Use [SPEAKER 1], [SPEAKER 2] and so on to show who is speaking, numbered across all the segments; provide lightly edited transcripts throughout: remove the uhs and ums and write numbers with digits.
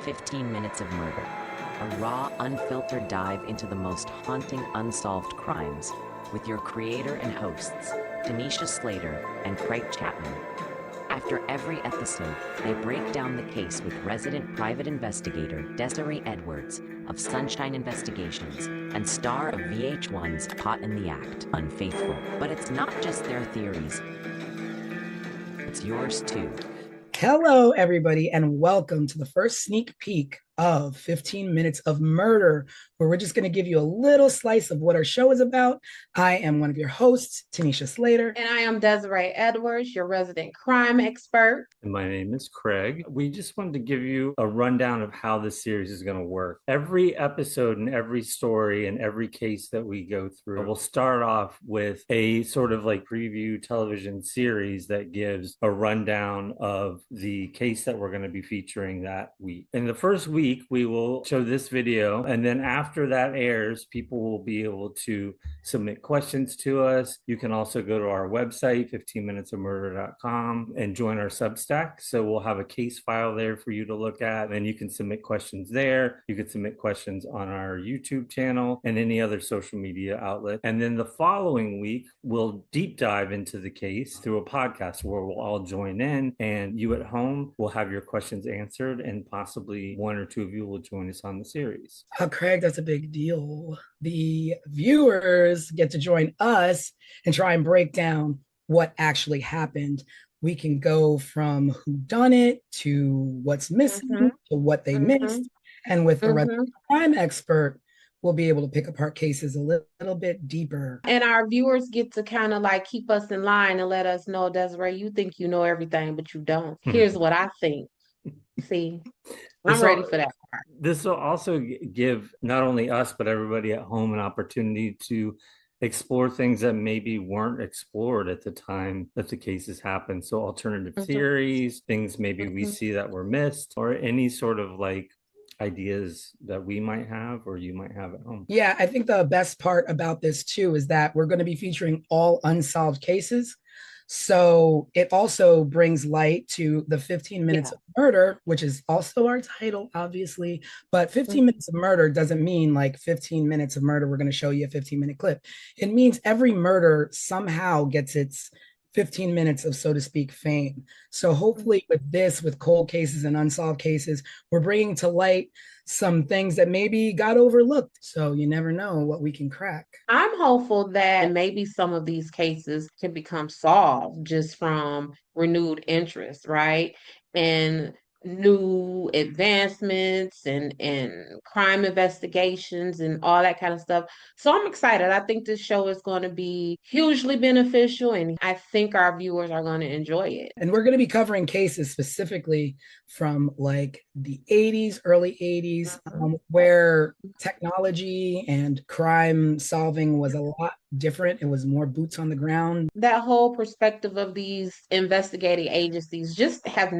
[SPEAKER 1] 15 Minutes of Murder, a raw, unfiltered dive into the most haunting unsolved crimes with your creator and hosts, Tanisha Slater and Craig Chapman. After every episode, they break down the case with resident private investigator Desiree Edwards of Sunshine Investigations and star of VH1's Caught in the Act, Unfaithful. But it's not just their theories, it's yours too.
[SPEAKER 2] Hello, everybody, and welcome to the first sneak peek of 15 Minutes of Murder, where we're just going to give you a little slice of what our show is about. I am one of your hosts, Tanisha Slater.
[SPEAKER 3] And I am Desiree Edwards, your resident crime expert.
[SPEAKER 4] And my name is Craig. We just wanted to give you a rundown of how this series is going to work. Every episode and every story and every case that we go through will start off with a sort of like preview television series that gives a rundown of the case that we're going to be featuring that week. In the first week, we will show this video, and then after that airs, people will be able to submit questions to us. You can also go to our website, 15minutesofmurder.com, and join our Substack. So we'll have a case file there for you to look at, and you can submit questions there. You can submit questions on our YouTube channel and any other social media outlet. And then the following week, we'll deep dive into the case through a podcast where we'll all join in, and you at home will have your questions answered, and possibly one or two of you will join us on the series.
[SPEAKER 2] Craig, that's a big deal. The viewers get to join us and try and break down what actually happened. We can go from who done it to what's missing to what they missed. And with the resident crime expert, we'll be able to pick apart cases a little bit deeper.
[SPEAKER 3] And our viewers get to kind of like keep us in line and let us know, Desiree, you think you know everything, but you don't. Here's what I think. See, I'm ready for that part.
[SPEAKER 4] This will also give not only us, but everybody at home an opportunity to explore things that maybe weren't explored at the time that the cases happened. So alternative theories, things maybe we see that were missed, or any sort of like ideas that we might have or you might have at home.
[SPEAKER 2] Yeah, I think the best part about this too is that we're going to be featuring all unsolved cases. So it also brings light to the 15 Minutes of Murder, which is also our title, obviously. But 15 Minutes of Murder doesn't mean like 15 minutes of murder. We're going to show you a 15-minute clip. It means every murder somehow gets its 15 minutes of, so to speak, fame. So hopefully with this, with cold cases and unsolved cases, we're bringing to light some things that maybe got overlooked. So you never know what we can crack.
[SPEAKER 3] I'm hopeful that maybe some of these cases can become solved just from renewed interest, right? And new advancements and crime investigations and all that kind of stuff. So I'm excited. I think this show is going to be hugely beneficial, and I think our viewers are going to enjoy it.
[SPEAKER 2] And we're going to be covering cases specifically from like the 80s, early 80s, where technology and crime solving was a lot different. It was more boots on the ground.
[SPEAKER 3] That whole perspective of these investigating agencies just have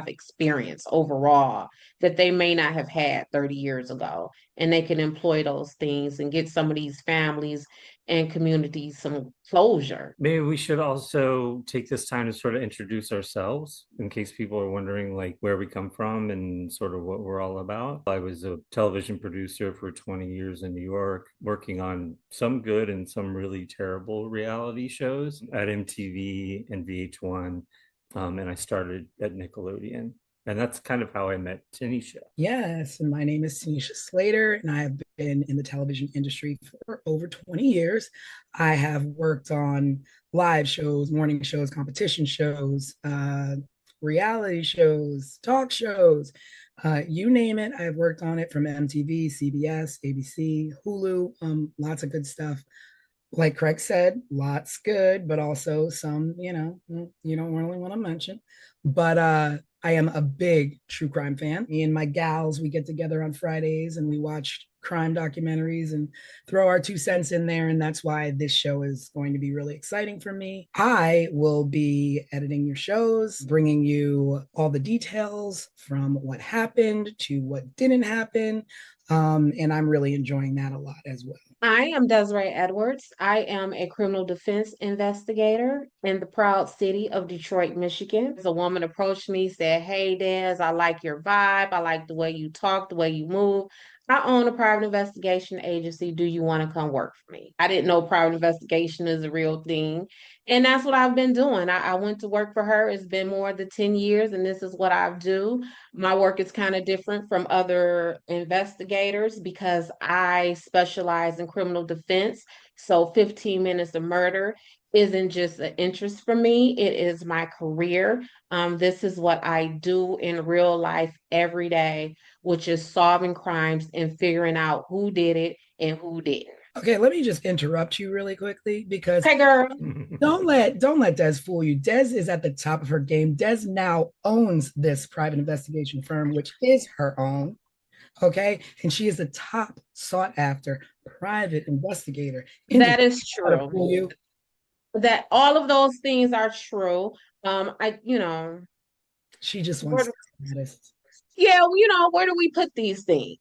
[SPEAKER 3] experience overall that they may not have had 30 years ago, and they can employ those things and get some of these families and communities some closure.
[SPEAKER 4] Maybe we should also take this time to sort of introduce ourselves in case people are wondering like where we come from and sort of what we're all about. I was a television producer for 20 years in New York, working on some good and some really terrible reality shows at MTV and VH1. And I started at Nickelodeon. And that's kind of how I met Tanisha.
[SPEAKER 2] Yes, and my name is Tanisha Slater, and I have been in the television industry for over 20 years. I have worked on live shows, morning shows, competition shows, reality shows, talk shows, you name it. I've worked on it, from MTV, CBS, ABC, Hulu, lots of good stuff. Like Craig said, lots good, but also some, you don't really want to mention. But I am a big true crime fan. Me and my gals, we get together on Fridays and we watch crime documentaries and throw our 2 cents in there. And that's why this show is going to be really exciting for me. I will be editing your shows, bringing you all the details from what happened to what didn't happen. And I'm really enjoying that a lot as well.
[SPEAKER 3] I am Desiree Edwards. I am a criminal defense investigator in the proud city of Detroit, Michigan. A woman approached me, said, "Hey, Des, I like your vibe. I like the way you talk, the way you move. I own a private investigation agency. Do you want to come work for me?" I didn't know private investigation is a real thing. And that's what I've been doing. I went to work for her. It's been more than 10 years, and this is what I do. My work is kind of different from other investigators because I specialize in criminal defense. So 15 minutes of murder isn't just an interest for me, it is my career. This is what I do in real life every day, which is solving crimes and figuring out who did it and who didn't.
[SPEAKER 2] Okay, let me just interrupt you really quickly because
[SPEAKER 3] Hey, girl.
[SPEAKER 2] don't let Des fool you. Des is at the top of her game. Des now owns this private investigation firm, which is her own. Okay, and she is the top sought after private investigator.
[SPEAKER 3] That is
[SPEAKER 2] To
[SPEAKER 3] true.
[SPEAKER 2] fool you.
[SPEAKER 3] That all of those things are true.
[SPEAKER 2] She just wants
[SPEAKER 3] Where,
[SPEAKER 2] to be status.
[SPEAKER 3] yeah, where do we put these things?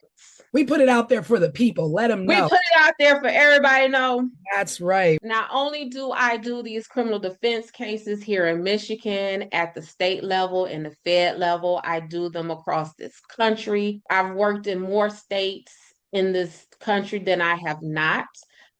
[SPEAKER 2] We put it out there for the people. Let them
[SPEAKER 3] We
[SPEAKER 2] know.
[SPEAKER 3] put it out there for everybody to know.
[SPEAKER 2] That's right.
[SPEAKER 3] Not only do I do these criminal defense cases here in Michigan at the state level and the Fed level, I do them across this country. I've worked in more states in this country than I have not.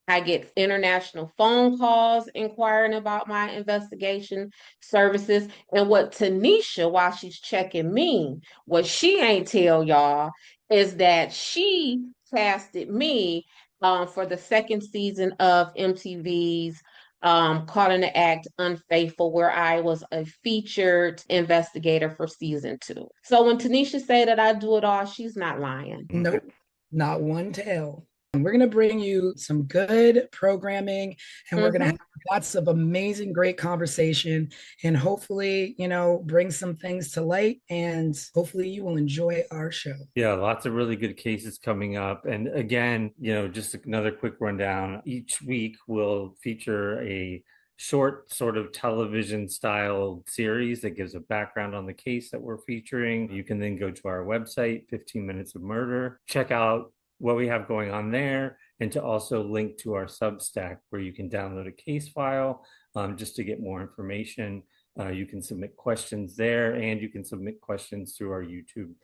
[SPEAKER 3] I get international phone calls inquiring about my investigation services. And what Tanisha, while she's checking me, what she ain't tell y'all is that she casted me for the second season of MTV's Caught in the Act Unfaithful, where I was a featured investigator for season 2. So when Tanisha say that I do it all, she's not lying.
[SPEAKER 2] Nope, not one tell. We're going to bring you some good programming and we're going to have lots of amazing, great conversation and hopefully, bring some things to light and hopefully you will enjoy our show.
[SPEAKER 4] Yeah, lots of really good cases coming up. And again, just another quick rundown. Each week we'll feature a short sort of television style series that gives a background on the case that we're featuring. You can then go to our website, 15 Minutes of Murder, check out what we have going on there, and to also link to our Substack where you can download a case file just to get more information. You can submit questions there, and you can submit questions through our YouTube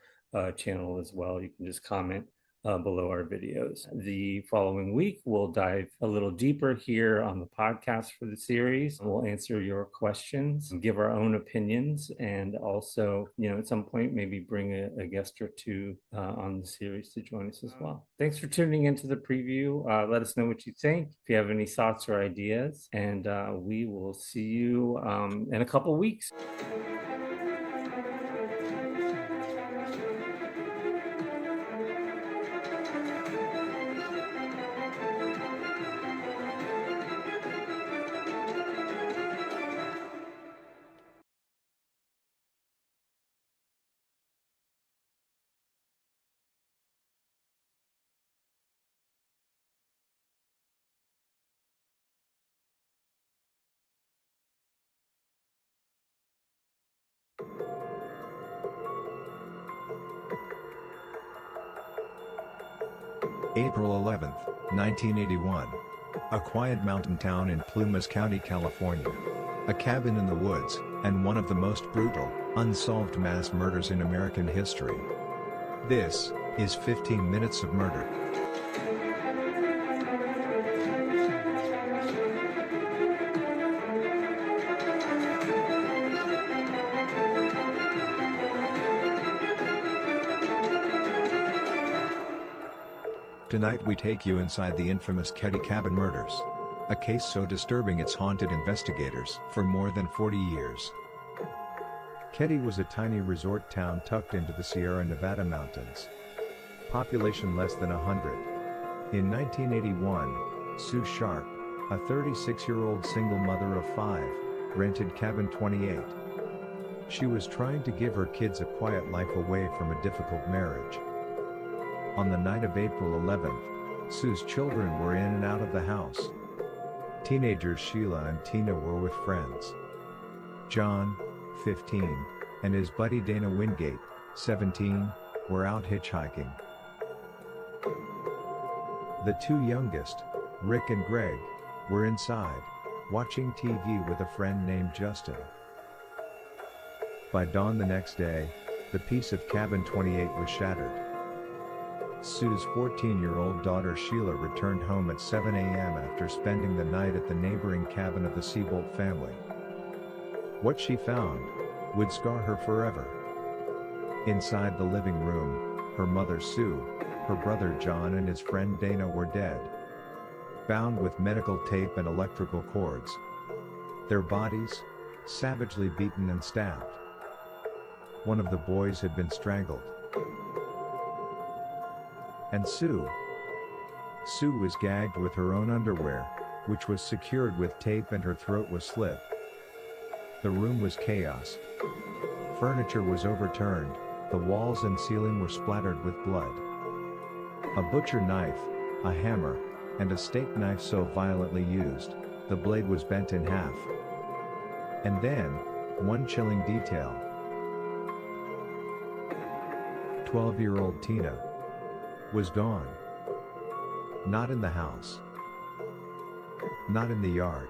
[SPEAKER 4] channel as well. You can just comment below our videos. The following week, we'll dive a little deeper here on the podcast for the series. We'll answer your questions, give our own opinions, and also, at some point, maybe bring a guest or two on the series to join us as well. Thanks for tuning into the preview. Let us know what you think, if you have any thoughts or ideas, and we will see you in a couple weeks.
[SPEAKER 5] April 11, 1981. A quiet mountain town in Plumas County, California. A cabin in the woods, and one of the most brutal, unsolved mass murders in American history. This is 15 Minutes of Murder. Tonight we take you inside the infamous Ketty Cabin murders. A case so disturbing it's haunted investigators for more than 40 years. Ketty was a tiny resort town tucked into the Sierra Nevada mountains. Population less than 100. In 1981, Sue Sharp, a 36-year-old single mother of 5, rented Cabin 28. She was trying to give her kids a quiet life away from a difficult marriage. On the night of April 11th, Sue's children were in and out of the house. Teenagers Sheila and Tina were with friends. John, 15, and his buddy Dana Wingate, 17, were out hitchhiking. The two youngest, Rick and Greg were inside, watching TV with a friend named Justin. By dawn the next day, the peace of Cabin 28 was shattered. Sue's 14-year-old daughter Sheila returned home at 7 a.m. after spending the night at the neighboring cabin of the Seabolt family. What she found would scar her forever. Inside the living room, her mother Sue, her brother John and his friend Dana were dead, bound with medical tape and electrical cords. Their bodies, savagely beaten and stabbed. One of the boys had been strangled. And Sue was gagged with her own underwear, which was secured with tape, and her throat was slit. The room was chaos. Furniture was overturned, the walls and ceiling were splattered with blood. A butcher knife, a hammer, and a steak knife so violently used, the blade was bent in half. And then, one chilling detail. 12-year-old Tina was gone. Not in the house. Not in the yard.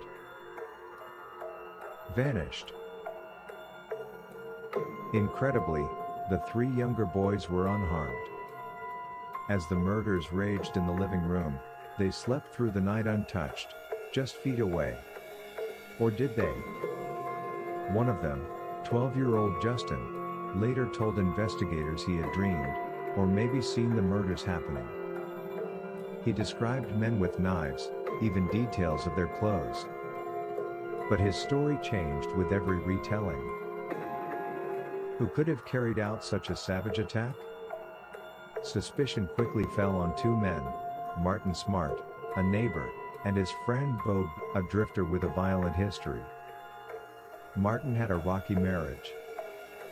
[SPEAKER 5] Vanished. Incredibly, the three younger boys were unharmed. As the murders raged in the living room, they slept through the night untouched, just feet away. Or did they? One of them, 12-year-old Justin, later told investigators he had dreamed, or maybe seen the murders happening. He described men with knives, even details of their clothes. But his story changed with every retelling. Who could have carried out such a savage attack? Suspicion quickly fell on two men, Martin Smart, a neighbor, and his friend Bob, a drifter with a violent history. Martin had a rocky marriage.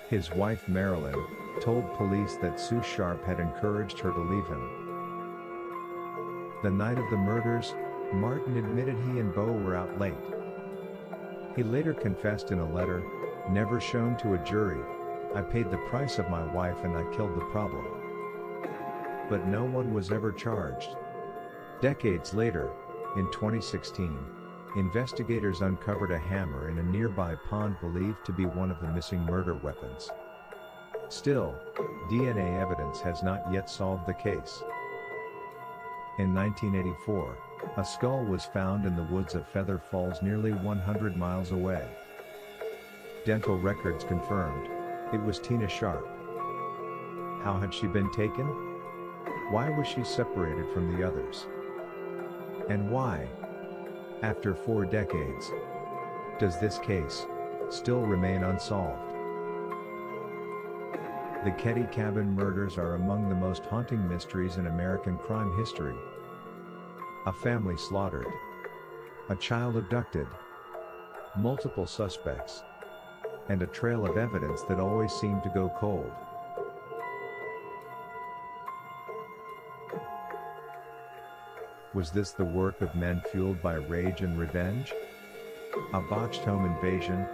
[SPEAKER 5] His wife Marilyn told police that Sue Sharp had encouraged her to leave him. The night of the murders, Martin admitted he and Bo were out late. He later confessed in a letter, never shown to a jury, "I paid the price of my wife and I killed the problem." But no one was ever charged. Decades later, in 2016, investigators uncovered a hammer in a nearby pond believed to be one of the missing murder weapons. Still, DNA evidence has not yet solved the case. In 1984, a skull was found in the woods of Feather Falls nearly 100 miles away. Dental records confirmed it was Tina Sharp. How had she been taken? Why was she separated from the others? And why, after 4 decades, does this case still remain unsolved? The Ketty Cabin murders are among the most haunting mysteries in American crime history. A family slaughtered. A child abducted. Multiple suspects. And a trail of evidence that always seemed to go cold. Was this the work of men fueled by rage and revenge? A botched home invasion?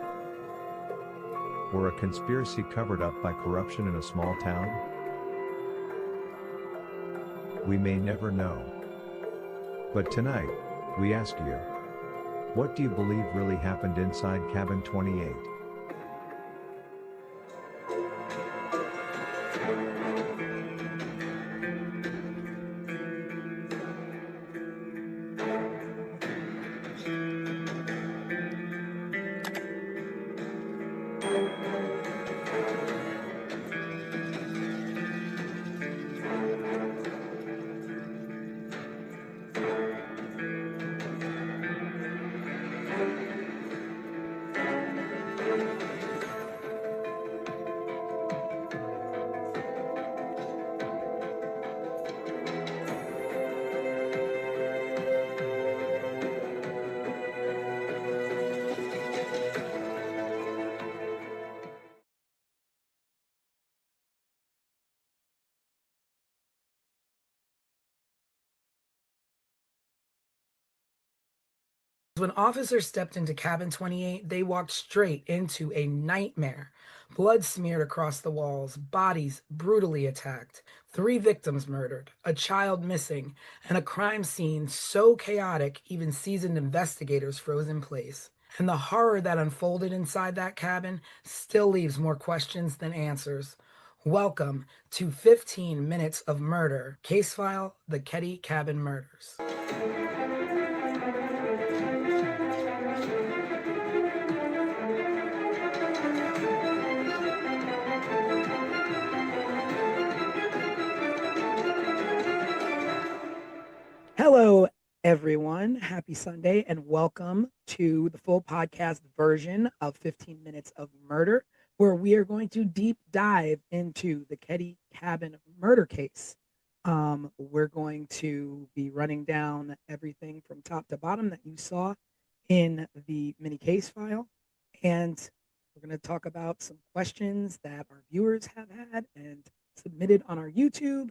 [SPEAKER 5] Or a conspiracy covered up by corruption in a small town? We may never know. But tonight, we ask you, what do you believe really happened inside Cabin 28?
[SPEAKER 2] When officers stepped into Cabin 28, they walked straight into a nightmare Blood smeared across the walls, bodies brutally attacked, 3 victims murdered, a child missing, and a crime scene so chaotic even seasoned investigators froze in place. And the horror that unfolded inside that cabin still leaves more questions than answers. Welcome to 15 Minutes of Murder, case file The Ketty Cabin Murders. Hello, everyone. Happy Sunday, and welcome to the full podcast version of 15 Minutes of Murder, where we are going to deep dive into the Ketty Cabin murder case. We're going to be running down everything from top to bottom that you saw in the mini case file, and we're going to talk about some questions that our viewers have had and submitted on our YouTube.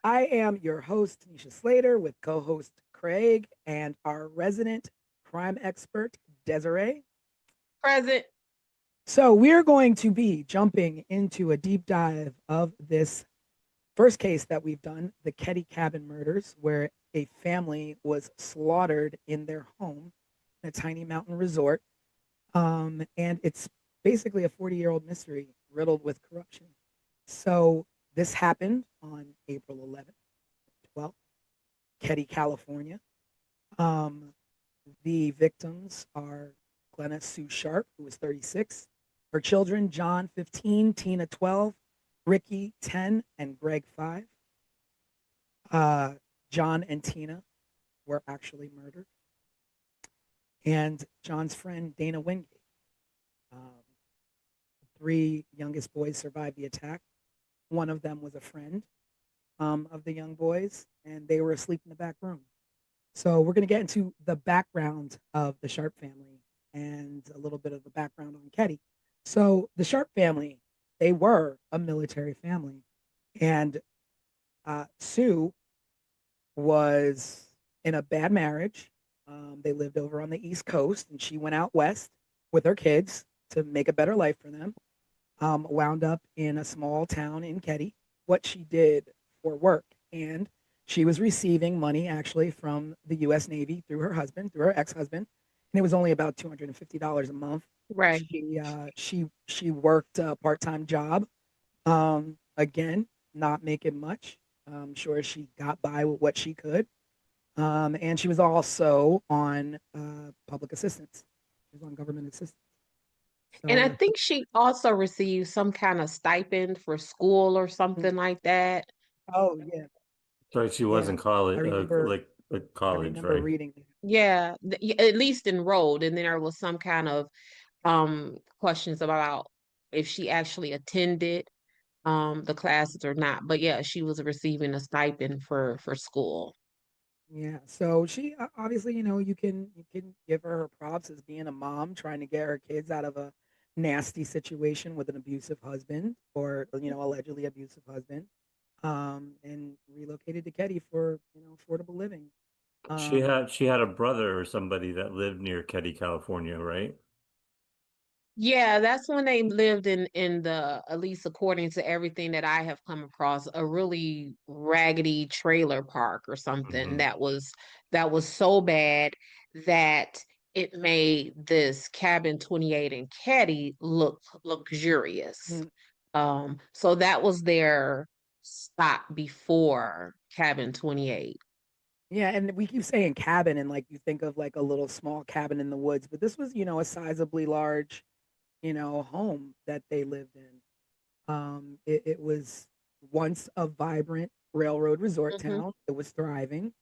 [SPEAKER 2] I am your host, Tanisha Slater, with co-host Craig and our resident crime expert, Desiree.
[SPEAKER 3] Present.
[SPEAKER 2] So we're going to be jumping into a deep dive of this first case that we've done, the Ketty Cabin Murders, where a family was slaughtered in their home in a tiny mountain resort. And it's basically a 40-year-old mystery riddled with corruption. So this happened on April 11th, 12th, Ketty, California. The victims are Glenna Sue Sharp, who was 36. Her children, John, 15, Tina, 12, Ricky, 10, and Greg, 5. John and Tina were actually murdered. And John's friend, Dana Wingate. 3 youngest boys survived the attack. One of them was a friend of the young boys, and they were asleep in the back room. So we're going to get into the background of the Sharp family and a little bit of the background on Ketty. So the Sharp family, they were a military family, and Sue was in a bad marriage. They lived over on the East Coast, and she went out west with her kids to make a better life for them. Wound up in a small town in Ketty, what she did for work. And she was receiving money actually from the U.S. Navy through her husband, through her ex-husband. And it was only about $250 a month.
[SPEAKER 3] Right.
[SPEAKER 2] She worked a part-time job. Again, not making much. I'm sure she got by with what she could. And she was also on public assistance. She was on government assistance.
[SPEAKER 3] And I
[SPEAKER 2] So,
[SPEAKER 3] think she also received some kind of stipend for school or something like that.
[SPEAKER 2] oh yeah,
[SPEAKER 4] So she was
[SPEAKER 2] yeah.
[SPEAKER 4] in college,
[SPEAKER 2] I remember. I
[SPEAKER 4] college,
[SPEAKER 2] remember
[SPEAKER 4] right?
[SPEAKER 2] reading that.
[SPEAKER 3] Yeah, at least enrolled. And then there was some kind of questions about if she actually attended the classes or not. But yeah, she was receiving a stipend for school.
[SPEAKER 2] Yeah. So she obviously, you can give her props as being a mom trying to get her kids out of a nasty situation with an abusive husband or allegedly abusive husband, and relocated to Ketty for affordable living.
[SPEAKER 4] She had a brother or somebody that lived near Ketty, California, right?
[SPEAKER 3] Yeah, that's when they lived in the, at least according to everything that I have come across, a really raggedy trailer park or something
[SPEAKER 4] Mm-hmm.
[SPEAKER 3] that was so bad that it made this cabin 28 in Ketty look luxurious.
[SPEAKER 2] Mm,
[SPEAKER 3] So that was their stop before cabin 28.
[SPEAKER 2] yeah, and we keep saying cabin, and like you think of like a little small cabin in the woods, but this was a sizably large home that they lived in. It was once a vibrant railroad resort
[SPEAKER 3] Hmm.
[SPEAKER 2] town. It was thriving.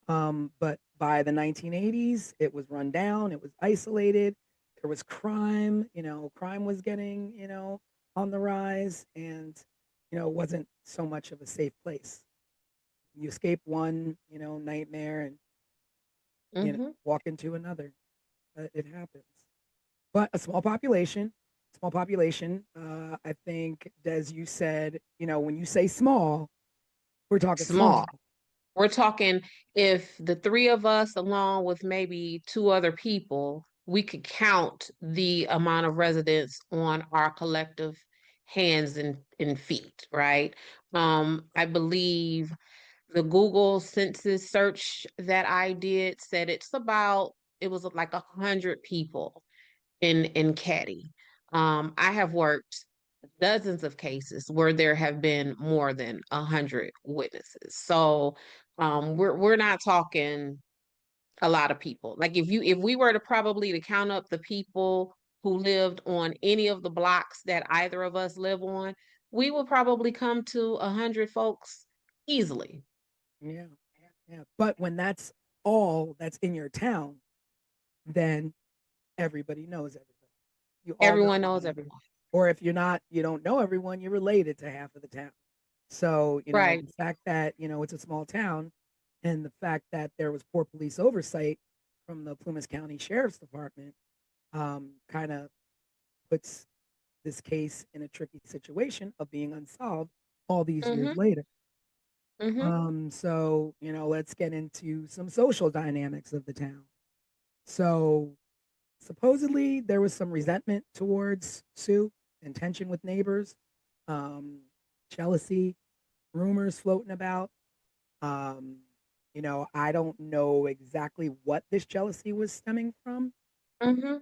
[SPEAKER 2] But by the 1980s, it was run down. It was isolated. There was crime. Crime was getting, on the rise, and it wasn't so much of a safe place. You escape one, nightmare, and
[SPEAKER 3] Hmm.
[SPEAKER 2] walk into another. It happens. But a small population. Small population. I think, Des, you said, when you say small, we're talking
[SPEAKER 3] Small.
[SPEAKER 2] small.
[SPEAKER 3] We're talking if the 3 of us, along with maybe 2 other people, we could count the amount of residents on our collective hands and feet, right? I believe the Google census search that I did said it was like 100 people in Caddy. I have worked dozens of cases where there have been more than 100 witnesses. So we're not talking a lot of people. Like if we were to count up the people who lived on any of the blocks that either of us live on, we would probably come to 100 folks easily.
[SPEAKER 2] Yeah, yeah. But when that's all that's in your town, then everybody knows everybody. You all know
[SPEAKER 3] Everyone knows
[SPEAKER 2] everybody.
[SPEAKER 3] everyone.
[SPEAKER 2] Or if you don't know everyone, you're related to half of the town. So,
[SPEAKER 3] Right.
[SPEAKER 2] the fact that, it's a small town and the fact that there was poor police oversight from the Plumas County Sheriff's Department kind of puts this case in a tricky situation of being unsolved all these years
[SPEAKER 3] Mm-hmm.
[SPEAKER 2] later.
[SPEAKER 3] Mm-hmm.
[SPEAKER 2] So, let's get into some social dynamics of the town. So, supposedly there was some resentment towards Sue and tension with neighbors, um, jealousy, rumors floating about. Um, I don't know exactly what this jealousy was stemming from,
[SPEAKER 3] Mm-hmm.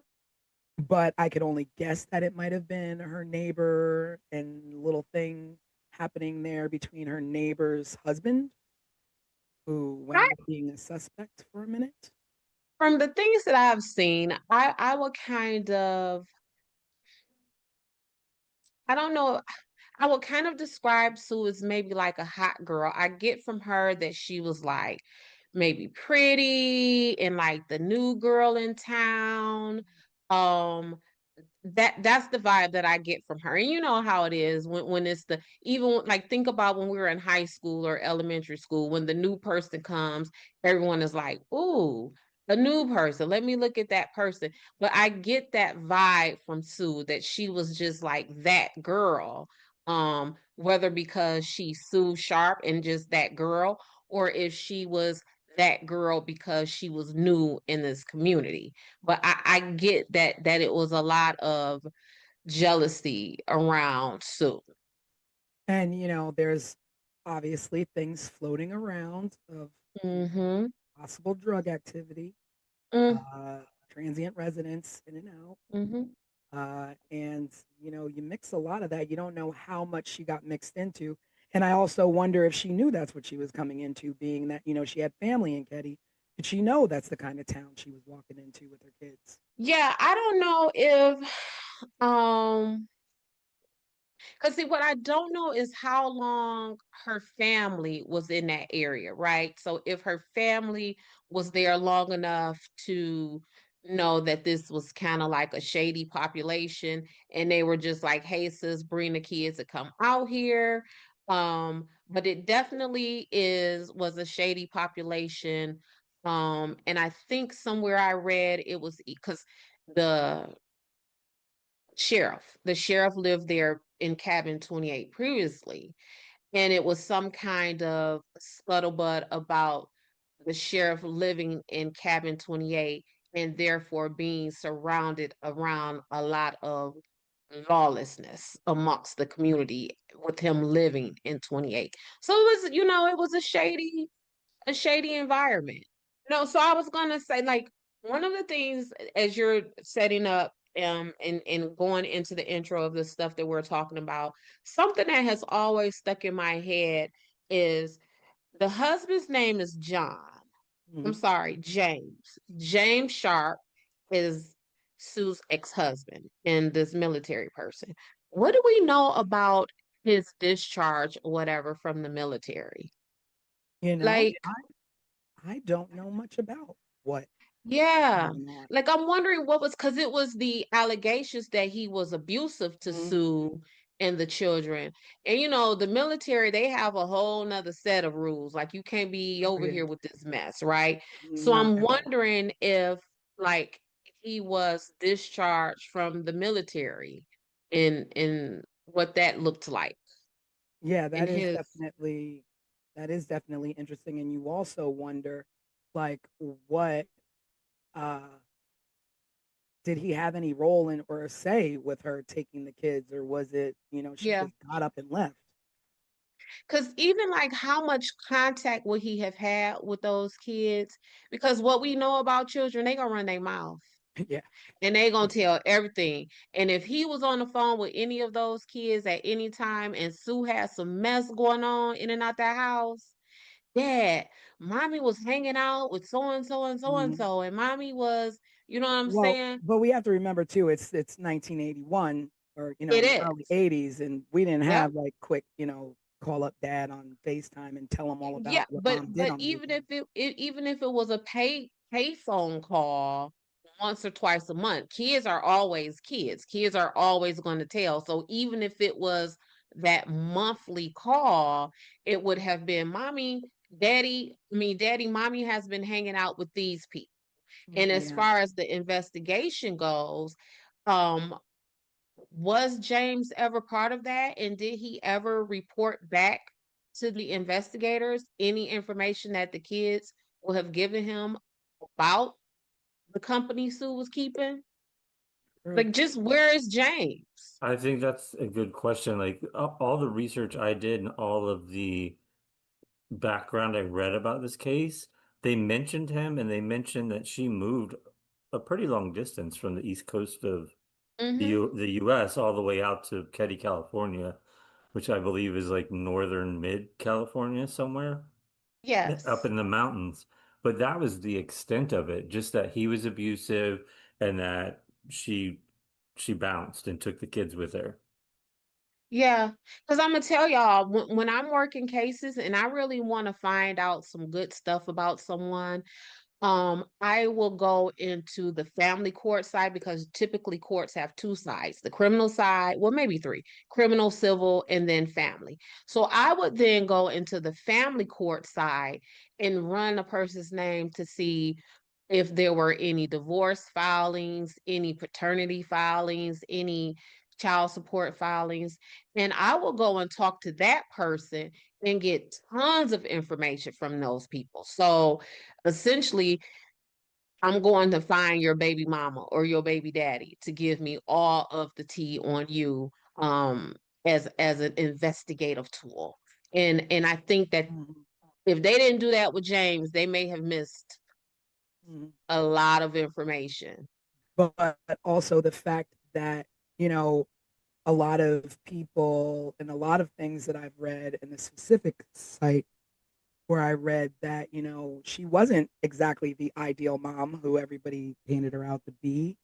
[SPEAKER 2] but I could only guess that it might have been her neighbor and little thing happening there between her neighbor's husband, who wound up being a suspect for a minute.
[SPEAKER 3] From the things that I've seen, I would kind of, I don't know, I would kind of describe Sue as maybe like a hot girl. I get from her that she was like maybe pretty and like the new girl in town. Um, that's the vibe that I get from her. And you know how it is when it's the even like think about when we were in high school or elementary school, when the new person comes, everyone is like, ooh, a new person. Let me look at that person. But I get that vibe from Sue that she was just like that girl. Whether because she's Sue Sharp and just that girl, or if she was that girl because she was new in this community. But I get that it was a lot of jealousy around Sue.
[SPEAKER 2] And, there's obviously things floating around of
[SPEAKER 3] Mm-hmm.
[SPEAKER 2] possible drug activity,
[SPEAKER 3] Mm,
[SPEAKER 2] uh, transient residents in and out.
[SPEAKER 3] mm-hmm.
[SPEAKER 2] And, you mix a lot of that. You don't know how much she got mixed into. And I also wonder if she knew that's what she was coming into, being that, she had family in Ketty. Did she know that's the kind of town she was walking into with her kids?
[SPEAKER 3] Yeah, I don't know if because see, what I don't know is how long her family was in that area, right? So if her family was there long enough to know that this was kind of like a shady population, and they were just like, "Hey, sis, bring the kids to come out here." But it definitely was a shady population. And I think somewhere I read it was because the the sheriff lived there in cabin 28 previously, and it was some kind of scuttlebutt about the sheriff living in cabin 28 and therefore being surrounded around a lot of lawlessness amongst the community with him living in 28. So it was, it was a shady environment. No, so I was gonna say, like, one of the things as you're setting up and going into the intro of the stuff that we're talking about, something that has always stuck in my head is the husband's name is John. I'm
[SPEAKER 2] Mhm.
[SPEAKER 3] sorry, James. James Sharp is Sue's ex-husband and this military person. What do we know about his discharge or whatever from the military?
[SPEAKER 2] You know,
[SPEAKER 3] Like,
[SPEAKER 2] I don't know much about what
[SPEAKER 3] yeah.
[SPEAKER 2] going on.
[SPEAKER 3] Like I'm wondering what was because it was the allegations that he was abusive to
[SPEAKER 2] Mhm.
[SPEAKER 3] Sue and the children. And the military, they have a whole nother set of rules. Like you can't be
[SPEAKER 2] Oh,
[SPEAKER 3] over
[SPEAKER 2] yeah.
[SPEAKER 3] here with this mess, right? So
[SPEAKER 2] Not
[SPEAKER 3] I'm
[SPEAKER 2] at all.
[SPEAKER 3] wondering if like he was discharged from the military in what that looked like
[SPEAKER 2] Yeah,
[SPEAKER 3] in his
[SPEAKER 2] that is definitely interesting. And you also wonder like what uh did he have any role in or a say with her taking the kids, or was it, she
[SPEAKER 3] Yeah.
[SPEAKER 2] just got up and left?
[SPEAKER 3] Because even like how much contact would he have had with those kids? Because what we know about children, they gonna run their mouth
[SPEAKER 2] Yeah.
[SPEAKER 3] and they gonna tell everything. And if he was on the phone with any of those kids at any time and Sue had some mess going on in and out that house, Dad, mommy was hanging out with so and so and so and
[SPEAKER 2] Mhm.
[SPEAKER 3] so, and mommy was, you know what I'm
[SPEAKER 2] Well,
[SPEAKER 3] saying?
[SPEAKER 2] but we have to remember too, it's 1981 or
[SPEAKER 3] It
[SPEAKER 2] in the early
[SPEAKER 3] is.
[SPEAKER 2] 80s, and we didn't
[SPEAKER 3] Yep.
[SPEAKER 2] have like quick, call up dad on FaceTime and tell him all
[SPEAKER 3] Yeah,
[SPEAKER 2] about what
[SPEAKER 3] but
[SPEAKER 2] mom did
[SPEAKER 3] but
[SPEAKER 2] on the
[SPEAKER 3] even if
[SPEAKER 2] weekend.
[SPEAKER 3] even if it was a pay phone call once or twice a month, kids are always kids. Kids are always going to tell. So even if it was that monthly call, it would have been daddy, mommy has been hanging out with these people. And as
[SPEAKER 2] Yeah.
[SPEAKER 3] far as the investigation goes, um, was James ever part of that? And did he ever report back to the investigators any information that the kids will have given him about the company Sue was keeping?
[SPEAKER 2] True.
[SPEAKER 3] Like, just where is James?
[SPEAKER 4] I think that's a good question. Like all the research I did and all of the background I read about this case, they mentioned him and they mentioned that she moved a pretty long distance from the east coast of
[SPEAKER 3] Mm-hmm.
[SPEAKER 4] the US all the way out to Keddie, California, which I believe is like northern mid California somewhere up
[SPEAKER 3] Yes.
[SPEAKER 4] in the mountains. But that was the extent of it, just that he was abusive and that she bounced and took the kids with her.
[SPEAKER 3] Yeah. Because I'm gonna tell y'all, when I'm working cases and I really want to find out some good stuff about someone, I will go into the family court side because typically courts have two sides, the criminal side, well, maybe three, criminal, civil, and then family. So I would then go into the family court side and run a person's name to see if there were any divorce filings, any paternity filings, any child support filings. And I will go and talk to that person and get tons of information from those people. So essentially, I'm going to find your baby mama or your baby daddy to give me all of the tea on you as an investigative tool. And I think that
[SPEAKER 2] Mhm.
[SPEAKER 3] if they didn't do that with James, they may have missed
[SPEAKER 2] Mhm.
[SPEAKER 3] a lot of information.
[SPEAKER 2] But also the fact that, you know, a lot of people and a lot of things that I've read in the specific site where I read that, she wasn't exactly the ideal mom who everybody painted her out to be,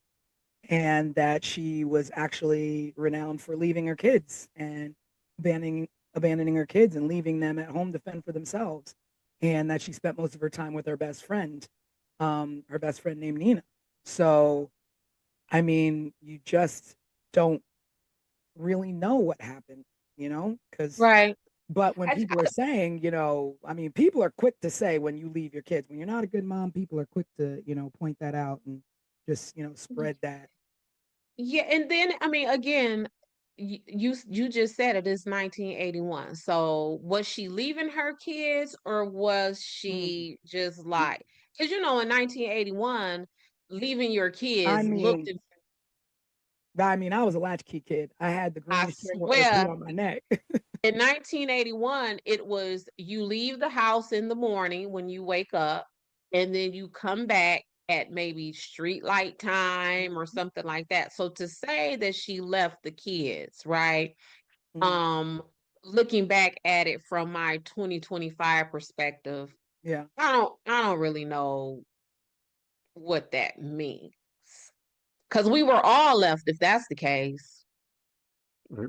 [SPEAKER 2] and that she was actually renowned for leaving her kids and abandoning her kids and leaving them at home to fend for themselves, and that she spent most of her time with her best friend named Nina. So, I mean, you just don't really know what happened, because
[SPEAKER 3] Right.
[SPEAKER 2] but when
[SPEAKER 3] I,
[SPEAKER 2] people are saying, I mean, people are quick to say when you leave your kids, when you're not a good mom, people are quick to, point that out and just, spread that.
[SPEAKER 3] yeah, and then I mean again, you just said it is 1981. So was she leaving her kids or was
[SPEAKER 2] Mm.
[SPEAKER 3] she just like, because in 1981, leaving your
[SPEAKER 2] I
[SPEAKER 3] kids looked,
[SPEAKER 2] mean, I was a latchkey kid. I had the
[SPEAKER 3] I
[SPEAKER 2] green string with OP
[SPEAKER 3] swear,
[SPEAKER 2] on my neck.
[SPEAKER 3] in 1981, it was you leave the house in the morning when you wake up, and then you come back at maybe street light time or something like that. So to say that she left the kids, right?
[SPEAKER 2] Mm.
[SPEAKER 3] Um, Looking back at it from my 2025 perspective,
[SPEAKER 2] Yeah.
[SPEAKER 3] I don't really know what that means. Because we were all left if that's the case.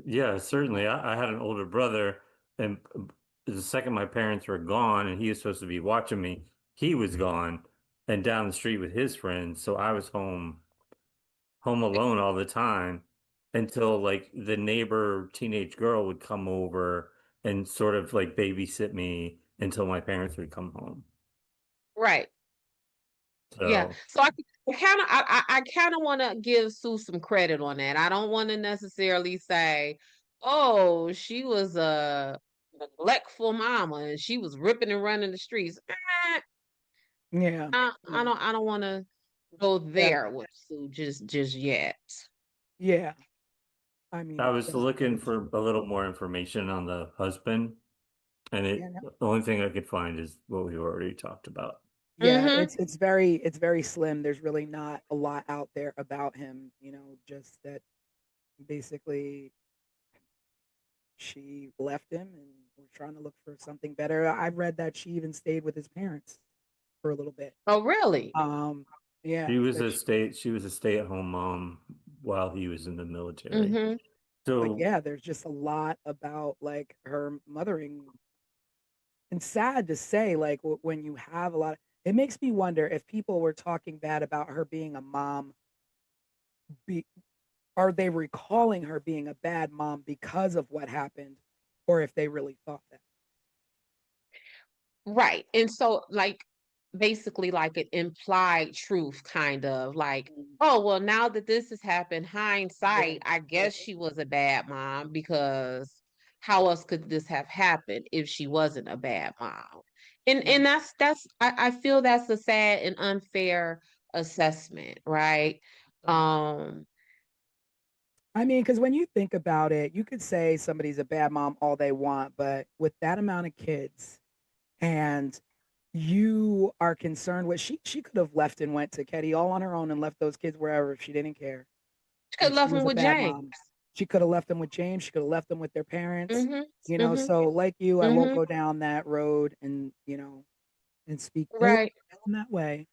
[SPEAKER 4] Yeah, certainly. I had an older brother, and the second my parents were gone, and he was supposed to be watching me, he was gone and down the street with his friends. So I was home alone all the time until like the neighbor teenage girl would come over and sort of like babysit me until my parents would come home.
[SPEAKER 3] Right. Yeah.
[SPEAKER 4] So
[SPEAKER 3] So I kind of want to give Sue some credit on that. I don't want to necessarily say, oh, she was a neglectful mama and she was ripping and running the streets.
[SPEAKER 2] Yeah.
[SPEAKER 3] I
[SPEAKER 2] Yeah.
[SPEAKER 3] don't want to go there with Sue just yet.
[SPEAKER 2] Yeah. I mean,
[SPEAKER 4] I was looking for a little more information on the husband, and
[SPEAKER 2] yeah, no,
[SPEAKER 4] the only thing I could find is what we already talked about.
[SPEAKER 2] yeah,
[SPEAKER 3] Mm-hmm.
[SPEAKER 2] it's very slim. There's really not a lot out there about him, just that basically she left him and was trying to look for something better. I read that she even stayed with his parents for a little bit.
[SPEAKER 3] Oh, really?
[SPEAKER 2] Um, yeah,
[SPEAKER 4] She was a stay-at-home mom while he was in the military.
[SPEAKER 3] Mm-hmm.
[SPEAKER 2] but
[SPEAKER 4] So
[SPEAKER 2] yeah, there's just a lot about like her mothering, and sad to say, like when you have a lot, it makes me wonder if people were talking bad about her being a mom, be are they recalling her being a bad mom because of what happened, or if they really thought that.
[SPEAKER 3] Right. And so, like, basically, like an implied truth, kind of like,
[SPEAKER 2] Mm,
[SPEAKER 3] oh, well, now that this has happened,
[SPEAKER 2] yeah,
[SPEAKER 3] hindsight, I guess she was a bad mom because how else could this have happened if she wasn't a bad mom? And
[SPEAKER 2] yeah.
[SPEAKER 3] I feel that's a sad and unfair assessment, right? Um,
[SPEAKER 2] I mean, because when you think about it, you could say somebody's a bad mom all they want, but with that amount of kids, and you are concerned with, she could have left and went to Ketty all on her own and left those kids wherever if she didn't care.
[SPEAKER 3] she could
[SPEAKER 2] If
[SPEAKER 3] have
[SPEAKER 2] she
[SPEAKER 3] left him
[SPEAKER 2] was a
[SPEAKER 3] with
[SPEAKER 2] bad
[SPEAKER 3] James.
[SPEAKER 2] mom, she could have left them with James. She could have left them with their parents.
[SPEAKER 3] Mm-hmm. Mm-hmm.
[SPEAKER 2] So like you, I won't
[SPEAKER 3] Mm-hmm.
[SPEAKER 2] go down that road and and speak ill
[SPEAKER 3] Right.
[SPEAKER 2] in that way.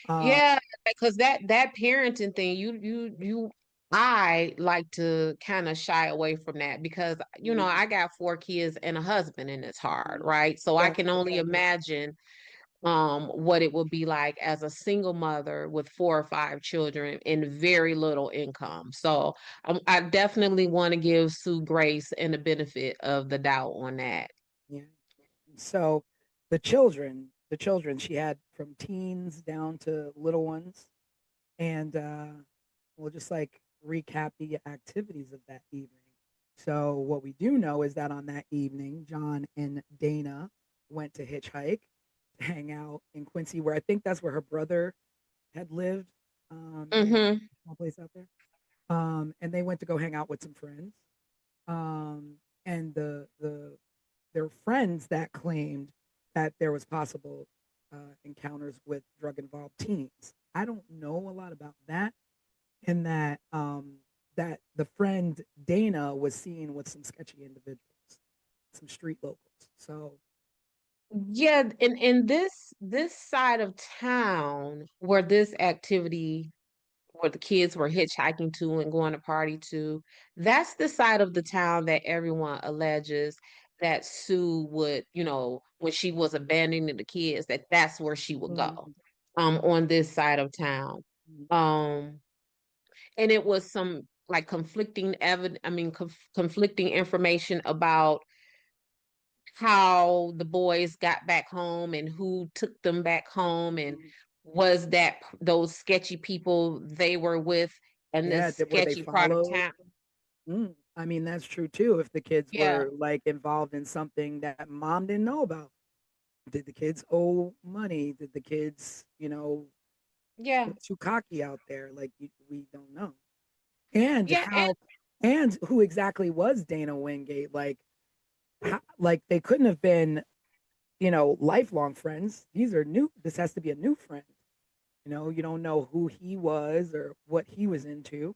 [SPEAKER 2] Um,
[SPEAKER 3] Yeah, because that parenting thing, I like to kind of shy away from that because
[SPEAKER 2] mm,
[SPEAKER 3] I got 4 kids and a husband and it's hard,
[SPEAKER 2] mm,
[SPEAKER 3] right? So I
[SPEAKER 2] yeah,
[SPEAKER 3] can only imagine what it would be like as a single mother with 4 or 5 children and very little income. So I definitely want to give Sue grace and the benefit of the doubt on that.
[SPEAKER 2] yeah. So the children she had from teens down to little ones, and we'll just like recap the activities of that evening. So what we do know is that on that evening, John and Dana went to hitchhike, to hang out in Quincy, where I think that's where her brother had lived. They had
[SPEAKER 3] Mm-hmm.
[SPEAKER 2] a small place out there. And they went to go hang out with some friends. And there were friends that claimed that there was possible encounters with drug involved teens. I don't know a lot about that, and that the friend Dana was seen with some sketchy individuals, some street locals. So
[SPEAKER 3] Yeah, in this side of town where this activity where the kids were hitchhiking to and going to party to, that's the side of the town that everyone alleges that Sue would, when she was abandoning the kids, that's where she would go,
[SPEAKER 2] mm,
[SPEAKER 3] on this side of town. Um, and it was some like conflicting information about how the boys got back home and who took them back home and
[SPEAKER 2] mm,
[SPEAKER 3] was that those sketchy people they were with in
[SPEAKER 2] yeah,
[SPEAKER 3] this
[SPEAKER 2] were they
[SPEAKER 3] sketchy part of
[SPEAKER 2] followed?
[SPEAKER 3] town.
[SPEAKER 2] I mean, that's true too. If the kids
[SPEAKER 3] Yeah,
[SPEAKER 2] were like involved in something that mom didn't know about, did the kids owe money? Did the kids,
[SPEAKER 3] yeah,
[SPEAKER 2] get too cocky out there? Like we don't know. And
[SPEAKER 3] yeah, and
[SPEAKER 2] how, and who exactly was Dana Wingate? Like they couldn't have been, lifelong friends. These are new. This has to be a new friend. You don't know who he was or what he was into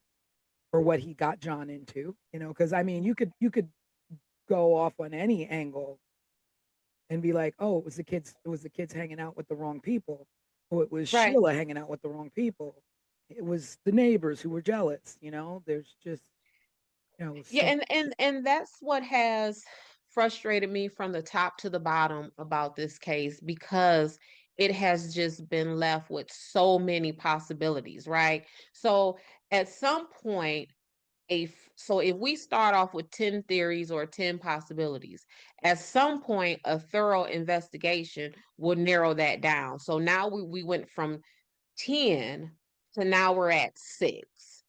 [SPEAKER 2] or what he got John into. Because I mean, you could go off on any angle and be like, oh, it was the kids hanging out with the wrong people, or it was
[SPEAKER 3] right.
[SPEAKER 2] Sheila hanging out with the wrong people. It was the neighbors who were jealous. There's just
[SPEAKER 3] Yeah,
[SPEAKER 2] so
[SPEAKER 3] and that's what has frustrated me from the top to the bottom about this case because it has just been left with so many possibilities, right? So at some point, so if we start off with 10 theories or 10 possibilities, at some point a thorough investigation will narrow that down. So now we went from 10 to now we're at 6.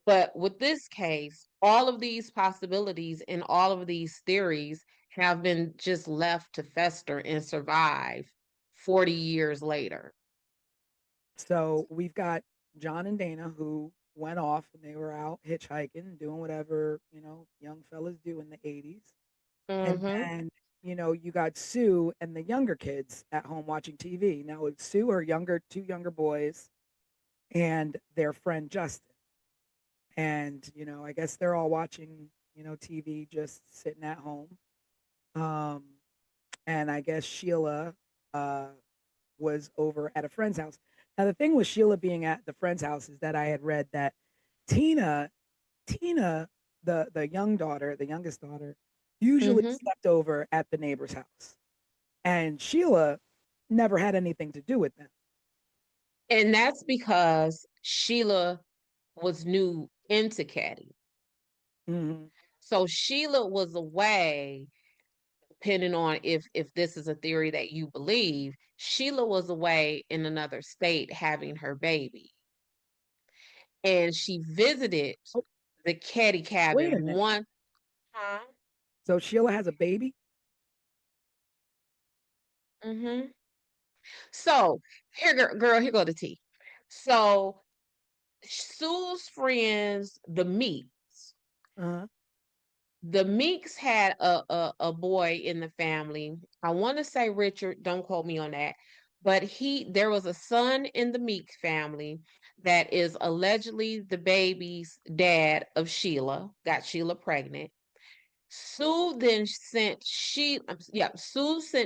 [SPEAKER 3] But with this case, all of these possibilities and all of these theories have been just left to fester and survive 40 years later.
[SPEAKER 2] So we've got John and Dana who went off and they were out hitchhiking, doing whatever, young fellas do in the 80s. And
[SPEAKER 3] Mm-hmm.
[SPEAKER 2] then, you got Sue and the younger kids at home watching TV. Now, with Sue are two younger boys and their friend Justin. And, I guess they're all watching, TV, just sitting at home. Um, and I guess Sheila uh, was over at a friend's house. Now, the thing with Sheila being at the friend's house is that I had read that Tina, Tina, the young daughter, the youngest daughter, usually
[SPEAKER 3] Mm-hmm.
[SPEAKER 2] slept over at the neighbor's house, and Sheila never had anything to do with them.
[SPEAKER 3] And that's because Sheila was new into Caddy.
[SPEAKER 2] Mm-hmm.
[SPEAKER 3] So Sheila was away, depending on if this is a theory that you believe, Sheila was away in another state having her baby. And she visited
[SPEAKER 2] Oh,
[SPEAKER 3] the Caddy
[SPEAKER 2] wait a
[SPEAKER 3] cabin
[SPEAKER 2] minute.
[SPEAKER 3] one time.
[SPEAKER 2] So Sheila has a baby?
[SPEAKER 3] Mm-hmm. So here, girl, here go the tea. So Sue's friends, the Meeks.
[SPEAKER 2] Uh-huh.
[SPEAKER 3] The Meeks had a boy in the family. I want to say Richard, don't quote me on that. But there was a son in the Meeks family that is allegedly the baby's dad of Sheila, got Sheila pregnant. Sue sent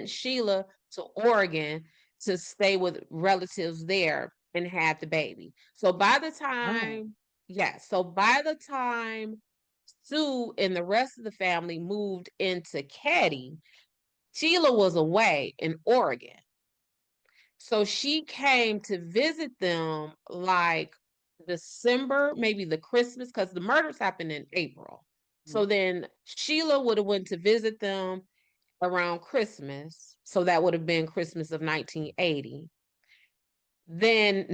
[SPEAKER 3] Sheila to Oregon to stay with relatives there and had the baby. So by the
[SPEAKER 2] Oh,
[SPEAKER 3] time, so by the time Sue and the rest of the family moved into Caddy, Sheila was away in Oregon. So she came to visit them like December, maybe the Christmas, because the murders happened in April.
[SPEAKER 2] mhm.
[SPEAKER 3] So then Sheila would have went to visit them around Christmas. So that would have been Christmas of 1980. Then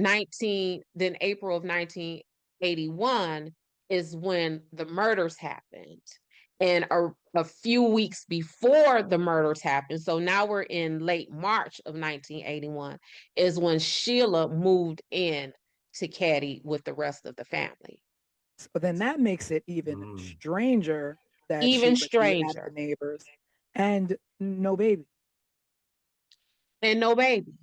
[SPEAKER 3] April of 1981 is when the murders happened. And a few weeks before the murders happened, so now we're in late March of 1981, is when Sheila moved in to Caddy with the rest of the family.
[SPEAKER 2] So then that makes it even
[SPEAKER 4] Mm.
[SPEAKER 2] stranger that she
[SPEAKER 3] Even
[SPEAKER 2] would be at the
[SPEAKER 3] stranger.
[SPEAKER 2] neighbors and no baby.
[SPEAKER 3] And no baby.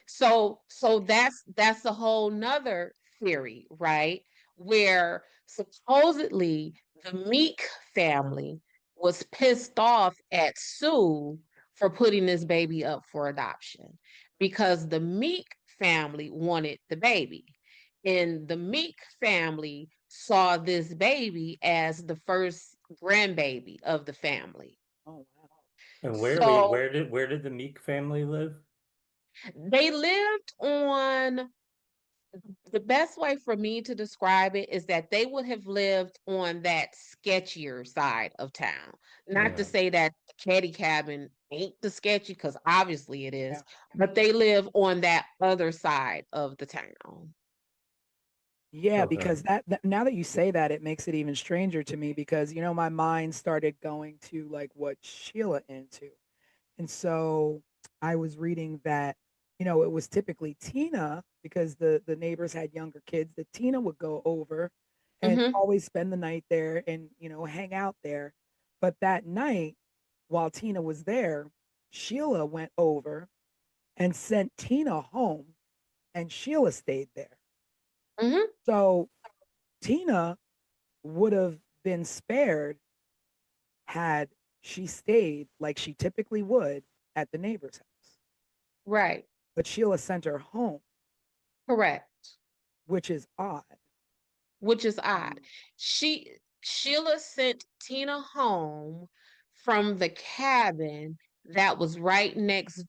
[SPEAKER 3] So that's a whole nother theory, right? Where supposedly the Meek family was pissed off at Sue for putting this baby up for adoption because the Meek family wanted the baby. And the Meek family saw this baby as the first grandbaby of the family.
[SPEAKER 2] Oh, wow.
[SPEAKER 4] And
[SPEAKER 3] So
[SPEAKER 4] where did the Meek family live?
[SPEAKER 3] they lived on the best way for me to describe it is that they would have lived on that sketchier side of town. Not to
[SPEAKER 4] Yeah.
[SPEAKER 3] say that the Caddy cabin ain't the sketchy, because obviously it
[SPEAKER 2] Yeah.
[SPEAKER 3] is, but they live on that other side of the town.
[SPEAKER 2] Yeah,
[SPEAKER 4] Okay.
[SPEAKER 2] because that now that you say that, it makes it even stranger to me because my mind started going to like what Sheila into. And so I was reading that, it was typically Tina because the neighbors had younger kids that Tina would go over and
[SPEAKER 3] Mm-hmm.
[SPEAKER 2] always spend the night there and, hang out there. But that night, while Tina was there, Sheila went over and sent Tina home and Sheila stayed there.
[SPEAKER 3] Mm-hmm.
[SPEAKER 2] So Tina would have been spared had she stayed like she typically would at the neighbor's house.
[SPEAKER 3] Right.
[SPEAKER 2] But Sheila sent her home,
[SPEAKER 3] Correct.
[SPEAKER 2] which is odd.
[SPEAKER 3] Which is odd.
[SPEAKER 2] Um,
[SPEAKER 3] Sheila sent Tina home from the cabin that was right next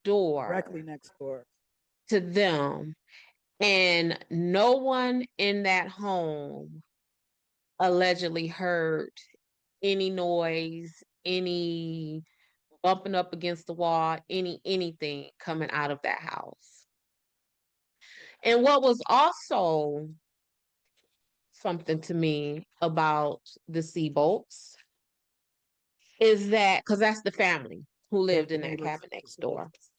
[SPEAKER 2] directly
[SPEAKER 3] door
[SPEAKER 2] next door.
[SPEAKER 3] to them. And no one in that home allegedly heard any noise, any bumping up against the wall, anything coming out of that house. And what was also something to me about the Seabolts is that because that's the family who
[SPEAKER 2] Yeah,
[SPEAKER 3] lived
[SPEAKER 2] the
[SPEAKER 3] in that
[SPEAKER 2] neighbors,
[SPEAKER 3] cabin
[SPEAKER 2] the
[SPEAKER 3] next door.
[SPEAKER 2] Seabolts.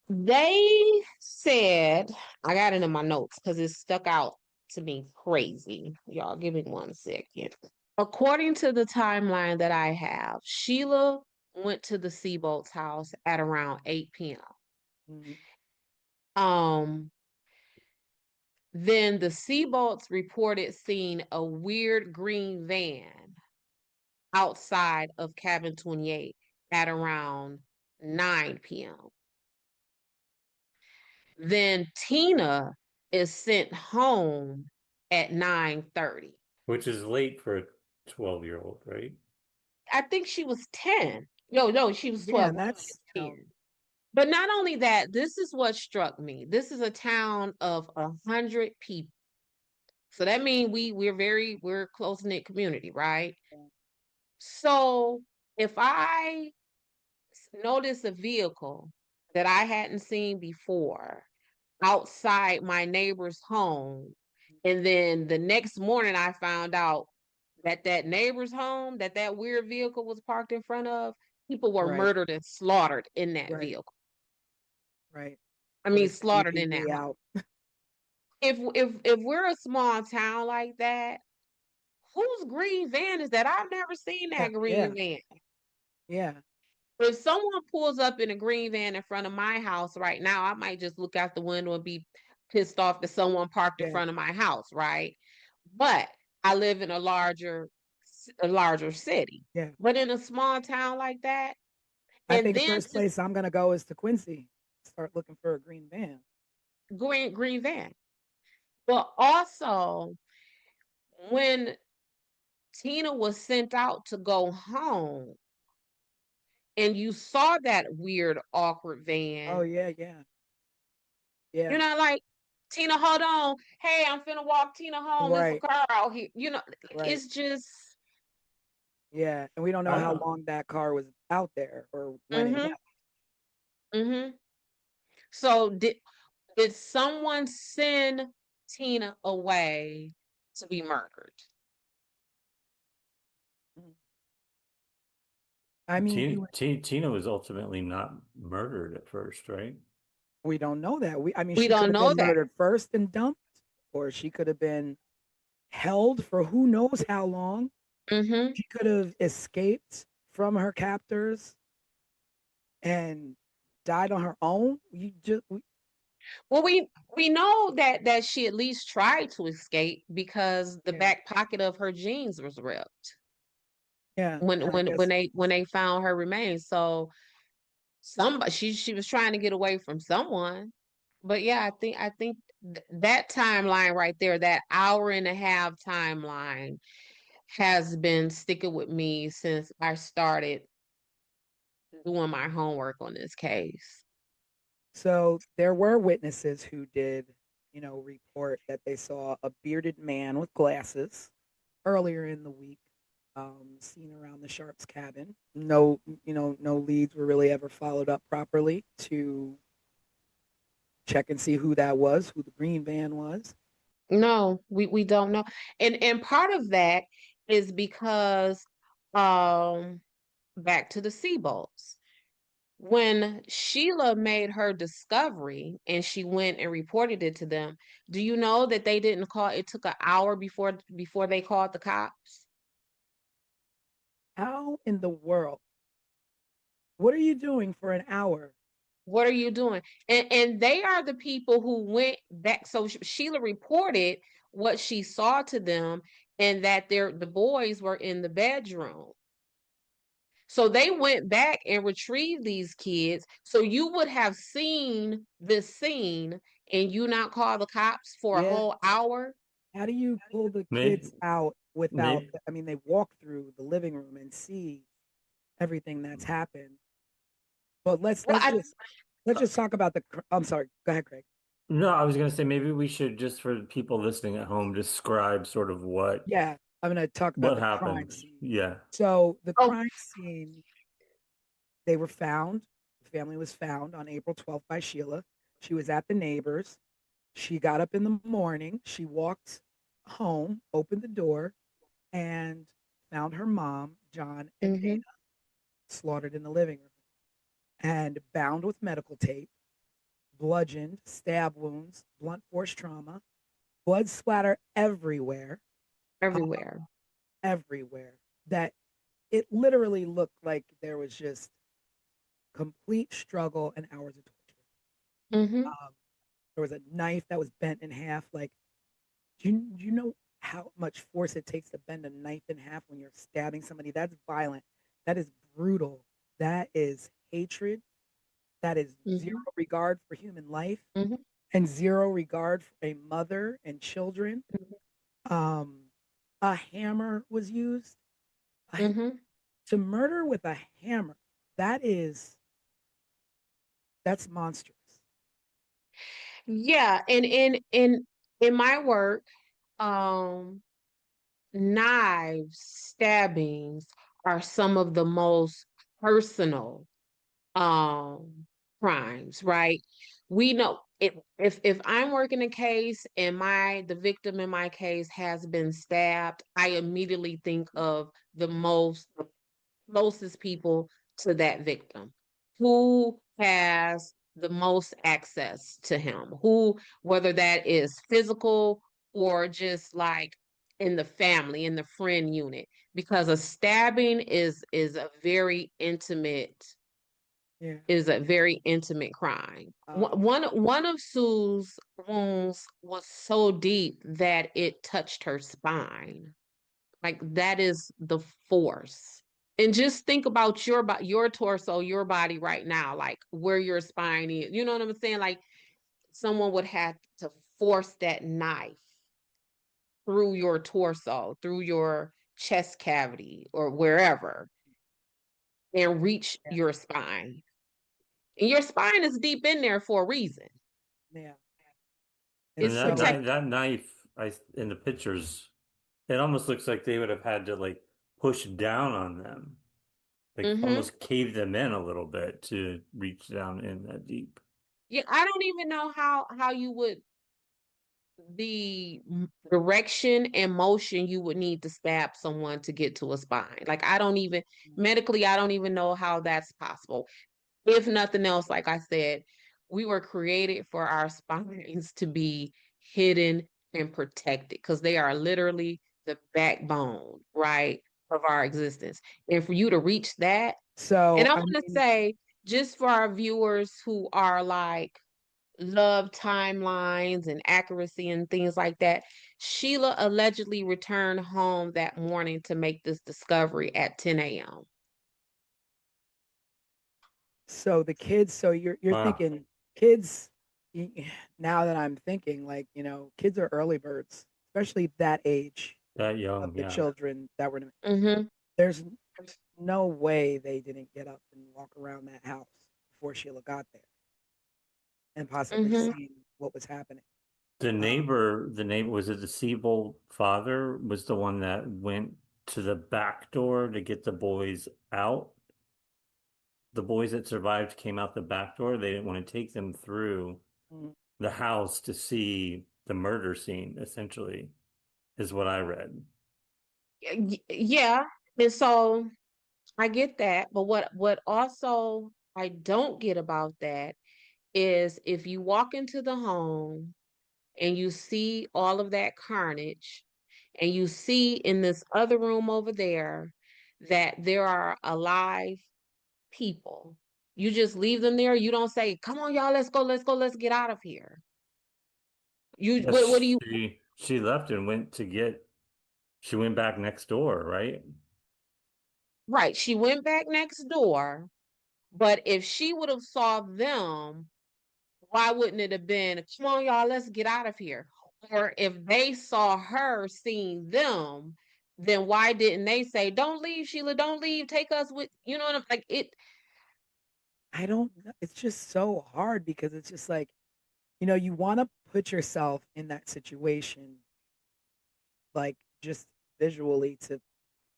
[SPEAKER 3] They said, I got it in my notes because it stuck out to me crazy. Y'all give me 1 second. According to the timeline that I have, Sheila went to the Seabolt's house at around 8 p.m.
[SPEAKER 2] Mhm.
[SPEAKER 3] Um, then the Seabolts reported seeing a weird green van outside of cabin 28 at around 9 p.m. Then Tina is sent home at 9:30.
[SPEAKER 4] Which is late for a 12-year-old, right?
[SPEAKER 3] I think she was 10. No, she was
[SPEAKER 2] Yeah,
[SPEAKER 3] 12.
[SPEAKER 2] and that's
[SPEAKER 3] 10. But not only that, this is what struck me. This is a town of 100 people. So that means we're close-knit community, right? So if I notice a vehicle that I hadn't seen before outside my neighbor's home, and then the next morning I found out that that neighbor's home that that weird vehicle was parked in front of, people were
[SPEAKER 2] right,
[SPEAKER 3] murdered and slaughtered in that
[SPEAKER 2] right,
[SPEAKER 3] vehicle.
[SPEAKER 2] right.
[SPEAKER 3] I
[SPEAKER 2] Or
[SPEAKER 3] mean,
[SPEAKER 2] the
[SPEAKER 3] slaughtered in that
[SPEAKER 2] CBP
[SPEAKER 3] house.
[SPEAKER 2] out.
[SPEAKER 3] If we're a small town like that, whose green van is that? I've never seen that
[SPEAKER 2] Yeah,
[SPEAKER 3] green van.
[SPEAKER 2] yeah,
[SPEAKER 3] If someone pulls up in a green van in front of my house right now, I might just look out the window and be pissed off that someone parked in
[SPEAKER 2] yeah,
[SPEAKER 3] front of my house, right? But I live in a larger city.
[SPEAKER 2] yeah.
[SPEAKER 3] But in a small town like that,
[SPEAKER 2] I
[SPEAKER 3] and
[SPEAKER 2] think the
[SPEAKER 3] then
[SPEAKER 2] first
[SPEAKER 3] to
[SPEAKER 2] place I'm gonna go is to Quincy. Start looking for a green van.
[SPEAKER 3] green van. But also when Tina was sent out to go home and you saw that weird, awkward
[SPEAKER 2] Oh
[SPEAKER 3] van,
[SPEAKER 2] yeah, yeah, yeah.
[SPEAKER 3] you're not like, Tina, hold on. Hey, I'm finna walk Tina home. It's a
[SPEAKER 2] Right,
[SPEAKER 3] car out here.
[SPEAKER 2] right.
[SPEAKER 3] It's just,
[SPEAKER 2] Yeah, and we don't know
[SPEAKER 4] I
[SPEAKER 2] how
[SPEAKER 4] don't.
[SPEAKER 2] long that car was out there or when it
[SPEAKER 3] mm-hmm,
[SPEAKER 2] left.
[SPEAKER 3] mm-hmm. So did someone send Tina away to be murdered?
[SPEAKER 2] Mm. I mean,
[SPEAKER 4] Tina was ultimately not murdered at first, right?
[SPEAKER 2] we don't know that. I mean,
[SPEAKER 3] We
[SPEAKER 2] she could
[SPEAKER 3] don't
[SPEAKER 2] have
[SPEAKER 3] know
[SPEAKER 2] been
[SPEAKER 3] that.
[SPEAKER 2] murdered first and dumped, or she could have been held for who knows how long.
[SPEAKER 3] Mm-hmm.
[SPEAKER 2] She could have escaped from her captors and died on her own.
[SPEAKER 3] Well, we know that she at least tried to escape because the
[SPEAKER 2] Yeah,
[SPEAKER 3] back pocket of her jeans was ripped
[SPEAKER 2] yeah,
[SPEAKER 3] when
[SPEAKER 2] and I
[SPEAKER 3] when when
[SPEAKER 2] guess
[SPEAKER 3] they when they found her remains. So somebody she was trying to get away from someone. But yeah, I think that timeline right there, that hour and a half timeline, has been sticking with me since I started doing my homework on this case.
[SPEAKER 2] so. There were witnesses who did, report that they saw a bearded man with glasses earlier in the week, seen around the Sharps cabin. No, no leads were really ever followed up properly to check and see who that was, who the green van was.
[SPEAKER 3] No, we don't know. And part of that is because um back to the Seabolts. When Sheila made her discovery and she went and reported it to them, do you know that they didn't call, it took an hour before they called the cops?
[SPEAKER 2] How in the world? What are you doing for an hour?
[SPEAKER 3] What are you doing? And they are the people who went back. So Sheila reported what she saw to them, and that the boys were in the bedroom. So they went back and retrieved these kids. So you would have seen this scene and you not call the cops for a
[SPEAKER 2] Yeah.
[SPEAKER 3] whole hour.
[SPEAKER 2] How do you pull the
[SPEAKER 4] Maybe,
[SPEAKER 2] kids out without?
[SPEAKER 4] maybe
[SPEAKER 2] I mean, they walk through the living room and see everything that's happened. But let's
[SPEAKER 3] Well,
[SPEAKER 2] let's just let's just talk about the. I'm sorry. Go ahead, Craig.
[SPEAKER 4] no. I was gonna say maybe we should just for people listening at home describe sort of
[SPEAKER 2] Yeah, I'm going to talk about
[SPEAKER 4] what
[SPEAKER 2] the crime
[SPEAKER 4] happened.
[SPEAKER 2] scene.
[SPEAKER 4] Yeah.
[SPEAKER 2] So the
[SPEAKER 3] oh,
[SPEAKER 2] crime scene, they were found. The family was found on April 12th by Sheila. She was at the neighbors. She got up in the morning. She walked home, opened the door, and found her mom, John, and Dana
[SPEAKER 3] mhm.
[SPEAKER 2] slaughtered in the living room and bound with medical tape. bludgeoned, stab wounds, blunt force trauma, blood splatter everywhere, uh,
[SPEAKER 3] Everywhere.
[SPEAKER 2] everywhere. That it literally looked like there was just complete struggle and hours of torture.
[SPEAKER 3] Mm-hmm.
[SPEAKER 2] There was a knife that was bent in half. Like, do you know how much force it takes to bend a knife in half when you're stabbing somebody? That's violent. That is brutal. That is hatred. That is zero
[SPEAKER 3] Mm-hmm.
[SPEAKER 2] regard for human life
[SPEAKER 3] Mm-hmm.
[SPEAKER 2] and zero regard for a mother and children. Um, a hammer was used.
[SPEAKER 3] Mm-hmm.
[SPEAKER 2] To murder with a hammer, that is that's monstrous.
[SPEAKER 3] Yeah, and in my work, um, knives, stabbings are some of the most personal um crimes, right? We know it if I'm working a case and the victim in my case has been stabbed, I immediately think of the closest people to that victim. Who has the most access to him? Who, whether that is physical or just like in the family, in the friend unit, because a stabbing is a very intimate
[SPEAKER 2] Yeah.
[SPEAKER 3] is a very intimate crime.
[SPEAKER 2] Um,
[SPEAKER 3] One of Sue's wounds was so deep that it touched her spine. Like that is the force. And just think about your torso, your body right now, like where your spine is. You know what I'm saying? Like someone would have to force that knife through your torso, through your chest cavity or wherever and reach
[SPEAKER 2] yeah,
[SPEAKER 3] your spine. And your spine is deep in there for a reason.
[SPEAKER 2] yeah. And
[SPEAKER 4] And
[SPEAKER 3] It's
[SPEAKER 2] so,
[SPEAKER 4] that knife, in the pictures, it almost looks like they would have had to like push down on them, like
[SPEAKER 3] mm-hmm.
[SPEAKER 4] almost cave them in a little bit to reach down in that deep.
[SPEAKER 3] Yeah, I don't even know how you would the direction and motion you would need to stab someone to get to a spine. Like I don't even medically, I don't even know how that's possible. If nothing else, like I said, we were created for our spines to be hidden and protected because they are literally the backbone, right, of our existence. And for you to reach that, and
[SPEAKER 2] so
[SPEAKER 3] I
[SPEAKER 2] I
[SPEAKER 3] want to
[SPEAKER 2] mean,
[SPEAKER 3] say, just for our viewers who are like love timelines and accuracy and things like that, Sheila allegedly returned home that morning to make this discovery at 10 a.m.
[SPEAKER 2] so the kids. So you're
[SPEAKER 4] Wow,
[SPEAKER 2] thinking kids. Now that I'm thinking, like kids are early birds, especially that age
[SPEAKER 4] that
[SPEAKER 2] of
[SPEAKER 4] young,
[SPEAKER 2] the
[SPEAKER 4] yeah.
[SPEAKER 2] children that were.
[SPEAKER 3] Mm-hmm.
[SPEAKER 2] There's no way they didn't get up and walk around that house before Sheila got there and possibly
[SPEAKER 3] Mm-hmm.
[SPEAKER 2] see what was happening.
[SPEAKER 4] The neighbor, was it the Siebel father was the one that went to the back door to get the boys out? The boys that survived came out the back door. They didn't want to take them through
[SPEAKER 2] Mhm.
[SPEAKER 4] the house to see the murder scene, essentially, is what I read.
[SPEAKER 3] Yeah, and so I get that, but what also I don't get about that is if you walk into the home and you see all of that carnage and you see in this other room over there that there are alive people, you just leave them there. You don't say, "Come on, y'all, let's go, let's get out of here." What do
[SPEAKER 4] Yes,
[SPEAKER 3] you
[SPEAKER 4] she left and went to get she went back next door, right?
[SPEAKER 3] right? She went back next door, but if she would have saw them, why wouldn't it have been, "Come on, y'all, let's get out of here"? Or if they saw her seeing them, then why didn't they say, "Don't leave, Sheila, don't leave, take us with," you know what I'm like it
[SPEAKER 2] I don't know. It's just so hard because it's just like, you want to put yourself in that situation, like just visually to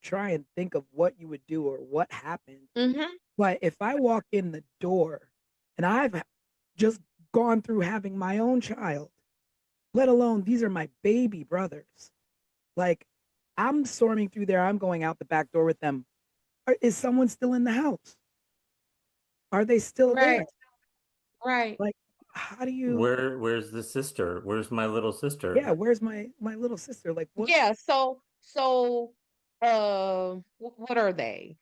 [SPEAKER 2] try and think of what you would do or what happened.
[SPEAKER 3] mm-hmm,
[SPEAKER 2] But if I walk in the door and I've just gone through having my own child, let alone these are my baby brothers, like I'm storming through there, I'm going out the back door with them. Is someone still in the house? Are they still
[SPEAKER 3] right,
[SPEAKER 2] there?
[SPEAKER 3] right.
[SPEAKER 2] Like, how do you?
[SPEAKER 4] Where's the sister? Where's my little sister?
[SPEAKER 2] Yeah, where's my little sister? Like what?
[SPEAKER 3] Yeah, what are they?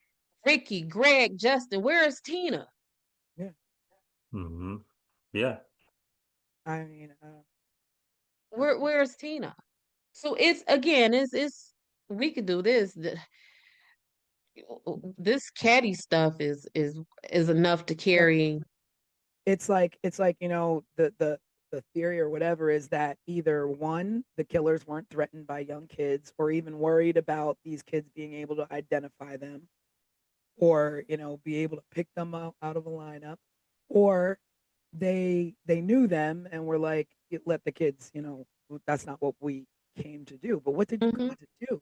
[SPEAKER 3] Ricky, Greg, Justin, where is Tina?
[SPEAKER 2] Yeah,
[SPEAKER 4] Hmm. Yeah.
[SPEAKER 2] I mean,
[SPEAKER 3] Where's Tina? So it's again, it's we could do this. This caddy stuff is enough to
[SPEAKER 2] but
[SPEAKER 3] carry.
[SPEAKER 2] it's like the theory or whatever is that either one, the killers weren't threatened by young kids or even worried about these kids being able to identify them, or be able to pick them out of a lineup, or they knew them and were like, let the kids, that's not what we came to do. But what did you
[SPEAKER 3] Hmm.
[SPEAKER 2] come to do?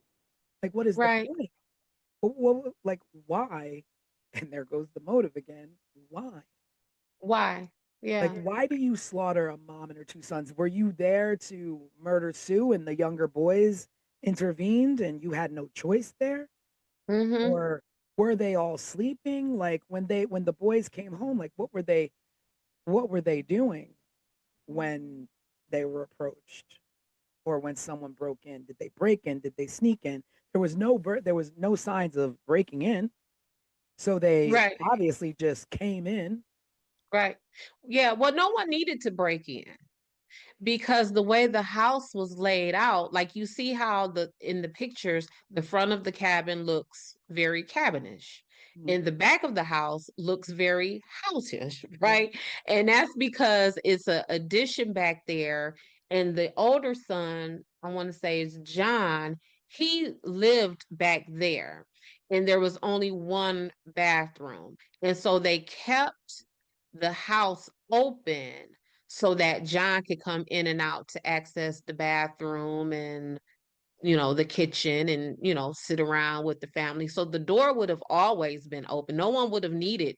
[SPEAKER 2] Like, what is the
[SPEAKER 3] Right.
[SPEAKER 2] point? Like, why? And there goes the motive again. Why?
[SPEAKER 3] Why?
[SPEAKER 2] Like,
[SPEAKER 3] Yeah.
[SPEAKER 2] why do you slaughter a mom and her two sons? Were you there to murder Sue and the younger boys intervened and you had no choice there?
[SPEAKER 3] Hmm.
[SPEAKER 2] Or were they all sleeping? Like when the boys came home, like what were they doing when they were approached? Or when someone broke in? Did they break in? Did they sneak in? There was no signs of breaking in. So they
[SPEAKER 3] Right.
[SPEAKER 2] obviously just came in.
[SPEAKER 3] Right. Yeah. Well, no one needed to break in, because the way the house was laid out, like you see how the in the pictures, the front of the cabin looks very cabinish.
[SPEAKER 2] Mm,
[SPEAKER 3] And the back of the house looks very houseish,
[SPEAKER 2] yeah.
[SPEAKER 3] right? And that's because it's a addition back there. And the older son, I want to say is John, he lived back there. And there was only one bathroom. And so they kept the house open so that John could come in and out to access the bathroom and, the kitchen and, sit around with the family. So the door would have always been open. No one would have needed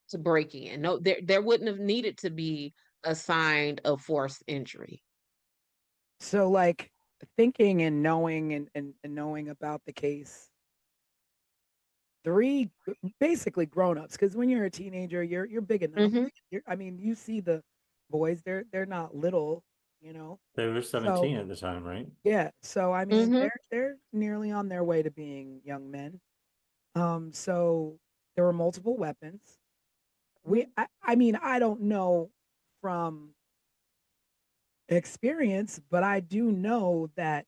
[SPEAKER 3] to break in. No, there wouldn't have needed to be a sign of forced entry.
[SPEAKER 2] So like thinking and knowing and knowing about the case, three basically grown-ups, because when you're a teenager, you're big enough.
[SPEAKER 3] Hmm.
[SPEAKER 2] I mean, you see the boys, they're not little, you know.
[SPEAKER 4] They were
[SPEAKER 2] So
[SPEAKER 4] 17 at the time, right?
[SPEAKER 2] yeah, so I mean,
[SPEAKER 3] Hmm.
[SPEAKER 2] they're nearly on their way to being young men. So there were multiple weapons. I mean, I don't know from experience, but I do know that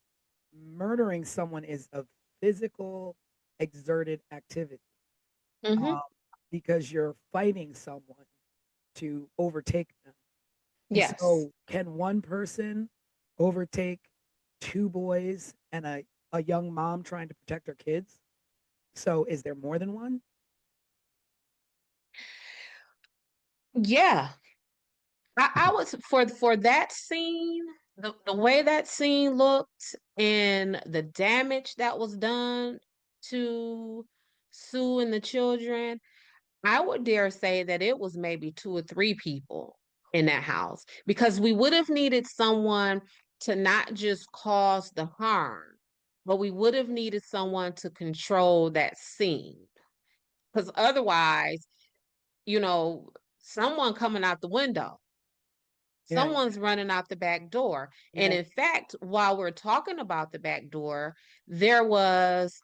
[SPEAKER 2] murdering someone is a physical, exerted activity,
[SPEAKER 3] Hmm.
[SPEAKER 2] um, because you're fighting someone to overtake them. And
[SPEAKER 3] Yes.
[SPEAKER 2] so, can one person overtake two boys and a young mom trying to protect her kids? So, is there more than one?
[SPEAKER 3] Yeah. I was for that scene, the way that scene looked and the damage that was done to Sue and the children, I would dare say that it was maybe two or three people in that house, because we would have needed someone to not just cause the harm, but we would have needed someone to control that scene. Because otherwise, you know, someone coming out the window,
[SPEAKER 2] Yeah,
[SPEAKER 3] someone's running out the back door. And
[SPEAKER 2] yeah.
[SPEAKER 3] in fact, while we're talking about the back door, there was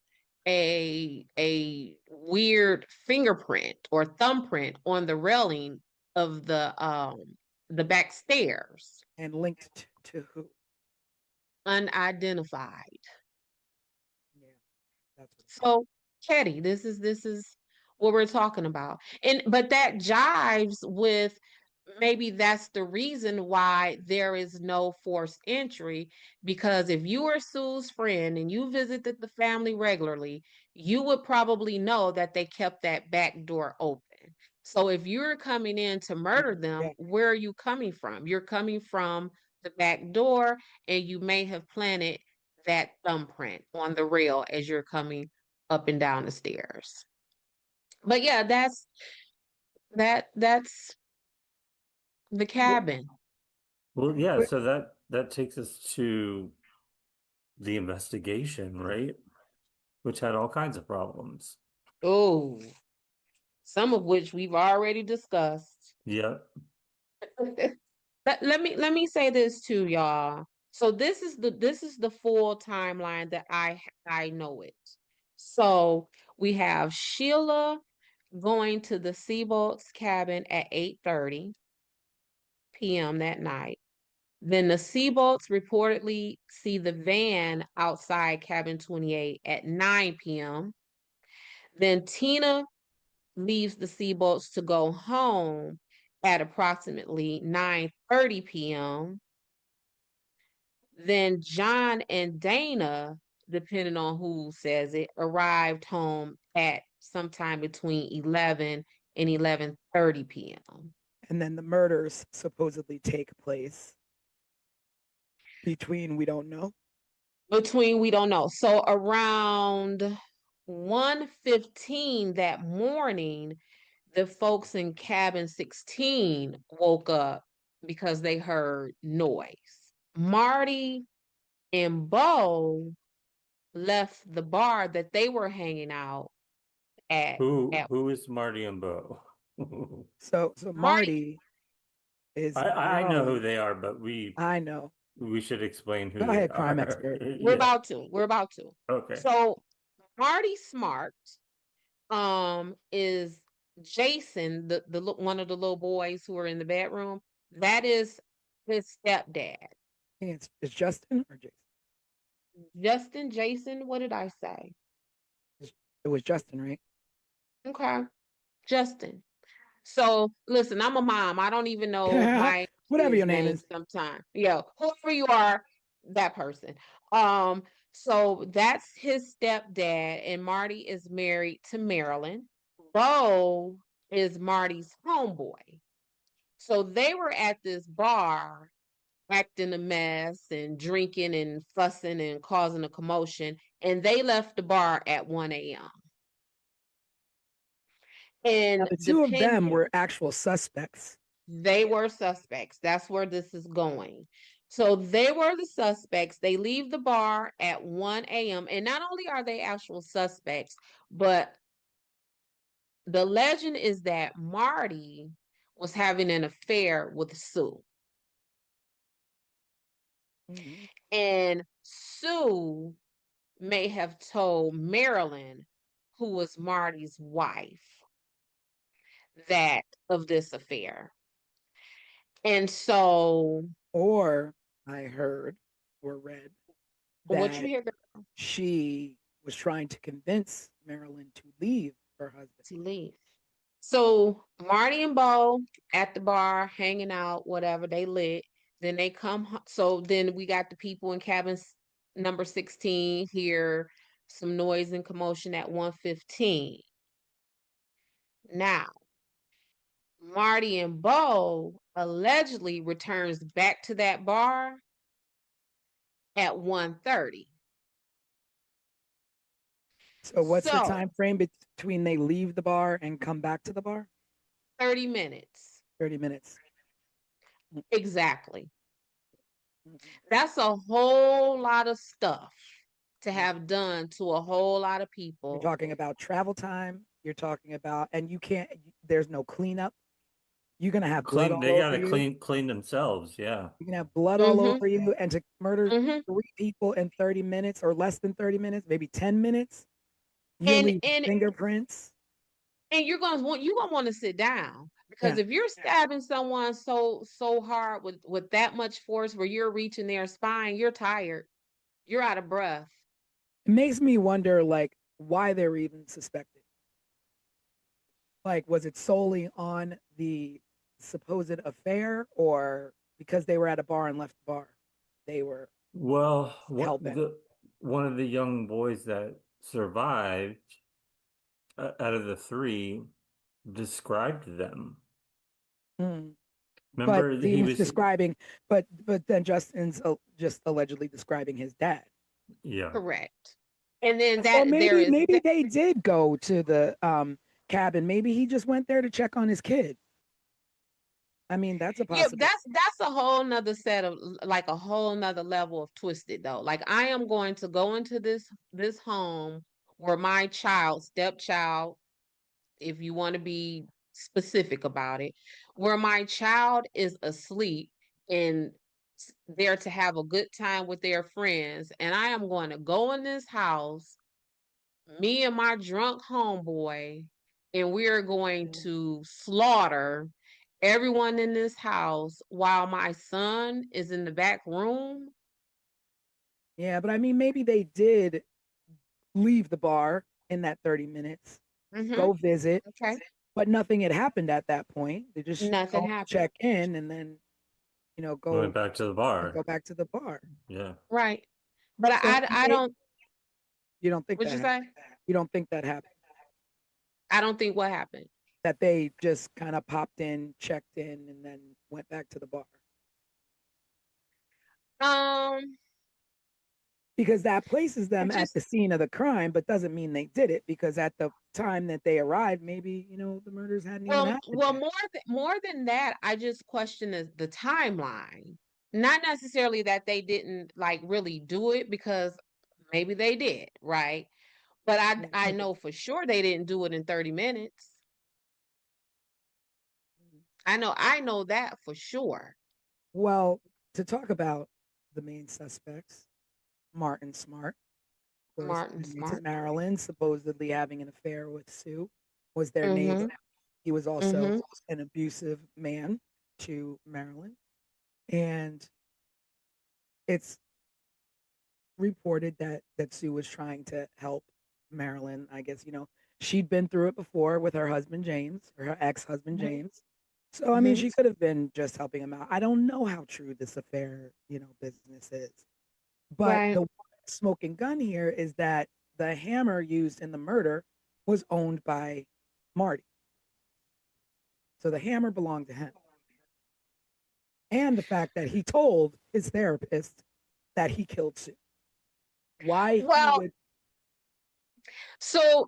[SPEAKER 3] a weird fingerprint or thumbprint on the railing of the back stairs,
[SPEAKER 2] And linked to who?
[SPEAKER 3] unidentified.
[SPEAKER 2] Yeah, that's what.
[SPEAKER 3] So, Ketty, this is what we're talking about. And but that jives with, maybe that's the reason why there is no forced entry, because if you are Sue's friend and you visited the family regularly, you would probably know that they kept that back door open. So if you're coming in to murder them,
[SPEAKER 2] Yeah,
[SPEAKER 3] where are you coming from? You're coming from the back door, and you may have planted that thumbprint on the rail as you're coming up and down the stairs. But yeah, that's the cabin.
[SPEAKER 4] Well, yeah,
[SPEAKER 2] but
[SPEAKER 4] so that takes us to the investigation, right? Which had all kinds of problems.
[SPEAKER 3] Oh, some of which we've already discussed.
[SPEAKER 4] Yeah.
[SPEAKER 3] Let me say this too, y'all. So this is the full timeline that I know it. So we have Sheila going to the Seabolt's cabin at 8:30 p.m. that night. Then the Seabolts reportedly see the van outside cabin 28 at 9 p.m. Then Tina leaves the Seabolts to go home at approximately 9:30 p.m. Then John and Dana, depending on who says it, arrived home at sometime between 11 and 11:30 p.m.
[SPEAKER 2] And then the murders supposedly take place between we don't know.
[SPEAKER 3] Between we don't know. So around 1:15 that morning, the folks in cabin 16 woke up because they heard noise. Marty and Bo left the bar that they were hanging out at.
[SPEAKER 4] Who is Marty and Bo?
[SPEAKER 2] So
[SPEAKER 3] Marty,
[SPEAKER 2] Marty is
[SPEAKER 4] I know who
[SPEAKER 2] known.
[SPEAKER 4] they are, but we
[SPEAKER 2] know.
[SPEAKER 4] should explain who
[SPEAKER 2] Go
[SPEAKER 4] they
[SPEAKER 2] ahead, crime
[SPEAKER 4] are.
[SPEAKER 2] expert.
[SPEAKER 3] we're
[SPEAKER 4] Yeah.
[SPEAKER 3] about to. We're about to.
[SPEAKER 4] Okay.
[SPEAKER 3] So Marty Smart is Jason, the one of the little boys who are in the bedroom. That is his stepdad.
[SPEAKER 2] It's Justin or Jason?
[SPEAKER 3] Jason, what did I say?
[SPEAKER 2] It was Justin, right?
[SPEAKER 3] Okay, Justin. So listen, I'm a mom. I don't even know my
[SPEAKER 2] Whatever your
[SPEAKER 3] kids'
[SPEAKER 2] name
[SPEAKER 3] names
[SPEAKER 2] is.
[SPEAKER 3] sometimes. Yeah, whoever you are, that person. So that's his stepdad, and Marty is married to Marilyn. Bo is Marty's homeboy. So they were at this bar acting a mess and drinking and fussing and causing a commotion, and they left the bar at 1 a.m.
[SPEAKER 2] Now,
[SPEAKER 3] And
[SPEAKER 2] the two of them were actual suspects.
[SPEAKER 3] they were suspects. That's where this is going. So they were the suspects. They leave the bar at 1 a.m. And not only are they actual suspects, but the legend is that Marty was having an affair with Sue.
[SPEAKER 2] Mm-hmm.
[SPEAKER 3] And Sue may have told Marilyn, who was Marty's wife, that of this affair. And so,
[SPEAKER 2] Or I heard or read
[SPEAKER 3] what you
[SPEAKER 2] that
[SPEAKER 3] hear, girl?
[SPEAKER 2] she was trying to convince Marilyn to leave her husband.
[SPEAKER 3] To leave. So Marty and Bo at the bar, hanging out, whatever, they lit. Then they come. So then we got the people in cabin number 16 hear some noise and commotion at 1:15. Now, Marty and Bo allegedly returns back to that bar at 1:30.
[SPEAKER 2] So what's the
[SPEAKER 3] So
[SPEAKER 2] time frame between they leave the bar and come back to the bar?
[SPEAKER 3] 30 minutes.
[SPEAKER 2] 30 minutes.
[SPEAKER 3] Exactly.
[SPEAKER 2] Mhm.
[SPEAKER 3] That's a whole lot of stuff to have done to a whole lot of
[SPEAKER 2] You're
[SPEAKER 3] people.
[SPEAKER 2] talking about travel time. You're talking about, and you can't, there's no cleanup. You're going to have blood all
[SPEAKER 4] They
[SPEAKER 2] over
[SPEAKER 4] gotta
[SPEAKER 2] you.
[SPEAKER 4] clean themselves. Yeah.
[SPEAKER 2] You can have blood all over you, and to murder
[SPEAKER 3] Mm-hmm.
[SPEAKER 2] 3 people in 30 minutes or less than 30 minutes, maybe 10 minutes, you
[SPEAKER 3] And
[SPEAKER 2] leave
[SPEAKER 3] and
[SPEAKER 2] fingerprints.
[SPEAKER 3] and you're gonna want to sit down, because
[SPEAKER 2] Yeah.
[SPEAKER 3] if you're stabbing someone so hard with that much force where you're reaching their spine, you're tired, you're out of breath.
[SPEAKER 2] It makes me wonder, like, why they're even suspected. Like, was it solely on the supposed affair, or because they were at a bar and left the bar, they were
[SPEAKER 4] Well,
[SPEAKER 2] hell-bent?
[SPEAKER 4] one of the young boys that survived out of the three described them.
[SPEAKER 2] Mm. But
[SPEAKER 4] Remember,
[SPEAKER 2] he
[SPEAKER 4] he
[SPEAKER 2] was
[SPEAKER 4] was,
[SPEAKER 2] describing, but then Justin's just allegedly describing his dad.
[SPEAKER 4] yeah.
[SPEAKER 3] Correct. And then
[SPEAKER 2] So
[SPEAKER 3] there is
[SPEAKER 2] maybe they did go to the cabin. Maybe he just went there to check on his kid. I mean, that's a
[SPEAKER 3] yeah,
[SPEAKER 2] possibility.
[SPEAKER 3] that's a whole nother set of, like, a whole nother level of twisted though. Like, I am going to go into this home where my stepchild, if you want to be specific about it, where my child is asleep, and there to have a good time with their friends. And I am going to go in this house, me and my drunk homeboy, and we are going to slaughter everyone in this house while my son is in the back room.
[SPEAKER 2] Yeah, but I mean, maybe they did leave the bar in that 30 minutes, go visit,
[SPEAKER 3] Okay.
[SPEAKER 2] but nothing had happened at that point. They just
[SPEAKER 3] Nothing
[SPEAKER 2] go
[SPEAKER 3] happened.
[SPEAKER 2] check in and then, go
[SPEAKER 4] Went back to the bar.
[SPEAKER 2] go back to the bar.
[SPEAKER 4] Yeah.
[SPEAKER 3] Right. But
[SPEAKER 2] So
[SPEAKER 3] I don't,
[SPEAKER 2] you don't think
[SPEAKER 3] what'd
[SPEAKER 2] that
[SPEAKER 3] you say?
[SPEAKER 2] happened? You don't think that happened?
[SPEAKER 3] I don't think what happened.
[SPEAKER 2] That they just kind of popped in, checked in, and then went back to the bar?
[SPEAKER 3] Um,
[SPEAKER 2] Because that places
[SPEAKER 3] I
[SPEAKER 2] them at
[SPEAKER 3] just
[SPEAKER 2] the scene of the crime, but doesn't mean they did it, because at the time that they arrived, maybe, the murders hadn't even happened yet.
[SPEAKER 3] more than that, I just question the timeline. Not necessarily that they didn't like really do it, because maybe they did, right? But I know for sure they didn't do it in 30 minutes. I know that for sure.
[SPEAKER 2] Well, to talk about the main suspects, Martin Smart, of course,
[SPEAKER 3] Martin
[SPEAKER 2] married to
[SPEAKER 3] Smart.
[SPEAKER 2] Marilyn, supposedly having an affair with Sue, was their
[SPEAKER 3] Mm-hmm.
[SPEAKER 2] neighbor. He was also
[SPEAKER 3] Mm-hmm.
[SPEAKER 2] an abusive man to Marilyn. And it's reported that Sue was trying to help Marilyn. I guess, she'd been through it before with her husband James, or her ex-husband
[SPEAKER 3] Mm-hmm.
[SPEAKER 2] James. So I mean, she could have been just helping him out. I don't know how true this affair, business is. But
[SPEAKER 3] Right.
[SPEAKER 2] the smoking gun here is that the hammer used in the murder was owned by Marty. So the hammer belonged to him. And the fact that he told his therapist that he killed Sue. Why he
[SPEAKER 3] Well,
[SPEAKER 2] would.
[SPEAKER 3] so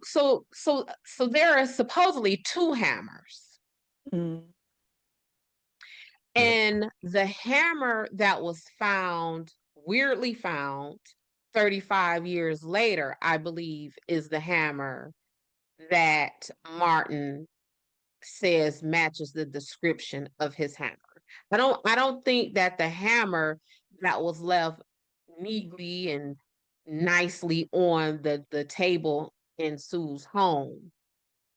[SPEAKER 3] there are supposedly two hammers.
[SPEAKER 2] Mm,
[SPEAKER 3] And the hammer that was found, weirdly found 35 years later, I believe, is the hammer that Martin says matches the description of his hammer. I don't think that the hammer that was left neatly and nicely on the table in Sue's home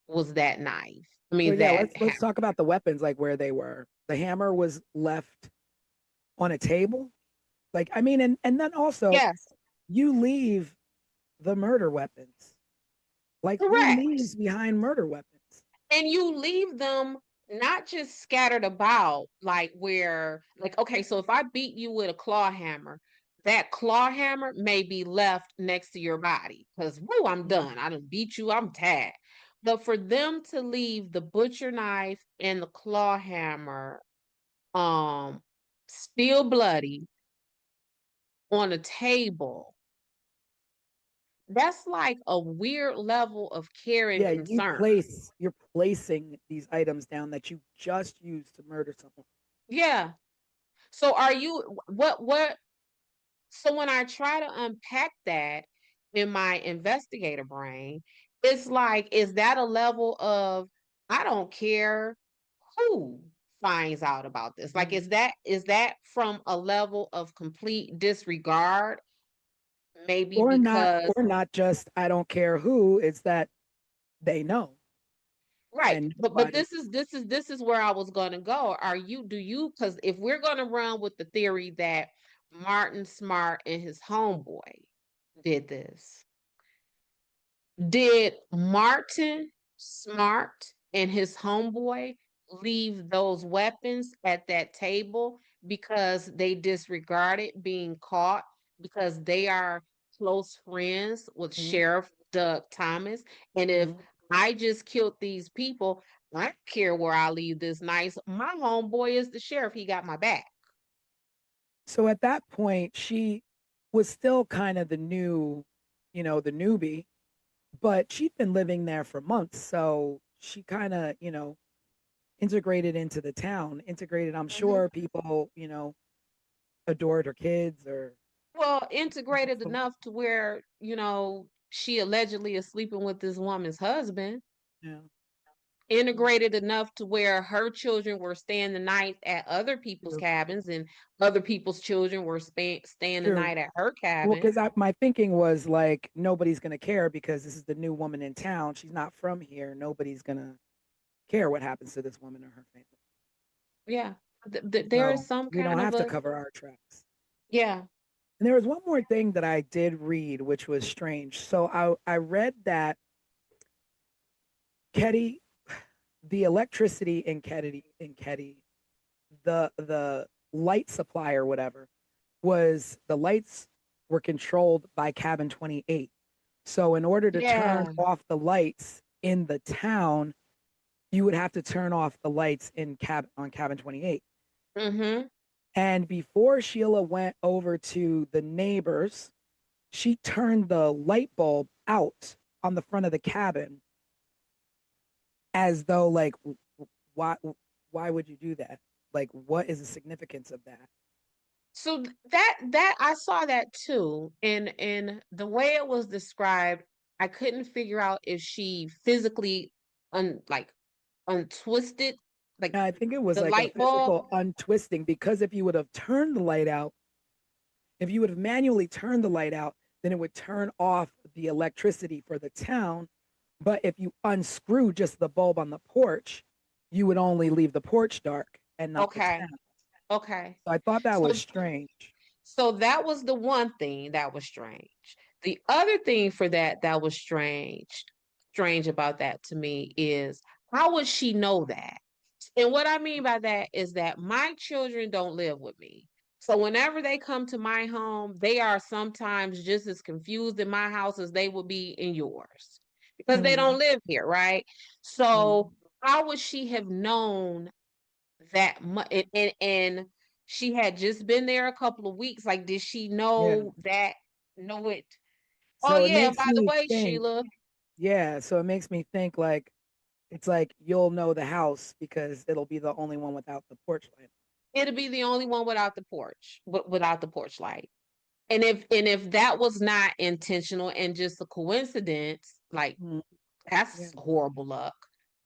[SPEAKER 3] was that knife. I
[SPEAKER 2] so
[SPEAKER 3] mean
[SPEAKER 2] yeah,
[SPEAKER 3] that
[SPEAKER 2] let's talk about the weapons, like where they were. The hammer was left on a table. Like, I mean, and then also
[SPEAKER 3] Yes,
[SPEAKER 2] you leave the murder weapons. Like, who
[SPEAKER 3] correct.
[SPEAKER 2] leaves behind murder weapons?
[SPEAKER 3] And you leave them not just scattered about, like where, like, okay, so if I beat you with a claw hammer, that claw hammer may be left next to your body because, whoo, I'm done. I done beat you, I'm tagged. But for them to leave the butcher knife and the claw hammer, um, still bloody on a table, that's like a weird level of care and
[SPEAKER 2] Yeah,
[SPEAKER 3] concern.
[SPEAKER 2] you're placing these items down that you just used to murder someone.
[SPEAKER 3] Yeah. So are you what so when I try to unpack that in my investigator brain, it's like, is that a level of I don't care who finds out about this? Like, is that from a level of complete disregard? Maybe because
[SPEAKER 2] Or not just I don't care who, it's that they know
[SPEAKER 3] right,
[SPEAKER 2] and
[SPEAKER 3] but
[SPEAKER 2] nobody.
[SPEAKER 3] this is where I was going to go. Do you, because if we're going to run with the theory that Martin Smart and his homeboy did this, did Martin Smart and his homeboy leave those weapons at that table because they disregarded being caught, because they are close friends with
[SPEAKER 2] Mhm,
[SPEAKER 3] Sheriff Doug Thomas? And if
[SPEAKER 2] mhm.
[SPEAKER 3] I just killed these people, I don't care where I leave this nice. My homeboy is the sheriff. He got my back.
[SPEAKER 2] So at that point, she was still kind of the newbie, but she'd been living there for months. So she kind of, integrated into the town, integrated. I'm
[SPEAKER 3] Mhm.
[SPEAKER 2] sure people, adored her kids or,
[SPEAKER 3] Well, integrated enough to where, she allegedly is sleeping with this woman's husband.
[SPEAKER 2] yeah.
[SPEAKER 3] integrated enough to where her children were staying the night at other people's
[SPEAKER 2] True.
[SPEAKER 3] cabins and other people's children were staying the
[SPEAKER 2] True.
[SPEAKER 3] night at her
[SPEAKER 2] Well,
[SPEAKER 3] cabin.
[SPEAKER 2] because my thinking was like nobody's gonna care because this is the new woman in town. She's not from here. Nobody's gonna care what happens to this woman or her family.
[SPEAKER 3] Yeah. There is
[SPEAKER 2] So
[SPEAKER 3] some
[SPEAKER 2] we don't
[SPEAKER 3] kind of
[SPEAKER 2] have to
[SPEAKER 3] a,
[SPEAKER 2] cover our tracks.
[SPEAKER 3] yeah.
[SPEAKER 2] And there was one more thing that I did read, which was strange. So I read that Ketty, the electricity in Ketty, the light supply or whatever, was the lights were controlled by cabin 28. So in order to turn
[SPEAKER 3] Yeah.
[SPEAKER 2] off the lights in the town, you would have to turn off the lights on cabin 28.
[SPEAKER 3] Mm-hmm.
[SPEAKER 2] And before Sheila went over to the neighbors, she turned the light bulb out on the front of the cabin as though like why why would you do that? Like what is the significance of that?
[SPEAKER 3] So that I saw that too. And the way it was described, I couldn't figure out if she physically like untwisted like
[SPEAKER 2] And I think it was
[SPEAKER 3] the
[SPEAKER 2] like a
[SPEAKER 3] light bulb.
[SPEAKER 2] physical untwisting because if you would have turned the light out, if you would have manually turned the light out, then it would turn off the electricity for the town. But if you unscrew just the bulb on the porch, you would only leave the porch dark and not the
[SPEAKER 3] Okay.
[SPEAKER 2] town.
[SPEAKER 3] Okay.
[SPEAKER 2] So I thought that
[SPEAKER 3] So
[SPEAKER 2] was strange.
[SPEAKER 3] so that was the one thing that was strange. The other thing for that was strange about that to me is how would she know that? And what I mean by that is that my children don't live with me. So whenever they come to my home, they are sometimes just as confused in my house as they would be in yours because they
[SPEAKER 2] Mm,
[SPEAKER 3] don't live here, right?
[SPEAKER 2] mm,
[SPEAKER 3] So how would she have known that much? And she had just been there a couple of weeks. Like, did she
[SPEAKER 2] yeah.
[SPEAKER 3] know that? Know it? Oh
[SPEAKER 2] So it
[SPEAKER 3] yeah,
[SPEAKER 2] makes
[SPEAKER 3] by the
[SPEAKER 2] me
[SPEAKER 3] way,
[SPEAKER 2] think,
[SPEAKER 3] Sheila,
[SPEAKER 2] yeah. So it makes me think like it's like you'll know the house because it'll be the only one without the porch light.
[SPEAKER 3] it'll be the only one without the porch, without the porch light. And if that was not intentional and just a coincidence, like
[SPEAKER 2] Mm, yeah.
[SPEAKER 3] that's horrible luck.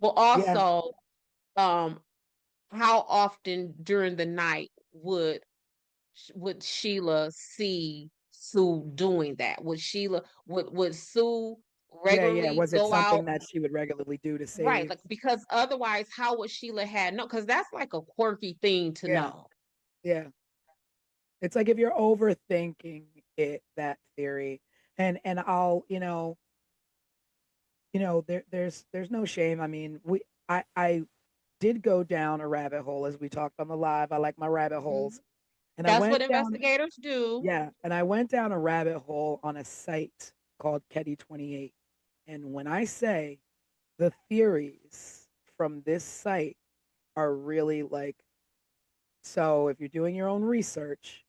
[SPEAKER 3] But
[SPEAKER 2] Yeah.
[SPEAKER 3] also, um, how often during the night would Sheila see Sue doing that? Would Sue
[SPEAKER 2] Yeah. Yeah.
[SPEAKER 3] regularly
[SPEAKER 2] Was it
[SPEAKER 3] go out?
[SPEAKER 2] something that she would regularly do to
[SPEAKER 3] Right,
[SPEAKER 2] save?
[SPEAKER 3] like because otherwise, how would Sheila had no? Because that's like a quirky thing to
[SPEAKER 2] Yeah.
[SPEAKER 3] know.
[SPEAKER 2] Yeah. It's like if you're overthinking it, that theory, and I'll, there's no shame. I mean, I did go down a rabbit hole as we talked on the live. I like my rabbit
[SPEAKER 3] Mhm.
[SPEAKER 2] holes. And I
[SPEAKER 3] That's what
[SPEAKER 2] went down,
[SPEAKER 3] investigators do.
[SPEAKER 2] yeah, and I went down a rabbit hole on a site called Ketty 28. And when I say the theories from this site are really like, so if you're doing your own research,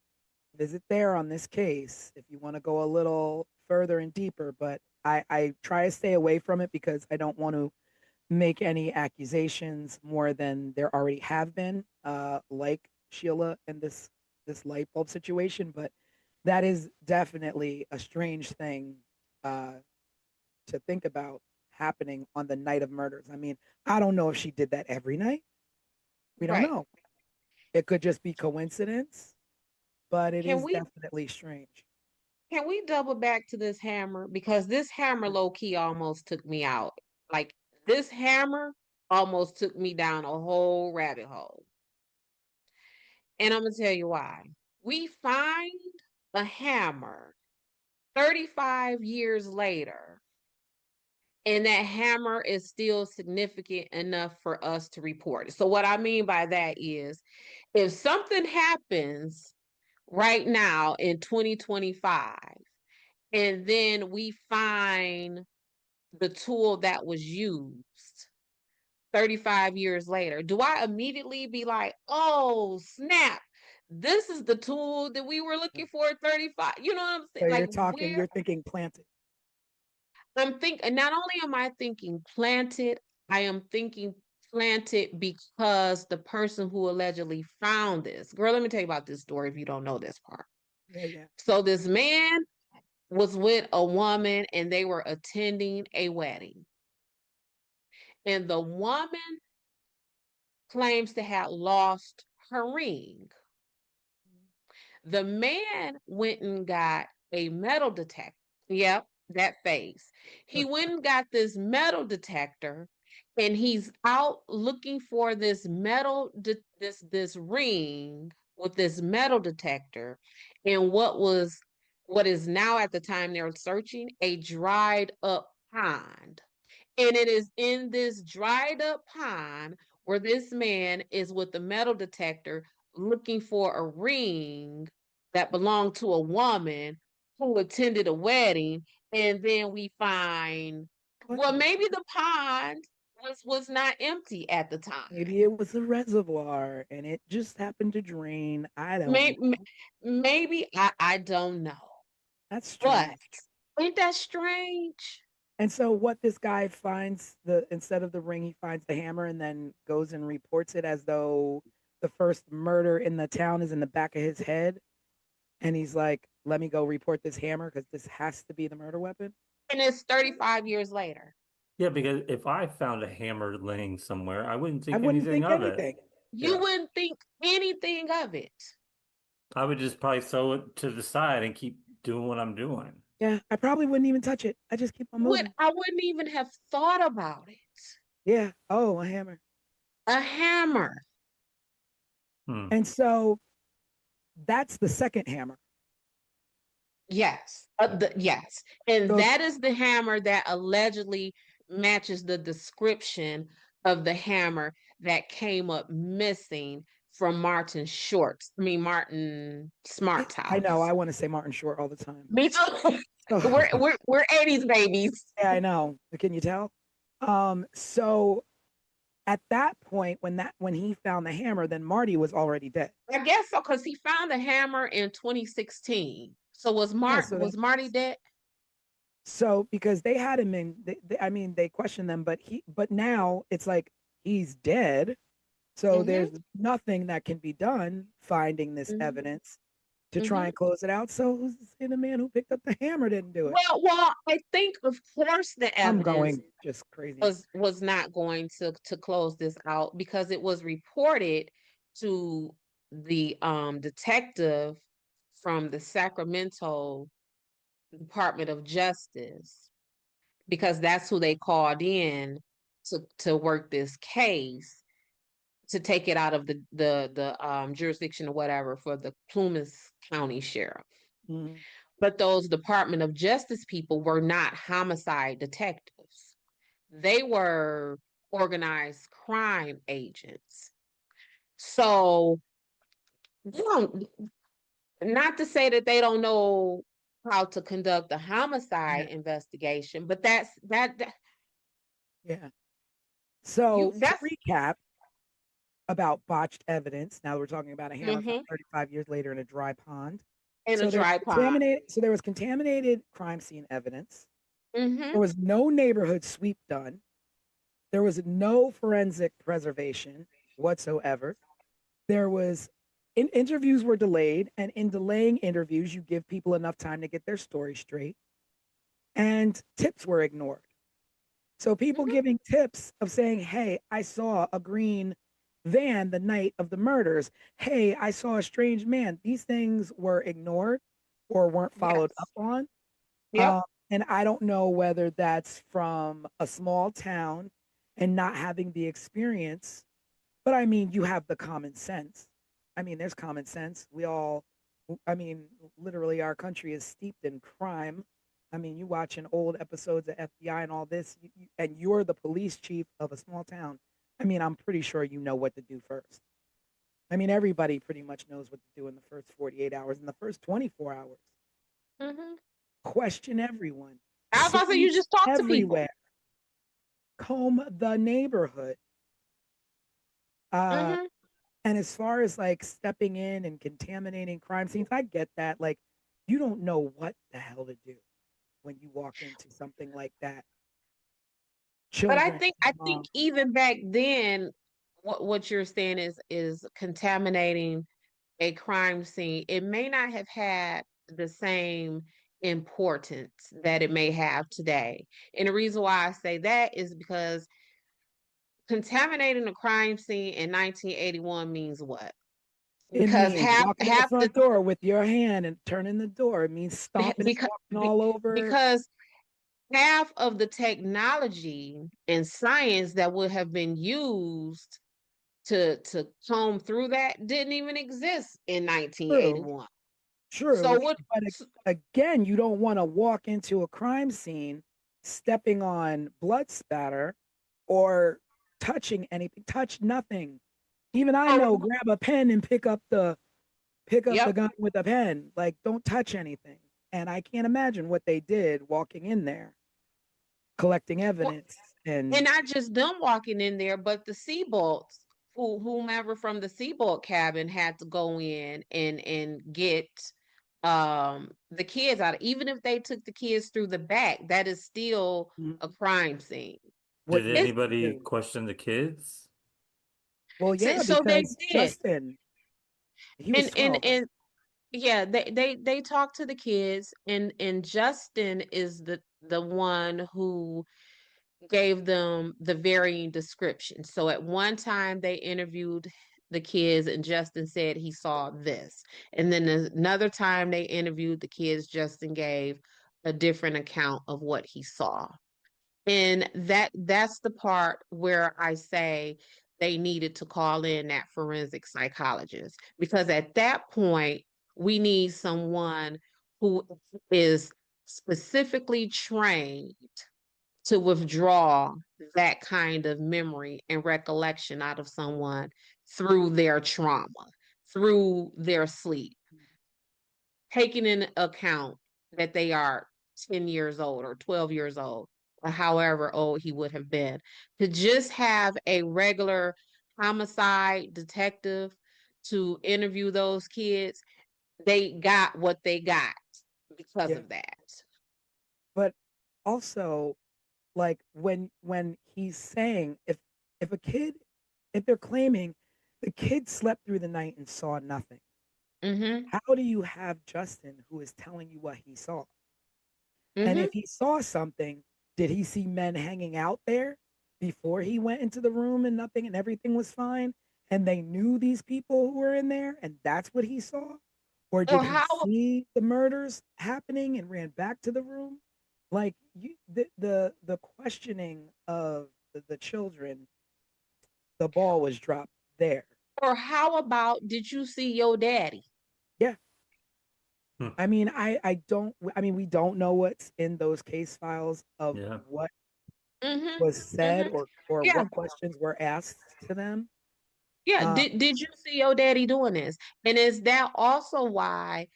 [SPEAKER 2] visit there on this case if you want to go a little further and deeper. But I try to stay away from it because I don't want to make any accusations more than there already have been, like Sheila and this light bulb situation. But that is definitely a strange thing uh, to think about happening on the night of murders. I mean, I don't know if she did that every night. We don't
[SPEAKER 3] Right.
[SPEAKER 2] know. It could just be coincidence, but it
[SPEAKER 3] Can
[SPEAKER 2] is
[SPEAKER 3] we
[SPEAKER 2] definitely strange.
[SPEAKER 3] can we double back to this hammer? Because this hammer low key almost took me out. Like this hammer almost took me down a whole rabbit hole. And I'm gonna tell you why. We find a hammer 35 years later, and that hammer is still significant enough for us to report it. So what I mean by that is if something happens right now in 2025 and then we find the tool that was used 35 years later, do I immediately be like, oh, snap, this is the tool that we were looking for at 35? You know what I'm
[SPEAKER 2] So
[SPEAKER 3] saying? Like, where
[SPEAKER 2] you're thinking planted.
[SPEAKER 3] I'm thinking, not only am I thinking planted, I am thinking planted because the person who allegedly found this, girl, let me tell you about this story if you don't know this part.
[SPEAKER 2] Yeah, yeah.
[SPEAKER 3] So, this man was with a woman and they were attending a wedding. and the woman claims to have lost her ring. The man went and got a metal detector. Yep, that face. He went and got this metal detector, and he's out looking for this this ring with this metal detector, and what is now at the time they're searching a dried up pond. And it is in this dried up pond where this man is with the metal detector looking for a ring that belonged to a woman who attended a wedding. And then we find, well, maybe the pond was not empty at the time.
[SPEAKER 2] Maybe it was a reservoir and it just happened to drain. I don't
[SPEAKER 3] Maybe,
[SPEAKER 2] know.
[SPEAKER 3] maybe I don't know.
[SPEAKER 2] That's strange.
[SPEAKER 3] But ain't that strange?
[SPEAKER 2] And so what this guy finds, instead of the ring, he finds the hammer and then goes and reports it as though the first murder in the town is in the back of his head. And he's like, let me go report this hammer because this has to be the murder weapon.
[SPEAKER 3] And it's 35 years later.
[SPEAKER 4] Yeah, because if I found a hammer laying somewhere, I wouldn't think
[SPEAKER 2] anything
[SPEAKER 4] of it.
[SPEAKER 3] You wouldn't think anything of it.
[SPEAKER 4] I would just probably throw it to the side and keep doing what I'm doing.
[SPEAKER 2] Yeah, I probably wouldn't even touch it. I just keep on moving.
[SPEAKER 3] I wouldn't even have thought about it.
[SPEAKER 2] Yeah. Oh, a hammer.
[SPEAKER 3] A hammer.
[SPEAKER 2] And so that's the second hammer.
[SPEAKER 3] Yes. Yes. And
[SPEAKER 2] So,
[SPEAKER 3] that is the hammer that allegedly matches the description of the hammer that came up missing from Martin Smart's house.
[SPEAKER 2] I know. I want to say Martin Short all the time.
[SPEAKER 3] Me too. We're 80s babies.
[SPEAKER 2] Yeah, I know. Can you tell? So at that point, when he found the hammer, then Marty was already dead.
[SPEAKER 3] I guess so, because he found the hammer in 2016. So was Marty dead?
[SPEAKER 2] So because they had him in, they questioned them, but now it's like he's dead. So there's nothing that can be done finding this evidence to try and close it out. So who's to say the man who picked up the hammer didn't do it?
[SPEAKER 3] Well, I think of course the evidence
[SPEAKER 2] I'm going just crazy.
[SPEAKER 3] was not going to close this out because it was reported to the detective from the Sacramento Department of Justice, because that's who they called in to work this case, to take it out of the jurisdiction or whatever for the Plumas County Sheriff. But those Department of Justice people were not homicide detectives. They were organized crime agents. So, not to say that they don't know how to conduct a homicide investigation, but that.
[SPEAKER 2] Yeah. So to recap about botched evidence, now we're talking about a hammer found 35 years later in a dry pond. So there was contaminated crime scene evidence. There was no neighborhood sweep done. There was no forensic preservation whatsoever. There was interviews were delayed, and in delaying interviews, you give people enough time to get their story straight. And tips were ignored. So people giving tips of saying, hey, I saw a green van the night of the murders. Hey, I saw a strange man. These things were ignored or weren't followed up on. And I don't know whether that's from a small town and not having the experience, but I mean, you have the common sense. I mean, there's common sense. Literally our country is steeped in crime. I mean, you watching old episodes of FBI and all this, and you're the police chief of a small town. I mean, I'm pretty sure you know what to do first. I mean, everybody pretty much knows what to do in the first 48 hours, in the first 24 hours. Question everyone.
[SPEAKER 3] I was about to say, you just talk
[SPEAKER 2] everywhere.
[SPEAKER 3] To
[SPEAKER 2] people. Comb the neighborhood. And as far as like stepping in and contaminating crime scenes, I get that. Like, you don't know what the hell to do when you walk into something like that.
[SPEAKER 3] But I think even back then, what you're saying is contaminating a crime scene. It may not have had the same importance that it may have today. And the reason why I say that is because contaminating a crime scene in 1981 means what?
[SPEAKER 2] It
[SPEAKER 3] Because
[SPEAKER 2] means
[SPEAKER 3] half
[SPEAKER 2] walking in the
[SPEAKER 3] half the
[SPEAKER 2] front door with your hand and turning the door. It means stomping and
[SPEAKER 3] because
[SPEAKER 2] walking all over.
[SPEAKER 3] because half of the technology and science that would have been used to comb through that didn't even exist in
[SPEAKER 2] True,
[SPEAKER 3] 1981. So
[SPEAKER 2] true.
[SPEAKER 3] what
[SPEAKER 2] But again, you don't want to walk into a crime scene stepping on blood spatter or touching anything. Touch nothing. Even I know, grab a pen and pick up the
[SPEAKER 3] yep.
[SPEAKER 2] gun with a pen. Like, don't touch anything. And I can't imagine what they did walking in there, collecting
[SPEAKER 3] Well,
[SPEAKER 2] evidence.
[SPEAKER 3] and
[SPEAKER 2] And
[SPEAKER 3] not just them walking in there, but the Seabolts, whomever from the Seabolt cabin had to go in and get the kids out. Even if they took the kids through the back, that is still a crime scene.
[SPEAKER 2] what
[SPEAKER 4] Did
[SPEAKER 2] did
[SPEAKER 3] It's,
[SPEAKER 2] they
[SPEAKER 4] anybody
[SPEAKER 2] do?
[SPEAKER 4] question the kids?
[SPEAKER 2] Well,
[SPEAKER 3] so,
[SPEAKER 2] yeah,
[SPEAKER 3] so they
[SPEAKER 2] because
[SPEAKER 3] did.
[SPEAKER 2] Justin, he was
[SPEAKER 3] And
[SPEAKER 2] 12, right?
[SPEAKER 3] and yeah, they talked to the kids, and Justin is the one who gave them the varying descriptions. So at one time they interviewed the kids and Justin said he saw this. And then another time they interviewed the kids, Justin gave a different account of what he saw. And that's the part where I say they needed to call in that forensic psychologist, because at that point we need someone who is specifically trained to withdraw that kind of memory and recollection out of someone through their trauma, through their sleep, taking into account that they are 10 years old or 12 years old, or however old he would have been. To just have a regular homicide detective to interview those kids, they got what they got because
[SPEAKER 2] Yeah.
[SPEAKER 3] of that.
[SPEAKER 2] But also, like when he's saying if they're claiming the kid slept through the night and saw nothing,
[SPEAKER 3] Mm-hmm.
[SPEAKER 2] how do you have Justin who is telling you what he saw? And
[SPEAKER 3] Mm-hmm.
[SPEAKER 2] if he saw something, did he see men hanging out there before he went into the room and nothing and everything was fine? And they knew these people who were in there and that's what he saw? Or did
[SPEAKER 3] Or
[SPEAKER 2] he
[SPEAKER 3] how
[SPEAKER 2] see the murders happening and ran back to the room? Like the questioning of the children, the ball was dropped there.
[SPEAKER 3] or how about did you see your daddy?
[SPEAKER 2] Yeah.
[SPEAKER 4] Hmm.
[SPEAKER 2] I mean, I mean, we don't know what's in those case files of
[SPEAKER 4] Yeah.
[SPEAKER 2] what
[SPEAKER 3] Mm-hmm.
[SPEAKER 2] was said
[SPEAKER 3] Mm-hmm.
[SPEAKER 2] or
[SPEAKER 3] Yeah.
[SPEAKER 2] what questions were asked to them.
[SPEAKER 3] Yeah.
[SPEAKER 2] Uh,
[SPEAKER 3] Did you see your daddy doing this? And is that also why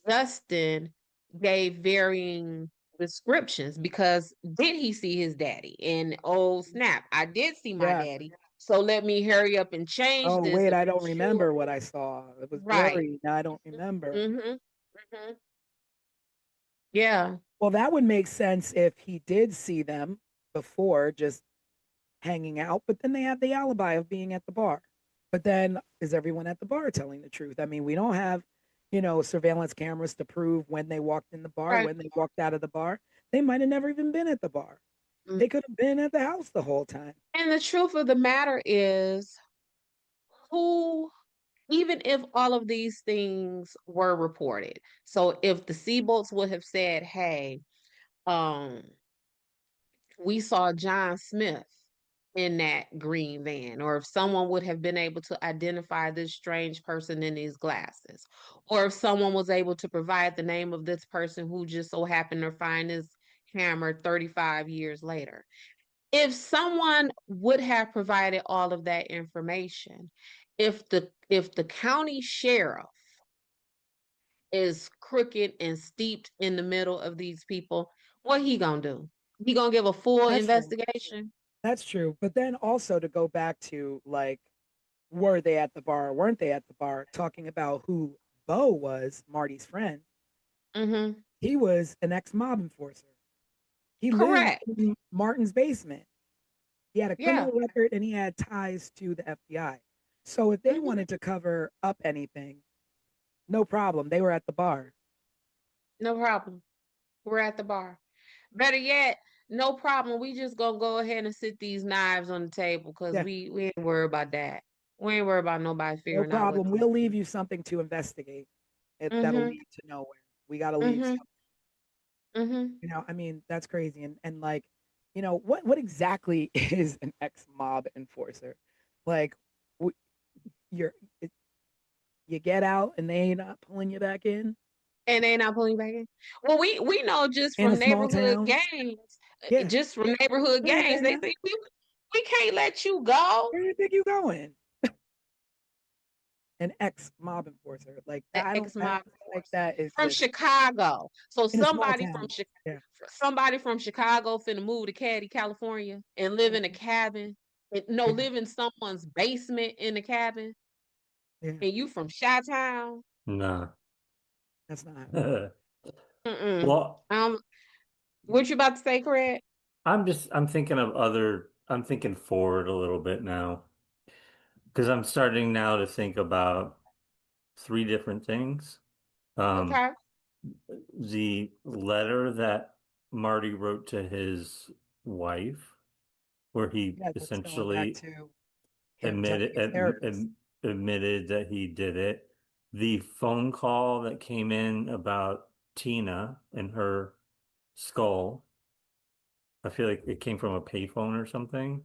[SPEAKER 3] Justin gave varying descriptions? Because did he see his daddy? And oh snap, I did see my
[SPEAKER 2] yeah.
[SPEAKER 3] daddy. So let me hurry up and change
[SPEAKER 2] Oh
[SPEAKER 3] this
[SPEAKER 2] wait,
[SPEAKER 3] to
[SPEAKER 2] I
[SPEAKER 3] make
[SPEAKER 2] don't
[SPEAKER 3] sure.
[SPEAKER 2] remember what I saw. It was
[SPEAKER 3] Right.
[SPEAKER 2] blurry. Now I don't remember.
[SPEAKER 3] Mm-hmm. Mm-hmm. Yeah.
[SPEAKER 2] Well, that would make sense if he did see them before, just hanging out. But then they have the alibi of being at the bar. But then is everyone at the bar telling the truth? I mean, we don't have, surveillance cameras to prove when they walked in the bar,
[SPEAKER 3] Right.
[SPEAKER 2] when they walked out of the bar. They might have never even been at the bar. They could have been at the house the whole time.
[SPEAKER 3] And the truth of the matter is, who, even if all of these things were reported, so if the Seabolts would have said, hey, um, we saw John Smith in that green van, or if someone would have been able to identify this strange person in these glasses, or if someone was able to provide the name of this person who just so happened to find his hammer 35 years later. If someone would have provided all of that information, if the county sheriff is crooked and steeped in the middle of these people, what he gonna do? He gonna give a full
[SPEAKER 2] That's true.
[SPEAKER 3] investigation?
[SPEAKER 2] That's true. But then also to go back to like, were they at the bar or weren't they at the bar? Talking about who Bo was, Marty's friend.
[SPEAKER 3] Mm-hmm.
[SPEAKER 2] He was an ex-mob enforcer. He lived
[SPEAKER 3] Correct.
[SPEAKER 2] in Martin's basement. He had a
[SPEAKER 3] Yeah.
[SPEAKER 2] criminal record and he had ties to the FBI. So if they
[SPEAKER 3] Mhm.
[SPEAKER 2] wanted to cover up anything, no problem. They were at the bar.
[SPEAKER 3] No problem. We're at the bar. Better yet, no problem. We just gonna go ahead and sit these knives on the table because
[SPEAKER 2] Yeah,
[SPEAKER 3] we ain't worried about that. We ain't worried about nobody
[SPEAKER 2] no
[SPEAKER 3] figuring out what.
[SPEAKER 2] problem. We'll leave you something to investigate. That'll
[SPEAKER 3] Mm-hmm.
[SPEAKER 2] lead to nowhere. We got to leave
[SPEAKER 3] Mm-hmm.
[SPEAKER 2] something.
[SPEAKER 3] Mm-hmm.
[SPEAKER 2] I mean, that's crazy. And like, what exactly is an ex-mob enforcer? Like, you're it, you get out and they ain't not pulling you back in
[SPEAKER 3] And they not pulling you back in. Well, we know just
[SPEAKER 2] in a
[SPEAKER 3] from
[SPEAKER 2] small
[SPEAKER 3] neighborhood
[SPEAKER 2] town.
[SPEAKER 3] gangs,
[SPEAKER 2] Yeah.
[SPEAKER 3] just from neighborhood
[SPEAKER 2] Go ahead,
[SPEAKER 3] gangs, they
[SPEAKER 2] Danielle.
[SPEAKER 3] think we can't let you go.
[SPEAKER 2] Where do you think you going? An ex-mob enforcer. Like
[SPEAKER 3] The
[SPEAKER 2] I
[SPEAKER 3] ex-mob
[SPEAKER 2] don't feel like that
[SPEAKER 3] from
[SPEAKER 2] exists
[SPEAKER 3] Chicago. So
[SPEAKER 2] in a small town. Yeah.
[SPEAKER 3] Somebody from Chicago finna move to Caddy, California, and live in a cabin. No,
[SPEAKER 2] Yeah.
[SPEAKER 3] live in someone's basement in the cabin.
[SPEAKER 2] Yeah.
[SPEAKER 3] And you from Chi-Town?
[SPEAKER 4] Nah.
[SPEAKER 2] That's not happening.
[SPEAKER 3] Mm-mm.
[SPEAKER 4] Well,
[SPEAKER 3] What you about to say, Craig?
[SPEAKER 4] I'm thinking of I'm thinking forward a little bit now because I'm starting now to think about three different things. Um,
[SPEAKER 3] Okay.
[SPEAKER 4] the letter that Marty wrote to his wife, where he
[SPEAKER 2] Yeah, that's going back
[SPEAKER 4] essentially
[SPEAKER 2] to him telling
[SPEAKER 4] admitted
[SPEAKER 2] his therapist.
[SPEAKER 4] admitted that he did it. The phone call that came in about Tina and her skull, I feel like it came from a payphone or something.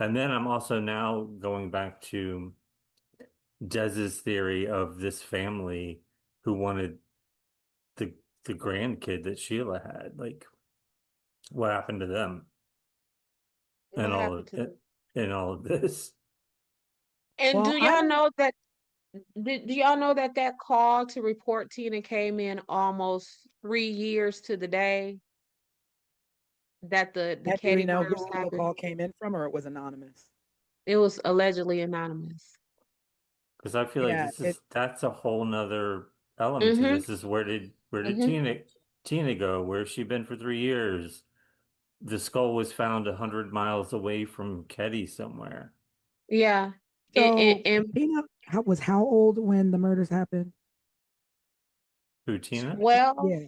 [SPEAKER 4] And then I'm also now going back to Dez's theory of this family who wanted the the grandkid that Sheila had. Like, what happened to them and
[SPEAKER 3] What happened to them?
[SPEAKER 4] all of this?
[SPEAKER 3] And
[SPEAKER 2] Well, I don't.
[SPEAKER 3] do y'all know that that call to report Tina came in almost 3 years to the day that the
[SPEAKER 2] And do we
[SPEAKER 3] Katie
[SPEAKER 2] know
[SPEAKER 3] murders
[SPEAKER 2] who the
[SPEAKER 3] happened?
[SPEAKER 2] call came in from, or it was anonymous?
[SPEAKER 3] It was allegedly anonymous.
[SPEAKER 4] Because I feel like
[SPEAKER 2] Yeah.
[SPEAKER 4] that's a whole nother element to
[SPEAKER 3] Mm-hmm.
[SPEAKER 4] this is where did
[SPEAKER 3] Mm-hmm.
[SPEAKER 4] Tina go? Where's she been for 3 years? The skull was found 100 miles away from Ketty somewhere.
[SPEAKER 3] Yeah.
[SPEAKER 2] So
[SPEAKER 3] And
[SPEAKER 2] Tina was how old when the murders happened?
[SPEAKER 4] Who, Tina?
[SPEAKER 3] 12,
[SPEAKER 2] Yeah.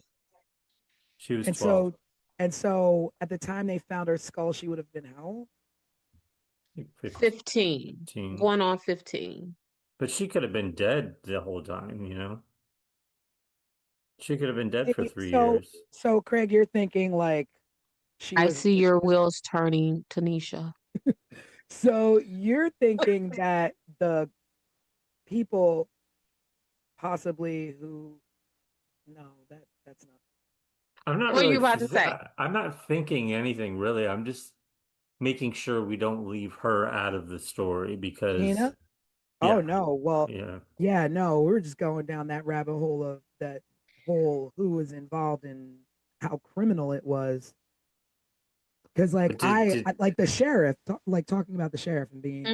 [SPEAKER 4] She was
[SPEAKER 2] And
[SPEAKER 4] 12.
[SPEAKER 2] so and so at the time they found her skull, she would have been how old?
[SPEAKER 3] 15,
[SPEAKER 4] 15.
[SPEAKER 3] going on 15.
[SPEAKER 4] But she could have been dead the whole time, you know? She could have been dead for
[SPEAKER 2] Maybe.
[SPEAKER 4] three
[SPEAKER 2] So
[SPEAKER 4] years.
[SPEAKER 2] so Craig, you're thinking like she
[SPEAKER 3] I
[SPEAKER 2] was
[SPEAKER 3] see your wheels turning, Tanisha.
[SPEAKER 2] so you're thinking that the people possibly who no, that's not.
[SPEAKER 4] I'm not
[SPEAKER 3] What are
[SPEAKER 4] really,
[SPEAKER 3] you about to say?
[SPEAKER 4] I'm not thinking anything really. I'm just making sure we don't leave her out of the story because,
[SPEAKER 2] Tina? Oh
[SPEAKER 4] yeah,
[SPEAKER 2] no. Well,
[SPEAKER 4] yeah.
[SPEAKER 2] yeah, no, we're just going down that rabbit hole of that whole who was involved and how criminal it was. Because like
[SPEAKER 4] But
[SPEAKER 2] I like the sheriff, like talking about the sheriff and being,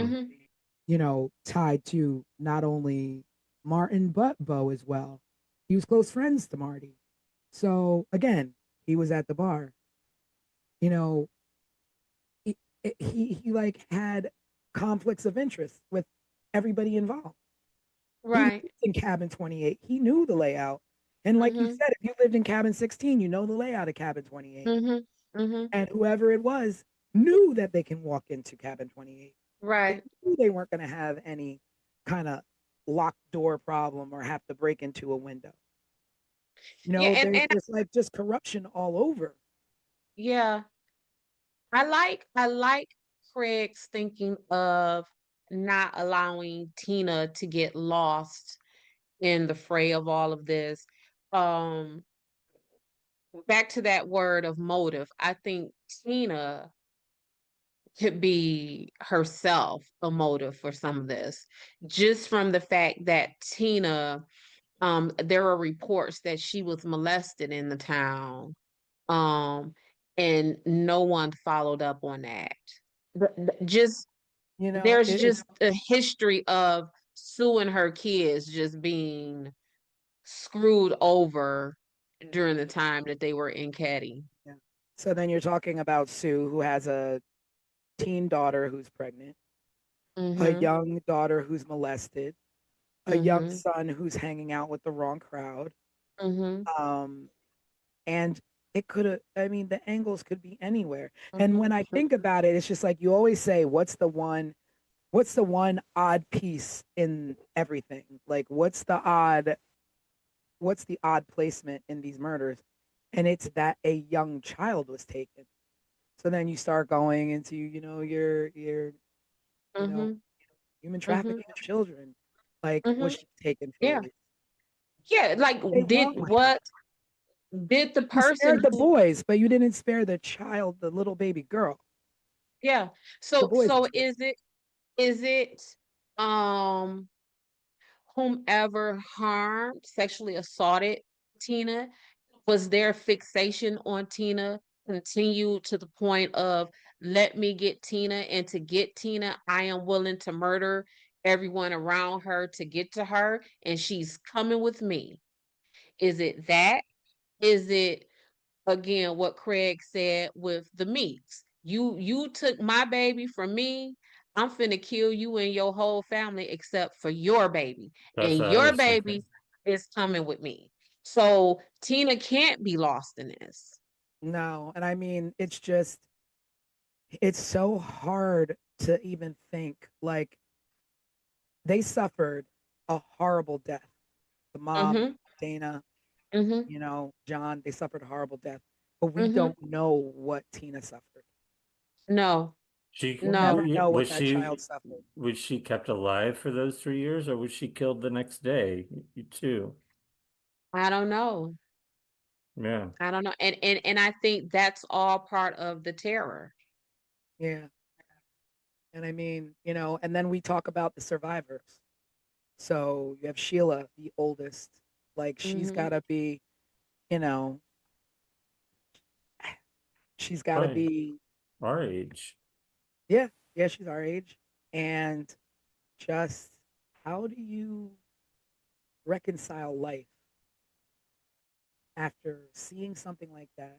[SPEAKER 3] Mm-hmm.
[SPEAKER 2] tied to not only Martin but Bo as well. He was close friends to Marty. So again, he was at the bar. You know, he he like had conflicts of interest with everybody involved. He lived
[SPEAKER 3] Right.
[SPEAKER 2] in cabin 28. He knew the layout. And like you
[SPEAKER 3] Mm-hmm.
[SPEAKER 2] said, if you lived in cabin 16, you know the layout of cabin 28.
[SPEAKER 3] Mm-hmm. Mm-hmm.
[SPEAKER 2] And whoever it was knew that they can walk into cabin 28. They
[SPEAKER 3] Right.
[SPEAKER 2] knew they weren't going to have any kind of locked door problem or have to break into a window.
[SPEAKER 3] Yeah, and
[SPEAKER 2] There's like just corruption all over.
[SPEAKER 3] yeah, I like Craig's thinking of not allowing Tina to get lost in the fray of all of this. Um, Back to that word of motive, I think Tina could be herself a motive for some of this, just from the fact that Tina, there are reports that she was molested in the town, um, and no one followed up on that. Just there's
[SPEAKER 2] It's
[SPEAKER 3] just a history of Sue and her kids just being screwed over during the time that they were in Caddy.
[SPEAKER 2] yeah. So then you're talking about Sue, who has a teen daughter who's pregnant, a
[SPEAKER 3] Mm-hmm.
[SPEAKER 2] young daughter who's molested, a young
[SPEAKER 3] Mm-hmm.
[SPEAKER 2] son who's hanging out with the wrong crowd.
[SPEAKER 3] Mm-hmm.
[SPEAKER 2] Um, and it could have, I mean, the angles could be anywhere. And when I think about it, it's just like you always say, what's the one odd piece in everything? Like what's the odd placement in these murders? And it's that a young child was taken. So then you start going into, your you know,
[SPEAKER 3] Mm-hmm.
[SPEAKER 2] human
[SPEAKER 3] Mm-hmm.
[SPEAKER 2] trafficking of children. Like,
[SPEAKER 3] Mm-hmm.
[SPEAKER 2] was she taken
[SPEAKER 3] Yeah.
[SPEAKER 2] for
[SPEAKER 3] Yeah. Like,
[SPEAKER 2] they wrong with her?
[SPEAKER 3] did the
[SPEAKER 2] You
[SPEAKER 3] person
[SPEAKER 2] spared the
[SPEAKER 3] who,
[SPEAKER 2] boys, but you didn't spare the child, the little baby girl.
[SPEAKER 3] yeah.
[SPEAKER 2] The
[SPEAKER 3] So,
[SPEAKER 2] boys were spared.
[SPEAKER 3] is it, um, whomever harmed, sexually assaulted Tina? Was their fixation on Tina continued to the point of, let me get Tina, and to get Tina, I am willing to murder everyone around her to get to her, and she's coming with me? Is it that? Is it, again, what Craig said with the Meeks? You took my baby from me. I'm finna kill you and your whole family except for your baby.
[SPEAKER 4] That's
[SPEAKER 3] And
[SPEAKER 4] what I
[SPEAKER 3] your
[SPEAKER 4] was
[SPEAKER 3] baby
[SPEAKER 4] thinking.
[SPEAKER 3] is coming with me. So Tina can't be lost in this.
[SPEAKER 2] No, and I mean, it's so hard to even think. Like, they suffered a horrible death. The mom,
[SPEAKER 3] Mm-hmm.
[SPEAKER 2] Dana,
[SPEAKER 3] Mm-hmm.
[SPEAKER 2] John, they suffered a horrible death. But we
[SPEAKER 3] Mm-hmm.
[SPEAKER 2] don't know what Tina suffered.
[SPEAKER 3] No,
[SPEAKER 2] We'll never
[SPEAKER 3] no,
[SPEAKER 2] know what that child suffered.
[SPEAKER 4] was she kept alive for those 3 years, or was she killed the next day too?
[SPEAKER 3] I don't know.
[SPEAKER 4] Yeah.
[SPEAKER 3] I don't know. And I think that's all part of the terror.
[SPEAKER 2] Yeah. And I mean, and then we talk about the survivors. So you have Sheila, the oldest. Like, she's
[SPEAKER 3] Mm-hmm.
[SPEAKER 2] got to be, you know, she's got to
[SPEAKER 4] Right.
[SPEAKER 2] be,
[SPEAKER 4] Our age.
[SPEAKER 2] yeah, yeah, she's our age. And just how do you reconcile life after seeing something like that?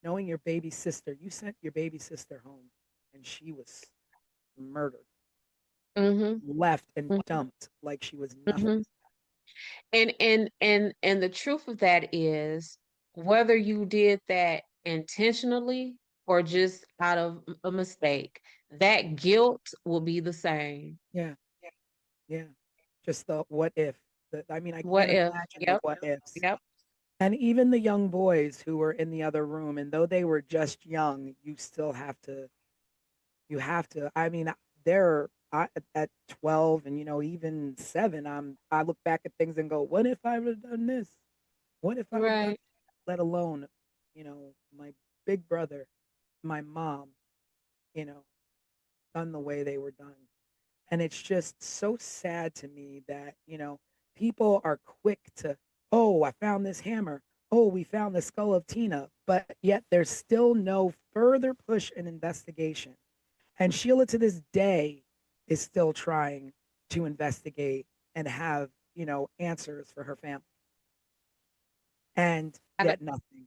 [SPEAKER 2] Knowing your baby sister, you sent your baby sister home and she was murdered,
[SPEAKER 3] Mm-hmm.
[SPEAKER 2] left and dumped like she was nothing.
[SPEAKER 3] Mm-hmm. And the truth of that is, whether you did that intentionally or just out of a mistake, that guilt will be the same.
[SPEAKER 2] Yeah, yeah. Just the what if. I mean, I
[SPEAKER 3] What
[SPEAKER 2] can't
[SPEAKER 3] if?
[SPEAKER 2] imagine the
[SPEAKER 3] Yep.
[SPEAKER 2] what ifs.
[SPEAKER 3] Yep.
[SPEAKER 2] And even the young boys who were in the other room, and though they were just young, I mean, at 12 and, even 7, I look back at things and go, what if I would have done this? What if I would have done,
[SPEAKER 3] Right.
[SPEAKER 2] let alone, my big brother, my mom, you know, done the way they were done. And it's just so sad to me that, people are quick to, oh, I found this hammer. Oh, we found the skull of Tina. But yet there's still no further push in investigation. And Sheila to this day is still trying to investigate and have, answers for her family. And
[SPEAKER 3] I don't
[SPEAKER 2] yet nothing.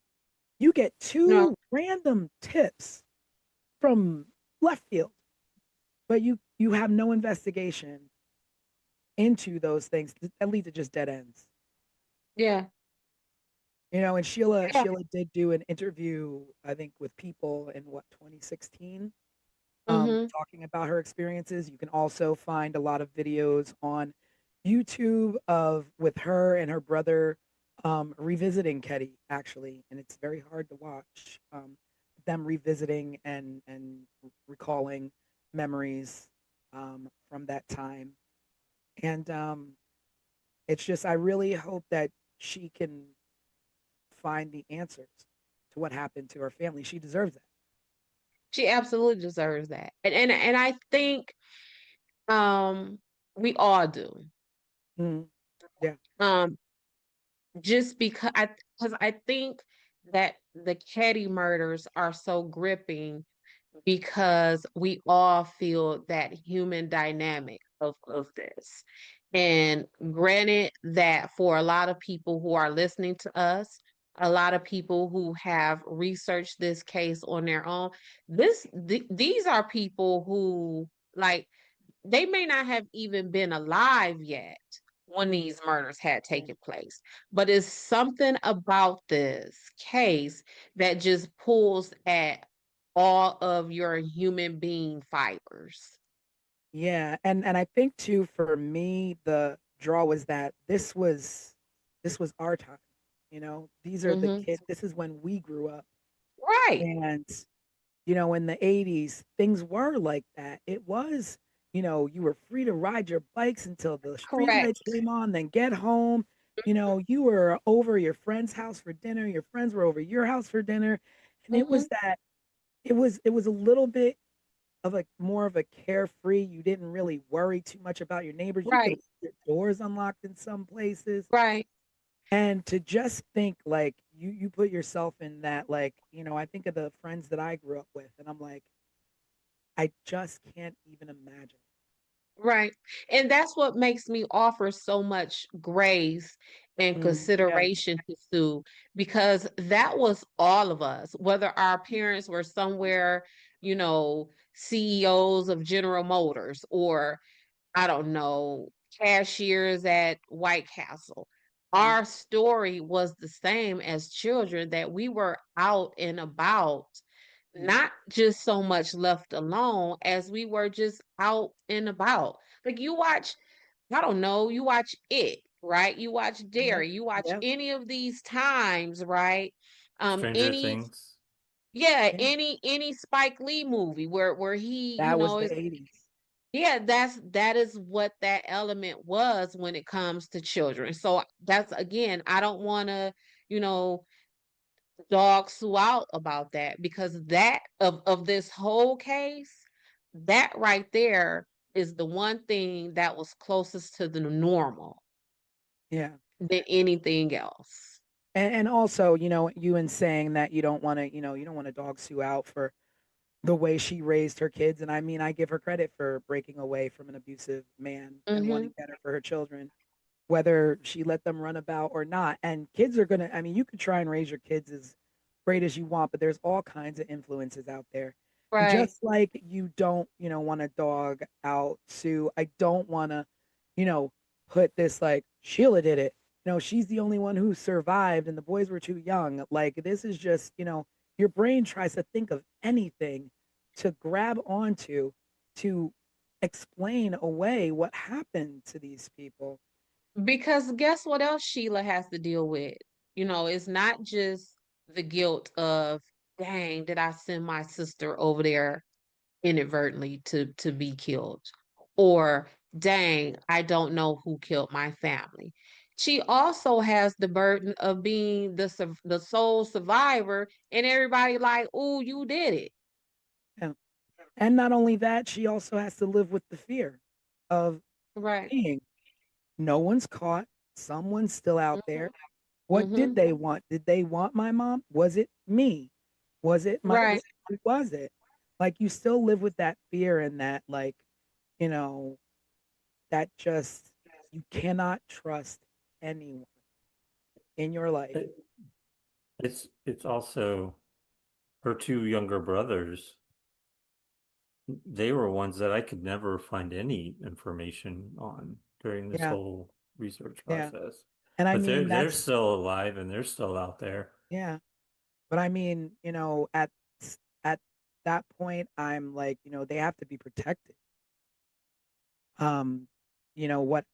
[SPEAKER 2] You get
[SPEAKER 3] know.
[SPEAKER 2] two random tips from left field, but you have no investigation into those things that lead to just dead ends.
[SPEAKER 3] Yeah.
[SPEAKER 2] And Sheila
[SPEAKER 3] Yeah.
[SPEAKER 2] Sheila did do an interview, I think, with People in 2016,
[SPEAKER 3] Mm-hmm.
[SPEAKER 2] talking about her experiences. You can also find a lot of videos on YouTube of with her and her brother revisiting Ketty, actually, and it's very hard to watch them revisiting and recalling memories from that time. And it's just, I really hope that she can find the answers to what happened to her family. She deserves that.
[SPEAKER 3] She absolutely deserves that. And I think, um we all do.
[SPEAKER 2] Mhm. Yeah.
[SPEAKER 3] Um just because I think that the Ketty murders are so gripping because we all feel that human dynamic of this. And granted that for a lot of people who are listening to us, a lot of people who have researched this case on their own, these are people who, like, they may not have even been alive yet when these murders had taken place. But it's something about this case that just pulls at all of your human being fibers.
[SPEAKER 2] Yeah, and I think too for me the draw was that this was our time. You know, these are the
[SPEAKER 3] Hmm.
[SPEAKER 2] kids. This is when we grew up.
[SPEAKER 3] Right.
[SPEAKER 2] And you know, in the 80s, things were like that. It was, you know, you were free to ride your bikes until the street
[SPEAKER 3] Correct.
[SPEAKER 2] lights came on, then get home. You know, you were over your friend's house for dinner, your friends were over your house for dinner. And it
[SPEAKER 3] Hmm.
[SPEAKER 2] was that it was a little bit of a more of a carefree. You didn't really worry too much about your neighbors. You could
[SPEAKER 3] Right.
[SPEAKER 2] leave your doors unlocked in some places.
[SPEAKER 3] Right.
[SPEAKER 2] And to just think like you put yourself in that, like, you know, I think of the friends that I grew up with and I'm like, I just can't even imagine.
[SPEAKER 3] Right. And that's what makes me offer so much grace and
[SPEAKER 2] Yeah.
[SPEAKER 3] consideration to Sue, because that was all of us, whether our parents were somewhere, CEOs of General Motors, or I don't know, cashiers at White Castle.
[SPEAKER 2] Mhm.
[SPEAKER 3] Our story was the same as children, that we were out and about,
[SPEAKER 2] Mhm.
[SPEAKER 3] not just so much left alone as we were just out and about. Like you watch, I don't know, you watch It, right? You watch
[SPEAKER 2] Yep.
[SPEAKER 3] Dare, you watch
[SPEAKER 2] Yep.
[SPEAKER 3] any of these times, right?
[SPEAKER 4] Stranger
[SPEAKER 3] Any
[SPEAKER 4] Things.
[SPEAKER 3] Yeah,
[SPEAKER 2] Yeah.
[SPEAKER 3] any Spike Lee movie where he,
[SPEAKER 2] That was the 80s.
[SPEAKER 3] yeah, that is what that element was when it comes to children. So that's, again, I don't want to, you know, dog Sue out about that, because that of this whole case, that right there is the one thing that was closest to the normal
[SPEAKER 2] Yeah.
[SPEAKER 3] than anything else.
[SPEAKER 2] And also, you know, you in saying that you don't want to, you know, you don't want to dog Sue out for the way she raised her kids. And I mean, I give her credit for breaking away from an abusive man and
[SPEAKER 3] Mm-hmm.
[SPEAKER 2] wanting better for her children, whether she let them run about or not. And kids are going to, I mean, you could try and raise your kids as great as you want, but there's all kinds of influences out there. And
[SPEAKER 3] Right.
[SPEAKER 2] just like you don't, you know, want to dog out Sue, I don't want to, you know, put this like Sheila did it. You know, she's the only one who survived and the boys were too young. Like this is just, you know, your brain tries to think of anything to grab onto to explain away what happened to these people.
[SPEAKER 3] Because guess what else Sheila has to deal with? It's not just the guilt of, dang, did I send my sister over there inadvertently to be killed? Or, dang, I don't know who killed my family. She also has the burden of being the sole survivor, and everybody like, "Oh, you did it."
[SPEAKER 2] Yeah. And not only that, she also has to live with the fear of
[SPEAKER 3] Right.
[SPEAKER 2] being no one's caught, someone's still out
[SPEAKER 3] Hmm.
[SPEAKER 2] there. What did
[SPEAKER 3] Hmm.
[SPEAKER 2] they want? Did they want my mom? Was it me? Was it my
[SPEAKER 3] Right.
[SPEAKER 2] who was it? Like you still live with that fear and that like, you know, that just you cannot trust anyone in your life.
[SPEAKER 4] It, it's also her two younger brothers. They were ones that I could never find any information on during this
[SPEAKER 2] Yeah.
[SPEAKER 4] whole research
[SPEAKER 2] Yeah.
[SPEAKER 4] process.
[SPEAKER 2] And I
[SPEAKER 4] But they're
[SPEAKER 2] mean
[SPEAKER 4] they're
[SPEAKER 2] that's
[SPEAKER 4] still alive and they're still out there.
[SPEAKER 2] yeah. But I mean, you know, at that point I'm like, you know, they have to be protected. Um, you know what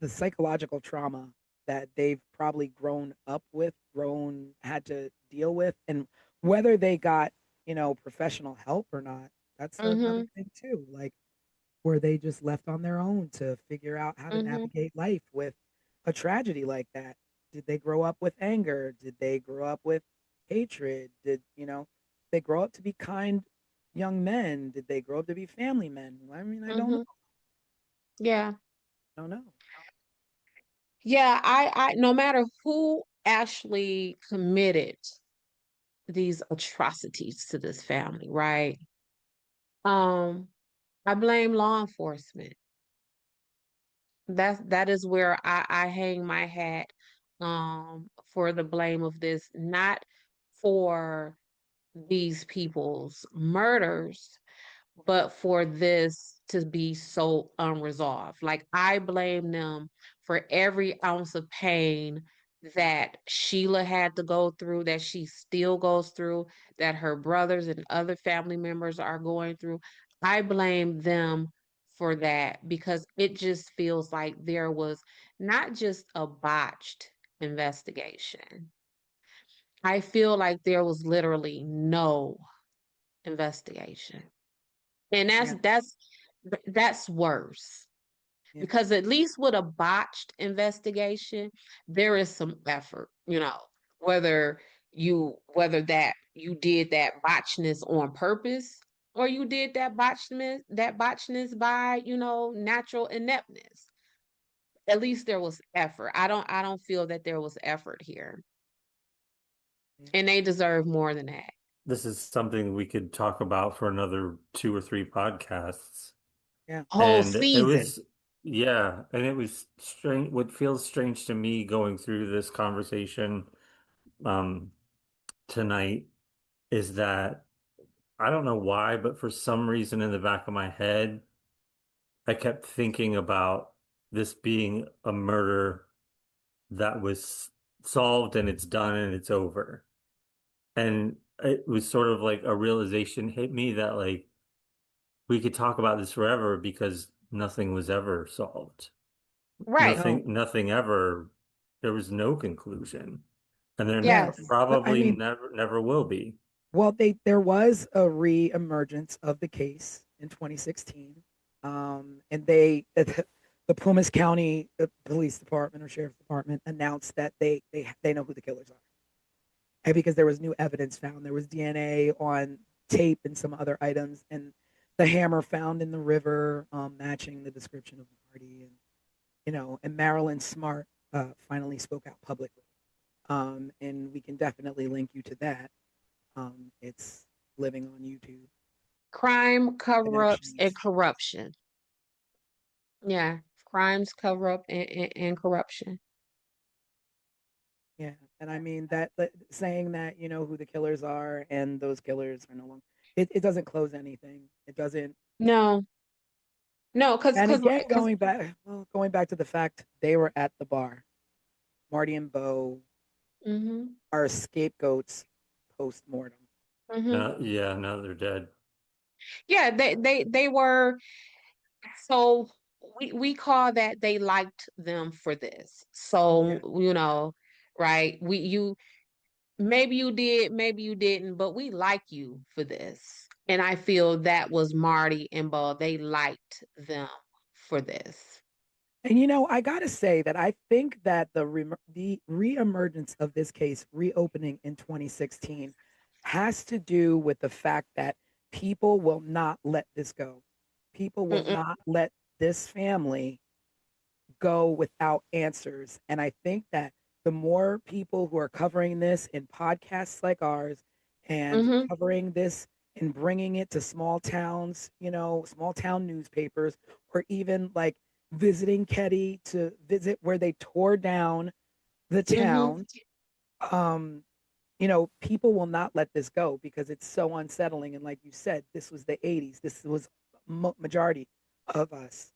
[SPEAKER 2] the psychological trauma that they've probably grown up with, had to deal with, and whether they got, you know, professional help or not, that's another
[SPEAKER 3] Hmm.
[SPEAKER 2] thing too. Like, were they just left on their own to figure out how to
[SPEAKER 3] Hmm.
[SPEAKER 2] navigate life with a tragedy like that? Did they grow up with anger? Did they grow up with hatred? Did, you know, they grow up to be kind young men? Did they grow up to be family men? I mean, I don't know.
[SPEAKER 3] Hmm. Yeah.
[SPEAKER 2] I don't know.
[SPEAKER 3] Yeah, I no matter who actually committed these atrocities to this family, right? Um, I blame law enforcement. That is where I hang my hat for the blame of this, not for these people's murders, but for this to be so unresolved. Like, I blame them for every ounce of pain that Sheila had to go through, that she still goes through, that her brothers and other family members are going through. I blame them for that because it just feels like there was not just a botched investigation. I feel like there was literally no investigation. And
[SPEAKER 2] Yeah,
[SPEAKER 3] that's worse.
[SPEAKER 2] yeah,
[SPEAKER 3] Because at least with a botched investigation, there is some effort, whether that you did that botchness on purpose or you did that botchness by, natural ineptness. At least there was effort. I don't feel that there was effort here.
[SPEAKER 2] yeah,
[SPEAKER 3] And they deserve more than that.
[SPEAKER 4] This is something we could talk about for another 2 or 3 podcasts.
[SPEAKER 2] yeah.
[SPEAKER 3] Whole
[SPEAKER 4] And it
[SPEAKER 3] season.
[SPEAKER 4] was, yeah, and it was strange. What feels strange to me going through this conversation um, tonight is that I don't know why, but for some reason in the back of my head, I kept thinking about this being a murder that was solved and it's done and it's over. And it was sort of like a realization hit me that like we could talk about this forever because nothing was ever solved.
[SPEAKER 3] Right.
[SPEAKER 2] No,
[SPEAKER 4] Nothing ever, there was no conclusion. And there
[SPEAKER 2] yeah.
[SPEAKER 3] Yes.
[SPEAKER 2] I
[SPEAKER 4] probably
[SPEAKER 2] mean,
[SPEAKER 4] never will be.
[SPEAKER 2] well, there was a re-emergence of the case in 2016, and the Plumas County Police Department or Sheriff's Department announced that they know who the killers are, and because there was new evidence found, there was DNA on tape and some other items, and the hammer found in the river matching the description of Marty, and and Marilyn Smart finally spoke out publicly, and we can definitely link you to that. It's living on YouTube
[SPEAKER 3] Crime, cover-ups, and
[SPEAKER 2] connections.
[SPEAKER 3] corruption. Yeah. Crimes, cover up, and corruption.
[SPEAKER 2] Yeah, and I mean that saying that you know who the killers are and those killers are no longer. It doesn't close anything. It doesn't.
[SPEAKER 3] No, no,
[SPEAKER 2] And again,
[SPEAKER 3] because
[SPEAKER 2] going back to the fact they were at the bar. Marty and Bo
[SPEAKER 3] hmm
[SPEAKER 2] are scapegoats post mortem.
[SPEAKER 3] hmm
[SPEAKER 4] No, yeah, now they're dead.
[SPEAKER 3] yeah, they were. So we call that they liked them for this.
[SPEAKER 2] Yeah,
[SPEAKER 3] So, right? Maybe you did, maybe you didn't, but we like you for this. And I feel that was Marty and Bo. They liked them for this.
[SPEAKER 2] and I gotta say that I think that the reemergence of this case reopening in 2016 has to do with the fact that people will not let this go. People will
[SPEAKER 3] Mm-mm,
[SPEAKER 2] not let this family go without answers. And I think that the more people who are covering this in podcasts like ours and
[SPEAKER 3] mm-hmm,
[SPEAKER 2] covering this and bringing it to small towns, small town newspapers, or even like visiting Ketty to visit where they tore down the
[SPEAKER 3] mm-hmm,
[SPEAKER 2] town, um, people will not let this go because it's so unsettling. And like you said, this was the 80s. This was majority of us.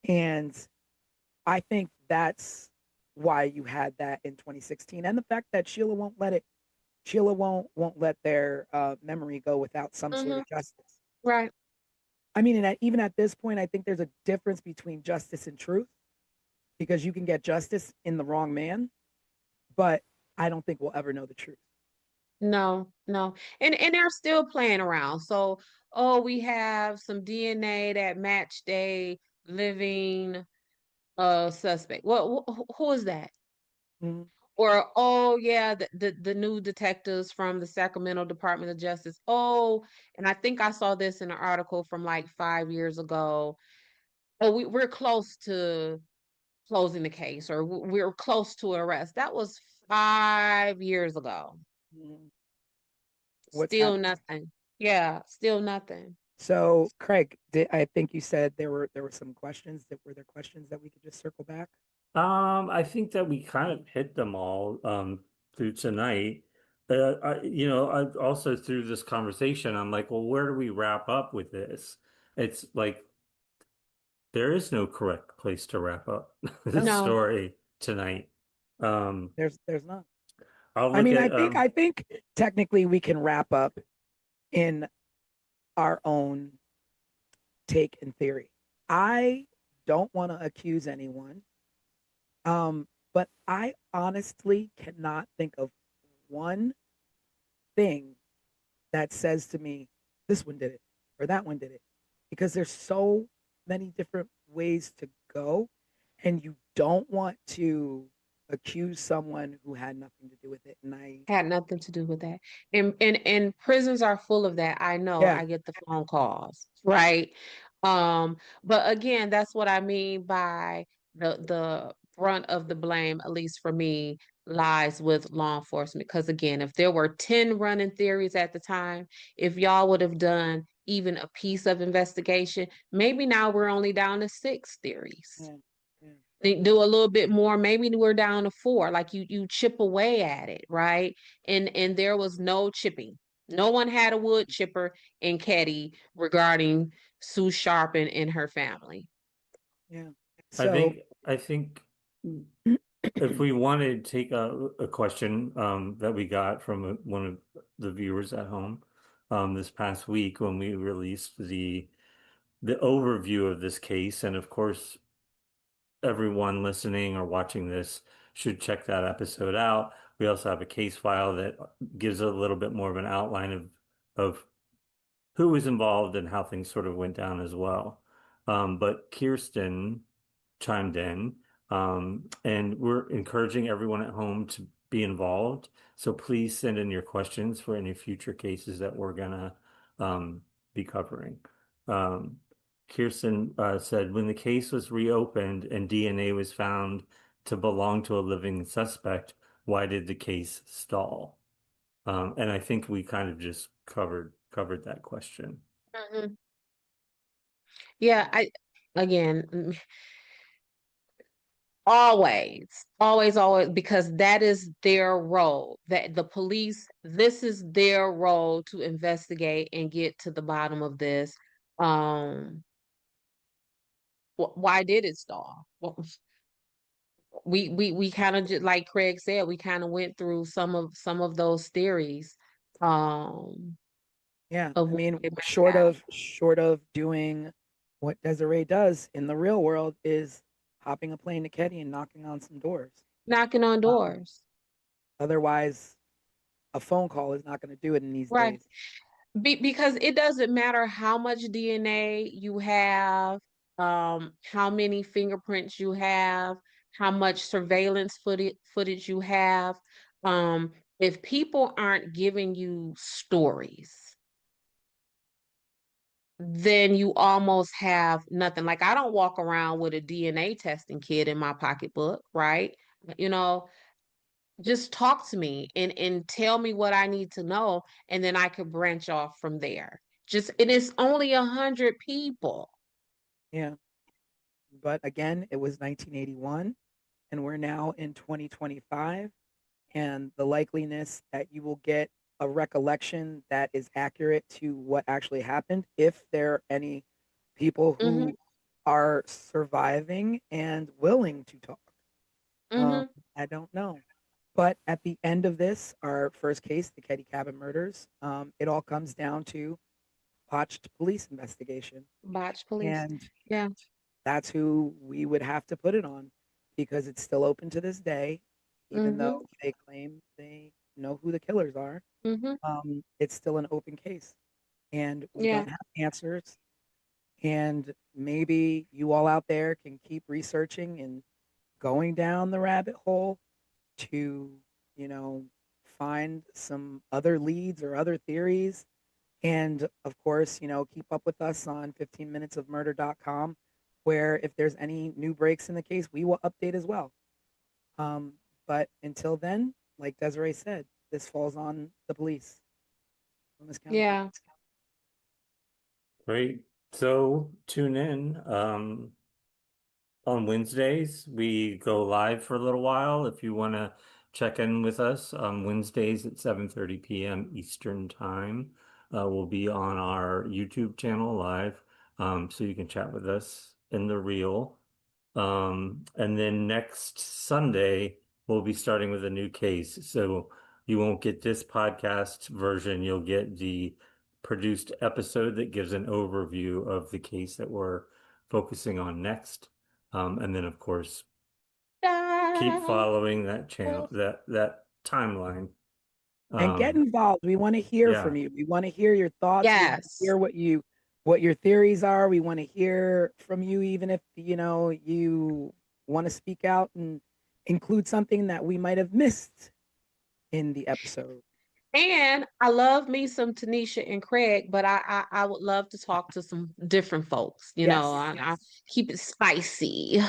[SPEAKER 2] And I think that's why you had that in 2016, and the fact that Sheila won't let their memory go without some sort
[SPEAKER 3] mm-hmm.
[SPEAKER 2] of justice.
[SPEAKER 3] Right.
[SPEAKER 2] I mean, and even at this point, I think there's a difference between justice and truth because you can get justice in the wrong man, but I don't think we'll ever know the truth.
[SPEAKER 3] No, no. And they're still playing around. So, oh, we have some DNA that matched a living suspect. Well, who is that?
[SPEAKER 2] Mhm.
[SPEAKER 3] Or, oh yeah, the new detectives from the Sacramento Department of Justice. Oh, and I think I saw this in an article from like 5 years ago. Oh, we're close to closing the case, or we're close to arrest. That was 5 years ago.
[SPEAKER 2] Mhm. What's
[SPEAKER 3] Still
[SPEAKER 2] happening?
[SPEAKER 3] nothing. Yeah, still nothing.
[SPEAKER 2] So, Craig, I think you said there were some questions that were there questions that we could just circle back.
[SPEAKER 4] I think that we kind of hit them all through tonight. I also through this conversation, I'm like, well, where do we wrap up with this? It's like There is no correct place to wrap up this
[SPEAKER 3] No.
[SPEAKER 4] story tonight. Um,
[SPEAKER 2] There's not.
[SPEAKER 4] I'll
[SPEAKER 2] I
[SPEAKER 4] look
[SPEAKER 2] mean,
[SPEAKER 4] at
[SPEAKER 2] I think technically we can wrap up in our own take and theory. I don't want to accuse anyone, but I honestly cannot think of one thing that says to me, this one did it or that one did it, because there's so many different ways to go, and you don't want to accuse someone who had nothing to do with it. And
[SPEAKER 3] Had nothing to do with that. And prisons are full of that. I know.
[SPEAKER 2] yeah,
[SPEAKER 3] I get the phone calls, right? But again, that's what I mean by the brunt of the blame, at least for me, lies with law enforcement. Because again, if there were 10 running theories at the time, if y'all would have done even a piece of investigation, maybe now we're only down to 6 theories.
[SPEAKER 2] yeah, yeah.
[SPEAKER 3] They do a little bit more, maybe we're down to 4. Like you chip away at it, right? And there was no chipping. No one had a wood chipper in Ketty regarding Sue Sharp and her family.
[SPEAKER 2] Yeah.
[SPEAKER 4] I
[SPEAKER 2] So,
[SPEAKER 4] think I think if we wanted to take a question that we got from one of the viewers at home this past week when we released the overview of this case, and of course everyone listening or watching this should check that episode out. We also have a case file that gives a little bit more of an outline of who was involved and how things sort of went down as well. But Kirsten chimed in, and we're encouraging everyone at home to be involved. So please send in your questions for any future cases that we're gonna be covering. Um, Kirsten said, when the case was reopened and DNA was found to belong to a living suspect, why did the case stall? And I think we kind of just covered that question.
[SPEAKER 3] Mhm. Yeah, I again, always, because that is their role. That the police, this is their role to investigate and get to the bottom of this. Um, why did it stall? Well, we kind of just like Craig said, we kind of went through some of those theories
[SPEAKER 2] yeah,
[SPEAKER 3] of
[SPEAKER 2] I
[SPEAKER 3] what
[SPEAKER 2] mean,
[SPEAKER 3] it might
[SPEAKER 2] short
[SPEAKER 3] have.
[SPEAKER 2] of short of doing what Desiree does in the real world is hopping a plane to Ketty and knocking on some doors.
[SPEAKER 3] Knocking on
[SPEAKER 2] Um,
[SPEAKER 3] doors.
[SPEAKER 2] Otherwise, a phone call is not going to do it in these
[SPEAKER 3] Right.
[SPEAKER 2] days.
[SPEAKER 3] Because it doesn't matter how much DNA you have, how many fingerprints you have, how much surveillance footage you have. Um, if people aren't giving you stories, then you almost have nothing. Like I don't walk around with a DNA testing kit in my pocketbook, right? You know, just talk to me and tell me what I need to know, and then I could branch off from there. Just it is only 100 people.
[SPEAKER 2] Yeah, but again, it was 1981, and we're now in 2025, and the likeliness that you will get a recollection that is accurate to what actually happened, if there are any people
[SPEAKER 3] Mm-hmm.
[SPEAKER 2] who are surviving and willing to talk. Um,
[SPEAKER 3] Mm-hmm.
[SPEAKER 2] I don't know. But at the end of this, our first case, the Ketty Cabin murders, it all comes down to botched police investigation.
[SPEAKER 3] Botch police.
[SPEAKER 2] And
[SPEAKER 3] Yeah.
[SPEAKER 2] that's who we would have to put it on, because it's still open to this day, even though
[SPEAKER 3] Mm-hmm.
[SPEAKER 2] they claim they know who the killers are.
[SPEAKER 3] Mm-hmm.
[SPEAKER 2] It's still an open case, and we
[SPEAKER 3] Yeah.
[SPEAKER 2] don't have answers. And maybe you all out there can keep researching and going down the rabbit hole to, you know, find some other leads or other theories. And of course, keep up with us on 15minutesofmurder.com, where if there's any new breaks in the case, we will update as well. Um, but until then, like Desiree said, this falls on the police, on this county police.
[SPEAKER 3] Yeah.
[SPEAKER 4] Great. So tune in. On Wednesdays, we go live for a little while. If you want to check in with us on Wednesdays at 7:30 p.m. Eastern Time, we'll be on our YouTube channel live, so you can chat with us in the reel. And then next Sunday, we'll be starting with a new case. So you won't get this podcast version. You'll get the produced episode that gives an overview of the case that we're focusing on next. And then, of course, keep following that channel, that timeline.
[SPEAKER 2] And get involved. We want to hear
[SPEAKER 4] yeah.
[SPEAKER 2] from you. We want to hear your thoughts. We want to
[SPEAKER 3] Yes.
[SPEAKER 2] hear what your theories are. We want to hear from you, even if you want to speak out and include something that we might have missed in the episode.
[SPEAKER 3] And I love me some Tanisha and Craig, but I would love to talk to some different folks. You know, I keep it spicy.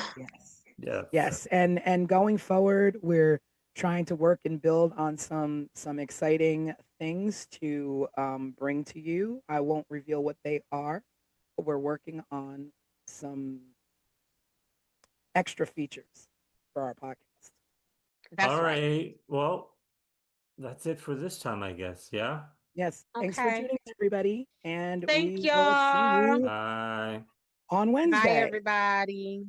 [SPEAKER 2] Yes. And going forward, we're trying to work and build on some exciting things to bring to you. I won't reveal what they are, but we're working on some extra features for our podcast.
[SPEAKER 3] That's
[SPEAKER 4] All
[SPEAKER 3] right.
[SPEAKER 4] right. Well, that's it for this time, I guess. Yeah.
[SPEAKER 2] Yes. Thanks for
[SPEAKER 3] Okay.
[SPEAKER 2] tuning in, everybody. And
[SPEAKER 3] Thank
[SPEAKER 2] we will see
[SPEAKER 3] y'all.
[SPEAKER 2] you
[SPEAKER 4] Bye.
[SPEAKER 2] on Wednesday.
[SPEAKER 3] Bye, everybody.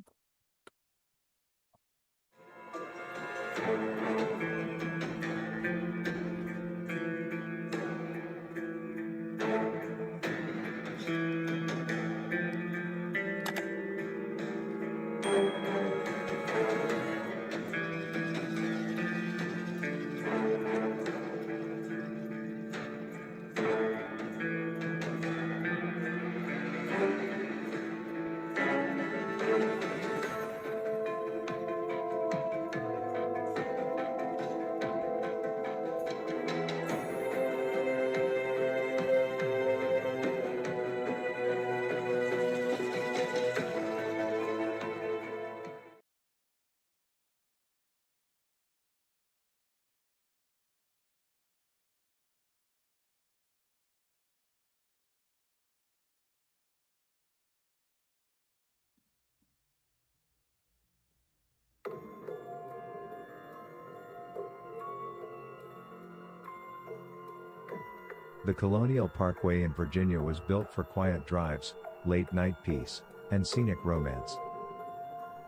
[SPEAKER 5] The Colonial Parkway in Virginia was built for quiet drives, late-night peace, and scenic romance.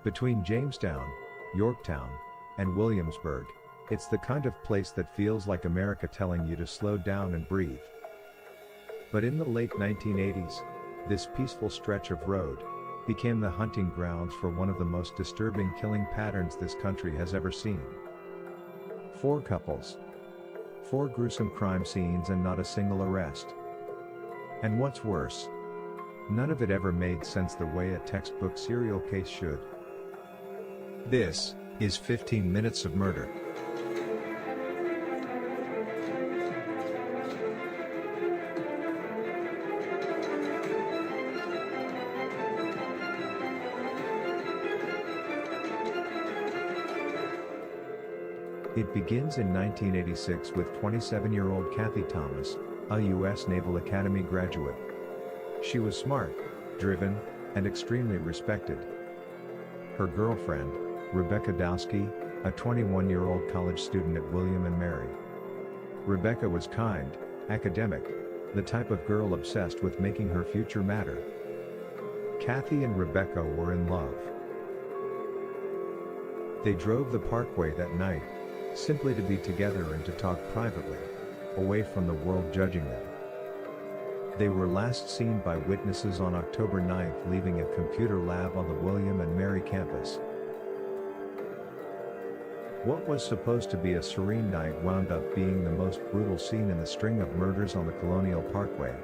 [SPEAKER 5] Between Jamestown, Yorktown, and Williamsburg, it's the kind of place that feels like America telling you to slow down and breathe. But in the late 1980s, this peaceful stretch of road became the hunting grounds for one of the most disturbing killing patterns this country has ever seen. 4 couples, 4 gruesome crime scenes, and not a single arrest. And what's worse, none of it ever made sense the way a textbook serial case should. This is 15 Minutes of Murder. It begins in 1986 with 27-year-old Kathy Thomas, a U.S. Naval Academy graduate. She was smart, driven, and extremely respected. Her girlfriend, Rebecca Dowski, a 21-year-old college student at William and Mary. Rebecca was kind, academic, the type of girl obsessed with making her future matter. Kathy and Rebecca were in love. They drove the parkway that night, simply to be together and to talk privately, away from the world judging them. They were last seen by witnesses on October 9th leaving a computer lab on the William and Mary campus. What was supposed to be a serene night wound up being the most brutal scene in the string of murders on the Colonial Parkway.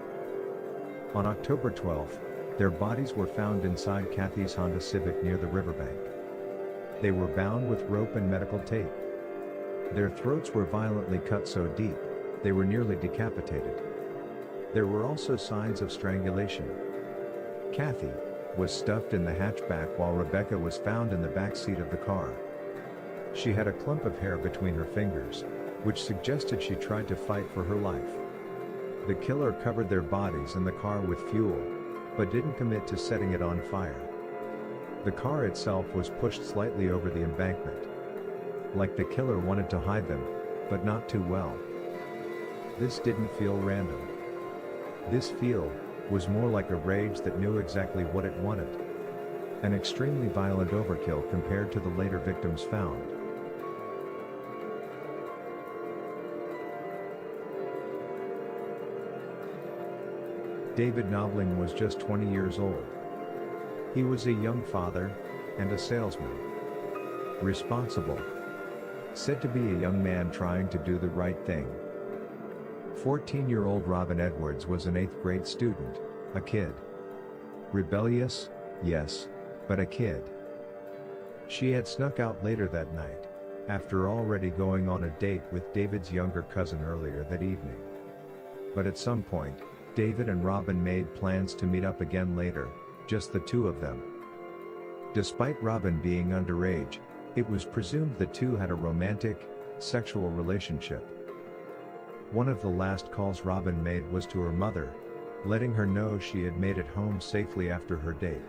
[SPEAKER 5] On October 12th, their bodies were found inside Kathy's Honda Civic near the riverbank. They were bound with rope and medical tape. Their throats were violently cut so deep, they were nearly decapitated. There were also signs of strangulation. Kathy was stuffed in the hatchback while Rebecca was found in the back seat of the car. She had a clump of hair between her fingers, which suggested she tried to fight for her life. The killer covered their bodies and the car with fuel, but didn't commit to setting it on fire. The car itself was pushed slightly over the embankment. Like the killer wanted to hide them, but not too well. This didn't feel random. This feel was more like a rage that knew exactly what it wanted. an extremely violent overkill compared to the later victims found. David Knobling was just 20 years old. He was a young father and a salesman. Responsible. Said to be a young man trying to do the right thing. 14-year-old Robin Edwards was an 8th grade student, a kid. Rebellious, yes, but a kid. She had snuck out later that night, after already going on a date with David's younger cousin earlier that evening. But at some point, David and Robin made plans to meet up again later, just the two of them. Despite Robin being underage, it was presumed the two had a romantic, sexual relationship. One of the last calls Robin made was to her mother, letting her know she had made it home safely after her date.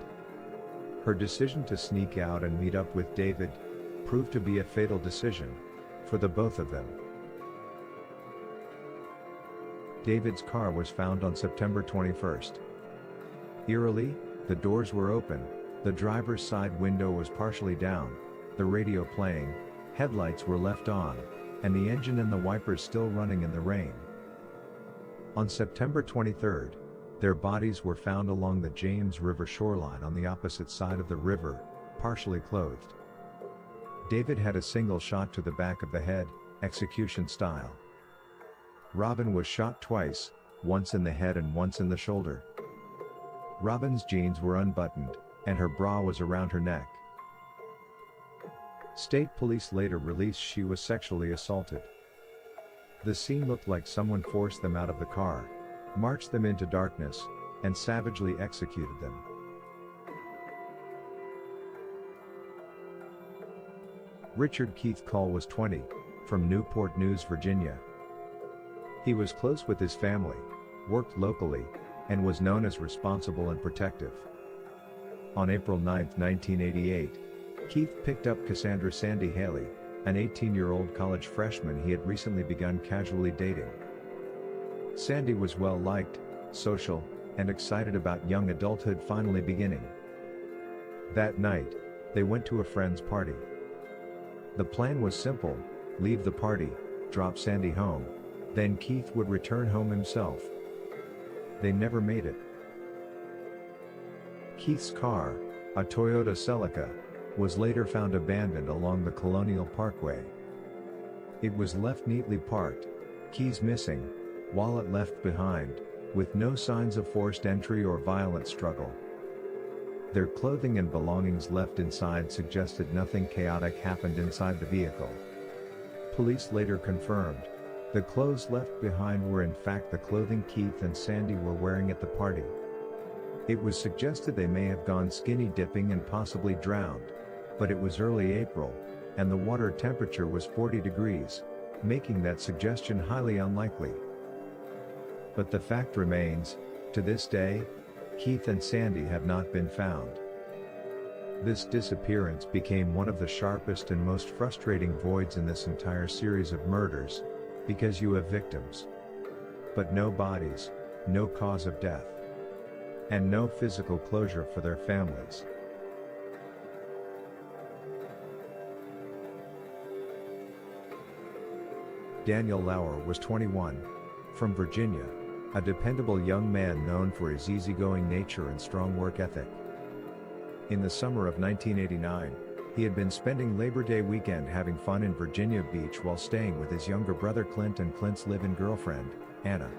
[SPEAKER 5] Her decision to sneak out and meet up with David proved to be a fatal decision for the both of them. David's car was found on September 21st. Eerily, the doors were open, the driver's side window was partially down, the radio playing, headlights were left on, and the engine and the wipers still running in the rain. On September 23rd, their bodies were found along the James River shoreline on the opposite side of the river, partially clothed. David had a single shot to the back of the head, execution style. Robin was shot twice, once in the head and once in the shoulder. Robin's jeans were unbuttoned, and her bra was around her neck. State police later released she was sexually assaulted. The scene looked like someone forced them out of the car, marched them into darkness, and savagely executed them. Richard Keith Call was 20, from Newport News, Virginia. He was close with his family, worked locally, and was known as responsible and protective. On April 9, 1988, Keith picked up Cassandra Sandy Haley, an 18-year-old college freshman he had recently begun casually dating. Sandy was well-liked, social, and excited about young adulthood finally beginning. That night, they went to a friend's party. The plan was simple: leave the party, drop Sandy home, then Keith would return home himself. They never made it. Keith's car, a Toyota Celica, was later found abandoned along the Colonial Parkway. It was left neatly parked, keys missing, wallet left behind, with no signs of forced entry or violent struggle. Their clothing and belongings left inside suggested nothing chaotic happened inside the vehicle. Police later confirmed the clothes left behind were in fact the clothing Keith and Sandy were wearing at the party. It was suggested they may have gone skinny dipping and possibly drowned, but it was early April, and the water temperature was 40 degrees, making that suggestion highly unlikely. But the fact remains, to this day, Keith and Sandy have not been found. This disappearance became one of the sharpest and most frustrating voids in this entire series of murders, because you have victims, but no bodies, no cause of death, and no physical closure for their families. Daniel Lauer was 21, from Virginia, a dependable young man known for his easygoing nature and strong work ethic. In the summer of 1989, he had been spending Labor Day weekend having fun in Virginia Beach while staying with his younger brother Clint and Clint's live-in girlfriend, Anna.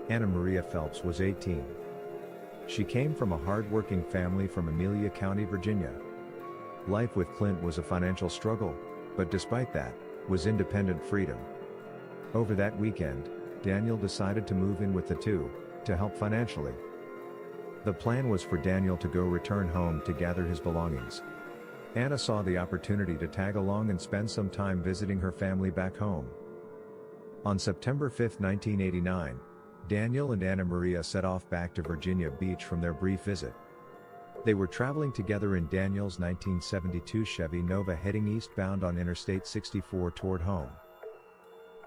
[SPEAKER 5] Anna Maria Phelps was 18. She came from a hard-working family from Amelia County, Virginia. Life with Clint was a financial struggle, but despite that, was independent freedom. Over that weekend, Daniel decided to move in with the two, to help financially. The plan was for Daniel to go return home to gather his belongings. Anna saw the opportunity to tag along and spend some time visiting her family back home. On September 5, 1989, Daniel and Anna Maria set off back to Virginia Beach from their brief visit. They were traveling together in Daniel's 1972 Chevy Nova heading eastbound on Interstate 64 toward home.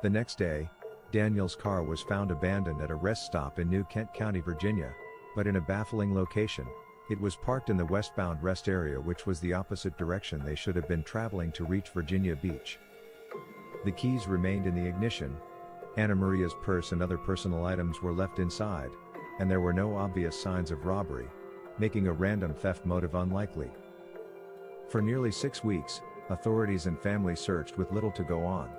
[SPEAKER 5] The next day, Daniel's car was found abandoned at a rest stop in New Kent County, Virginia, but in a baffling location, It was parked in the westbound rest area, which was the opposite direction they should have been traveling to reach Virginia Beach. The keys remained in the ignition. Anna Maria's purse and other personal items were left inside, and there were no obvious signs of robbery, making a random theft motive unlikely. For nearly 6 weeks, authorities and family searched with little to go on.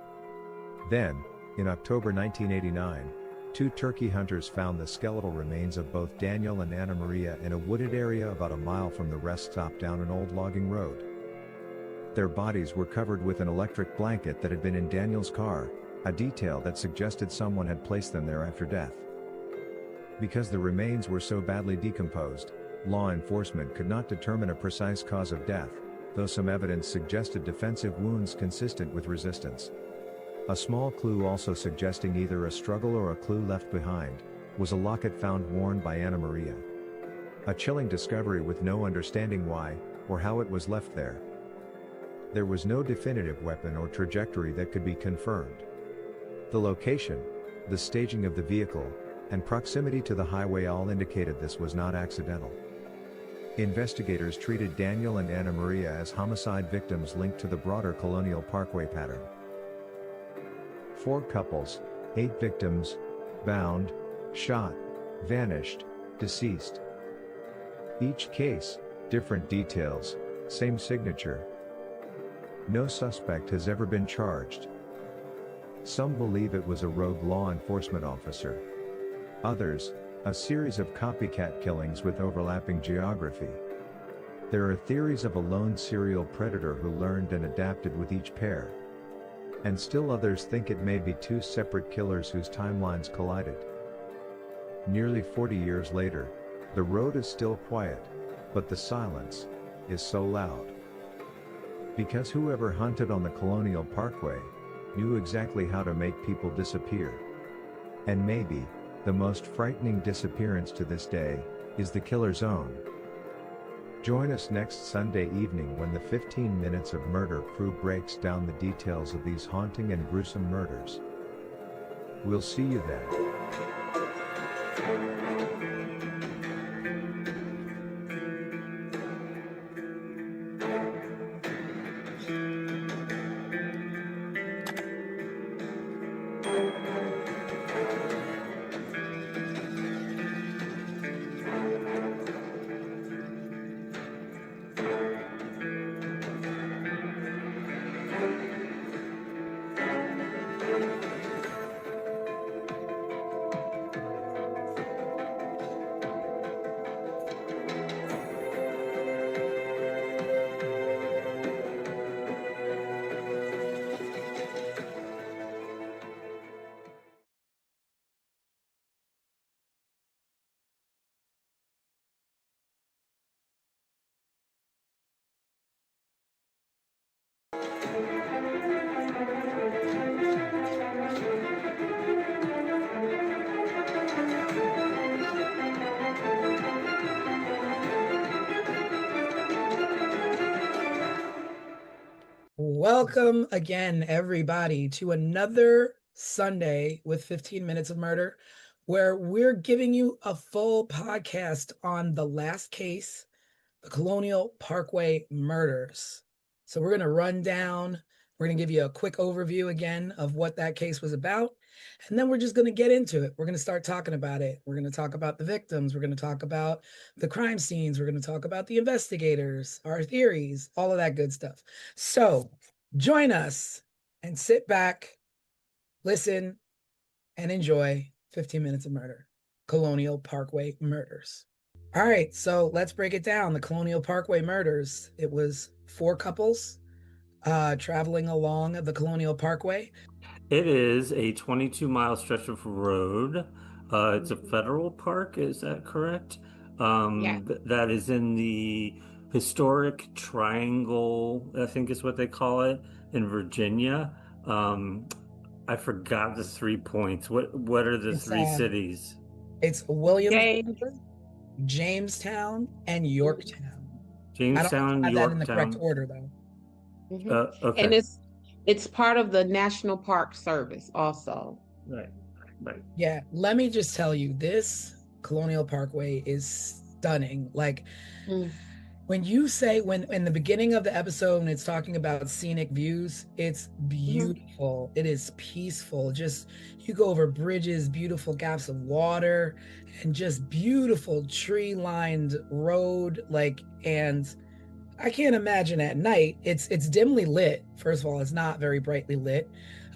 [SPEAKER 5] Then, in October 1989, 2 turkey hunters found the skeletal remains of both Daniel and Anna Maria in a wooded area about a mile from the rest stop down an old logging road. Their bodies were covered with an electric blanket that had been in Daniel's car, a detail that suggested someone had placed them there after death. Because the remains were so badly decomposed, law enforcement could not determine a precise cause of death, though some evidence suggested defensive wounds consistent with resistance. A small clue also suggesting either a struggle or a clue left behind, was a locket found worn by Anna Maria. A chilling discovery with no understanding why, or how it was left there. There was no definitive weapon or trajectory that could be confirmed. The location, the staging of the vehicle, and proximity to the highway all indicated this was not accidental. Investigators treated Daniel and Anna Maria as homicide victims linked to the broader Colonial Parkway pattern. 4 couples, 8 victims, bound, shot, vanished, deceased. Each case, different details, same signature. No suspect has ever been charged. Some believe it was a rogue law enforcement officer. Others, a series of copycat killings with overlapping geography. There are theories of a lone serial predator who learned and adapted with each pair. And still others think it may be 2 separate killers whose timelines collided. Nearly 40 years later, the road is still quiet, but the silence is so loud. Because whoever hunted on the Colonial Parkway knew exactly how to make people disappear. And maybe, the most frightening disappearance to this day, is the killer's own. Join us next Sunday evening when the 15 Minutes of Murder crew breaks down the details of these haunting and gruesome murders. We'll see you then.
[SPEAKER 2] Welcome again, everybody, to another Sunday with 15 Minutes of Murder, where we're giving you a full podcast on the last case, the Colonial Parkway murders. So we're going to run down, we're going to give you a quick overview again of what that case was about, and then we're just going to get into it. We're going to start talking about it. We're going to talk about the victims. We're going to talk about the crime scenes. We're going to talk about the investigators, our theories, all of that good stuff. So join us and sit back, listen, and enjoy 15 Minutes of Murder, Colonial Parkway murders. All right, so let's break it down. The Colonial Parkway murders. It was 4 couples traveling along the Colonial Parkway.
[SPEAKER 4] It is a 22-mile stretch of road. It's a federal park, is that correct?
[SPEAKER 3] Yeah.
[SPEAKER 4] That is in the historic triangle, I think is what they call it, in Virginia. I forgot the 3 points. What are the
[SPEAKER 2] It's,
[SPEAKER 4] 3 cities?
[SPEAKER 2] It's Williamsburg,
[SPEAKER 3] James.
[SPEAKER 2] Jamestown, and Yorktown. I don't
[SPEAKER 4] Jamestown,
[SPEAKER 2] have that in the correct
[SPEAKER 4] Yorktown.
[SPEAKER 2] order, though.
[SPEAKER 4] Okay.
[SPEAKER 3] And it's part of the National Park Service also.
[SPEAKER 4] Right.
[SPEAKER 2] Yeah, let me just tell you, this Colonial Parkway is stunning. Like
[SPEAKER 3] Mm,
[SPEAKER 2] when you say, when in the beginning of the episode, when it's talking about scenic views, it's
[SPEAKER 3] mhm,
[SPEAKER 2] beautiful. It is peaceful. Just you go over bridges, beautiful gaps of water, and just beautiful tree-lined road. Like, and I can't imagine at night. It's dimly lit. First of all, it's not very brightly lit.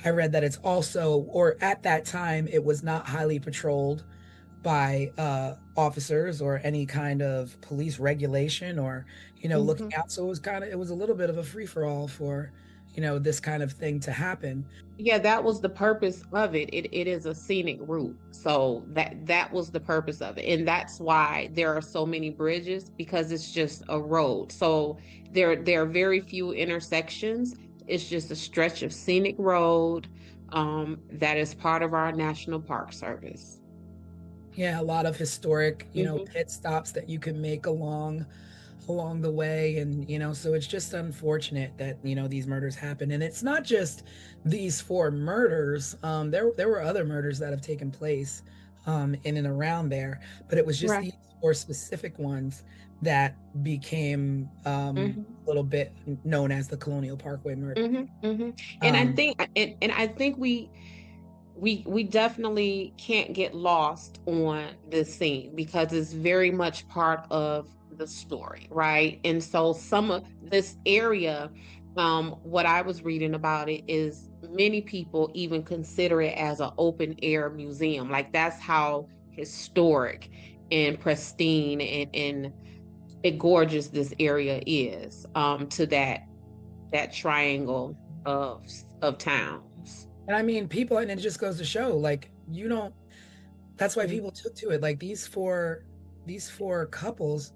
[SPEAKER 2] I read that it's also, or at that time, it was not highly patrolled by officers or any kind of police regulation or, looking
[SPEAKER 3] mhm.
[SPEAKER 2] out. So it was a little bit of a free for all for, this kind of thing to happen.
[SPEAKER 3] Yeah, that was the purpose of it. It is a scenic route. So that was the purpose of it. And that's why there are so many bridges, because it's just a road. So there are very few intersections. It's just a stretch of scenic road that is part of our National Park Service.
[SPEAKER 2] Yeah, a lot of historic,
[SPEAKER 3] Hmm.
[SPEAKER 2] pit stops that you can make along the way. And so it's just unfortunate that these murders happen. And it's not just these four murders. There were other murders that have taken place in and around there, but it was just
[SPEAKER 3] Right.
[SPEAKER 2] these four specific ones that became
[SPEAKER 3] Hmm.
[SPEAKER 2] a little bit known as the Colonial Parkway murder.
[SPEAKER 3] Hmm. Hmm. And I
[SPEAKER 2] um
[SPEAKER 3] think and I think we definitely can't get lost on this scene because it's very much part of the story, right? And so some of this area, what I was reading about it is many people even consider it as an open air museum. Like that's how historic and pristine and gorgeous this area is, to that triangle of of towns.
[SPEAKER 2] and I mean, people, and it just goes to show, like, you don't that's why people took to it. Like these four couples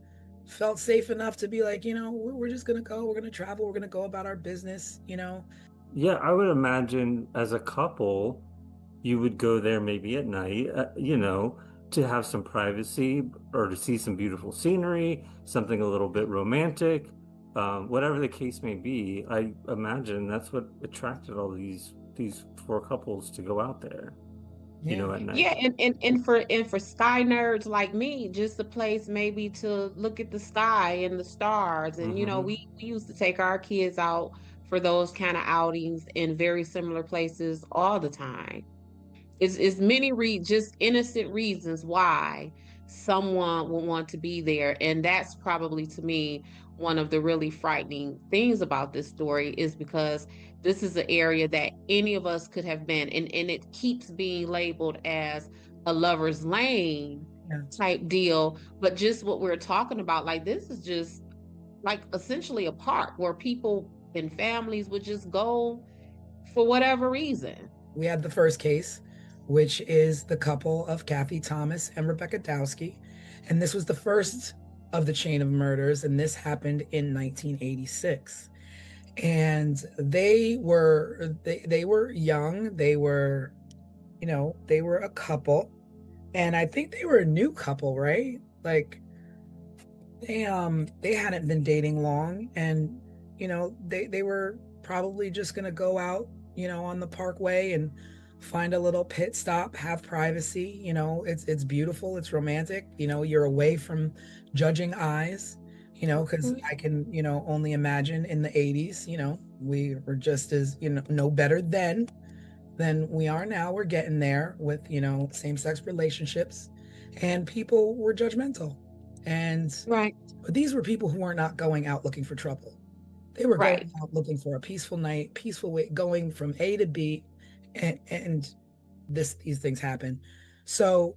[SPEAKER 2] felt safe enough to be like, we're just gonna go, we're gonna travel, we're gonna go about our business.
[SPEAKER 4] Yeah, I would imagine as a couple, you would go there maybe at night, to have some privacy or to see some beautiful scenery, something a little bit romantic, whatever the case may be. I imagine that's what attracted all these four couples to go out there,
[SPEAKER 2] Yeah.
[SPEAKER 4] at night.
[SPEAKER 3] Yeah, and for sky nerds like me, just a place maybe to look at the sky and the stars. And
[SPEAKER 4] Hmm.
[SPEAKER 3] we used to take our kids out for those kind of outings in very similar places all the time. It's many just innocent reasons why someone would want to be there. And that's probably to me one of the really frightening things about this story is because this is an area that any of us could have been. And it keeps being labeled as a lover's lane
[SPEAKER 2] Yeah.
[SPEAKER 3] type deal. But just what we're talking about, like this is just like essentially a park where people and families would just go for whatever reason.
[SPEAKER 2] We had the first case, which is the couple of Kathy Thomas and Rebecca Dowski. And this was the first of the chain of murders, and this happened in 1986. And they were young. They were a couple. And I think they were a new couple, right? Like they hadn't been dating long, and they were probably just gonna go out, on the parkway and find a little pit stop, have privacy. It's beautiful, it's romantic. You're away from judging eyes. Because I can, only imagine in the 80s, we were just as, no better then than we are now. We're getting there with, same-sex relationships, and people were judgmental. And
[SPEAKER 3] Right.
[SPEAKER 2] but these were people who were not going out looking for trouble. They were going
[SPEAKER 3] Right.
[SPEAKER 2] out looking for a peaceful night, peaceful way, going from A to B, and these things happen. So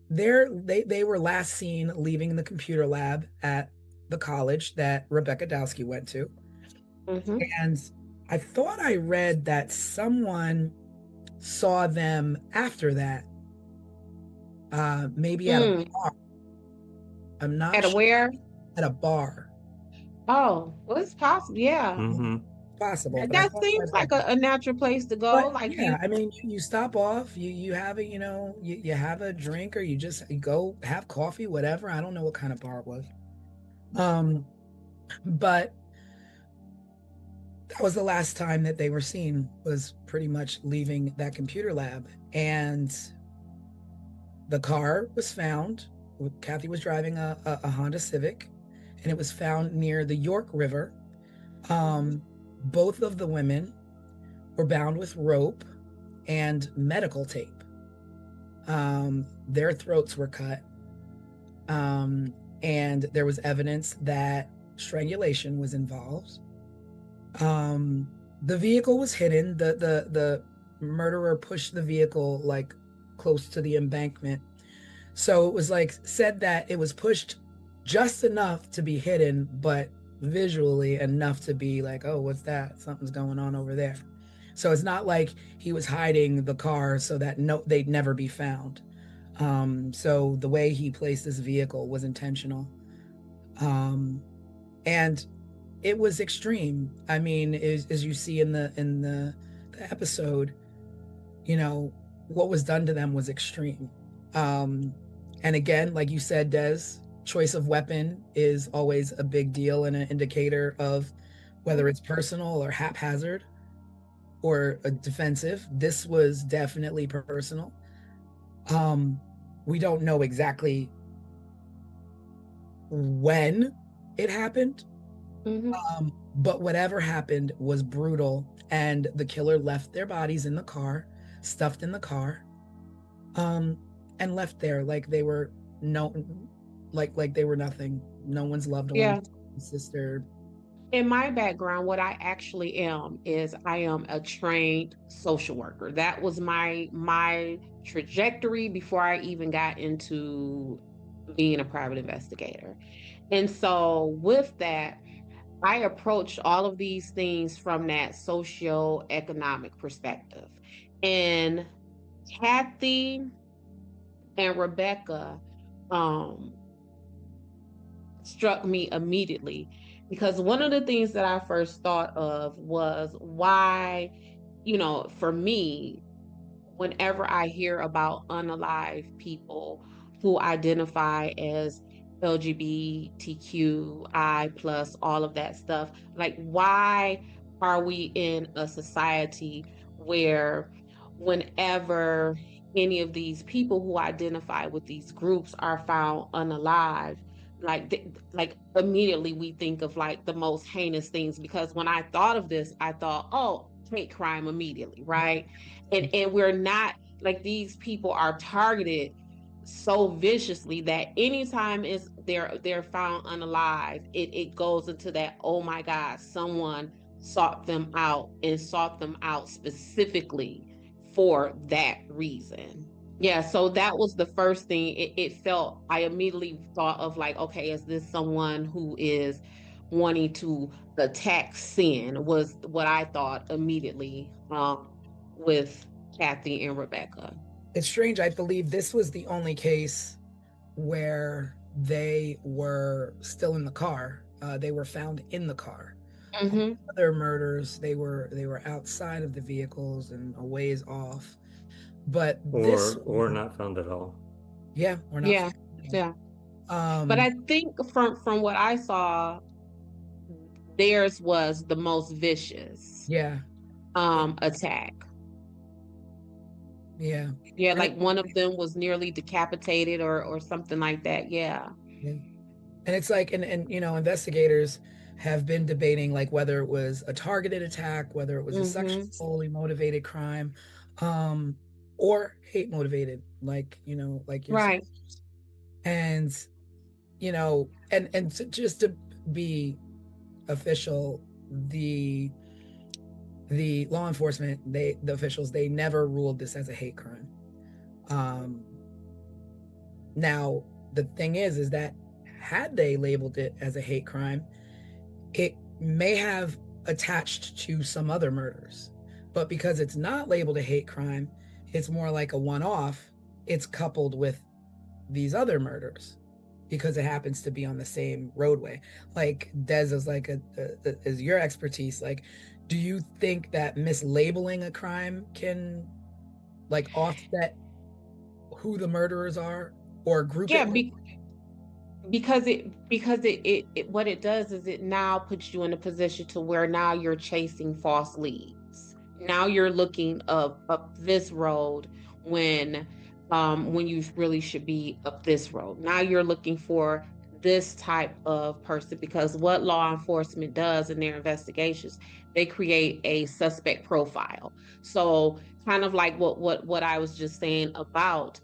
[SPEAKER 2] they were last seen leaving the computer lab at the college that Rebecca Dowski went to.
[SPEAKER 3] Hmm.
[SPEAKER 2] And I thought I read that someone saw them after that, maybe at a
[SPEAKER 3] Mm.
[SPEAKER 2] bar. I'm not
[SPEAKER 3] At a
[SPEAKER 2] sure.
[SPEAKER 3] where?
[SPEAKER 2] At a bar.
[SPEAKER 3] Oh, well, it's possible. Yeah.
[SPEAKER 4] Hmm.
[SPEAKER 2] Possible, but I
[SPEAKER 3] That
[SPEAKER 2] thought I
[SPEAKER 3] seems
[SPEAKER 2] read
[SPEAKER 3] like
[SPEAKER 2] that.
[SPEAKER 3] a natural place to go.
[SPEAKER 2] But
[SPEAKER 3] Like
[SPEAKER 2] yeah,
[SPEAKER 3] you.
[SPEAKER 2] I mean, you stop off, you have a, you have a drink, or you go have coffee, whatever. I don't know what kind of bar it was. Um, but that was the last time that they were seen, was pretty much leaving that computer lab. And the car was found Kathy was driving a Honda Civic, and it was found near the York River. Both of the women were bound with rope and medical tape. Their throats were cut. And there was evidence that strangulation was involved. The vehicle was hidden. The murderer pushed the vehicle like close to the embankment. So it was like said that it was pushed just enough to be hidden, but visually enough to be like, oh, what's that? Something's going on over there. So it's not like he was hiding the car so that they'd never be found. So the way he placed this vehicle was intentional. And it was extreme. I mean, as you see in the episode, you know, what was done to them was extreme. And again, like you said, Des, choice of weapon is always a big deal and an indicator of whether it's personal or haphazard or a defensive. This was definitely personal. We don't know exactly when it happened, but whatever happened was brutal, and the killer left their bodies in the car, stuffed in the car, and left there like they were like they were nothing. No one's loved one, sister.
[SPEAKER 3] In my background, what I actually am is I am a trained social worker. That was my trajectory before I even got into being a private investigator. And so with that, I approached all of these things from that socio-economic perspective. And Kathy and Rebecca struck me immediately, because one of the things that I first thought of was why, you know, for me, whenever I hear about unalive people who identify as LGBTQI plus all of that stuff, like why are we in a society where whenever any of these people who identify with these groups are found unalive, like immediately we think of like the most heinous things? Because when I thought of this, I thought, oh, hate crime immediately, right? And we're not, like, these people are targeted so viciously that anytime they're found unalive, it goes into that, oh my God, someone sought them out and sought them out specifically for that reason. Yeah, so that was the first thing. It felt, I immediately thought of like, okay, is this someone who is wanting to attack sin, was what I thought immediately with Kathy and Rebecca.
[SPEAKER 2] It's strange. I believe this was the only case where they were still in the car. They were found in the car. Other murders, they were outside of the vehicles and a ways off. But
[SPEAKER 4] or not found at all.
[SPEAKER 2] Yeah, or not.
[SPEAKER 3] Yeah, yeah. But I think from what I saw, theirs was the most vicious. Attack.
[SPEAKER 2] Yeah.
[SPEAKER 3] Yeah, like one of them was nearly decapitated or something like that. Yeah.
[SPEAKER 2] And it's like, and you know, investigators have been debating like whether it was a targeted attack, whether it was a sexually motivated crime, or hate motivated, like, you know, like you're
[SPEAKER 3] right.
[SPEAKER 2] And, you know, and just to be official, the law enforcement, the officials, they never ruled this as a hate crime. Now the thing is that had they labeled it as a hate crime, it may have attached to some other murders. But because it's not labeled a hate crime, it's more like a one-off. It's coupled with these other murders because it happens to be on the same roadway. Like Des is like is your expertise. Like, do you think that mislabeling a crime can like offset who the murderers are or group?
[SPEAKER 3] Yeah, because what it does is it now puts you in a position to where now you're chasing false leads. Now you're looking up this road when when you really should be up this road. Now you're looking for this type of person, because what law enforcement does in their investigations, they create a suspect profile. So kind of like what I was just saying about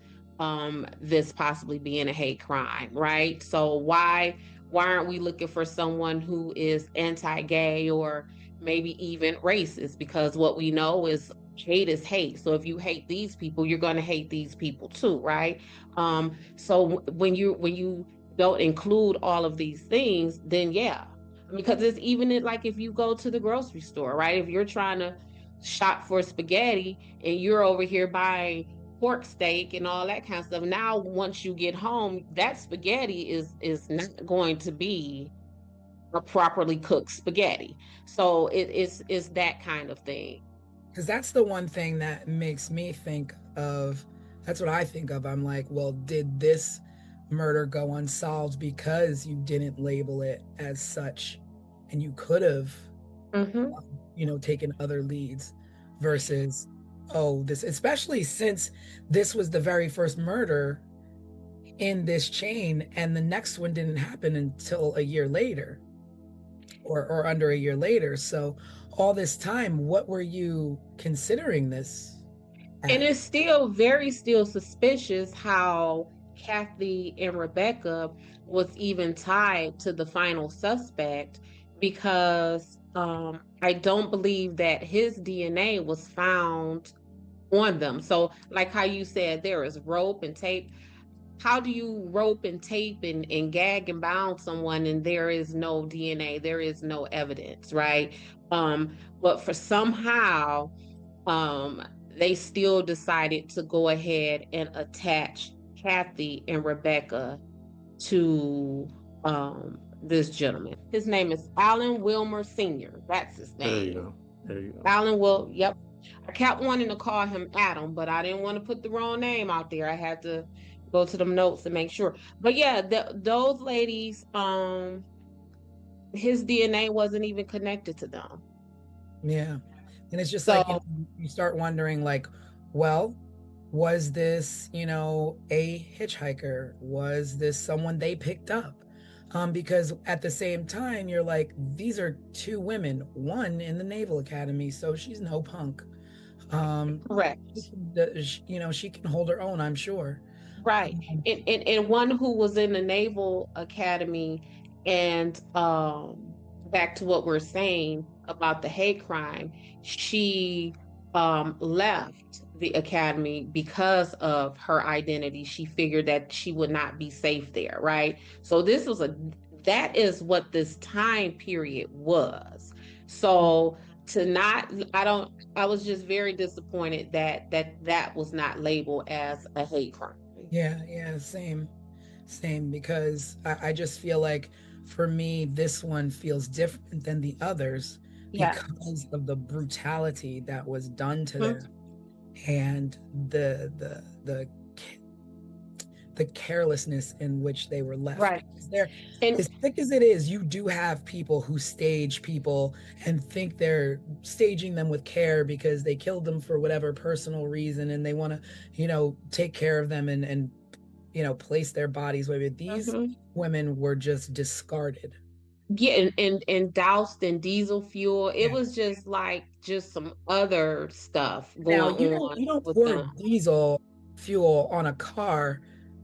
[SPEAKER 3] this possibly being a hate crime, right? So why aren't we looking for someone who is anti-gay or maybe even racist? Because what we know is hate is hate. So if you hate these people, you're going to hate these people too, right? So when you don't include all of these things, then yeah, because it's even like if you go to the grocery store, right? If you're trying to shop for spaghetti and you're over here buying pork steak and all that kind of stuff, now once you get home, that spaghetti is not going to be a properly cooked spaghetti. So it's that kind of thing.
[SPEAKER 2] Because that's the one thing that makes me think of, that's what I think of. I'm like, well, did this murder go unsolved because you didn't label it as such, and you could have,
[SPEAKER 3] Mm-hmm.
[SPEAKER 2] taken other leads versus, oh, this, especially since this was the very first murder in this chain, and the next one didn't happen until a year later, or under a year later. So all this time, what were you considering this
[SPEAKER 3] And
[SPEAKER 2] as?
[SPEAKER 3] it's still suspicious how Kathy and Rebecca was even tied to the final suspect, because I don't believe that his DNA was found on them. So, like how you said, there is rope and tape. How do you rope and tape and gag and bound someone and there is no DNA, there is no evidence, right? But for somehow, um, they still decided to go ahead and attach Kathy and Rebecca to this gentleman. His name is Alan Wilmer Sr. That's his
[SPEAKER 4] There you
[SPEAKER 3] name.
[SPEAKER 4] go. There you go.
[SPEAKER 3] Alan Will, yep. I kept wanting to call him Adam, but I didn't want to put the wrong name out there. I had to go to them notes to make sure. But yeah, those ladies, his DNA wasn't even connected to them.
[SPEAKER 2] Yeah. And it's just like,
[SPEAKER 3] So
[SPEAKER 2] you start wondering, like, well, was this, a hitchhiker? Was this someone they picked up? Because at the same time, you're like, these are two women, one in the Naval Academy, so she's no punk.
[SPEAKER 3] correct.
[SPEAKER 2] She can hold her own, I'm sure.
[SPEAKER 3] Right.
[SPEAKER 2] Um,
[SPEAKER 3] And one who was in the Naval Academy, and back to what we're saying about the hate crime, she left the academy because of her identity. She figured that she would not be safe there, right? So that is what this time period was. So to not, I was just very disappointed that was not labeled as a hate crime.
[SPEAKER 2] yeah, same, because I just feel like, for me, this one feels different than the others
[SPEAKER 3] Yeah.
[SPEAKER 2] because of the brutality that was done to
[SPEAKER 3] Mhm.
[SPEAKER 2] them, and the carelessness in which they were left.
[SPEAKER 3] Right.
[SPEAKER 2] Because they're,
[SPEAKER 3] And
[SPEAKER 2] as thick as it is, you do have people who stage people and think they're staging them with care because they killed them for whatever personal reason, and they want to, take care of them and place their bodies where these
[SPEAKER 3] Mhm.
[SPEAKER 2] women were just discarded.
[SPEAKER 3] yeah, and doused in diesel fuel. It
[SPEAKER 2] Yeah.
[SPEAKER 3] was just like just some other stuff
[SPEAKER 2] Now
[SPEAKER 3] going
[SPEAKER 2] you
[SPEAKER 3] on
[SPEAKER 2] don't
[SPEAKER 3] with
[SPEAKER 2] pour
[SPEAKER 3] them.
[SPEAKER 2] diesel fuel on a car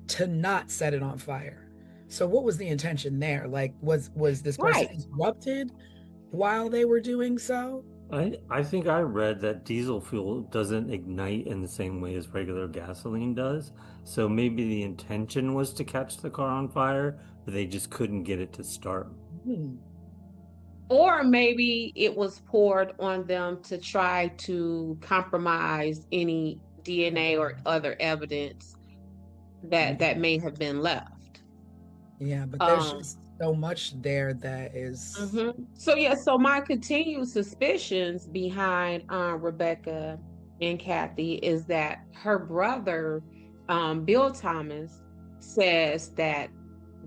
[SPEAKER 2] to not set it on fire. So what was the intention there? Like, was this person
[SPEAKER 3] Right.
[SPEAKER 2] interrupted while they were doing so?
[SPEAKER 4] I think I read that diesel fuel doesn't ignite in the same way as regular gasoline does. So maybe the intention was to catch the car on fire, but they just couldn't get it to start.
[SPEAKER 2] Hmm.
[SPEAKER 3] Or maybe it was poured on them to try to compromise any DNA or other evidence that may have been left.
[SPEAKER 2] Yeah, but there's
[SPEAKER 3] Um,
[SPEAKER 2] just so much there that is.
[SPEAKER 3] So yeah, so my continued suspicions behind Rebecca and Kathy is that her brother, Bill Thomas, says that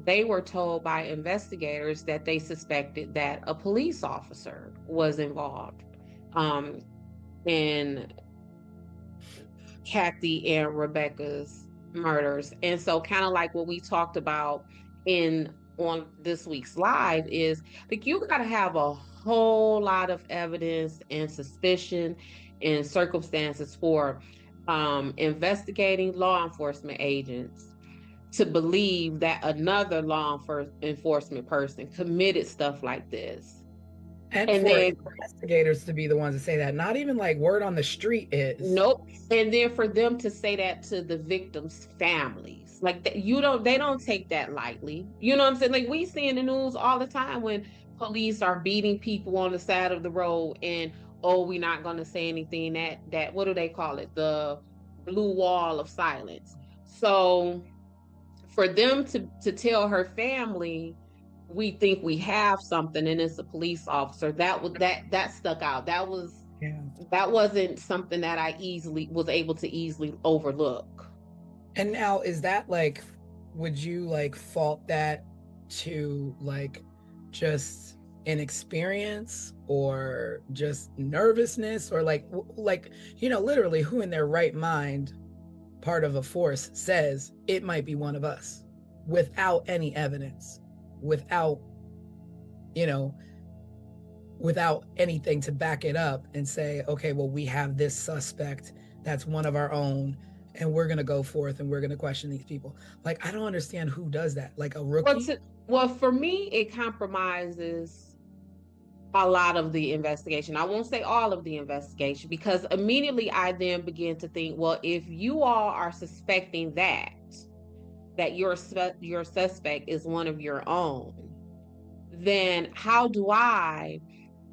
[SPEAKER 3] they were told by investigators that they suspected that a police officer was involved, in Kathy and Rebecca's murders. And so kind of like what we talked about in on this week's live is like you got to have a whole lot of evidence and suspicion and circumstances for investigating law enforcement agents to believe that another enforcement person committed stuff like this.
[SPEAKER 2] And
[SPEAKER 3] And
[SPEAKER 2] for
[SPEAKER 3] then
[SPEAKER 2] investigators to be the ones to say that, not even like word on the street is.
[SPEAKER 3] nope. And then for them to say that to the victims' families, like that, they don't take that lightly. You know what I'm saying? Like we see in the news all the time when police are beating people on the side of the road, and oh, we're not going to say anything. That what do they call it? The blue wall of silence. So for them to tell her family, we think we have something, and it's a police officer. That stuck out.
[SPEAKER 2] Yeah.
[SPEAKER 3] That wasn't something that I was able to easily overlook.
[SPEAKER 2] And now, is that like, would you like fault that to like just inexperience or just nervousness, or like literally who in their right mind, part of a force, says it might be one of us without any evidence, without without anything to back it up and say, okay, well, we have this suspect that's one of our own, and we're going to go forth and we're going to question these people. Like, I don't understand who does that. Like a rookie?
[SPEAKER 3] Well, for me, it compromises a lot of the investigation. I won't say all of the investigation, because immediately I then begin to think, well, if you all are suspecting that your suspect is one of your own, then how do I,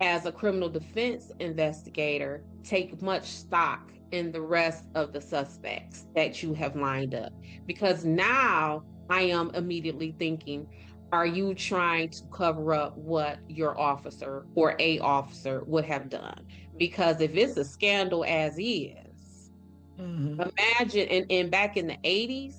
[SPEAKER 3] as a criminal defense investigator, take much stock in the rest of the suspects that you have lined up? Because now I am immediately thinking, are you trying to cover up what your officer or a officer would have done? Because if it's a scandal as is, imagine, and back in the 80s,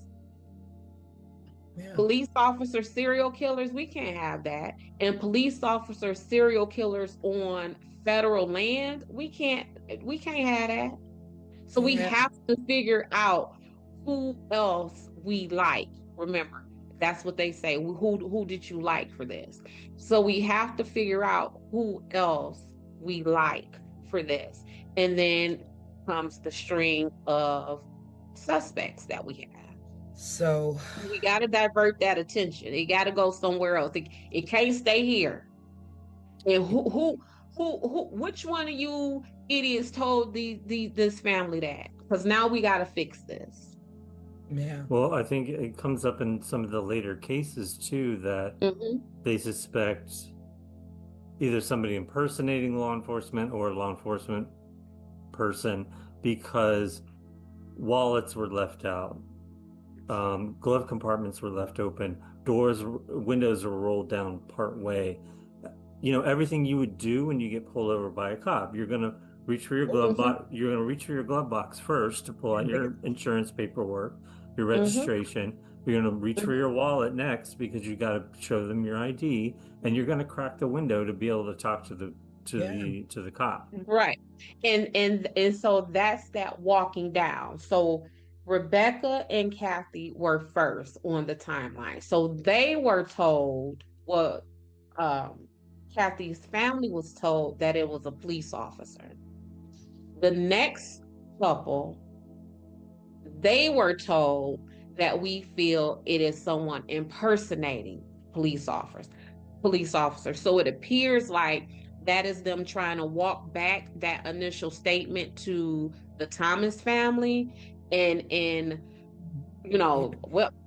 [SPEAKER 3] police officer serial killers, we can't have that. And police officer serial killers on federal land, we can't have that. So we have to figure out who else we like. Remember, that's what they say. Who did you like for this? So we have to figure out who else we like for this. And then comes the string of suspects that we have.
[SPEAKER 2] So
[SPEAKER 3] we got to divert that attention. It got to go somewhere else. It can't stay here. And which one of you idiots told this family that? Because now we got to fix this.
[SPEAKER 2] Yeah.
[SPEAKER 4] Well, I think it comes up in some of the later cases too that they suspect either somebody impersonating law enforcement or a law enforcement person because wallets were left out. Glove compartments were left open, windows were rolled down part way. Everything you would do when you get pulled over by a cop, you're gonna reach for your glove box. You're gonna reach for your glove box first to pull out your insurance paperwork, your registration. You're gonna reach for your wallet next because you got to show them your ID, and you're gonna crack the window to be able to talk to the cop.
[SPEAKER 3] Right, and so that's that walking down. So Rebecca and Kathy were first on the timeline. So they were told Kathy's family was told that it was a police officer. The next couple, they were told that we feel it is someone impersonating police officer. So it appears like that is them trying to walk back that initial statement to the Thomas family and well,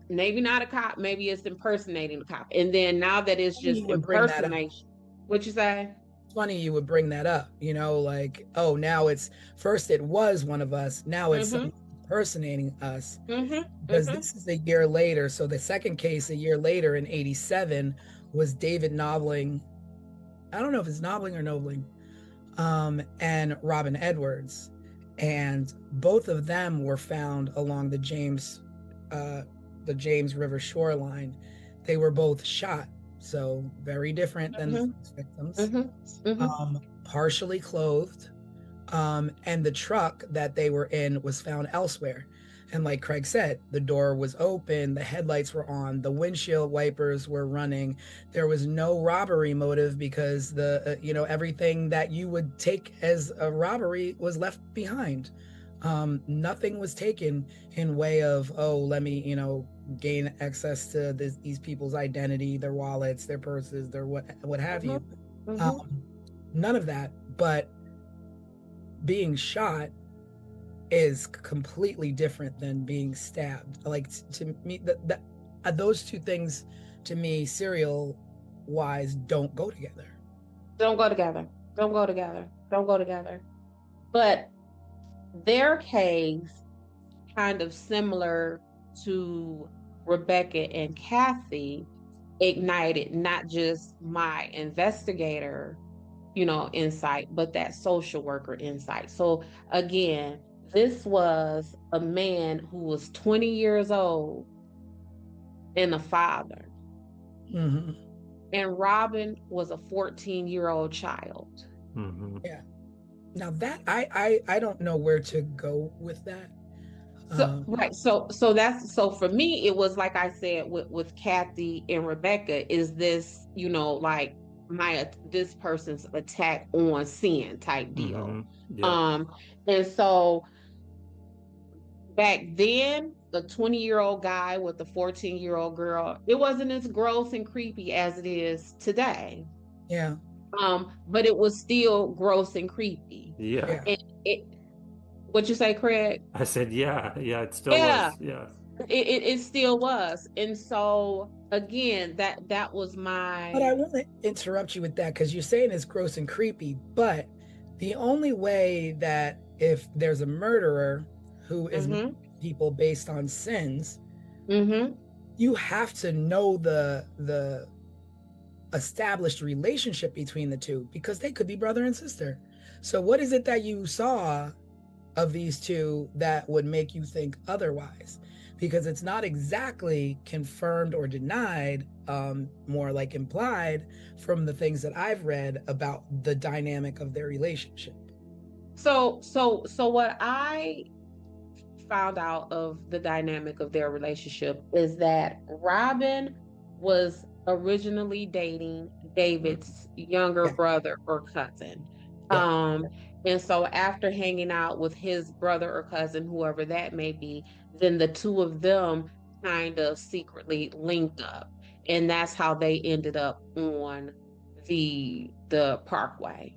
[SPEAKER 3] maybe not a cop, maybe it's impersonating a cop. And then now that it's just impersonation. What you say?
[SPEAKER 2] It's funny you would bring that up, like, oh, now it's first it was one of us, now it's someone impersonating us. Because this is a year later. So the second case a year later in 87 was David Knobling. I don't know if it's Knobling or Nobling, and Robin Edwards. And both of them were found along the James River shoreline. They were both shot, so very different than the victims. Partially clothed, And the truck that they were in was found elsewhere. And like Craig said, the door was open, the headlights were on, the windshield wipers were running. There was no robbery motive because everything that you would take as a robbery was left behind. Nothing was taken in way of, oh, let me, gain access to these people's identity, their wallets, their purses, their what have you. None of that. But being shot is completely different than being stabbed. Like, to me, those two things, to me, serial wise, don't go together.
[SPEAKER 3] Don't go together. Don't go together. Don't go together. But their case, kind of similar to Rebecca and Kathy, ignited not just my investigator, insight, but that social worker insight. So again, this was a man who was 20 years old and a father.
[SPEAKER 2] Mm-hmm.
[SPEAKER 3] And Robin was a 14-year-old child.
[SPEAKER 4] Mm-hmm.
[SPEAKER 2] Yeah. Now that I don't know where to go with that.
[SPEAKER 3] So right. So for me, it was like I said with Kathy and Rebecca, is this, like this person's attack on sin type deal.
[SPEAKER 4] Mm-hmm. Yeah.
[SPEAKER 3] And so back then, the 20-year-old guy with the 14-year-old girl, it wasn't as gross and creepy as it is today.
[SPEAKER 2] Yeah.
[SPEAKER 3] But it was still gross and creepy.
[SPEAKER 4] Yeah.
[SPEAKER 3] And what you say, Craig?
[SPEAKER 4] I said, yeah, it still was. Yeah.
[SPEAKER 3] It still was. And so again, that was my.
[SPEAKER 2] But I want to interrupt you with that, because you're saying it's gross and creepy, but the only way that if there's a murderer who is murdering people based on sins, you have to know the established relationship between the two, because they could be brother and sister. So what is it that you saw of these two that would make you think otherwise? Because it's not exactly confirmed or denied, more like implied from the things that I've read about the dynamic of their relationship.
[SPEAKER 3] So what I found out of the dynamic of their relationship is that Robin was originally dating David's younger brother or cousin. And so after hanging out with his brother or cousin, whoever that may be, then the two of them kind of secretly linked up. And that's how they ended up on the parkway.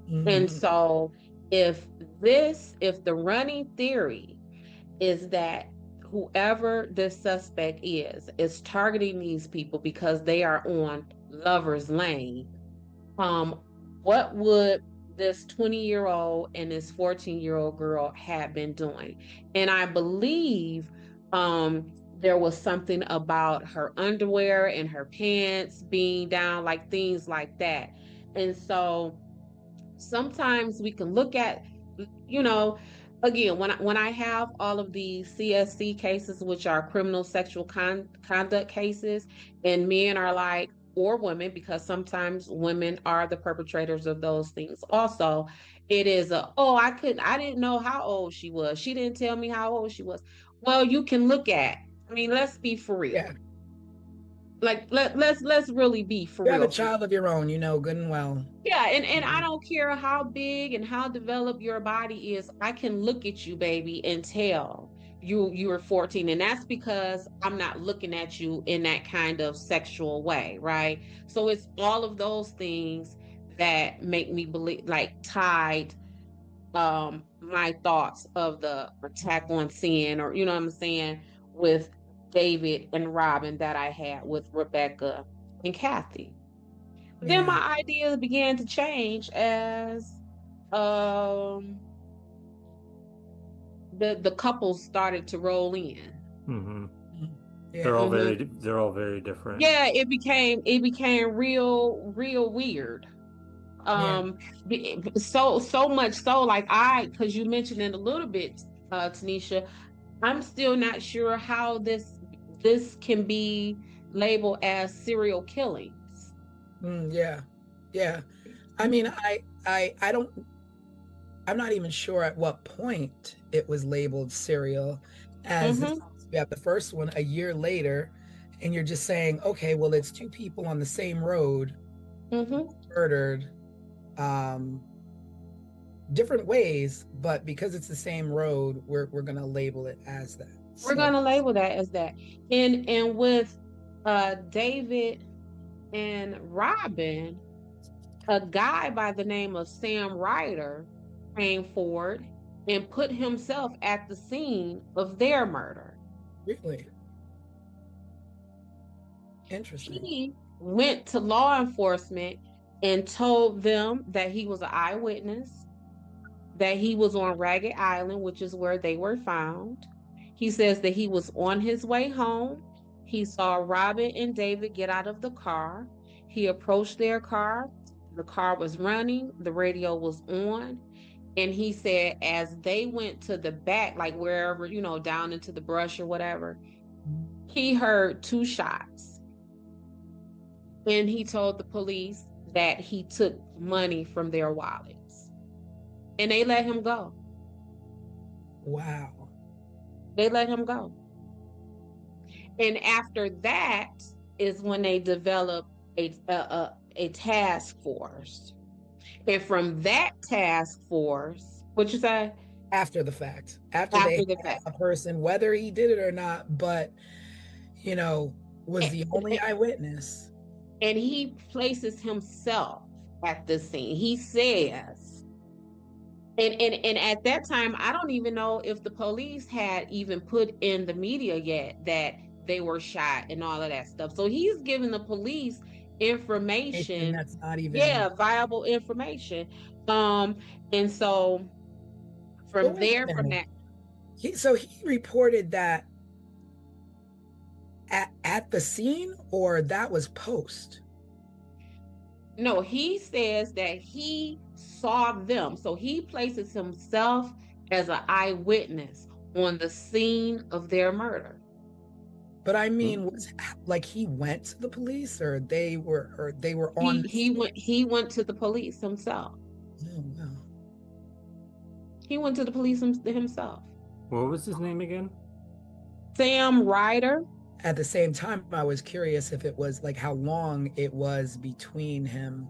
[SPEAKER 3] And so if the running theory is that whoever this suspect is targeting these people because they are on Lover's Lane, what would this 20-year-old and this 14-year-old girl had been doing? And I believe there was something about her underwear and her pants being down, like things like that. And so sometimes we can look at, again, when I have all of these CSC cases, which are criminal sexual conduct cases, and men are like, or women, because sometimes women are the perpetrators of those things also, it is I didn't know how old she was. She didn't tell me how old she was. Well, you can look at, let's be for real.
[SPEAKER 2] Yeah.
[SPEAKER 3] Like let's really be for real.
[SPEAKER 2] You have a child of your own, good and well.
[SPEAKER 3] Yeah, and I don't care how big and how developed your body is. I can look at you, baby, and tell you are 14, and that's because I'm not looking at you in that kind of sexual way, right? So it's all of those things that make me believe, like, tied my thoughts of the attack on sin, or what I'm saying, with David and Robin that I had with Rebecca and Kathy. Then my ideas began to change as the couples started to roll in.
[SPEAKER 2] Yeah.
[SPEAKER 4] They're all very different.
[SPEAKER 3] Yeah, it became real weird. So much so, like, because you mentioned it a little bit, Tanisha, I'm still not sure how this can be labeled as serial killings.
[SPEAKER 2] Yeah. I mean, I I'm not even sure at what point it was labeled serial, as
[SPEAKER 3] Mhm.
[SPEAKER 2] you have the first one a year later, and you're just saying, okay, well, it's two people on the same road
[SPEAKER 3] Mhm.
[SPEAKER 2] murdered, um, different ways, but because it's the same road, we're gonna label it as that.
[SPEAKER 3] We're
[SPEAKER 2] So
[SPEAKER 3] gonna label that as that. And with David and Robin, a guy by the name of Sam Ryder came forward and put himself at the scene of their murder.
[SPEAKER 2] really interesting.
[SPEAKER 3] He went to law enforcement and told them that he was an eyewitness, that he was on Ragged Island, which is where they were found. He says that he was on his way home. He saw Robin and David get out of the car. He approached their car. The car was running, the radio was on. And he said, as they went to the back, like wherever, down into the brush or whatever, he heard two shots. And he told the police that he took money from their wallets. And they let him go.
[SPEAKER 2] Wow.
[SPEAKER 3] They let him go. And after that is when they developed a task force. And from that task force, what you say?
[SPEAKER 2] After the fact, after they
[SPEAKER 3] After the
[SPEAKER 2] had
[SPEAKER 3] fact.
[SPEAKER 2] a person, whether he did it or not, but was the only
[SPEAKER 3] And,
[SPEAKER 2] eyewitness.
[SPEAKER 3] and he places himself at the scene. He says, and at that time, I don't even know if the police had even put in the media yet that they were shot and all of that stuff. So he's giving the police information,
[SPEAKER 2] That's not even.
[SPEAKER 3] viable information. And so
[SPEAKER 2] But
[SPEAKER 3] from
[SPEAKER 2] wait a
[SPEAKER 3] there, from
[SPEAKER 2] minute.
[SPEAKER 3] that,
[SPEAKER 2] So he reported that at the scene, or that was post?
[SPEAKER 3] no, he says that he saw them. So he places himself as an eyewitness on the scene of their murder.
[SPEAKER 2] But I mean, was like he went to the police, or they were on.
[SPEAKER 3] He went to the police himself.
[SPEAKER 2] Oh, wow.
[SPEAKER 3] He went to the police himself.
[SPEAKER 4] What was his name again?
[SPEAKER 3] Sam Ryder.
[SPEAKER 2] At the same time, I was curious if it was like how long it was between him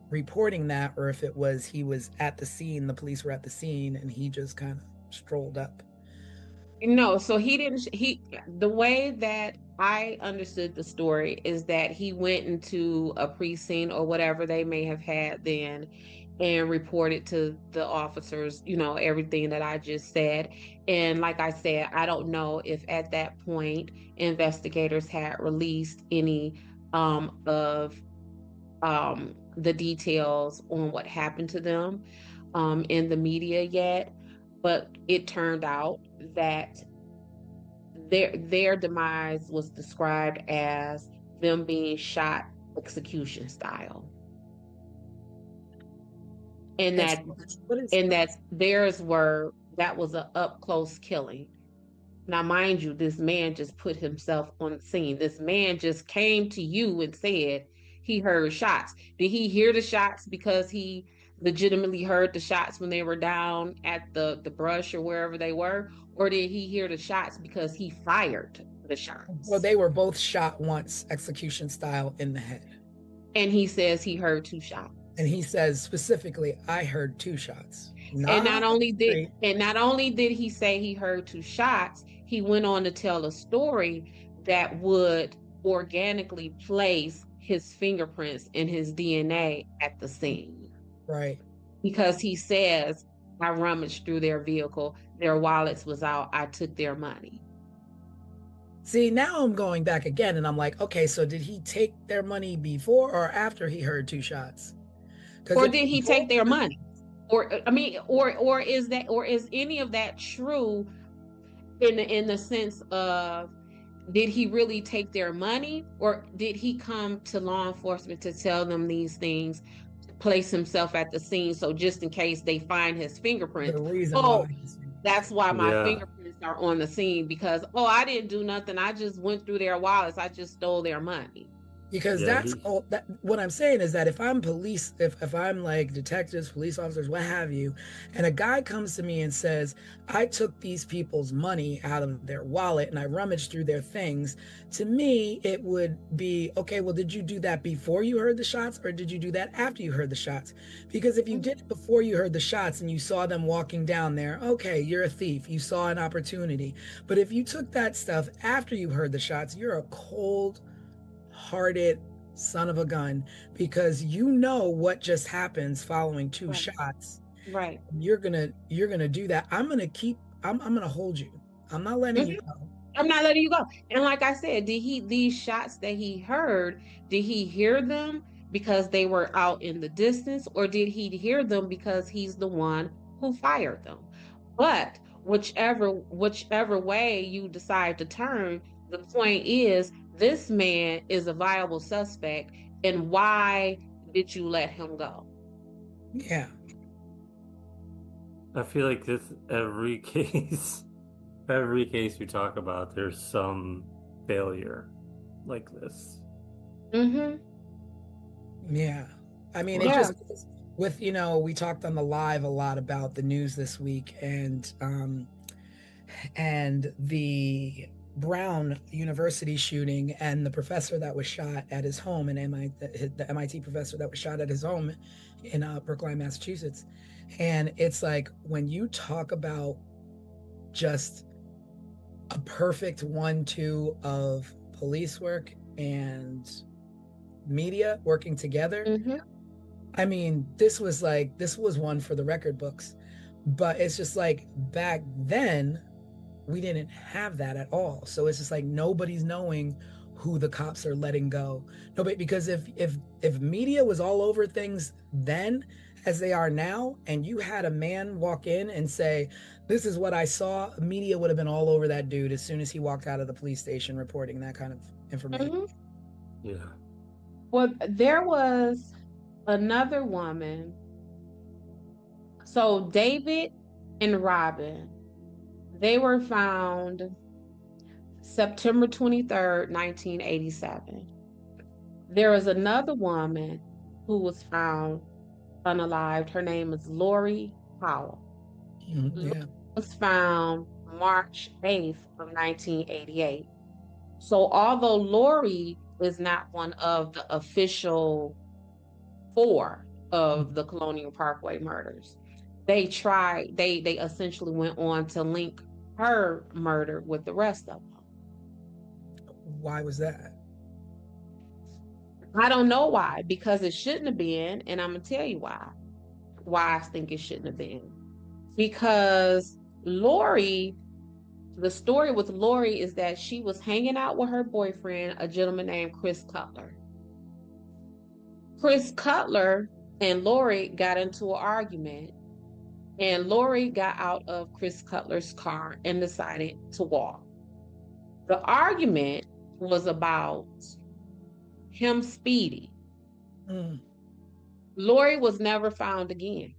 [SPEAKER 2] reporting that, or if it was he was at the scene, the police were at the scene, and he just kind of strolled up.
[SPEAKER 3] No, so he didn't. The way that I understood the story is that he went into a precinct or whatever they may have had then and reported to the officers, everything that I just said. And like I said, I don't know if at that point investigators had released any of the details on what happened to them in the media yet. But it turned out that their demise was described as them being shot execution style, and that that was an up close killing. Now, mind you, this man just put himself on the scene. This man just came to you and said he heard shots. Did he hear the shots because he legitimately heard the shots when they were down at the brush or wherever they were? Or did he hear the shots because he fired the shots?
[SPEAKER 2] Well, they were both shot once, execution style, in the head.
[SPEAKER 3] And he says he heard two shots.
[SPEAKER 2] And he says specifically, I heard two shots.
[SPEAKER 3] And not only did he say he heard two shots, he went on to tell a story that would organically place his fingerprints and his DNA at the scene.
[SPEAKER 2] Right.
[SPEAKER 3] Because he says, I rummaged through their vehicle, their wallets was out, I took their money.
[SPEAKER 2] See, now I'm going back again and I'm like, okay, so did he take their money before or after he heard two shots?
[SPEAKER 3] Or did he take their money? Or is any of that true in the sense of, did he really take their money, or did he come to law enforcement to tell them these things, place himself at the scene so just in case they find his fingerprints, that's why my fingerprints are on the scene, because I didn't do nothing, I just went through their wallets, I just stole their money.
[SPEAKER 2] Because
[SPEAKER 4] Yeah,
[SPEAKER 2] that's all that what I'm saying is that if I'm police, if I'm like detectives, police officers, what have you, and a guy comes to me and says, I took these people's money out of their wallet and I rummaged through their things, to me it would be, okay, well, did you do that before you heard the shots or did you do that after you heard the shots? Because if you did it before you heard the shots and you saw them walking down there, okay, you're a thief, you saw an opportunity. But if you took that stuff after you heard the shots, you're a cold-hearted son of a gun, because you know what just happens following two
[SPEAKER 3] Right.
[SPEAKER 2] shots.
[SPEAKER 3] Right.
[SPEAKER 2] You're gonna do that. I'm gonna hold you. I'm not letting you go.
[SPEAKER 3] I'm not letting you go. And like I said, these shots that he heard, did he hear them because they were out in the distance, or did he hear them because he's the one who fired them? But whichever way you decide to turn, the point is this man is a viable suspect, and why did you let him go?
[SPEAKER 2] Yeah.
[SPEAKER 4] I feel like this every case, every case we talk about, there's some failure like this.
[SPEAKER 3] Mm-hmm.
[SPEAKER 2] Yeah. I mean, it
[SPEAKER 3] Yeah.
[SPEAKER 2] just with, we talked on the live a lot about the news this week, and the Brown University shooting and the professor that was shot at his home in MIT, the MIT professor that was shot at his home in Brookline, Massachusetts. And it's like, when you talk about just a perfect 1-2 of police work and media working together,
[SPEAKER 3] Mm-hmm.
[SPEAKER 2] I mean, this was one for the record books. But it's just like, back then we didn't have that at all. So it's just like, nobody's knowing who the cops are letting go. Nobody, because if media was all over things then as they are now, and you had a man walk in and say, this is what I saw, media would have been all over that dude as soon as he walked out of the police station reporting that kind of information.
[SPEAKER 3] Mm-hmm.
[SPEAKER 4] Yeah.
[SPEAKER 3] Well, there was another woman. So David and Robin, they were found September 23rd, 1987. There was another woman who was found unalived. Her name is Lori Powell.
[SPEAKER 2] Yeah.
[SPEAKER 3] Was found March 8th of 1988. So although Lori is not one of the official 4 of the Colonial Parkway murders, they essentially went on to link her murder with the rest of them.
[SPEAKER 2] Why was that?
[SPEAKER 3] I don't know why, because it shouldn't have been, and I'm gonna tell you why I think it shouldn't have been. Because Lori, the story with Lori is that she was hanging out with her boyfriend, a gentleman named Chris Cutler. Chris Cutler and Lori got into an argument, and Lori got out of Chris Cutler's car and decided to walk. The argument was about him speeding. Lori was never found again.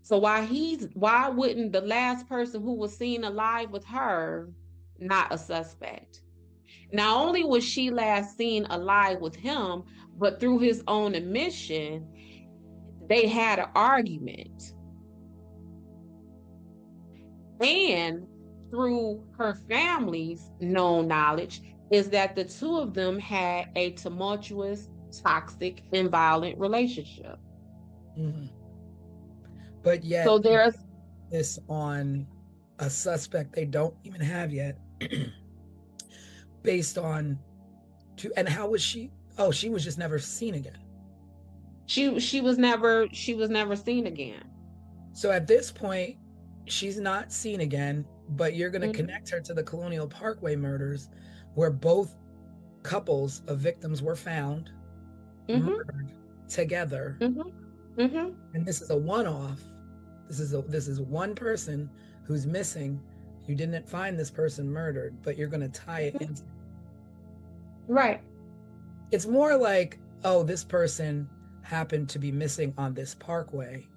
[SPEAKER 3] So why wouldn't the last person who was seen alive with her not a suspect? Not only was she last seen alive with him, but through his own admission, they had an argument. And through her family's known knowledge is that the two of them had a tumultuous, toxic, and violent relationship.
[SPEAKER 2] But yet,
[SPEAKER 3] so there's
[SPEAKER 2] this on a suspect they don't even have yet, based on and how was she? Oh, she was just never seen again.
[SPEAKER 3] She was never seen again.
[SPEAKER 2] So at this point, she's not seen again, but you're going to connect her to the Colonial Parkway murders, where both couples of victims were found murdered together. And this is a one-off. This is one person who's missing. You didn't find this person murdered, but you're going to tie it into.
[SPEAKER 3] Right.
[SPEAKER 2] It's more like, oh, this person happened to be missing on this parkway,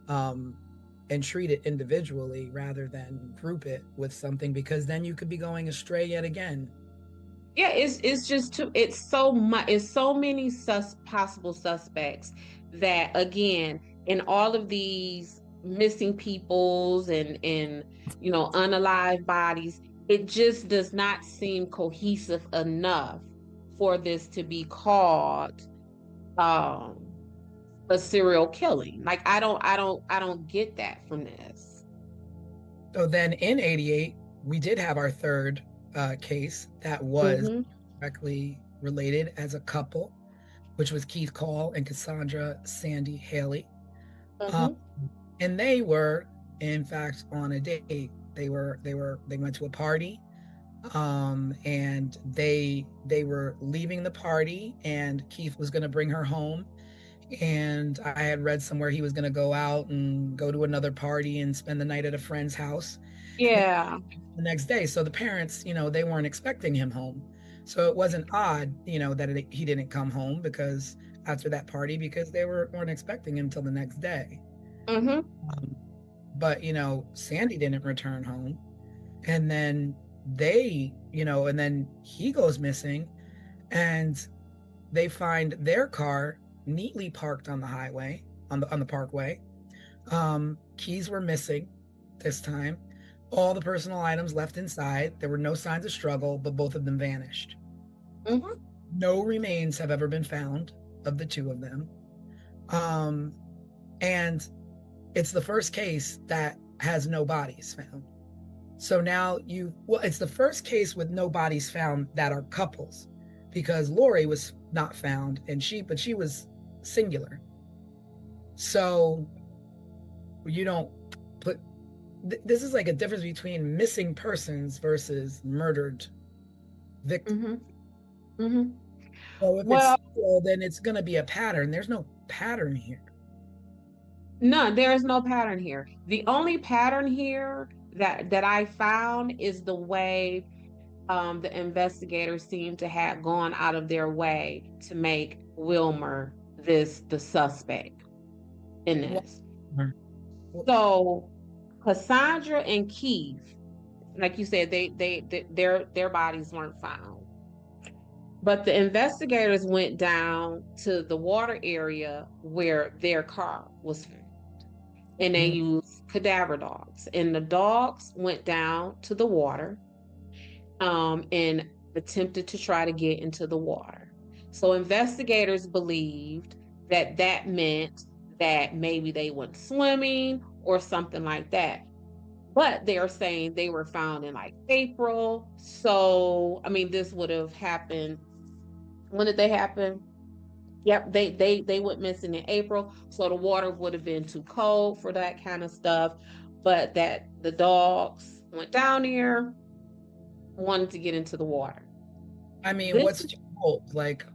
[SPEAKER 2] and treat it individually rather than group it with something, because then you could be going astray yet again.
[SPEAKER 3] Yeah, it's just too, it's so much, it's so many possible suspects that, again, in all of these missing peoples and unalive bodies, it just does not seem cohesive enough for this to be called um a serial killing. Like I don't get that from this.
[SPEAKER 2] So then in 88, we did have our third case that was
[SPEAKER 3] Mm-hmm.
[SPEAKER 2] directly related as a couple, which was Keith Call and Cassandra Sandy Haley.
[SPEAKER 3] Mm-hmm.
[SPEAKER 2] And they were, in fact, on a date. They went to a party, and they were leaving the party, and Keith was going to bring her home. And I had read somewhere he was going to go out and go to another party and spend the night at a friend's house
[SPEAKER 3] Yeah.
[SPEAKER 2] the next day. So the parents, they weren't expecting him home. So it wasn't odd, that he didn't come home because after that party, because they weren't expecting him till the next day.
[SPEAKER 3] Mm-hmm.
[SPEAKER 2] But Sandy didn't return home, and then and then he goes missing, and they find their car neatly parked on the highway, on the parkway. Keys were missing this time. All the personal items left inside. There were no signs of struggle, but both of them vanished.
[SPEAKER 3] Mm-hmm.
[SPEAKER 2] No remains have ever been found of the two of them. And it's the first case that has no bodies found. So now it's the first case with no bodies found that are couples, because Lori was not found, but she was singular. So you don't put, this is like a difference between missing persons versus murdered victims.
[SPEAKER 3] Mm-hmm. Mm-hmm.
[SPEAKER 2] So if
[SPEAKER 3] Well,
[SPEAKER 2] it's single, then it's going to be a pattern. There's no pattern here.
[SPEAKER 3] no, there is no pattern here. The only pattern here that I found is the way the investigators seem to have gone out of their way to make Wilmer the suspect in this. So Cassandra and Keith, like you said, their bodies weren't found. But the investigators went down to the water area where their car was found. And they used cadaver dogs. And the dogs went down to the water and attempted to try to get into the water. So investigators believed that meant that maybe they went swimming or something like that. But they're saying they were found in like April. So, I mean, this would have happened. When did they happen? Yep, they went missing in April, so the water would have been too cold for that kind of stuff. But that the dogs went down there, wanted to get into the water.
[SPEAKER 2] I mean, what's your hope? Like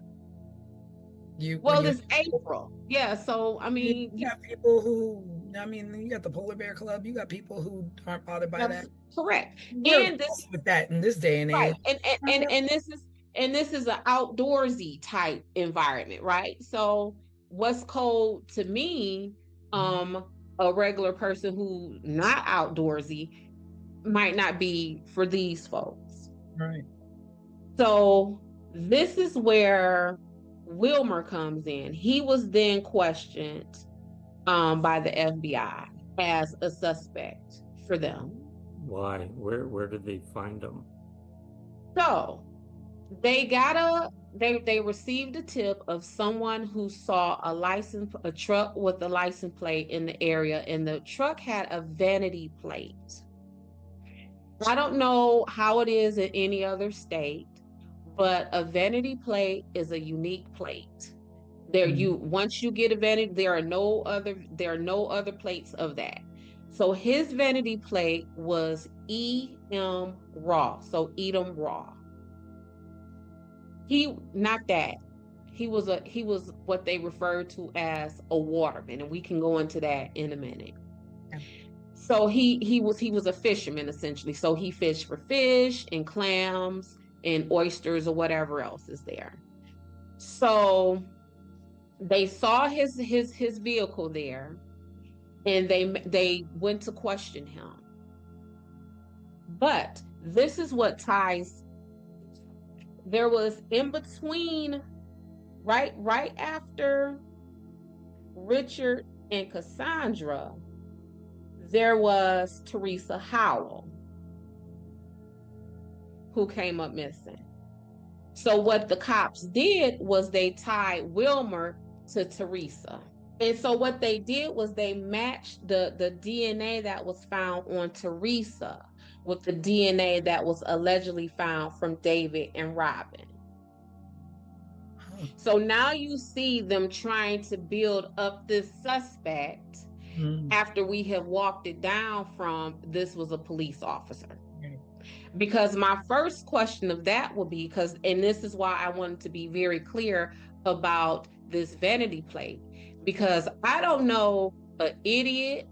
[SPEAKER 3] it's April. Yeah, so I mean,
[SPEAKER 2] you got people who, you got the Polar Bear Club. You got people who aren't bothered by that.
[SPEAKER 3] Correct.
[SPEAKER 2] And this with that in this day and age,
[SPEAKER 3] right? And this is an outdoorsy type environment, right? So what's cold to me, a regular person who not outdoorsy might not be for these folks.
[SPEAKER 2] Right.
[SPEAKER 3] So this is where Wilmer comes in. He was then questioned by the FBI as a suspect for them.
[SPEAKER 4] Why? Where did they find him?
[SPEAKER 3] So they received a tip of someone who saw a truck with a license plate in the area, and the truck had a vanity plate. I don't know how it is in any other state, but a vanity plate is a unique plate. Once you get a vanity, there are no other plates of that. So his vanity plate was E.M. Raw. So Edom Raw. Not that. He was what they referred to as a waterman, and we can go into that in a minute. So he was a fisherman essentially. So he fished for fish and clams and oysters or whatever else is there. So they saw his vehicle there, and they went to question him. But this is what ties there was in between, right after Richard and Cassandra, there was Teresa Howell, who came up missing. So what the cops did was they tied Wilmer to Teresa. And so what they did was they matched the DNA that was found on Teresa with the DNA that was allegedly found from David and Robin. So now you see them trying to build up this suspect after we have walked it down from this was a police officer. Because my first question of that will be, and this is why I wanted to be very clear about this vanity plate, because I don't know an idiot,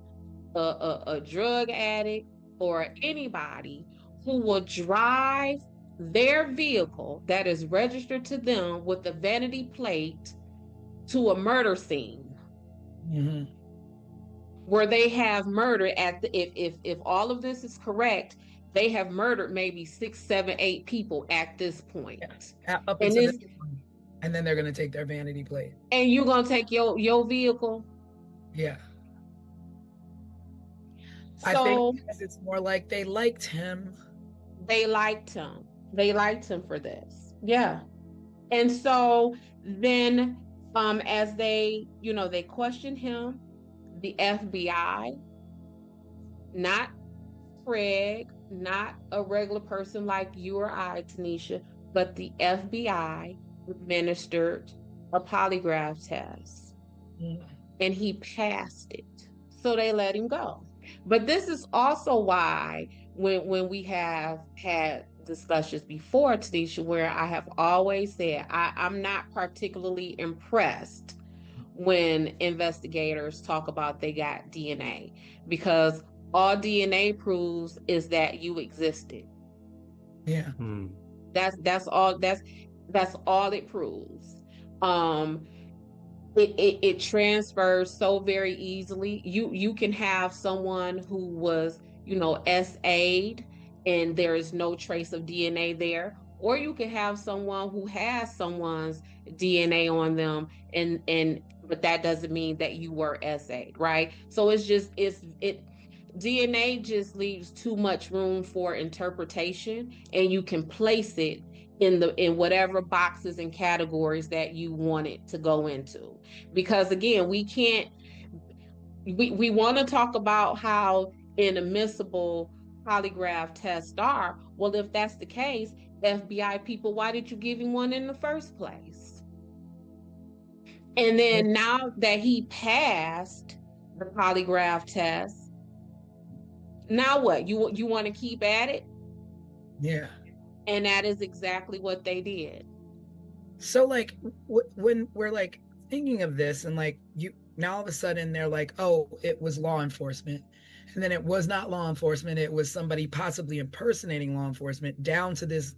[SPEAKER 3] a drug addict, or anybody who will drive their vehicle that is registered to them with a vanity plate to a murder scene. Where they have murdered if all of this is correct, they have murdered maybe 6, 7, 8 people at this point.
[SPEAKER 2] Yeah, up until this point. And then they're gonna take their vanity plate.
[SPEAKER 3] And you're gonna take your vehicle?
[SPEAKER 2] Yeah.
[SPEAKER 3] So
[SPEAKER 2] I think it's more like they liked him.
[SPEAKER 3] They liked him. They liked him for this. Yeah. And so then as they questioned him, the FBI, not Craig, not a regular person like you or I, Tanisha, but the FBI administered a polygraph test. And he passed it. So they let him go. But this is also why when we have had discussions before, Tanisha, where I have always said I'm not particularly impressed when investigators talk about they got DNA, because all DNA proves is that you existed.
[SPEAKER 2] Yeah.
[SPEAKER 3] That's all it proves. It transfers so very easily. You can have someone who was, SA'd and there is no trace of DNA there, or you can have someone who has someone's DNA on them but that doesn't mean that you were SA'd, right? So DNA just leaves too much room for interpretation, and you can place it in whatever boxes and categories that you want it to go into. Because again, we want to talk about how inadmissible polygraph tests are. Well, if that's the case, FBI people, why did you give him one in the first place? And then now that he passed the polygraph test, now what? You want to keep at it?
[SPEAKER 2] Yeah.
[SPEAKER 3] And that is exactly what they did.
[SPEAKER 2] So like when we're like thinking of this and like now all of a sudden they're like, oh, it was law enforcement. And then it was not law enforcement. It was somebody possibly impersonating law enforcement, down to this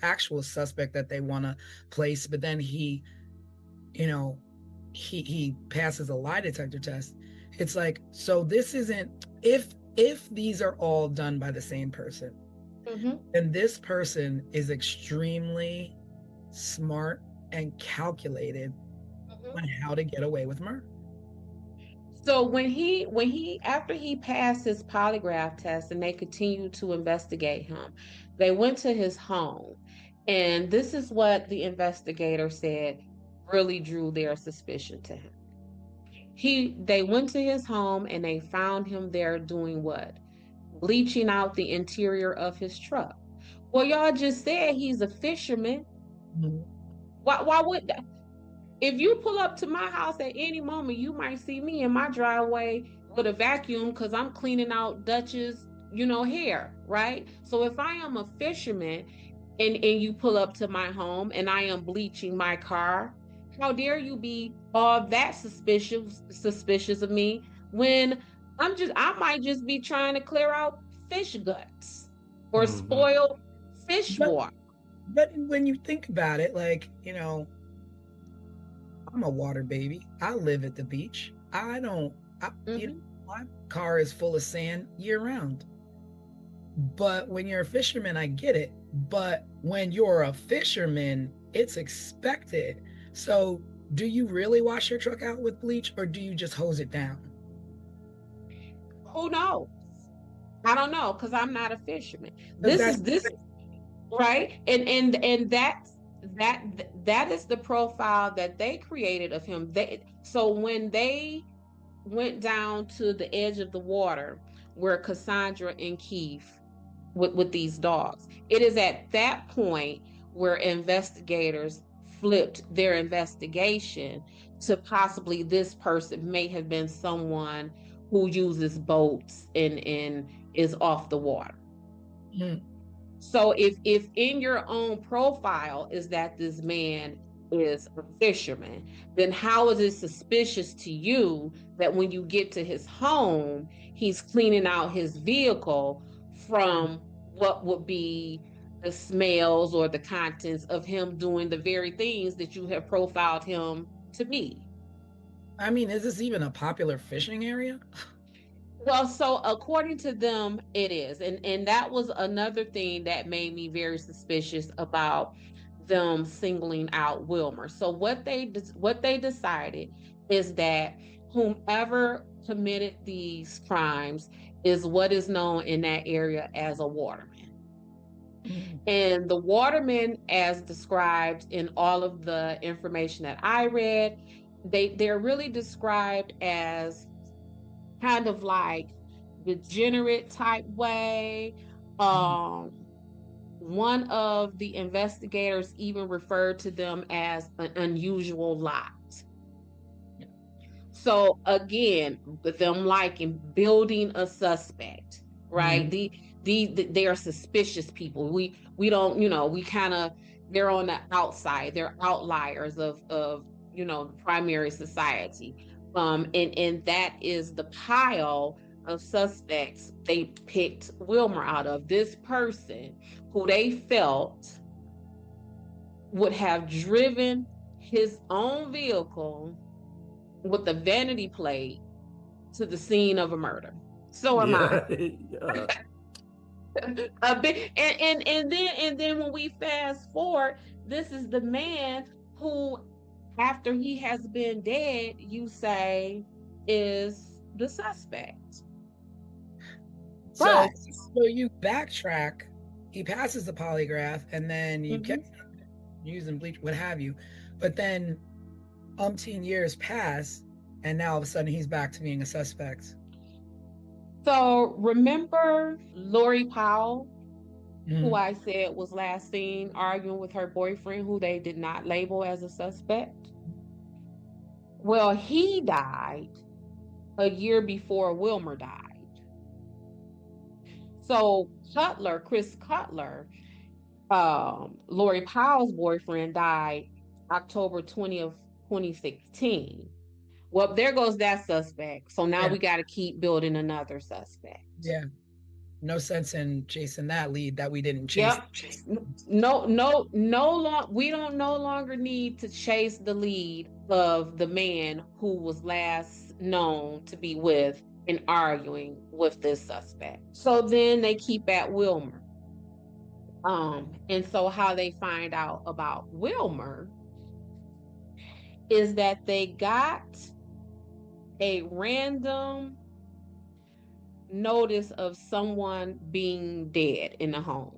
[SPEAKER 2] actual suspect that they want to place. But then he passes a lie detector test. It's like, so this isn't, if these are all done by the same person, then this person is extremely smart and calculated on how to get away with murder.
[SPEAKER 3] So after he passed his polygraph test and they continued to investigate him, they went to his home, and this is what the investigator said really drew their suspicion to him. They went to his home and they found him there doing what? Bleaching out the interior of his truck. Well, y'all just said he's a fisherman. Why would that? If you pull up to my house at any moment, you might see me in my driveway with a vacuum because I'm cleaning out Dutch's, hair, right? So if I am a fisherman and you pull up to my home and I am bleaching my car, how dare you be all that suspicious of me when I might just be trying to clear out fish guts or spoil fish water.
[SPEAKER 2] But when you think about it, like, I'm a water baby. I live at the beach. My car is full of sand year round. But when you're a fisherman, I get it. But when you're a fisherman, it's expected. So do you really wash your truck out with bleach, or do you just hose it down?
[SPEAKER 3] Who knows? I don't know, because I'm not a fisherman.
[SPEAKER 2] Because
[SPEAKER 3] This
[SPEAKER 2] that's
[SPEAKER 3] is this right, and that is the profile that they created of him. So when they went down to the edge of the water where Cassandra and Keith with these dogs, it is at that point where investigators flipped their investigation to possibly this person may have been someone who uses boats and is off the water.
[SPEAKER 2] Mm.
[SPEAKER 3] So if in your own profile is that this man is a fisherman, then how is it suspicious to you that when you get to his home, he's cleaning out his vehicle from what would be the smells or the contents of him doing the very things that you have profiled him to be?
[SPEAKER 2] I mean, is this even a popular fishing area?
[SPEAKER 3] Well, so according to them, it is, and that was another thing that made me very suspicious about them singling out Wilmer. So what they decided is that whomever committed these crimes is what is known in that area as a waterman. And the watermen, as described in all of the information that I read, they're really described as kind of like degenerate type way. Um, One of the investigators even referred to them as an unusual lot. So again, with them liking building a suspect, right? They are suspicious people. We don't, we kind of, they're on the outside. They're outliers of the primary society. And that is the pile of suspects they picked Wilmer out of. This person who they felt would have driven his own vehicle with a vanity plate to the scene of a murder. So am I.
[SPEAKER 4] Yeah.
[SPEAKER 3] A bit, and then when we fast forward, this is the man who, after he has been dead, you say is the suspect.
[SPEAKER 2] So,
[SPEAKER 3] But
[SPEAKER 2] so you backtrack, he passes the polygraph, and then you get using bleach, what have you. But then umpteen years pass, and now all of a sudden he's back to being a suspect.
[SPEAKER 3] so remember Lori Powell, who
[SPEAKER 2] Mhm.
[SPEAKER 3] I said was last seen arguing with her boyfriend, who they did not label as a suspect? Well, he died a year before Wilmer died. So Chris Cutler, Lori Powell's boyfriend, died October 20th, 2016. Well, there goes that suspect. So now
[SPEAKER 2] Yeah,
[SPEAKER 3] we got to keep building another suspect.
[SPEAKER 2] yeah. No sense in chasing that lead that we didn't chase.
[SPEAKER 3] Yep. No, we don't no longer need to chase the lead of the man who was last known to be with and arguing with this suspect. So then they keep at Wilmer. And so how they find out about Wilmer is that they got a random notice of someone being dead in the home.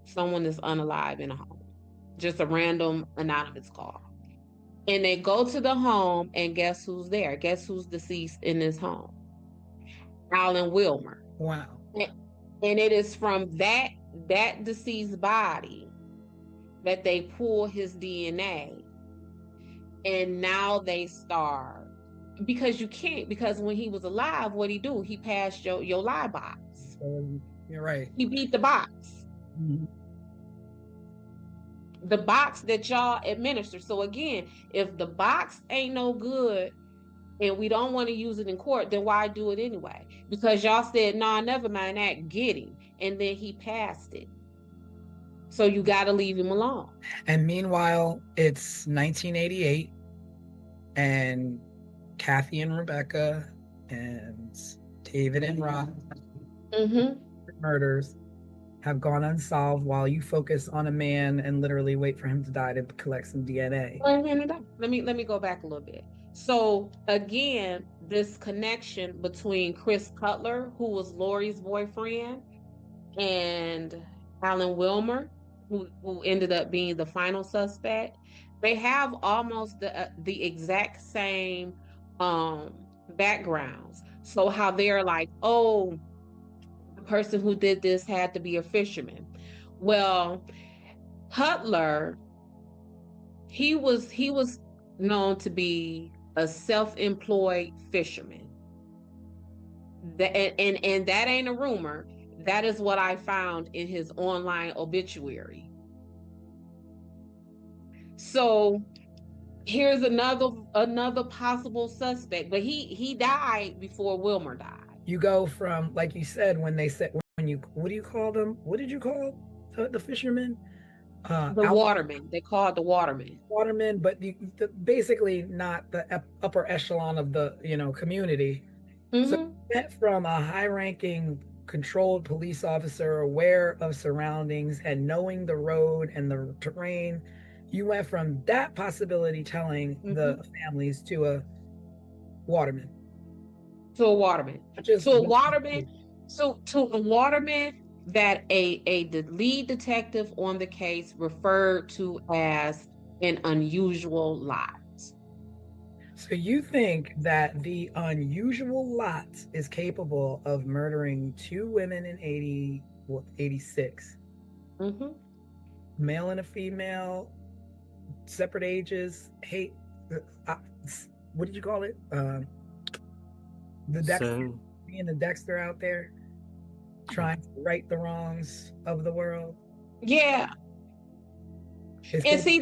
[SPEAKER 3] Someone is unalive in a home. Just a random anonymous call. And they go to the home, and guess who's there? Guess who's deceased in this home? Alan Wilmer.
[SPEAKER 2] Wow.
[SPEAKER 3] And it is from that deceased body that they pull his DNA. And now they start, because you can't, because when he was alive, what'd he do? He passed your lie box.
[SPEAKER 2] You're right.
[SPEAKER 3] He beat the box. The box that y'all administer. So again, if the box ain't no good and we don't want to use it in court, then why do it anyway? Because y'all said, nah, never mind that, get him. And then he passed it. So you got to leave him alone.
[SPEAKER 2] And meanwhile, it's 1988, and Kathy and Rebecca and David and Rob
[SPEAKER 3] Mm-hmm.
[SPEAKER 2] murders. have gone unsolved while you focus on a man and literally wait for him to die to collect some DNA.
[SPEAKER 3] Let me go back a little bit. So again, this connection between Chris Cutler, who was Lori's boyfriend, and Alan Wilmer, who ended up being the final suspect, they have almost the exact same um backgrounds. So how they're like, oh, the person who did this had to be a fisherman. Well, Cutler, he was known to be a self-employed fisherman. And that ain't a rumor. That is what I found in his online obituary. So here's another possible suspect, but he died before Wilmer died.
[SPEAKER 2] You go from, like you said, when you, what do you call them? What did you call the fishermen?
[SPEAKER 3] The watermen. They call it the watermen.
[SPEAKER 2] Watermen, but basically not the upper echelon of the community.
[SPEAKER 3] Mm-hmm.
[SPEAKER 2] So you went from a high-ranking, controlled police officer, aware of surroundings and knowing the road and the terrain. You went from that possibility telling the families to a waterman.
[SPEAKER 3] To a waterman.
[SPEAKER 2] To a
[SPEAKER 3] waterman that the lead detective on the case referred to as an unusual lot.
[SPEAKER 2] So you think that the unusual lot is capable of murdering two women in 86?
[SPEAKER 3] Mm-hmm.
[SPEAKER 2] Male and a female, separate ages, hate. What did you call it? The Dexter, being the Dexter out there, trying to right the wrongs of the world.
[SPEAKER 3] Yeah. To me,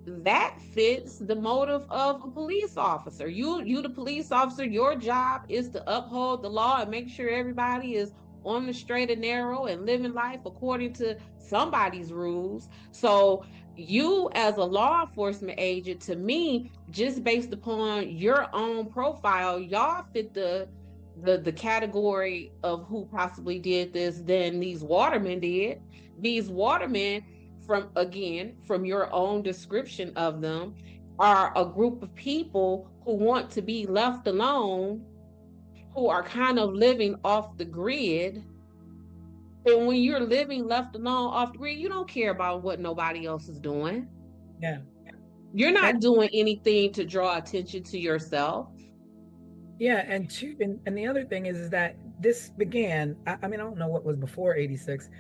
[SPEAKER 3] that fits the motive of a police officer. You the police officer, your job is to uphold the law and make sure everybody is on the straight and narrow and living life according to somebody's rules. So you as a law enforcement agent, to me, just based upon your own profile, y'all fit the category of who possibly did this than these watermen did. These watermen, from your own description of them, are a group of people who want to be left alone, who are kind of living off the grid. And when you're living left alone off the grid, you don't care about what nobody else is doing.
[SPEAKER 2] Yeah.
[SPEAKER 3] You're not doing anything to draw attention to yourself.
[SPEAKER 2] Yeah, and the other thing is that this began, I mean, I don't know what was before 86,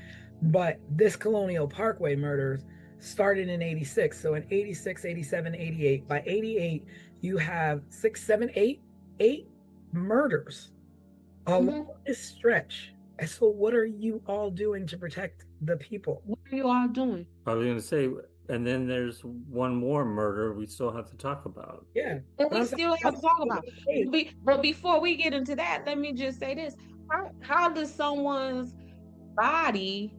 [SPEAKER 2] but this Colonial Parkway murders started in 86. So in 86, 87, 88. By 88, you have 6, 7, 8 murders along this stretch. And so what are you all doing to protect the people?
[SPEAKER 3] What are you all doing?
[SPEAKER 4] I was going to say, and then there's one more murder we still have to talk about.
[SPEAKER 2] Yeah.
[SPEAKER 3] And we still have to talk about it. But before we get into that, let me just say this. How does someone's body,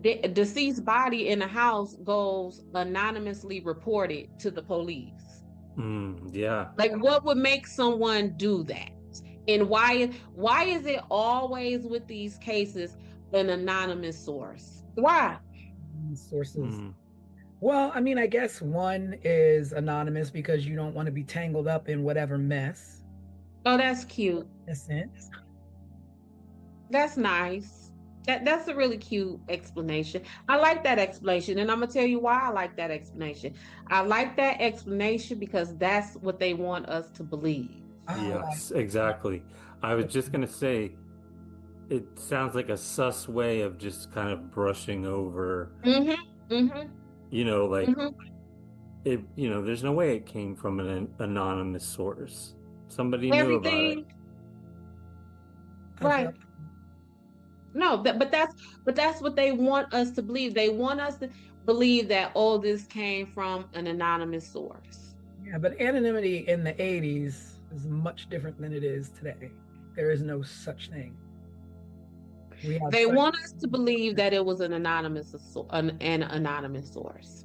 [SPEAKER 3] deceased body in a house, goes anonymously reported to the police?
[SPEAKER 4] Yeah.
[SPEAKER 3] Like, what would make someone do that? And why is it always with these cases an anonymous source? Why?
[SPEAKER 2] Sources. Well, I mean, I guess one is anonymous because you don't want to be tangled up in whatever mess.
[SPEAKER 3] Oh, that's cute.
[SPEAKER 2] In a sense.
[SPEAKER 3] That's nice. That's a really cute explanation. I like that explanation, and I'm gonna tell you why I like that explanation. I like that explanation because that's what they want us to believe.
[SPEAKER 4] Yes, exactly. I was just gonna say, it sounds like a sus way of just kind of brushing over. You know, like it. You know, there's no way it came from an anonymous source. Somebody knew about it.
[SPEAKER 3] Right. No, but that's what they want us to believe. They want us to believe that, oh, this came from an anonymous source.
[SPEAKER 2] Yeah, but anonymity in the 80s is much different than it is today. There is no such thing.
[SPEAKER 3] They want us to believe that it was an anonymous source.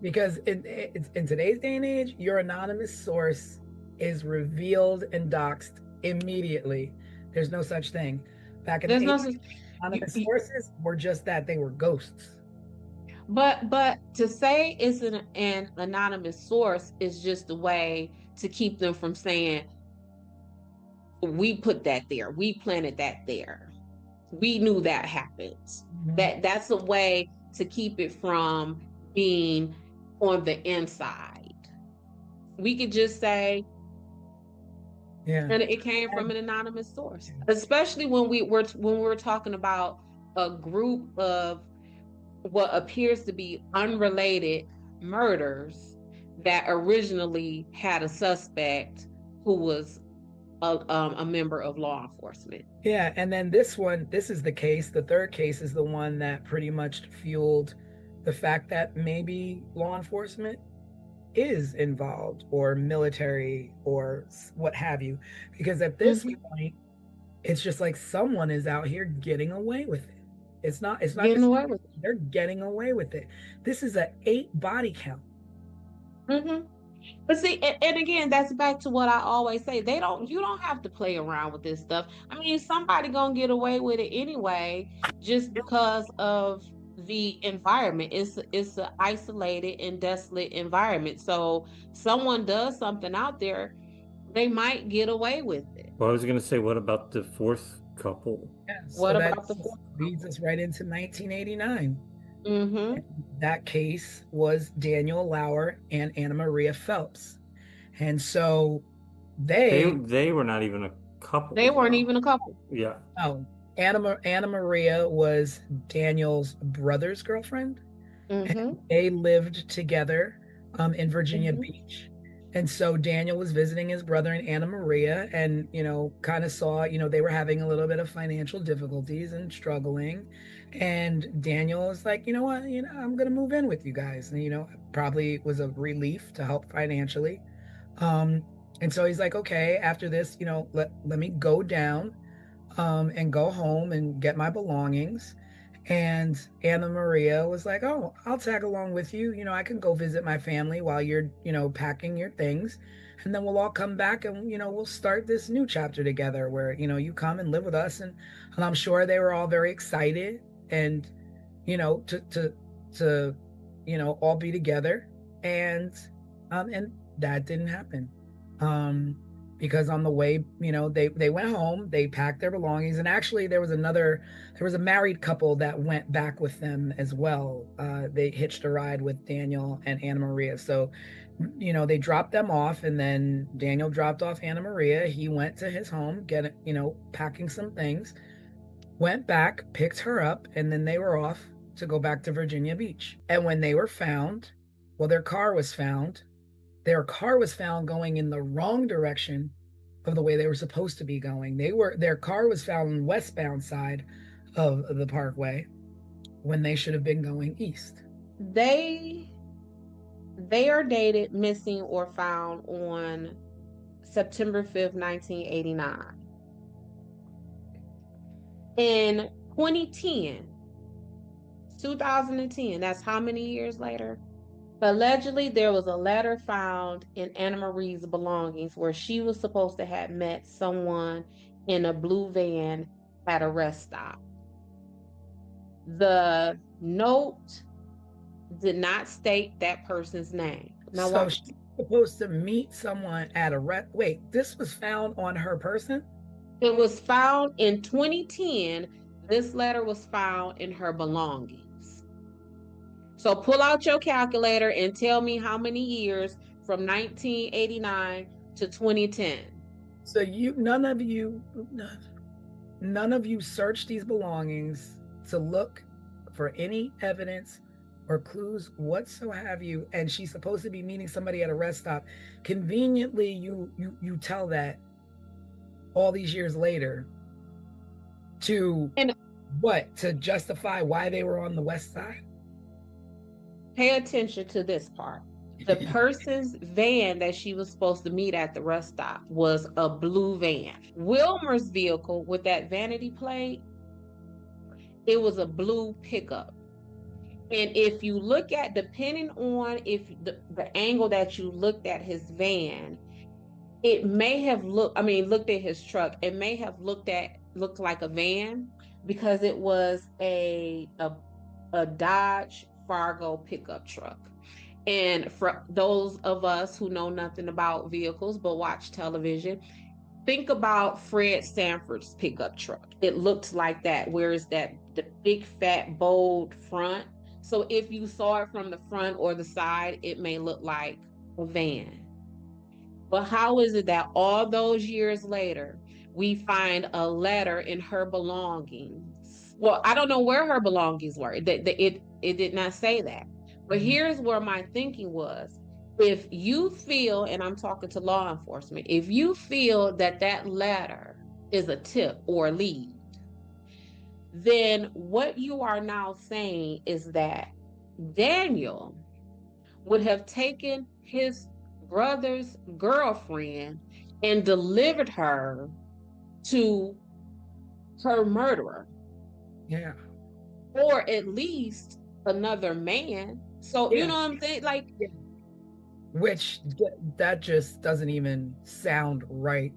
[SPEAKER 2] Because in today's day and age, your anonymous source is revealed and doxed immediately. There's no such thing. Back in
[SPEAKER 3] There's
[SPEAKER 2] the
[SPEAKER 3] no
[SPEAKER 2] 80s,
[SPEAKER 3] such,
[SPEAKER 2] anonymous
[SPEAKER 3] you,
[SPEAKER 2] sources were just that. They were ghosts.
[SPEAKER 3] but to say it's an anonymous source is just a way to keep them from saying, we put that there, we planted that there, we knew that happened. That's a way to keep it from being on the inside. We could just say,
[SPEAKER 2] Yeah.
[SPEAKER 3] and it came from an anonymous source, especially when we're talking about a group of what appears to be unrelated murders that originally had a suspect who was a member of law enforcement.
[SPEAKER 2] Yeah, and then this is the case. The third case is the one that pretty much fueled the fact that maybe law enforcement is involved, or military, or what have you. Because at this point, it's just like someone is out here getting away with it. It's not
[SPEAKER 3] Getting
[SPEAKER 2] just
[SPEAKER 3] away with it.
[SPEAKER 2] they're getting away with it. This is a 8 body count.
[SPEAKER 3] But see, and again, that's back to what I always say. You don't have to play around with this stuff. I mean, somebody gonna get away with it anyway, just because of the environment. It's an isolated and desolate environment. So someone does something out there, they might get away with it.
[SPEAKER 4] Well, I was going to say, what about the fourth couple?
[SPEAKER 2] Yeah,
[SPEAKER 3] What
[SPEAKER 2] so
[SPEAKER 3] about
[SPEAKER 2] that
[SPEAKER 3] the fourth
[SPEAKER 2] leads us right into 1989.
[SPEAKER 3] Mm-hmm.
[SPEAKER 2] That case was Daniel Lauer and Anna Maria Phelps. And so
[SPEAKER 4] They were not even a couple.
[SPEAKER 3] They weren't even a couple.
[SPEAKER 4] Yeah.
[SPEAKER 2] Oh, Anna Maria was Daniel's brother's girlfriend. And they lived together in Virginia Beach. And so Daniel was visiting his brother and Anna Maria, and, kind of saw, they were having a little bit of financial difficulties and struggling. And Daniel was like, you know what, I'm going to move in with you guys. And, probably was a relief to help financially. And so he's like, okay, after this, let me go down and go home and get my belongings. And Anna Maria was like, oh, I'll tag along with you. I can go visit my family while you're, packing your things. And then we'll all come back and, we'll start this new chapter together where, you come and live with us. And I'm sure they were all very excited and, to all be together. And that didn't happen. Because on the way, they went home, they packed their belongings, and actually there was a married couple that went back with them as well. They hitched a ride with Daniel and Anna Maria. So, they dropped them off, and then Daniel dropped off Anna Maria. He went to his home, packing some things, went back, picked her up, and then they were off to go back to Virginia Beach. And when they were found, their car was found. Their car was found going in the wrong direction of the way they were supposed to be going. Their car was found on the westbound side of the parkway when they should have been going east.
[SPEAKER 3] They are dated, missing, or found on September 5th, 1989. In 2010, that's how many years later? Allegedly, there was a letter found in Anna Marie's belongings where she was supposed to have met someone in a blue van at a rest stop. The note did not state that person's name.
[SPEAKER 2] Now, so she's supposed to meet someone at a wait, this was found on her person?
[SPEAKER 3] It was found in 2010. This letter was found in her belongings. So pull out your calculator and tell me how many years from 1989 to 2010.
[SPEAKER 2] So none of you searched these belongings to look for any evidence or clues whatsoever. And she's supposed to be meeting somebody at a rest stop. Conveniently, you tell that all these years later to justify why they were on the west side.
[SPEAKER 3] Pay attention to this part. The person's van that she was supposed to meet at the rest stop was a blue van. Wilmer's vehicle with that vanity plate, it was a blue pickup. And if you look at, depending on if the angle that you looked at his van, it may have looked at his truck. It may have looked like a van because it was a Dodge Fargo pickup truck. And for those of us who know nothing about vehicles but watch television, think about Fred Sanford's pickup truck. It looked like that. Whereas the big fat bold front. So if you saw it from the front or the side, it may look like a van. But how is it that all those years later, we find a letter in her belongings? Well, I don't know where her belongings were. It did not say that. But here's where my thinking was. If you feel, and I'm talking to law enforcement, if you feel that that letter is a tip or a lead, then what you are now saying is that Daniel would have taken his brother's girlfriend and delivered her to her murderer.
[SPEAKER 2] Yeah.
[SPEAKER 3] Or at least another man. So, you know what I'm saying? Like,
[SPEAKER 2] which that just doesn't even sound right.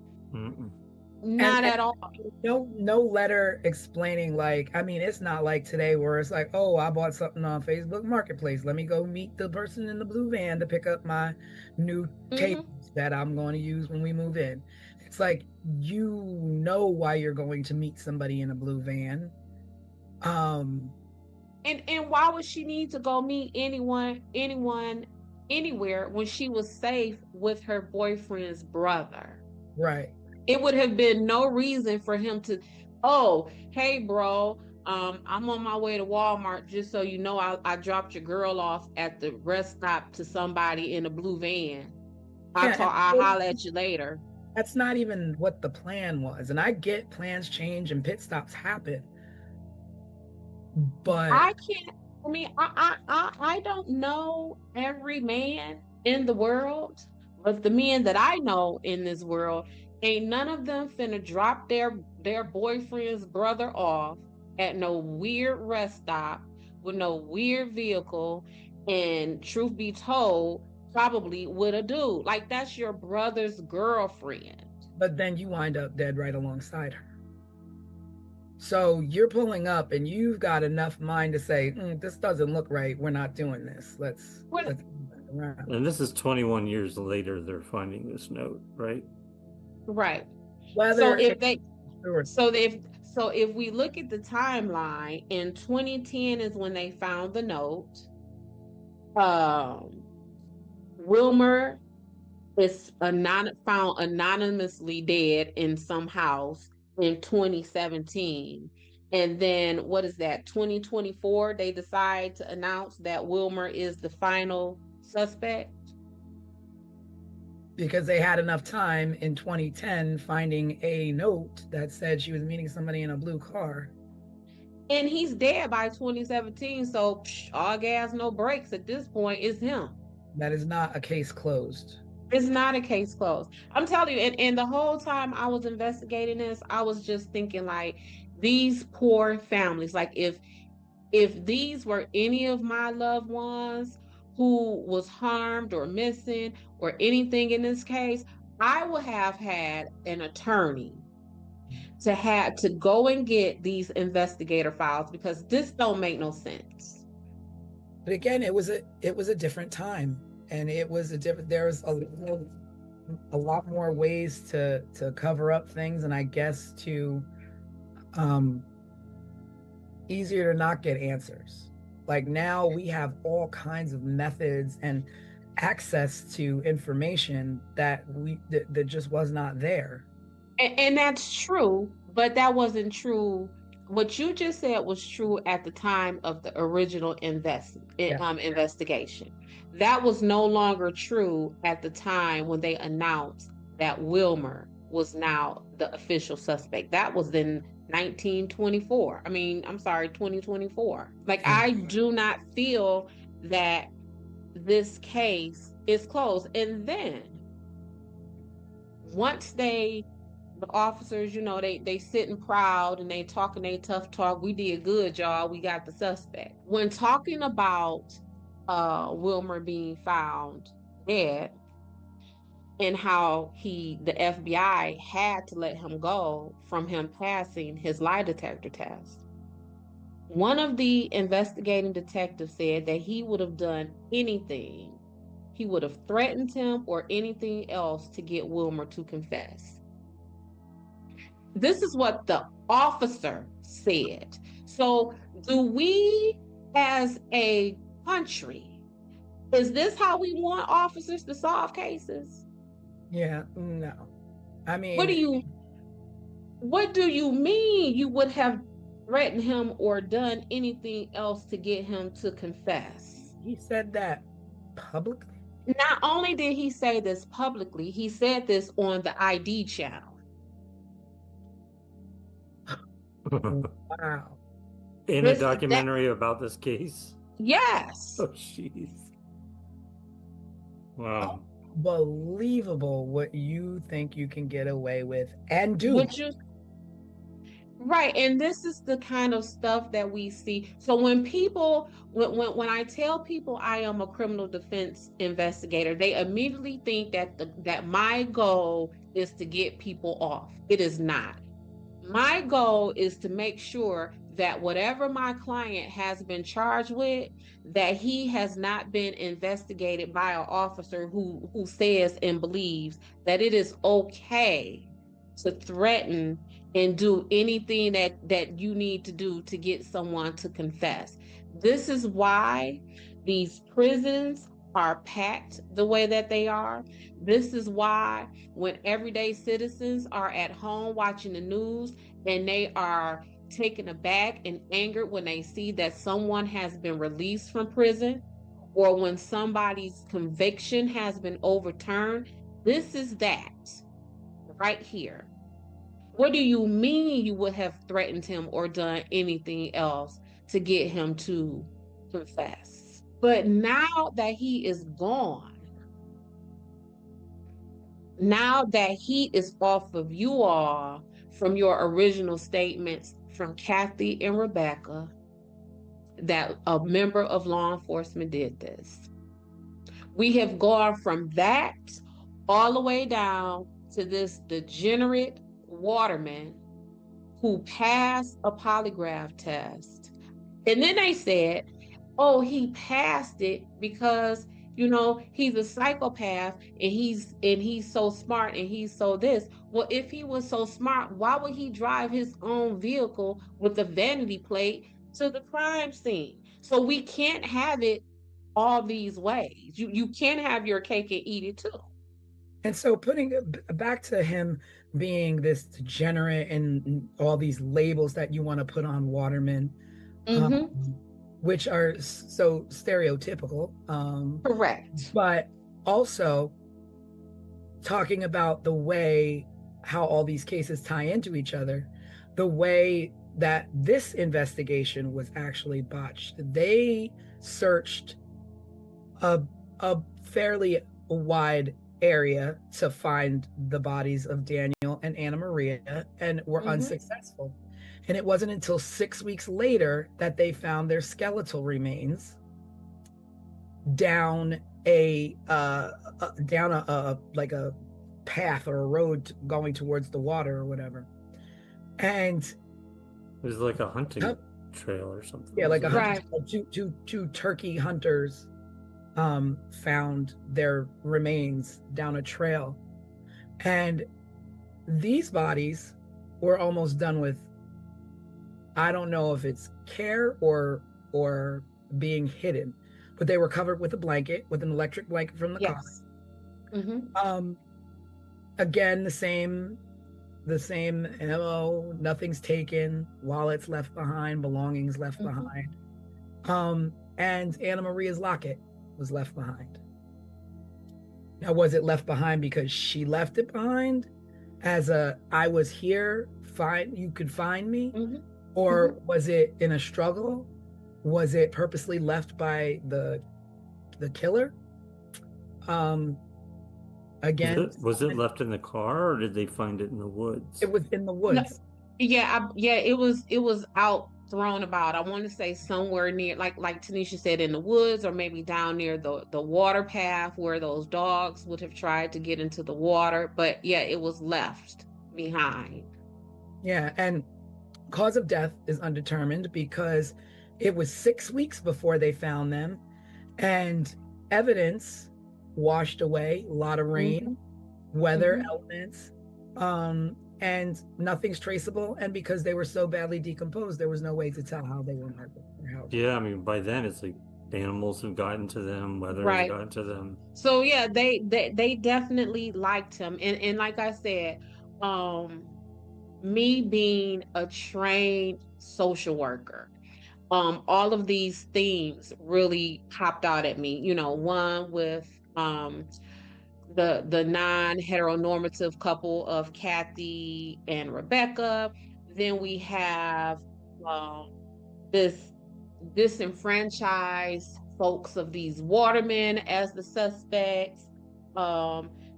[SPEAKER 3] Not at all.
[SPEAKER 2] No letter explaining, like, I mean, it's not like today where it's like, oh, I bought something on Facebook Marketplace. Let me go meet the person in the blue van to pick up my new tables that I'm going to use when we move in. It's like, you know why you're going to meet somebody in a blue van.
[SPEAKER 3] And why would she need to go meet anyone, anywhere when she was safe with her boyfriend's brother?
[SPEAKER 2] Right.
[SPEAKER 3] It would have been no reason for him to, oh, hey, bro, I'm on my way to Walmart. Just so you know, I dropped your girl off at the rest stop to somebody in a blue van. I'll holler at you later.
[SPEAKER 2] That's not even what the plan was. And I get plans change and pit stops happen. But
[SPEAKER 3] I don't know every man in the world, but the men that I know in this world, ain't none of them finna drop their boyfriend's brother off at no weird rest stop with no weird vehicle, and truth be told, probably with a dude. Like, that's your brother's girlfriend.
[SPEAKER 2] But then you wind up dead right alongside her. So you're pulling up and you've got enough mind to say, this doesn't look right. We're not doing this. Let's move back around.
[SPEAKER 4] And this is 21 years later they're finding this note, right?
[SPEAKER 3] Right.
[SPEAKER 2] So
[SPEAKER 3] if we look at the timeline, in 2010 is when they found the note. Wilmer is found anonymously dead in some house in 2017. And then what is that, 2024, they decide to announce that Wilmer is the final suspect?
[SPEAKER 2] Because they had enough time in 2010 finding a note that said she was meeting somebody in a blue car.
[SPEAKER 3] And he's dead by 2017, so all gas, no brakes at this point. Is him.
[SPEAKER 2] That is not a case closed.
[SPEAKER 3] It's not a case closed. I'm telling you, and the whole time I was investigating this, I was just thinking, like, these poor families, like, if these were any of my loved ones who was harmed or missing or anything in this case, I would have had an attorney to go and get these investigator files, because this don't make no sense.
[SPEAKER 2] But again, it was a different time, and there was a lot more ways to cover up things, and I guess to easier to not get answers. Like, now we have all kinds of methods and access to information that just was not there.
[SPEAKER 3] And that's true, but that wasn't true. What you just said was true at the time of the original investigation. That was no longer true at the time when they announced that Wilmer was now the official suspect. That was in 2024. Like, I do not feel that this case is closed. And then once the officers, they sitting proud and they talking they tough talk. We did good, y'all. We got the suspect. When talking about Wilmer being found dead, and how the FBI had to let him go from him passing his lie detector test. One of the investigating detectives said that he would have done anything. He would have threatened him or anything else to get Wilmer to confess. This is what the officer said. So, do we as a country, is this how we want officers to solve cases?
[SPEAKER 2] Yeah, no. I mean,
[SPEAKER 3] what do you mean you would have threatened him or done anything else to get him to confess?
[SPEAKER 2] he said that publicly.
[SPEAKER 3] Not only did he say this publicly, he said this on the ID channel.
[SPEAKER 2] Wow.
[SPEAKER 4] In a documentary about this case?
[SPEAKER 3] Yes.
[SPEAKER 4] Oh, jeez. Wow.
[SPEAKER 2] Unbelievable what you think you can get away with and do.
[SPEAKER 3] Right, and this is the kind of stuff that we see. So when I tell people I am a criminal defense investigator, they immediately think that my goal is to get people off. It is not. My goal is to make sure that whatever my client has been charged with, that he has not been investigated by an officer who says and believes that it is okay to threaten and do anything that you need to do to get someone to confess. This is why these prisons are packed the way that they are. This is why when everyday citizens are at home watching the news and they are taken aback and angered when they see that someone has been released from prison, or when somebody's conviction has been overturned, this is that right here. What do you mean you would have threatened him or done anything else to get him to confess? But now that he is gone, now that he is off of you all from your original statements from Kathy and Rebecca, that a member of law enforcement did this. We have gone from that all the way down to this degenerate waterman who passed a polygraph test. And then they said, oh, he passed it because, he's a psychopath and he's so smart and he's so this. Well, if he was so smart, why would he drive his own vehicle with a vanity plate to the crime scene? So we can't have it all these ways. You can't have your cake and eat it too.
[SPEAKER 2] And so putting it back to him being this degenerate and all these labels that you want to put on Waterman, which are so stereotypical.
[SPEAKER 3] Correct.
[SPEAKER 2] But also talking about the way how all these cases tie into each other, the way that this investigation was actually botched. They searched a fairly wide area to find the bodies of Daniel and Anna Maria and were unsuccessful. And it wasn't until 6 weeks later that they found their skeletal remains down a like a path or a road going towards the water or whatever. And
[SPEAKER 4] it was like a hunting trail or something.
[SPEAKER 2] Yeah, like a hunting trail. Two turkey hunters found their remains down a trail, and these bodies were almost done with, I don't know if it's care or being hidden, but they were covered with a blanket, with an electric blanket from the car. Again, the same MO, nothing's taken, wallets left behind, belongings left behind, and Anna Maria's locket was left behind. Now, was it left behind because she left it behind as a, I was here, fine, you could find me? Or was it in a struggle? Was it purposely left by the killer? Again,
[SPEAKER 4] was it left in the car, or did they find it in the woods?
[SPEAKER 2] It was in the woods.
[SPEAKER 3] It was out thrown about. I want to say somewhere near, like Tanisha said, in the woods, or maybe down near the water path where those dogs would have tried to get into the water. But yeah, it was left behind.
[SPEAKER 2] Yeah, and cause of death is undetermined because it was 6 weeks before they found them, and evidence washed away, a lot of rain, weather elements, and nothing's traceable. And because they were so badly decomposed, there was no way to tell how they were murdered or how.
[SPEAKER 4] Yeah, I mean, by then it's like animals have gotten to them, weather has
[SPEAKER 3] Right.
[SPEAKER 4] gotten to them.
[SPEAKER 3] So yeah, they definitely liked him. And like I said, me being a trained social worker, all of these themes really popped out at me. You know, one with the non-heteronormative couple of Kathy and Rebecca. Then we have this disenfranchised folks of these watermen as the suspects.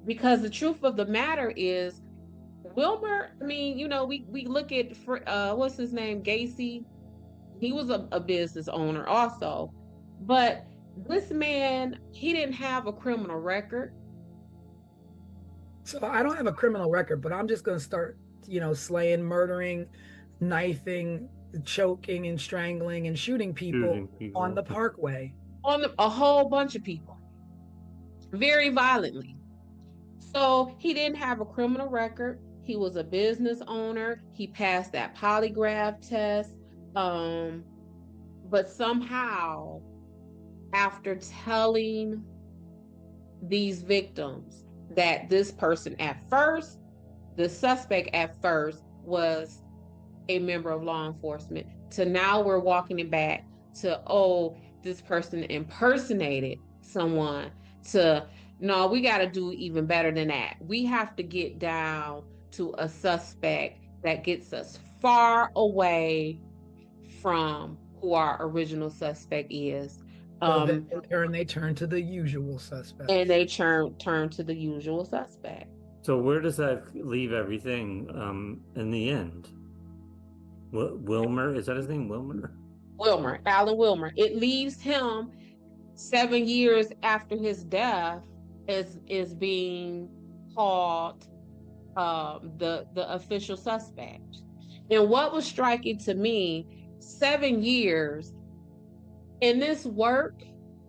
[SPEAKER 3] Because the truth of the matter is, Wilmer, I mean, you know, we look at what's his name, Gacy. He was a business owner also, but this man, he didn't have a criminal record.
[SPEAKER 2] So I don't have a criminal record, but I'm just going to start, slaying, murdering, knifing, choking and strangling and shooting people on the parkway.
[SPEAKER 3] A whole bunch of people, very violently. So he didn't have a criminal record. He was a business owner. He passed that polygraph test. But somehow, after telling these victims that this person the suspect at first was a member of law enforcement, to now we're walking it back to, oh, this person impersonated someone, to, no, we got to do even better than that. We have to get down to a suspect that gets us far away from who our original suspect is.
[SPEAKER 2] So they turn to the usual suspect.
[SPEAKER 3] And they turn to the usual suspect.
[SPEAKER 4] So where does that leave everything in the end? Wilmer, is that his name? Wilmer,
[SPEAKER 3] Alan Wilmer. It leaves him 7 years after his death is being called the official suspect. And what was striking to me, 7 years in this work,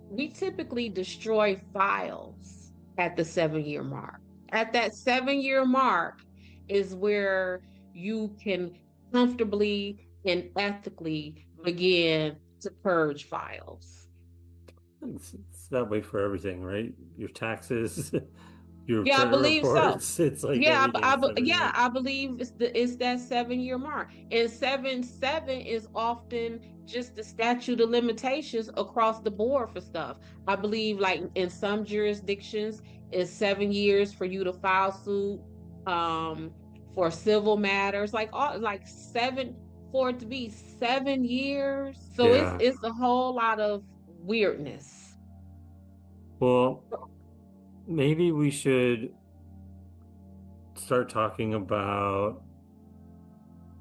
[SPEAKER 3] we typically destroy files at the 7-year mark. At that 7-year mark is where you can comfortably and ethically begin to purge files.
[SPEAKER 4] It's that way for everything, right? Your taxes, your
[SPEAKER 3] I believe
[SPEAKER 4] reports.
[SPEAKER 3] So.
[SPEAKER 4] It's like
[SPEAKER 3] I believe it's that 7-year mark, and 7 is often just the statute of limitations across the board for stuff. I believe, like in some jurisdictions, it's 7 years for you to file suit for civil matters, like 7 for it to be 7 years. So it's a whole lot of weirdness.
[SPEAKER 4] Well, maybe we should start talking about,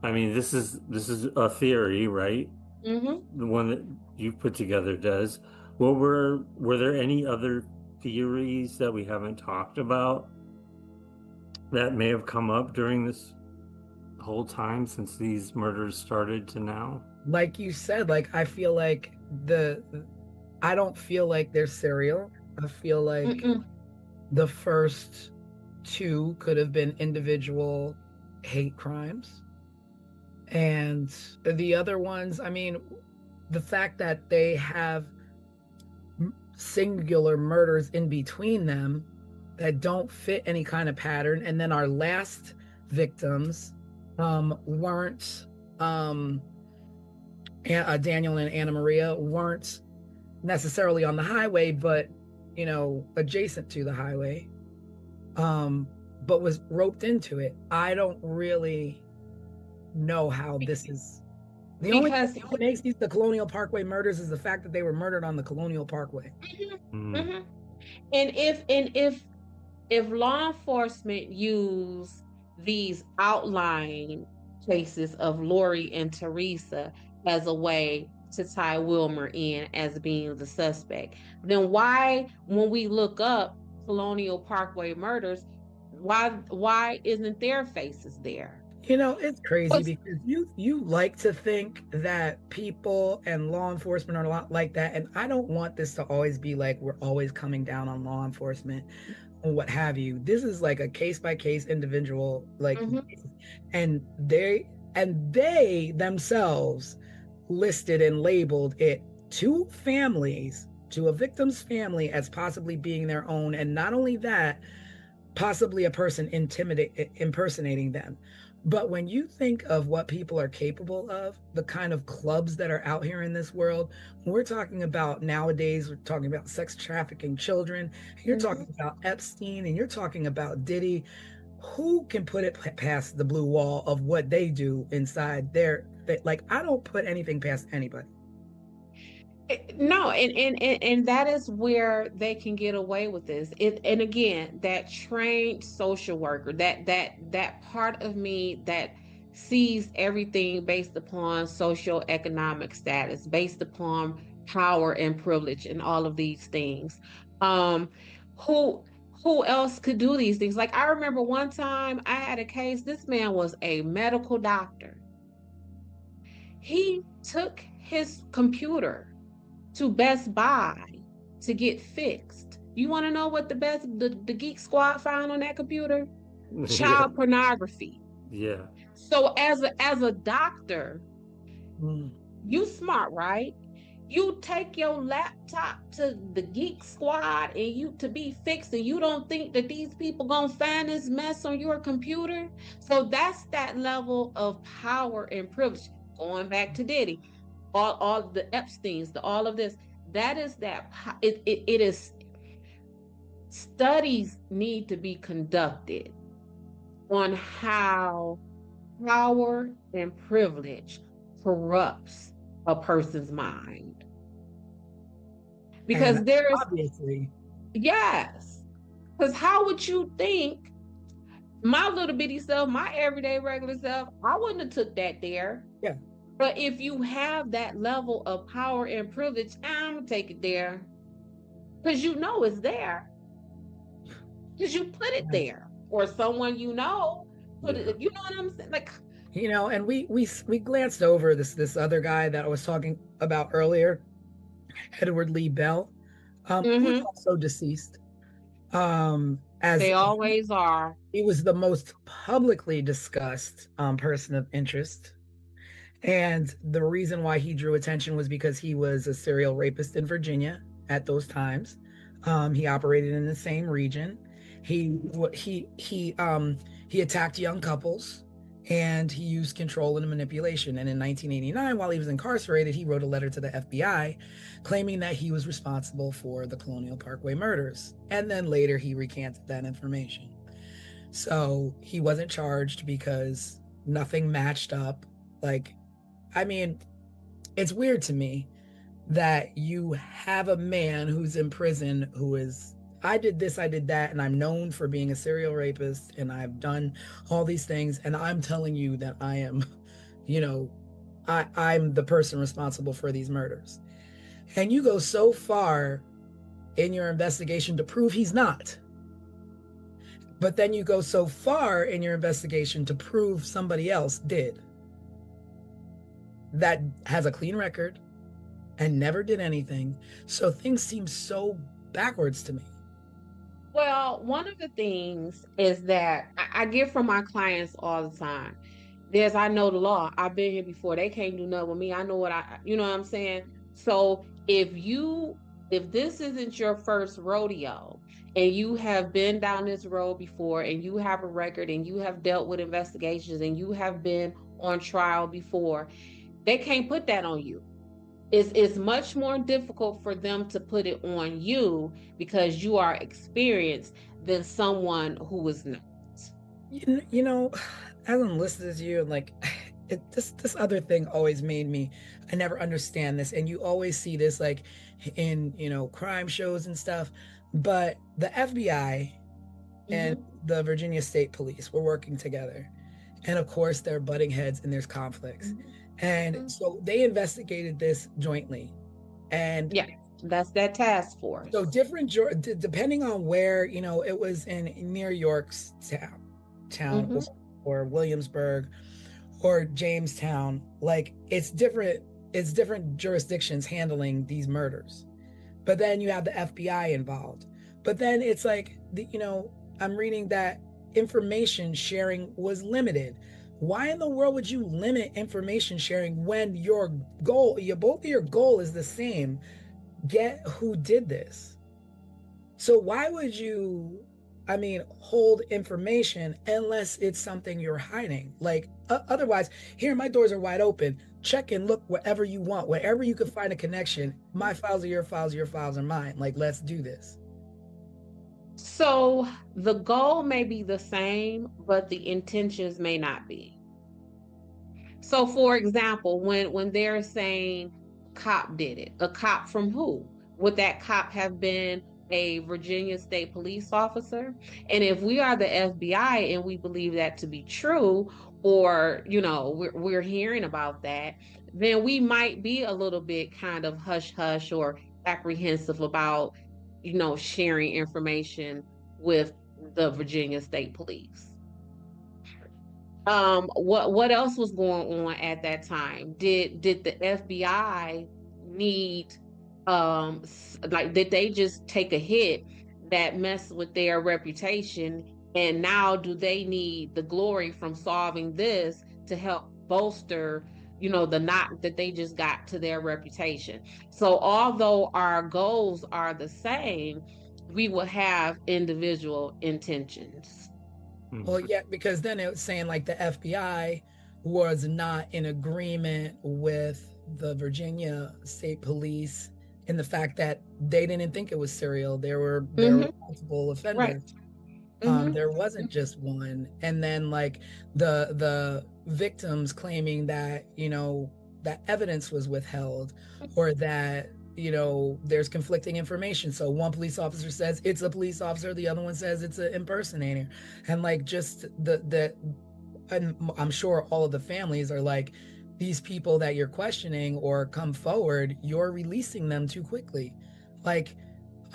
[SPEAKER 4] I mean, this is a theory, right?
[SPEAKER 3] Mm-hmm.
[SPEAKER 4] The one that you've put together does. Well, were there any other theories that we haven't talked about that may have come up during this whole time since these murders started to now?
[SPEAKER 2] Like you said, I feel like I don't feel like they're serial. I feel like the first 2 could have been individual hate crimes. And the other ones, I mean, the fact that they have singular murders in between them that don't fit any kind of pattern. And then our last victims weren't, Daniel and Anna Maria weren't necessarily on the highway, but adjacent to the highway, but was roped into it. I don't really know how this is. The only thing that makes these the Colonial Parkway murders is the fact that they were murdered on the Colonial Parkway.
[SPEAKER 3] And if law enforcement use these outlying cases of Lori and Teresa as a way to tie Wilmer in as being the suspect. Then why, when we look up Colonial Parkway murders, why isn't their faces there?
[SPEAKER 2] It's crazy
[SPEAKER 3] What's
[SPEAKER 2] because you like to think that people and law enforcement are a lot like that, and I don't want this to always be like we're always coming down on law enforcement or what have you. This is like a case by case individual
[SPEAKER 3] Mhm.
[SPEAKER 2] and they themselves listed and labeled it to families, to a victim's family, as possibly being their own, and not only that, possibly a person impersonating them. But when you think of what people are capable of, the kind of clubs that are out here in this world, we're talking about nowadays, we're talking about sex trafficking children, you're talking about Epstein, and you're talking about Diddy. Who can put it past the blue wall of what they do inside their, like, I don't put anything past anybody.
[SPEAKER 3] No, and that is where they can get away with this. And again, that trained social worker, that part of me that sees everything based upon social economic status, based upon power and privilege and all of these things. Um, who who else could do these things? Like I remember one time I had a case, this man was a medical doctor. He took his computer to Best Buy to get fixed. You want to know what the Geek Squad found on that computer?
[SPEAKER 4] Yeah.
[SPEAKER 3] Child pornography.
[SPEAKER 4] Yeah.
[SPEAKER 3] So as a doctor,
[SPEAKER 2] Mm.
[SPEAKER 3] you smart, right? You take your laptop to the Geek Squad and you to be fixed, and you don't think that these people gonna find this mess on your computer? So that's that level of power and privilege. Going back to Diddy, all the Epstein's, all of this. That is that. It is. Studies need to be conducted on how power and privilege corrupts a person's mind,
[SPEAKER 2] And
[SPEAKER 3] because there's
[SPEAKER 2] obviously,
[SPEAKER 3] yes. Because how would you think my little bitty self, my everyday regular self, I wouldn't have took that there.
[SPEAKER 2] yeah.
[SPEAKER 3] But if you have that level of power and privilege, I'm gonna take it there because you know it's there because you put it there, or someone put it. You know what I'm saying? Like,
[SPEAKER 2] And we glanced over this other guy that I was talking about earlier, Edward Lee Bell, who's
[SPEAKER 3] mm-hmm,
[SPEAKER 2] also deceased. As
[SPEAKER 3] they always are.
[SPEAKER 2] he was the most publicly discussed person of interest. And the reason why he drew attention was because he was a serial rapist in Virginia at those times. He operated in the same region. He attacked young couples, and he used control and manipulation. And in 1989, while he was incarcerated, he wrote a letter to the FBI claiming that he was responsible for the Colonial Parkway murders. And then later he recanted that information. So he wasn't charged because nothing matched up. Like, I mean, it's weird to me that you have a man who's in prison who is, I did this, I did that, and I'm known for being a serial rapist, and I've done all these things, and I'm telling you that I am, I'm the person responsible for these murders. And you go so far in your investigation to prove he's not. But then you go so far in your investigation to prove somebody else did. That has a clean record and never did anything. So things seem so backwards to me.
[SPEAKER 3] Well, one of the things is that I get from my clients all the time. I know the law. I've been here before. They can't do nothing with me. I know you know what I'm saying? So if this isn't your first rodeo and you have been down this road before and you have a record and you have dealt with investigations and you have been on trial before, they can't put that on you. It's much more difficult for them to put it on you because you are experienced than someone who is not.
[SPEAKER 2] As I'm listening to you, like, this other thing always made me, I never understand this, and you always see this like in crime shows and stuff, but the FBI and the Virginia State Police were working together, and of course they're butting heads and there's conflicts. And so they investigated this jointly. And
[SPEAKER 3] Yeah, that's that task force.
[SPEAKER 2] so different, depending on where, it was in New York's town or Williamsburg or Jamestown, like it's different jurisdictions handling these murders. But then you have the FBI involved. But then it's like, I'm reading that information sharing was limited. Why in the world would you limit information sharing when both of your goal is the same? Get who did this. So why would you, hold information unless it's something you're hiding? Like, otherwise, here, my doors are wide open. Check and look wherever you want, wherever you can find a connection. My files are your files are mine. Like, let's do this.
[SPEAKER 3] So the goal may be the same, but the intentions may not be. So for example, when they're saying cop did it, a cop from who? Would that cop have been a Virginia State police officer? And if we are the FBI and we believe that to be true, or we're hearing about that, then we might be a little bit kind of hush hush or apprehensive about sharing information with the Virginia State Police. What else was going on at that time? Did the FBI need did they just take a hit that messed with their reputation, and now do they need the glory from solving this to help bolster the knock that they just got to their reputation? So although our goals are the same, we will have individual intentions.
[SPEAKER 2] Well, yeah, because then it was saying like the FBI was not in agreement with the Virginia State Police in the fact that they didn't think it was serial. There were multiple offenders.
[SPEAKER 3] Right.
[SPEAKER 2] There wasn't just one. And then like the victims claiming that, that evidence was withheld, or that, there's conflicting information. So one police officer says it's a police officer, the other one says it's an impersonator. And like just and I'm sure all of the families are like, these people that you're questioning or come forward, you're releasing them too quickly. Like,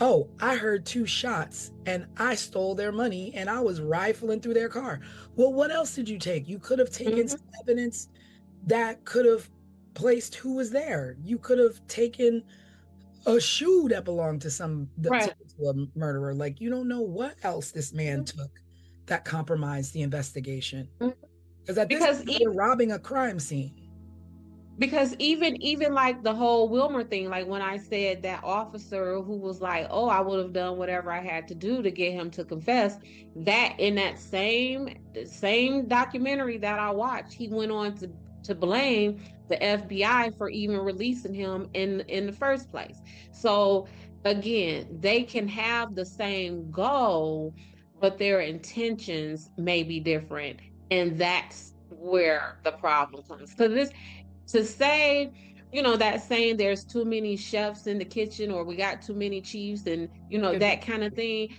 [SPEAKER 2] oh, I heard 2 shots and I stole their money and I was rifling through their car. Well, what else did you take? You could have taken some evidence that could have placed who was there. You could have taken a shoe that belonged to to a murderer. Like, you don't know what else this man took that compromised the investigation. Because at this point, you're robbing a crime scene.
[SPEAKER 3] Because even like the whole Wilmer thing, like when I said that officer who was like, oh, I would have done whatever I had to do to get him to confess, that in that same documentary that I watched, he went on to blame the FBI for even releasing him in the first place. So again, they can have the same goal, but their intentions may be different. And that's where the problem comes. So to say, that saying there's too many chefs in the kitchen, or we got too many chiefs, and that kind of thing,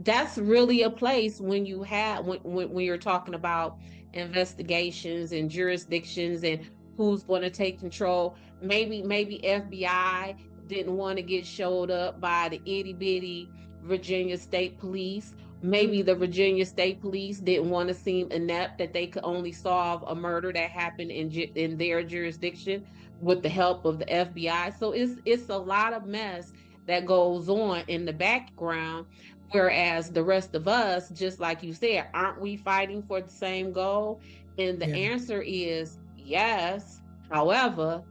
[SPEAKER 3] that's really a place when you have when you're talking about investigations and jurisdictions and who's going to take control. Maybe FBI didn't want to get showed up by the itty bitty Virginia State Police. Maybe the Virginia State Police didn't want to seem inept, that they could only solve a murder that happened in their jurisdiction with the help of the FBI. So it's a lot of mess that goes on in the background, whereas the rest of us, just like you said, aren't we fighting for the same goal? And the answer is yes. However,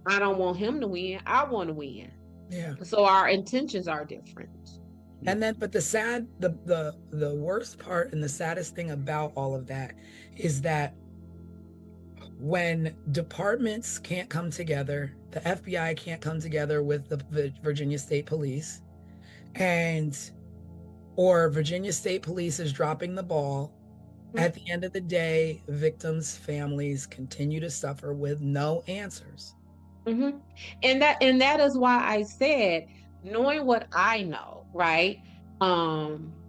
[SPEAKER 3] I don't want him to win. I want to win.
[SPEAKER 2] Yeah.
[SPEAKER 3] So our intentions are different.
[SPEAKER 2] And then, but the worst part and the saddest thing about all of that is that when departments can't come together, the FBI can't come together with the Virginia State Police, or Virginia State Police is dropping the ball, at the end of the day, victims' families continue to suffer with no answers.
[SPEAKER 3] And that is why I said, knowing what I know, right,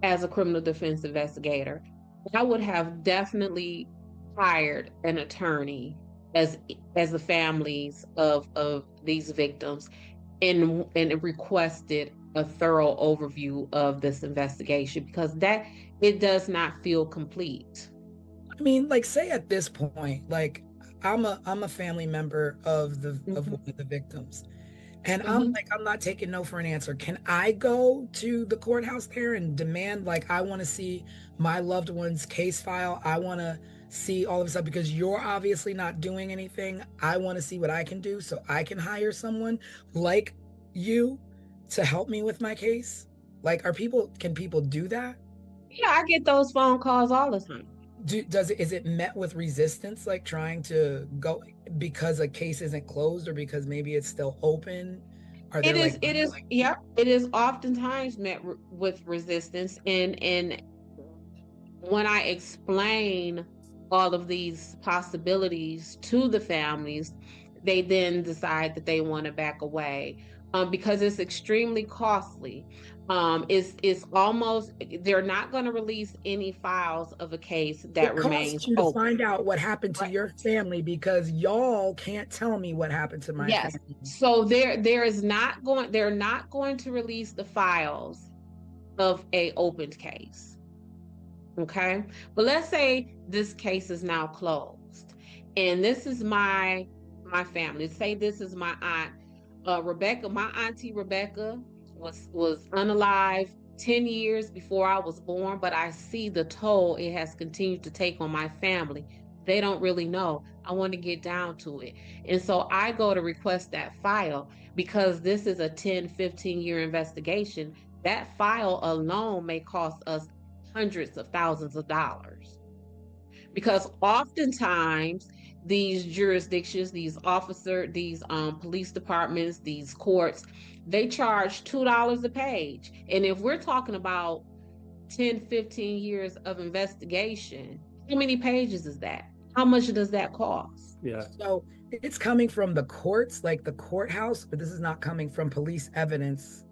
[SPEAKER 3] as a criminal defense investigator, I would have definitely hired an attorney as the families of these victims, and requested a thorough overview of this investigation, because that it does not feel complete.
[SPEAKER 2] I mean, like, say at this point, like, I'm a family member of
[SPEAKER 3] Mhm.
[SPEAKER 2] one of the victims, and I'm
[SPEAKER 3] Mhm.
[SPEAKER 2] like, I'm not taking no for an answer. Can I go to the courthouse there and demand, like, I want to see my loved one's case file? I want to see all of this stuff because you're obviously not doing anything. I want to see what I can do so I can hire someone like you to help me with my case. Like, can people do that?
[SPEAKER 3] Yeah, I get those phone calls all the time.
[SPEAKER 2] Is it met with resistance, like trying to go because a case isn't closed or because maybe it's still open? Are there like,
[SPEAKER 3] Yeah, it is oftentimes met with resistance, and when I explain all of these possibilities to the families, they then decide that they want to back away, because it's extremely costly. It's almost, they're not going to release any files of a case that
[SPEAKER 2] it
[SPEAKER 3] remains
[SPEAKER 2] costs you to
[SPEAKER 3] open.
[SPEAKER 2] find out what happened to
[SPEAKER 3] Right.
[SPEAKER 2] your family because y'all can't tell me what happened to my
[SPEAKER 3] Yes.
[SPEAKER 2] family?
[SPEAKER 3] So they're not going to release the files of a opened case. Okay. But let's say this case is now closed. And this is my family. Say this is my aunt Rebecca. My auntie Rebecca was unalive 10 years before I was born, but I see the toll it has continued to take on my family. They don't really know. I want to get down to it. And so I go to request that file, because this is a 10-15 year investigation. That file alone may cost us hundreds of thousands of dollars, because oftentimes these jurisdictions, these police departments, these courts, they charge $2 a page. And if we're talking about 10-15 years of investigation, how many pages is that? How much does that cost?
[SPEAKER 4] Yeah.
[SPEAKER 2] So it's coming from the courts, like the courthouse, but this is not coming from police evidence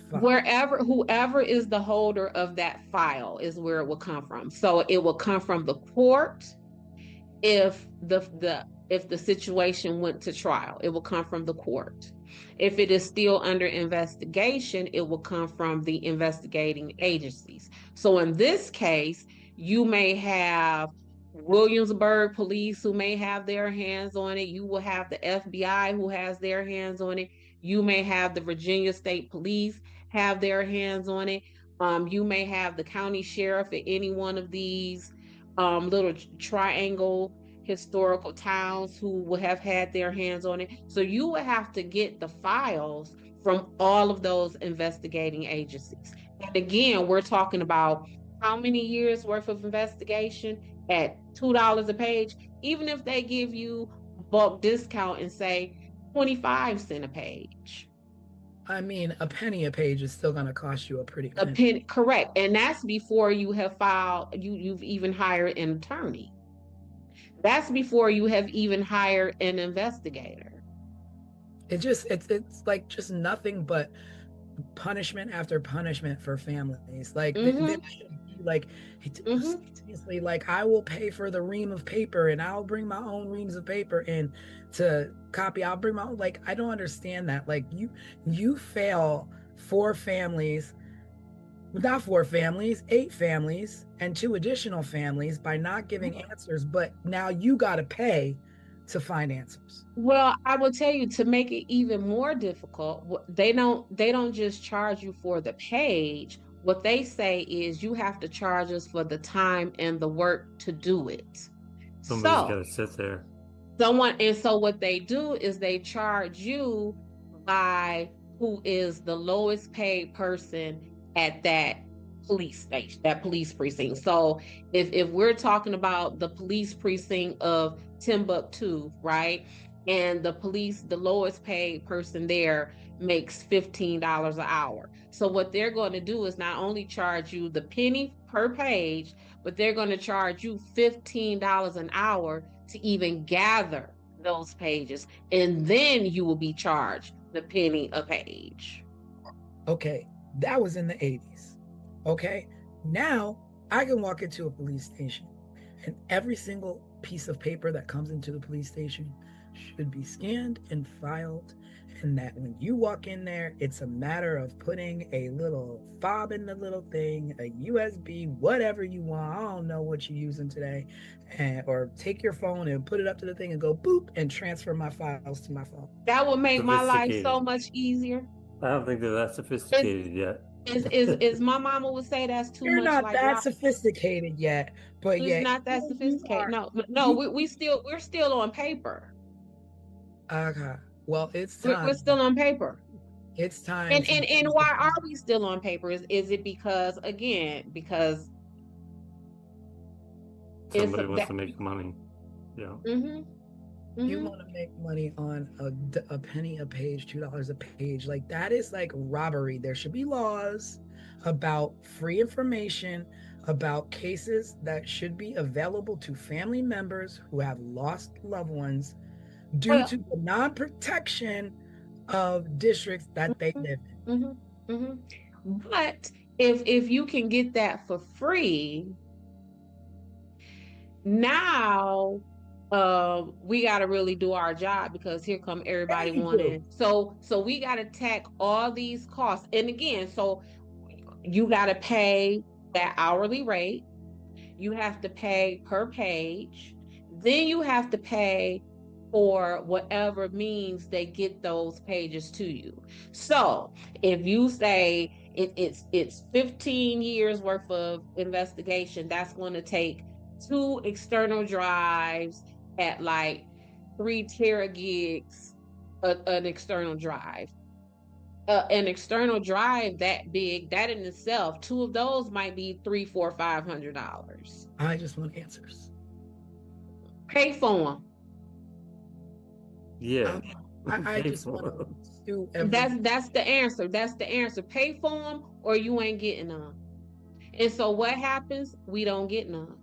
[SPEAKER 2] file.
[SPEAKER 3] Whoever is the holder of that file is where it will come from. So it will come from the court. If the situation went to trial, it will come from the court. If it is still under investigation, it will come from the investigating agencies. So in this case, you may have Williamsburg police who may have their hands on it. You will have the FBI who has their hands on it. You may have the Virginia State Police have their hands on it. You may have the county sheriff at any one of these little triangle historical towns who would have had their hands on it. So you would have to get the files from all of those investigating agencies. And again, we're talking about how many years worth of investigation at $2 a page. Even if they give you a bulk discount and say 25 cents a page.
[SPEAKER 2] I mean, a penny a page is still going to cost you a pretty
[SPEAKER 3] A
[SPEAKER 2] penny.
[SPEAKER 3] pen, correct. And that's before you have you've even hired an attorney. That's before you have even hired an investigator.
[SPEAKER 2] It's like just nothing but punishment after punishment for families. Like they
[SPEAKER 3] Mm-hmm.
[SPEAKER 2] should be like,
[SPEAKER 3] Mm-hmm.
[SPEAKER 2] seriously, like, I will pay for the ream of paper and I'll bring my own reams of paper in to copy. I'll bring my own, like, I don't understand that. Like, you fail four families, not four families, eight families, and two additional families by not giving answers, but now you got to pay to find answers.
[SPEAKER 3] Well, I will tell you, to make it even more difficult, they don't just charge you for the page. What they say is you have to charge us for the time and the work to do it.
[SPEAKER 4] Somebody's got
[SPEAKER 3] So
[SPEAKER 4] to sit there.
[SPEAKER 3] so what they do is they charge you by who is the lowest paid person at that police station, that police precinct. So if we're talking about the police precinct of Timbuktu, right? And the lowest paid person there makes $15 an hour. So what they're going to do is not only charge you the penny per page, but they're going to charge you $15 an hour to even gather those pages. And then you will be charged the penny a page.
[SPEAKER 2] Okay, that was in the 80s. Okay, now I can walk into a police station and every single piece of paper that comes into the police station should be scanned and filed, and that when you walk in there, it's a matter of putting a little fob in the little thing, a USB, whatever you want. I don't know what you're using today, or take your phone and put it up to the thing and go boop and transfer my files to my phone.
[SPEAKER 3] That would make my life so
[SPEAKER 4] Sophisticated.
[SPEAKER 3] much easier.
[SPEAKER 4] I don't think they're that sophisticated yet.
[SPEAKER 3] Is my mama would say that's too
[SPEAKER 2] You're
[SPEAKER 3] much
[SPEAKER 2] not
[SPEAKER 3] like
[SPEAKER 2] that
[SPEAKER 3] rock.
[SPEAKER 2] sophisticated yet, but
[SPEAKER 3] It's
[SPEAKER 2] yeah,
[SPEAKER 3] not that
[SPEAKER 2] you
[SPEAKER 3] sophisticated.
[SPEAKER 2] are.
[SPEAKER 3] No, we're still on paper.
[SPEAKER 2] Okay. Well, it's
[SPEAKER 3] We're
[SPEAKER 2] time.
[SPEAKER 3] still on paper.
[SPEAKER 2] It's time.
[SPEAKER 3] And why are we still on paper? Is it because because
[SPEAKER 4] Somebody wants
[SPEAKER 3] that,
[SPEAKER 4] to make money. Yeah.
[SPEAKER 2] you want to make money on a penny a page, $2 a page? Like, that is like robbery. There should be laws about free information, about cases that should be available to family members who have lost loved ones due to the non-protection of districts that they live in.
[SPEAKER 3] But if you can get that for free, now we got to really do our job, because here come everybody wanting. So we got to tack all these costs. And again, so you got to pay that hourly rate. You have to pay per page. Then you have to pay for whatever means they get those pages to you. So if you say it's 15 years worth of investigation, that's going to take 2 external drives at like 3 teragigs, an external drive. An external drive that big, that in itself, 2 of those might be $300, $400, $500.
[SPEAKER 2] I just want answers.
[SPEAKER 3] Pay for them.
[SPEAKER 4] Yeah.
[SPEAKER 2] I just want to do
[SPEAKER 3] everything. That's the answer. That's the answer. Pay for them, or you ain't getting them. And so what happens? We don't get none,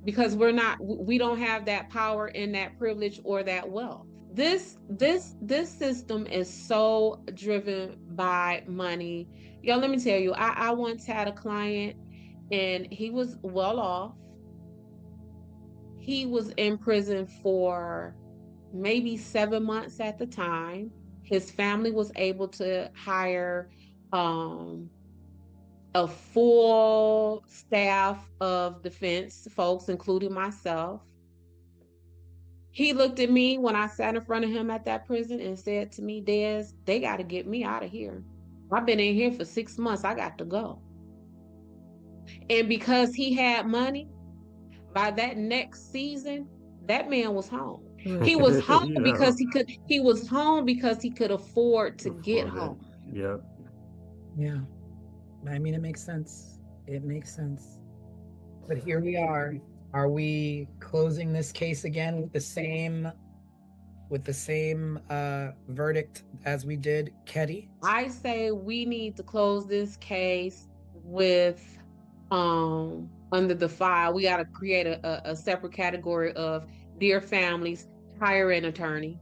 [SPEAKER 3] because we don't have that power and that privilege or that wealth. This system is so driven by money. Yo, let me tell you, I once had a client, and he was well off. He was in prison for maybe 7 months at the time. His family was able to hire a full staff of defense folks, including myself. He looked at me when I sat in front of him at that prison and said to me, Des, they got to get me out of here. I've been in here for 6 months. I got to go. And because he had money, by that next season, that man was home. He was home because he could afford to get home.
[SPEAKER 4] Yep.
[SPEAKER 2] Yeah. I mean, it makes sense. It makes sense. But here we are. Are we closing this case again with the same verdict as we did Ketty?
[SPEAKER 3] I say we need to close this case with under the file. We got to create a separate category of dear families, hire an attorney.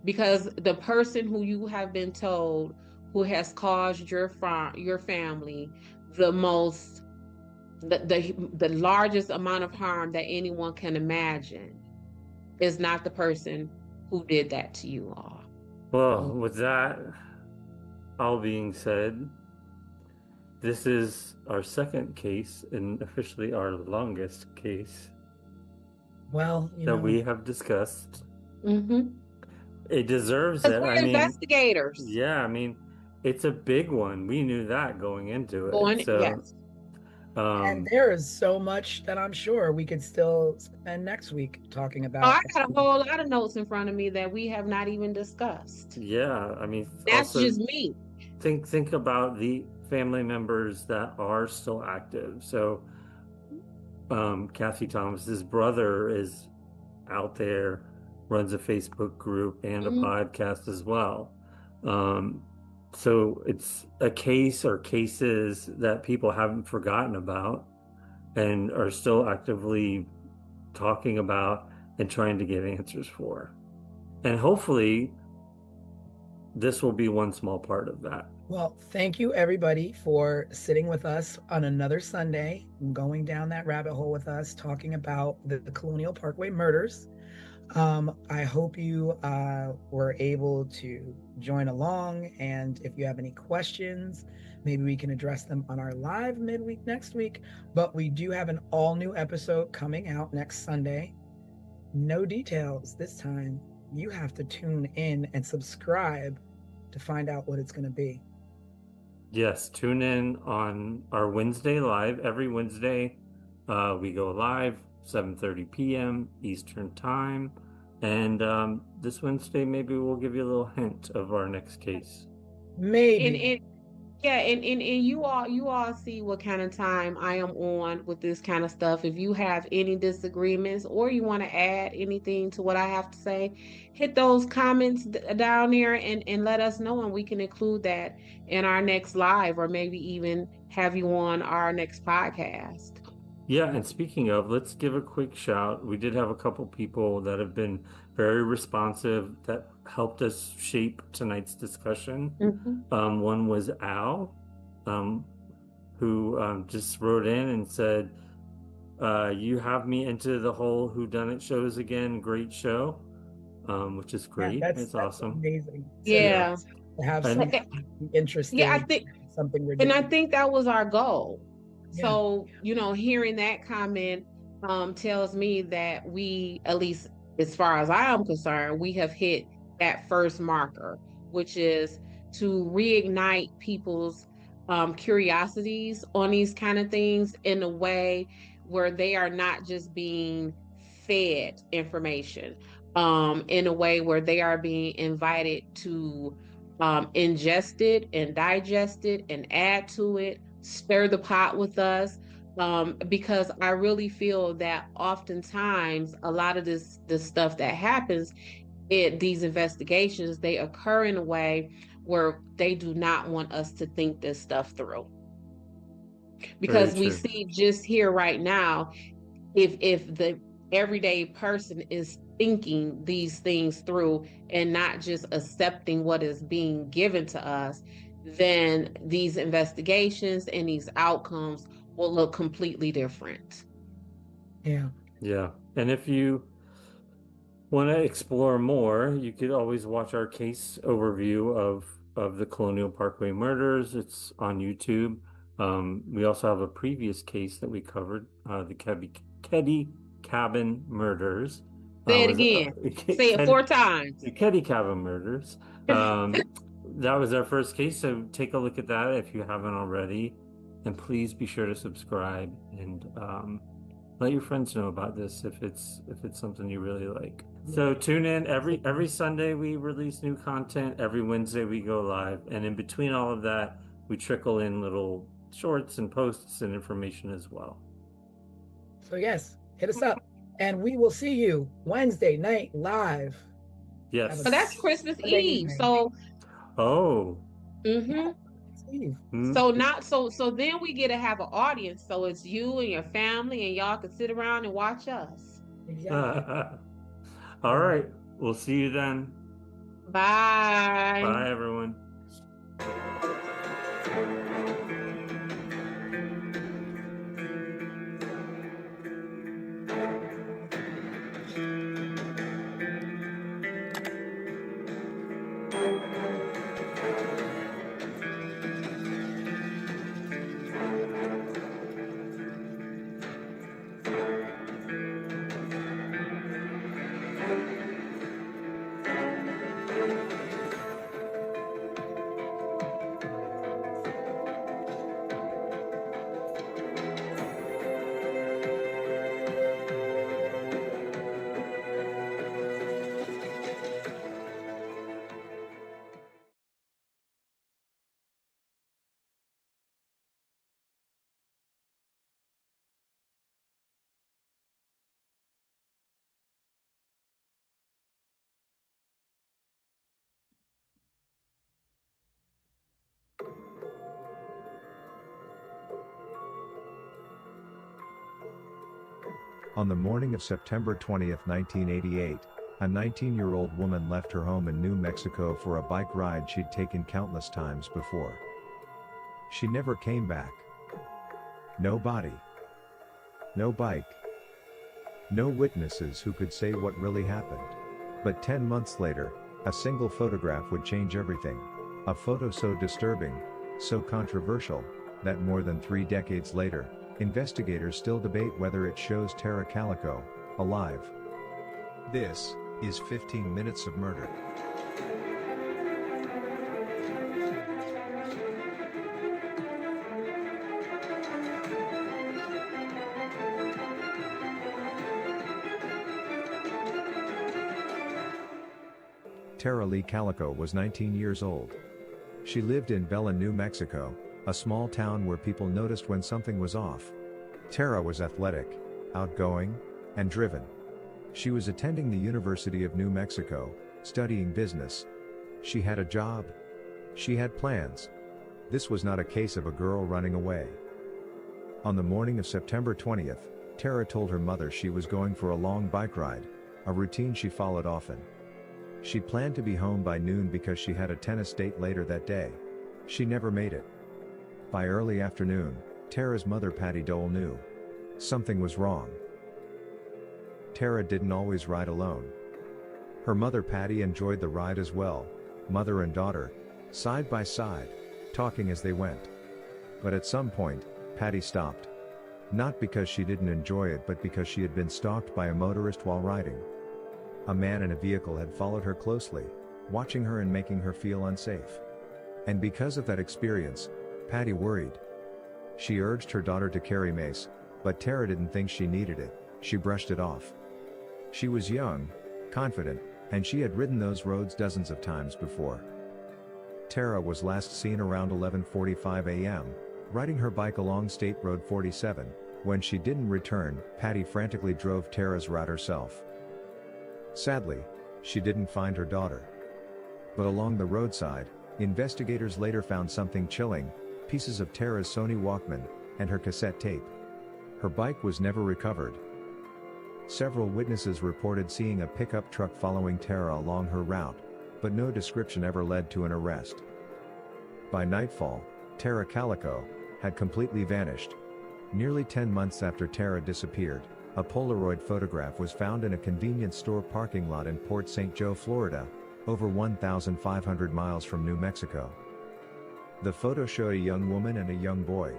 [SPEAKER 3] Because the person who you have been told who has caused your family the largest amount of harm that anyone can imagine is not the person who did that to you all.
[SPEAKER 4] Well, with that all being said, this is our second case and officially our longest case that we have discussed. It deserves it.
[SPEAKER 3] We're investigators.
[SPEAKER 4] Yeah, I mean, it's a big one. We knew that going into it.
[SPEAKER 3] Yes.
[SPEAKER 2] And there is so much that I'm sure we could still spend next week talking about.
[SPEAKER 3] I got a whole lot of notes in front of me that we have not even discussed.
[SPEAKER 4] Yeah, I mean,
[SPEAKER 3] that's just me.
[SPEAKER 4] Think about the family members that are still active. So, Kathy Thomas's brother is out there, runs a Facebook group and a podcast as well. So it's a case or cases that people haven't forgotten about and are still actively talking about and trying to get answers for. And hopefully this will be one small part of that.
[SPEAKER 2] Well, thank you everybody for sitting with us on another Sunday, going down that rabbit hole with us, talking about the Colonial Parkway murders. I hope you were able to join along. And if you have any questions, maybe we can address them on our live midweek next week. But we do have an all new episode coming out next Sunday. No details this time. You have to tune in and subscribe to find out what it's going to be.
[SPEAKER 4] Yes, tune in on our Wednesday live. Every Wednesday, we go live 7:30 p.m. Eastern Time. And this Wednesday, maybe we'll give you a little hint of our next case.
[SPEAKER 2] Maybe.
[SPEAKER 3] And you all see what kind of time I am on with this kind of stuff. If you have any disagreements or you want to add anything to what I have to say, hit those comments down there and let us know, and we can include that in our next live, or maybe even have you on our next podcast.
[SPEAKER 4] Yeah, and speaking of, let's give a quick shout. We did have a couple people that have been very responsive that helped us shape tonight's discussion. One was Al, who just wrote in and said, you have me into the whole whodunit shows again. Great show, which is great.
[SPEAKER 2] Yeah,
[SPEAKER 4] that's awesome.
[SPEAKER 2] Amazing.
[SPEAKER 3] Yeah.
[SPEAKER 2] To have some interesting,
[SPEAKER 3] yeah, I think
[SPEAKER 2] something we're doing.
[SPEAKER 3] And I think that was our goal.
[SPEAKER 2] Yeah.
[SPEAKER 3] So, hearing that comment tells me that we, at least as far as I am concerned, we have hit that first marker, which is to reignite people's curiosities on these kind of things in a way where they are not just being fed information, in a way where they are being invited to ingest it and digest it and add to it, stir the pot with us. Because I really feel that oftentimes a lot of this stuff that happens, these investigations, they occur in a way where they do not want us to think this stuff through. Because we see just here right now, if the everyday person is thinking these things through and not just accepting what is being given to us, then these investigations and these outcomes will look completely different.
[SPEAKER 4] Yeah. And if you want to explore more, you could always watch our case overview of the Colonial Parkway murders. It's on YouTube. We also have a previous case that we covered, the Keddy Cabin murders.
[SPEAKER 3] Say it again. Say it 4 times.
[SPEAKER 4] The Keddy Cabin murders. That was our first case, so take a look at that if you haven't already. And please be sure to subscribe and let your friends know about this if it's something you really like. So tune in every Sunday. We release new content. Every Wednesday we go live, and in between all of that, we trickle in little shorts and posts and information as well.
[SPEAKER 2] So yes, hit us up, and we will see you Wednesday night live.
[SPEAKER 4] Yes.
[SPEAKER 3] So that's Christmas Eve. So.
[SPEAKER 4] Oh.
[SPEAKER 3] So not so then we get to have an audience. So it's you and your family, and y'all can sit around and watch us.
[SPEAKER 2] Exactly.
[SPEAKER 4] All right. We'll see you then.
[SPEAKER 3] Bye.
[SPEAKER 4] Bye, everyone.
[SPEAKER 5] On the morning of September 20, 1988, A 19-year-old woman left her home in New Mexico for a bike ride she'd taken countless times before. She never came back. No body. No bike. No witnesses who could say what really happened. But 10 months later, a single photograph would change everything. A photo so disturbing, so controversial, that more than 3 decades later, investigators still debate whether it shows Tara Calico alive. This is 15 Minutes of Murder. Tara Lee Calico was 19 years old. She lived in Bella, New Mexico, a small town where people noticed when something was off. Tara was athletic, outgoing, and driven. She was attending the University of New Mexico, studying business. She had a job. She had plans. This was not a case of a girl running away. On the morning of September 20th, Tara told her mother she was going for a long bike ride, a routine she followed often. She planned to be home by noon because she had a tennis date later that day. She never made it. By early afternoon, Tara's mother Patty Dole knew something was wrong. Tara didn't always ride alone. Her mother Patty enjoyed the ride as well, mother and daughter, side by side, talking as they went. But at some point, Patty stopped. Not because she didn't enjoy it but because she had been stalked by a motorist while riding. A man in a vehicle had followed her closely, watching her and making her feel unsafe. And because of that experience, Patty worried. She urged her daughter to carry mace, but Tara didn't think she needed it. She brushed it off. She was young, confident, and she had ridden those roads dozens of times before. Tara was last seen around 11:45 a.m., riding her bike along State Road 47. When she didn't return, Patty frantically drove Tara's route herself. Sadly, she didn't find her daughter. But along the roadside, investigators later found something chilling: pieces of Tara's Sony Walkman, and her cassette tape. Her bike was never recovered. Several witnesses reported seeing a pickup truck following Tara along her route, but no description ever led to an arrest. By nightfall, Tara Calico had completely vanished. Nearly 10 months after Tara disappeared, a Polaroid photograph was found in a convenience store parking lot in Port St. Joe, Florida, over 1,500 miles from New Mexico. The photo showed a young woman and a young boy.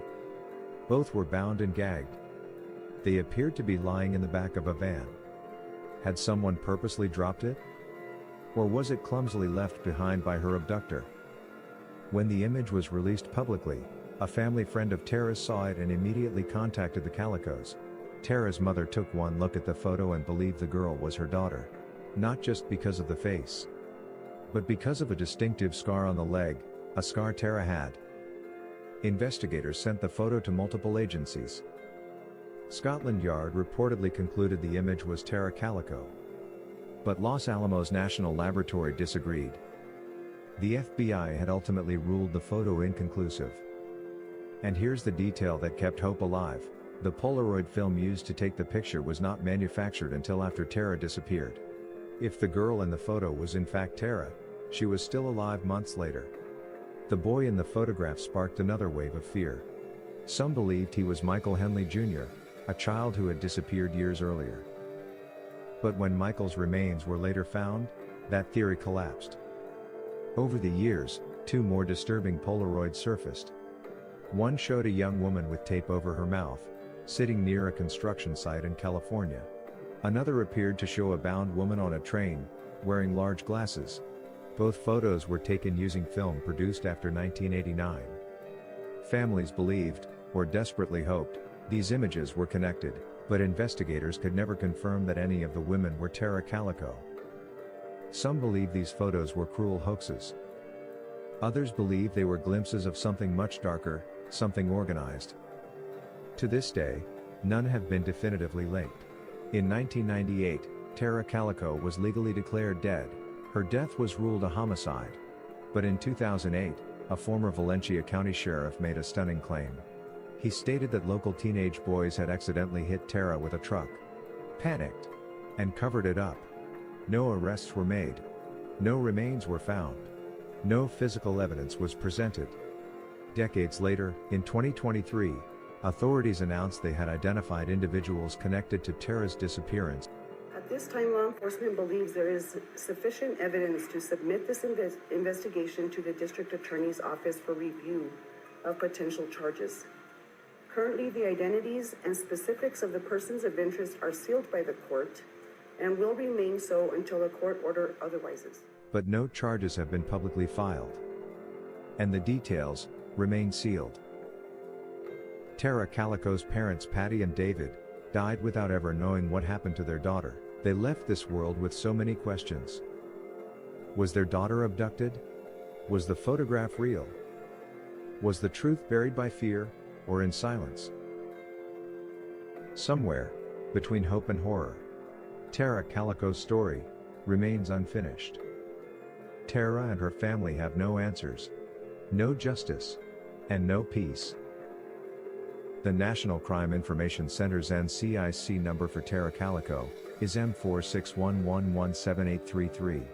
[SPEAKER 5] Both were bound and gagged. They appeared to be lying in the back of a van. Had someone purposely dropped it? Or was it clumsily left behind by her abductor? When the image was released publicly, a family friend of Tara's saw it and immediately contacted the Calicos. Tara's mother took one look at the photo and believed the girl was her daughter. Not just because of the face, but because of a distinctive scar on the leg, a scar Tara had. Investigators sent the photo to multiple agencies. Scotland Yard reportedly concluded the image was Tara Calico. But Los Alamos National Laboratory disagreed. The FBI had ultimately ruled the photo inconclusive. And here's the detail that kept hope alive: the Polaroid film used to take the picture was not manufactured until after Tara disappeared. If the girl in the photo was in fact Tara, she was still alive months later. The boy in the photograph sparked another wave of fear. Some believed he was Michael Henley Jr., a child who had disappeared years earlier. But when Michael's remains were later found, that theory collapsed. Over the years, 2 more disturbing Polaroids surfaced. One showed a young woman with tape over her mouth, sitting near a construction site in California. Another appeared to show a bound woman on a train, wearing large glasses. Both photos were taken using film produced after 1989. Families believed, or desperately hoped, these images were connected, but investigators could never confirm that any of the women were Tara Calico. Some believe these photos were cruel hoaxes. Others believe they were glimpses of something much darker, something organized. To this day, none have been definitively linked. In 1998, Tara Calico was legally declared dead. Her death was ruled a homicide. But in 2008, a former Valencia County sheriff made a stunning claim. He stated that local teenage boys had accidentally hit Tara with a truck, panicked, and covered it up. No arrests were made. No remains were found. No physical evidence was presented. Decades later, in 2023, authorities announced they had identified individuals connected to Tara's disappearance.
[SPEAKER 6] At this time, law enforcement believes there is sufficient evidence to submit this investigation to the District Attorney's Office for review of potential charges. Currently, the identities and specifics of the persons of interest are sealed by the court and will remain so until a court order otherwises.
[SPEAKER 5] But no charges have been publicly filed. And the details remain sealed. Tara Calico's parents, Patty and David, died without ever knowing what happened to their daughter. They left this world with so many questions. Was their daughter abducted? Was the photograph real? Was the truth buried by fear, or in silence? Somewhere between hope and horror, Tara Calico's story remains unfinished. Tara and her family have no answers, no justice, and no peace. The National Crime Information Center's NCIC number for Tara Calico is M4611178833.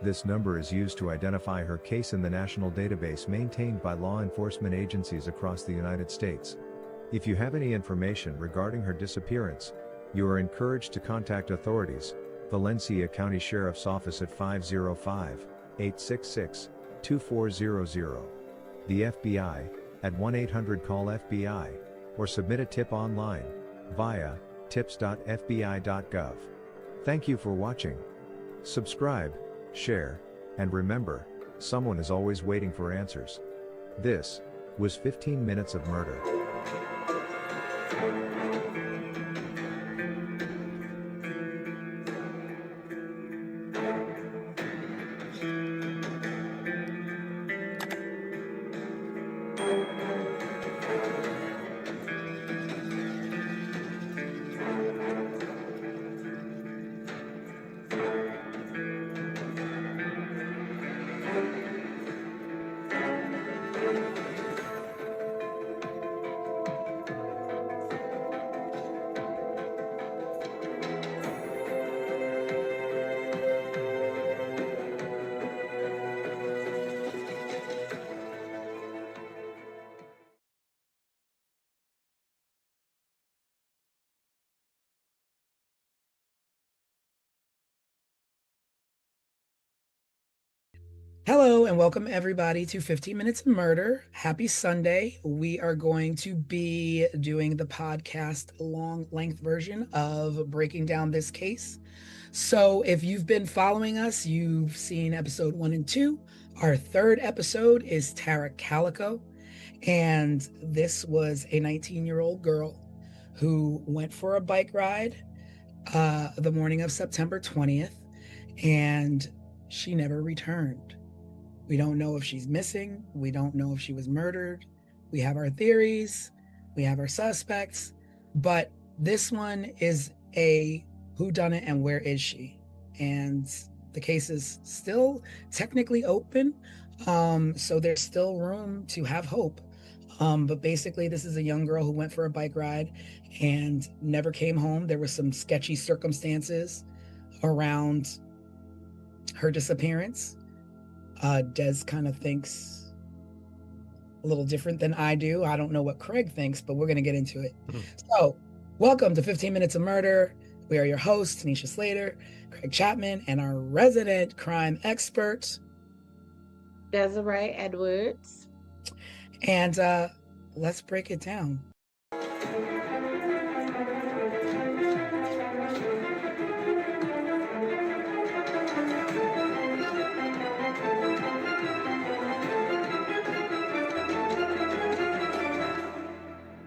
[SPEAKER 5] This number is used to identify her case in the national database maintained by law enforcement agencies across the United States. If you have any information regarding her disappearance, you are encouraged to contact authorities, Valencia County Sheriff's Office at 505-866-2400, the FBI at 1-800-CALL-FBI, or submit a tip online via tips.fbi.gov. Thank you for watching. Subscribe, share, and remember, someone is always waiting for answers. This was 15 Minutes of Murder.
[SPEAKER 2] Hello and welcome everybody to 15 Minutes of Murder. Happy Sunday. We are going to be doing the podcast long length version of breaking down this case. So if you've been following us, you've seen episode 1 and 2. Our third episode is Tara Calico. And this was a 19-year-old girl who went for a bike ride the morning of September 20th, and she never returned. We don't know if she's missing. We don't know if she was murdered. We have our theories. We have our suspects. But this one is a whodunit and where is she? And the case is still technically open. So there's still room to have hope. But basically, this is a young girl who went for a bike ride and never came home. There were some sketchy circumstances around her disappearance. Des kind of thinks a little different than I do. I don't know what Craig thinks, but we're going to get into it. So, welcome to 15 Minutes of Murder. We are your hosts, Tanisha Slater, Craig Chapman, and our resident crime expert,
[SPEAKER 3] Desiree Edwards.
[SPEAKER 2] And let's break it down.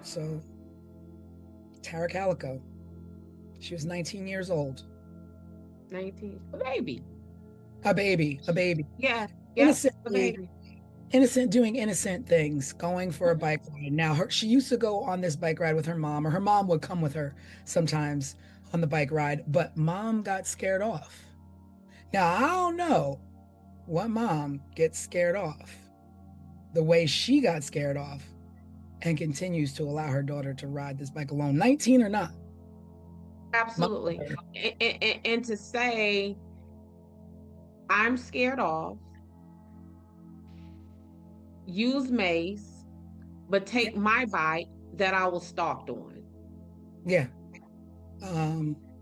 [SPEAKER 2] So, Tara Calico, she was 19 years old.
[SPEAKER 3] 19, a baby.
[SPEAKER 2] A baby.
[SPEAKER 3] Yeah,
[SPEAKER 2] Innocently,
[SPEAKER 3] a baby.
[SPEAKER 2] innocent, doing innocent things, going for a bike ride. Now, she used to go on this bike ride with her mom, or her mom would come with her sometimes on the bike ride, but mom got scared off. Now, I don't know what mom gets scared off the way she got scared off and continues to allow her daughter to ride this bike alone, 19 or not.
[SPEAKER 3] Absolutely. And to say I'm scared of, use mace, but take my bike that I was stalked on.
[SPEAKER 2] Yeah.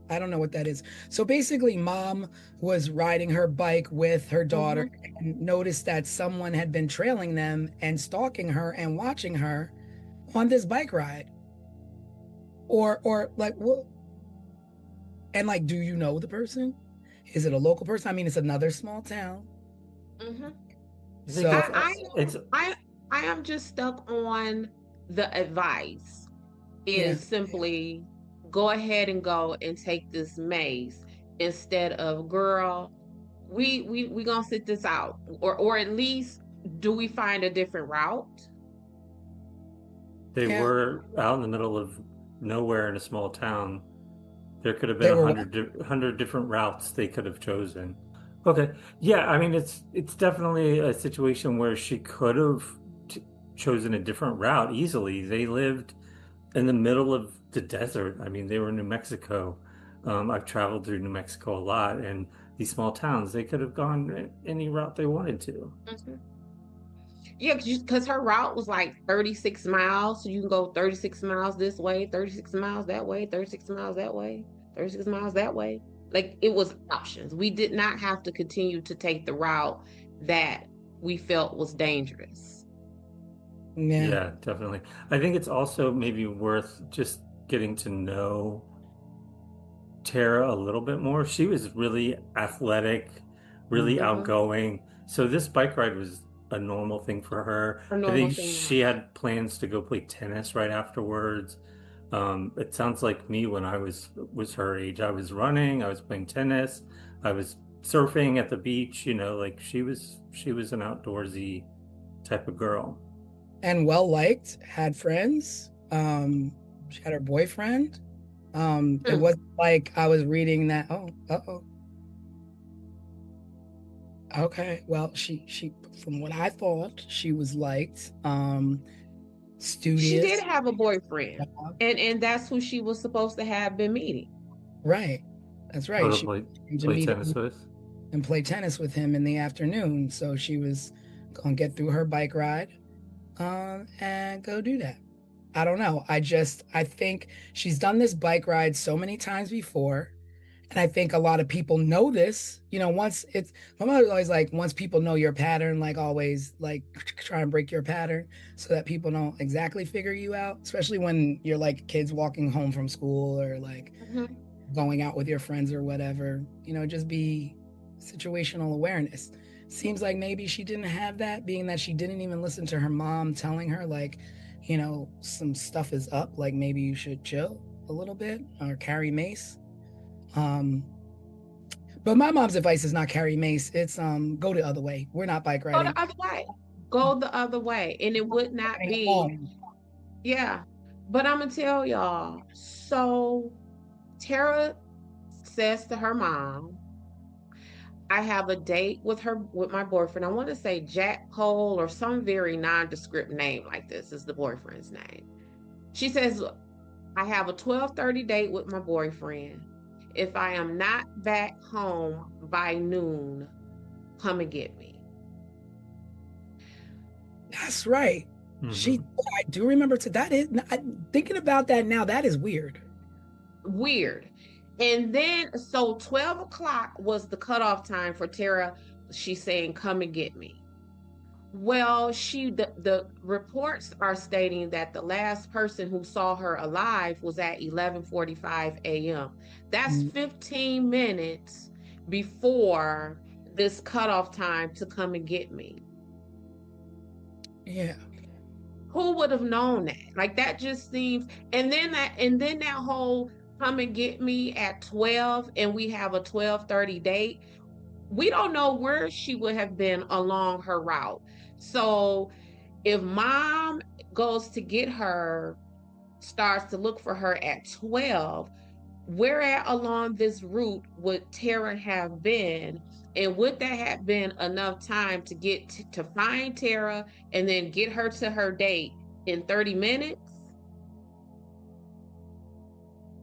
[SPEAKER 2] I don't know what that is. So basically, mom was riding her bike with her daughter and noticed that someone had been trailing them and stalking her and watching her on this bike ride. Or like what? And like, do you know the person? Is it a local person? I mean, it's another small town.
[SPEAKER 3] Mm-hmm.
[SPEAKER 2] So
[SPEAKER 3] I am just stuck on the advice
[SPEAKER 2] yeah,
[SPEAKER 3] is simply go ahead and go and take this mace instead of girl, we gonna sit this out, or at least do we find a different route?
[SPEAKER 4] They
[SPEAKER 2] yeah,
[SPEAKER 4] were out in the middle of nowhere in a small town. There could have been
[SPEAKER 2] they
[SPEAKER 4] a
[SPEAKER 2] were.
[SPEAKER 4] hundred different routes they could have chosen. Okay. Yeah, I mean it's definitely a situation where she could have chosen a different route easily. They lived in the middle of the desert. I mean, they were in New Mexico. I've traveled through New Mexico a lot, and these small towns, they could have gone any route they wanted to.
[SPEAKER 3] Mhm. Yeah, because her route was like 36 miles. So you can go 36 miles this way, 36 miles that way, 36 miles that way, 36 miles that way. Like it was options. We did not have to continue to take the route that we felt was dangerous.
[SPEAKER 2] Yeah,
[SPEAKER 4] Yeah, definitely. I think it's also maybe worth just getting to know Tara a little bit more. She was really athletic, really
[SPEAKER 3] Mhm.
[SPEAKER 4] outgoing. So this bike ride was a normal thing for her.
[SPEAKER 3] A
[SPEAKER 4] I
[SPEAKER 3] normal
[SPEAKER 4] think
[SPEAKER 3] thing
[SPEAKER 4] she
[SPEAKER 3] now.
[SPEAKER 4] had plans to go play tennis right afterwards. It sounds like me when I was her age. I was running, I was playing tennis, I was surfing at the beach, like she was an outdoorsy type of girl.
[SPEAKER 2] and well liked, had friends. She had her boyfriend. It
[SPEAKER 3] Hmm.
[SPEAKER 2] wasn't like I was reading that. Oh, uh-oh. Okay. Well, she, from what I thought, she was liked.
[SPEAKER 3] She did
[SPEAKER 2] Studious.
[SPEAKER 3] have a boyfriend, and that's who she was supposed to have been meeting.
[SPEAKER 2] Right. That's
[SPEAKER 4] Oh,
[SPEAKER 2] right.
[SPEAKER 4] to
[SPEAKER 2] She came to
[SPEAKER 4] play
[SPEAKER 2] meet
[SPEAKER 4] tennis
[SPEAKER 2] him
[SPEAKER 4] with.
[SPEAKER 2] and play tennis with him in the afternoon. So she was gonna get through her bike ride, and go do that. I don't know. I think she's done this bike ride so many times before. And I think a lot of people know this. Once it's, my mother's always like, once people know your pattern, like always, like try and break your pattern so that people don't exactly figure you out, especially when you're like kids walking home from school or like
[SPEAKER 3] Mhm.
[SPEAKER 2] going out with your friends or whatever. Just be situational awareness. Seems like maybe she didn't have that, being that she didn't even listen to her mom telling her, like, some stuff is up, like maybe you should chill a little bit or carry mace. Um, but my mom's advice is not carry mace. It's go the other way. We're not bike
[SPEAKER 3] Go
[SPEAKER 2] riding.
[SPEAKER 3] the other way. Go the other way. And it would not
[SPEAKER 2] Riding
[SPEAKER 3] be,
[SPEAKER 2] home.
[SPEAKER 3] yeah. But I'm gonna tell y'all. So Tara says to her mom, I have a date with my boyfriend. I want to say Jack Cole or some very nondescript name like this is the boyfriend's name. She says, I have a 12:30 date with my boyfriend. If I am not back home by noon, come and get me.
[SPEAKER 2] That's right.
[SPEAKER 4] Hmm.
[SPEAKER 2] I do remember to that is thinking about that now. That is weird.
[SPEAKER 3] Weird. And then, so 12 o'clock was the cutoff time for Tara. She's saying, come and get me. Well, the reports are stating that the last person who saw her alive was at 11:45 a.m. That's
[SPEAKER 2] Mm,
[SPEAKER 3] 15 minutes before this cutoff time to come and get me.
[SPEAKER 2] yeah.
[SPEAKER 3] Who would have known that? Like that just seems, and then that whole come and get me at 12 and we have a 12:30 date. We don't know where she would have been along her route. So if mom goes to get her, starts to look for her at 12, where at along this route would Tara have been? And would that have been enough time to to find Tara and then get her to her date in 30 minutes?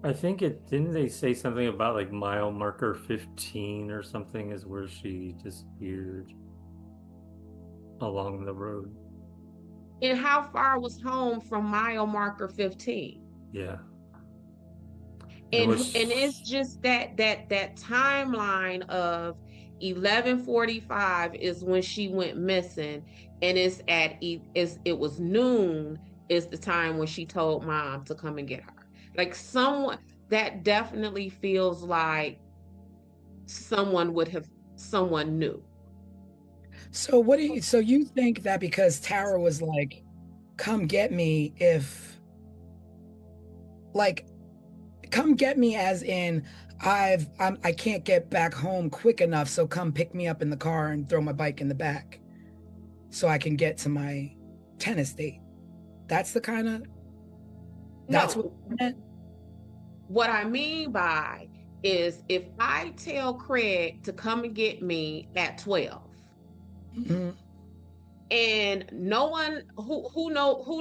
[SPEAKER 4] I think didn't they say something about like mile marker 15 or something is where she disappeared along the road.
[SPEAKER 3] And how far was home from mile marker 15?
[SPEAKER 4] Yeah.
[SPEAKER 3] And it's just that timeline of 11:45 is when she went missing, and it was noon is the time when she told mom to come and get her. Like someone that definitely feels like someone knew.
[SPEAKER 2] So so you think that because Tara was like, come get me like, come get me as in I can't get back home quick enough, so come pick me up in the car and throw my bike in the back so I can get to my tennis date. That's the kind of that's
[SPEAKER 3] No,
[SPEAKER 2] what you meant?
[SPEAKER 3] what I mean by is if I tell Craig to come and get me at 12,
[SPEAKER 2] Mhm.
[SPEAKER 3] and no one who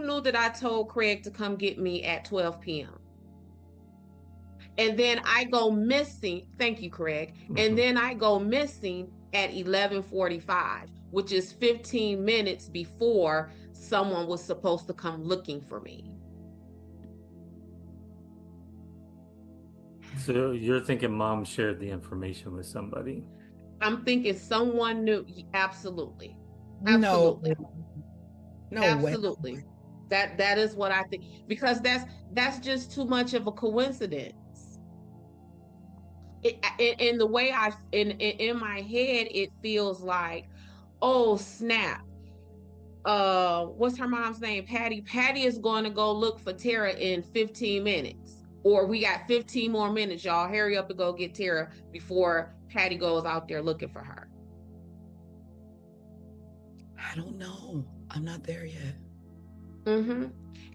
[SPEAKER 3] knew that I told Craig to come get me at 12 p.m. And then I go missing. Thank you, Craig. And then I go missing at 11:45, which is 15 minutes before someone was supposed to come looking for me.
[SPEAKER 4] So you're thinking mom shared the information with somebody?
[SPEAKER 3] I'm thinking someone knew. Absolutely.
[SPEAKER 2] No,
[SPEAKER 3] Absolutely.
[SPEAKER 2] no way.
[SPEAKER 3] Absolutely. That is what I think, because that's just too much of a coincidence. In the way in my head, it feels like, oh snap, what's her mom's name? Patty is going to go look for Tara in 15 minutes, or we got 15 more minutes, y'all hurry up and go get Tara before Patty goes out there looking for her.
[SPEAKER 2] I don't know. I'm not there yet.
[SPEAKER 3] Mm-hmm.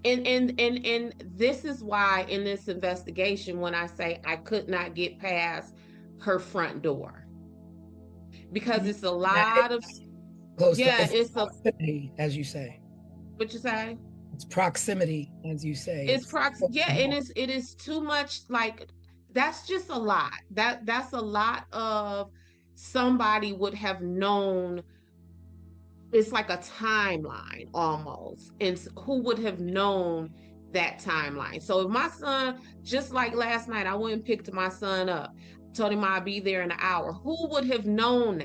[SPEAKER 3] And this is why in this investigation, when I say I could not get past her front door, because it's a lot of
[SPEAKER 2] Close to
[SPEAKER 3] yeah,
[SPEAKER 2] it's proximity, as you say.
[SPEAKER 3] what you say?
[SPEAKER 2] It's proximity, as you say.
[SPEAKER 3] And it is too much. Like that's just a lot. That's a lot of somebody would have known. It's like a timeline almost, and who would have known that timeline? So if my son, just like last night, I went and picked my son up, told him I'd be there in an hour. Who would have known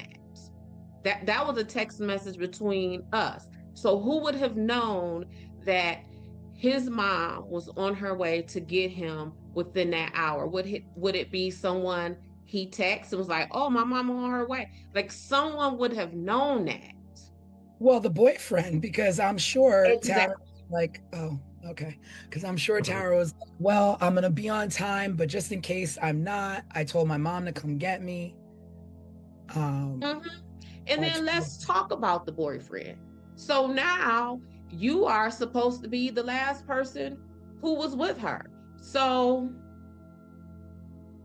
[SPEAKER 3] that? That was a text message between us. So who would have known that his mom was on her way to get him within that hour? Would it be someone he texted and was like, "Oh, my mom on her way"? Like someone would have known that.
[SPEAKER 2] Well, the boyfriend, because I'm sure Tara
[SPEAKER 3] Exactly.
[SPEAKER 2] was like, oh, okay. Because I'm sure Tara was like, well, I'm gonna be on time, but just in case I'm not, I told my mom to come get me.
[SPEAKER 3] And then let's talk about the boyfriend. So now you are supposed to be the last person who was with her. So,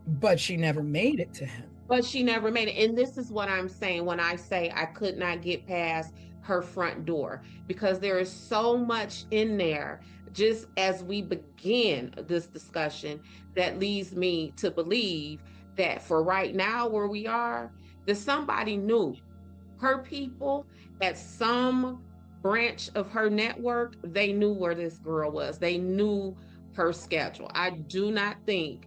[SPEAKER 2] but she never made it to him.
[SPEAKER 3] but she never made it. And this is what I'm saying when I say I could not get past her front door, because there is so much in there just as we begin this discussion that leads me to believe that for right now where we are, that somebody knew her people at some branch of her network. They knew where this girl was. They knew her schedule. I do not think.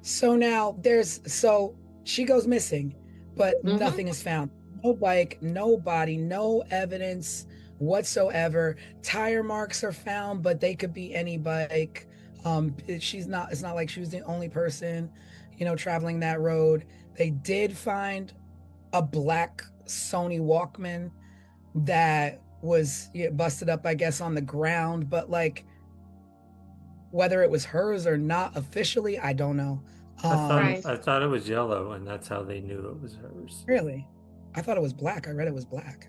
[SPEAKER 2] So now so she goes missing, but nothing is found. No bike, no body, no evidence whatsoever. Tire marks are found, but they could be any bike. It's not like she was the only person, traveling that road. They did find a black Sony Walkman that was busted up, I guess, on the ground, but like whether it was hers or not officially, I don't know.
[SPEAKER 4] I thought it was yellow, and that's how they knew it was hers.
[SPEAKER 2] Really? I thought it was black. I read it was black.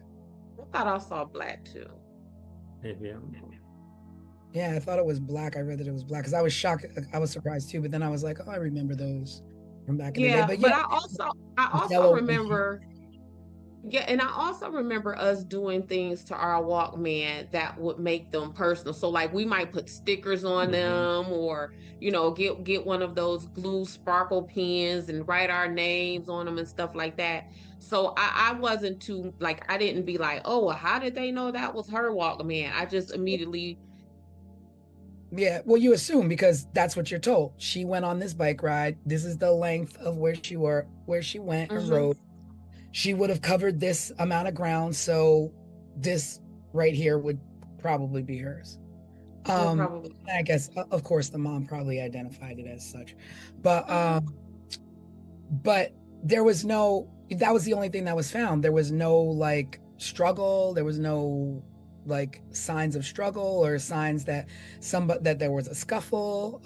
[SPEAKER 3] I thought I saw black too.
[SPEAKER 4] Maybe.
[SPEAKER 2] Yeah, I thought it was black. I read that it was black because I was shocked. I was surprised too, but then I was like, oh, I remember those from back in the day.
[SPEAKER 3] Yeah,
[SPEAKER 2] But
[SPEAKER 3] but
[SPEAKER 2] yeah,
[SPEAKER 3] I also
[SPEAKER 2] yellow.
[SPEAKER 3] remember Yeah, and I also remember us doing things to our Walkman that would make them personal. So like we might put stickers on
[SPEAKER 4] Mhm.
[SPEAKER 3] them or, get one of those glue sparkle pens and write our names on them and stuff like that. So I wasn't too like I didn't be like, oh, well, how did they know that was her Walkman? I just immediately
[SPEAKER 2] Yeah, well, you assume because that's what you're told. She went on this bike ride. This is the length of where she went and
[SPEAKER 3] Mhm.
[SPEAKER 2] rode. She would have covered this amount of ground, so this right here would probably be hers.
[SPEAKER 3] Well, probably.
[SPEAKER 2] I guess of course the mom probably identified it as such, but
[SPEAKER 3] Mhm.
[SPEAKER 2] but there was no, that was the only thing that was found. There was no like struggle, there was no like signs of struggle or signs that that there was a scuffle,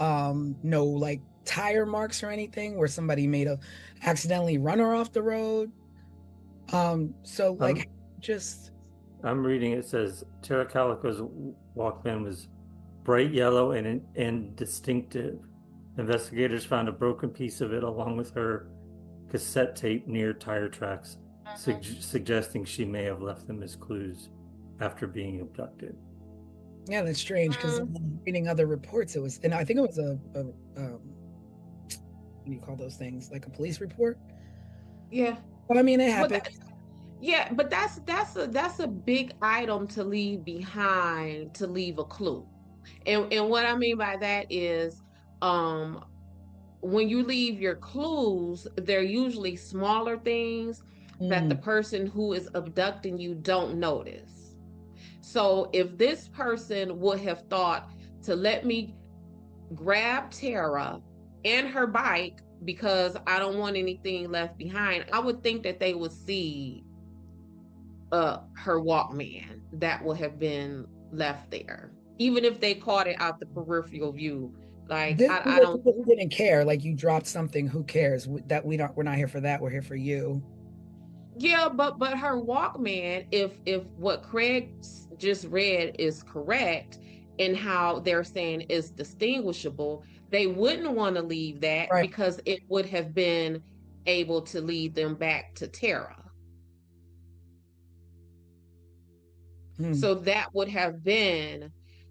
[SPEAKER 2] no like tire marks or anything where somebody made a accidentally run her off the road. So
[SPEAKER 4] I'm
[SPEAKER 2] like just
[SPEAKER 4] I'm reading. It says Tara Calico's Walkman was bright yellow and distinctive. Investigators found a broken piece of it along with her cassette tape near tire tracks, suggesting she may have left them as clues after being abducted.
[SPEAKER 2] yeah, that's strange because
[SPEAKER 3] Mm,
[SPEAKER 2] reading other reports, it was, and I think it was what do you call those things? Like a police report.
[SPEAKER 3] yeah.
[SPEAKER 2] Well, I mean, it
[SPEAKER 3] Well,
[SPEAKER 2] happened.
[SPEAKER 3] yeah, but that's a big item to leave behind to leave a clue. And what I mean by that is um when you leave your clues, they're usually smaller things that the
[SPEAKER 2] Mm,
[SPEAKER 3] person who is abducting you don't notice. So if this person would have thought to let me grab Tara and her bike because I don't want anything left behind, I would think that they would see her Walkman that would have been left there, even if they caught it out the peripheral view. Like
[SPEAKER 2] these
[SPEAKER 3] I
[SPEAKER 2] are
[SPEAKER 3] don't.
[SPEAKER 2] people who didn't care. Like you dropped something, who cares? That we're not here for that. We're here for you.
[SPEAKER 3] Yeah, but her Walkman, if what Craig just read is correct, and how they're saying is distinguishable, they wouldn't want to leave that
[SPEAKER 2] Right.
[SPEAKER 3] because it would have been able to lead them back to Tara.
[SPEAKER 2] Hmm.
[SPEAKER 3] So that would have been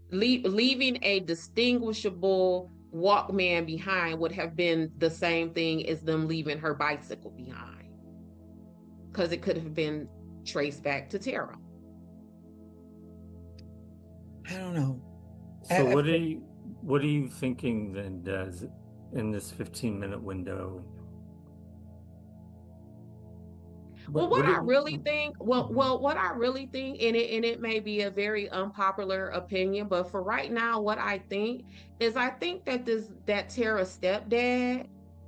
[SPEAKER 3] leaving a distinguishable Walkman behind would have been the same thing as them leaving her bicycle behind because it could have been traced back to Tara.
[SPEAKER 2] I don't know.
[SPEAKER 4] So
[SPEAKER 2] I,
[SPEAKER 4] what are you thinking then, Des, in this 15-minute window?
[SPEAKER 3] Well, what I really think,
[SPEAKER 4] Mhm.
[SPEAKER 3] what I really think, and it may be a very unpopular opinion, but for right now, what I think is I think that that Tara's stepdad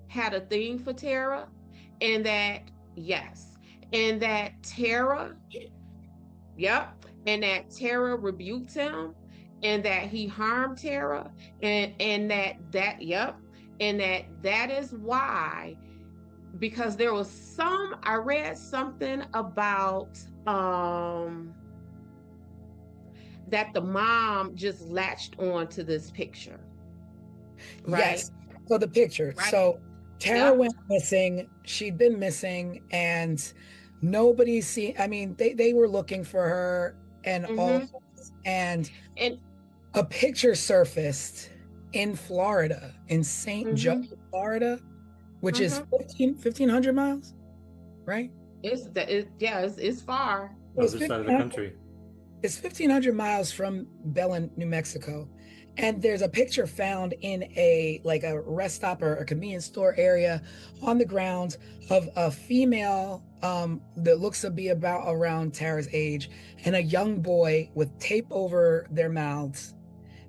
[SPEAKER 3] had a thing for Tara, and that yes, and that Tara, yep, and that Tara rebuked him, and that he harmed Tara, and yep, and that is why, because there was I read something about that the mom just latched on to this picture, right?
[SPEAKER 2] yes. So the picture.
[SPEAKER 3] Right.
[SPEAKER 2] So Tara
[SPEAKER 3] Yep.
[SPEAKER 2] went missing. She'd been missing, and nobody seen. I mean, they were looking for her, and all,
[SPEAKER 3] Mm-hmm.
[SPEAKER 2] and
[SPEAKER 3] And
[SPEAKER 2] a picture surfaced in Florida, in St. Joe,
[SPEAKER 3] mm-hmm.
[SPEAKER 2] Florida, which is
[SPEAKER 3] Mm-hmm.
[SPEAKER 2] 1,500 miles, right?
[SPEAKER 3] It's far.
[SPEAKER 2] So
[SPEAKER 4] Other side of the country.
[SPEAKER 2] it's 1,500 miles from Belen, New Mexico. And there's a picture found in a like a rest stop or a convenience store area on the ground of a female that looks to be about around Tara's age, and a young boy with tape over their mouths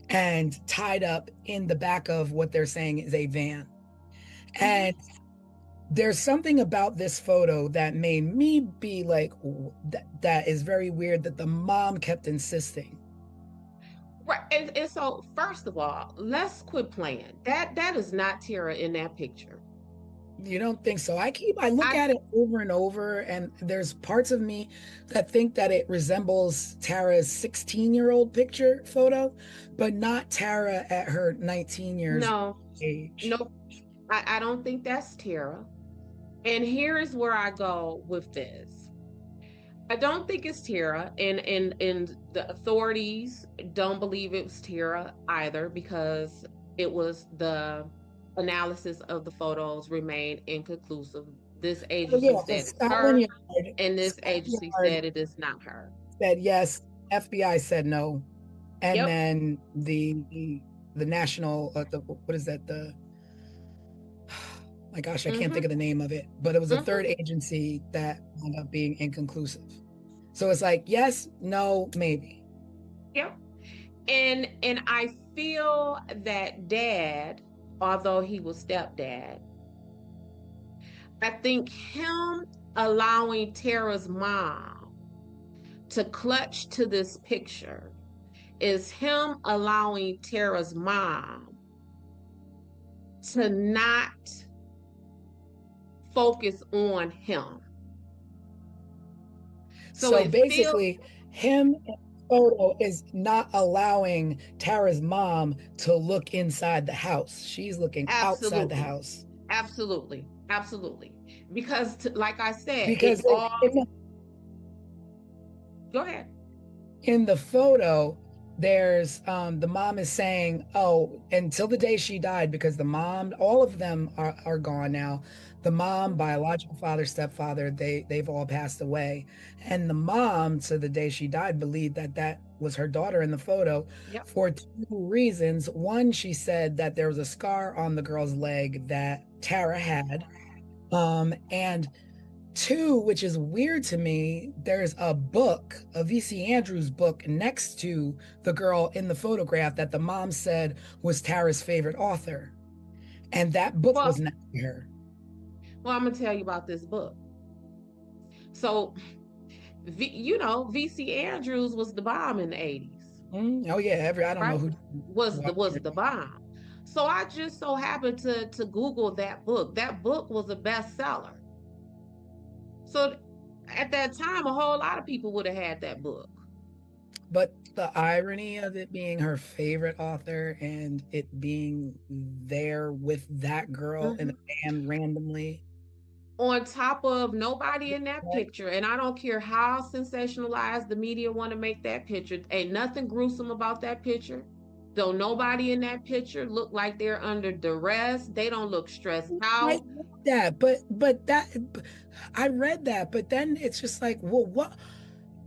[SPEAKER 2] and tied up in the back of what they're saying is a van. And there's something about this photo that made me be like, that is very weird that the mom kept insisting.
[SPEAKER 3] Right. And so first of all, let's quit playing. That is not Tara in that picture.
[SPEAKER 2] You don't think so? I look
[SPEAKER 3] I
[SPEAKER 2] at it over and over, and there's parts of me that think that it resembles Tara's 16-year-old picture photo, but not Tara at her 19 years
[SPEAKER 3] no,
[SPEAKER 2] age.
[SPEAKER 3] no, I don't think that's Tara. And here is where I go with this. I don't think it's Tara, and the authorities don't believe it was Tara either, because it was the analysis of the photos remained inconclusive. This
[SPEAKER 2] Oh
[SPEAKER 3] agency
[SPEAKER 2] yeah, but
[SPEAKER 3] said it's her, and this
[SPEAKER 2] Scotland
[SPEAKER 3] agency
[SPEAKER 2] Yard
[SPEAKER 3] said it is not her.
[SPEAKER 2] said yes. FBI said no, and
[SPEAKER 3] Yep.
[SPEAKER 2] then the national what is that, the my gosh, I can't think of the name of it, but it was a third agency that wound up being inconclusive. So it's like yes, no, maybe.
[SPEAKER 3] Yep. And I feel that dad, although he was stepdad, I think him allowing Tara's mom to clutch to this picture is him allowing Tara's mom to not focus on him.
[SPEAKER 2] So basically, him in the photo is not allowing Tara's mom to look inside the house. She's looking outside the house.
[SPEAKER 3] Absolutely. Because like I said,
[SPEAKER 2] Because
[SPEAKER 3] go ahead.
[SPEAKER 2] In the photo, there's the mom is saying, oh, until the day she died, because the mom, all of them are gone now. The mom, biological father, stepfather, they've all passed away. And the mom, to the day she died, believed that that was her daughter in the photo.
[SPEAKER 3] Yep.
[SPEAKER 2] For two reasons. One, she said that there was a scar on the girl's leg that Tara had. And two, which is weird to me, there's a book, a V.C. Andrews book, next to the girl in the photograph that the mom said was Tara's favorite author. And that book was next to her.
[SPEAKER 3] Well, I'm going to tell you about this book. So, V.C. Andrews was the bomb in the 80s.
[SPEAKER 2] Oh, yeah. I don't know who
[SPEAKER 3] was the bomb. So I just so happened to Google that book. That book was a bestseller. So at that time, a whole lot of people would have had that book.
[SPEAKER 2] But the irony of it being her favorite author and it being there with that girl in a van randomly.
[SPEAKER 3] On top of nobody in that picture, and I don't care how sensationalized the media want to make that picture, ain't nothing gruesome about that picture. Don't nobody in that picture look like they're under duress. They don't look stressed out.
[SPEAKER 2] I read that, but then it's just like, well, what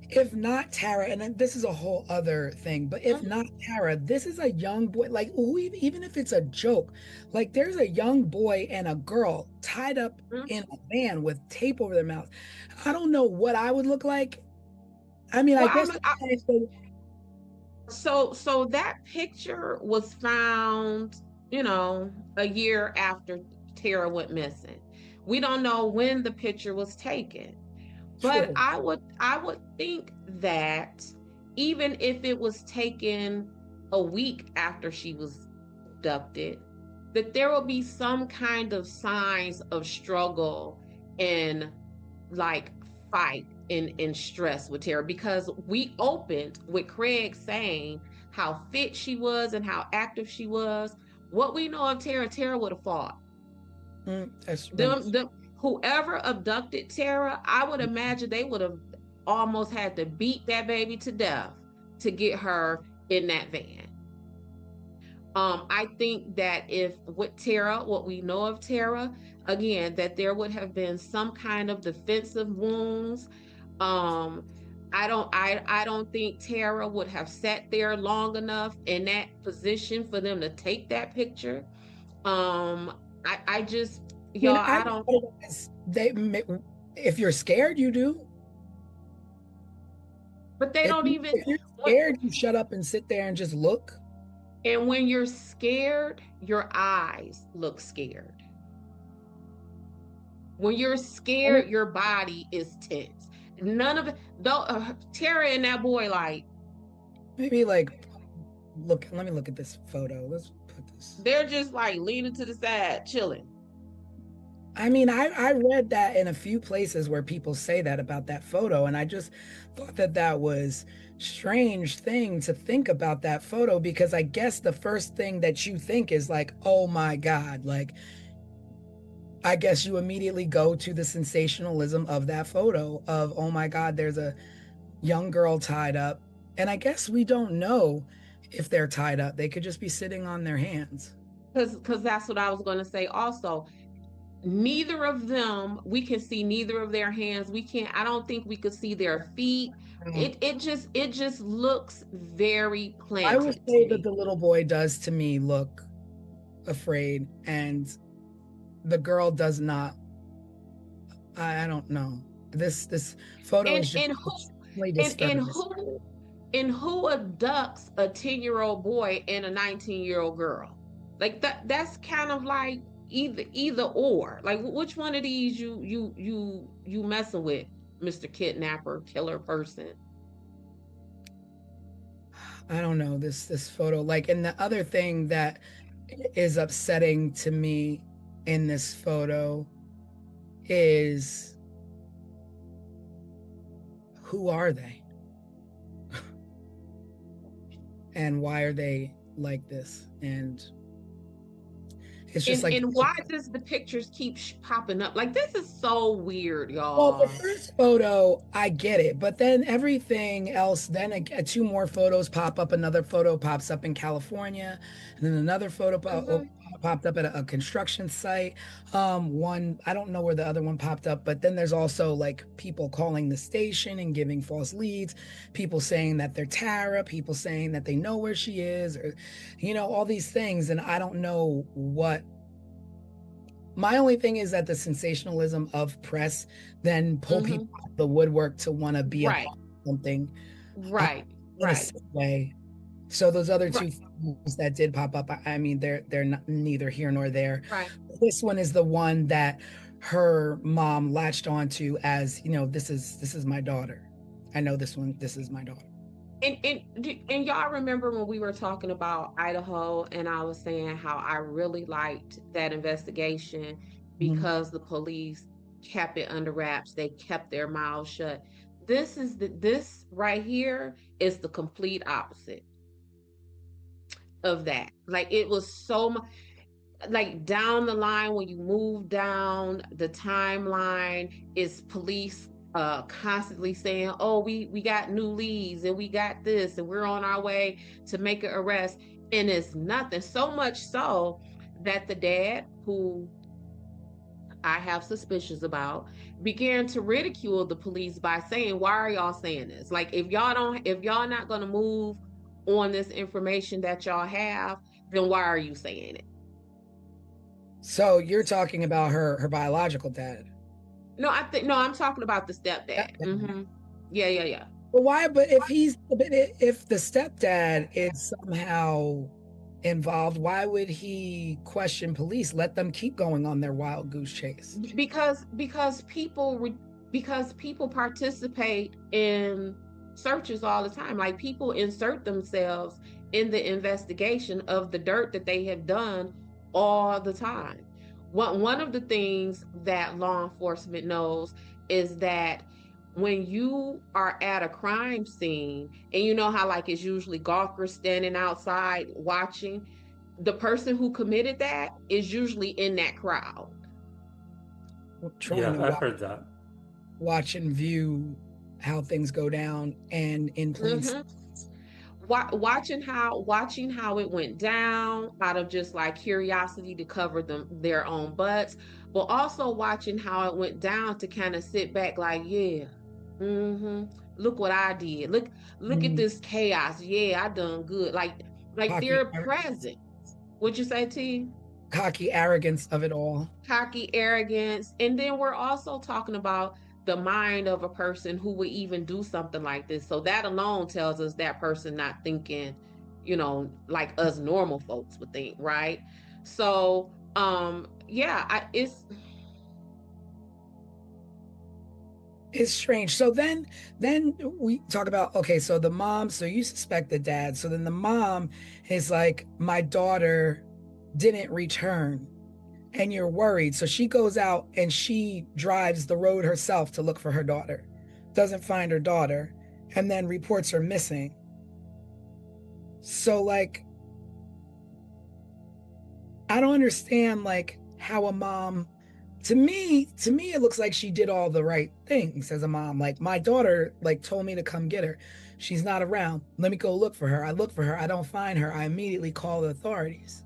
[SPEAKER 2] if not Tara? And then this is a whole other thing, but if not Tara, this is a young boy, like even if it's a joke, like there's a young boy and a girl tied up in a van with tape over their mouth. I don't know what I would look like. I mean,
[SPEAKER 3] so that picture was found, a year after Tara went missing. We don't know when the picture was taken. But
[SPEAKER 2] True.
[SPEAKER 3] I would think that even if it was taken a week after she was abducted, that there will be some kind of signs of struggle and like fight and stress with Tara, because we opened with Craig saying how fit she was and how active she was. What we know of Tara would have fought. Whoever abducted Tara, I would imagine they would have almost had to beat that baby to death to get her in that van. I think that if with Tara, what we know of Tara, again, that there would have been some kind of defensive wounds. I don't think Tara would have sat there long enough in that position for them to take that picture. I just, y'all, I don't.
[SPEAKER 2] If you're scared, you do.
[SPEAKER 3] But they don't even.
[SPEAKER 2] If you're scared, you shut up and sit there and just look.
[SPEAKER 3] And when you're scared, your eyes look scared. When you're scared, your body is tense. None of it. Tara and that boy, like.
[SPEAKER 2] Maybe like, look. Let me look at this photo. Let's put this.
[SPEAKER 3] They're just like leaning to the side, chilling.
[SPEAKER 2] I mean, I read that in a few places where people say that about that photo, and I just thought that was strange thing to think about that photo, because I guess the first thing that you think is like, oh my God, like I guess you immediately go to the sensationalism of that photo of, oh my God, there's a young girl tied up. And I guess we don't know if they're tied up. They could just be sitting on their hands.
[SPEAKER 3] Because that's what I was going to say also. Neither of them, we can see neither of their hands. We can't, I don't think we could see their feet. It just looks very
[SPEAKER 2] I will
[SPEAKER 3] planted to
[SPEAKER 2] say that
[SPEAKER 3] me.
[SPEAKER 2] the little boy does to me look afraid, and the girl does not. I don't know. This photo is just
[SPEAKER 3] And
[SPEAKER 2] extremely
[SPEAKER 3] and
[SPEAKER 2] disturbing.
[SPEAKER 3] who abducts a 10-year-old boy and a 19-year-old girl? Like that's kind of like either or. Like which one of these you messing with, Mr. Kidnapper, killer person?
[SPEAKER 2] I don't know this photo. Like, and the other thing that is upsetting to me in this photo is, who are they? And why are they like this? And it's just like,
[SPEAKER 3] And why does the pictures keep popping up? Like this is so weird,
[SPEAKER 2] well, the
[SPEAKER 3] y'all.
[SPEAKER 2] first photo, I get it, but then everything else, then two more photos pop up. Another photo pops up in California, and then another photo popped up at a construction site. One, I don't know where the other one popped up, but then there's also like people calling the station and giving false leads, people saying that they're Tara, people saying that they know where she is, or, all these things. And I don't know what. My only thing is that the sensationalism of press then pull people out of the woodwork to want to be a
[SPEAKER 3] Right,
[SPEAKER 2] part of something
[SPEAKER 3] right,
[SPEAKER 2] in a
[SPEAKER 3] right,
[SPEAKER 2] sick way. So those other two
[SPEAKER 3] right,
[SPEAKER 2] things that did pop up, I mean, they're not, neither here nor there.
[SPEAKER 3] right.
[SPEAKER 2] This one is the one that her mom latched onto as, this is my daughter. I know this one. This is my daughter.
[SPEAKER 3] And y'all remember when we were talking about Idaho and I was saying how I really liked that investigation
[SPEAKER 2] Mhm.
[SPEAKER 3] because the police kept it under wraps. They kept their mouths shut. This right here is the complete opposite of that. Like it was so much like down the line when you move down the timeline is police constantly saying, oh, we got new leads and we got this and we're on our way to make an arrest, and it's nothing. So much so that the dad, who I have suspicions about, began to ridicule the police by saying, why are y'all saying this? Like if y'all not going to move on this information that y'all have, then why are you saying it?
[SPEAKER 2] So you're talking about her biological dad.
[SPEAKER 3] No, I'm talking about the stepdad. Yeah, yeah, yeah.
[SPEAKER 2] But why? But if the stepdad is somehow involved, why would he question police? Let them keep going on their wild goose chase.
[SPEAKER 3] Because people participate in searches all the time. Like people insert themselves in the investigation of the dirt that they have done all the time. One of the things that law enforcement knows is that when you are at a crime scene and you know how like it's usually golfers standing outside watching, the person who committed that is usually in that crowd.
[SPEAKER 2] Trying to
[SPEAKER 4] I've heard that.
[SPEAKER 2] watch and view how things go down, and in plain sight.
[SPEAKER 3] Watching how it went down out of just like curiosity to cover their own butts, but also watching how it went down to kind of sit back like, yeah, look what I did. Look at this chaos. Yeah, I done good. Like they're present. What'd you say, T?
[SPEAKER 2] Cocky arrogance of it all.
[SPEAKER 3] Cocky arrogance. And then we're also talking about the mind of a person who would even do something like this. So that alone tells us that person not thinking, like us normal folks would think, right? So, yeah,
[SPEAKER 2] It's strange. So then we talk about, okay, so the mom, so you suspect the dad. So then the mom is like, my daughter didn't return, and you're worried. So she goes out and she drives the road herself to look for her daughter, doesn't find her daughter, and then reports her missing. So like, I don't understand like how a mom to me, it looks like she did all the right things as a mom. Like, my daughter, like, told me to come get her. She's not around. Let me go look for her. I look for her. I don't find her. I immediately call the authorities.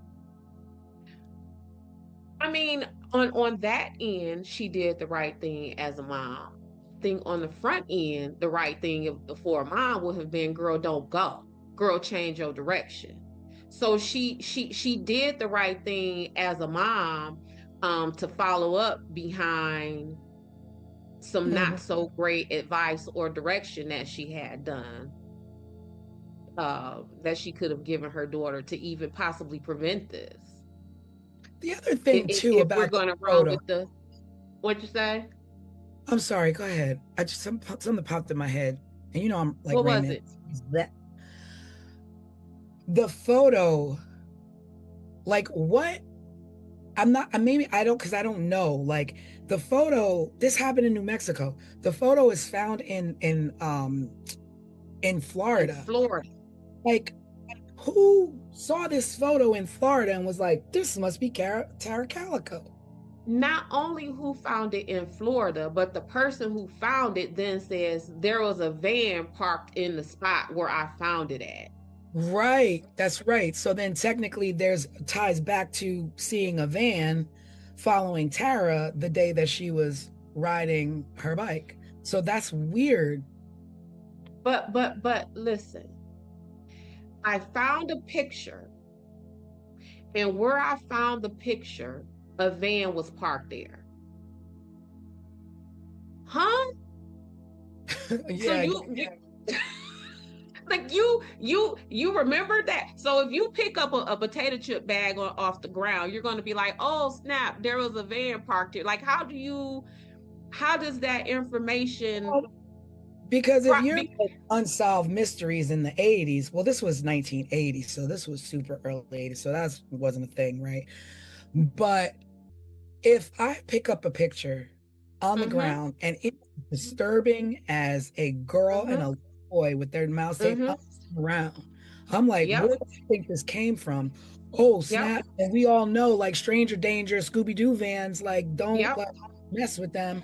[SPEAKER 3] I mean, on that end, she did the right thing as a mom. Think on the front end, the right thing for a mom would have been, girl, don't go. Girl, change your direction. So she did the right thing as a mom, to follow up behind some not so great advice or direction that she had done, that she could have given her daughter to even possibly prevent this.
[SPEAKER 2] The other thing too
[SPEAKER 3] If
[SPEAKER 2] about
[SPEAKER 3] we're going to run
[SPEAKER 2] photo,
[SPEAKER 3] with the, what'd you say?
[SPEAKER 2] I'm sorry, go ahead. I just something popped in my head, and you know I'm like
[SPEAKER 3] What was
[SPEAKER 2] Raymond.
[SPEAKER 3] it?
[SPEAKER 2] That the photo, like what? I'm not. Maybe I don't, because I don't know. Like the photo, this happened in New Mexico. The photo is found in Florida.
[SPEAKER 3] In Florida.
[SPEAKER 2] Like, who saw this photo in Florida and was like, this must be Tara Calico?
[SPEAKER 3] Not only who found it in Florida, but the person who found it then says there was a van parked in the spot where I found it at.
[SPEAKER 2] Right, that's right. So then technically there's ties back to seeing a van following Tara the day that she was riding her bike. So that's weird.
[SPEAKER 3] But listen, I found a picture, and where I found the picture, a van was parked there. Huh?
[SPEAKER 2] Yeah.
[SPEAKER 3] So like you remember that? So if you pick up a potato chip bag off the ground, you're going to be like, oh snap, there was a van parked here. Like, how does that information?
[SPEAKER 2] Because if you're like unsolved mysteries in the 80s, well, this was 1980, so this was super early 80s, so that wasn't a thing, right? But if I pick up a picture on the ground and it's disturbing as a girl and a boy with their mouths taped up around, I'm like, where do you think this came from? Oh, snap. And we all know, like, stranger danger, Scooby-Doo vans, like, don't like, mess with them.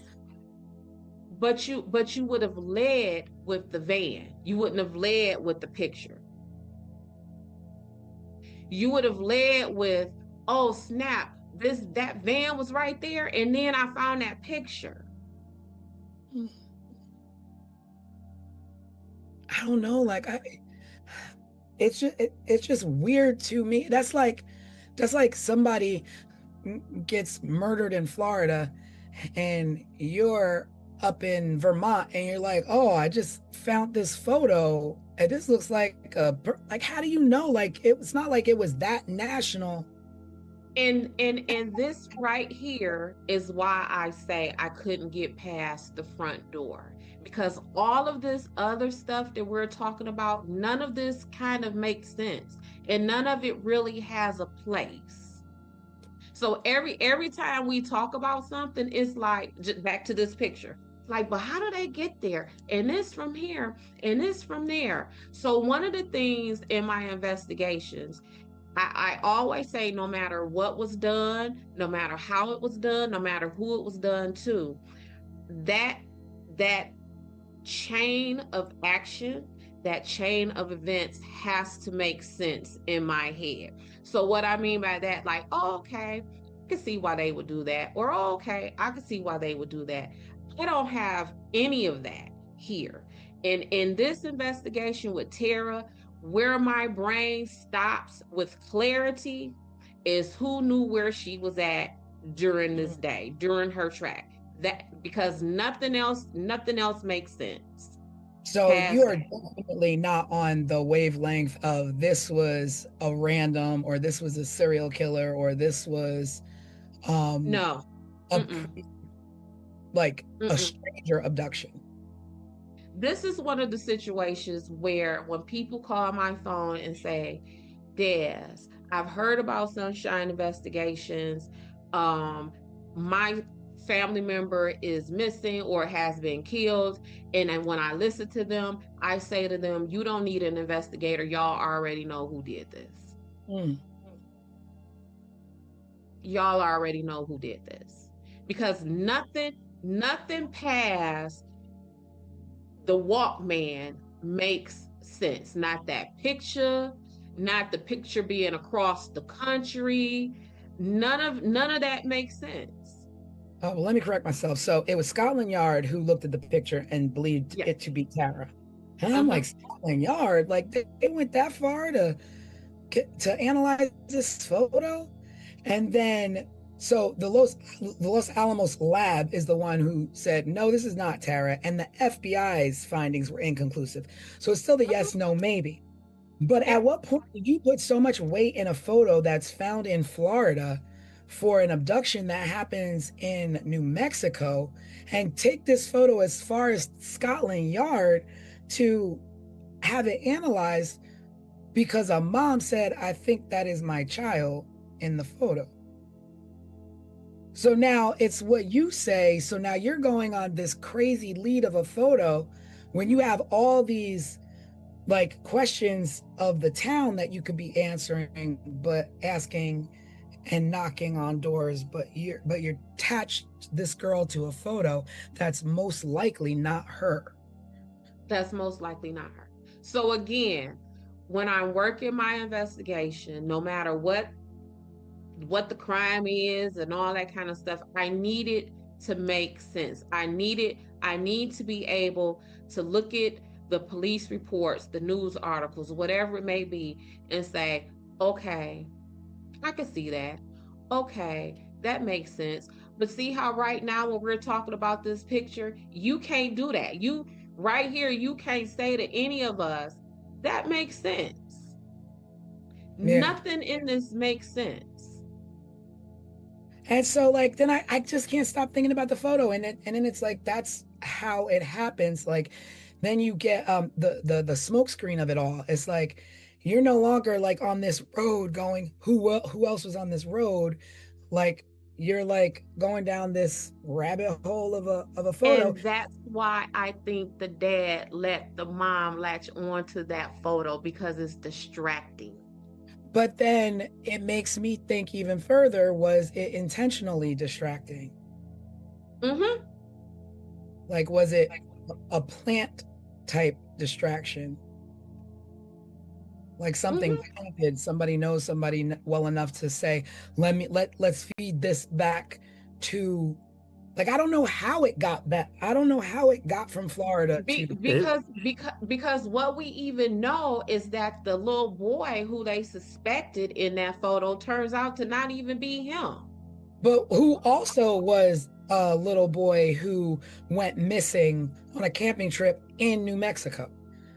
[SPEAKER 3] But you would have led with the van. You wouldn't have led with the picture. You would have led with, oh snap, that van was right there, and then I found that picture.
[SPEAKER 2] I don't know, like it's just weird to me. That's like somebody gets murdered in Florida and you're up in Vermont and you're like, oh, I just found this photo and this looks like how do you know? Like, it's not like it was that national.
[SPEAKER 3] And this right here is why I say I couldn't get past the front door, because all of this other stuff that we're talking about, none of this kind of makes sense, and none of it really has a place. So every time we talk about something, it's like, just back to this picture, like, but how do they get there? And this from here, and this from there. So one of the things in my investigations, I always say, no matter what was done, no matter how it was done, no matter who it was done to, that chain of action, that chain of events has to make sense in my head. So what I mean by that, like, oh, okay, I can see why they would do that, or oh, okay, I can see why they would do that. I don't have any of that here. And in this investigation with Tara, where my brain stops with clarity is who knew where she was at during this day, during her track. That, because nothing else makes sense.
[SPEAKER 2] So you are definitely not on the wavelength of this was a random, or this was a serial killer, or this was
[SPEAKER 3] no,
[SPEAKER 2] like a stranger abduction.
[SPEAKER 3] This is one of the situations where when people call my phone and say, Des, I've heard about Sunshine Investigations. My family member is missing or has been killed. And then when I listen to them, I say to them, you don't need an investigator. Y'all already know who did this. Y'all already know who did this. because nothing past the Walkman makes sense. Not that picture, not the picture being across the country. None of that makes sense.
[SPEAKER 2] Well, let me correct myself. So it was Scotland Yard who looked at the picture and believed
[SPEAKER 3] Yeah.
[SPEAKER 2] it to be Tara. And I'm
[SPEAKER 3] Uh-huh.
[SPEAKER 2] like, Scotland Yard, like they went that far to analyze this photo, and then so the Los Alamos lab is the one who said no, this is not Tara, and the FBI's findings were inconclusive. So it's still the yes, no, maybe. But
[SPEAKER 3] Yeah.
[SPEAKER 2] at what point did you put so much weight in a photo that's found in Florida for an abduction that happens in New Mexico and take this photo as far as Scotland Yard to have it analyzed because a mom said, I think that is my child in the photo? So now it's what you say. So now you're going on this crazy lead of a photo when you have all these like questions of the town that you could be answering, but asking and knocking on doors, but you're attached this girl to a photo that's most likely not her.
[SPEAKER 3] That's most likely not her. So again, when I'm working my investigation, no matter what the crime is and all that kind of stuff, I need it to make sense. I need to be able to look at the police reports, the news articles, whatever it may be, and say, okay, I can see that. Okay, that makes sense. But see how right now when we're talking about this picture, you can't do that. You right here, you can't say to any of us, that makes sense.
[SPEAKER 2] Yeah.
[SPEAKER 3] Nothing in this makes sense.
[SPEAKER 2] And so like then I just can't stop thinking about the photo, and then it's like that's how it happens. Like then you get the smoke screen of it all. It's like you're no longer like on this road going who else was on this road, like you're like going down this rabbit hole of a photo.
[SPEAKER 3] And that's why I think the dad let the mom latch on to that photo because it's distracting.
[SPEAKER 2] But then it makes me think even further, was it intentionally distracting?
[SPEAKER 3] Mm-hmm.
[SPEAKER 2] Like was it a plant type distraction? Like something
[SPEAKER 3] Mm-hmm.
[SPEAKER 2] planted, somebody knows somebody well enough to say, let's feed this back to, like I don't know how it got back. I don't know how it got from Florida to the
[SPEAKER 4] It
[SPEAKER 3] because what we even know is that the little boy who they suspected in that photo turns out to not even be him.
[SPEAKER 2] but who also was a little boy who went missing on a camping trip in New Mexico.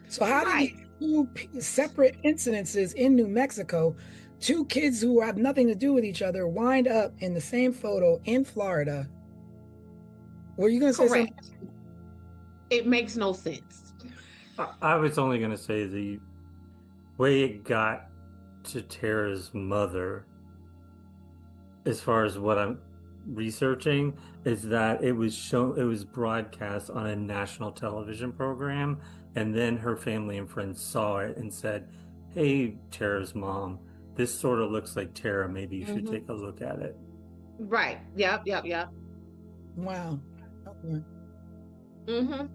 [SPEAKER 2] So how did
[SPEAKER 3] Right.
[SPEAKER 2] these two separate incidences in New Mexico, two kids who have nothing to do with each other, wind up in the same photo in Florida? Were you going to say
[SPEAKER 3] Correct.
[SPEAKER 2] something?
[SPEAKER 3] It makes no sense.
[SPEAKER 4] I was only going to say the way it got to Tara's mother, as far as what I'm researching, is that it was broadcast on a national television program, and then her family and friends saw it and said, "Hey, Tara's mom, this sort of looks like Tara. Maybe you should take a look at it."
[SPEAKER 3] Right. Yep.
[SPEAKER 2] Wow. Okay.
[SPEAKER 3] Mm-hmm.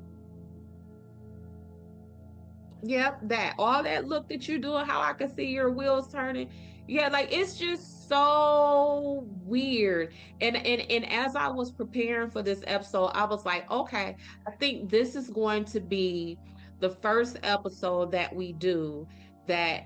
[SPEAKER 3] Yep, that all that look that you're doing, how I can see your wheels turning. Yeah, like it's just so weird. And as I was preparing for this episode, I was like, okay, I think this is going to be the first episode that we do that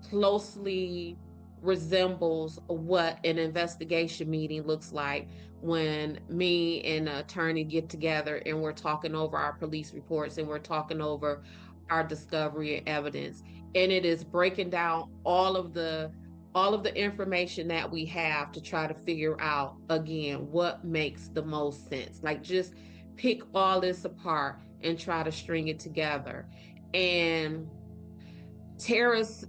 [SPEAKER 3] closely resembles what an investigation meeting looks like when me and an attorney get together and we're talking over our police reports and we're talking over our discovery and evidence, and it is breaking down all of the information that we have to try to figure out again what makes the most sense, like just pick all this apart and try to string it together. And Tara's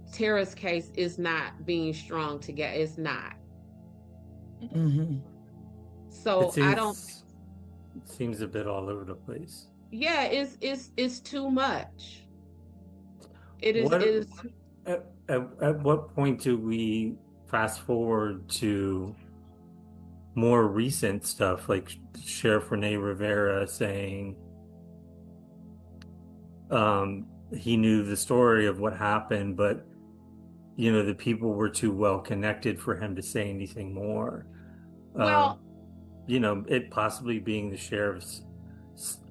[SPEAKER 3] case is not being strung together. It's not.
[SPEAKER 2] Mm-hmm.
[SPEAKER 4] It
[SPEAKER 3] So I don't.
[SPEAKER 4] seems a bit all over the place.
[SPEAKER 3] Yeah, it's too much. It is. It
[SPEAKER 4] What
[SPEAKER 3] is.
[SPEAKER 4] at what point do we fast forward to more recent stuff, like Sheriff Renee Rivera saying he knew the story of what happened, but the people were too well connected for him to say anything more.
[SPEAKER 3] Well,
[SPEAKER 4] It possibly being the sheriff's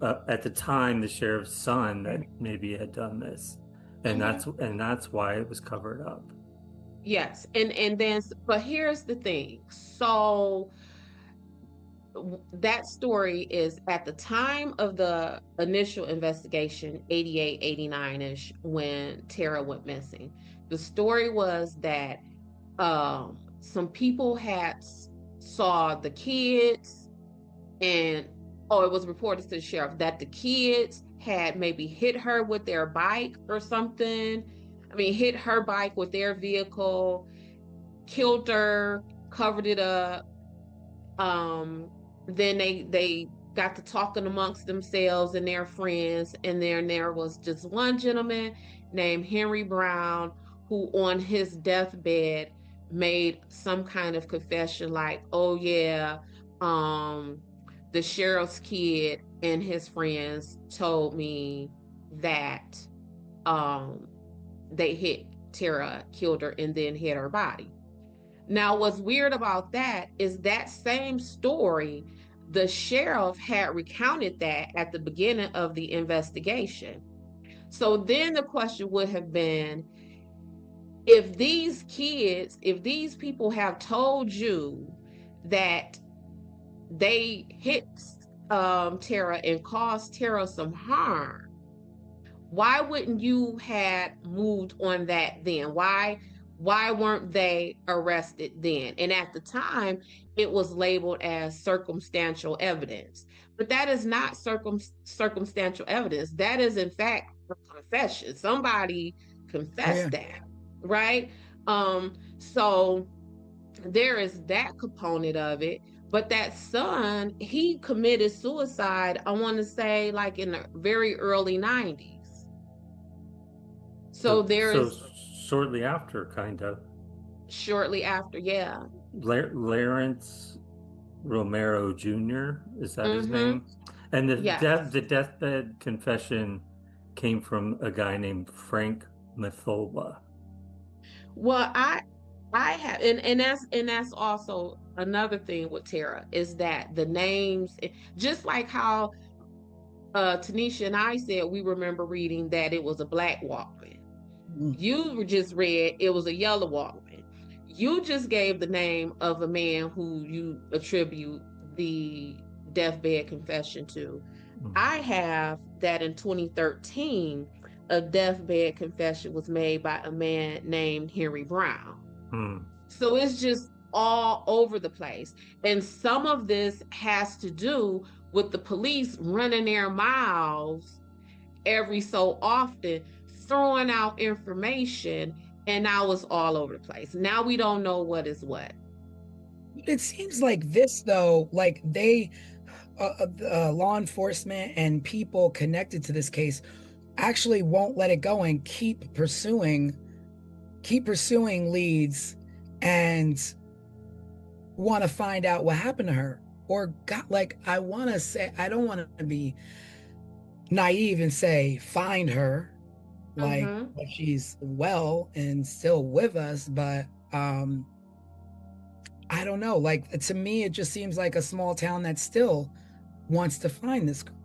[SPEAKER 4] at the time the sheriff's son that maybe had done this, and that's why it was covered up.
[SPEAKER 3] yes, and then, but here's the thing. So that story is at the time of the initial investigation, 88, 89-ish, when Tara went missing. The story was that some people had saw the kids, and it was reported to the sheriff that the kids had maybe hit her with their bike or something. I mean, hit her bike with their vehicle, killed her, covered it up. Then they got to talking amongst themselves and their friends, and then there was just one gentleman named Henry Brown who on his deathbed made some kind of confession like, oh yeah, the sheriff's kid and his friends told me that they hit Tara, killed her, and then hid her body. Now, what's weird about that is that same story, the sheriff had recounted that at the beginning of the investigation. So then the question would have been, if these people have told you that they hit Tara and caused Tara some harm, why wouldn't you had moved on that then? Why weren't they arrested then? And at the time, it was labeled as circumstantial evidence. But that is not circumstantial evidence. That is, in fact, a confession. Somebody confessed that, right? So there is that component of it. But that son, he committed suicide, I want to say, like in the very early 90s. So
[SPEAKER 4] shortly after, kind of.
[SPEAKER 3] Shortly after, yeah.
[SPEAKER 4] Lawrence Romero Jr., is that his name? And the deathbed confession came from a guy named Frank Mathola.
[SPEAKER 3] Well, I have, and that's also another thing with Tara, is that the names, just like how Tanisha and I said we remember reading that it was a black Walkman. You just read it was a yellow Walkman. You just gave the name of a man who you attribute the deathbed confession to. I have that in 2013, a deathbed confession was made by a man named Henry Brown. So it's just all over the place. And some of this has to do with the police running their mouths every so often, throwing out information, and now it's all over the place. Now we don't know what is what.
[SPEAKER 2] It seems like this, though, like they, law enforcement and people connected to this case actually won't let it go and keep pursuing leads and want to find out what happened to her. Or God, like, I want to say, I don't want to be naive and say find her, like if she's well and still with us, but I don't know, like, to me it just seems like a small town that still wants to find this girl.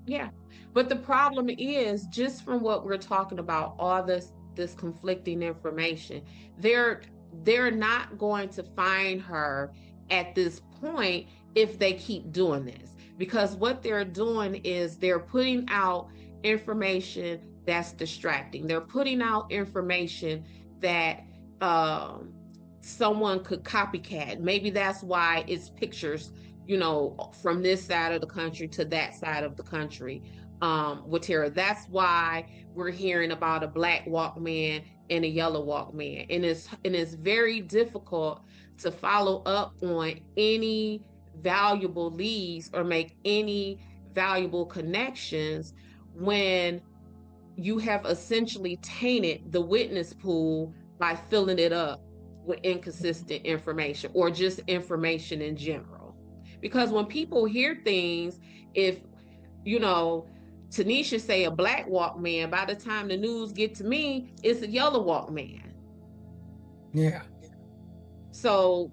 [SPEAKER 3] Yeah, but the problem is, just from what we're talking about, all this conflicting information, they're not going to find her at this point if they keep doing this, because what they're doing is they're putting out information that's distracting. They're putting out information that someone could copycat. Maybe that's why it's pictures, from this side of the country to that side of the country with Tara. That's why we're hearing about a black Walkman and a yellow Walkman. And it's very difficult to follow up on any valuable leads or make any valuable connections when you have essentially tainted the witness pool by filling it up with inconsistent information or just information in general. Because when people hear things, if, you know, Tanisha say a black Walkman, by the time the news get to me, it's a yellow Walkman.
[SPEAKER 2] Yeah.
[SPEAKER 3] So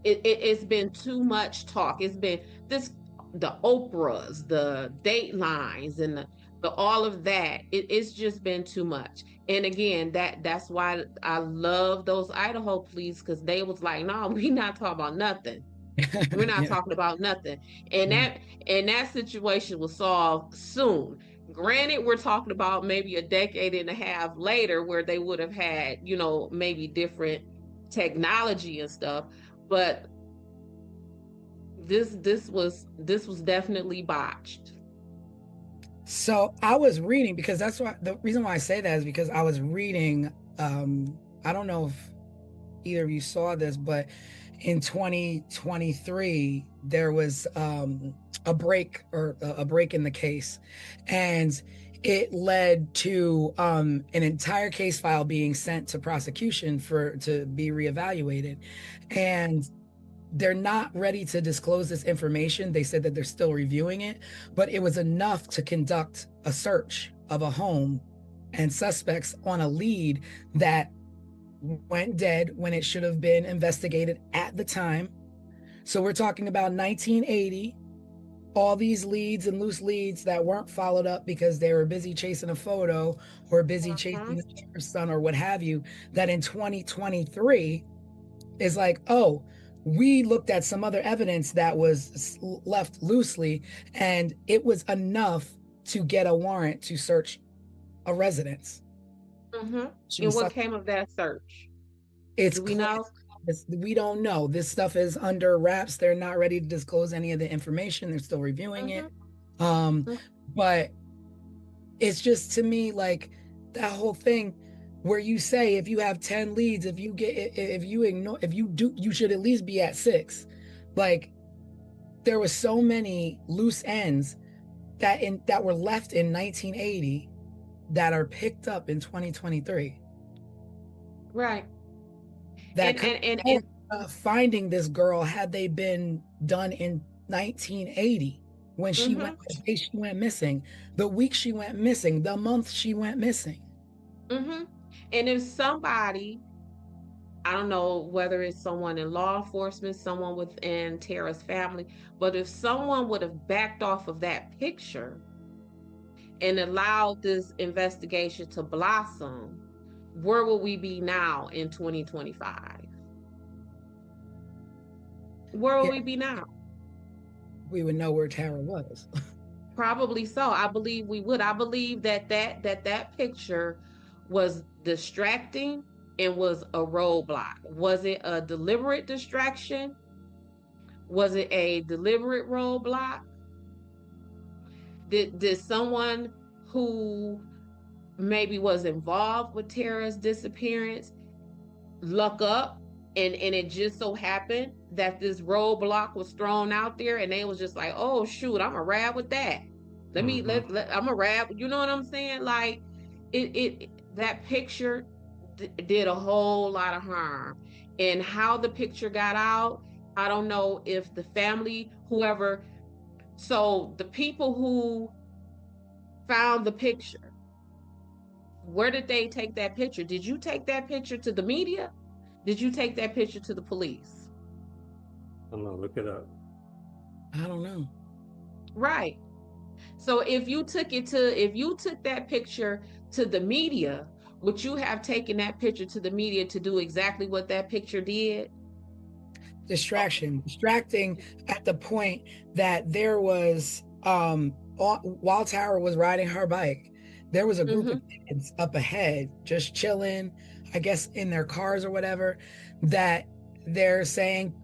[SPEAKER 3] it's been too much talk. It's been this, the Oprahs, the Datelines, and the all of that. It's just been too much. And again, that's why I love those Idaho police, because they was like, no, we not talking about nothing. We're not
[SPEAKER 2] Yeah.
[SPEAKER 3] talking about nothing. And that situation was solved soon. Granted, we're talking about maybe a decade and a half later where they would have had, maybe different technology and stuff, but this was definitely botched.
[SPEAKER 2] So I was reading, because that's why the reason why I say that is because I was reading, I don't know if either of you saw this, but in 2023 there was a break in the case, and it led to an entire case file being sent to prosecution to be reevaluated, and they're not ready to disclose this information. They said that they're still reviewing it, but it was enough to conduct a search of a home and suspects on a lead that went dead when it should have been investigated at the time. So we're talking about 1980, all these leads and loose leads that weren't followed up because they were busy chasing a photo or busy chasing a sheriff's son or what have you, that in 2023 is like, oh, we looked at some other evidence that was left loosely, and it was enough to get a warrant to search a residence.
[SPEAKER 3] And what came of that search?
[SPEAKER 2] Do
[SPEAKER 3] we know?
[SPEAKER 2] We don't know. This stuff is under wraps. They're not ready to disclose any of the information. They're still reviewing it. But it's just, to me, like that whole thing where you say, if you have 10 leads, you should at least be at 6. Like, there was so many loose ends that were left in 1980 that are picked up in 2023.
[SPEAKER 3] Right.
[SPEAKER 2] That finding this girl, had they been done in 1980 when she went missing, the week she went missing, the month she went missing.
[SPEAKER 3] And if somebody, I don't know whether it's someone in law enforcement, someone within Tara's family, but if someone would have backed off of that picture and allowed this investigation to blossom, where will we be now in 2025? Where will we be now?
[SPEAKER 2] We would know where Tara was.
[SPEAKER 3] Probably so. I believe we would. I believe that picture was distracting and was a roadblock. Was it a deliberate distraction? Was it a deliberate roadblock? Did someone who maybe was involved with Tara's disappearance luck up, and it just so happened that this roadblock was thrown out there, and they was just like, oh shoot, I'm a ride with that. I'm a ride. You know what I'm saying? Like, that picture did a whole lot of harm. And how the picture got out, I don't know if the family, whoever, so the people who found the picture, where did they take that picture? Did you take that picture to the media? Did you take that picture to the police?
[SPEAKER 4] I'm gonna look it up.
[SPEAKER 2] I don't know.
[SPEAKER 3] Right. So if you took that picture to the media, would you have taken that picture to the media to do exactly what that picture did?
[SPEAKER 2] Distracting at the point that there was, while Tara was riding her bike, there was a group of kids up ahead just chilling, I guess in their cars or whatever, that they're saying,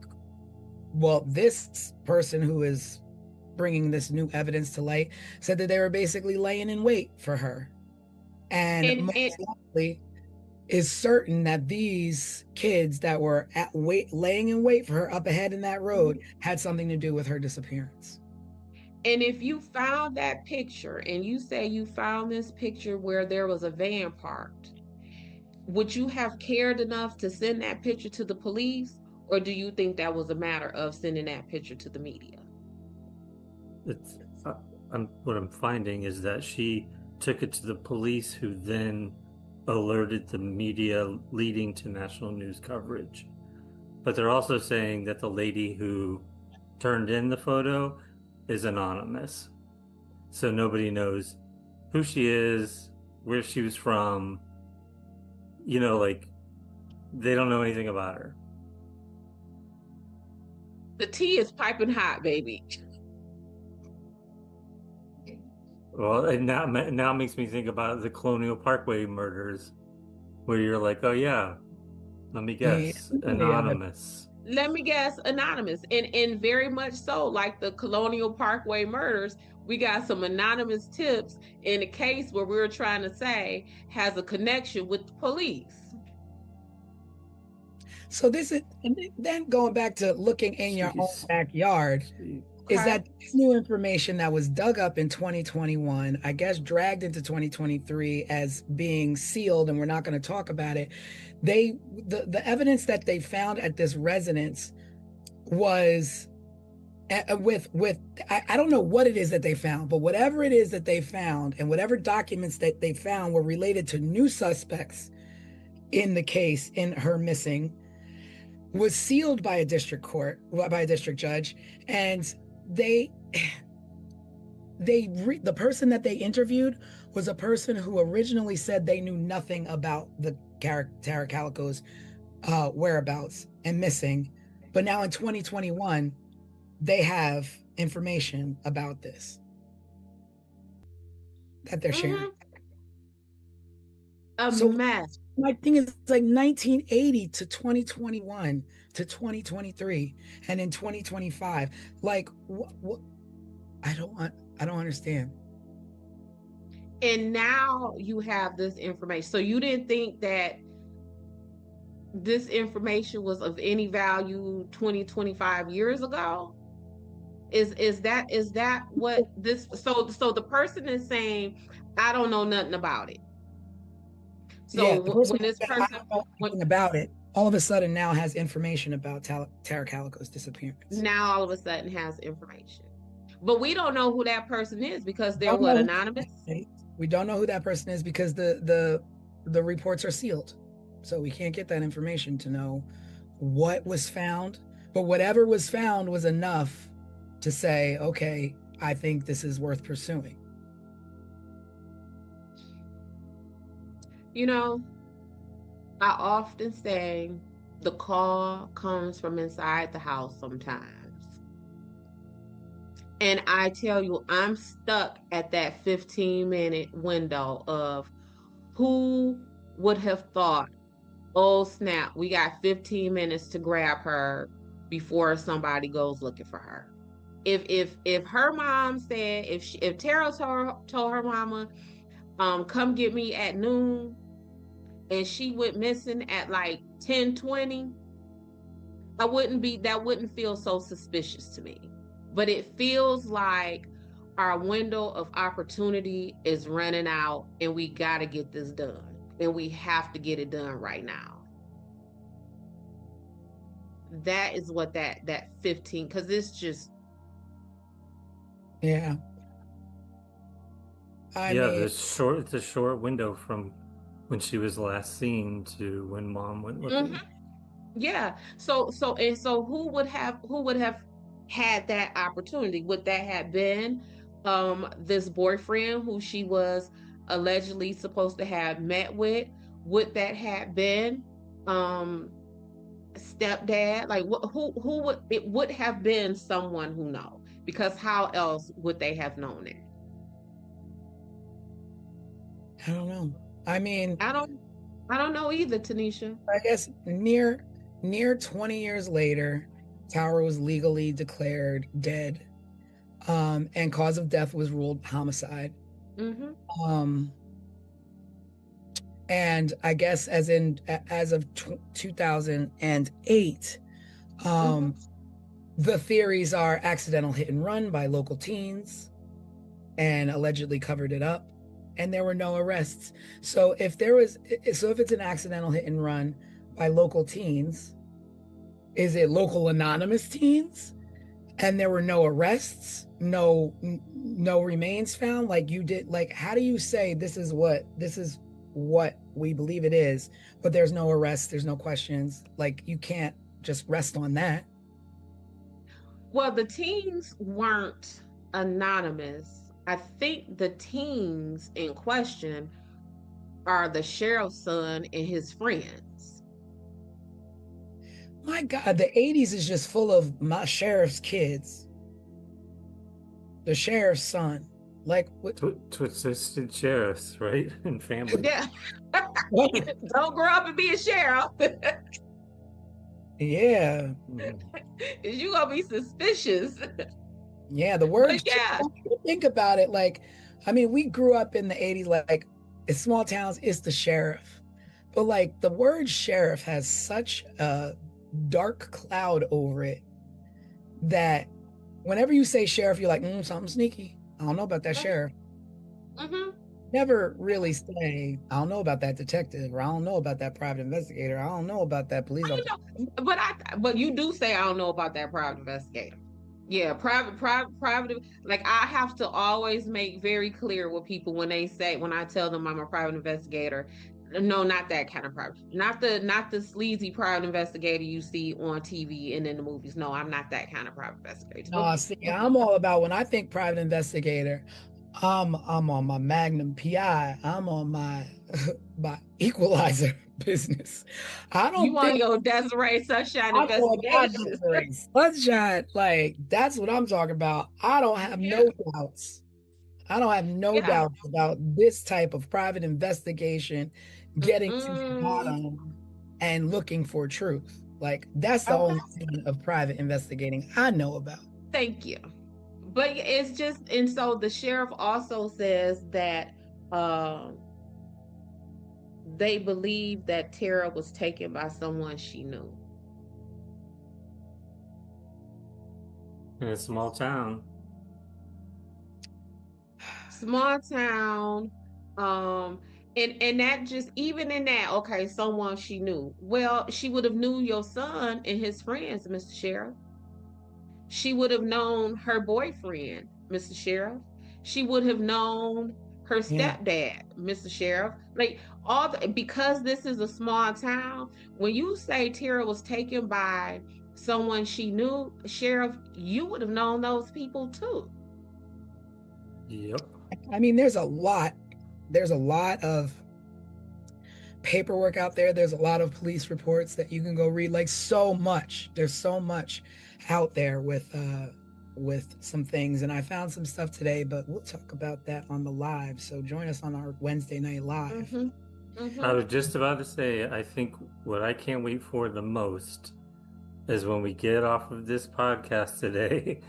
[SPEAKER 2] well, this person who is bringing this new evidence to light said that they were basically laying in wait for her, and most likely is certain that these kids that were laying in wait for her up ahead in that road had something to do with her disappearance.
[SPEAKER 3] And if you found that picture, and you say you found this picture where there was a van parked, would you have cared enough to send that picture to the police? Or do you think that was a matter of sending that picture to the media?
[SPEAKER 4] It's what I'm finding is that she took it to the police, who then alerted the media, leading to national news coverage. But they're also saying that the lady who turned in the photo is anonymous, so nobody knows who she is, where she was from. Like, they don't know anything about her.
[SPEAKER 3] The tea is piping hot, baby.
[SPEAKER 4] Well, and now makes me think about the Colonial Parkway murders, where you're like, oh yeah, let me guess, anonymous.
[SPEAKER 3] Let me guess, anonymous. And very much so, like the Colonial Parkway murders, we got some anonymous tips in a case where we're trying to say has a connection with the police.
[SPEAKER 2] So this is, and then going back to looking in your own backyard, is that this new information that was dug up in 2021, I guess dragged into 2023 as being sealed, and we're not going to talk about it. The evidence that they found at this residence was with I don't know what it is that they found, but whatever it is that they found and whatever documents that they found were related to new suspects in the case, in her missing, was sealed by a district court, by a district judge, and the person that they interviewed was a person who originally said they knew nothing about the Tara Calico's whereabouts and missing, but now in 2021 they have information about this that they're sharing.
[SPEAKER 3] A mess.
[SPEAKER 2] My thing is, like 1980 to 2021 to 2023 and in 2025, like what I don't understand.
[SPEAKER 3] And now you have this information. So you didn't think that this information was of any value 25 years ago? Is that what this, so the person is saying, I don't know nothing about it. So when this person
[SPEAKER 2] about it, all of a sudden now has information about Tara Calico's disappearance.
[SPEAKER 3] Now all of a sudden has information, but we don't know who that person is because they're what, anonymous.
[SPEAKER 2] We don't know who that person is because the reports are sealed, so we can't get that information to know what was found. But whatever was found was enough to say, okay, I think this is worth pursuing.
[SPEAKER 3] You know, I often say the call comes from inside the house sometimes. And I tell you, I'm stuck at that 15-minute window of who would have thought, oh snap, we got 15 minutes to grab her before somebody goes looking for her. If her mom said, if Tara told her mama, come get me at noon, and she went missing at like 10:20, that wouldn't feel so suspicious to me. But it feels like our window of opportunity is running out and we got to get this done, and we have to get it done right now. That is what that 15, because it's just,
[SPEAKER 2] yeah.
[SPEAKER 4] It's a short window from when she was last seen to when mom went looking.
[SPEAKER 3] Yeah. So who would have had that opportunity? Would that have been this boyfriend who she was allegedly supposed to have met with? Would that have been stepdad? Like who would it would have been? Someone who knows, because how else would they have known it?
[SPEAKER 2] I don't know. I mean,
[SPEAKER 3] I don't know either, Tanisha.
[SPEAKER 2] I guess near 20 years later, Tara was legally declared dead, and cause of death was ruled homicide. And I guess as of 2008, the theories are accidental hit and run by local teens, and allegedly covered it up. And there were no arrests. So if it's an accidental hit and run by local teens, Is it local anonymous teens? And there were no arrests, no remains found? Like you did, like, how do you say this is what we believe it is, but there's no arrests, there's no questions? Like, you can't just rest on that.
[SPEAKER 3] Well, the teens weren't anonymous. I think the teens in question are the sheriff's son and his friends.
[SPEAKER 2] My God, the 80s is just full of my sheriff's kids. The sheriff's son. Like, what?
[SPEAKER 4] Twisted sheriffs, right? And family.
[SPEAKER 3] Yeah.
[SPEAKER 2] What?
[SPEAKER 3] Don't grow up and be a sheriff.
[SPEAKER 2] Yeah.
[SPEAKER 3] You're going to be suspicious.
[SPEAKER 2] Yeah, the word.
[SPEAKER 3] But yeah.
[SPEAKER 2] Think about it. Like, I mean, we grew up in the 80s, like, in small towns, it's the sheriff. But, like, the word sheriff has such a dark cloud over it that whenever you say sheriff, you're like, something sneaky. I don't know about that sheriff.
[SPEAKER 3] Mm-hmm.
[SPEAKER 2] Never really say, I don't know about that detective, or I don't know about that private investigator. I don't know about that police officer.
[SPEAKER 3] But you do say, I don't know about that private investigator. Yeah, private. Like, I have to always make very clear with people when I tell them I'm a private investigator. No, not that kind of private. Not the sleazy private investigator you see on TV and in the movies. No, I'm not that kind of private investigator.
[SPEAKER 2] No, see, I'm all about, when I think private investigator, I'm on my Magnum PI. I'm on my equalizer business. I don't
[SPEAKER 3] You want
[SPEAKER 2] think
[SPEAKER 3] your Desiree Sunshine
[SPEAKER 2] I'm on my
[SPEAKER 3] investigation.
[SPEAKER 2] Desiree Sunshine. Like, that's what I'm talking about. I don't have no doubts. I don't have no doubts about this type of private investigation, getting to the bottom and looking for truth. Like, that's the only thing of private investigating I know about.
[SPEAKER 3] Thank you. But it's just, and so the sheriff also says that they believe that Tara was taken by someone she knew.
[SPEAKER 4] In a small town.
[SPEAKER 3] Small town. And that just, even in that, okay, someone she knew. Well, she would have knew your son and his friends, Mr. Sheriff. She would have known her boyfriend, Mr. Sheriff. She would have known her stepdad, Mr. Sheriff. Like, because this is a small town, when you say Tara was taken by someone she knew, Sheriff, you would have known those people too.
[SPEAKER 4] Yep.
[SPEAKER 2] I mean, there's a lot of paperwork out there. There's a lot of police reports that you can go read. Like, there's so much out there with some things, and I found some stuff today, but we'll talk about that on the live. So join us on our Wednesday night live.
[SPEAKER 4] I was just about to say, I think what I can't wait for the most is when we get off of this podcast today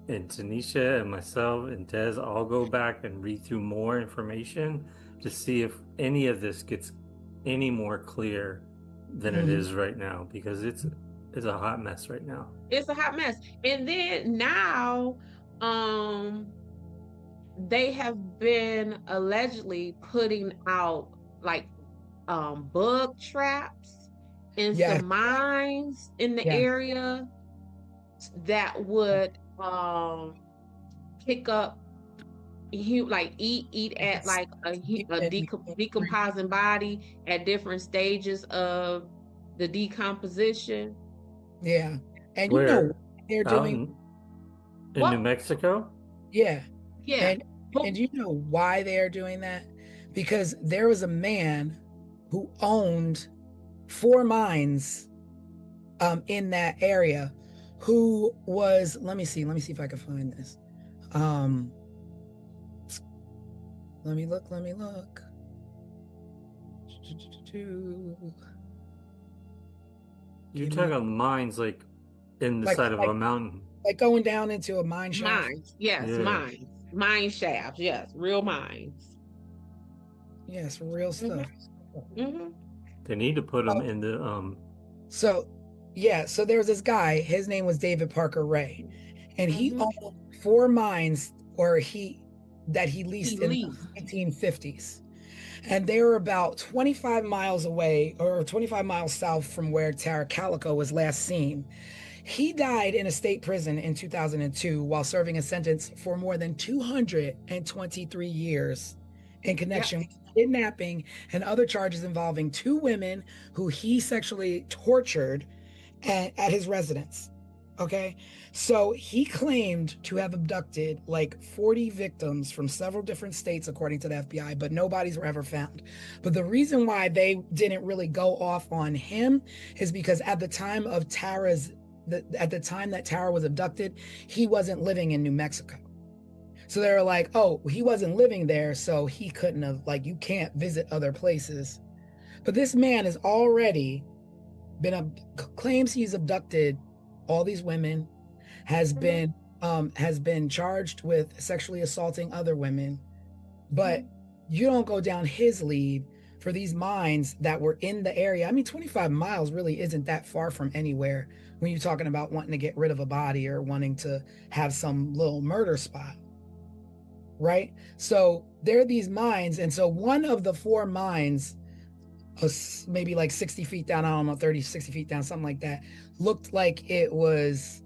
[SPEAKER 4] and Tanisha and myself and Des all go back and read through more information to see if any of this gets any more clear than it is right now, because it's a hot mess right now.
[SPEAKER 3] It's a hot mess. And then now they have been allegedly putting out like bug traps in some mines in the area that would pick up eat at like a decomposing body at different stages of the decomposition.
[SPEAKER 2] Yeah. And
[SPEAKER 4] where?
[SPEAKER 2] You know they're doing
[SPEAKER 4] in New Mexico?
[SPEAKER 2] Yeah.
[SPEAKER 3] Yeah.
[SPEAKER 2] And you know why they are doing that? Because there was a man who owned 4 mines in that area, who was, let me see if I can find this. Let me look.
[SPEAKER 4] You're talking about mines like in the side of a mountain.
[SPEAKER 2] Like going down into a mine shaft.
[SPEAKER 3] Mines, yes, mines. Mine shafts, yes, real mines.
[SPEAKER 2] Yes, real stuff.
[SPEAKER 4] They need to put them in the
[SPEAKER 2] So there's this guy, his name was David Parker Ray, and he owned 4 mines that he leased in the 1950s. And they were about 25 miles away, or 25 miles south from where Tara Calico was last seen. He died in a state prison in 2002 while serving a sentence for more than 223 years in connection with kidnapping and other charges involving two women who he sexually tortured at his residence. Okay. So he claimed to have abducted like 40 victims from several different states, according to the FBI, but nobody's were ever found. But the reason why they didn't really go off on him is because at the time of at the time that Tara was abducted, he wasn't living in New Mexico. So they were like, oh, he wasn't living there, so he couldn't have, like, you can't visit other places. But this man has already claims he's abducted all these women, has been charged with sexually assaulting other women, but you don't go down his lead for these mines that were in the area. I mean, 25 miles really isn't that far from anywhere when you're talking about wanting to get rid of a body or wanting to have some little murder spot, right? So there are these mines, and so one of the four mines, maybe like 60 feet down, I don't know, 30, 60 feet down, something like that, looked like it was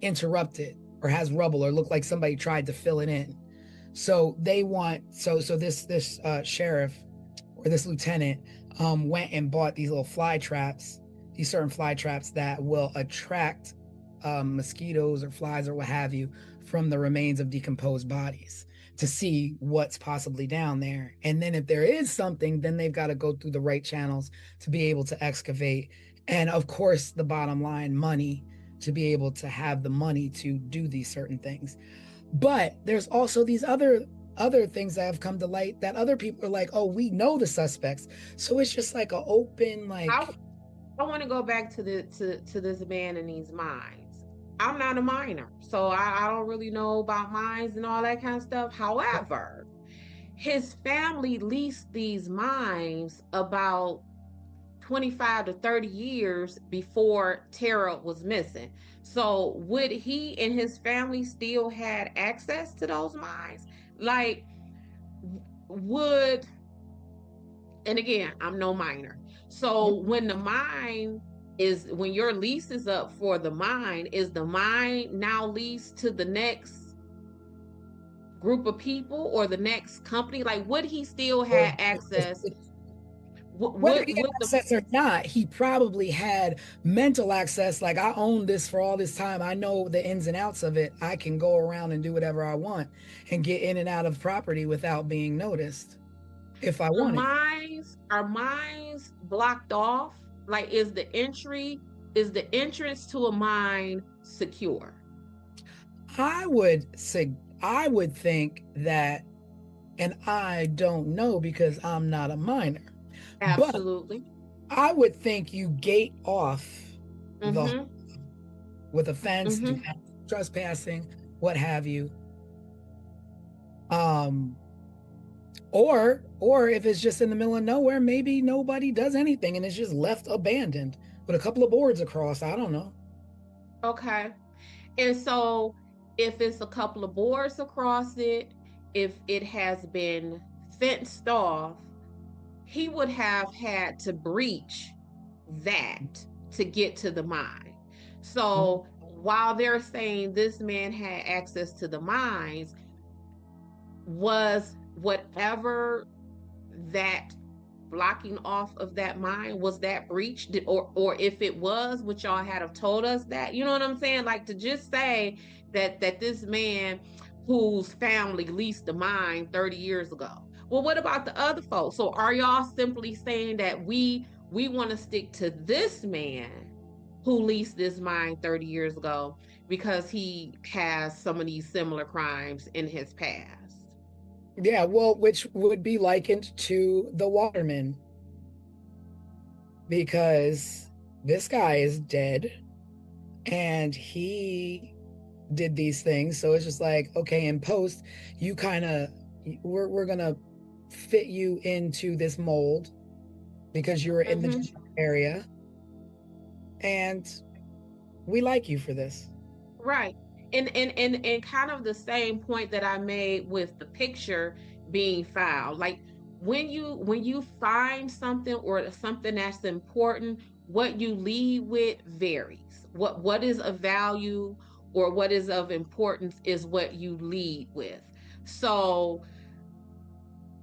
[SPEAKER 2] interrupted or has rubble, or looked like somebody tried to fill it in. So they want, so this sheriff or this lieutenant went and bought these little fly traps, these certain fly traps that will attract mosquitoes or flies or what have you from the remains of decomposed bodies to see what's possibly down there. And then if there is something, then they've got to go through the right channels to be able to excavate. And of course, the bottom line, money, to be able to have the money to do these certain things. But there's also these other things that have come to light that other people are like, oh, we know the suspects. So it's just like an open, like,
[SPEAKER 3] I want to go back to this man in these mines. I'm not a miner, so I don't really know about mines and all that kind of stuff. However, his family leased these mines about 25 to 30 years before Tara was missing. So would he and his family still had access to those mines? Like, would, and again, I'm no miner. So when when your lease is up for the mine, is the mine now leased to the next group of people or the next company? Like, would he still have access?
[SPEAKER 2] Whether he had access or not, he probably had mental access. Like, I own this for all this time. I know the ins and outs of it. I can go around and do whatever I want and get in and out of property without being noticed if I wanted.
[SPEAKER 3] Are mines blocked off? Like, is the entrance to a mine secure?
[SPEAKER 2] I would think that, and I don't know because I'm not a miner.
[SPEAKER 3] Absolutely.
[SPEAKER 2] But I would think you gate off with a fence, trespassing, what have you. Or if it's just in the middle of nowhere, maybe nobody does anything and it's just left abandoned with a couple of boards across. I don't know.
[SPEAKER 3] Okay. And so if it's a couple of boards across it, if it has been fenced off, he would have had to breach that to get to the mine. So while they're saying this man had access to the mines, was whatever that blocking off of that mine, was that breached? Or if it was, would y'all have told us that? You know what I'm saying? Like, to just say that this man whose family leased the mine 30 years ago. Well, what about the other folks? So are y'all simply saying that we want to stick to this man who leased this mine 30 years ago because he has some of these similar crimes in his past?
[SPEAKER 2] Yeah, well, which would be likened to the Waterman, because this guy is dead and he did these things. So it's just like, okay, in post, you kind of, we're going to fit you into this mold because you're in the area and we like you for this.
[SPEAKER 3] Right. And kind of the same point that I made with the picture being filed. Like, when you find something or something that's important, what you lead with varies. What is of value or what is of importance is what you lead with. So,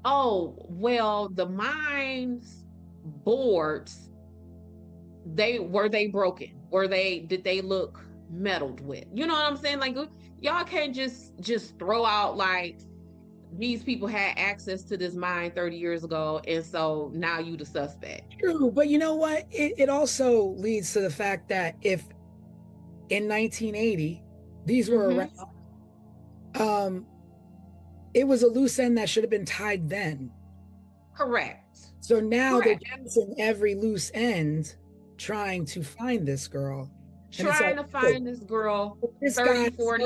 [SPEAKER 3] oh, well, the mines boards, they broken? Did they look meddled with? You know what I'm saying? Like, y'all can't just throw out like these people had access to this mine 30 years ago, and so now you the suspect.
[SPEAKER 2] True, but you know what? It also leads to the fact that if in 1980 these were
[SPEAKER 3] Mhm.
[SPEAKER 2] around, it was a loose end that should have been tied then.
[SPEAKER 3] Correct.
[SPEAKER 2] So now they're
[SPEAKER 3] Correct.
[SPEAKER 2] chasing every loose end, trying to find this girl. And it's
[SPEAKER 3] Trying
[SPEAKER 2] like,
[SPEAKER 3] to
[SPEAKER 2] oh,
[SPEAKER 3] find this girl
[SPEAKER 2] this
[SPEAKER 3] 30,
[SPEAKER 2] guy
[SPEAKER 3] 40.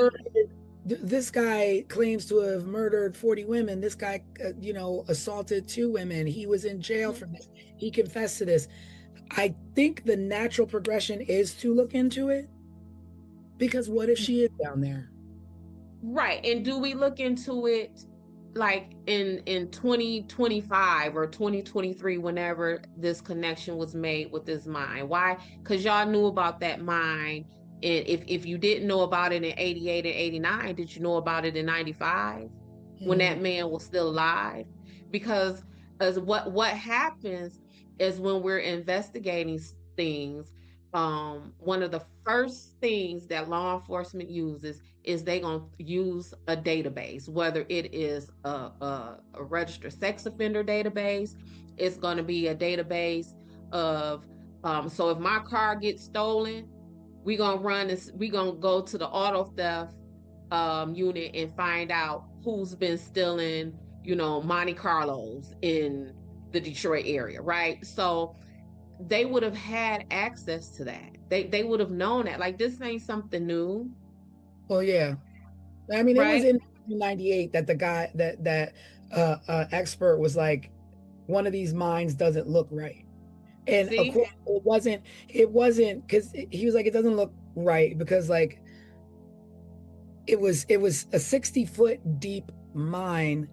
[SPEAKER 2] this guy claims to have murdered 40 women. This guy, assaulted 2 women. He was in jail for this. He confessed to this. I think the natural progression is to look into it, because what if she is down there?
[SPEAKER 3] Right. And do we look into it like in 2025 or 2023, whenever this connection was made with this mine? Why? Because y'all knew about that mine. And if you didn't know about it in 88 and 89, did you know about it in 95 when that man was still alive? Because as what happens is when we're investigating things, one of the first things that law enforcement uses is they gonna use a database, whether it is a registered sex offender database, it's gonna be a database of so if my car gets stolen, we gonna run this, we gonna go to the auto theft unit and find out who's been stealing, Monte Carlos in the Detroit area, right? So they would have had access to that. They would have known that. Like, this ain't something new,
[SPEAKER 2] Well, yeah. I mean, it was
[SPEAKER 3] right?
[SPEAKER 2] in 1998 that the guy that expert was like, one of these mines doesn't look right. And of
[SPEAKER 3] See?
[SPEAKER 2] course, it wasn't because he was like, it doesn't look right because like it was a 60-foot deep mine,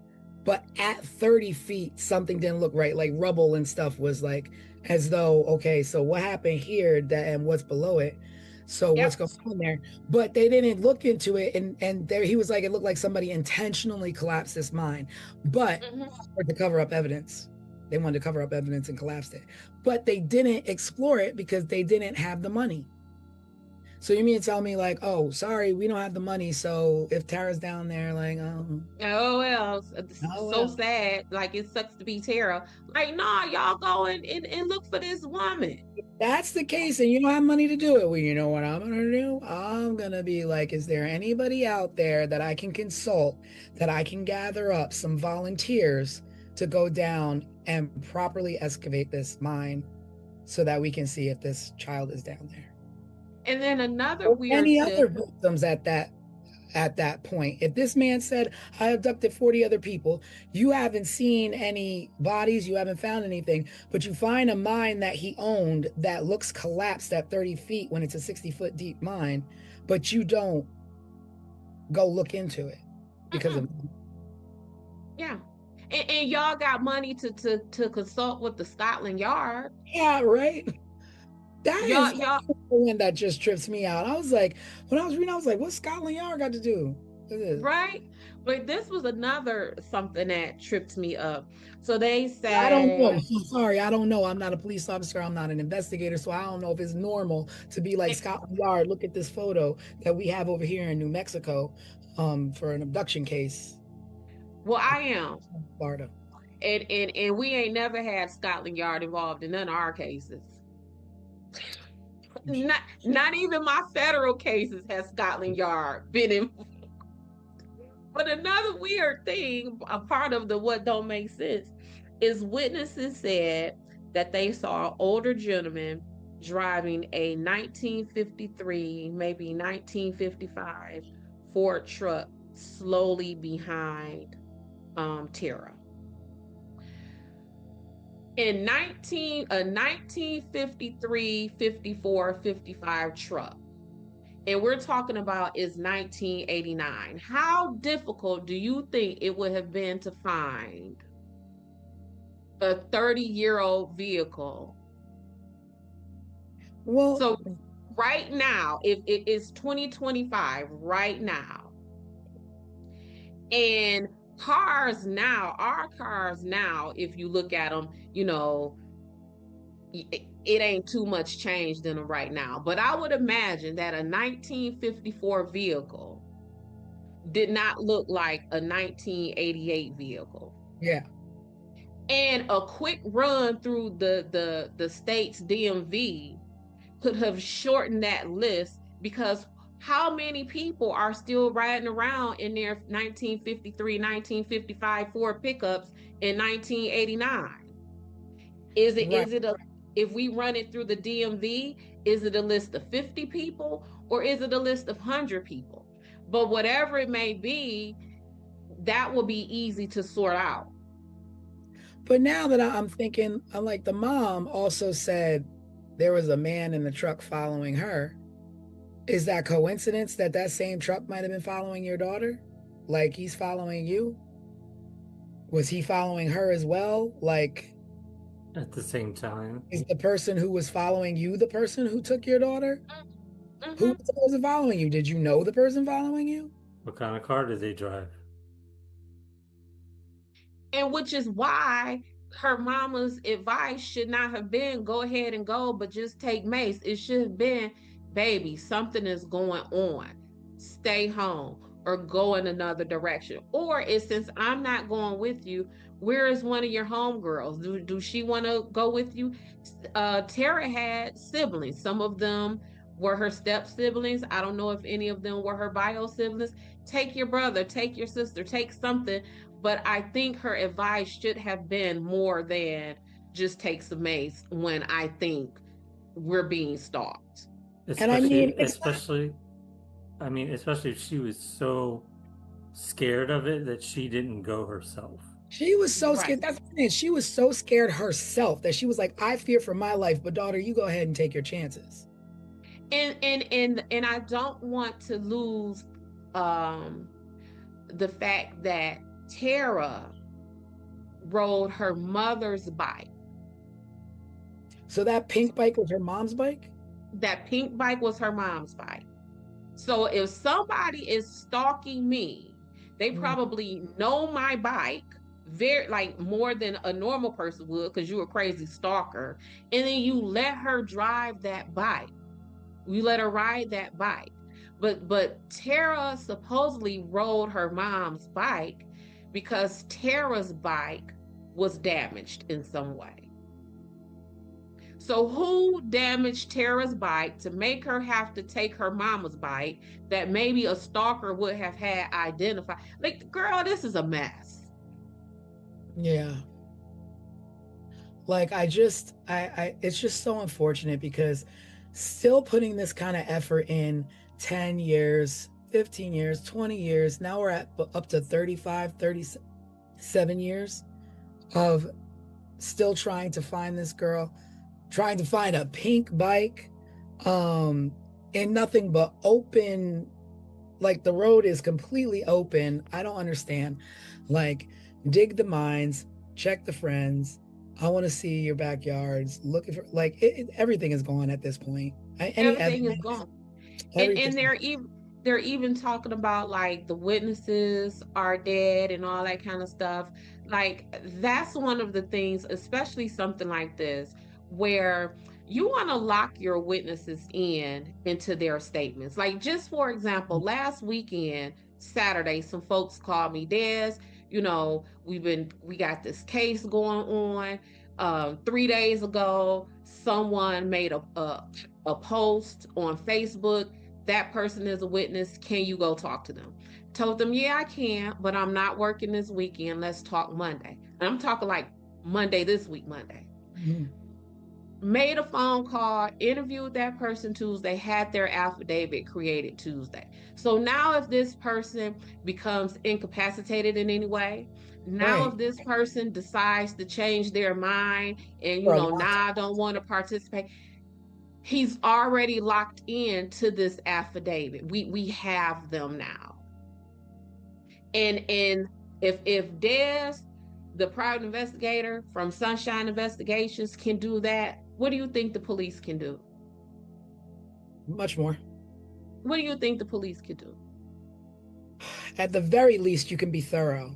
[SPEAKER 2] but at 30 feet, something didn't look right. Like rubble and stuff was like, as though, okay, so what happened here that and what's below it? So what's
[SPEAKER 3] Yep.
[SPEAKER 2] going on there? But they didn't look into it, and there he was like, it looked like somebody intentionally collapsed this mine, but to cover up evidence. They wanted to cover up evidence and collapsed it. But they didn't explore it because they didn't have the money. So you mean to tell me like, oh, sorry, we don't have the money. So if Tara's down there, like,
[SPEAKER 3] Oh well,
[SPEAKER 2] oh
[SPEAKER 3] so
[SPEAKER 2] well.
[SPEAKER 3] sad. Like, it sucks to be Tara. Like, nah, y'all go and look for this woman.
[SPEAKER 2] If that's the case and you don't have money to do it, well, you know what I'm gonna do? I'm gonna be like, is there anybody out there that I can consult, that I can gather up some volunteers to go down and properly excavate this mine so that we can see if this child is down there?
[SPEAKER 3] And then another
[SPEAKER 2] Or
[SPEAKER 3] weird
[SPEAKER 2] any
[SPEAKER 3] tip.
[SPEAKER 2] other victims at that point. If this man said, I abducted 40 other people, you haven't seen any bodies, you haven't found anything, but you find a mine that he owned that looks collapsed at 30 feet when it's a 60-foot deep mine, but you don't go look into it because of
[SPEAKER 3] Yeah. And y'all got money to consult with the Scotland Yard.
[SPEAKER 2] yeah, right. That is
[SPEAKER 3] Y'all
[SPEAKER 2] the one that just trips me out. I was like, when I was reading, I was like, what's Scotland Yard got to do with this?
[SPEAKER 3] right? But this was another something that tripped me up. So they
[SPEAKER 2] I don't know.
[SPEAKER 3] said,
[SPEAKER 2] Sorry, I don't know. I'm not a police officer. I'm not an investigator. So I don't know if it's normal to be like, Scotland Yard, look at this photo that we have over here in New Mexico for an abduction case.
[SPEAKER 3] well, I am.
[SPEAKER 2] Florida.
[SPEAKER 3] And we ain't never had Scotland Yard involved in none of our cases. Not even my federal cases has Scotland Yard been in. But another weird thing, a part of the what don't make sense, is witnesses said that they saw an older gentleman driving a 1953, maybe 1955 Ford truck slowly behind Tara. In 1953, 54, 55 truck. And we're talking about is 1989. How difficult do you think it would have been to find a 30-year-old vehicle.
[SPEAKER 2] Well,
[SPEAKER 3] So right now, if it is 2025 right now, and our cars now, if you look at them, it ain't too much changed in them right now. But I would imagine that a 1954 vehicle did not look like a 1988 vehicle.
[SPEAKER 2] yeah.
[SPEAKER 3] And a quick run through the state's DMV could have shortened that list, because how many people are still riding around in their 1953, 1955 Ford pickups in 1989?
[SPEAKER 2] Right.
[SPEAKER 3] If we run it through the DMV, is it a list of 50 people or is it a list of 100 people? But whatever it may be, that will be easy to sort out.
[SPEAKER 2] But now that I'm thinking, I'm like, the mom also said there was a man in the truck following her. Is that coincidence that that same truck might have been following your daughter? Like, he's following you? Was he following her as well? Like,
[SPEAKER 4] At the same time,
[SPEAKER 2] is the person who was following you the person who took your daughter?
[SPEAKER 3] Mhm.
[SPEAKER 2] Who was the person following you? Did you know the person following you?
[SPEAKER 4] what kind of car did they drive?
[SPEAKER 3] And which is why her mama's advice should not have been go ahead and go, but just take Mace. It should have been, baby, something is going on. Stay home or go in another direction. Or it's, since I'm not going with you, where is one of your homegirls? Do she want to go with you? Tara had siblings. Some of them were her step siblings. I don't know if any of them were her bio siblings. Take your brother, take your sister, take something. But I think her advice should have been more than just take some Mace when I think we're being stalked.
[SPEAKER 2] And I mean,
[SPEAKER 4] Especially if she was so scared of it that she didn't go herself.
[SPEAKER 2] she was so
[SPEAKER 3] Right.
[SPEAKER 2] scared. That's the thing. She was so scared herself that she was like, I fear for my life, but daughter, you go ahead and take your chances.
[SPEAKER 3] And I don't want to lose the fact that Tara rode her mother's bike.
[SPEAKER 2] So that pink bike was her mom's bike?
[SPEAKER 3] That pink bike was her mom's bike. So if somebody is stalking me, they probably know my bike very, like, more than a normal person would, because you're a crazy stalker. And then you let her drive that bike. You let her ride that bike. But Tara supposedly rode her mom's bike because Tara's bike was damaged in some way. So who damaged Tara's bike to make her have to take her mama's bike that maybe a stalker would have had identified? Like, girl, this is a mess.
[SPEAKER 2] Yeah. Like, I it's just so unfortunate, because still putting this kind of effort in 10 years, 15 years, 20 years, now we're at up to 35, 37 years of still trying to find this girl, trying to find a pink bike, in nothing but open, like, the road is completely open. I don't understand. Like, dig the mines, check the friends. I want to see your backyards. Looking for, like, everything is gone at this point.
[SPEAKER 3] Everything is gone. And
[SPEAKER 2] everything.
[SPEAKER 3] they're even talking about, like, the witnesses are dead and all that kind of stuff. Like, that's one of the things, especially something like this, where you want to lock your witnesses into their statements. Like, just for example, last weekend, Saturday, some folks called me, Des, we got this case going on. 3 days ago, someone made a post on Facebook. That person is a witness. Can you go talk to them? Told them, yeah, I can, but I'm not working this weekend. Let's talk Monday. And I'm talking like Monday, this week, Monday.
[SPEAKER 2] Mhm.
[SPEAKER 3] Made a phone call, interviewed that person Tuesday, had their affidavit created Tuesday. So now if this person becomes incapacitated in any way, now
[SPEAKER 2] Right.
[SPEAKER 3] if this person decides to change their mind and,
[SPEAKER 2] For a long
[SPEAKER 3] now I don't want to participate, he's already locked into this affidavit. We have them now. And if Des the private investigator from Sunshine Investigations can do that, what do you think the police can do?
[SPEAKER 2] Much more.
[SPEAKER 3] What do you think the police could do?
[SPEAKER 2] At the very least, you can be thorough.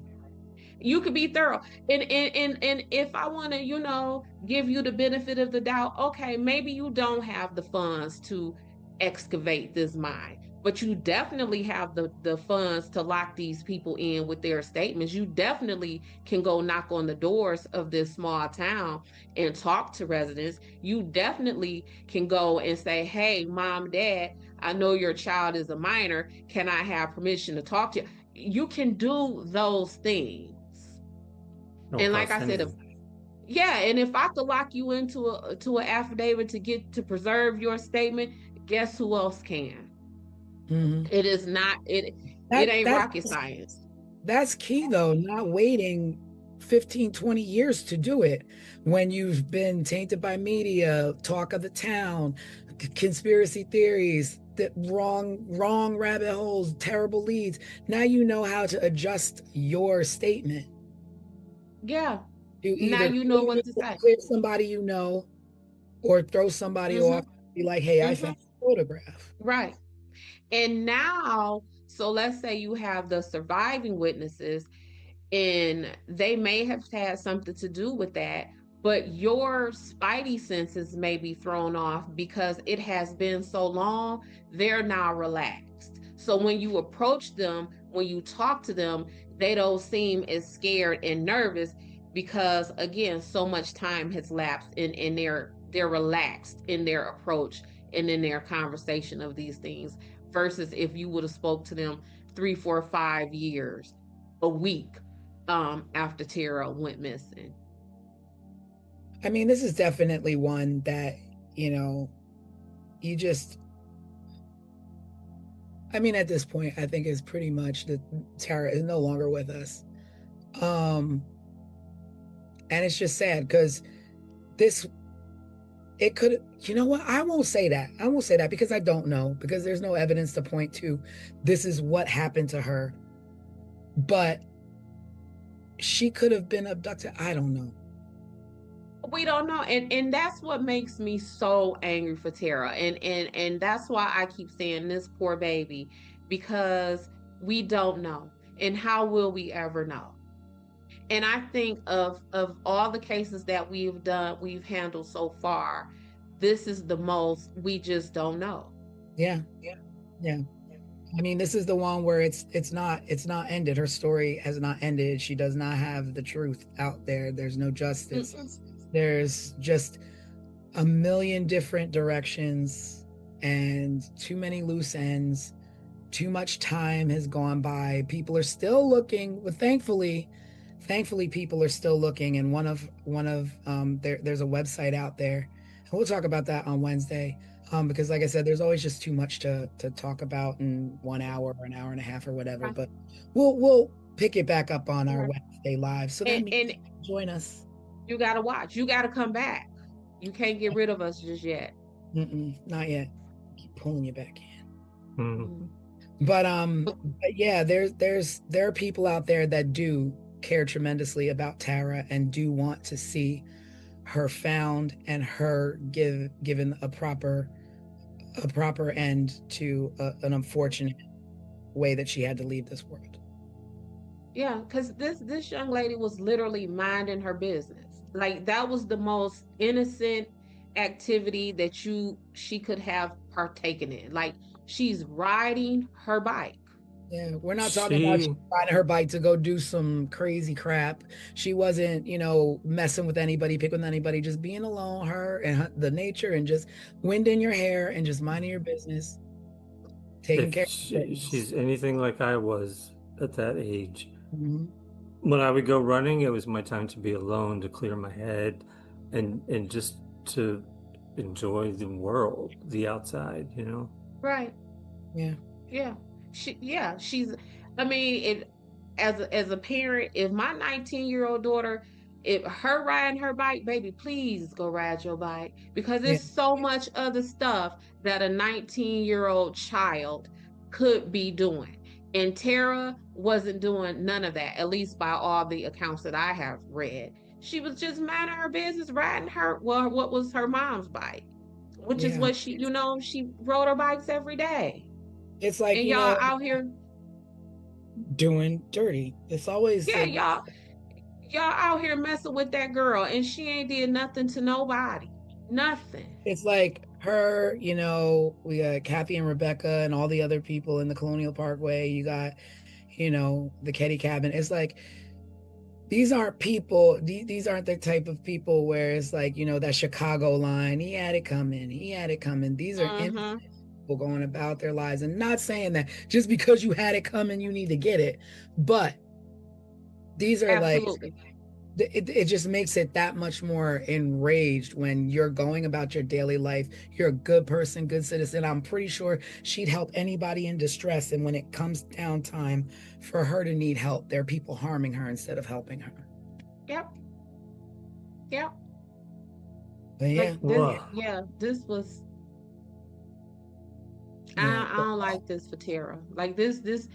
[SPEAKER 3] You could be thorough. And if I want to, give you the benefit of the doubt, okay, maybe you don't have the funds to excavate this mine, but you definitely have the funds to lock these people in with their statements. You definitely can go knock on the doors of this small town and talk to residents. You definitely can go and say, hey, mom, dad, I know your child is a minor. Can I have permission to talk to you? You can do those things.
[SPEAKER 4] No
[SPEAKER 3] And like
[SPEAKER 4] cost
[SPEAKER 3] I said,
[SPEAKER 4] anything.
[SPEAKER 3] and if I could lock you into an affidavit to preserve your statement, guess who else can?
[SPEAKER 2] Mhm.
[SPEAKER 3] It is not it ain't rocket science.
[SPEAKER 2] That's key though, not waiting 15, 20 years to do it when you've been tainted by media, talk of the town, conspiracy theories, the wrong rabbit holes, terrible leads. Now you know how to adjust your statement.
[SPEAKER 3] Yeah.
[SPEAKER 2] You
[SPEAKER 3] Now
[SPEAKER 2] either
[SPEAKER 3] you know what to say.
[SPEAKER 2] clear somebody you know or throw somebody off, be like, hey, I found a photograph.
[SPEAKER 3] Right. And now, so let's say you have the surviving witnesses and they may have had something to do with that, but your spidey senses may be thrown off because it has been so long, they're now relaxed. So when you approach them, when you talk to them, they don't seem as scared and nervous because again, so much time has lapsed and they're relaxed in their approach and in their conversation of these things versus if you would have spoke to them 3, 4, 5 years, a week after Tara went missing.
[SPEAKER 2] I mean, this is definitely one that, you just, I mean, at this point, I think it's pretty much that Tara is no longer with us. And it's just sad because it could, you know what? I won't say that. I won't say that because I don't know, because there's no evidence to point to this is what happened to her. But she could have been abducted. I don't know.
[SPEAKER 3] We don't know. And that's what makes me so angry for Tara. And that's why I keep saying this poor baby, because we don't know. And how will we ever know? And I think of all the cases that we've handled so far, this is the most we just don't know.
[SPEAKER 2] Yeah. I mean, this is the one where it's not ended. Her story has not ended. She does not have the truth out there. There's no justice. There's just a million different directions and too many loose ends. Too much time has gone by. People are still looking. Well, thankfully people are still looking. And there's a website out there. And we'll talk about that on Wednesday. Because like I said, there's always just too much to talk about in 1 hour or an hour and a half or whatever.
[SPEAKER 3] Right.
[SPEAKER 2] But we'll pick it back up on our Wednesday live. So that means join us.
[SPEAKER 3] You gotta watch. You gotta come back. You can't get rid of us just yet.
[SPEAKER 2] Not yet. Keep pulling you back in.
[SPEAKER 4] Mm-hmm.
[SPEAKER 2] But yeah, there are people out there that do care tremendously about Tara and do want to see her found and her given a proper end to an unfortunate way that she had to leave this world.
[SPEAKER 3] Yeah, because this young lady was literally minding her business. Like that was the most innocent activity that she could have partaken in. Like she's riding her bike.
[SPEAKER 2] Yeah, we're not talking about riding her bike to go do some crazy crap. She wasn't, messing with anybody, picking with anybody, just being alone, her and the nature, and just wind in your hair and just minding your business, taking care of
[SPEAKER 4] she's anything like I was at that age.
[SPEAKER 2] Mm-hmm.
[SPEAKER 4] When I would go running, it was my time to be alone, to clear my head, and just to enjoy the world, the outside,
[SPEAKER 3] Right.
[SPEAKER 2] Yeah.
[SPEAKER 3] She's, I mean, as a parent, if my 19-year-old daughter, if her riding her bike, baby, please go ride your bike, because there's so much other stuff that a 19-year-old child could be doing. And Tara wasn't doing none of that, at least by all the accounts that I have read. She was just minding her business, riding what was her mom's bike, which is
[SPEAKER 2] Yeah.
[SPEAKER 3] what she rode her bikes every day.
[SPEAKER 2] It's like,
[SPEAKER 3] And y'all out here,
[SPEAKER 2] doing dirty. It's always
[SPEAKER 3] yeah,
[SPEAKER 2] like,
[SPEAKER 3] y'all out here messing with that girl, and she ain't did nothing to nobody. Nothing.
[SPEAKER 2] it's like her, we got Kathy and Rebecca and all the other people in the Colonial Parkway. You got, the Ketty cabin. It's like, these aren't people, these aren't the type of people where it's like, that Chicago line, he had it coming, he had it coming. These are innocent people going about their lives, and not saying that just because you had it coming, you need to get it. But these are
[SPEAKER 3] Absolutely.
[SPEAKER 2] like, it just makes it that much more enraged when you're going about your daily life. You're a good person, good citizen. I'm pretty sure she'd help anybody in distress. And when it comes down time for her to need help, there are people harming her instead of helping her.
[SPEAKER 3] Yep. Yep.
[SPEAKER 2] But yeah.
[SPEAKER 3] This was.
[SPEAKER 2] Yeah.
[SPEAKER 3] I don't like this for Tara. Like this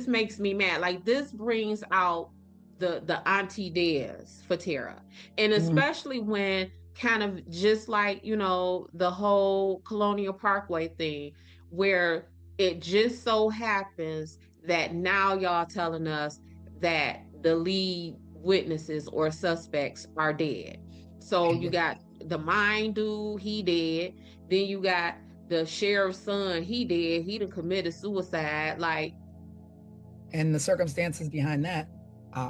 [SPEAKER 3] makes me mad. Like this brings out the auntie dares for Tara. And especially when kind of just like, the whole Colonial Parkway thing, where it just so happens that now y'all telling us that the lead witnesses or suspects are dead. So you got the mine dude, he dead. Then you got the sheriff's son, he done committed suicide. Like,
[SPEAKER 2] and the circumstances behind that,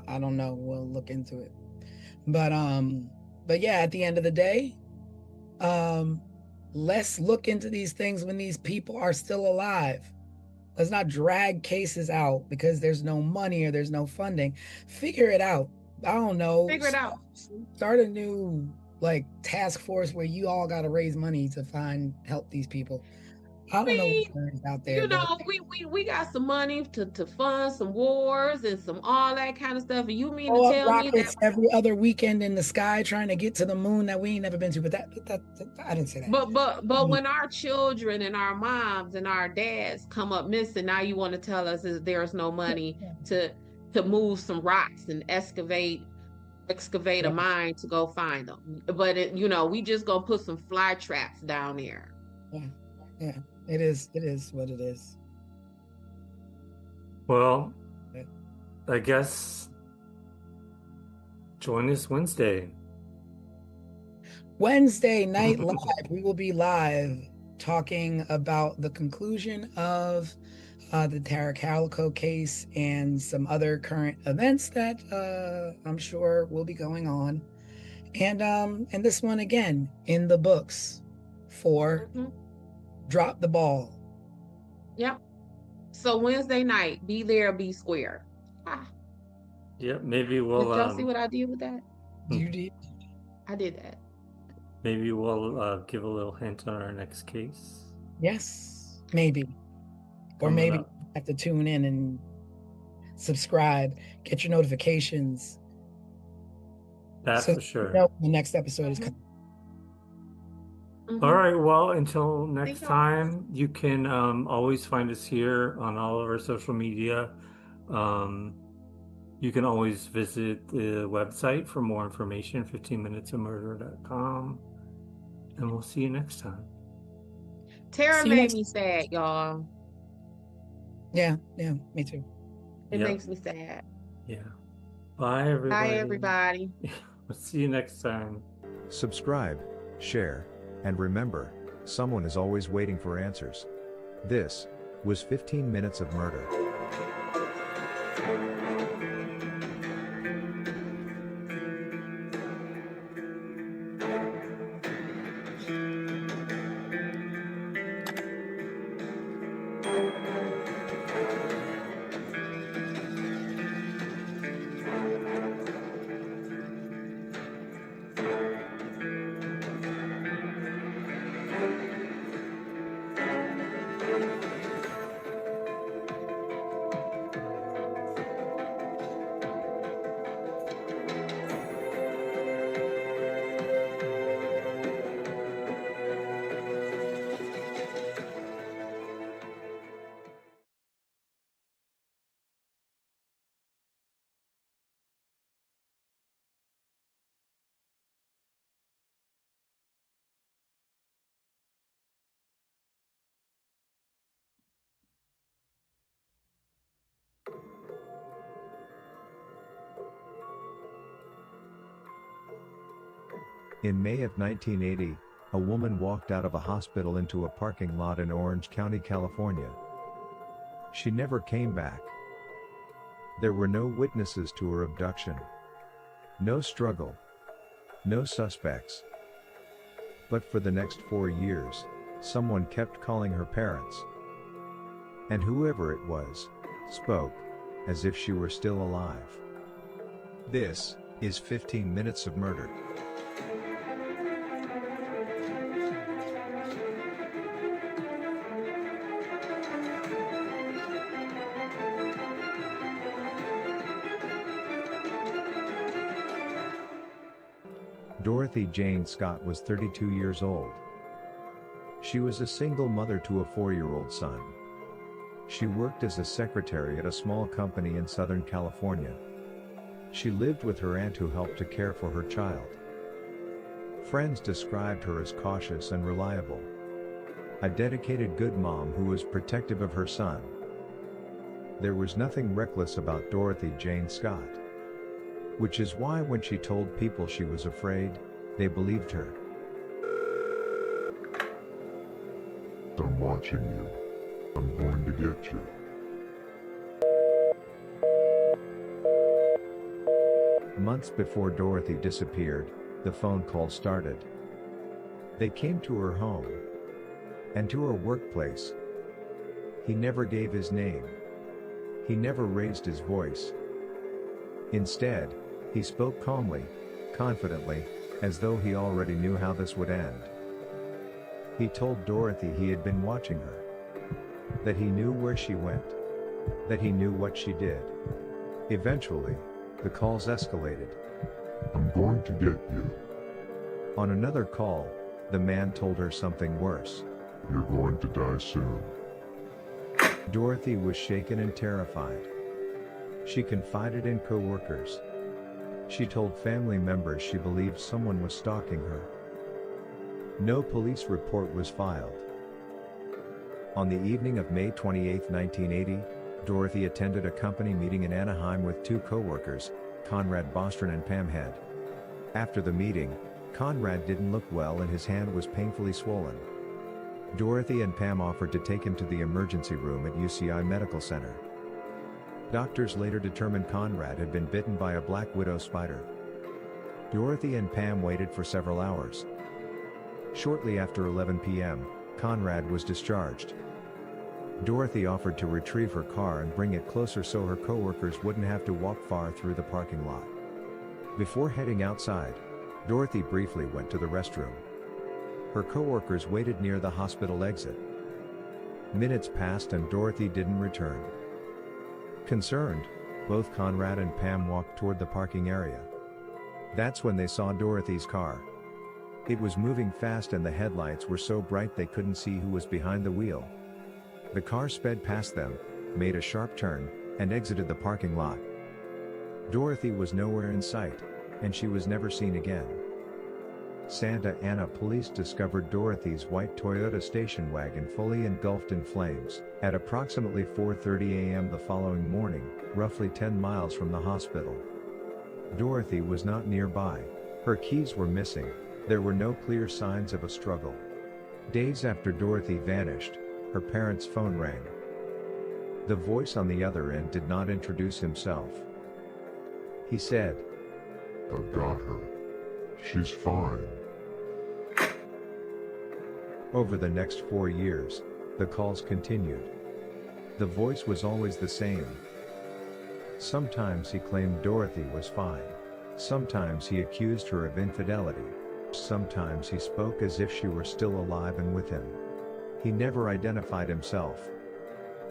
[SPEAKER 2] I don't know. We'll look into it. But yeah, at the end of the day, let's look into these things when these people are still alive. Let's not drag cases out because there's no money or there's no funding. Figure it out. I don't know.
[SPEAKER 3] Figure it out.
[SPEAKER 2] Start a new task force where you all got to raise money to help these people. I don't know what's out there.
[SPEAKER 3] We got some money to fund some wars and some all that kind of stuff. And you mean to
[SPEAKER 2] Blow up
[SPEAKER 3] tell me that
[SPEAKER 2] rockets every other weekend in the sky trying to get to the moon that we ain't never been to? But that I didn't say that.
[SPEAKER 3] But when our children and our moms and our dads come up missing, now you want to tell us is there's no money to move some rocks and excavate a mine to go find them. But we just gonna put some fly traps down there.
[SPEAKER 2] Yeah. It is what it is.
[SPEAKER 4] Well, I guess join us Wednesday
[SPEAKER 2] night live. We will be live talking about the conclusion of the Tara Calico case and some other current events that I'm sure will be going on. And this one again in the books for Drop the Ball.
[SPEAKER 3] Yep. So Wednesday night, be there, be square.
[SPEAKER 4] Yeah, maybe we'll.
[SPEAKER 3] Did y'all see what I did with that?
[SPEAKER 2] You did.
[SPEAKER 3] I did that.
[SPEAKER 4] Maybe we'll give a little hint on our next case.
[SPEAKER 2] Yes, maybe. Or maybe you have to tune in and subscribe, get your notifications.
[SPEAKER 4] That's for sure.
[SPEAKER 2] The next episode is coming.
[SPEAKER 4] All right. Well, until next time, you can always find us here on all of our social media. You can always visit the website for more information, 15minutesofmurder.com. And we'll see you next time.
[SPEAKER 3] Tara made me sad, y'all.
[SPEAKER 2] Yeah, me too.
[SPEAKER 3] It makes me sad.
[SPEAKER 4] Yeah. Bye, everybody.
[SPEAKER 3] Bye, everybody.
[SPEAKER 4] We'll see you next time.
[SPEAKER 5] Subscribe, share, and remember, someone is always waiting for answers. This was 15 Minutes of Murder. In May of 1980, a woman walked out of a hospital into a parking lot in Orange County, California. She never came back. There were no witnesses to her abduction. No struggle. No suspects. But for the next 4 years, someone kept calling her parents. And whoever it was, spoke, as if she were still alive. This is 15 Minutes of Murder. Dorothy Jane Scott was 32 years old. She was a single mother to a 4-year-old son. She worked as a secretary at a small company in Southern California. She lived with her aunt who helped to care for her child. Friends described her as cautious and reliable. A dedicated good mom who was protective of her son. There was nothing reckless about Dorothy Jane Scott. Which is why when she told people she was afraid, they believed her.
[SPEAKER 7] I'm watching you. I'm going to get you.
[SPEAKER 5] Months before Dorothy disappeared, the phone call started. They came to her home. And to her workplace. He never gave his name. He never raised his voice. Instead, he spoke calmly, confidently, as though he already knew how this would end. He told Dorothy he had been watching her. That he knew where she went. That he knew what she did. Eventually, the calls escalated.
[SPEAKER 7] I'm going to get you.
[SPEAKER 5] On another call, the man told her something worse.
[SPEAKER 7] You're going to die soon.
[SPEAKER 5] Dorothy was shaken and terrified. She confided in co-workers. She told family members she believed someone was stalking her. No police report was filed. On the evening of May 28, 1980, Dorothy attended a company meeting in Anaheim with 2 co-workers, Conrad Bostron and Pam Head. After the meeting, Conrad didn't look well and his hand was painfully swollen. Dorothy and Pam offered to take him to the emergency room at UCI Medical Center. Doctors later determined Conrad had been bitten by a black widow spider. Dorothy and Pam waited for several hours. Shortly after 11 p.m., Conrad was discharged. Dorothy offered to retrieve her car and bring it closer so her co-workers wouldn't have to walk far through the parking lot. Before heading outside, Dorothy briefly went to the restroom. Her co-workers waited near the hospital exit. Minutes passed and Dorothy didn't return. Concerned, both Conrad and Pam walked toward the parking area. That's when they saw Dorothy's car. It was moving fast and the headlights were so bright they couldn't see who was behind the wheel. The car sped past them, made a sharp turn, and exited the parking lot. Dorothy was nowhere in sight, and she was never seen again. Santa Ana police discovered Dorothy's white Toyota station wagon fully engulfed in flames at approximately 4:30 a.m. the following morning, roughly 10 miles from the hospital. Dorothy was not nearby. Her keys were missing. There were no clear signs of a struggle. Days after Dorothy vanished, her parents' phone rang. The voice on the other end did not introduce himself. He said,
[SPEAKER 7] I've got her. She's fine.
[SPEAKER 5] Over the next 4 years, the calls continued. The voice was always the same. Sometimes he claimed Dorothy was fine. Sometimes he accused her of infidelity. Sometimes he spoke as if she were still alive and with him. He never identified himself.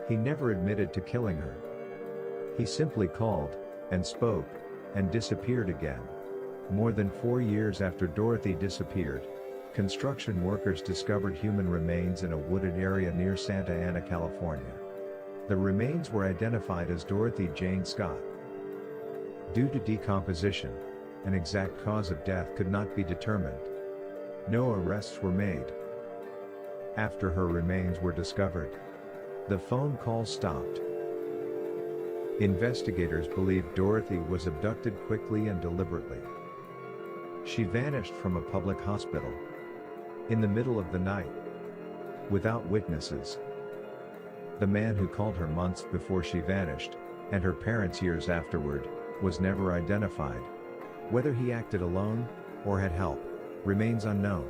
[SPEAKER 5] He never admitted to killing her. He simply called, and spoke, and disappeared again. More than 4 years after Dorothy disappeared, construction workers discovered human remains in a wooded area near Santa Ana, California. The remains were identified as Dorothy Jane Scott. Due to decomposition, an exact cause of death could not be determined. No arrests were made. After her remains were discovered, the phone call stopped. Investigators believe Dorothy was abducted quickly and deliberately. She vanished from a public hospital in the middle of the night without witnesses. The man who called her months before she vanished, and her parents years afterward, was never identified. Whether he acted alone, or had help, remains unknown.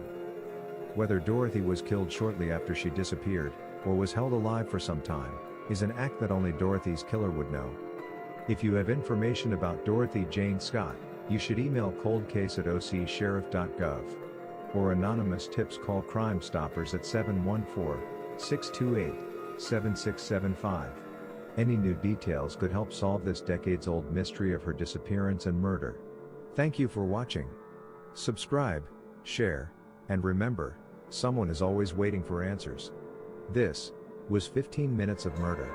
[SPEAKER 5] Whether Dorothy was killed shortly after she disappeared, or was held alive for some time, is an act that only Dorothy's killer would know. If you have information about Dorothy Jane Scott, you should email coldcase@ocsheriff.gov. Or anonymous tips, call Crime Stoppers at 714-628-7675. Any new details could help solve this decades-old mystery of her disappearance and murder. Thank you for watching. Subscribe, share, and remember, someone is always waiting for answers. This was 15 Minutes of Murder.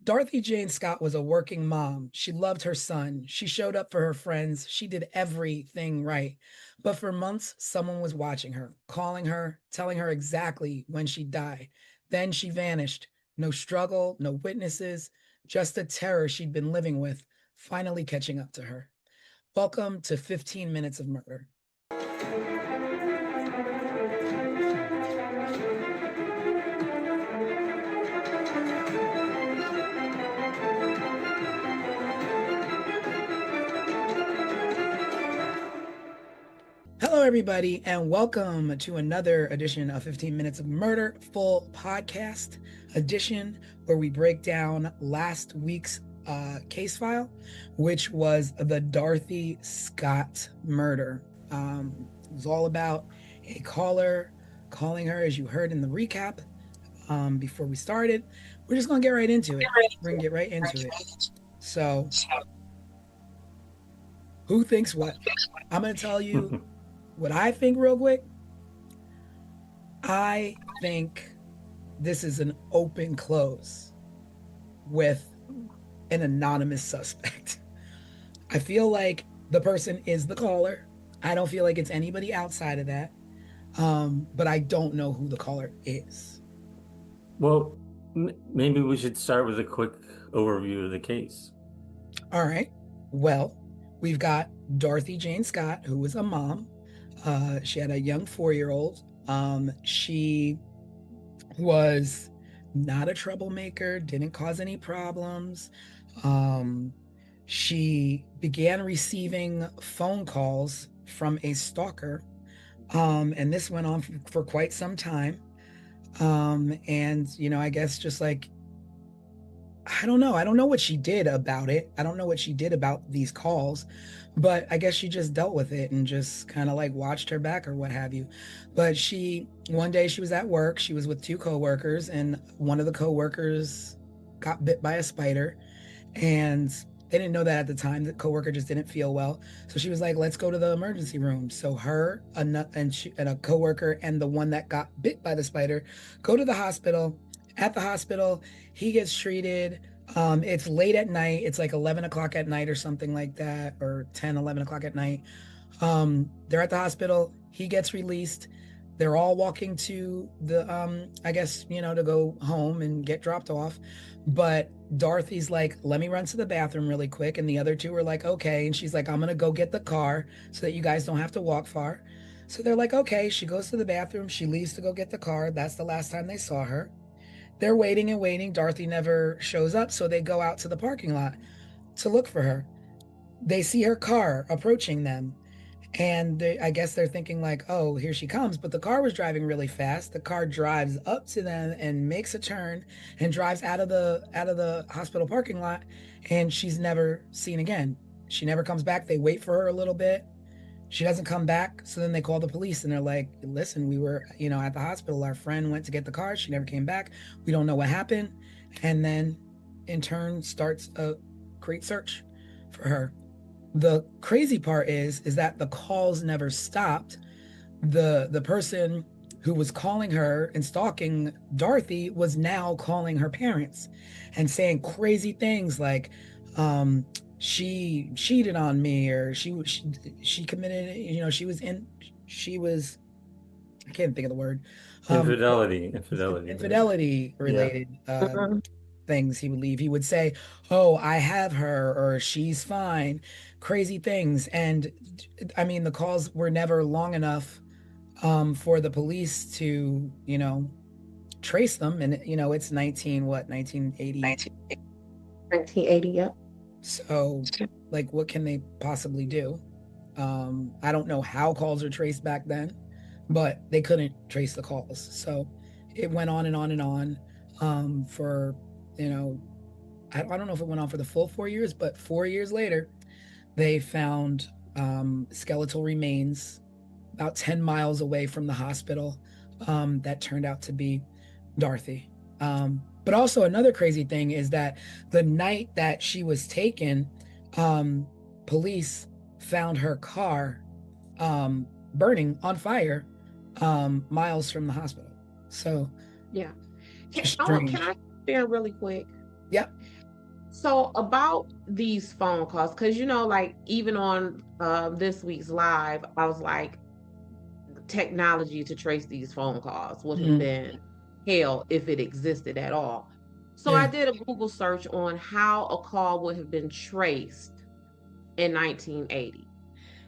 [SPEAKER 2] Dorothy Jane Scott was a working mom. She loved her son. She showed up for her friends. She did everything right. But for months, someone was watching her, calling her, telling her exactly when she'd die. Then she vanished. No struggle, no witnesses, just the terror she'd been living with, finally catching up to her. Welcome to 15 Minutes of Murder. Hello, everybody, and welcome to another edition of 15 Minutes of Murder, full podcast edition, where we break down last week's case file, which was the Dorothy Scott murder. It was all about a caller calling her, as you heard in the recap before we started. We're just going to get right into it. We're going to get right into it. So, who thinks what? I'm going to tell you what I think real quick. I think this is an open close with an anonymous suspect. I feel like the person is the caller. I don't feel like it's anybody outside of that. But I don't know who the caller is.
[SPEAKER 4] Well, maybe we should start with a quick overview of the case.
[SPEAKER 2] All right. Well, we've got Dorothy Jane Scott, who was a mom. She had a young 4-year-old. She was not a troublemaker, didn't cause any problems. She began receiving phone calls from a stalker, and this went on for quite some time. And, I guess just like, I don't know what she did about it. I don't know what she did about these calls, but I guess she just dealt with it and just kind of like watched her back or what have you. But one day she was at work, she was with 2 coworkers, and one of the coworkers got bit by a spider, and they didn't know that at the time. The coworker just didn't feel well. So she was like, let's go to the emergency room. So her and a coworker and the one that got bit by the spider go to the hospital. At the hospital, he gets treated. It's late at night. It's like 11 o'clock at night or something like that, or 10, 11 o'clock at night. They're at the hospital. He gets released. They're all walking to the, I guess, to go home and get dropped off. But Dorothy's like, let me run to the bathroom really quick. And the other 2 were like, okay. And she's like, I'm going to go get the car so that you guys don't have to walk far. So they're like, okay. She goes to the bathroom. She leaves to go get the car. That's the last time they saw her. They're waiting and waiting. Dorothy never shows up. So they go out to the parking lot to look for her. They see her car approaching them. And I guess they're thinking like, oh, here she comes. But the car was driving really fast. The car drives up to them and makes a turn and drives out of the hospital parking lot. And she's never seen again. She never comes back. They wait for her a little bit. She doesn't come back. So then they call the police and they're like, listen, we were, at the hospital. Our friend went to get the car. She never came back. We don't know what happened. And then in turn starts a great search for her. The crazy part is that the calls never stopped. The person who was calling her and stalking Dorothy was now calling her parents and saying crazy things like, she cheated on me, or she committed, she was, I can't think of the word, infidelity related
[SPEAKER 3] Mhm.
[SPEAKER 2] things. He would leave. He would say, oh, I have her, or she's fine, crazy things. And I mean, the calls were never long enough for the police to, trace them. And, it's 1980.
[SPEAKER 3] 1980, yep.
[SPEAKER 2] So, like, what can they possibly do? I don't know how calls are traced back then, but they couldn't trace the calls. So it went on and on and on for, I don't know if it went on for the full 4 years, but 4 years later, they found skeletal remains about 10 miles away from the hospital that turned out to be Dorothy. But also another crazy thing is that the night that she was taken, police found her car burning on fire miles from the hospital. So
[SPEAKER 3] Yeah.
[SPEAKER 2] strange.
[SPEAKER 3] Can I share really quick?
[SPEAKER 2] Yep.
[SPEAKER 3] So about these phone calls, because like even on this week's live, I was like, technology to trace these phone calls would have been hell if it existed at all. So I
[SPEAKER 2] Yeah.
[SPEAKER 3] did a Google search on how a call would have been traced in 1980.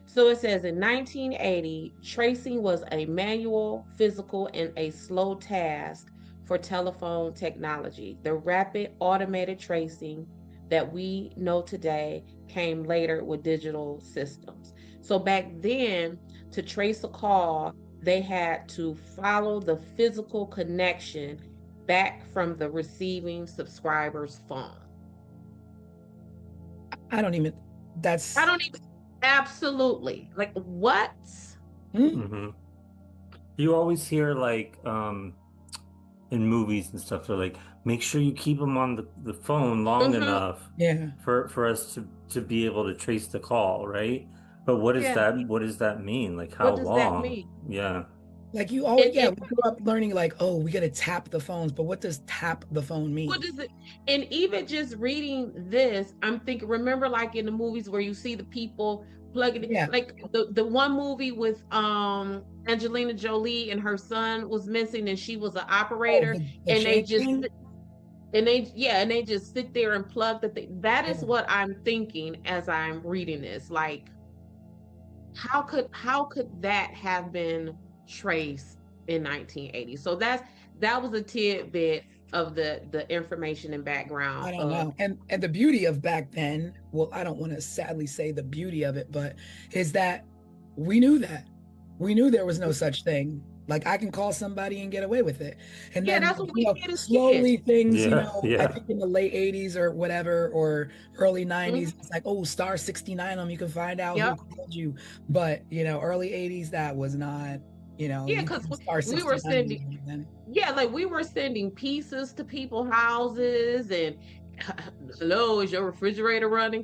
[SPEAKER 3] So it says in 1980, tracing was a manual, physical, and a slow task for telephone technology. The rapid automated tracing that we know today came later with digital systems. So back then, to trace a call, they had to follow the physical connection back from the receiving subscriber's phone.
[SPEAKER 2] I don't even,
[SPEAKER 3] I
[SPEAKER 2] that's,
[SPEAKER 3] don't even, absolutely. Like, what?
[SPEAKER 4] Mm-hmm. You always hear like in movies and stuff, they're like, make sure you keep them on the phone long
[SPEAKER 3] Mm-hmm.
[SPEAKER 4] enough
[SPEAKER 2] yeah.
[SPEAKER 4] for us to be able to trace the call, right? But
[SPEAKER 3] Yeah.
[SPEAKER 4] what does that mean? Like how
[SPEAKER 3] What does that
[SPEAKER 4] long?
[SPEAKER 3] mean?
[SPEAKER 4] Yeah.
[SPEAKER 2] Like you always, yeah,
[SPEAKER 3] And
[SPEAKER 2] we grew up learning like, oh, we got to tap the phones, but what does tap the phone
[SPEAKER 3] what
[SPEAKER 2] mean?
[SPEAKER 3] does it? And even just reading this, I'm thinking. Remember, like in the movies where you see the people plugging it,
[SPEAKER 2] Yeah.
[SPEAKER 3] like the one movie with Angelina Jolie and her son was missing, and she was an
[SPEAKER 2] Oh,
[SPEAKER 3] operator,
[SPEAKER 2] the
[SPEAKER 3] and they
[SPEAKER 2] chain
[SPEAKER 3] just
[SPEAKER 2] thing?
[SPEAKER 3] and they just sit there and plug the thing. That is
[SPEAKER 2] Yeah.
[SPEAKER 3] what I'm thinking as I'm reading this. Like, how could that have been traced in 1980? So that was a tidbit of the information and background
[SPEAKER 2] I don't
[SPEAKER 3] of.
[SPEAKER 2] know. And the beauty of back then, well, I don't want to sadly say the beauty of it, but is that we knew that. We knew there was no such thing. Like I can call somebody and get away with it. And
[SPEAKER 3] Yeah,
[SPEAKER 2] then,
[SPEAKER 3] that's what we did as kids.
[SPEAKER 2] slowly things,
[SPEAKER 4] Yeah,
[SPEAKER 2] I
[SPEAKER 4] yeah.
[SPEAKER 2] think in the late 80s or whatever, or early
[SPEAKER 3] Mhm.
[SPEAKER 2] 90s, it's like, oh, star 69 them, you can find out who
[SPEAKER 3] Yep.
[SPEAKER 2] called you. But, early 80s, that was not,
[SPEAKER 3] Yeah,
[SPEAKER 2] you
[SPEAKER 3] because
[SPEAKER 2] couldn't star
[SPEAKER 3] we were
[SPEAKER 2] 69
[SPEAKER 3] sending,
[SPEAKER 2] anybody then.
[SPEAKER 3] yeah, like we were sending pieces to people's houses and hello, is your refrigerator running?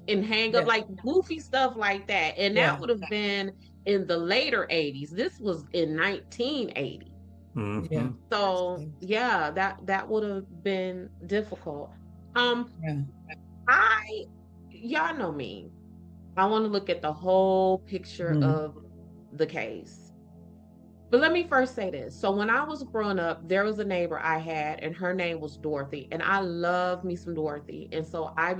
[SPEAKER 3] And hang up,
[SPEAKER 2] Yeah.
[SPEAKER 3] like goofy stuff like that. And that
[SPEAKER 2] Yeah.
[SPEAKER 3] would have been in the later 80s. This was in 1980.
[SPEAKER 2] Yeah.
[SPEAKER 4] Mm-hmm.
[SPEAKER 3] So yeah, that would have been difficult. Um,
[SPEAKER 2] Yeah.
[SPEAKER 3] I y'all know me. I want to look at the whole picture
[SPEAKER 2] Mhm.
[SPEAKER 3] of the case. But let me first say this. So when I was growing up, there was a neighbor I had, and her name was Dorothy, and I love me some Dorothy. And so I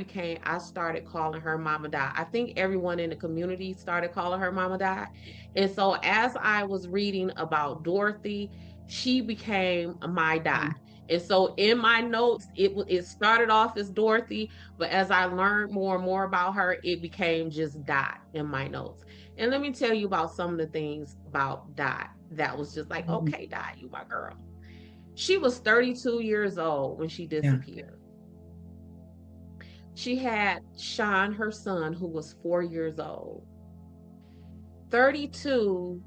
[SPEAKER 3] started calling her Mama Di. I think everyone in the community started calling her Mama Di. And so as I was reading about Dorothy, she became my Di. And so in my notes, it started off as Dorothy, but as I learned more and more about her, it became just Dot in my notes. And let me tell you about some of the things about Dot that was just like,
[SPEAKER 2] Mhm.
[SPEAKER 3] okay, Dot, you my girl. She was 32 years old when she
[SPEAKER 2] Yeah.
[SPEAKER 3] disappeared. She had Sean, her son, who was 4 years old. 32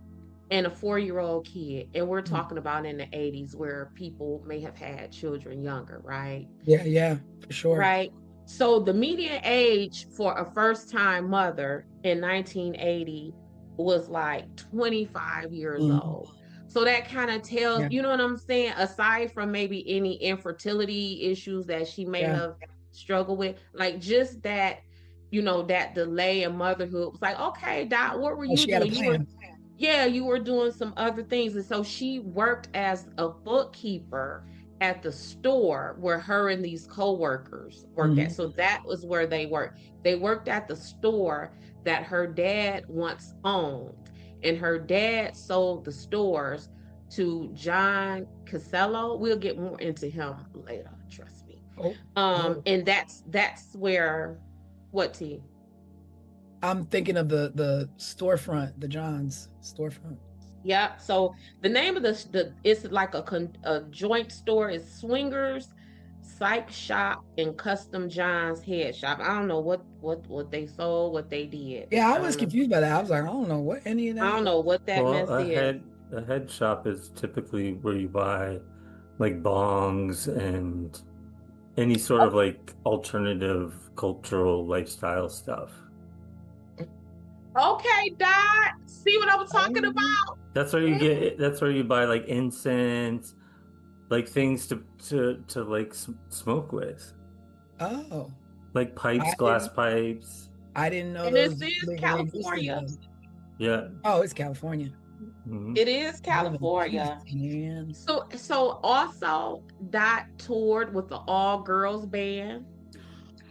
[SPEAKER 3] and a 4-year-old kid. And we're
[SPEAKER 2] Mm.
[SPEAKER 3] talking about in the 80s where people may have had children younger, right?
[SPEAKER 2] Yeah, for sure.
[SPEAKER 3] Right. So the median age for a first-time mother in 1980 was like 25 years
[SPEAKER 2] Mhm.
[SPEAKER 3] old. So that kind of tells,
[SPEAKER 2] Yeah,
[SPEAKER 3] you know what I'm saying? Aside from maybe any infertility issues that she may
[SPEAKER 2] yeah.
[SPEAKER 3] have struggled with, like just that, that delay in motherhood was like, okay, Dot, what were
[SPEAKER 2] Oh,
[SPEAKER 3] you
[SPEAKER 2] she had a
[SPEAKER 3] doing?
[SPEAKER 2] plan.
[SPEAKER 3] You were doing some other things. And so she worked as a bookkeeper at the store where her and these co-workers worked at.
[SPEAKER 2] Mhm.
[SPEAKER 3] So that was where they worked. They worked at the store that her dad once owned. And her dad sold the stores to John Casello. We'll get more into him later, trust me.
[SPEAKER 2] Oh, oh.
[SPEAKER 3] And that's where what T?
[SPEAKER 2] I'm thinking of the storefront, the John's storefront.
[SPEAKER 3] Yeah. So the name of the it's like a joint store is Swingers, Psych Shop, and Custom John's Head Shop. I don't know what they sold, what they did.
[SPEAKER 2] Yeah, I
[SPEAKER 3] I
[SPEAKER 2] was
[SPEAKER 3] don't know.
[SPEAKER 2] confused by that. I was like, I don't know what any of
[SPEAKER 3] I
[SPEAKER 2] that
[SPEAKER 3] don't
[SPEAKER 2] is.
[SPEAKER 3] know what that
[SPEAKER 4] Well,
[SPEAKER 3] mess is.
[SPEAKER 4] a head shop is typically where you buy like bongs and any sort of like alternative cultural lifestyle stuff.
[SPEAKER 3] Okay, Dot. See what I'm talking about?
[SPEAKER 4] That's where you get that's where you buy like incense, like things to like smoke with.
[SPEAKER 2] Oh,
[SPEAKER 4] Like pipes,
[SPEAKER 2] I
[SPEAKER 4] glass
[SPEAKER 2] didn't
[SPEAKER 4] pipes.
[SPEAKER 2] I didn't know
[SPEAKER 3] And this
[SPEAKER 2] those
[SPEAKER 3] is
[SPEAKER 2] legally existed
[SPEAKER 3] California.
[SPEAKER 2] though.
[SPEAKER 4] Yeah.
[SPEAKER 2] Oh, it's California.
[SPEAKER 4] Mhm.
[SPEAKER 3] It is
[SPEAKER 2] Love and peace,
[SPEAKER 3] California.
[SPEAKER 2] man.
[SPEAKER 3] So also Dot toured with the all girls band.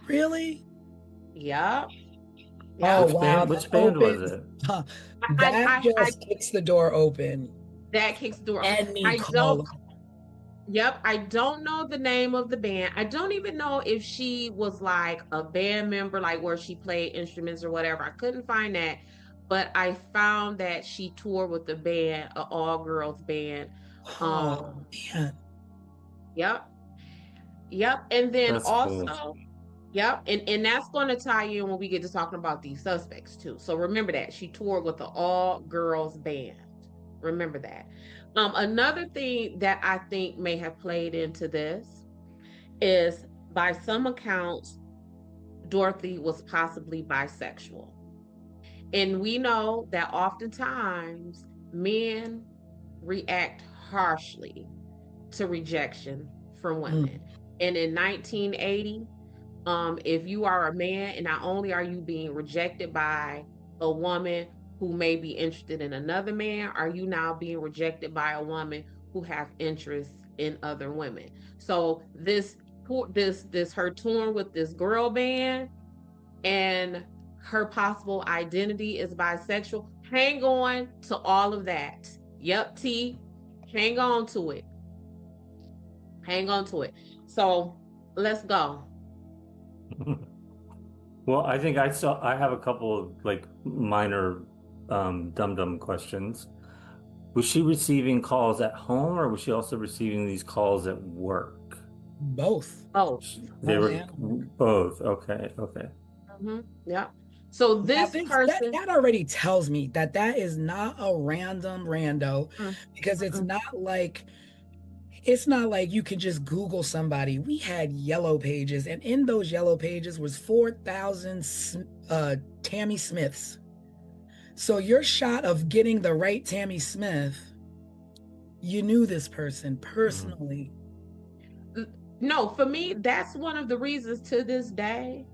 [SPEAKER 2] Really?
[SPEAKER 3] Yep.
[SPEAKER 2] Oh
[SPEAKER 3] Yep.
[SPEAKER 2] wow,
[SPEAKER 4] Which
[SPEAKER 2] that
[SPEAKER 4] band was
[SPEAKER 2] opens.
[SPEAKER 4] it?
[SPEAKER 2] Huh,
[SPEAKER 3] I,
[SPEAKER 2] that
[SPEAKER 3] I, I
[SPEAKER 2] just kicks the door open.
[SPEAKER 3] that kicks the door.
[SPEAKER 2] Any
[SPEAKER 3] I don't.
[SPEAKER 2] call.
[SPEAKER 3] Yep, I don't know the name of the band. I don't even know if she was like a band member, like where she played instruments or whatever. I couldn't find that, but I found that she toured with the band, an all girls band.
[SPEAKER 2] Oh
[SPEAKER 3] Um,
[SPEAKER 2] man.
[SPEAKER 3] yep, yep, and then
[SPEAKER 4] That's cool.
[SPEAKER 3] also. Yep, and that's going to tie in when we get to talking about these suspects too. So remember that she toured with the all girls band. Remember that. Another thing that I think may have played into this is by some accounts, Dorothy was possibly bisexual. And we know that oftentimes men react harshly to rejection from women.
[SPEAKER 2] Mm.
[SPEAKER 3] And in 1980, if you are a man and not only are you being rejected by a woman who may be interested in another man, are you now being rejected by a woman who have interests in other women? So this her touring with this girl band and her possible identity is bisexual. Hang on to all of that. Yep, T. Hang on to it. Hang on to it. So let's go.
[SPEAKER 4] Well, I think I have a couple of like minor dum-dum questions. Was she receiving calls at home or was she also receiving these calls at work?
[SPEAKER 2] Both.
[SPEAKER 3] Oh,
[SPEAKER 4] They
[SPEAKER 2] Home
[SPEAKER 4] were
[SPEAKER 2] and work.
[SPEAKER 4] both. Okay, okay.
[SPEAKER 3] yeah. So
[SPEAKER 2] Now,
[SPEAKER 3] this person,
[SPEAKER 2] that already tells me that that is not a random rando,
[SPEAKER 3] mm,
[SPEAKER 2] because
[SPEAKER 3] mm,
[SPEAKER 2] it's not like you can just Google somebody. We had yellow pages, and in those yellow pages was 4,000 Tammy Smiths. So your shot of getting the right Tammy Smith, you knew this person personally.
[SPEAKER 3] no, for me, that's one of the reasons to this day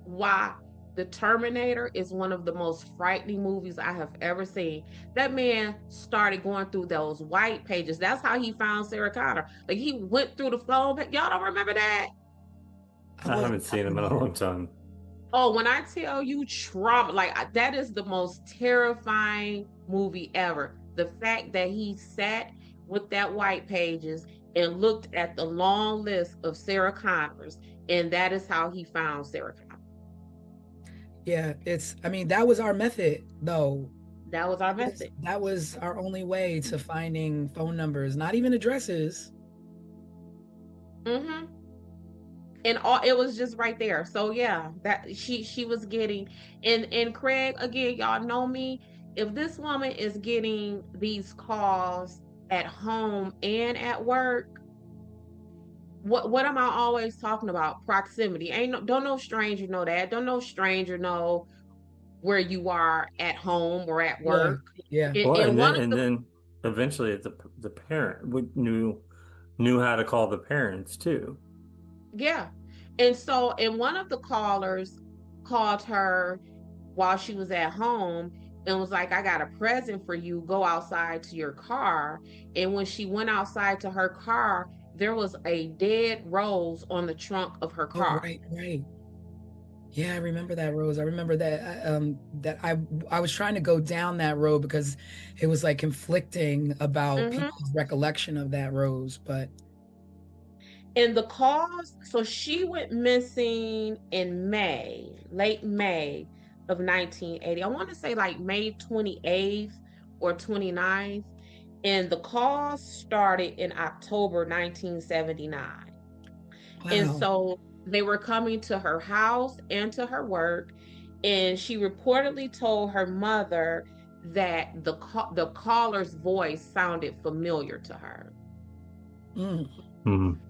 [SPEAKER 3] why The Terminator is one of the most frightening movies I have ever seen. That man started going through those white pages. That's how he found Sarah Connor. Like he went through the phone. Y'all don't remember that?
[SPEAKER 2] I
[SPEAKER 4] I
[SPEAKER 2] wasn't
[SPEAKER 4] haven't seen him in a long time.
[SPEAKER 3] Oh, when I tell you trauma, that is the most terrifying movie ever. The fact that he sat with that white pages and looked at the long list of Sarah Connors, and that is how he found Sarah Connor.
[SPEAKER 2] Yeah, I mean, that was our method, though.
[SPEAKER 3] That was our method.
[SPEAKER 2] That was our only way to finding phone numbers, not even addresses.
[SPEAKER 3] Mm-hmm. And it was just right there. So yeah, that she was getting, and Craig, again, y'all know me. If this woman is getting these calls at home and at work, what am I always talking about? Proximity. Don't no stranger know that. Don't no stranger know where you are at home or at work.
[SPEAKER 2] Yeah.
[SPEAKER 4] Well,
[SPEAKER 3] And one of
[SPEAKER 4] and
[SPEAKER 3] the
[SPEAKER 4] then eventually the parent knew how to call the parents too.
[SPEAKER 3] Yeah. And one of the callers called her while she was at home and was like, I got a present for you. Go outside to your car. And when she went outside to her car, there was a dead rose on the trunk of her
[SPEAKER 2] Oh,
[SPEAKER 3] car.
[SPEAKER 2] right. Yeah, I remember that, Rose. I remember that that I was trying to go down that road because it was like conflicting about people's recollection of that rose, but
[SPEAKER 3] And the cause, so she went missing in late May of 1980. I want to say like May 28th or 29th. And the cause started in October 1979. And
[SPEAKER 2] wow.
[SPEAKER 3] so they were coming to her house and to her work. And she reportedly told her mother that the caller's voice sounded familiar to her.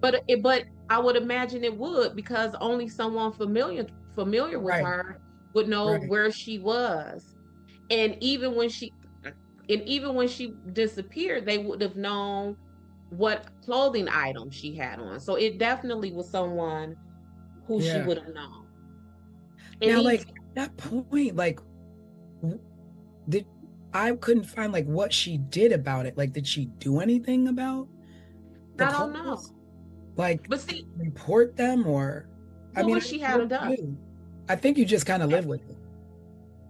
[SPEAKER 3] But I would imagine it would, because only someone familiar with
[SPEAKER 2] Right.
[SPEAKER 3] her would know
[SPEAKER 2] Right.
[SPEAKER 3] where she was. And even when she disappeared, they would have known what clothing item she had on. So it definitely was someone who she
[SPEAKER 2] Yeah.
[SPEAKER 3] would have known.
[SPEAKER 2] Now, like at that point, like I couldn't find like what she did about it. Like, did she do anything about the
[SPEAKER 3] I don't know.
[SPEAKER 2] calls? Like,
[SPEAKER 3] But see,
[SPEAKER 2] report them, or I mean,
[SPEAKER 3] what she had done.
[SPEAKER 2] I think you just kind of live with it.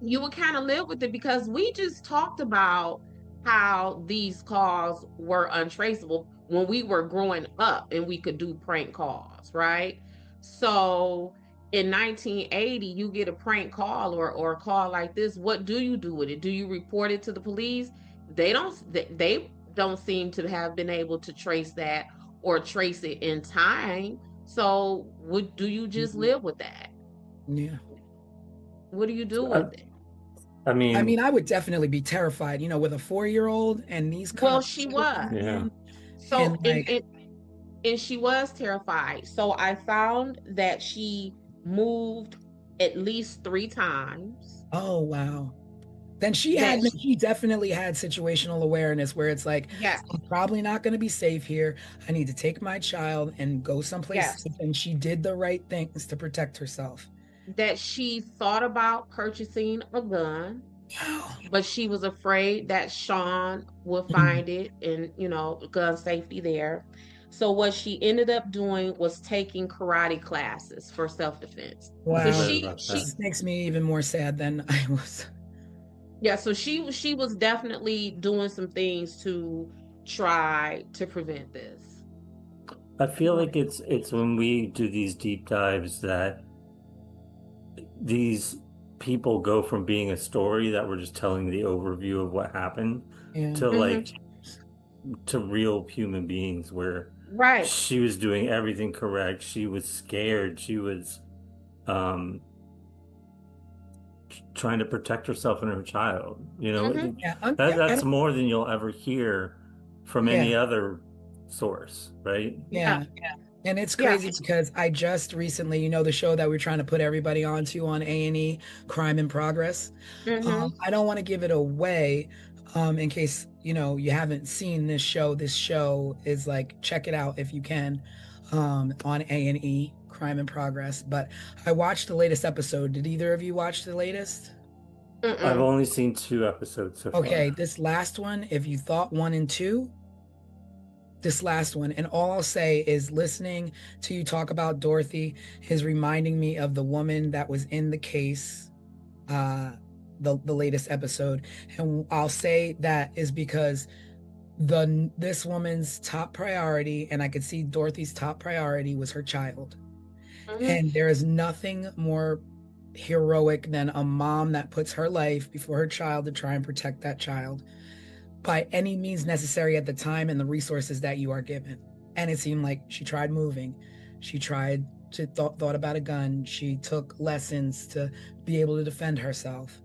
[SPEAKER 3] You would kind of live with it, because we just talked about how these calls were untraceable when we were growing up and we could do prank calls, right? So in 1980, you get a prank call or a call like this. What do you do with it? Do you report it to the police? They don't seem to have been able to trace that or trace it in time. So do you just live with that?
[SPEAKER 2] Yeah.
[SPEAKER 3] What do you do with it?
[SPEAKER 4] I mean,
[SPEAKER 2] I would definitely be terrified, with a 4-year-old and these kind
[SPEAKER 3] Well,
[SPEAKER 2] of
[SPEAKER 3] she was.
[SPEAKER 4] yeah.
[SPEAKER 3] So
[SPEAKER 2] and
[SPEAKER 3] and she was terrified. So I found that she moved at least 3 times.
[SPEAKER 2] oh wow. Then she definitely had situational awareness where it's like,
[SPEAKER 3] Yes.
[SPEAKER 2] I'm probably not going to be safe here. I need to take my child and go someplace safe. And she did the right things to protect herself.
[SPEAKER 3] That she thought about purchasing a gun, but she was afraid that Sean would find it and, gun safety there. So what she ended up doing was taking karate classes for self-defense.
[SPEAKER 2] Wow.
[SPEAKER 3] So
[SPEAKER 2] This makes me even more sad than I was.
[SPEAKER 3] Yeah, so she was definitely doing some things to try to prevent this.
[SPEAKER 4] I feel like it's when we do these deep dives that these people go from being a story that we're just telling the overview of what happened to like to real human beings where she was doing everything correct. She was scared. She was trying to protect herself and her child. That's more than you'll ever hear from any other source, right?
[SPEAKER 2] Yeah. And it's crazy because I just recently, the show that we're trying to put everybody onto on A&E, Crime in Progress. I don't want to give it away in case, you haven't seen this show. This show is like, check it out if you can, on A&E, Crime in Progress. But I watched the latest episode. Did either of you watch the latest?
[SPEAKER 4] I've only seen 2 episodes so far.
[SPEAKER 2] Okay, this last one, if you thought 1 and 2, this last one, and all I'll say is listening to you talk about Dorothy is reminding me of the woman that was in the case, the latest episode. And I'll say that is because this woman's top priority, and I could see Dorothy's top priority was her child. And there is nothing more heroic than a mom that puts her life before her child to try and protect that child by any means necessary at the time and the resources that you are given. And it seemed like she tried moving. She tried to thought about a gun. She took lessons to be able to defend herself,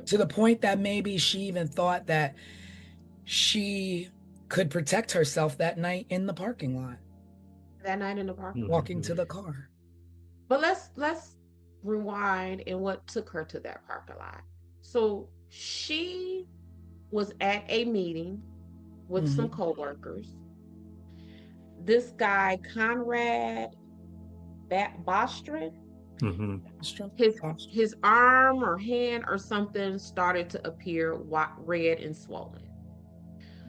[SPEAKER 2] to the point that maybe she even thought that she could protect herself that night in the parking lot,
[SPEAKER 3] That night in the parking lot.
[SPEAKER 2] walking to the car.
[SPEAKER 3] But let's rewind and what took her to that parking lot. So she was at a meeting with some coworkers. This guy, Conrad Bostrom, his arm or hand or something started to appear red and swollen.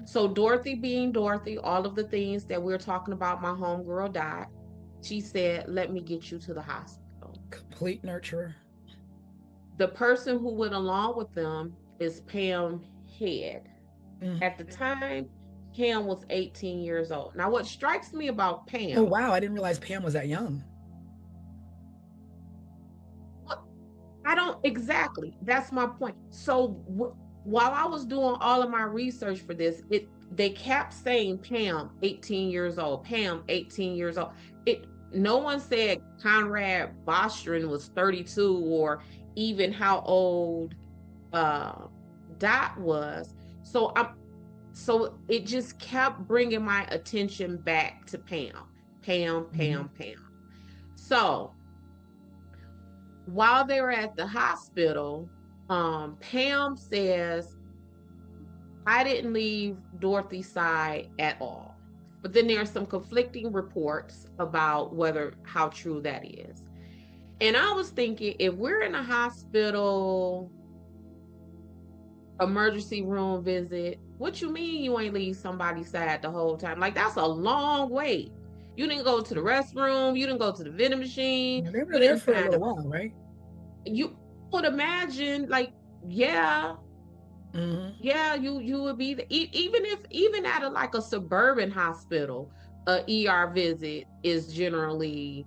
[SPEAKER 3] So Dorothy being Dorothy, all of the things that we're talking about, my homegirl died. She said, let me get you to the hospital.
[SPEAKER 2] Complete nurturer.
[SPEAKER 3] The person who went along with them is Pam Head. At the time, Pam was 18 years old. Now, what strikes me about Pam...
[SPEAKER 2] Oh, wow. I didn't realize Pam was that young.
[SPEAKER 3] I don't... Exactly. That's my point. So while I was doing all of my research for this, they kept saying Pam, 18 years old. Pam, 18 years old. No one said Conrad Bostrom was 32 or even how old Dot was. So it just kept bringing my attention back to Pam. So while they were at the hospital, Pam says, I didn't leave Dorothy's side at all. But then there's some conflicting reports about how true that is. And I was thinking, if we're in a hospital emergency room visit, what you mean you ain't leave somebody's side the whole time? Like, that's a long wait. You didn't go to the restroom. You didn't go to the vending machine.
[SPEAKER 2] They were there for a little while, right?
[SPEAKER 3] You would imagine, like, yeah, you would be even at a suburban hospital, a ER visit is generally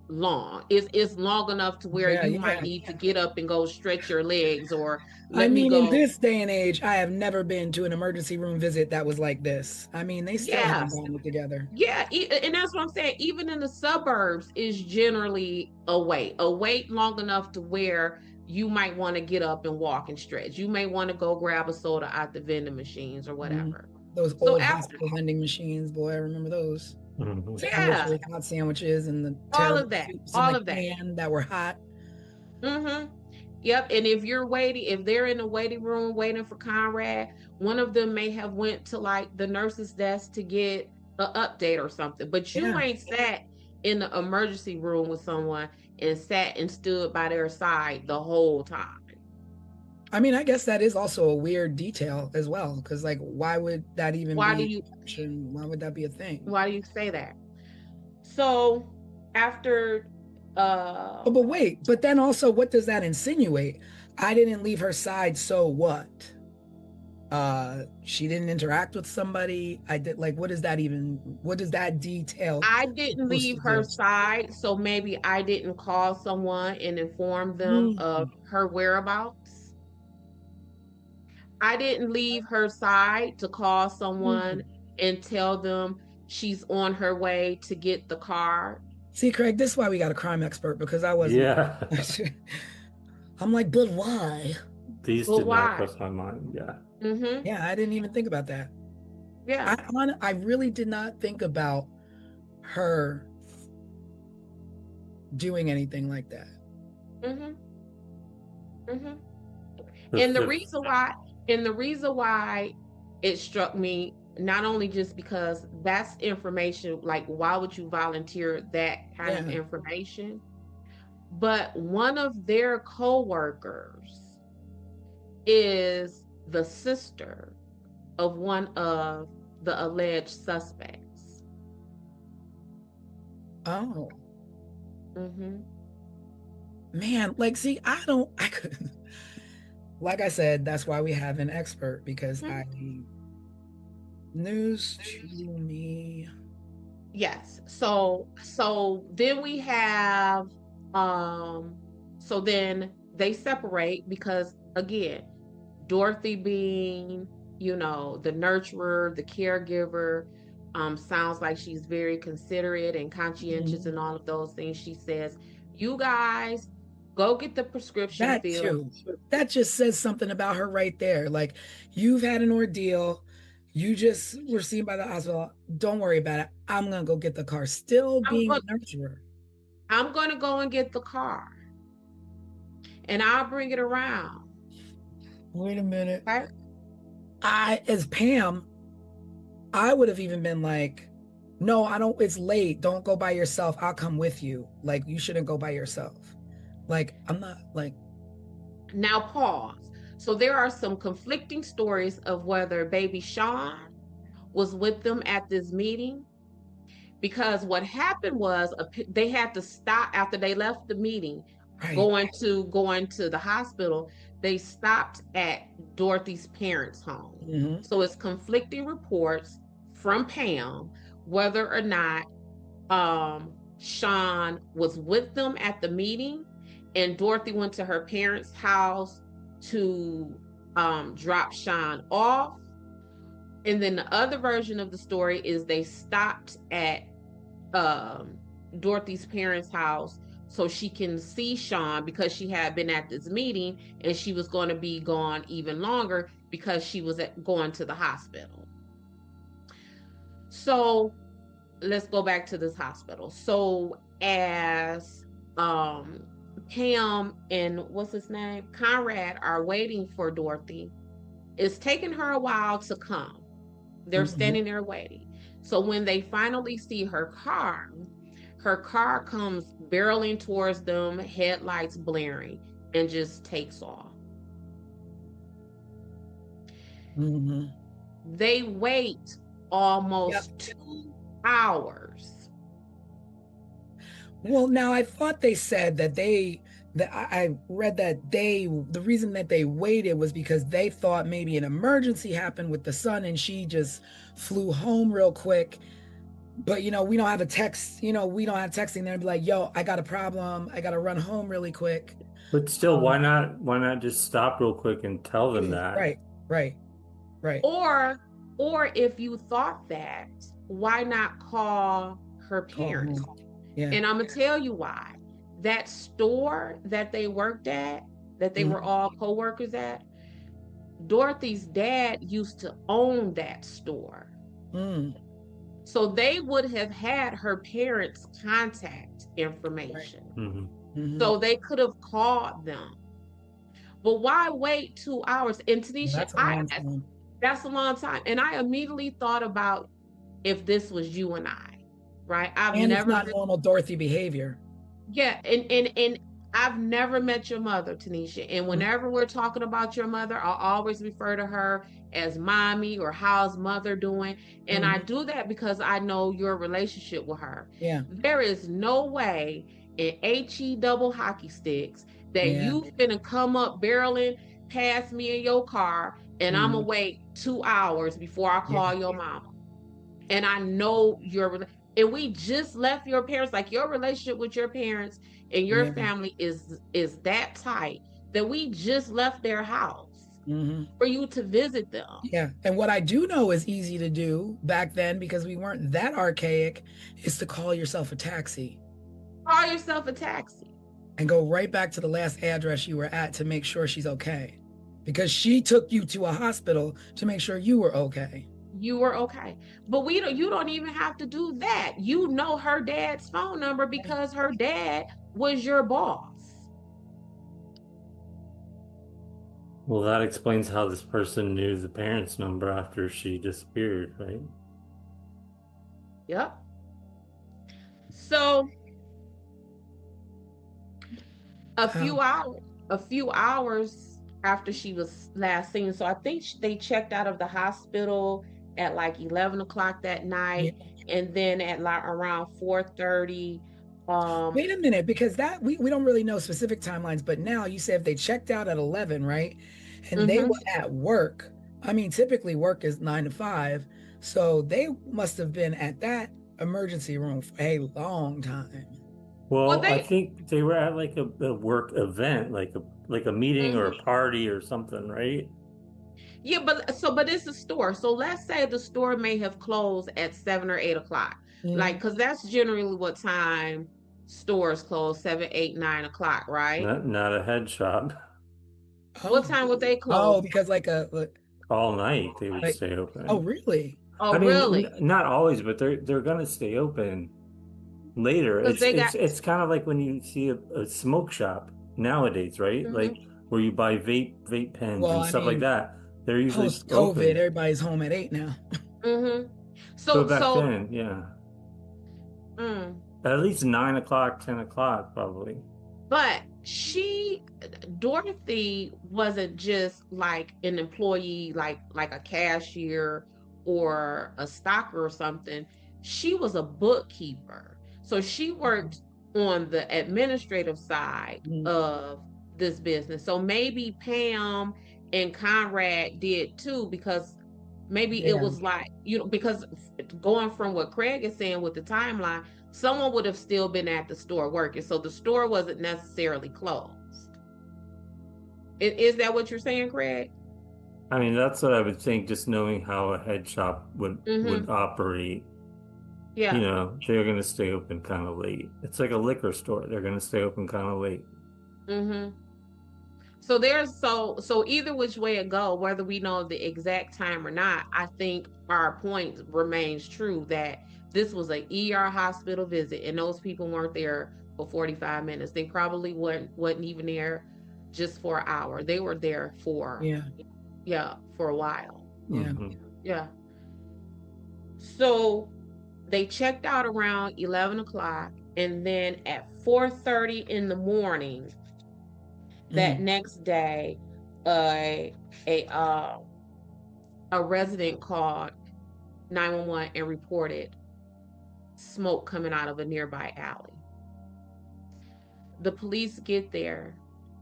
[SPEAKER 3] long. It's long enough to where you might need to get up and go stretch your legs or
[SPEAKER 2] in this day and age, I have never been to an emergency room visit that was like this. I mean, they still haven't gotten it together.
[SPEAKER 3] Yeah, and that's what I'm saying. Even in the suburbs, is generally a wait long enough to where you might want to get up and walk and stretch. You may want to go grab a soda out the vending machines or whatever.
[SPEAKER 2] Those old hospital vending machines, boy, I remember those.
[SPEAKER 3] Yeah,
[SPEAKER 2] hot sandwiches and the
[SPEAKER 3] all of that
[SPEAKER 2] that were hot.
[SPEAKER 3] Yep. And if they're in the waiting room waiting for Conrad, one of them may have went to like the nurse's desk to get an update or something. But you ain't sat in the emergency room with someone and sat and stood by their side the whole time.
[SPEAKER 2] I mean, I guess that is also a weird detail as well, because like, why would that even why would that be a thing?
[SPEAKER 3] Why do you say that? So after
[SPEAKER 2] but then also, what does that insinuate? I didn't leave her side, so what? She didn't interact with somebody. I did. Like, what does that detail?
[SPEAKER 3] I didn't leave her side, so maybe I didn't call someone and inform them of her whereabouts. I didn't leave her side to call someone and tell them she's on her way to get the car.
[SPEAKER 2] See, Craig, this is why we got a crime expert, because I wasn't.
[SPEAKER 4] Yeah.
[SPEAKER 2] I'm like, but why?
[SPEAKER 4] These did not cross my mind. Yeah.
[SPEAKER 2] Yeah, I didn't even think about that.
[SPEAKER 3] Yeah.
[SPEAKER 2] I really did not think about her doing anything like that.
[SPEAKER 3] And the reason why it struck me, not only just because that's information, like, why would you volunteer that kind of information? But one of their co-workers is the sister of one of the alleged suspects.
[SPEAKER 2] Oh. Man, like, see, I couldn't. Like I said, that's why we have an expert, because News to me.
[SPEAKER 3] Yes. So then we have so then they separate because again, Dorothy being, the nurturer, the caregiver, sounds like she's very considerate and conscientious and all of those things. She says, "You guys go get the prescription
[SPEAKER 2] That
[SPEAKER 3] filled."
[SPEAKER 2] too. That just says something about her right there. Like, you've had an ordeal. You just were seen by the hospital. Don't worry about it. I'm gonna go get the car. Still
[SPEAKER 3] I'm
[SPEAKER 2] being
[SPEAKER 3] going,
[SPEAKER 2] a nurturer.
[SPEAKER 3] I'm going to go and get the car and I'll bring it around.
[SPEAKER 2] Wait a minute.
[SPEAKER 3] Okay?
[SPEAKER 2] As Pam, I would have even been like, no, I don't, it's late. Don't go by yourself. I'll come with you. Like, you shouldn't go by yourself. Like, I'm not like.
[SPEAKER 3] Now pause. So there are some conflicting stories of whether baby Sean was with them at this meeting, because what happened was they had to stop after they left the meeting,
[SPEAKER 2] Right.
[SPEAKER 3] going to the hospital. They stopped at Dorothy's parents' home. So it's conflicting reports from Pam whether or not Sean was with them at the meeting and Dorothy went to her parents' house to drop Sean off. And then the other version of the story is they stopped at Dorothy's parents' house so she can see Sean because she had been at this meeting and she was going to be gone even longer because she was going to the hospital. So let's go back to this hospital. So as Pam and what's his name, Conrad, are waiting for Dorothy, it's taking her a while to come. They're standing there waiting. So when they finally see her car comes barreling towards them, headlights blaring, and just takes off. They wait almost 2 hours.
[SPEAKER 2] Well, now I thought they said that I read that the reason that they waited was because they thought maybe an emergency happened with the son and she just flew home real quick. But we don't have a text, we don't have texting there and be like, yo, I got a problem. I got to run home really quick.
[SPEAKER 4] But still, why not just stop real quick and tell them that?
[SPEAKER 2] Right.
[SPEAKER 3] Or if you thought that, why not call her parents?
[SPEAKER 2] Yeah.
[SPEAKER 3] And I'm gonna tell you why. That store that they worked at, that they were all co-workers at, Dorothy's dad used to own that store. So they would have had her parents' contact information. So they could have called them. But why wait 2 hours? And Tanisha, that's a long time. And I immediately thought about if this was you and I, right?
[SPEAKER 2] It's not normal Dorothy behavior.
[SPEAKER 3] Yeah, and I've never met your mother, Tanisha. And whenever we're talking about your mother, I'll always refer to her as mommy or how's mother doing. And I do that because I know your relationship with her.
[SPEAKER 2] Yeah.
[SPEAKER 3] There is no way in HE double hockey sticks that you finna come up barreling past me in your car and I'm gonna wait 2 hours before I call your mama. And I know and we just left your parents, like your relationship with your parents and your family is that tight that we just left their house for you to visit them.
[SPEAKER 2] Yeah. And what I do know is easy to do back then, because we weren't that archaic, is to call yourself a taxi.
[SPEAKER 3] Call yourself a taxi.
[SPEAKER 2] And go right back to the last address you were at to make sure she's okay. Because she took you to a hospital to make sure you were okay.
[SPEAKER 3] You were okay. But you don't even have to do that. You know her dad's phone number because her dad was your boss.
[SPEAKER 4] Well, that explains how this person knew the parents' number after she disappeared, right?
[SPEAKER 3] Yep. So a few hours after she was last seen. So I think they checked out of the hospital at like 11 o'clock that night. And then at like around 4:30.
[SPEAKER 2] Wait a minute, because that we don't really know specific timelines, but now you say if they checked out at 11, right? And they were at work. I mean, typically work is 9 to 5. So they must have been at that emergency room for a long time.
[SPEAKER 4] Well, I
[SPEAKER 3] they
[SPEAKER 4] think they were at like a work event, like a meeting or a
[SPEAKER 3] Mhm.
[SPEAKER 4] party or something, right?
[SPEAKER 3] Yeah, but it's a store. So let's say the store may have closed at 7 or 8 o'clock. Like,
[SPEAKER 2] Mhm.
[SPEAKER 3] because that's generally what time stores close, 7, 8, 9 o'clock, right?
[SPEAKER 4] Not a head shop.
[SPEAKER 3] What
[SPEAKER 2] Oh,
[SPEAKER 3] time would they
[SPEAKER 2] oh,
[SPEAKER 3] close?
[SPEAKER 2] because
[SPEAKER 4] All night they would
[SPEAKER 2] like,
[SPEAKER 4] stay
[SPEAKER 2] oh,
[SPEAKER 4] open.
[SPEAKER 2] really?
[SPEAKER 3] Oh,
[SPEAKER 4] I mean,
[SPEAKER 3] really?
[SPEAKER 4] not always, but they're gonna stay open later.
[SPEAKER 3] Because they got
[SPEAKER 4] It's kind of like when you see a smoke shop nowadays, right? Like
[SPEAKER 3] Mhm.
[SPEAKER 4] where you buy vape pens
[SPEAKER 2] Well,
[SPEAKER 4] and
[SPEAKER 2] I
[SPEAKER 4] stuff like
[SPEAKER 2] mean,
[SPEAKER 4] that. They're usually
[SPEAKER 2] post COVID,
[SPEAKER 4] open.
[SPEAKER 2] everybody's home at 8 now.
[SPEAKER 3] Mhm.
[SPEAKER 4] But
[SPEAKER 3] So
[SPEAKER 4] back
[SPEAKER 3] so
[SPEAKER 4] then, yeah,
[SPEAKER 3] mm.
[SPEAKER 4] at least 9 o'clock, 10 o'clock, probably.
[SPEAKER 3] But Dorothy wasn't just like an employee, like a cashier or a stocker or something. She was a bookkeeper. So she worked on the administrative side
[SPEAKER 2] Mhm.
[SPEAKER 3] of this business. So maybe Pam and Conrad did too, because maybe it
[SPEAKER 2] Yeah.
[SPEAKER 3] was like, because going from what Craig is saying with the timeline, someone would have still been at the store working. So the store wasn't necessarily closed. Is that what you're saying, Craig?
[SPEAKER 4] I mean, that's what I would think, just knowing how a head shop would
[SPEAKER 3] Mm-hmm.
[SPEAKER 4] operate.
[SPEAKER 3] Yeah.
[SPEAKER 4] They're gonna stay open kind of late. It's like a liquor store. They're gonna stay open kind of late.
[SPEAKER 3] Mm-hmm. So either which way it go, whether we know the exact time or not, I think our point remains true that this was a ER hospital visit, and those people weren't there for 45 minutes. They probably wasn't even there just for an hour. They were there for
[SPEAKER 2] Yeah.
[SPEAKER 3] for a while.
[SPEAKER 2] Yeah.
[SPEAKER 4] Hmm.
[SPEAKER 3] Yeah. So they checked out around 11 o'clock, and then at 4:30 in the morning that
[SPEAKER 2] Mm.
[SPEAKER 3] next day, a a uh, a resident called 911 and reported smoke coming out of a nearby alley. The police get there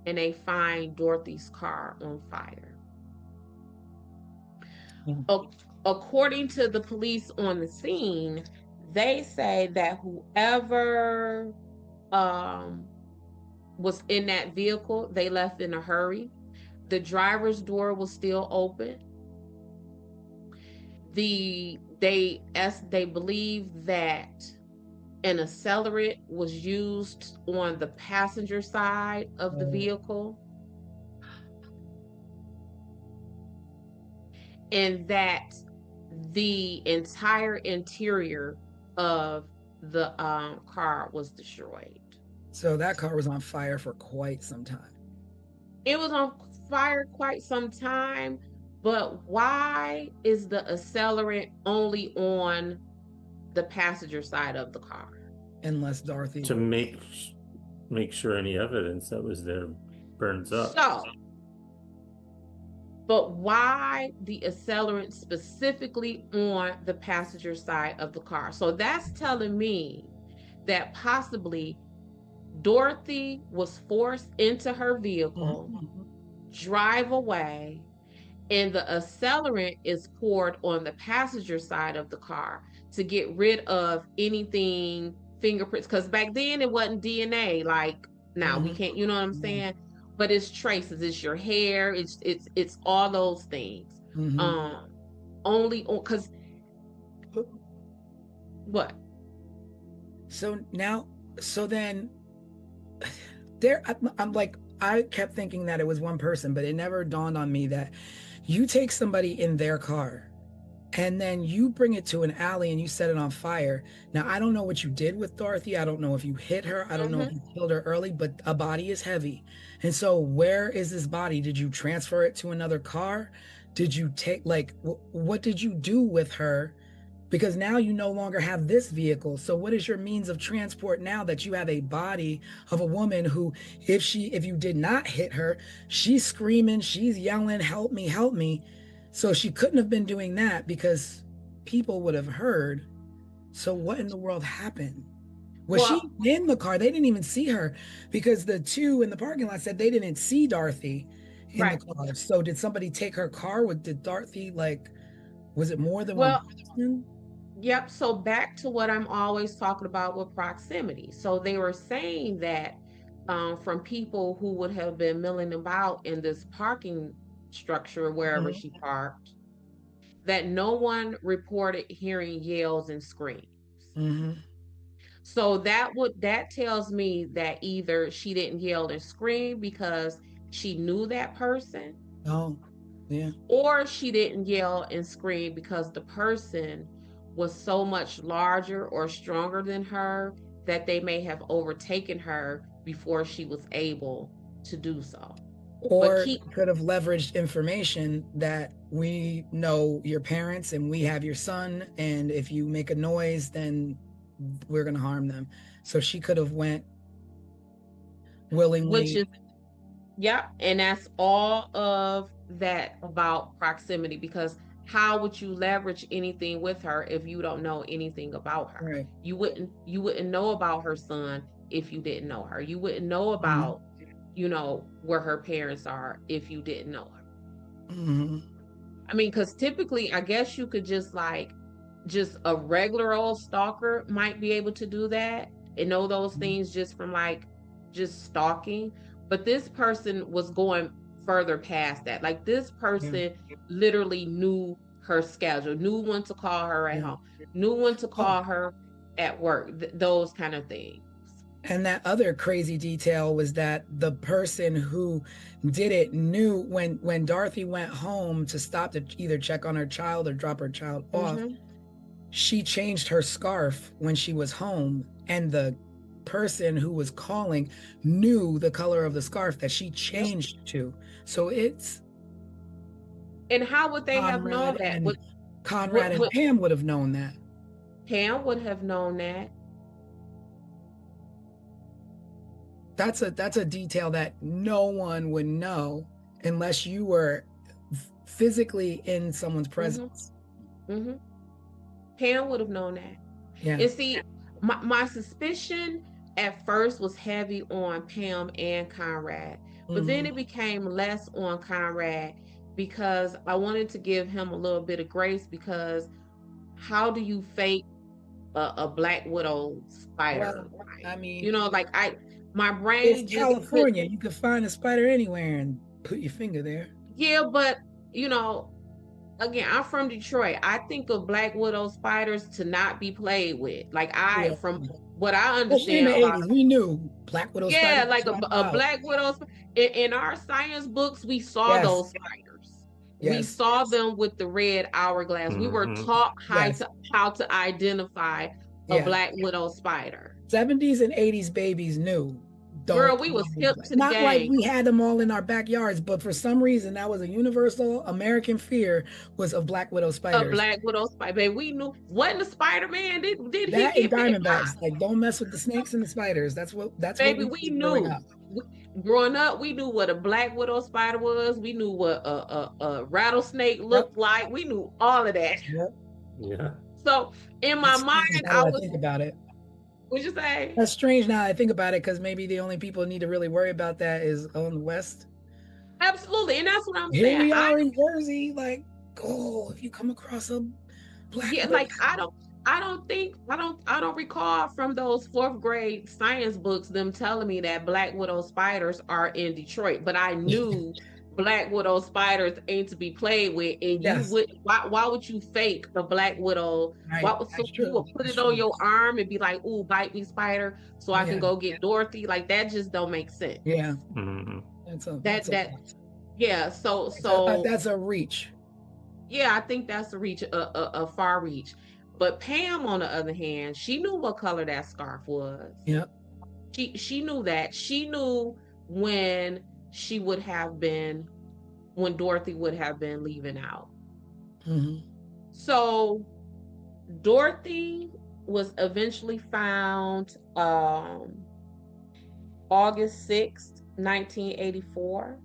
[SPEAKER 3] and they find Dorothy's car on fire.
[SPEAKER 2] Mm.
[SPEAKER 3] According to the police on the scene, they say that whoever um, was in that vehicle, they left in a hurry. The driver's door was still open. They believe that an accelerant was used on the passenger side of the
[SPEAKER 2] Oh.
[SPEAKER 3] vehicle, and that the entire interior of the car was destroyed.
[SPEAKER 2] So that car was on fire for quite some time.
[SPEAKER 3] It was on fire quite some time, but why is the accelerant only on the passenger side of the car?
[SPEAKER 2] Unless Dorothy
[SPEAKER 4] To
[SPEAKER 2] was.
[SPEAKER 4] make sure any evidence that was there burns up.
[SPEAKER 3] So, but why the accelerant specifically on the passenger side of the car? So that's telling me that possibly Dorothy was forced into her vehicle,
[SPEAKER 2] Mhm.
[SPEAKER 3] drive away, and the accelerant is poured on the passenger side of the car to get rid of anything, fingerprints, because back then it wasn't DNA like now. We
[SPEAKER 2] Mhm.
[SPEAKER 3] can't, you know what I'm
[SPEAKER 2] Yeah.
[SPEAKER 3] saying? But it's traces, it's your hair, it's all those things.
[SPEAKER 2] Mhm.
[SPEAKER 3] Only on, because what?
[SPEAKER 2] So now, so then I'm like, I kept thinking that it was one person, but it never dawned on me that you take somebody in their car and then you bring it to an alley and you set it on fire. Now, I don't know what you did with Dorothy. I don't know if you hit her. I don't know if you killed her early, but a body is heavy. And so, where is this body? Did you transfer it to another car? Did you take, like, what did you do with her? Because now you no longer have this vehicle. So what is your means of transport now that you have a body of a woman who, if you did not hit her, she's screaming, she's yelling, help me, help me. So she couldn't have been doing that because people would have heard. So what in the world happened? Was she
[SPEAKER 3] Well,
[SPEAKER 2] in the car? They didn't even see her because the two in the parking lot said they didn't see Dorothy in the
[SPEAKER 3] right.
[SPEAKER 2] car. So did somebody take her car? Did Dorothy Was it more than one
[SPEAKER 3] Well,
[SPEAKER 2] person?
[SPEAKER 3] yep. So back to what I'm always talking about with proximity. So they were saying that from people who would have been milling about in this parking structure wherever
[SPEAKER 2] Mhm.
[SPEAKER 3] she parked, that no one reported hearing yells and screams.
[SPEAKER 2] Mhm.
[SPEAKER 3] So that tells me that either she didn't yell and scream because she knew that person,
[SPEAKER 2] Oh, yeah.
[SPEAKER 3] or she didn't yell and scream because the person was so much larger or stronger than her that they may have overtaken her before she was able to do so. But
[SPEAKER 2] Or
[SPEAKER 3] keep
[SPEAKER 2] could have leveraged information that we know your parents and we have your son, and if you make a noise, then we're gonna harm them. So she could have went
[SPEAKER 3] which
[SPEAKER 2] willingly.
[SPEAKER 3] is Yep, and that's all of that about proximity, because how would you leverage anything with her if you don't know anything about her?
[SPEAKER 2] Right.
[SPEAKER 3] You wouldn't know about her son if you didn't know her. You wouldn't know about, where her parents are if you didn't know her.
[SPEAKER 2] Mhm.
[SPEAKER 3] I mean, because typically, I guess you could just a regular old stalker might be able to do that and know those things just from like just stalking. But this person was going further past that. Like this
[SPEAKER 2] Yeah.
[SPEAKER 3] person literally knew her schedule, knew when to call her at
[SPEAKER 2] Yeah.
[SPEAKER 3] home, knew when to
[SPEAKER 2] Oh,
[SPEAKER 3] call her at work, those kind of things.
[SPEAKER 2] and that other crazy detail was that the person who did it knew when Dorothy went home to stop to either check on her child or drop her child off,
[SPEAKER 3] Mm-hmm.
[SPEAKER 2] she changed her scarf when she was home, and the person who was calling knew the color of the scarf that she
[SPEAKER 3] Yep.
[SPEAKER 2] changed to. So it's
[SPEAKER 3] And how would they have known
[SPEAKER 2] Conrad
[SPEAKER 3] that?
[SPEAKER 2] and Conrad and
[SPEAKER 3] Would
[SPEAKER 2] Pam would have known that.
[SPEAKER 3] Pam would have known that?
[SPEAKER 2] That's a detail that no one would know unless you were physically in someone's
[SPEAKER 3] Mm-hmm.
[SPEAKER 2] presence.
[SPEAKER 3] Mm-hmm. Pam would have known that.
[SPEAKER 2] Yeah.
[SPEAKER 3] And see, my suspicion at first was heavy on Pam and Conrad, but then
[SPEAKER 2] Mhm.
[SPEAKER 3] it became less on Conrad because I wanted to give him a little bit of grace, because how do you fake a Black Widow spider?
[SPEAKER 2] Well,
[SPEAKER 3] Like,
[SPEAKER 2] I mean,
[SPEAKER 3] my
[SPEAKER 2] it's
[SPEAKER 3] brain just could,
[SPEAKER 2] California. You could find a spider anywhere and put your finger there.
[SPEAKER 3] yeah, but you know, again, I'm from Detroit. I think of Black Widow spiders to not be played with. Like
[SPEAKER 2] Yeah.
[SPEAKER 3] from what I
[SPEAKER 2] Especially in
[SPEAKER 3] understand
[SPEAKER 2] the
[SPEAKER 3] about,
[SPEAKER 2] 80s, we knew Black Widow
[SPEAKER 3] yeah,
[SPEAKER 2] spiders
[SPEAKER 3] like
[SPEAKER 2] was
[SPEAKER 3] a
[SPEAKER 2] out.
[SPEAKER 3] Black Widow. In our science books, we saw
[SPEAKER 2] Yes.
[SPEAKER 3] those spiders. We
[SPEAKER 2] Yes.
[SPEAKER 3] saw them with the red hourglass. We were
[SPEAKER 4] Mhm.
[SPEAKER 3] taught
[SPEAKER 2] Yes.
[SPEAKER 3] how to identify a
[SPEAKER 2] Yeah.
[SPEAKER 3] Black Widow spider.
[SPEAKER 2] 70s and 80s babies knew.
[SPEAKER 3] Girl,
[SPEAKER 2] Don't
[SPEAKER 3] we was
[SPEAKER 2] play
[SPEAKER 3] hip
[SPEAKER 2] with-
[SPEAKER 3] to the
[SPEAKER 2] Not like
[SPEAKER 3] game.
[SPEAKER 2] we had them all in our backyards, but for some reason that was a universal American fear was of Black Widow
[SPEAKER 3] A
[SPEAKER 2] spiders.
[SPEAKER 3] Black Widow spider. Baby, we knew. Wasn't the Spider Man? Did he
[SPEAKER 2] That and
[SPEAKER 3] get bit by?
[SPEAKER 2] Diamondbacks. Like, don't mess with the snakes and the spiders. That's what
[SPEAKER 3] Baby,
[SPEAKER 2] we
[SPEAKER 3] we
[SPEAKER 2] did growing
[SPEAKER 3] knew.
[SPEAKER 2] up.
[SPEAKER 3] Growing up, we knew what a Black Widow spider was. We knew what a rattlesnake
[SPEAKER 2] Yep.
[SPEAKER 3] looked like. We knew all of that.
[SPEAKER 2] Yep.
[SPEAKER 4] Yeah.
[SPEAKER 3] So in my
[SPEAKER 2] That's strange
[SPEAKER 3] mind,
[SPEAKER 2] now that I think about it.
[SPEAKER 3] what'd you say?
[SPEAKER 2] That's strange now that I think about it, because maybe the only people who need to really worry about that is on the West.
[SPEAKER 3] Absolutely. And that's what I'm
[SPEAKER 2] Here
[SPEAKER 3] saying.
[SPEAKER 2] we are in Jersey, like, oh, if you come across a Black
[SPEAKER 3] Yeah,
[SPEAKER 2] Widow.
[SPEAKER 3] like I don't recall from those fourth grade science books them telling me that Black Widow spiders are in Detroit, but I knew Black Widow spiders ain't to be played with, and you
[SPEAKER 2] Yes.
[SPEAKER 3] would why would you fake a Black Widow?
[SPEAKER 2] Right.
[SPEAKER 3] So
[SPEAKER 2] That's
[SPEAKER 3] you
[SPEAKER 2] true.
[SPEAKER 3] would put
[SPEAKER 2] That's
[SPEAKER 3] it on
[SPEAKER 2] true.
[SPEAKER 3] your arm and be like, "Ooh, bite me, spider," so I
[SPEAKER 2] Yeah.
[SPEAKER 3] can go get Dorothy. Like that just don't make sense.
[SPEAKER 2] Yeah.
[SPEAKER 4] Mhm.
[SPEAKER 3] Yeah. So
[SPEAKER 2] That's a reach.
[SPEAKER 3] yeah, I think that's a reach, a far reach. But Pam, on the other hand, she knew what color that scarf was.
[SPEAKER 2] Yep.
[SPEAKER 3] She knew that. She knew when when Dorothy would have been leaving out.
[SPEAKER 2] Mm-hmm.
[SPEAKER 3] So Dorothy was eventually found August 6th, 1984.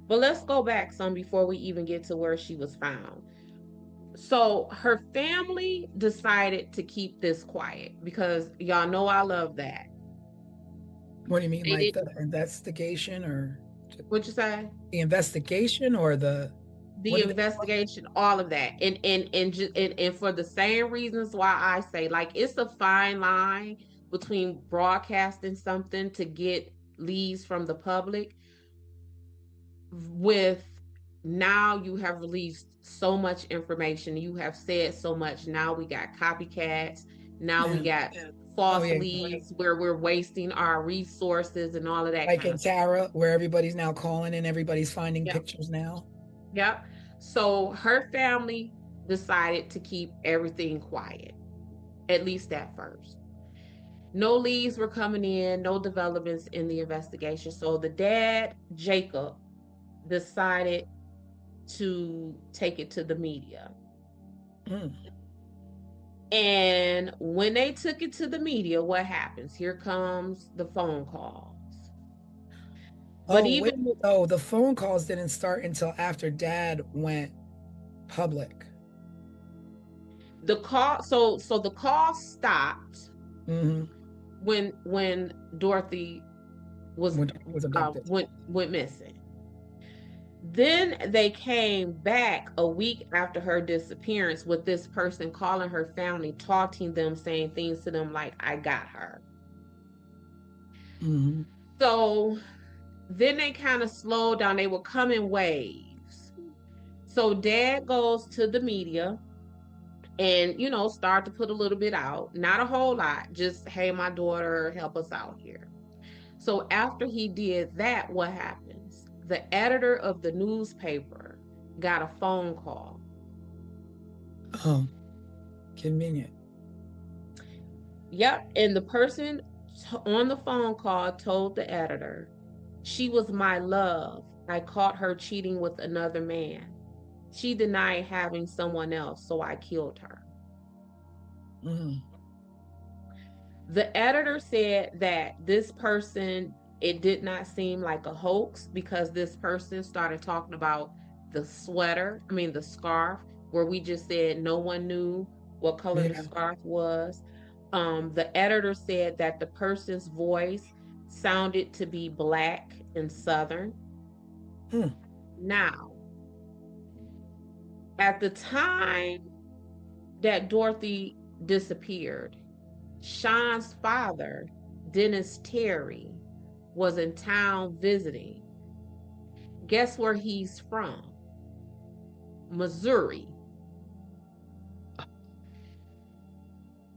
[SPEAKER 3] But let's go back some before we even get to where she was found. So her family decided to keep this quiet because y'all know I love that.
[SPEAKER 2] What do you mean,
[SPEAKER 3] They
[SPEAKER 2] like
[SPEAKER 3] didn't.
[SPEAKER 2] the investigation or
[SPEAKER 3] What'd you say?
[SPEAKER 2] the investigation or the
[SPEAKER 3] the investigation, all of that, and for the same reasons why I say, like, it's a fine line between broadcasting something to get leads from the public, with now you have released so much information, you have said so much, now we got copycats, now we got false leads where we're wasting our resources and all of that,
[SPEAKER 2] like in Tara, where everybody's now calling and everybody's finding pictures now.
[SPEAKER 3] Yep. So her family decided to keep everything quiet, at least at first. No leads were coming in, no developments in the investigation. So the dad, Jacob, decided to take it to the media. And when they took it to the media, what happens? Here comes the phone calls. But
[SPEAKER 2] the phone calls didn't start until after Dad went public.
[SPEAKER 3] The call, so the call stopped when Dorothy was abducted. Went missing. Then they came back a week after her disappearance with this person calling her family, taunting them, saying things to them like, I got her. So then they kind of slowed down. They would come in waves. So Dad goes to the media and, start to put a little bit out. Not a whole lot. Just, hey, my daughter, help us out here. So after he did that, what happens? The editor of the newspaper got a phone call.
[SPEAKER 2] Oh, convenient.
[SPEAKER 3] Yep. And the person on the phone call told the editor, she was my love. I caught her cheating with another man. She denied having someone else, so I killed her. The editor said that this person, it did not seem like a hoax because this person started talking about the scarf, where we just said no one knew what color the scarf was. The editor said that the person's voice sounded to be Black and Southern. Now, at the time that Dorothy disappeared, Sean's father, Dennis Terry, was in town visiting. Guess where he's from? Missouri.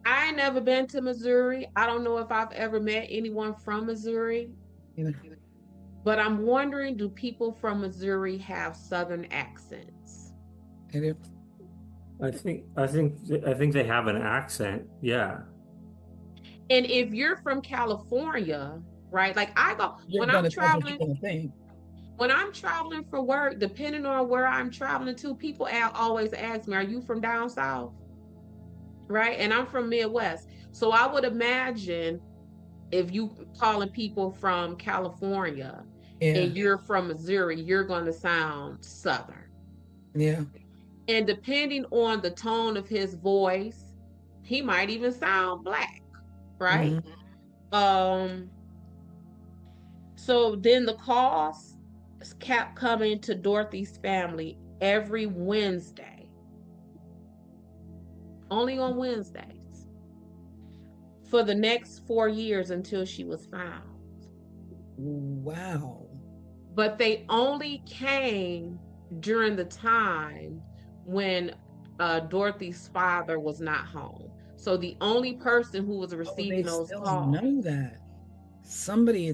[SPEAKER 3] I ain't never been to Missouri. I don't know if I've ever met anyone from Missouri. But I'm wondering, do people from Missouri have Southern accents?
[SPEAKER 4] I think they have an accent. Yeah.
[SPEAKER 3] And if you're from California, right? Like I go when I'm traveling for work, depending on where I'm traveling to, people always ask me, "Are you from down south?" Right? And I'm from Midwest, so I would imagine if you calling people from California and you're from Missouri, you're going to sound Southern.
[SPEAKER 2] Yeah.
[SPEAKER 3] And depending on the tone of his voice, he might even sound Black, right? So then the calls kept coming to Dorothy's family every Wednesday. Only on Wednesdays. For the next 4 years until she was found.
[SPEAKER 2] Wow.
[SPEAKER 3] But they only came during the time when Dorothy's father was not home. So the only person who was receiving those calls.
[SPEAKER 2] Know that somebody.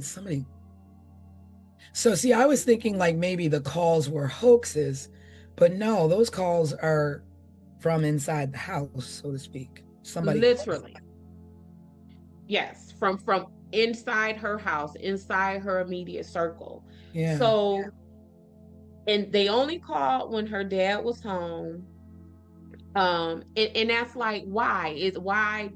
[SPEAKER 2] So see, I was thinking like maybe the calls were hoaxes, but no, those calls are from inside the house, so to speak. Somebody
[SPEAKER 3] literally. Yes, from inside her house, inside her immediate circle.
[SPEAKER 2] Yeah.
[SPEAKER 3] So, and they only called when her dad was home. And that's like, why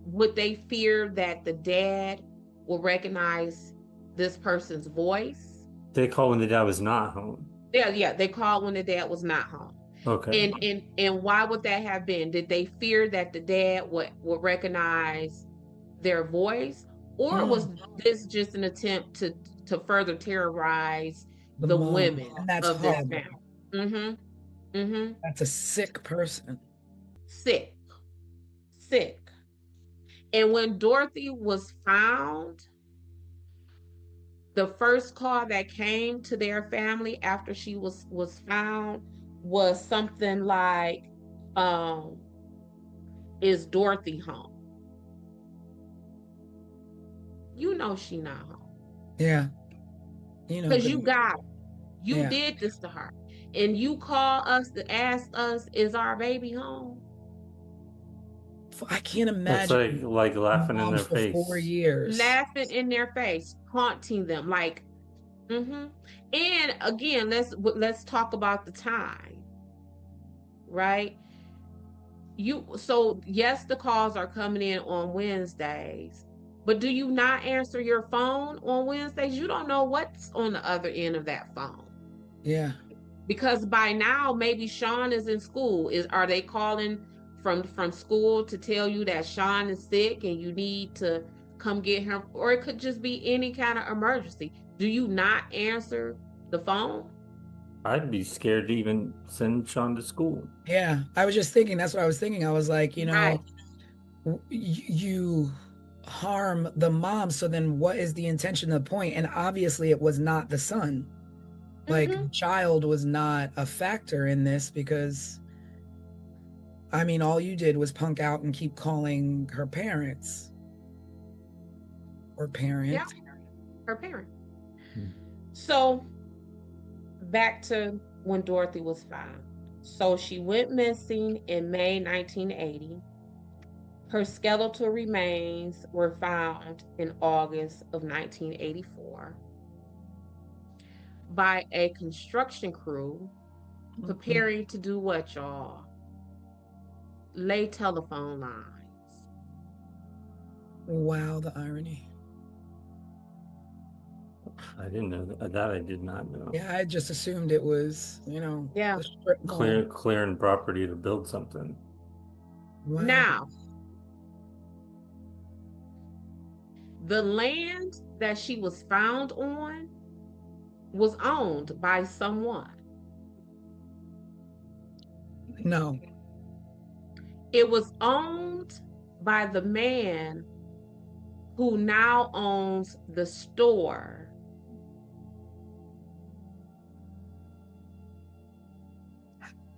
[SPEAKER 3] would they fear that the dad will recognize this person's voice?
[SPEAKER 4] They call when the dad was not home.
[SPEAKER 3] Yeah, they called when the dad was not home.
[SPEAKER 4] Okay.
[SPEAKER 3] And why would that have been? Did they fear that the dad would recognize their voice, or was this just an attempt to further terrorize the women
[SPEAKER 2] of this family?
[SPEAKER 3] Mm-hmm.
[SPEAKER 2] That's a sick person.
[SPEAKER 3] Sick. Sick. And when Dorothy was found, the first call that came to their family after she was found was something like, um, is Dorothy home? You know she not home.
[SPEAKER 2] Yeah. You know,
[SPEAKER 3] Because
[SPEAKER 2] because
[SPEAKER 3] you got her. You
[SPEAKER 2] yeah.
[SPEAKER 3] did this to her. And you call us to ask us, is our baby home?
[SPEAKER 2] I can't
[SPEAKER 4] That's
[SPEAKER 2] imagine
[SPEAKER 4] like laughing in
[SPEAKER 2] mom
[SPEAKER 4] their
[SPEAKER 2] for 4
[SPEAKER 4] face.
[SPEAKER 2] years.
[SPEAKER 3] Laughing in their face, taunting them, like, And again, let's talk about the time, right? So yes, the calls are coming in on Wednesdays, but do you not answer your phone on Wednesdays? You don't know what's on the other end of that phone.
[SPEAKER 2] Yeah.
[SPEAKER 3] Because by now maybe Sean is in school. Are they calling from school to tell you that Sean is sick and you need to come get him? Or it could just be any kind of emergency. Do you not answer the phone?
[SPEAKER 4] I'd be scared to even send Sean to school.
[SPEAKER 2] Yeah. I was just thinking, that's what I was thinking. I was like,
[SPEAKER 3] Right.
[SPEAKER 2] you harm the mom, so then what is the intention of the point? And obviously it was not the son. Like, the child was not a factor in this, because I mean, all you did was punk out and keep calling her parents. Or parent.
[SPEAKER 3] Yeah, her parent. So back to when Dorothy was found. So she went missing in May 1980. Her skeletal remains were found in August of 1984 by a construction crew preparing to do what, y'all? Lay telephone lines.
[SPEAKER 2] Wow, the irony.
[SPEAKER 4] I didn't know that. I did not know.
[SPEAKER 2] Yeah, I just assumed it was,
[SPEAKER 3] Yeah.
[SPEAKER 2] the strip mall.
[SPEAKER 4] Clearing property to build something.
[SPEAKER 2] Wow.
[SPEAKER 3] Now, the land that she was found on was owned by someone.
[SPEAKER 2] No.
[SPEAKER 3] It was owned by the man who now owns the store.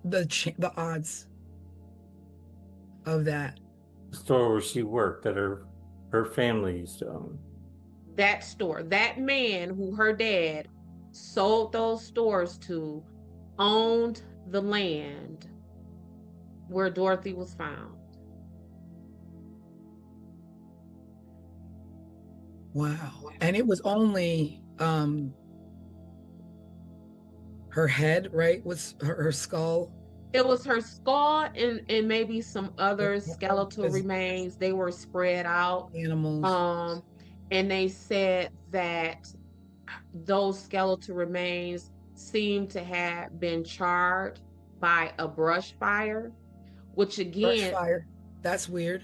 [SPEAKER 2] The odds of that.
[SPEAKER 4] The store where she worked that her family used to own.
[SPEAKER 3] That store, that man who her dad sold those stores to, owned the land where Dorothy was found.
[SPEAKER 2] Wow. And it was only her head, right? Was her skull.
[SPEAKER 3] It was her skull and maybe some other skeletal remains. They were spread out.
[SPEAKER 2] Animals.
[SPEAKER 3] And they said that those skeletal remains seemed to have been charred by a brush fire, which
[SPEAKER 2] Brush
[SPEAKER 3] again,
[SPEAKER 2] fire. That's weird.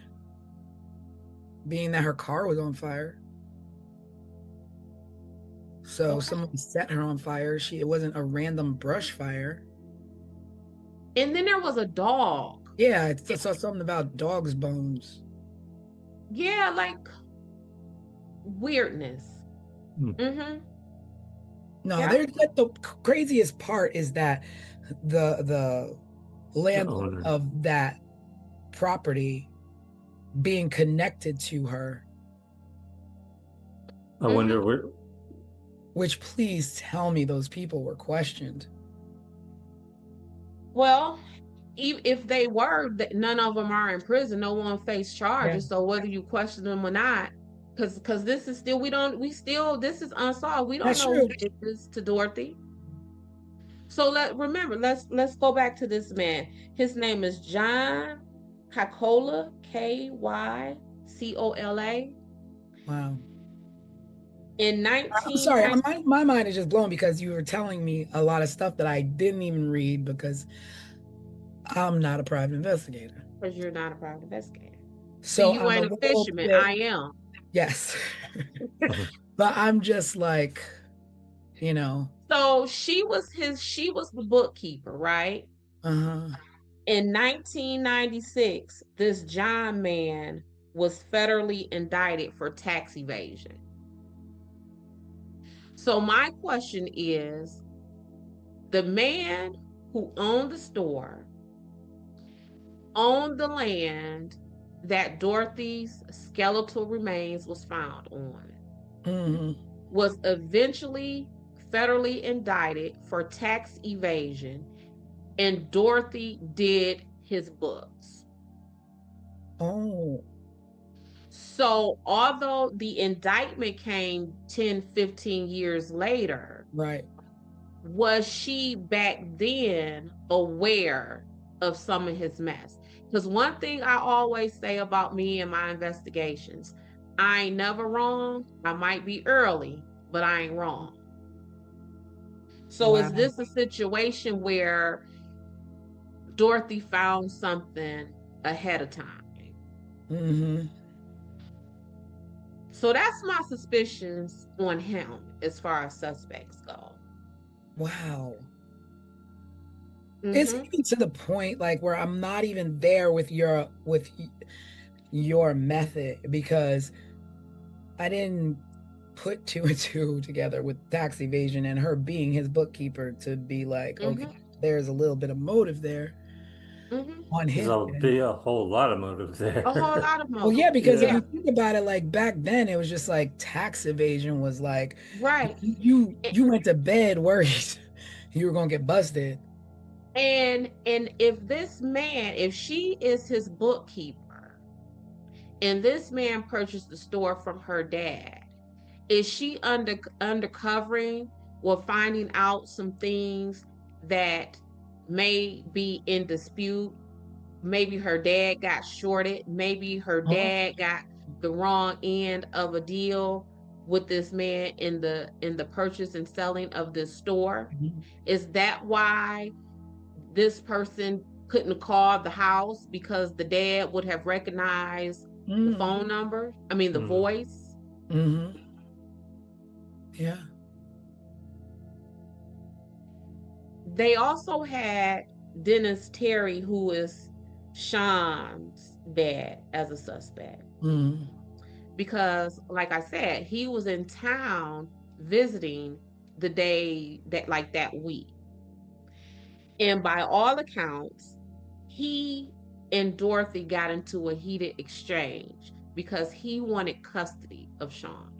[SPEAKER 2] Being that her car was on fire. So someone set her on fire. It wasn't a random brush fire.
[SPEAKER 3] and then there was a dog.
[SPEAKER 2] Yeah, I saw something about dog's bones.
[SPEAKER 3] Yeah, like weirdness.
[SPEAKER 2] No,
[SPEAKER 3] Yeah.
[SPEAKER 2] the craziest part is that the landlord of that property being connected to her.
[SPEAKER 4] I wonder where.
[SPEAKER 2] Which, please tell me those people were questioned.
[SPEAKER 3] Well, if they were, none of them are in prison. No one faced charges.
[SPEAKER 2] Yeah.
[SPEAKER 3] So whether you question them or not, because this is still, this is unsolved. We don't
[SPEAKER 2] That's
[SPEAKER 3] know
[SPEAKER 2] true.
[SPEAKER 3] who did this to Dorothy. So let's go back to this man. His name is John Kycola, Kycola.
[SPEAKER 2] Wow.
[SPEAKER 3] In
[SPEAKER 2] I'm sorry, my mind is just blown because you were telling me a lot of stuff that I didn't even read because I'm not a private investigator.
[SPEAKER 3] Because you're not a private investigator.
[SPEAKER 2] So
[SPEAKER 3] you ain't a fisherman. I am.
[SPEAKER 2] Yes. But I'm just like,
[SPEAKER 3] So she was the bookkeeper, right?
[SPEAKER 2] Uh-huh.
[SPEAKER 3] In 1996, this John man was federally indicted for tax evasion. So my question is, the man who owned the store, owned the land that Dorothy's skeletal remains was found on, was eventually federally indicted for tax evasion, and Dorothy did his books.
[SPEAKER 2] Oh.
[SPEAKER 3] So although the indictment came 10, 15 years later,
[SPEAKER 2] Right.
[SPEAKER 3] was she back then aware of some of his mess? Because one thing I always say about me and my investigations, I ain't never wrong. I might be early, but I ain't wrong. So
[SPEAKER 2] Wow.
[SPEAKER 3] is this a situation where Dorothy found something ahead of time? So that's my suspicions on him as far as suspects go.
[SPEAKER 2] Wow. It's even to the point like where I'm not even there with your method, because I didn't put two and two together with tax evasion and her being his bookkeeper to be like, okay, there's a little bit of motive there on his
[SPEAKER 4] There's a whole lot of motive there.
[SPEAKER 3] A whole lot of motive.
[SPEAKER 2] Well, yeah, because if you think about it, like back then, it was just like tax evasion was like,
[SPEAKER 3] right.
[SPEAKER 2] You went to bed worried you were gonna get busted.
[SPEAKER 3] And if this man, if she is his bookkeeper, and this man purchased the store from her dad, is she undercovering or finding out some things that may be in dispute? Maybe her dad got shorted. Maybe her dad got the wrong end of a deal with this man in the purchase and selling of this store. Is that why this person couldn't call the house, because the dad would have recognized the phone number? I mean, the voice.
[SPEAKER 2] Yeah.
[SPEAKER 3] They also had Dennis Terry, who is Sean's dad, as a suspect. Because, like I said, he was in town visiting the day that week. And by all accounts, he and Dorothy got into a heated exchange because he wanted custody of Sean.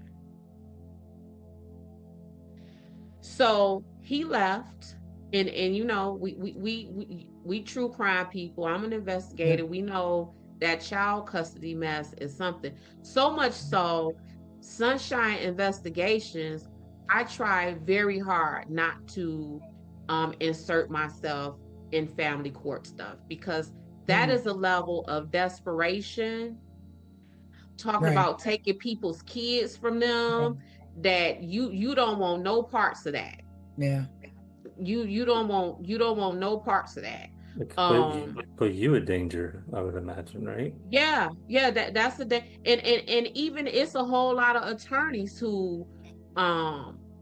[SPEAKER 3] So he left, and you know, we true crime people. I'm an investigator.
[SPEAKER 2] Yeah.
[SPEAKER 3] We know that child custody mess is something. So much so, Sunshine Investigations, I try very hard not to insert myself in family court stuff, because that is a level of desperation, talking about taking people's kids from them, that you don't want no parts of that.
[SPEAKER 2] Yeah.
[SPEAKER 3] You don't want no parts of that.
[SPEAKER 4] Put you in danger, I would imagine, right?
[SPEAKER 3] Yeah, that's the day. And even it's a whole lot of attorneys who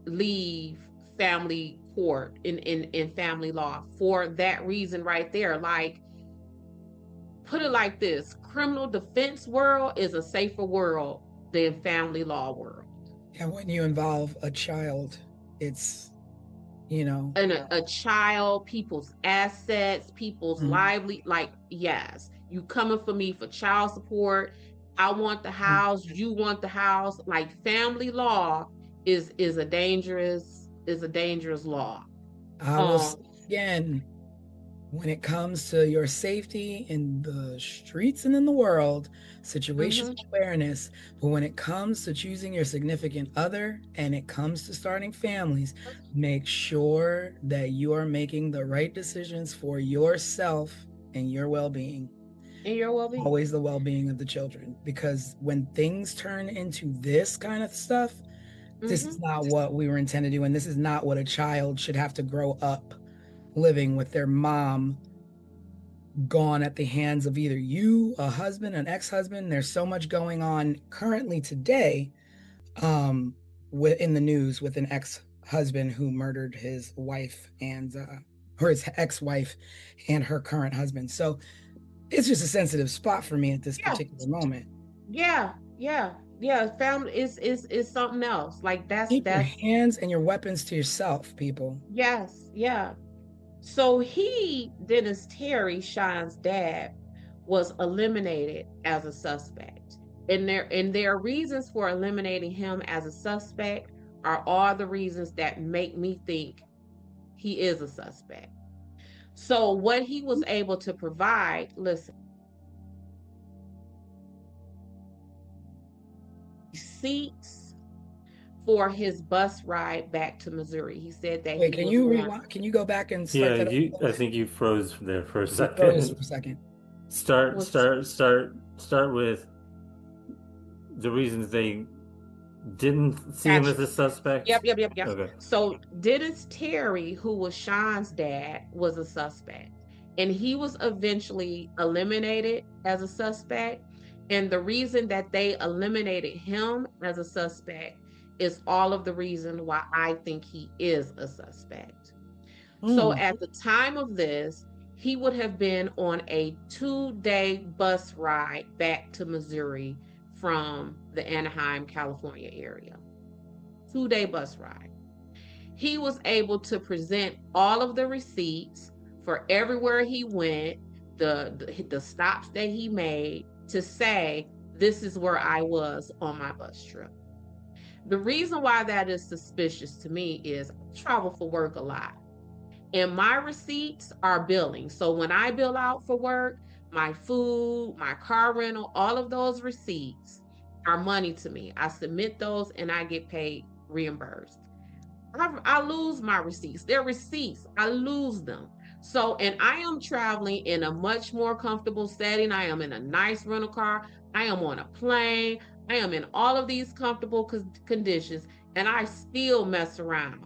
[SPEAKER 3] leave family court in family law for that reason right there. Like, put it like this: criminal defense world is a safer world than family law world.
[SPEAKER 2] And when you involve a child, it's, you know,
[SPEAKER 3] and a child, people's assets, people's lively, like, yes, you coming for me for child support. I want the house, you want the house. Like, family law is a dangerous law.
[SPEAKER 2] I will say again, when it comes to your safety in the streets and in the world, situational awareness. But when it comes to choosing your significant other and it comes to starting families, make sure that you are making the right decisions for yourself and your well-being.
[SPEAKER 3] And your well-being.
[SPEAKER 2] Always the well-being of the children. Because when things turn into this kind of stuff, this is not what we were intended to do. And this is not what a child should have to grow up living with, their mom gone at the hands of either you, a husband, an ex-husband. There's so much going on currently today in the news with an ex-husband who murdered his wife and or his ex-wife and her current husband. So it's just a sensitive spot for me at this
[SPEAKER 3] Yeah.
[SPEAKER 2] particular moment.
[SPEAKER 3] Yeah, family is something else. Like
[SPEAKER 2] Keep your
[SPEAKER 3] that's
[SPEAKER 2] hands and your weapons to yourself, people.
[SPEAKER 3] yes, yeah. So Dennis Terry, Sean's dad, was eliminated as a suspect. And their reasons for eliminating him as a suspect are all the reasons that make me think he is a suspect. So what he was able to provide, listen, receipts for his bus ride back to Missouri. He said that
[SPEAKER 2] Wait,
[SPEAKER 3] he was going.
[SPEAKER 2] can you go back and start
[SPEAKER 4] Yeah,
[SPEAKER 2] that over?
[SPEAKER 4] I think you froze there for a
[SPEAKER 2] Froze
[SPEAKER 4] second.
[SPEAKER 2] for a second.
[SPEAKER 4] Start with the reasons they didn't see him as a suspect.
[SPEAKER 3] Yep.
[SPEAKER 4] Okay.
[SPEAKER 3] So Dennis Terry, who was Sean's dad, was a suspect. And he was eventually eliminated as a suspect. And the reason that they eliminated him as a suspect is all of the reason why I think he is a suspect. So at the time of this, he would have been on a 2-day bus ride back to Missouri from the Anaheim, California area. 2-day bus ride. He was able to present all of the receipts for everywhere he went, the stops that he made, to say, this is where I was on my bus trip. The reason why that is suspicious to me is I travel for work a lot. And my receipts are billing. So when I bill out for work, my food, my car rental, all of those receipts are money to me. I submit those and I get paid, reimbursed. I lose my receipts. They're receipts. I lose them. So, and I am traveling in a much more comfortable setting. I am in a nice rental car. I am on a plane. I am in all of these comfortable conditions, and I still mess around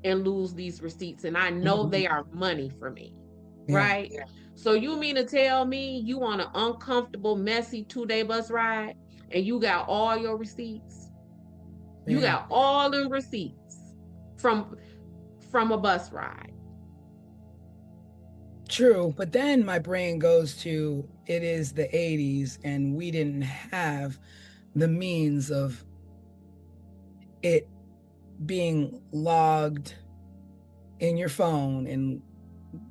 [SPEAKER 3] and lose these receipts. And I know they are money for me, right? Yeah. So you mean to tell me you on an uncomfortable, messy 2-day bus ride and you got all your receipts? You got all them receipts from a bus ride.
[SPEAKER 2] True, but then my brain goes to, it is the 80s and we didn't have the means of it being logged in your phone and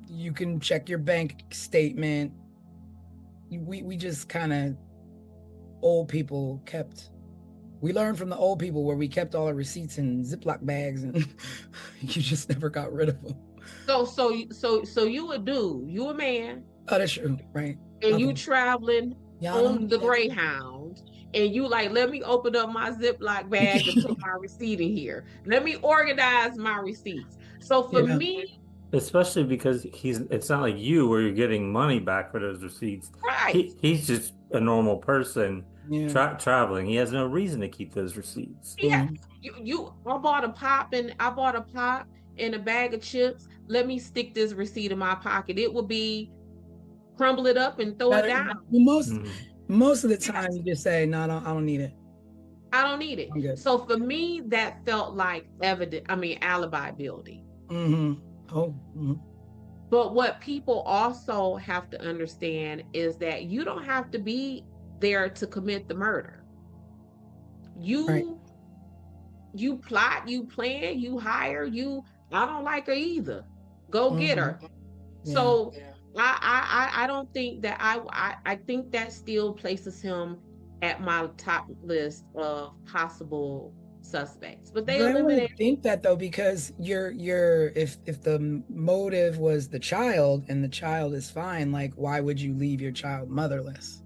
[SPEAKER 2] you can check your bank statement. We just kind of, old people we learned from the old people where we kept all our receipts in Ziploc bags and you just never got rid of them.
[SPEAKER 3] So you a man.
[SPEAKER 2] Oh, that's true, right?
[SPEAKER 3] And okay. You traveling on the Greyhound, and you like, let me open up my Ziploc bag and put my receipt in here. Let me organize my receipts. So for me,
[SPEAKER 4] especially because it's not like you where you're getting money back for those receipts.
[SPEAKER 3] Right.
[SPEAKER 4] He's just a normal person traveling. He has no reason to keep those receipts.
[SPEAKER 3] Yeah. I bought a pop and a bag of chips. Let me stick this receipt in my pocket. It will be crumble it up and throw it down.
[SPEAKER 2] Most of the time you just say, no, I don't need it.
[SPEAKER 3] I don't need it. So for me, that felt like alibi building. But what people also have to understand is that you don't have to be there to commit the murder. You plot, you plan, you hire, I don't like her either. Go get her. Yeah. So I don't think that I think that still places him at my top list of possible suspects. But they eliminated.
[SPEAKER 2] I think that though, because if the motive was the child and the child is fine, like why would you leave your child motherless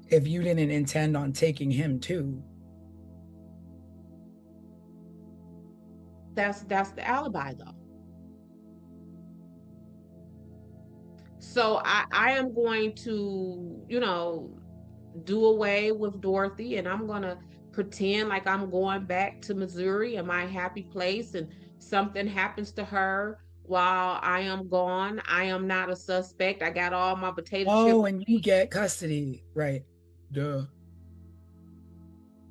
[SPEAKER 2] if you didn't intend on taking him too?
[SPEAKER 3] That's the alibi though. So I am going to, do away with Dorothy, and I'm going to pretend like I'm going back to Missouri and my happy place, and something happens to her while I am gone. I am not a suspect. I got all my potato chips.
[SPEAKER 2] Oh, and you get custody, right? Duh.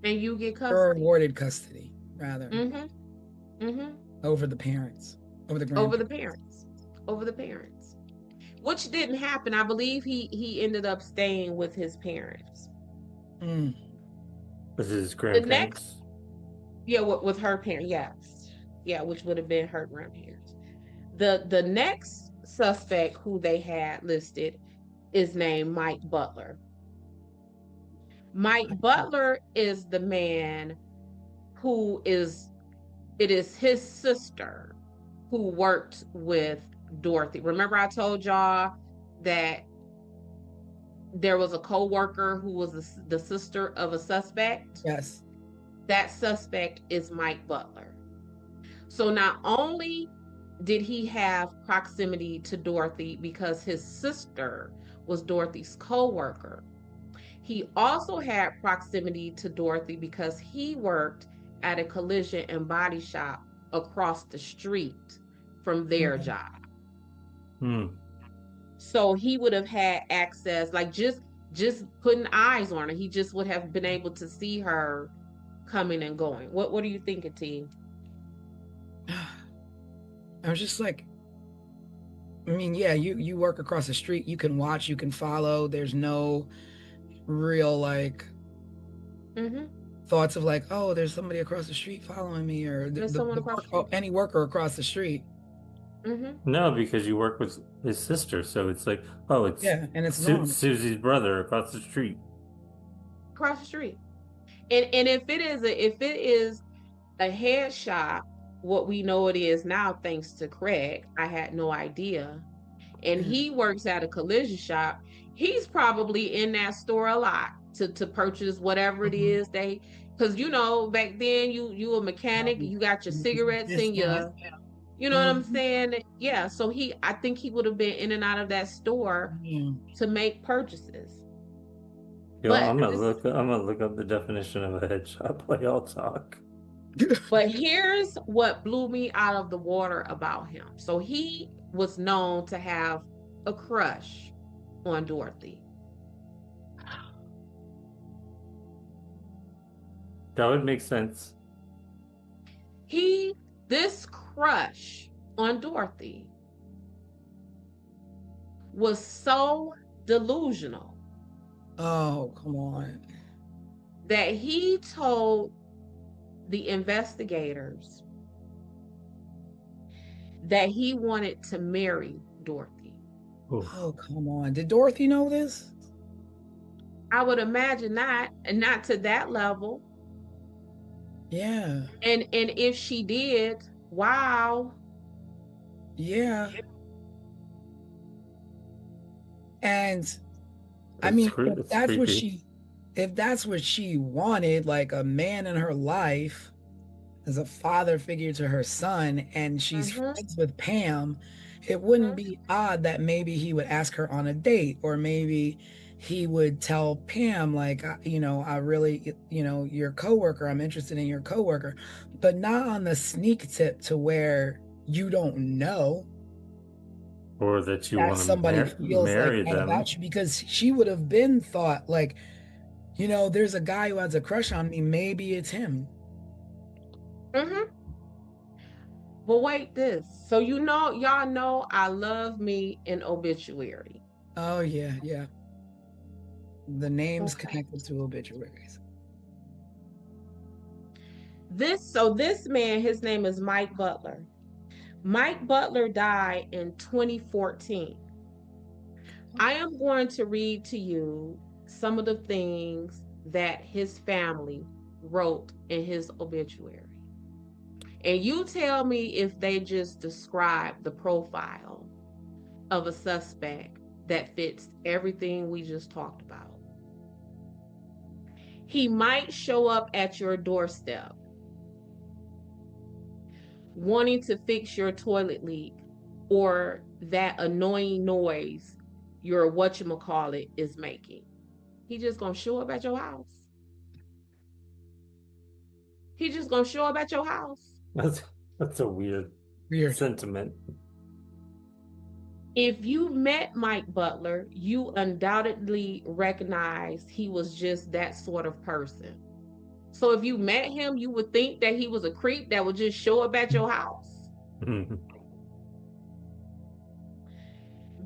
[SPEAKER 3] And you get custody.
[SPEAKER 2] Or awarded custody, rather. Over the parents. Over the parents.
[SPEAKER 3] over the parents, which didn't happen. I believe he ended up staying with his parents.
[SPEAKER 4] This is his
[SPEAKER 3] The
[SPEAKER 4] grandparents.
[SPEAKER 3] next, yeah, with her parents, yes, yeah, which would have been her grandparents. The next suspect who they had listed is named Mike Butler. Mike Butler is the man who is, it is his sister who worked with Dorothy. Remember I told y'all that there was a co-worker who was the sister of a suspect?
[SPEAKER 2] Yes.
[SPEAKER 3] That suspect is Mike Butler. So not only did he have proximity to Dorothy because his sister was Dorothy's co-worker, he also had proximity to Dorothy because he worked at a collision and body shop across the street from their job. So he would have had access, like just putting eyes on her. He just would have been able to see her coming and going. What are you thinking, T?
[SPEAKER 2] I was just like, I mean, yeah, you work across the street, you can watch, you can follow. There's no real like thoughts of like, oh, there's somebody across the street following me, or
[SPEAKER 3] There's someone across the street.
[SPEAKER 2] any worker across the street.
[SPEAKER 4] No, because you work with his sister, so it's like, oh, it's
[SPEAKER 2] Yeah, and it's normal.
[SPEAKER 4] Susie's brother across the street.
[SPEAKER 3] Across the street. And if it is a head shop, what we know it is now, thanks to Craig, I had no idea. And he works at a collision shop. He's probably in that store a lot to purchase whatever it is they, because you know, back then you a mechanic, you got your cigarettes in your, you know what I'm saying? Yeah. So I think he would have been in and out of that store to make purchases.
[SPEAKER 4] Yo, I'm gonna look up the definition of a head shop while y'all talk.
[SPEAKER 3] But here's what blew me out of the water about him. So he was known to have a crush on Dorothy.
[SPEAKER 4] That would make sense.
[SPEAKER 3] This crush on Dorothy was so delusional.
[SPEAKER 2] Oh, come on.
[SPEAKER 3] That he told the investigators that he wanted to marry Dorothy.
[SPEAKER 2] Oh, come on. Did Dorothy know this?
[SPEAKER 3] I would imagine not, and not to that level.
[SPEAKER 2] Yeah.
[SPEAKER 3] And if she did, wow.
[SPEAKER 2] Yeah. And I mean, if that's what she wanted, like a man in her life as a father figure to her son, and she's friends with Pam, it wouldn't be odd that maybe he would ask her on a date, or maybe he would tell Pam, like, you know, I really, you know, your coworker, I'm interested in your coworker, but not on the sneak tip to where you don't know.
[SPEAKER 4] Or that you want to
[SPEAKER 2] somebody feels
[SPEAKER 4] marry
[SPEAKER 2] like that
[SPEAKER 4] them
[SPEAKER 2] about you, because she would have been thought like, you know, there's a guy who has a crush on me, maybe it's him.
[SPEAKER 3] But wait this. So you know, y'all know I love me an obituary.
[SPEAKER 2] Oh yeah, yeah. The names connected to obituaries.
[SPEAKER 3] This man, his name is Mike Butler. Mike Butler died in 2014. I am going to read to you some of the things that his family wrote in his obituary. And you tell me if they just describe the profile of a suspect that fits everything we just talked about. He might show up at your doorstep wanting to fix your toilet leak or that annoying noise your whatchamacallit is making. He just gonna show up at your house. He just gonna show up at your house.
[SPEAKER 4] That's a weird sentiment.
[SPEAKER 3] If you met Mike Butler, you undoubtedly recognize he was just that sort of person. So if you met him, you would think that he was a creep that would just show up at your house.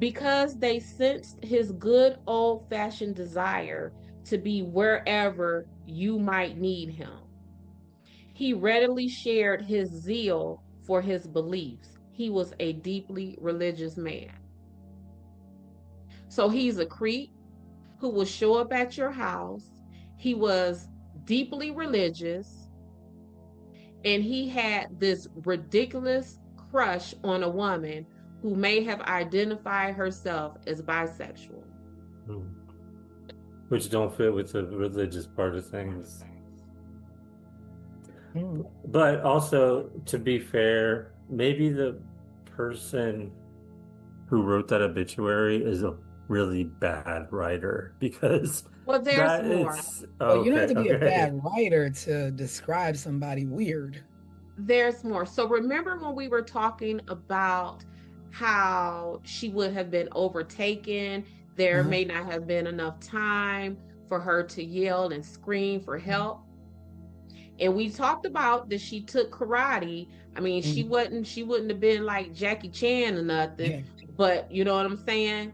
[SPEAKER 3] because they sensed his good old-fashioned desire to be wherever you might need him. He readily shared his zeal for his beliefs. He was a deeply religious man. So he's a creep who will show up at your house. He was deeply religious, and he had this ridiculous crush on a woman who may have identified herself as bisexual.
[SPEAKER 4] Which don't fit with the religious part of things.
[SPEAKER 2] Mm.
[SPEAKER 4] But also, to be fair, maybe the person who wrote that obituary is a really bad writer, because
[SPEAKER 3] Well, there's more.
[SPEAKER 2] Well, you don't have to be a
[SPEAKER 4] okay.
[SPEAKER 2] bad writer to describe somebody weird.
[SPEAKER 3] There's more. So remember when we were talking about how she would have been overtaken, there may not have been enough time for her to yell and scream for help. And we talked about that she took karate. I mean, she wouldn't have been like Jackie Chan or nothing,
[SPEAKER 2] Yeah.
[SPEAKER 3] but you know what I'm saying?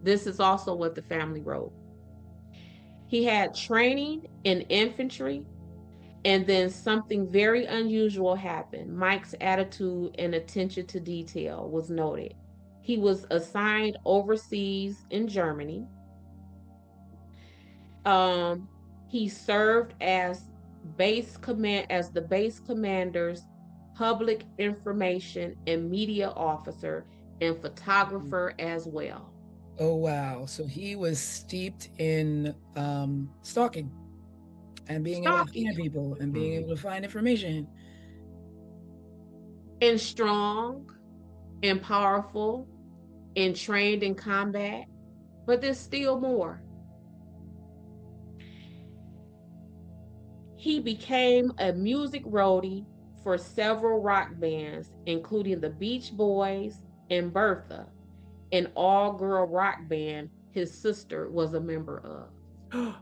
[SPEAKER 3] This is also what the family wrote. He had training in infantry, and then something very unusual happened. Mike's attitude and attention to detail was noted. He was assigned overseas in Germany. He served as the base commander's public information and media officer and photographer as well.
[SPEAKER 2] Oh wow! So he was steeped in stalking and being able to find people and being able to find information.
[SPEAKER 3] And strong and powerful and trained in combat, but there's still more. He became a music roadie for several rock bands, including the Beach Boys and Bertha, an all-girl rock band his sister was a member of.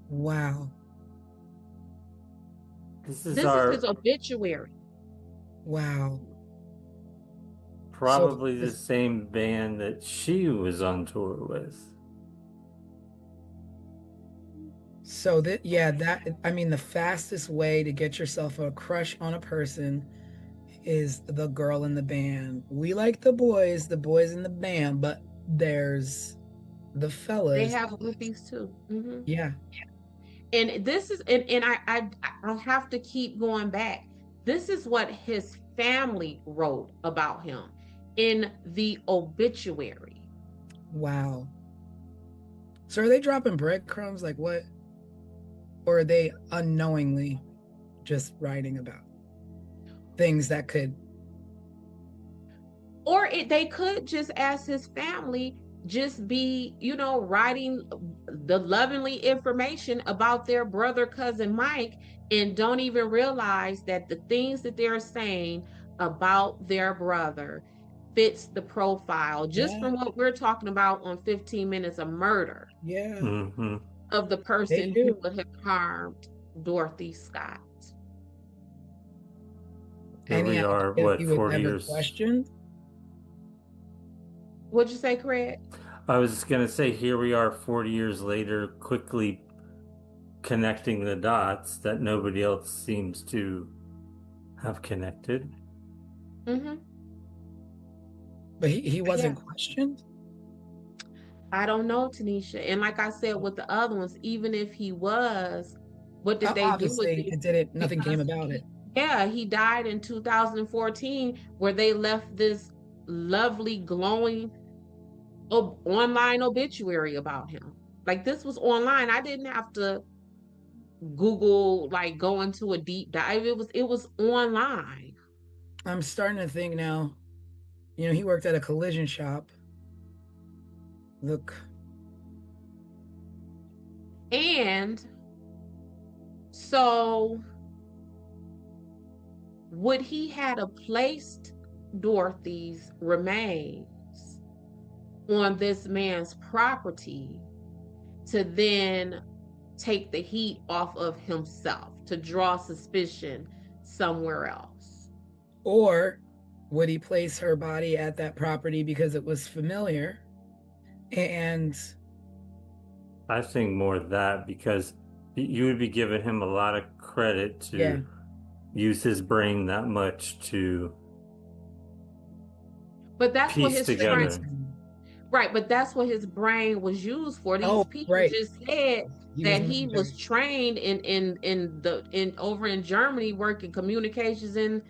[SPEAKER 2] Wow.
[SPEAKER 4] This is
[SPEAKER 3] This is his obituary.
[SPEAKER 2] Wow.
[SPEAKER 4] Probably the same band that she was on tour with.
[SPEAKER 2] So the fastest way to get yourself a crush on a person is the girl in the band. We like the boys in the band, but there's the fellas.
[SPEAKER 3] They have groupies too. Mm-hmm.
[SPEAKER 2] Yeah.
[SPEAKER 3] And this is, and I have to keep going back. This is what his family wrote about him in the obituary.
[SPEAKER 2] Wow. So are they dropping breadcrumbs? Like what? Or are they unknowingly just writing about things that could?
[SPEAKER 3] Or they could just, as his family, just be, writing the lovingly information about their brother, cousin Mike, and don't even realize that the things that they're saying about their brother fits the profile just from what we're talking about on 15 Minutes of Murder.
[SPEAKER 2] Yeah.
[SPEAKER 4] Mm-hmm.
[SPEAKER 3] Of the person who would have harmed Dorothy Scott.
[SPEAKER 4] Here we are, what, 40 years?
[SPEAKER 2] Questioned?
[SPEAKER 3] What'd you say, Craig?
[SPEAKER 4] I was just going to say, here we are 40 years later, quickly connecting the dots that nobody else seems to have connected.
[SPEAKER 3] Mm-hmm.
[SPEAKER 2] But he wasn't questioned?
[SPEAKER 3] I don't know, Tanisha. And like I said with the other ones, even if he was, what did they do with it?
[SPEAKER 2] Nothing came about it.
[SPEAKER 3] Yeah, he died in 2014, where they left this lovely, glowing online obituary about him. Like, this was online. I didn't have to Google, like, go into a deep dive. It was online.
[SPEAKER 2] I'm starting to think now, he worked at a collision shop. Look.
[SPEAKER 3] And so would he had placed Dorothy's remains on this man's property to then take the heat off of himself, to draw suspicion somewhere else?
[SPEAKER 2] Or would he place her body at that property because it was familiar? And
[SPEAKER 4] I think more that, because you would be giving him a lot of credit to
[SPEAKER 2] yeah,
[SPEAKER 4] use his brain that much to
[SPEAKER 3] But that's what
[SPEAKER 4] piece
[SPEAKER 3] his brain,
[SPEAKER 4] together.
[SPEAKER 3] right? But that's what his brain was used for. These
[SPEAKER 2] Oh,
[SPEAKER 3] people
[SPEAKER 2] right.
[SPEAKER 3] just said
[SPEAKER 2] He was
[SPEAKER 3] that he was
[SPEAKER 2] military.
[SPEAKER 3] trained in over in Germany working communications in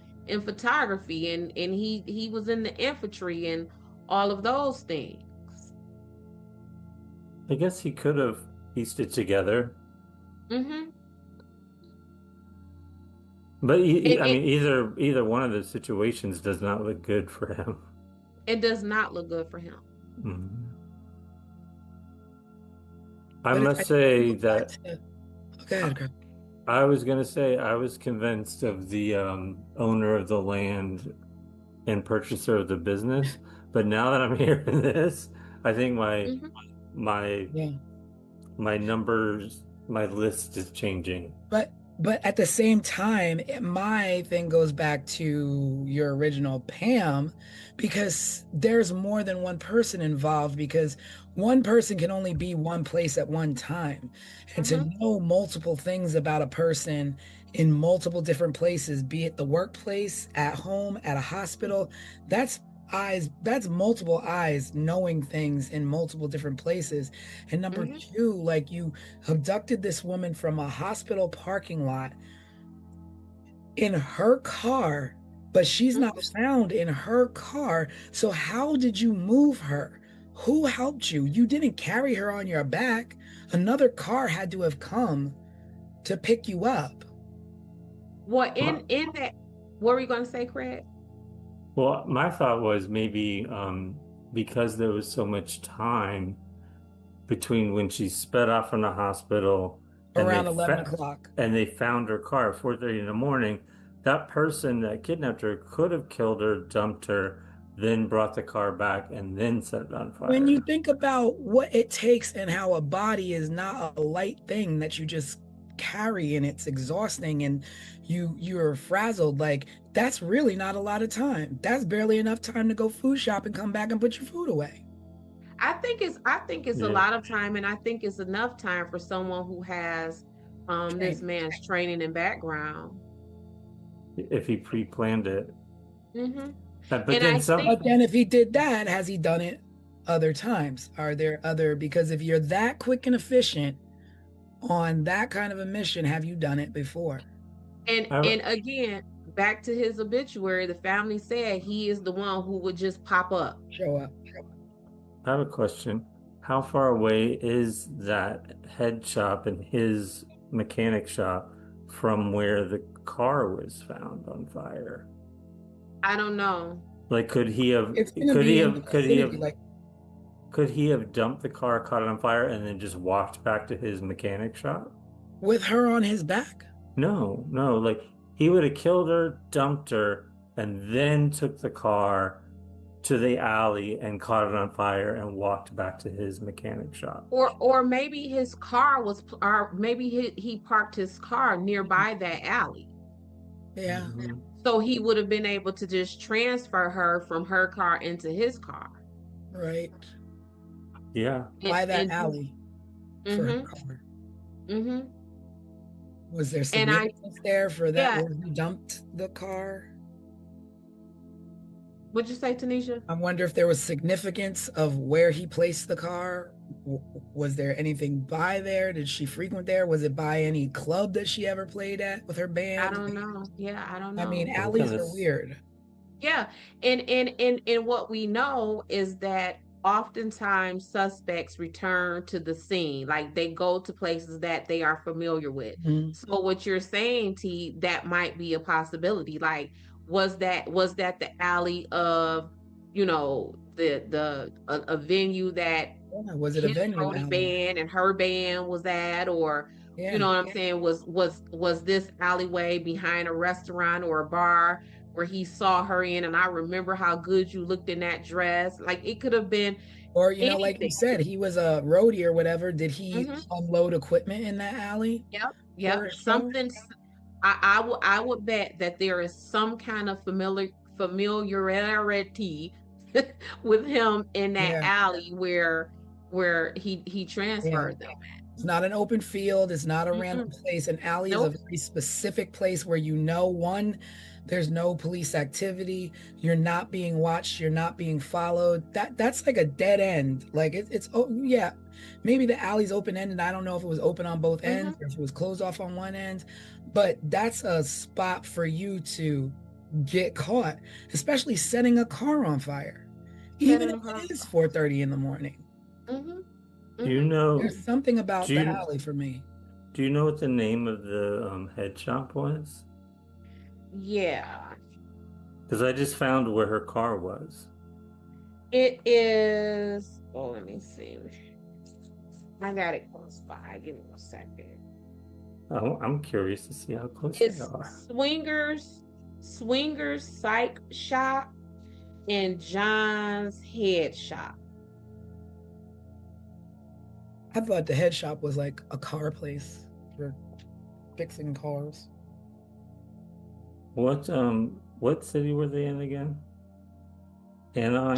[SPEAKER 3] photography, and he was in the infantry and all of those things.
[SPEAKER 4] I guess he could have pieced it together.
[SPEAKER 3] Mm-hmm.
[SPEAKER 4] But
[SPEAKER 3] It,
[SPEAKER 4] I
[SPEAKER 3] it
[SPEAKER 4] mean, either one of the situations does not look good for him.
[SPEAKER 3] it does not look good for him.
[SPEAKER 4] Mhm. I
[SPEAKER 2] But
[SPEAKER 4] must
[SPEAKER 2] I
[SPEAKER 4] say
[SPEAKER 2] go back
[SPEAKER 4] that
[SPEAKER 2] to, go ahead, Greg.
[SPEAKER 4] I was gonna say I was convinced of the owner of the land and purchaser of the business, but now that I'm hearing this, I think
[SPEAKER 3] Mhm.
[SPEAKER 4] my
[SPEAKER 2] Yeah.
[SPEAKER 4] my numbers, my list is changing.
[SPEAKER 2] But at the same time, my thing goes back to your original Pam, because there's more than one person involved, because one person can only be one place at one time. And to know multiple things about a person in multiple different places, be it the workplace, at home, at a hospital, that's that's multiple eyes knowing things in multiple different places. And number two, like, you abducted this woman from a hospital parking lot in her car, but she's not found in her car. So how did you move her? Who helped you? You didn't carry her on your back. Another car had to have come to pick you up.
[SPEAKER 3] Well, in that, what were you going to say, Craig?
[SPEAKER 4] Well, my thought was maybe because there was so much time between when she sped off from the hospital and
[SPEAKER 2] Around 11 o'clock.
[SPEAKER 4] they found her car at 4:30 in the morning, that person that kidnapped her could have killed her, dumped her, then brought the car back and then set it on
[SPEAKER 2] When you
[SPEAKER 4] fire.
[SPEAKER 2] think about what it takes and how a body is not a light thing that you just carry, and it's exhausting, and you're frazzled, like, that's really not a lot of time. That's barely enough time to go food shop and come back and put your food away.
[SPEAKER 3] I think it's a
[SPEAKER 4] Yeah.
[SPEAKER 3] lot of time, and I think it's enough time for someone who has this man's training and background.
[SPEAKER 4] If he pre-planned it.
[SPEAKER 3] Mm-hmm.
[SPEAKER 4] But
[SPEAKER 3] And
[SPEAKER 4] then
[SPEAKER 3] I
[SPEAKER 4] some,
[SPEAKER 3] think,
[SPEAKER 2] But then if he did that, has he done it other times? Are there other, because if you're that quick and efficient on that kind of a mission, have you done it before?
[SPEAKER 3] and again, back to his obituary, the family said he is the one who would just pop up.
[SPEAKER 2] Show up.
[SPEAKER 4] I have a question. How far away is that head shop and his mechanic shop from where the car was found on fire?
[SPEAKER 3] I don't know.
[SPEAKER 4] Like, could he have
[SPEAKER 2] It's gonna be in the vicinity, like,
[SPEAKER 4] could he have dumped the car, caught it on fire, and then just walked back to his mechanic shop?
[SPEAKER 2] with her on his back.
[SPEAKER 4] No, no, like he would have killed her, dumped her, and then took the car to the alley and caught it on fire and walked back to his mechanic shop.
[SPEAKER 3] Or maybe his car was, or maybe he parked his car nearby that alley.
[SPEAKER 2] Yeah.
[SPEAKER 4] Mhm.
[SPEAKER 3] So he would have been able to just transfer her from her car into his car.
[SPEAKER 2] Right.
[SPEAKER 4] Yeah.
[SPEAKER 2] By that
[SPEAKER 3] And
[SPEAKER 2] alley for her car.
[SPEAKER 3] mm-hmm.
[SPEAKER 2] Was there
[SPEAKER 3] And I,
[SPEAKER 2] significance there for that
[SPEAKER 3] yeah.
[SPEAKER 2] where he dumped the car?
[SPEAKER 3] What'd you say, Tanisha?
[SPEAKER 2] I wonder if there was significance of where he placed the car. Was there anything by there? Did she frequent there? Was it by any club that she ever played at with her band?
[SPEAKER 3] I don't know. Yeah, I don't know.
[SPEAKER 2] I mean,
[SPEAKER 4] Well,
[SPEAKER 2] alleys are weird.
[SPEAKER 3] Yeah, and what we know is that oftentimes suspects return to the scene, like they go to places that they are familiar with.
[SPEAKER 2] Mhm.
[SPEAKER 3] So what you're saying, T, that might be a possibility. Like, was that the alley of, a venue that
[SPEAKER 2] Yeah, was it a
[SPEAKER 3] his
[SPEAKER 2] venue
[SPEAKER 3] roadie
[SPEAKER 2] alley?
[SPEAKER 3] band and her band was at, or
[SPEAKER 2] Yeah.
[SPEAKER 3] you know what I'm saying, was this alleyway behind a restaurant or a bar where he saw her in, and I remember how good you looked in that dress. Like, it could have been
[SPEAKER 2] Or, like you
[SPEAKER 3] anything.
[SPEAKER 2] said, he was a roadie or whatever. Did he
[SPEAKER 3] Mhm.
[SPEAKER 2] unload equipment in that alley?
[SPEAKER 3] Yep.
[SPEAKER 2] for a show?
[SPEAKER 3] Something I would bet that there is some kind of familiarity with him in that
[SPEAKER 2] Yeah.
[SPEAKER 3] alley where he transferred them.
[SPEAKER 2] It's not an open field. It's not a
[SPEAKER 3] Mm-mm.
[SPEAKER 2] random place. An alley is a
[SPEAKER 3] Nope.
[SPEAKER 2] very specific place where you know, one, there's no police activity. You're not being watched. You're not being followed. That's like a dead end. Like it's oh yeah, maybe the alley's open ended. I don't know if it was open on both ends or if it was closed off on one end, but that's a spot for you to get caught, especially setting a car on fire, even if it is 4:30 in the morning.
[SPEAKER 4] Do you know?
[SPEAKER 2] There's something about
[SPEAKER 4] do
[SPEAKER 2] the
[SPEAKER 4] you,
[SPEAKER 2] alley for me.
[SPEAKER 4] do you know what the name of the head shop was?
[SPEAKER 3] Yeah.
[SPEAKER 4] Because I just found where her car was.
[SPEAKER 3] It is, oh, let me see. I got it close by. Give me a second.
[SPEAKER 4] Oh, I'm curious to see how close
[SPEAKER 3] It's
[SPEAKER 4] they are.
[SPEAKER 3] Swingers Psych Shop and John's Head Shop.
[SPEAKER 2] I thought the head shop was like a car place for fixing cars.
[SPEAKER 4] What city were they in again? Anaheim?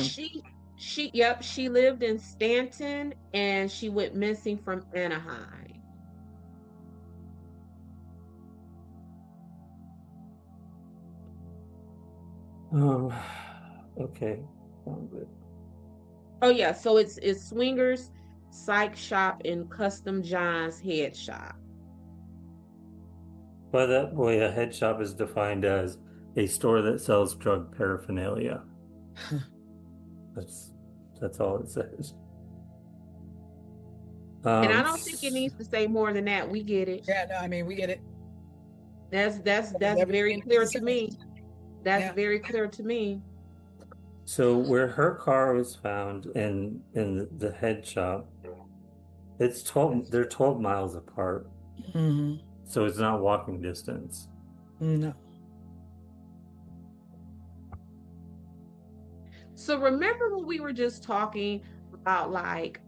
[SPEAKER 3] She lived in Stanton and she went missing from Anaheim.
[SPEAKER 4] Okay. Sounds good.
[SPEAKER 3] Oh yeah, so it's Swingers Psych Shop and Custom John's Head Shop.
[SPEAKER 4] By that way, a head shop is defined as a store that sells drug paraphernalia. That's all it says.
[SPEAKER 3] And I don't think it needs to say more than that. We get it.
[SPEAKER 2] Yeah, no, I mean, we get it.
[SPEAKER 3] That's very
[SPEAKER 2] everything
[SPEAKER 3] clear
[SPEAKER 2] needs
[SPEAKER 3] to
[SPEAKER 2] to
[SPEAKER 3] me. That's
[SPEAKER 2] Yeah.
[SPEAKER 3] very clear to me.
[SPEAKER 4] So where her car was found in the head shop, it's 12, they're 12 miles apart.
[SPEAKER 2] Mhm.
[SPEAKER 4] So it's not walking distance.
[SPEAKER 2] No.
[SPEAKER 3] So remember when we were just talking about, like,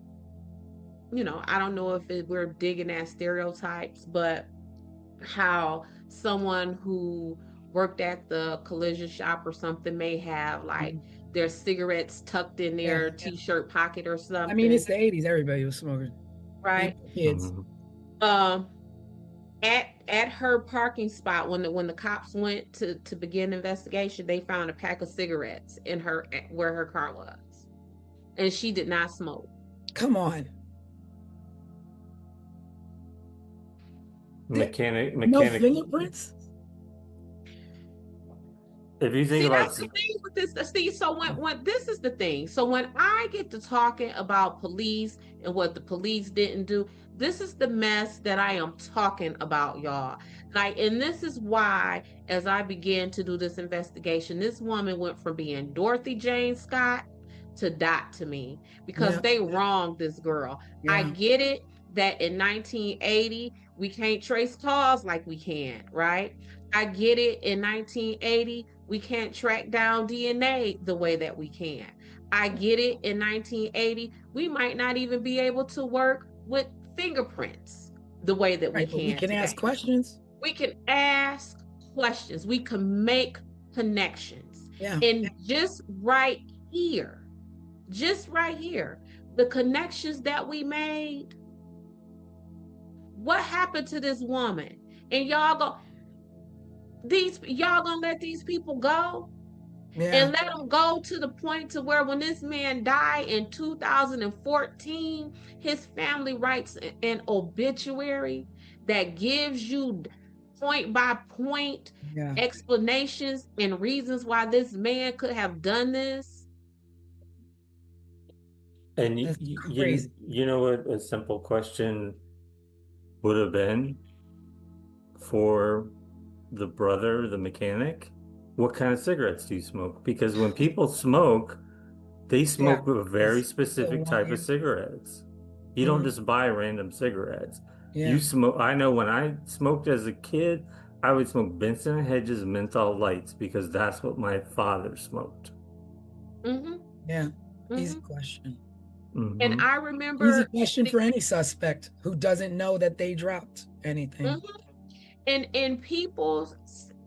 [SPEAKER 3] I don't know if we're digging at stereotypes, but how someone who worked at the collision shop or something may have like their cigarettes tucked in their t-shirt pocket or something.
[SPEAKER 2] I mean, it's the 80s. Everybody was smoking.
[SPEAKER 3] Right.
[SPEAKER 2] Kids.
[SPEAKER 3] At her parking spot, when the cops went to begin the investigation, they found a pack of cigarettes in where her car was, and she did not smoke.
[SPEAKER 2] Come on.
[SPEAKER 4] Mechanic.
[SPEAKER 2] No fingerprints?
[SPEAKER 4] If you think about
[SPEAKER 3] that's the thing with this, Steve. So when this is the thing. So when I get to talking about police and what the police didn't do, this is the mess that I am talking about, y'all. Like, and this is why, as I began to do this investigation, this woman went from being Dorothy Jane Scott to Dot to me, because they wronged this girl. I get it that in 1980 we can't trace cars like we can, right? I get it in 1980 we can't track down DNA the way that we can. I get it in 1980 we might not even be able to work with fingerprints the way that we can.
[SPEAKER 2] We can
[SPEAKER 3] today.
[SPEAKER 2] ask questions.
[SPEAKER 3] We can ask questions. We can make connections.
[SPEAKER 2] Yeah.
[SPEAKER 3] And just right here, the connections that we made, what happened to this woman? And y'all gonna let these people go? And let them go to the point to where when this man died in 2014, his family writes an obituary that gives you point by point explanations and reasons why this man could have done this.
[SPEAKER 4] And you know what a simple question would have been for the brother, the mechanic? What kind of cigarettes do you smoke? Because when people smoke, they smoke a very specific type of cigarettes. You don't just buy random cigarettes. You smoke. I know when I smoked as a kid, I would smoke Benson and Hedges menthol lights because that's what my father smoked.
[SPEAKER 2] Easy question.
[SPEAKER 3] And I remember
[SPEAKER 2] easy question for any suspect who doesn't know that they dropped anything.
[SPEAKER 3] And people's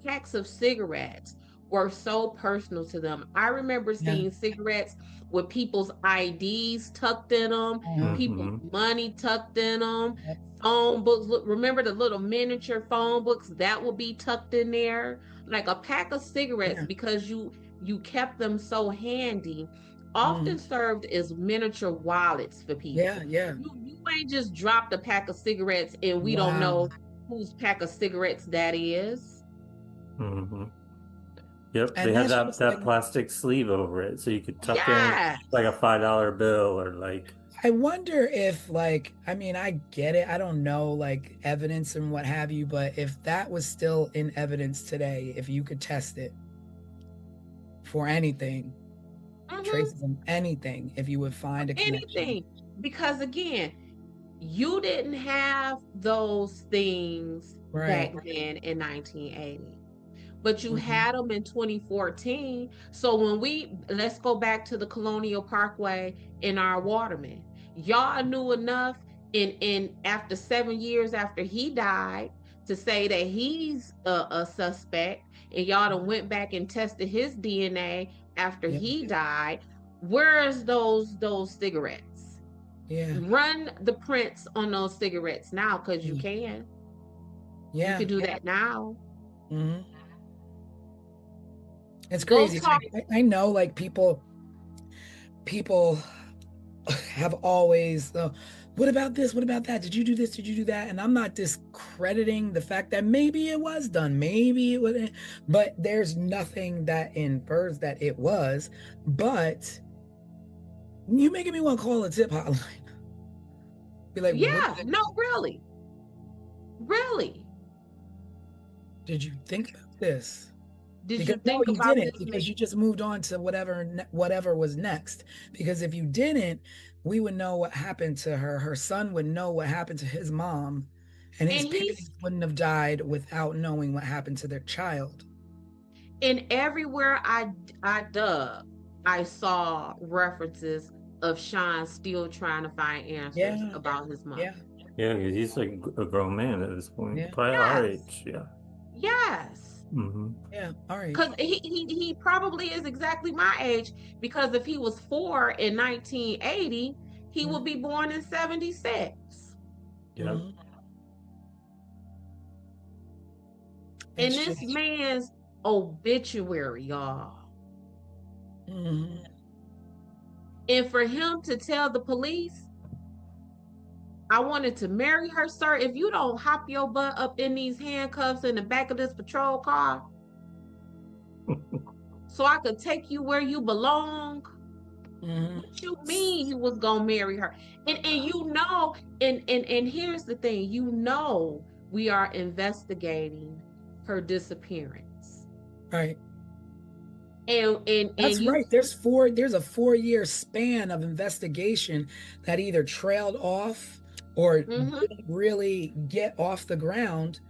[SPEAKER 3] packs of cigarettes were so personal to them. I remember seeing cigarettes with people's IDs tucked in them, people's money tucked in them, phone books. Look, remember the little miniature phone books that will be tucked in there? Like a pack of cigarettes, because you kept them so handy, often served as miniature wallets for people. You ain't just dropped a pack of cigarettes and we don't know whose pack of cigarettes that is.
[SPEAKER 4] Yep,
[SPEAKER 2] And
[SPEAKER 4] they had
[SPEAKER 2] that's
[SPEAKER 4] that
[SPEAKER 2] like,
[SPEAKER 4] plastic sleeve over it, so you could tuck in like a $5 bill or like.
[SPEAKER 2] I wonder if, like, I mean, I get it. I don't know, like, evidence and what have you, but if that was still in evidence today, if you could test it for anything, traces of anything, if you would find a connection.
[SPEAKER 3] Anything. Because again, you didn't have those things back then in 1980. But you had them in 2014. So let's go back to the Colonial Parkway in our Waterman. Y'all knew enough in after 7 years after he died to say that he's a suspect, and y'all done went back and tested his DNA after he died. Where's those cigarettes? Run the prints on those cigarettes now, because you can. You can do that now.
[SPEAKER 2] It's crazy. I know, like, people have always, what about this? What about that? Did you do this? Did you do that? And I'm not discrediting the fact that maybe it was done, maybe it wasn't, but there's nothing that infers that it was. But you making me want to call a tip hotline. Be like,
[SPEAKER 3] no, really.
[SPEAKER 2] Did you think about this?
[SPEAKER 3] Did you think about this?
[SPEAKER 2] Because you just moved on to whatever was next. Because if you didn't, we would know what happened to her. Her son would know what happened to his mom, and his parents wouldn't have died without knowing what happened to their child.
[SPEAKER 3] And everywhere I dug, I saw references of Sean still trying to find answers about his mom.
[SPEAKER 4] Yeah, he's like a grown man at this point, probably our age.
[SPEAKER 3] Yes.
[SPEAKER 2] Yeah, all right.
[SPEAKER 3] Because he probably is exactly my age, because if he was 4 in 1980, he would be born in 76.
[SPEAKER 4] Yeah.
[SPEAKER 3] And this man's obituary, y'all. And for him to tell the police, I wanted to marry her, sir. If you don't hop your butt up in these handcuffs in the back of this patrol car, so I could take you where you belong. What you mean you was gonna marry her? And you know, and here's the thing, you know, we are investigating her disappearance.
[SPEAKER 2] Right.
[SPEAKER 3] And
[SPEAKER 2] that's right. There's a 4-year span of investigation that either trailed off or didn't really get off the ground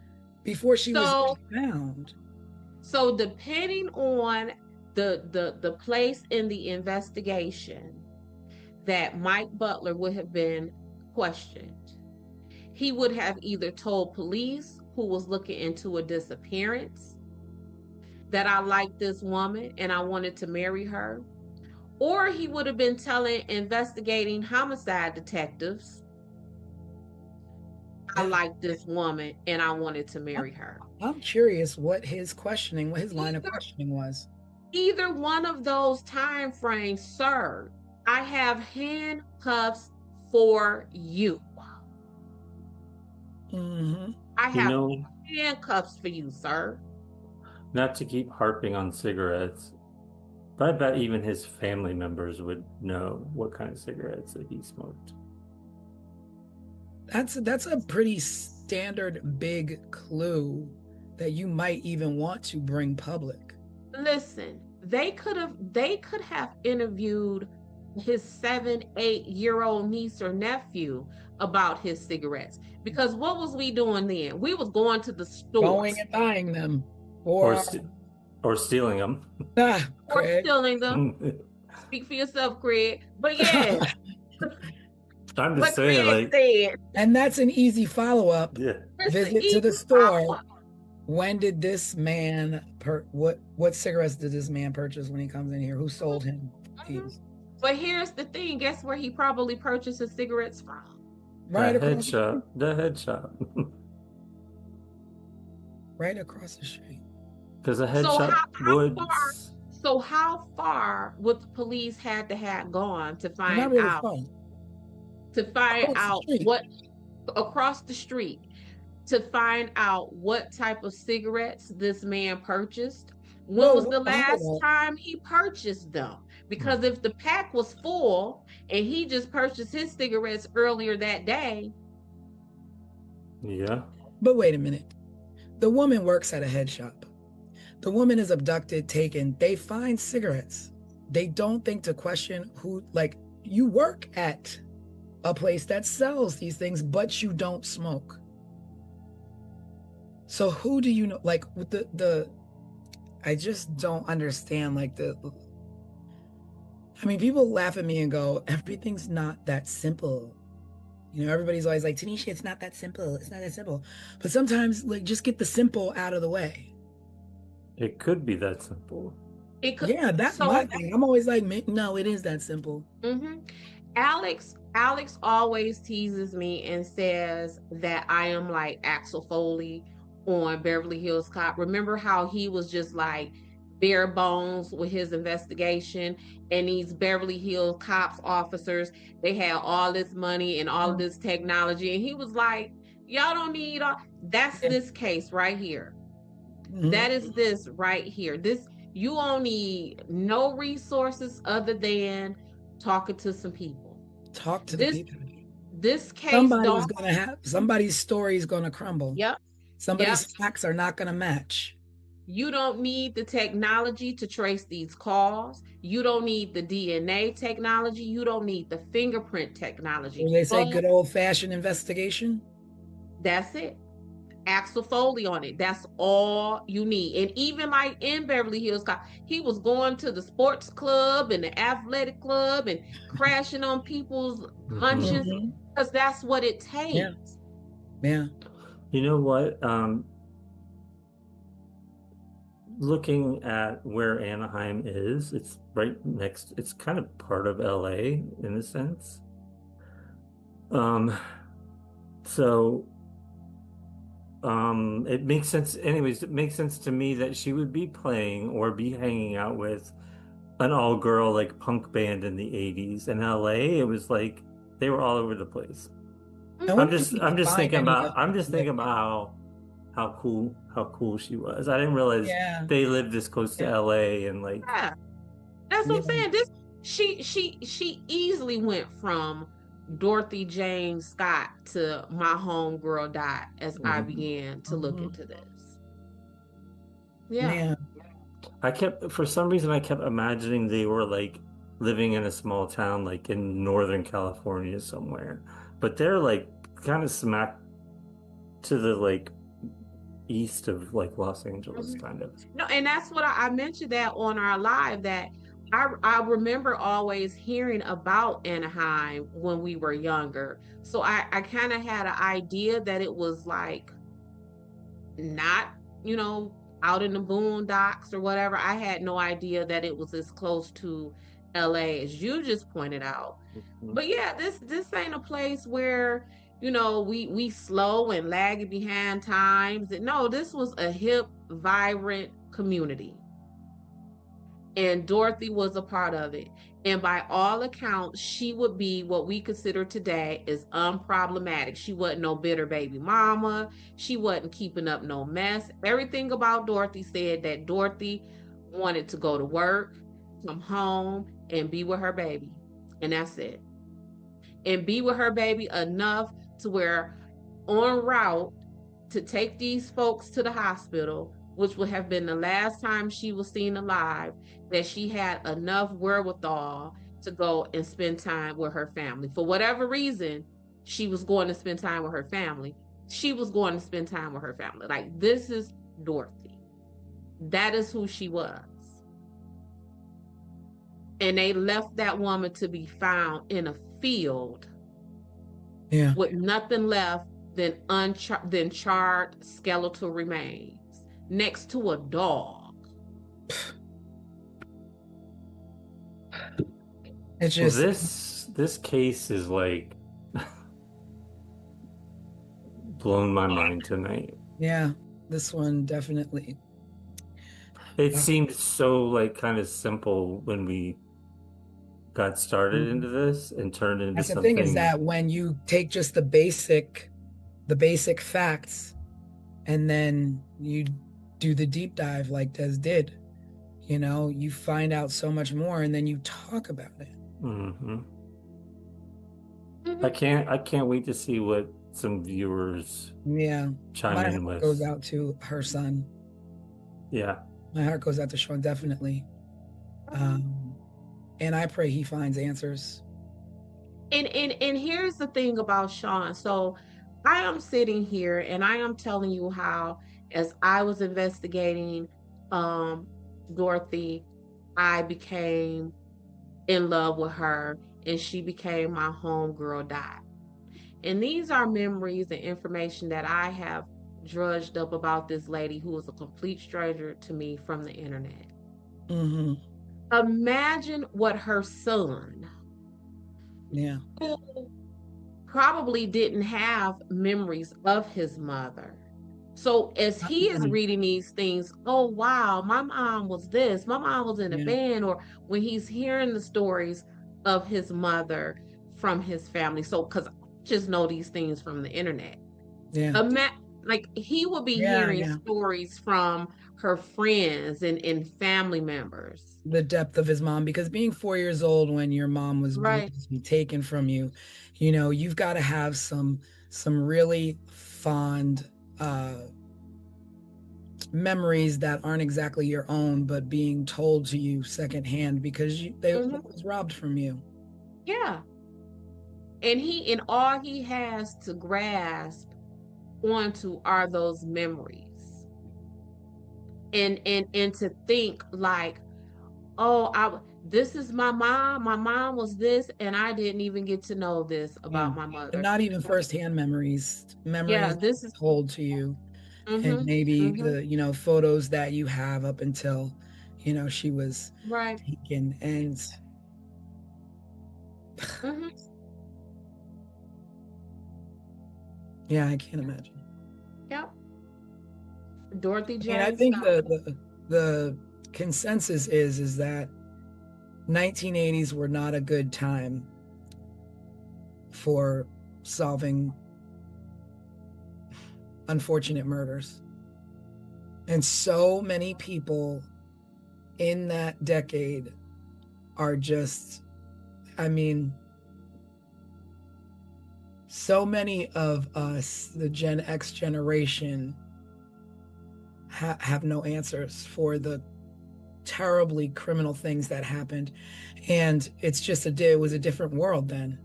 [SPEAKER 2] before she was found.
[SPEAKER 3] So depending on the place in the investigation that Mike Butler would have been questioned, he would have either told police who was looking into a disappearance that I liked this woman and I wanted to marry her, or he would have been telling investigating homicide detectives, I like this woman and I wanted to marry her.
[SPEAKER 2] I'm curious what his line of questioning was.
[SPEAKER 3] Either one of those time frames, sir. I have handcuffs for you. I have handcuffs for you, sir.
[SPEAKER 4] Not to keep harping on cigarettes, but I bet even his family members would know what kind of cigarettes that he smoked.
[SPEAKER 2] That's a pretty standard big clue that you might even want to bring public.
[SPEAKER 3] Listen, they could have interviewed his 7-8-year-old niece or nephew about his cigarettes, because what was we doing then? We was going to the store,
[SPEAKER 2] going and buying them,
[SPEAKER 4] or stealing them,
[SPEAKER 3] or stealing them. Speak for yourself, Craig. But yeah.
[SPEAKER 4] I'm just saying, like,
[SPEAKER 2] and that's an easy follow-up.
[SPEAKER 4] Yeah.
[SPEAKER 2] Visit to the store When did this man what cigarettes did this man purchase when he comes in here? Who sold him these?
[SPEAKER 3] But here's the thing, guess where he probably purchases cigarettes from?
[SPEAKER 2] Right
[SPEAKER 4] The head
[SPEAKER 2] across the
[SPEAKER 4] shop.
[SPEAKER 2] street.
[SPEAKER 4] The head shop.
[SPEAKER 2] Right across the street.
[SPEAKER 4] Because a head
[SPEAKER 3] So
[SPEAKER 4] shop would.
[SPEAKER 3] how far would the police had to have gone to
[SPEAKER 2] They're
[SPEAKER 3] find
[SPEAKER 2] not really
[SPEAKER 3] out
[SPEAKER 2] far. Across the street.
[SPEAKER 3] what across the street to find out what type of cigarettes this man purchased? When was the last time he purchased them? Because if the pack was full and he just purchased his cigarettes earlier that day.
[SPEAKER 4] Yeah.
[SPEAKER 2] But wait a minute. The woman works at a head shop. The woman is abducted, taken. They find cigarettes. They don't think to question who, like, you work at a place that sells these things, but you don't smoke. So who do you know? Like, with I just don't understand, like, I mean, people laugh at me and go, everything's not that simple. You know, everybody's always like, Tanisha, it's not that simple. It's not that simple. But sometimes, like, just get the simple out of the way.
[SPEAKER 4] It could be that simple.
[SPEAKER 3] It could,
[SPEAKER 2] Yeah, that's my thing. I'm always like, no, it is that simple.
[SPEAKER 3] Alex always teases me and says that I am like Axel Foley on Beverly Hills Cop. Remember how he was just like bare bones with his investigation, and these Beverly Hills Cops officers, they had all this money and all of this technology, and he was like, y'all don't need all. That's this case right here. That is this right here. This, you don't need no resources other than talking to some people.
[SPEAKER 2] Talk to the people.
[SPEAKER 3] This case,
[SPEAKER 2] somebody's story is gonna crumble.
[SPEAKER 3] Yep.
[SPEAKER 2] Somebody's facts are not gonna match.
[SPEAKER 3] You don't need the technology to trace these calls. You don't need the DNA technology. You don't need the fingerprint technology.
[SPEAKER 2] When they say good old-fashioned investigation,
[SPEAKER 3] that's it. Axel Foley on it. That's all you need. And even like in Beverly Hills Cop, he was going to the sports club and the athletic club and crashing on people's hunches because that's what it takes.
[SPEAKER 2] Yeah.
[SPEAKER 4] You know what? Looking at where Anaheim is, it's right next, it's kind of part of LA in a sense. It makes sense. Anyways, it makes sense to me that she would be playing or be hanging out with an all-girl like punk band in the 80s. In LA, it was like they were all over the place. I'm just thinking about how cool she was. I didn't realize they lived this close to LA and like
[SPEAKER 3] that's what I'm saying. This she easily went from Dorothy James Scott to My Homegirl Died as I began to look into this.
[SPEAKER 4] For some reason I kept imagining they were like living in a small town like in Northern California somewhere, but they're like kind of smack to the like east of like Los Angeles kind of.
[SPEAKER 3] No, and that's what I mentioned that on our live, that I remember always hearing about Anaheim when we were younger. So I kind of had an idea that it was like not, out in the boondocks or whatever. I had no idea that it was as close to LA as you just pointed out. But yeah, this ain't a place where, we slow and lagging behind times. No, this was a hip, vibrant community. And Dorothy was a part of it. And by all accounts, she would be what we consider today is unproblematic. She wasn't no bitter baby mama. She wasn't keeping up no mess. Everything about Dorothy said that Dorothy wanted to go to work, come home, and be with her baby. And that's it. And be with her baby enough to where en route to take these folks to the hospital, which would have been the last time she was seen alive, that she had enough wherewithal to go and spend time with her family. For whatever reason, she was going to spend time with her family. She was going to spend time with her family. Like, this is Dorothy. That is who she was. And they left that woman to be found in a field with nothing left than charred skeletal remains. next to a dog.
[SPEAKER 2] It's
[SPEAKER 4] Well,
[SPEAKER 2] just
[SPEAKER 4] this case is like blown my mind tonight.
[SPEAKER 2] yeah, this one definitely.
[SPEAKER 4] It
[SPEAKER 2] Uh,
[SPEAKER 4] seemed so like kind of simple when we got started into this and turned into
[SPEAKER 2] That's the thing, is
[SPEAKER 4] something.
[SPEAKER 2] that when you take just the basic facts and then you do the deep dive like Des did, you find out so much more and then you talk about it.
[SPEAKER 4] Mhm.
[SPEAKER 3] Mhm.
[SPEAKER 4] I can't wait to see what some viewers
[SPEAKER 2] Yeah.
[SPEAKER 4] chime
[SPEAKER 2] My
[SPEAKER 4] in
[SPEAKER 2] heart
[SPEAKER 4] with.
[SPEAKER 2] goes out to her son.
[SPEAKER 4] Yeah.
[SPEAKER 2] My heart goes out to Sean, definitely. And I pray he finds answers.
[SPEAKER 3] And here's the thing about Sean. So I am sitting here and I am telling you how, as I was investigating um Dorothy, I became in love with her and she became my homegirl Dot. And these are memories and information that I have drudged up about this lady who was a complete stranger to me from the internet.
[SPEAKER 2] Mm-hmm.
[SPEAKER 3] Imagine what her son,
[SPEAKER 2] Yeah.
[SPEAKER 3] who probably didn't have memories of his mother. So as he is reading these things, oh wow, my mom was this, my mom was in a
[SPEAKER 2] Yeah.
[SPEAKER 3] band, or when he's hearing the stories of his mother from his family. So because I just know these things from the internet.
[SPEAKER 2] Yeah.
[SPEAKER 3] Like he will be
[SPEAKER 2] Yeah.
[SPEAKER 3] hearing
[SPEAKER 2] Yeah.
[SPEAKER 3] stories from her friends and family members.
[SPEAKER 2] The depth of his mom, because being 4 years old when your mom was
[SPEAKER 3] Right.
[SPEAKER 2] brutally taken from you, you've got to have some really fond memories that aren't exactly your own, but being told to you secondhand because they
[SPEAKER 3] Mhm.
[SPEAKER 2] was robbed from you.
[SPEAKER 3] Yeah. And all he has to grasp onto are those memories. And to think like, oh, this is my mom. My mom was this, and I didn't even get to know this
[SPEAKER 2] Yeah.
[SPEAKER 3] about my
[SPEAKER 2] And
[SPEAKER 3] mother.
[SPEAKER 2] not even firsthand memories,
[SPEAKER 3] Yeah,
[SPEAKER 2] memories
[SPEAKER 3] this is
[SPEAKER 2] told to you, and
[SPEAKER 3] mm-hmm,
[SPEAKER 2] maybe
[SPEAKER 3] mm-hmm,
[SPEAKER 2] the photos that you have up until she was
[SPEAKER 3] right.
[SPEAKER 2] taken. And
[SPEAKER 3] Mm-hmm.
[SPEAKER 2] yeah, I can't imagine.
[SPEAKER 3] Yep. Dorothy
[SPEAKER 2] I mean, I
[SPEAKER 3] James
[SPEAKER 2] think
[SPEAKER 3] Scott.
[SPEAKER 2] the consensus is that 1980s were not a good time for solving unfortunate murders. And so many people in that decade are just, I mean, so many of us, the Gen X generation, have no answers for the terribly criminal things that happened. And it was a different world then.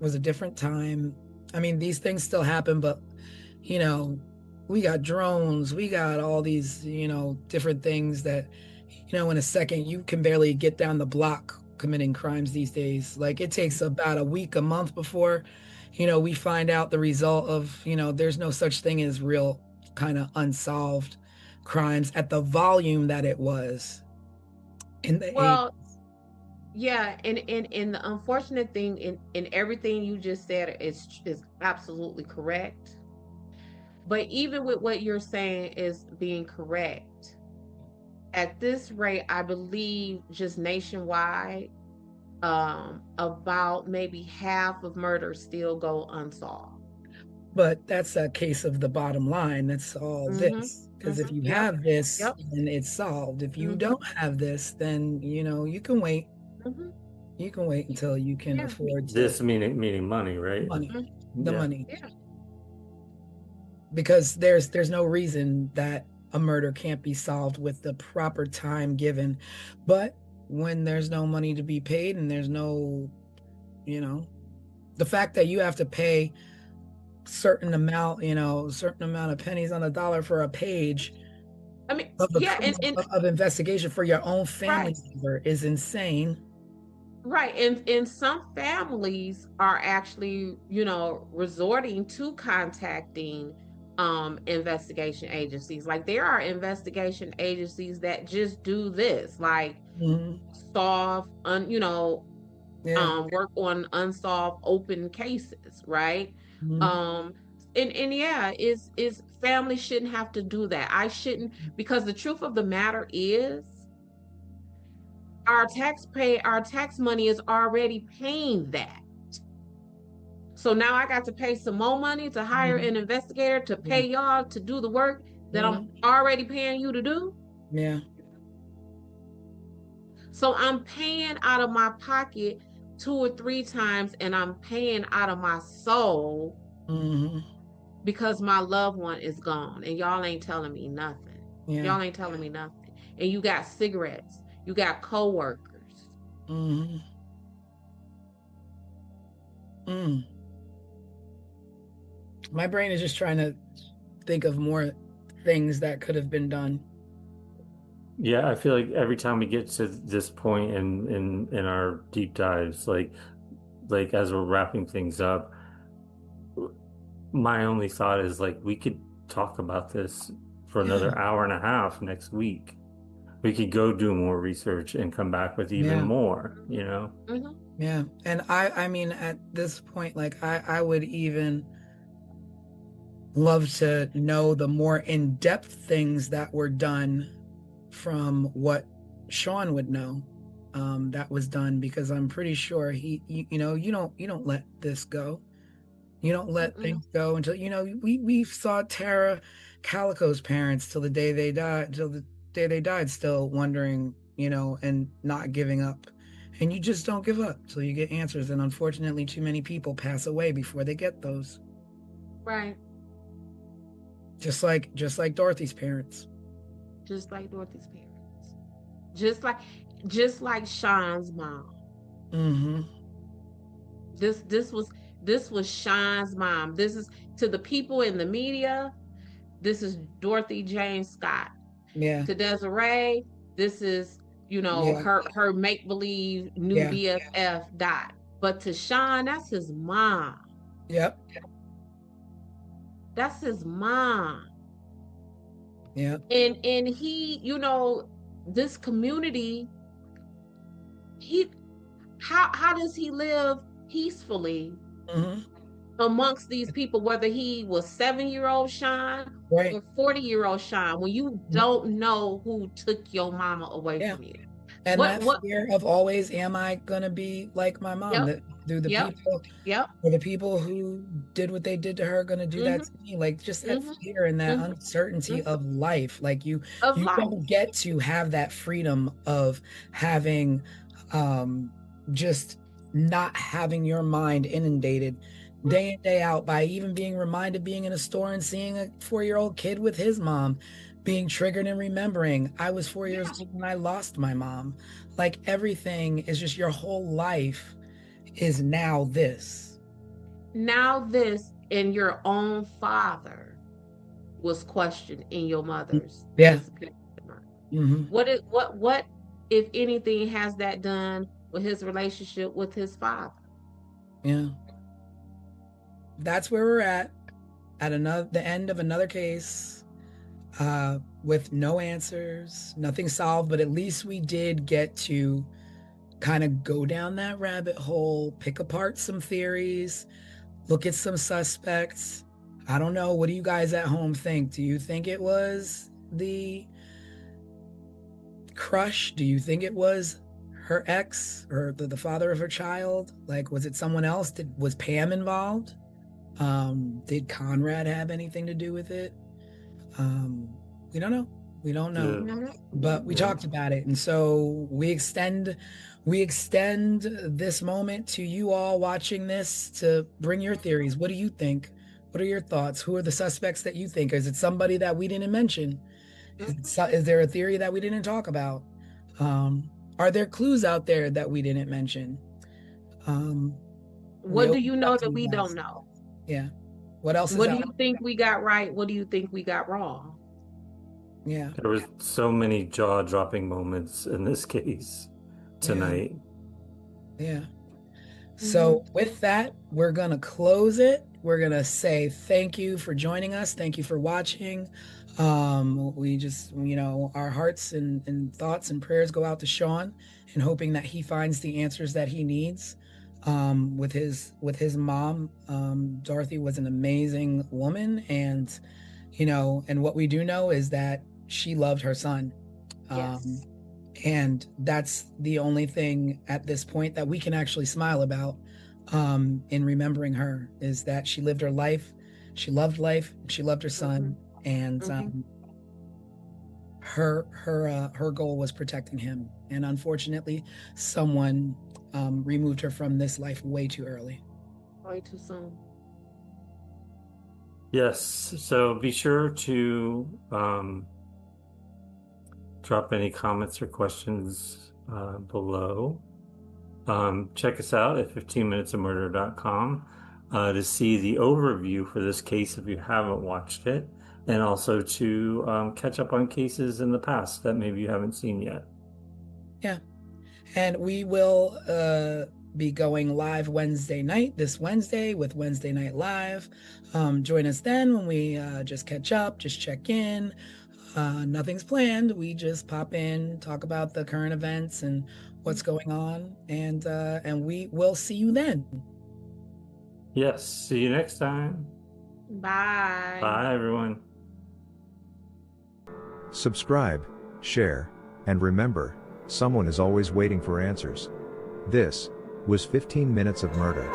[SPEAKER 2] It was a different time. I mean, these things still happen, but we got drones, we got all these different things that in a second you can barely get down the block committing crimes these days. Like, it takes about a week, a month before we find out the result of there's no such thing as real kind of unsolved crimes at the volume that it was in the
[SPEAKER 3] Well,
[SPEAKER 2] 80s.
[SPEAKER 3] yeah, and the unfortunate thing in everything you just said is absolutely correct. But even with what you're saying is being correct, at this rate, I believe just nationwide, about maybe half of murders still go unsolved.
[SPEAKER 2] But that's a case of the bottom line. That's all
[SPEAKER 3] Mm-hmm.
[SPEAKER 2] this. Because if you
[SPEAKER 3] Yep.
[SPEAKER 2] have this,
[SPEAKER 3] Yep.
[SPEAKER 2] then it's solved. If you
[SPEAKER 3] Mm-hmm.
[SPEAKER 2] don't have this, then you can wait.
[SPEAKER 3] Mm-hmm.
[SPEAKER 2] You can wait until you can
[SPEAKER 3] Yeah.
[SPEAKER 2] afford to
[SPEAKER 4] This meaning money, right?
[SPEAKER 2] money,
[SPEAKER 3] Mm-hmm.
[SPEAKER 2] the
[SPEAKER 4] Yeah.
[SPEAKER 2] money.
[SPEAKER 3] Yeah.
[SPEAKER 2] Because there's no reason that a murder can't be solved with the proper time given. But when there's no money to be paid and there's no, the fact that you have to pay certain amount of pennies on the dollar for a page
[SPEAKER 3] I mean,
[SPEAKER 2] of the
[SPEAKER 3] yeah, and
[SPEAKER 2] of investigation for your own family
[SPEAKER 3] right.
[SPEAKER 2] member is insane.
[SPEAKER 3] Right. And some families are actually, resorting to contacting investigation agencies. Like there are investigation agencies that just do this, like solve work on unsolved open cases, right? And yeah, is family shouldn't have to do that. I shouldn't, because the truth of the matter is our tax money is already paying that. So now I got to pay some more money to hire an investigator to pay y'all to do the work that I'm already paying you to do.
[SPEAKER 2] Yeah.
[SPEAKER 3] So I'm paying out of my pocket 2 or 3 times, and I'm paying out of my soul because my loved one is gone, and y'all ain't telling me nothing. Y'all ain't telling me nothing. And you got cigarettes, you got coworkers.
[SPEAKER 2] My brain is just trying to think of more things that could have been done.
[SPEAKER 4] Yeah, I feel like every time we get to this point in our deep dives, like as we're wrapping things up, my only thought is like we could talk about this for another hour and a half next week. We could go do more research and come back with even more, you know?
[SPEAKER 2] Yeah. And I mean, at this point, like I would even love to know the more in-depth things that were done from what Sean would know that was done, because I'm pretty sure you don't let this go. You don't let things go until, we saw Tara Calico's parents till the day they died, still wondering, and not giving up. And you just don't give up till you get answers. And unfortunately, too many people pass away before they get those.
[SPEAKER 3] Right.
[SPEAKER 2] Just like Dorothy's parents.
[SPEAKER 3] Just like Dorothy's parents. Just like Sean's mom. This was Sean's mom. This is, to the people in the media, this is Dorothy Jane Scott.
[SPEAKER 2] Yeah.
[SPEAKER 3] To Desiree, this is, her make-believe new BFF Dot. But to Sean, that's his mom.
[SPEAKER 2] Yep.
[SPEAKER 3] That's his mom.
[SPEAKER 2] Yeah.
[SPEAKER 3] And he, this community, how does he live peacefully amongst these people, whether he was 7-year-old Sean or 40-year-old Sean, when you don't know who took your mama away from you?
[SPEAKER 2] And that fear of always, am I gonna be like my mom? Do the people or the people who did what they did to her gonna do that to me? Like, just that fear and that uncertainty of life. Like you don't get to have that freedom of having just not having your mind inundated day in, day out by even being reminded, being in a store and seeing a 4-year-old kid with his mom, being triggered and remembering, I was 4 years old when I lost my mom. Like, everything is just, your whole life is now this.
[SPEAKER 3] Now this, and your own father was questioned in your mother's disappearance. What if anything has that done with his relationship with his father?
[SPEAKER 2] Yeah. That's where we're at the end of another case, with no answers, nothing solved, but at least we did get to kind of go down that rabbit hole, pick apart some theories, look at some suspects. I don't know. What do you guys at home think? Do you think it was the crush? Do you think it was her ex or the father of her child? Like, was it someone else? Was Pam involved? Did Conrad have anything to do with it? We don't know. We don't know. But we talked about it. And so we extend this moment to you all watching this to bring your theories. What do you think? What are your thoughts? Who are the suspects that you think? Is it somebody that we didn't mention? Is there a theory that we didn't talk about? Are there clues out there that we didn't mention?
[SPEAKER 3] What do you know that we don't know?
[SPEAKER 2] Yeah. What else is
[SPEAKER 3] What do you think we got right? What do you think we got wrong?
[SPEAKER 2] Yeah.
[SPEAKER 4] There was so many jaw-dropping moments in this case tonight.
[SPEAKER 2] Yeah. So with that, we're going to close it. we're gonna say thank you for joining us. Thank you for watching. We just, our hearts and thoughts and prayers go out to Sean, and hoping that he finds the answers that he needs. With his mom, Dorothy was an amazing woman, and and what we do know is that she loved her son.
[SPEAKER 3] Yes.
[SPEAKER 2] And that's the only thing at this point that we can actually smile about, in remembering her, is that she lived her life, she loved life, she loved her son, and her goal was protecting him. And unfortunately, someone removed her from this life way too early.
[SPEAKER 3] Way too soon.
[SPEAKER 4] Yes, so be sure to drop any comments or questions below. Check us out at 15minutesofmurder.com to see the overview for this case if you haven't watched it, and also to catch up on cases in the past that maybe you haven't seen yet.
[SPEAKER 2] Yeah. And we will be going live Wednesday night, this Wednesday, with Wednesday Night Live. Join us then when we just catch up, just check in. Nothing's planned. We just pop in, talk about the current events and what's going on, and we will see you then.
[SPEAKER 4] Yes, see you next time.
[SPEAKER 3] Bye.
[SPEAKER 4] Bye, everyone.
[SPEAKER 5] Subscribe, share, and remember, someone is always waiting for answers. This was 15 Minutes of Murder.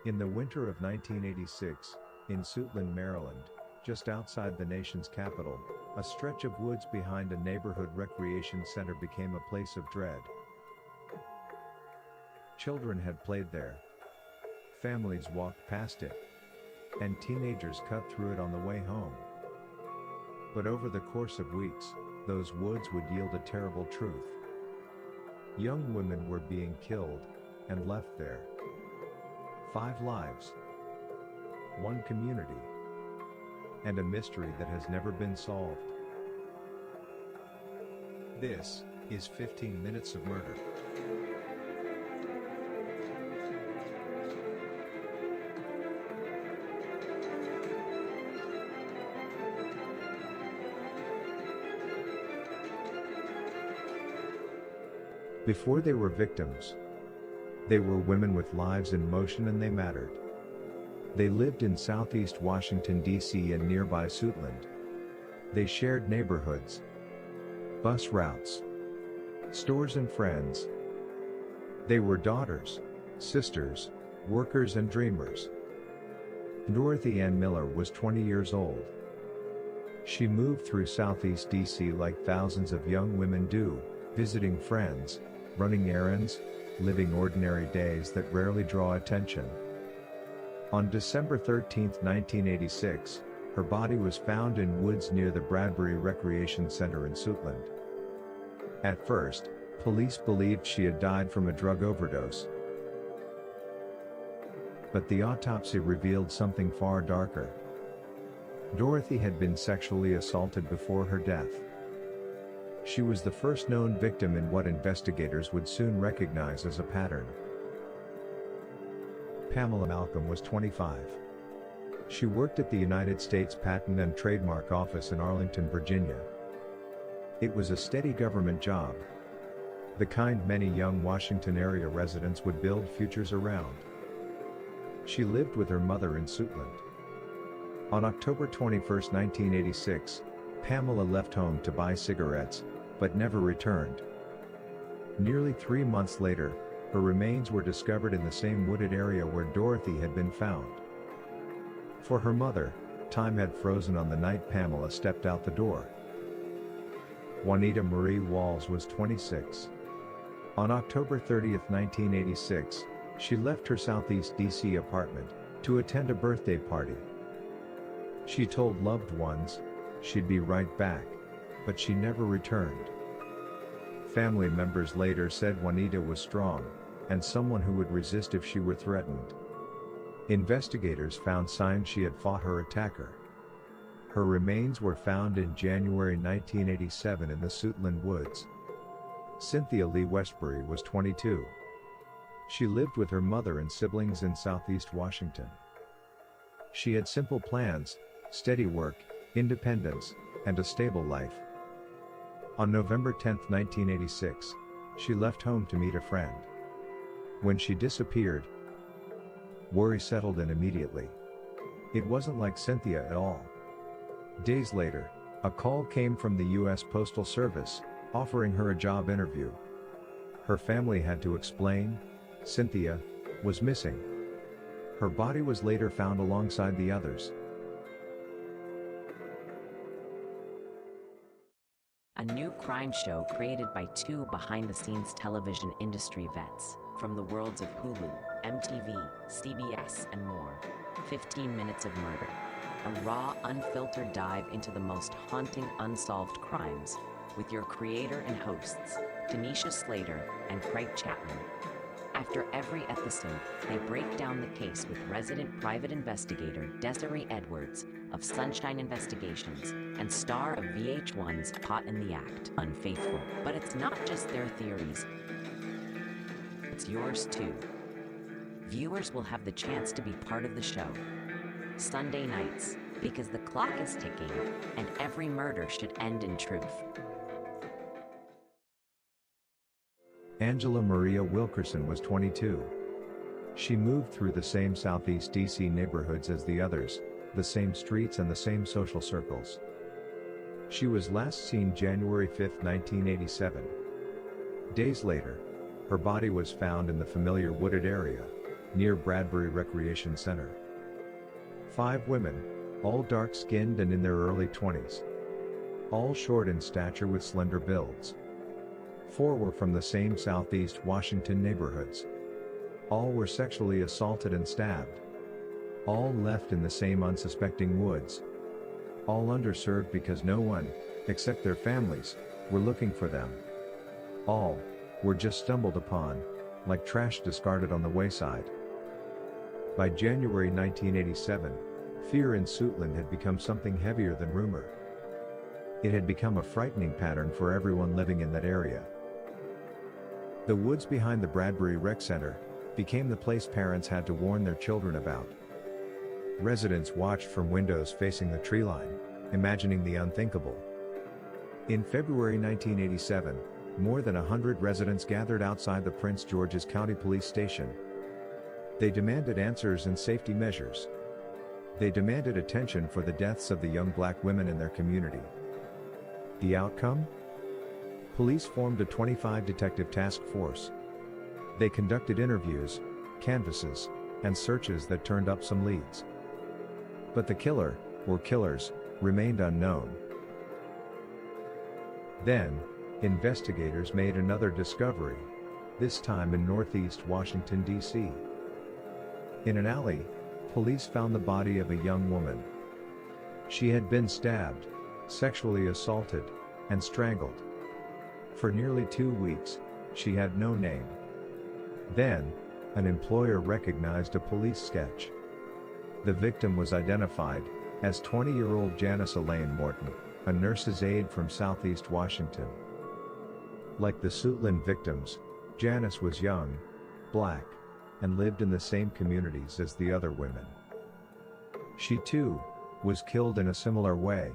[SPEAKER 5] In the winter of 1986, in Suitland, Maryland, just outside the nation's capital, a stretch of woods behind a neighborhood recreation center became a place of dread. Children had played there. Families walked past it. And teenagers cut through it on the way home. But over the course of weeks, those woods would yield a terrible truth. Young women were being killed and left there. 5 lives, 1 community, and a mystery that has never been solved. This is 15 Minutes of Murder. Before they were victims, they were women with lives in motion, and they mattered. They lived in Southeast Washington, D.C. and nearby Suitland. They shared neighborhoods, bus routes, stores and friends. They were daughters, sisters, workers and dreamers. Dorothy Ann Miller was 20 years old. She moved through Southeast D.C. like thousands of young women do, visiting friends, running errands, living ordinary days that rarely draw attention. On December 13, 1986, her body was found in woods near the Bradbury Recreation Center in Suitland. At first, police believed she had died from a drug overdose. But the autopsy revealed something far darker. Dorothy had been sexually assaulted before her death. She was the first known victim in what investigators would soon recognize as a pattern. Pamela Malcolm was 25. She worked at the United States Patent and Trademark Office in Arlington, Virginia. It was a steady government job. the kind many young Washington area residents would build futures around. She lived with her mother in Suitland. On October 21, 1986, Pamela left home to buy cigarettes, but never returned. Nearly 3 months later, her remains were discovered in the same wooded area where Dorothy had been found. For her mother, time had frozen on the night Pamela stepped out the door. Juanita Marie Walls was 26. On October 30, 1986, she left her Southeast DC apartment to attend a birthday party. She told loved ones she'd be right back, but she never returned. Family members later said Juanita was strong and someone who would resist if she were threatened. Investigators found signs she had fought her attacker. Her remains were found in January 1987 in the Suitland Woods. Cynthia Lee Westbury was 22. She lived with her mother and siblings in Southeast Washington. She had simple plans, steady work, independence, and a stable life. On November 10, 1986, she left home to meet a friend. When she disappeared, worry settled in immediately. It wasn't like Cynthia at all. Days later, a call came from the U.S. Postal Service, offering her a job interview. Her family had to explain, Cynthia was missing. Her body was later found alongside the others.
[SPEAKER 1] A new crime show created by two behind-the-scenes television industry vets from the worlds of Hulu, MTV, CBS, and more. 15 Minutes of Murder. A raw, unfiltered dive into the most haunting unsolved crimes with your creator and hosts, Tanisha Slater and Craig Chapman. After every episode, they break down the case with resident private investigator Desiree Edwards of Sunshine Investigations and star of VH1's Caught in the Act, Unfaithful. But it's not just their theories, it's yours too. Viewers will have the chance to be part of the show. Sunday nights, because the clock is ticking and every murder should end in truth.
[SPEAKER 5] Angela Maria Wilkerson was 22. She moved through the same Southeast DC neighborhoods as the others, the same streets and the same social circles. She was last seen January 5, 1987. Days later, her body was found in the familiar wooded area, near Bradbury Recreation Center. 5 women, all dark-skinned and in their early 20s. All short in stature with slender builds. 4 were from the same Southeast Washington neighborhoods. All were sexually assaulted and stabbed. All left in the same unsuspecting woods. All underserved because no one, except their families, were looking for them. All were just stumbled upon, like trash discarded on the wayside. By January 1987, fear in Suitland had become something heavier than rumor. It had become a frightening pattern for everyone living in that area. The woods behind the Bradbury Rec Center became the place parents had to warn their children about. Residents watched from windows facing the tree line, imagining the unthinkable. In February 1987, more than 100 residents gathered outside the Prince George's County Police Station. They demanded answers and safety measures. They demanded attention for the deaths of the young black women in their community. The outcome? Police formed a 25-detective task force. They conducted interviews, canvasses, and searches that turned up some leads. But the killer, or killers, remained unknown. Then, investigators made another discovery, this time in Northeast Washington, D.C. In an alley, police found the body of a young woman. She had been stabbed, sexually assaulted, and strangled. For nearly 2 weeks, she had no name. Then, an employer recognized a police sketch. The victim was identified as 20-year-old Janice Elaine Morton, a nurse's aide from Southeast Washington. Like the Suitland victims, Janice was young, black, and lived in the same communities as the other women. She too was killed in a similar way.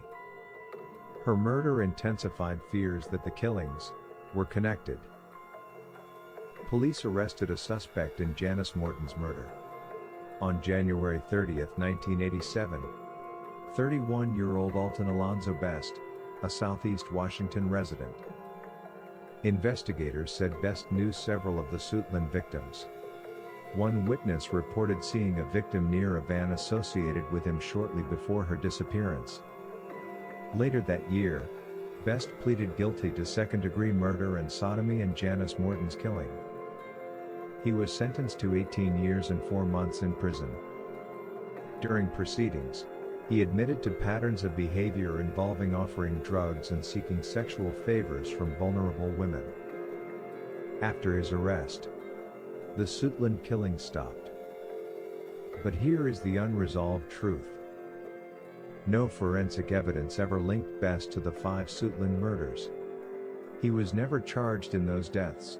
[SPEAKER 5] Her murder intensified fears that the killings were connected. Police arrested a suspect in Janice Morton's murder. On January 30, 1987, 31-year-old Alton Alonzo Best, a Southeast Washington resident. Investigators said Best knew several of the Suitland victims. One witness reported seeing a victim near a van associated with him shortly before her disappearance. Later that year, Best pleaded guilty to second-degree murder and sodomy in Janice Morton's killing. He was sentenced to 18 years and 4 months in prison. During proceedings, he admitted to patterns of behavior involving offering drugs and seeking sexual favors from vulnerable women. After his arrest, the Suitland killing stopped. But here is the unresolved truth. No forensic evidence ever linked Best to the 5 Suitland murders. He was never charged in those deaths.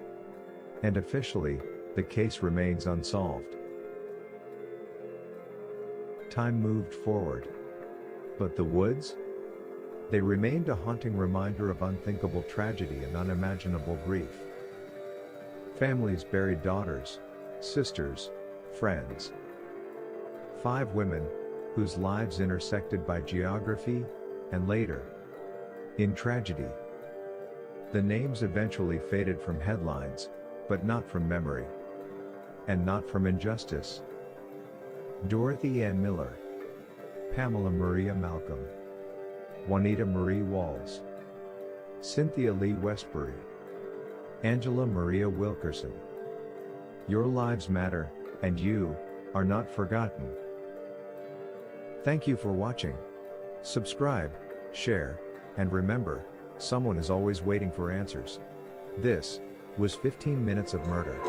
[SPEAKER 5] And officially, the case remains unsolved. Time moved forward. But the woods? They remained a haunting reminder of unthinkable tragedy and unimaginable grief. Families buried daughters, sisters, friends. 5 women, whose lives intersected by geography, and later, in tragedy. The names eventually faded from headlines, but not from memory. And not from injustice. Dorothy Ann Miller, Pamela Maria Malcolm, Juanita Marie Walls, Cynthia Lee Westbury, Angela Maria Wilkerson. Your lives matter, and you are not forgotten. Thank you for watching. Subscribe, share, and remember, someone is always waiting for answers. This was 15 Minutes of Murder.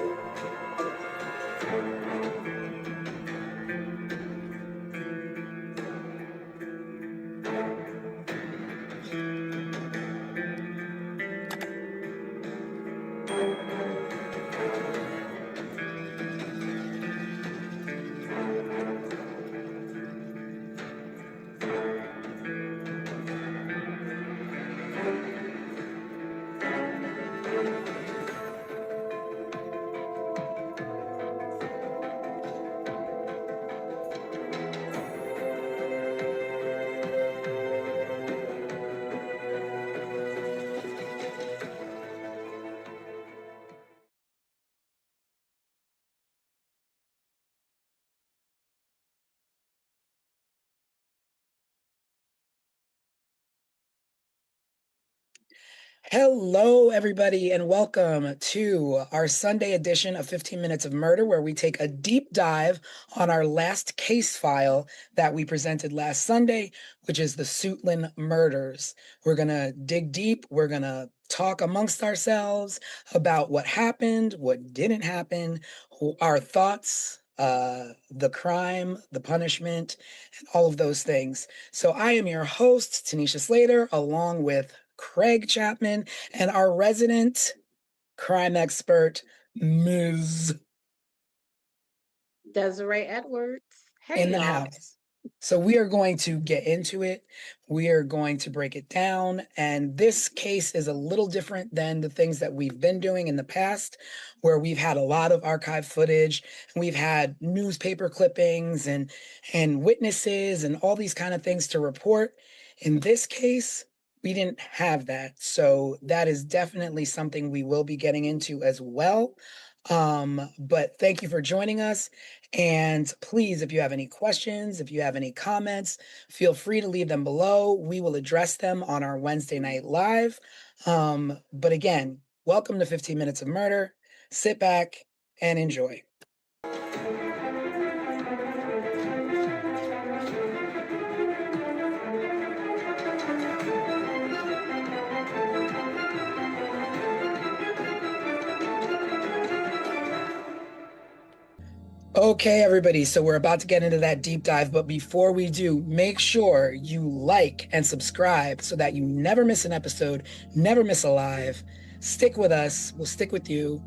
[SPEAKER 2] Hello, everybody, and welcome to our Sunday edition of 15 Minutes of Murder, where we take a deep dive on our last case file that we presented last Sunday, which is the Suitland murders. We're going to dig deep. We're going to talk amongst ourselves about what happened, what didn't happen, our thoughts, the crime, the punishment, and all of those things. So I am your host, Tanisha Slater, along with Craig Chapman, and our resident crime expert, Ms.
[SPEAKER 3] Desiree Edwards. Hey,
[SPEAKER 2] in the
[SPEAKER 3] y'all.
[SPEAKER 2] house. So we are going to get into it. We are going to break it down. And this case is a little different than the things that we've been doing in the past, where we've had a lot of archive footage, and we've had newspaper clippings and witnesses and all these kind of things to report. In this case, we didn't have that. So that is definitely something we will be getting into as well. But thank you for joining us. And please, if you have any questions, if you have any comments, feel free to leave them below. We will address them on our Wednesday night live. But again, welcome to 15 Minutes of Murder. Sit back and enjoy. Okay, everybody, so we're about to get into that deep dive, but before we do, make sure you like and subscribe so that you never miss an episode, never miss a live. Stick with us, we'll stick with you.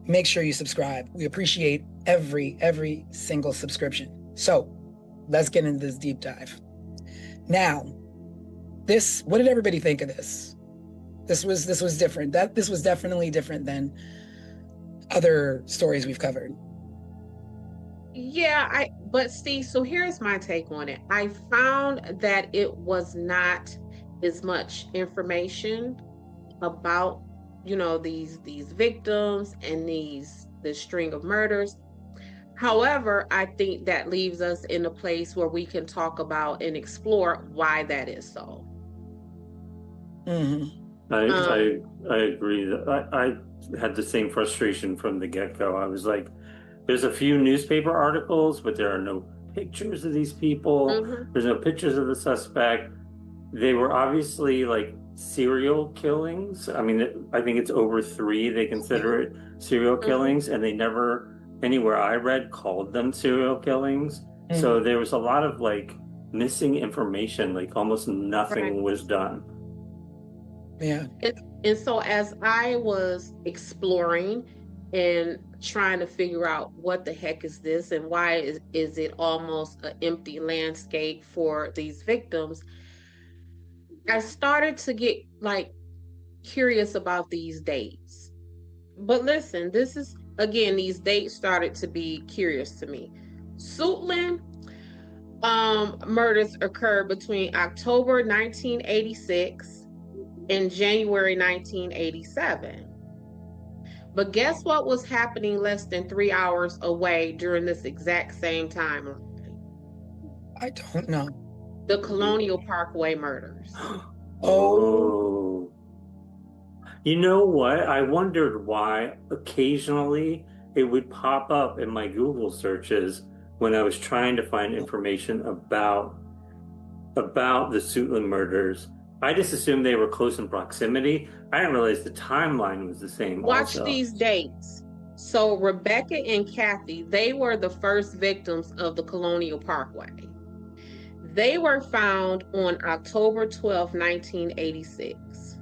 [SPEAKER 2] Make sure you subscribe. We appreciate every single subscription. So let's get into this deep dive. Now, what did everybody think of this? This was different. This was definitely different than other stories we've covered.
[SPEAKER 3] Yeah, but Steve, so here's my take on it. I found that it was not as much information about, these victims and this string of murders. However, I think that leaves us in a place where we can talk about and explore why that is so.
[SPEAKER 2] Mm-hmm.
[SPEAKER 4] I agree that I had the same frustration from the get-go. I was like, there's a few newspaper articles, but there are no pictures of these people.
[SPEAKER 3] Mhm.
[SPEAKER 4] There's no pictures of the suspect. They were obviously like serial killings. I mean, I think it's over 3. They consider it serial killings, and they never, anywhere I read, called them serial killings. So there was a lot of like missing information, like almost nothing was done.
[SPEAKER 2] Yeah.
[SPEAKER 3] And so as I was exploring and trying to figure out what the heck is this and why is it almost an empty landscape for these victims, I started to get like curious about these dates. But listen, this is again, these dates started to be curious to me. Suitland murders occurred between October 1986 and January 1987. But guess what was happening less than 3 hours away during this exact same timeline?
[SPEAKER 2] I don't know.
[SPEAKER 3] The Colonial Parkway murders.
[SPEAKER 4] Oh. You know what? I wondered why occasionally it would pop up in my Google searches when I was trying to find information about the Suitland murders. I just assumed they were close in proximity. I didn't realize the timeline was the same.
[SPEAKER 3] Watch
[SPEAKER 4] also.
[SPEAKER 3] these dates. So Rebecca and Kathy, they were the first victims of the Colonial Parkway. They were found on October 12, 1986.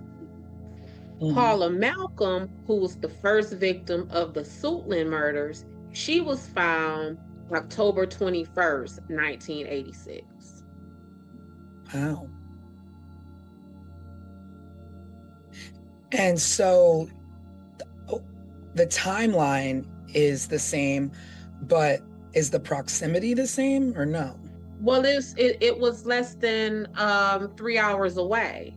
[SPEAKER 3] Paula Malcolm, who was the first victim of the Suitland murders, she was found October 21st, 1986.
[SPEAKER 2] Wow. And so the timeline is the same, but is the proximity the same or no?
[SPEAKER 3] Well, it was less than 3 hours away.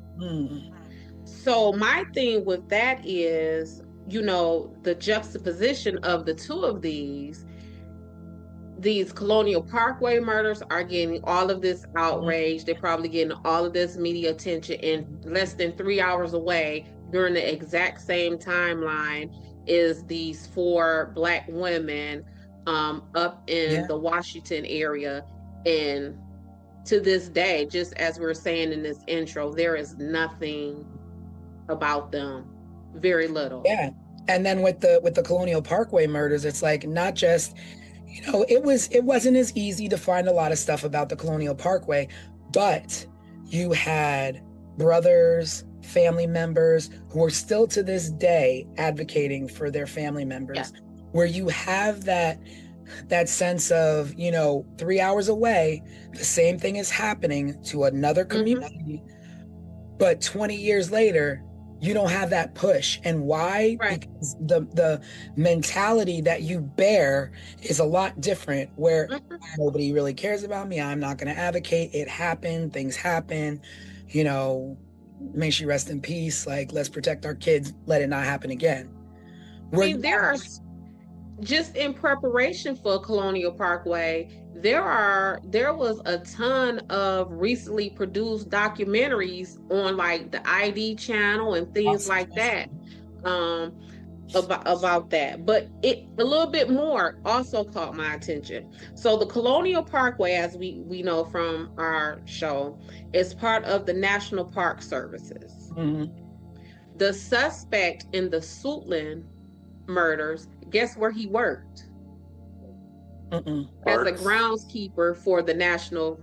[SPEAKER 3] So my thing with that is, the juxtaposition of the two of these Colonial Parkway murders are getting all of this outrage. They're probably getting all of this media attention, and less than 3 hours away during the exact same timeline is these 4 Black women up in the Washington area. And to this day, just as we were saying in this intro, there is nothing about them, very little.
[SPEAKER 2] Yeah. And then with the Colonial Parkway murders, it's like not just, it wasn't as easy to find a lot of stuff about the Colonial Parkway, but you had brothers, family members who are still to this day advocating for their family members, where you have that sense of, 3 hours away, the same thing is happening to another community, but 20 years later, you don't have that push. And why?
[SPEAKER 3] Right.
[SPEAKER 2] Because the mentality that you bear is a lot different, where nobody really cares about me. I'm not going to advocate. It happened. Things happen. May she rest in peace. Like, let's protect our kids. Let it not happen again.
[SPEAKER 3] I mean, there are, just in preparation for Colonial Parkway, there was a ton of recently produced documentaries on like the ID channel and things like that about that. But a little bit more also caught my attention. So the Colonial Parkway, as we know from our show, is part of the National Park Services. The suspect in the Suitland murders, guess where he worked? As a groundskeeper for the National.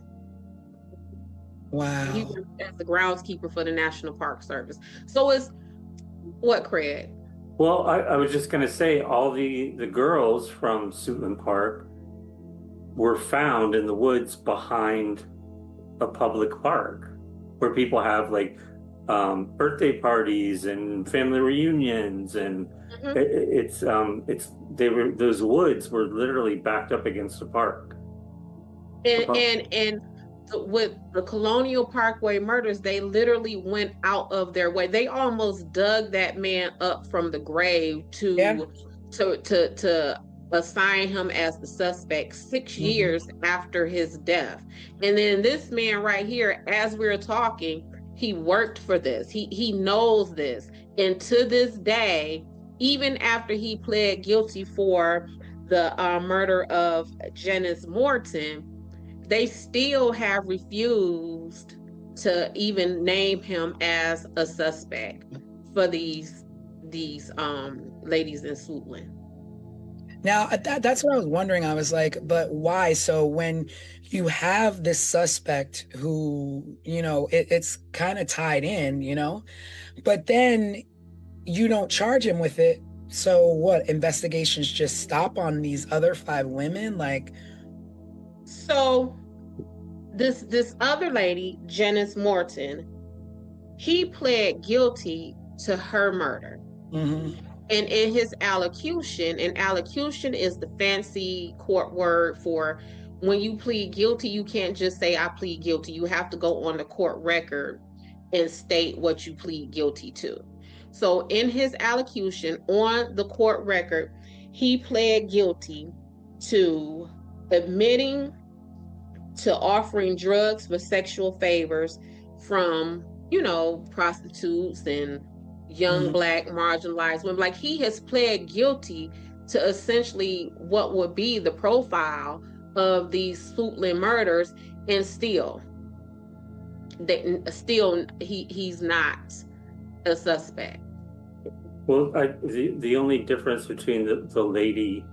[SPEAKER 2] Wow.
[SPEAKER 3] He worked as a groundskeeper for the National Park Service. So it's what, Craig?
[SPEAKER 4] Well, I was just going to say all the girls from Suitland Park were found in the woods behind a public park where people have like birthday parties and family reunions, and
[SPEAKER 3] Mhm.
[SPEAKER 4] those woods were literally backed up against the park.
[SPEAKER 3] And with the Colonial Parkway murders, they literally went out of their way. They almost dug that man up from the grave
[SPEAKER 2] Yeah.
[SPEAKER 3] to assign him as the suspect 6 years after his death. And then this man right here, as we're talking, he worked for this. He knows this. And to this day, even after he pled guilty for the murder of Janice Morton, they still have refused to even name him as a suspect for these ladies in Suitland.
[SPEAKER 2] Now, that's what I was wondering. I was like, but why? So when you have this suspect who, it's kind of tied in, but then you don't charge him with it. So what? Investigations just stop on these other 5 women? Like,
[SPEAKER 3] So this other lady, Janice Morton, he pled guilty to her murder. And in his allocution, and allocution is the fancy court word for when you plead guilty, you can't just say, I plead guilty. You have to go on the court record and state what you plead guilty to. So in his allocution on the court record, he pled guilty to admitting to offering drugs for sexual favors from, prostitutes and young Black marginalized women. Like, he has pled guilty to essentially what would be the profile of these Suitland murders, and he's not a suspect.
[SPEAKER 4] Well, the only difference between the lady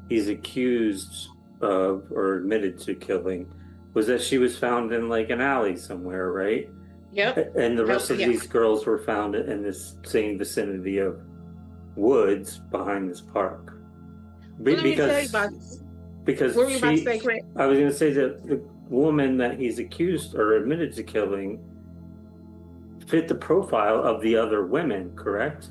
[SPEAKER 4] he's accused of or admitted to killing was that she was found in like an alley somewhere, right?
[SPEAKER 3] Yep.
[SPEAKER 4] And the rest of these girls were found in this same vicinity of woods behind this park.
[SPEAKER 3] Let me tell you about
[SPEAKER 4] because
[SPEAKER 3] what were you about to say, Craig?
[SPEAKER 4] I was going to say that the woman that he's accused or admitted to killing fit the profile of the other women, correct?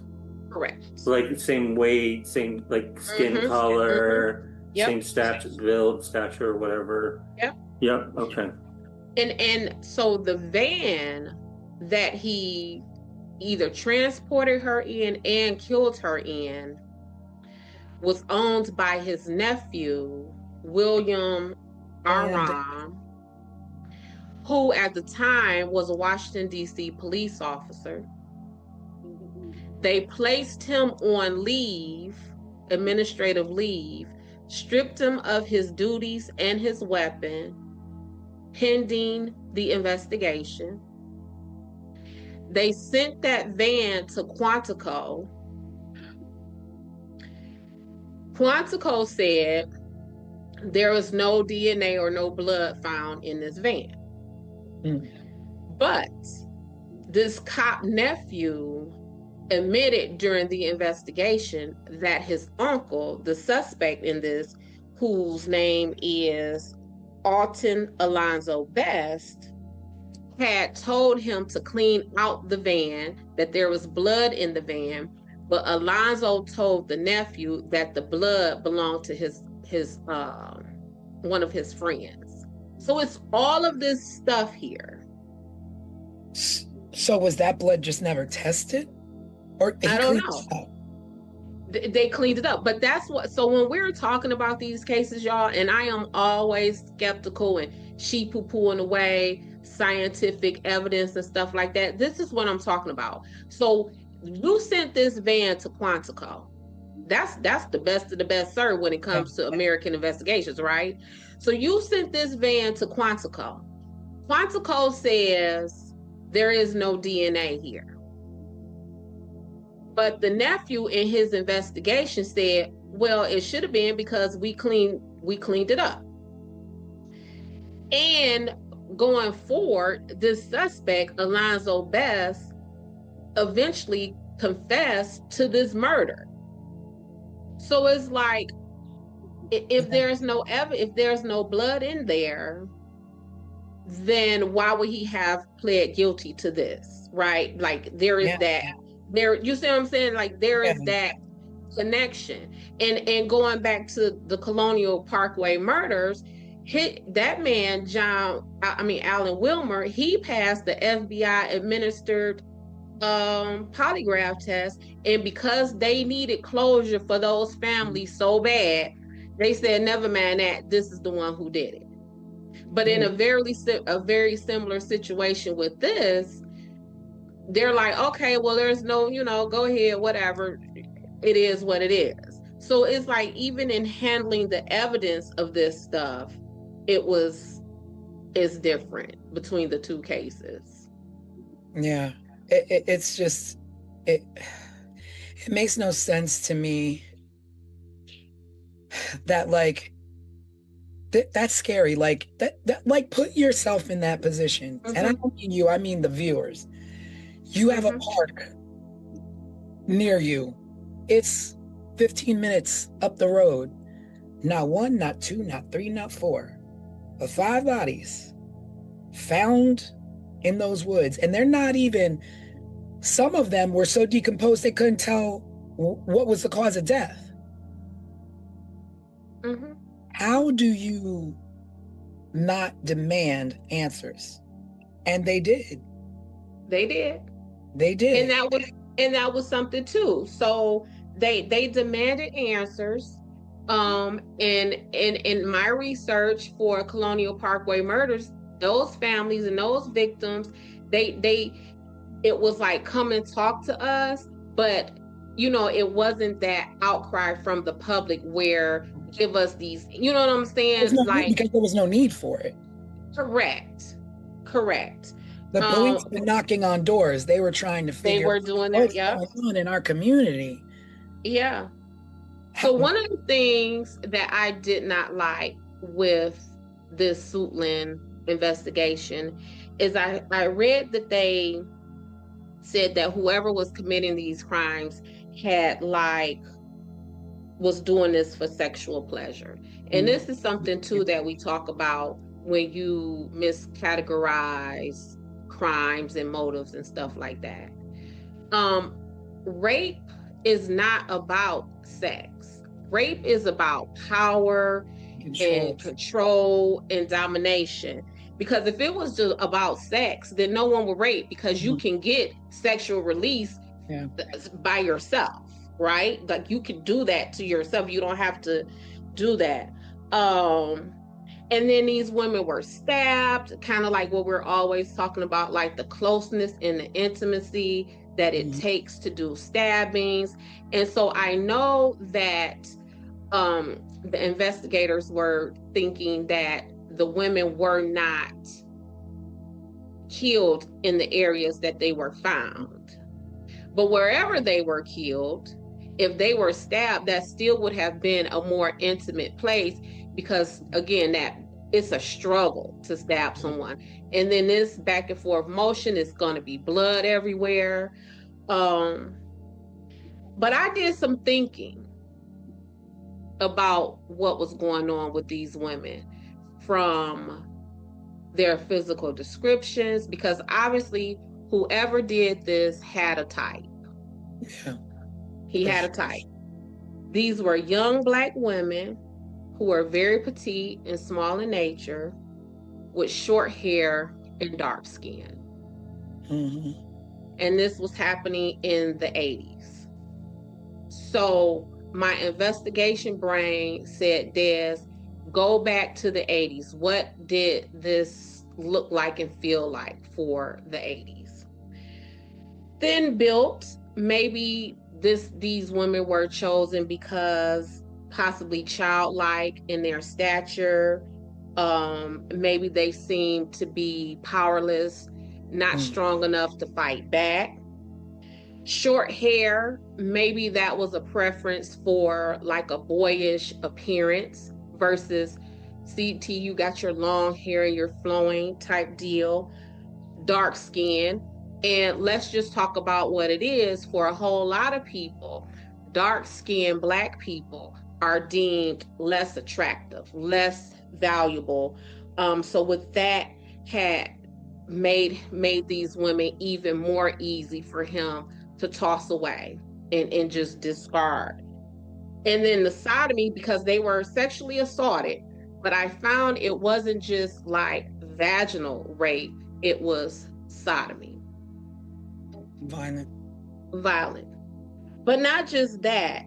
[SPEAKER 3] Correct.
[SPEAKER 4] Like same weight, same like skin color,
[SPEAKER 3] Yep.
[SPEAKER 4] same stature, whatever. Yep. Okay.
[SPEAKER 3] And so the van that he either transported her in and killed her in was owned by his nephew, William Aram, who at the time was a Washington, D.C. police officer. They placed him on leave, administrative leave, stripped him of his duties and his weapon, pending the investigation. They sent that van to Quantico. Quantico said there was no DNA or no blood found in this van. But this cop nephew admitted during the investigation that his uncle, the suspect in this, whose name is Alton Alonzo Best, had told him to clean out the van, that there was blood in the van, but Alonzo told the nephew that the blood belonged to his one of his friends. So it's all of this stuff here.
[SPEAKER 2] So was that blood just never tested? Or
[SPEAKER 3] I don't know. They cleaned it up, but that's what. So when we're talking about these cases, y'all, and I am always skeptical and sheep poo-pooing away scientific evidence and stuff like that. This is what I'm talking about. So you sent this van to Quantico. That's the best of the best, sir, when it comes to American investigations, right? So you sent this van to Quantico. Quantico says there is no DNA here. But the nephew in his investigation said, well, it should have been because we cleaned it up. And going forward, this suspect, Alonzo Best, eventually confessed to this murder. So it's like, if there's no blood in there, then why would he have pled guilty to this, right? Like there is that there, you see what I'm saying? Like there is that connection. And going back to the Colonial Parkway murders, that man, Alan Wilmer, he passed the FBI administered polygraph test, and because they needed closure for those families so bad, they said, never mind that, this is the one who did it. But in a very similar situation with this, they're like, okay, well, there's no, go ahead, whatever, it is what it is. So it's like, even in handling the evidence of this stuff, it's different between the two cases.
[SPEAKER 2] Yeah, it's just it makes no sense to me that like that's scary. Like that like put yourself in that position. And I don't mean you, I mean the viewers. You have a park near you. It's 15 minutes up the road. Not one, not two, not three, not four, but 5 bodies found in those woods. And they're not even, some of them were so decomposed they couldn't tell what was the cause of death. How do you not demand answers? And they did.
[SPEAKER 3] They did. And that was something too. So they demanded answers. And in my research for Colonial Parkway murders, those families and those victims, it was like, come and talk to us, but it wasn't that outcry from the public where give us these, you know what I'm saying?
[SPEAKER 2] Because there was no need for it.
[SPEAKER 3] Correct.
[SPEAKER 2] The police were knocking on doors. They were trying to figure out what's going on in our community.
[SPEAKER 3] Yeah. So one of the things that I did not like with this Suitland investigation is I read that they said that whoever was committing these crimes was doing this for sexual pleasure. And this is something too that we talk about when you miscategorize crimes and motives and stuff like that. Rape is not about sex. Rape is about power and control and domination. Because if it was just about sex, then no one would rape, because you can get sexual release by yourself, right? Like you can do that to yourself. You don't have to do that. And then these women were stabbed, kind of like what we're always talking about, like the closeness and the intimacy that it takes to do stabbings. And so I know that the investigators were thinking that the women were not killed in the areas that they were found. But wherever they were killed, if they were stabbed, that still would have been a more intimate place, because again, that it's a struggle to stab someone. And then this back and forth motion is going to be blood everywhere. But I did some thinking about what was going on with these women from their physical descriptions, because obviously whoever did this had a type. He had a type. These were young Black women who were very petite and small in nature, with short hair and dark skin. And this was happening in the 80s. So my investigation brain said, Des, go back to the 80s. What did this look like and feel like for the 80s? Thin built, maybe these women were chosen because possibly childlike in their stature. Maybe they seemed to be powerless, not strong enough to fight back. Short hair, maybe that was a preference for like a boyish appearance versus CT, you got your long hair, you're flowing type deal. Dark skin. And let's just talk about what it is. For a whole lot of people, dark-skinned Black people are deemed less attractive, less valuable. So with that, had made these women even more easy for him to toss away and just discard. And then the sodomy, because they were sexually assaulted, but I found it wasn't just like vaginal rape, it was sodomy.
[SPEAKER 2] Violent.
[SPEAKER 3] But not just that.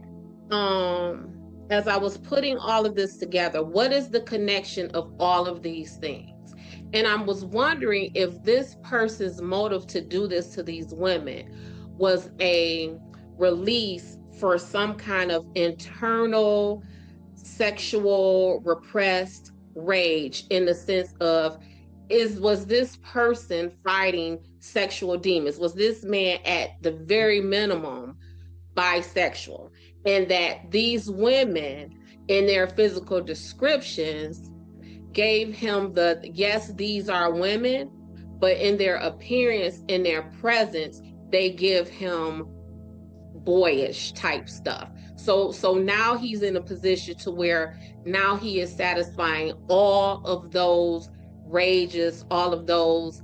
[SPEAKER 3] As I was putting all of this together, what is the connection of all of these things? And I was wondering if this person's motive to do this to these women was a release for some kind of internal sexual repressed rage, in the sense of, was this person fighting sexual demons? Was this man at the very minimum bisexual? And that these women in their physical descriptions gave him the, yes, these are women, but in their appearance, in their presence, they give him boyish type stuff. So now he's in a position to where now he is satisfying all of those rages, all of those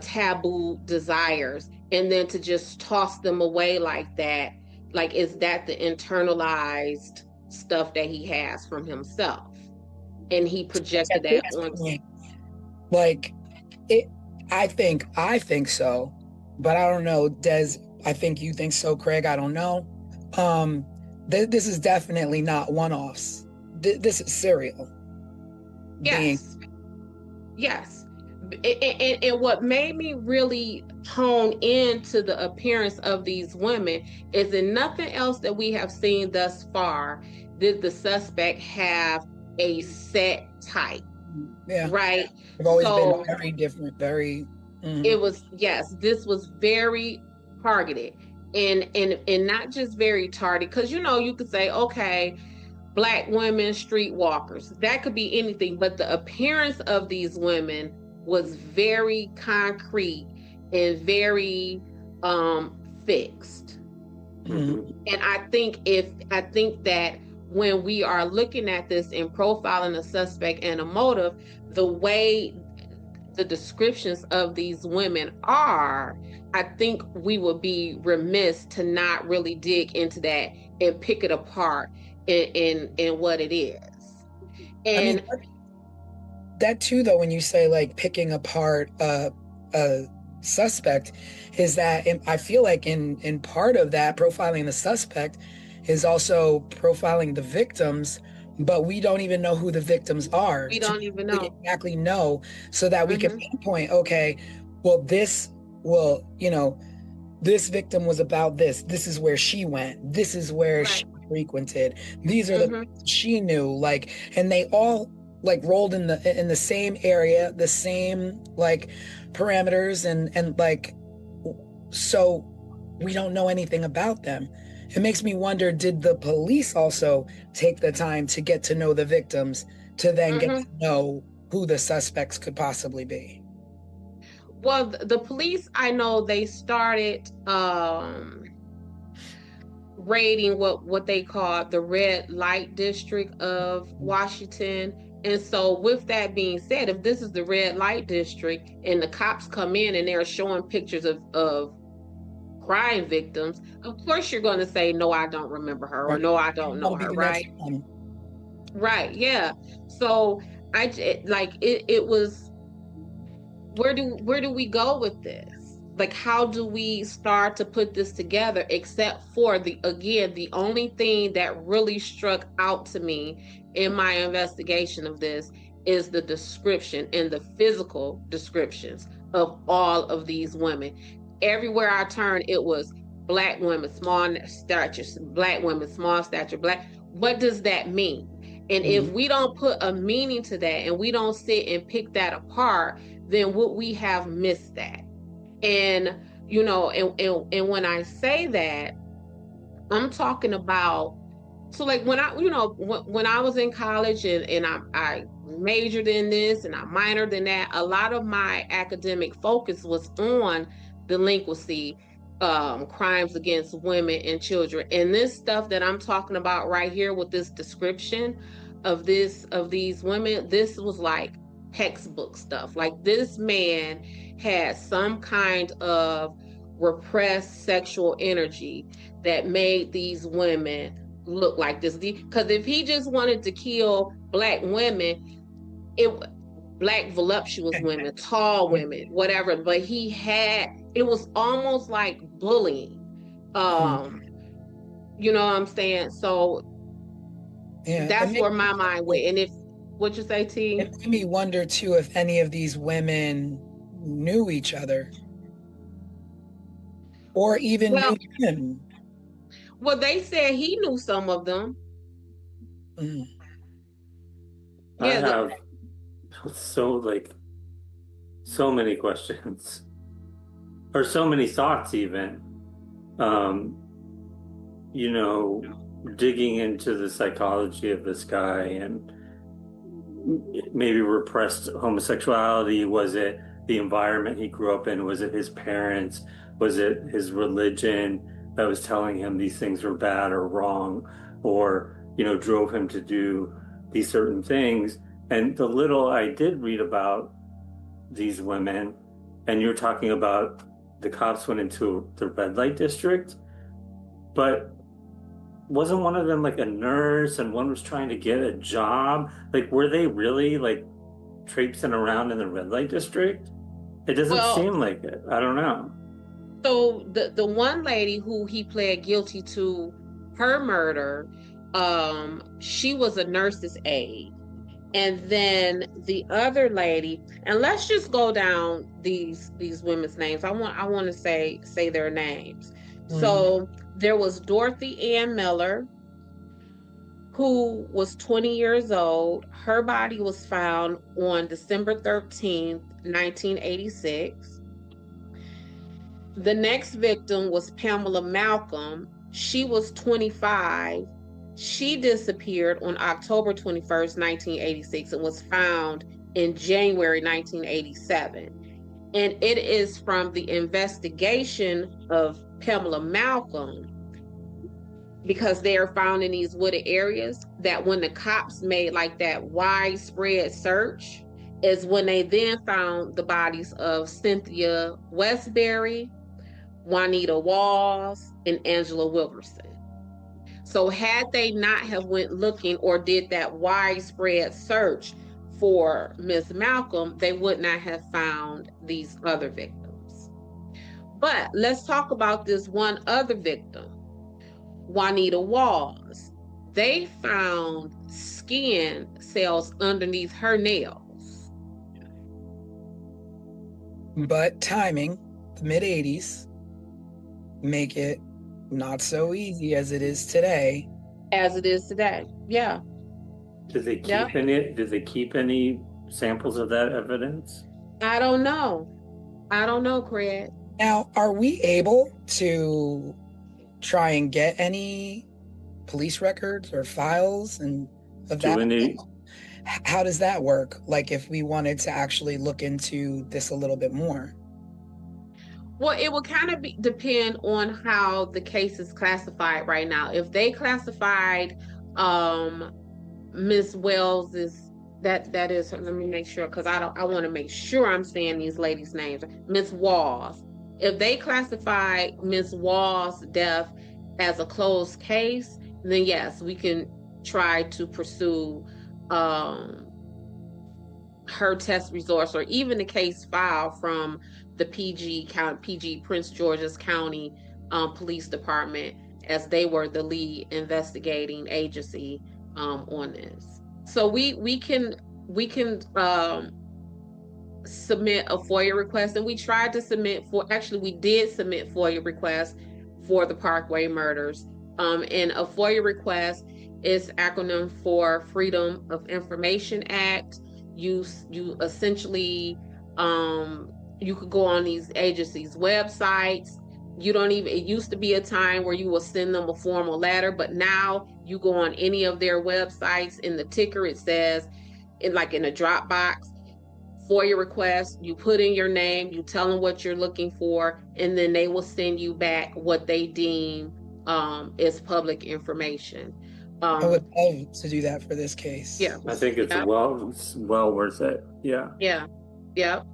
[SPEAKER 3] taboo desires, and then to just toss them away like that. Like, is that the internalized stuff that he has from himself? And he projected that on.
[SPEAKER 2] Like, I think so, but I don't know. Des, I think you think so, Craig. I don't know. This is definitely not one-offs. This is serial.
[SPEAKER 3] Yes. And what made me really hone into the appearance of these women is in nothing else that we have seen thus far did the suspect have a set type.
[SPEAKER 2] Yeah.
[SPEAKER 3] Right.
[SPEAKER 2] They've always been very different, very.
[SPEAKER 3] It was, yes, this was very targeted, and not just very targeted, because you could say, okay, Black women, streetwalkers, that could be anything, but the appearance of these women was very concrete and very fixed. And I think that when we are looking at this and profiling a suspect and a motive, the way the descriptions of these women are, I think we would be remiss to not really dig into that and pick it apart in what it is. And
[SPEAKER 2] I mean, that too, though, when you say like picking apart a suspect, is that I feel like in part of that profiling the suspect is also profiling the victims, but we don't even know who the victims are.
[SPEAKER 3] We don't even know.
[SPEAKER 2] Exactly know, so that we can pinpoint, okay, well, this victim was about this. This is where she went. This is where she frequented. These are the people she knew, like, and they all like rolled in the same area, the same like parameters, and like, so we don't know anything about them. It makes me wonder, did the police also take the time to get to know the victims to then get to know who the suspects could possibly be?
[SPEAKER 3] Well, the police, I know they started raiding what they call the red light district of Washington. And so with that being said, if this is the red light district and the cops come in and they're showing pictures of crime victims, of course you're going to say, no, I don't remember her, or no, I don't know her, right? Right, yeah. So it was, where do we go with this? Like, how do we start to put this together, except for the only thing that really struck out to me in my investigation of this is the description and the physical descriptions of all of these women. Everywhere I turned, it was Black women, small stature, Black women, small stature, Black. What does that mean? And if we don't put a meaning to that and we don't sit and pick that apart, then would we have missed that? And, and when I say that, I'm talking about, so like when I was in college and I majored in this and I minored in that, a lot of my academic focus was on delinquency, crimes against women and children. And this stuff that I'm talking about right here with this description of these women, this was like textbook stuff. Like, this man had some kind of repressed sexual energy that made these women look like this. Because if he just wanted to kill Black women, Black voluptuous women, tall women, whatever, but it was almost like bullying. You know what I'm saying? So that's where my mind went. And what you say, T?
[SPEAKER 2] It made me wonder too if any of these women knew each other or even knew him.
[SPEAKER 3] Well, they said he knew some of them.
[SPEAKER 4] I have so many questions, or so many thoughts even. You know, digging into the psychology of this guy and maybe repressed homosexuality. Was it the environment he grew up in? Was it his parents? Was it his religion that was telling him these things were bad or wrong, or, you know, drove him to do these certain things? And the little I did read about these women, and you're talking about the cops went into the red light district, but wasn't one of them like a nurse and one was trying to get a job? Like, were they really like traipsing around in the red light district? It doesn't seem like it. I don't know.
[SPEAKER 3] So the one lady who he pled guilty to her murder, she was a nurse's aide. And then the other lady, and let's just go down these women's names. I want to say their names. So there was Dorothy Ann Miller, who was 20 years old. Her body was found on December 13th, 1986. The next victim was Pamela Malcolm. She was 25. She disappeared on October 21st, 1986, and was found in January 1987. And it is from the investigation of Pamela Malcolm, because they are found in these wooded areas, that when the cops made like that widespread search is when they then found the bodies of Cynthia Westbury, Juanita Walls, and Angela Wilkerson. So had they not have went looking or did that widespread search for Miss Malcolm, they would not have found these other victims. But let's talk about this one other victim, Juanita Walls. They found skin cells underneath her nails.
[SPEAKER 2] But timing, the mid-'80s, make it not so easy as it is today.
[SPEAKER 3] Yeah.
[SPEAKER 4] Did they keep any? Did they keep any samples of that evidence?
[SPEAKER 3] I don't know, Craig.
[SPEAKER 2] Now, are we able to try and get any police records or files and of that? How does that work? Like, if we wanted to actually look into this a little bit more?
[SPEAKER 3] Well, it will kind of depend on how the case is classified right now. If they classified Miss Wells that is, let me make sure, because I want to make sure I'm saying these ladies' names. Miss Walls. If they classify Miss Walls' death as a closed case, then yes, we can try to pursue her test results, or even the case file from the PG Prince George's County Police Department, as they were the lead investigating agency on this. So we can submit a FOIA request, and we did submit FOIA requests for the Parkway murders. And a FOIA request is acronym for Freedom of Information Act. You essentially you could go on these agencies' websites. It used to be a time where you will send them a formal letter, but now you go on any of their websites, in the ticker it says, in a Dropbox, FOIA request, you put in your name, you tell them what you're looking for, and then they will send you back what they deem is public information.
[SPEAKER 2] I would love to do that for this case.
[SPEAKER 3] Yeah.
[SPEAKER 4] I think it's
[SPEAKER 3] Yep.
[SPEAKER 4] well worth it. Yeah.
[SPEAKER 3] Yeah. Yep.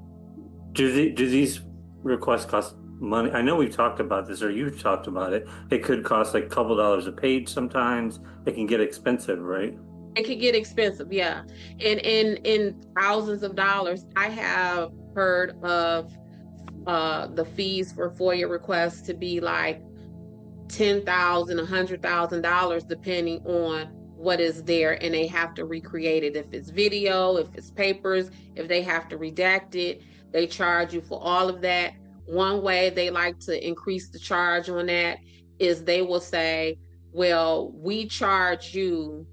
[SPEAKER 4] Do these requests cost money? I know we've talked about this, or you've talked about it. It could cost like a couple dollars a page sometimes. It can get expensive, right?
[SPEAKER 3] It could get expensive, yeah. And in thousands of dollars. I have heard of the fees for FOIA requests to be like $10,000, $100,000, depending on what is there, and they have to recreate it. If it's video, if it's papers, if they have to redact it, they charge you for all of that. One way they like to increase the charge on that is they will say, well, we charge you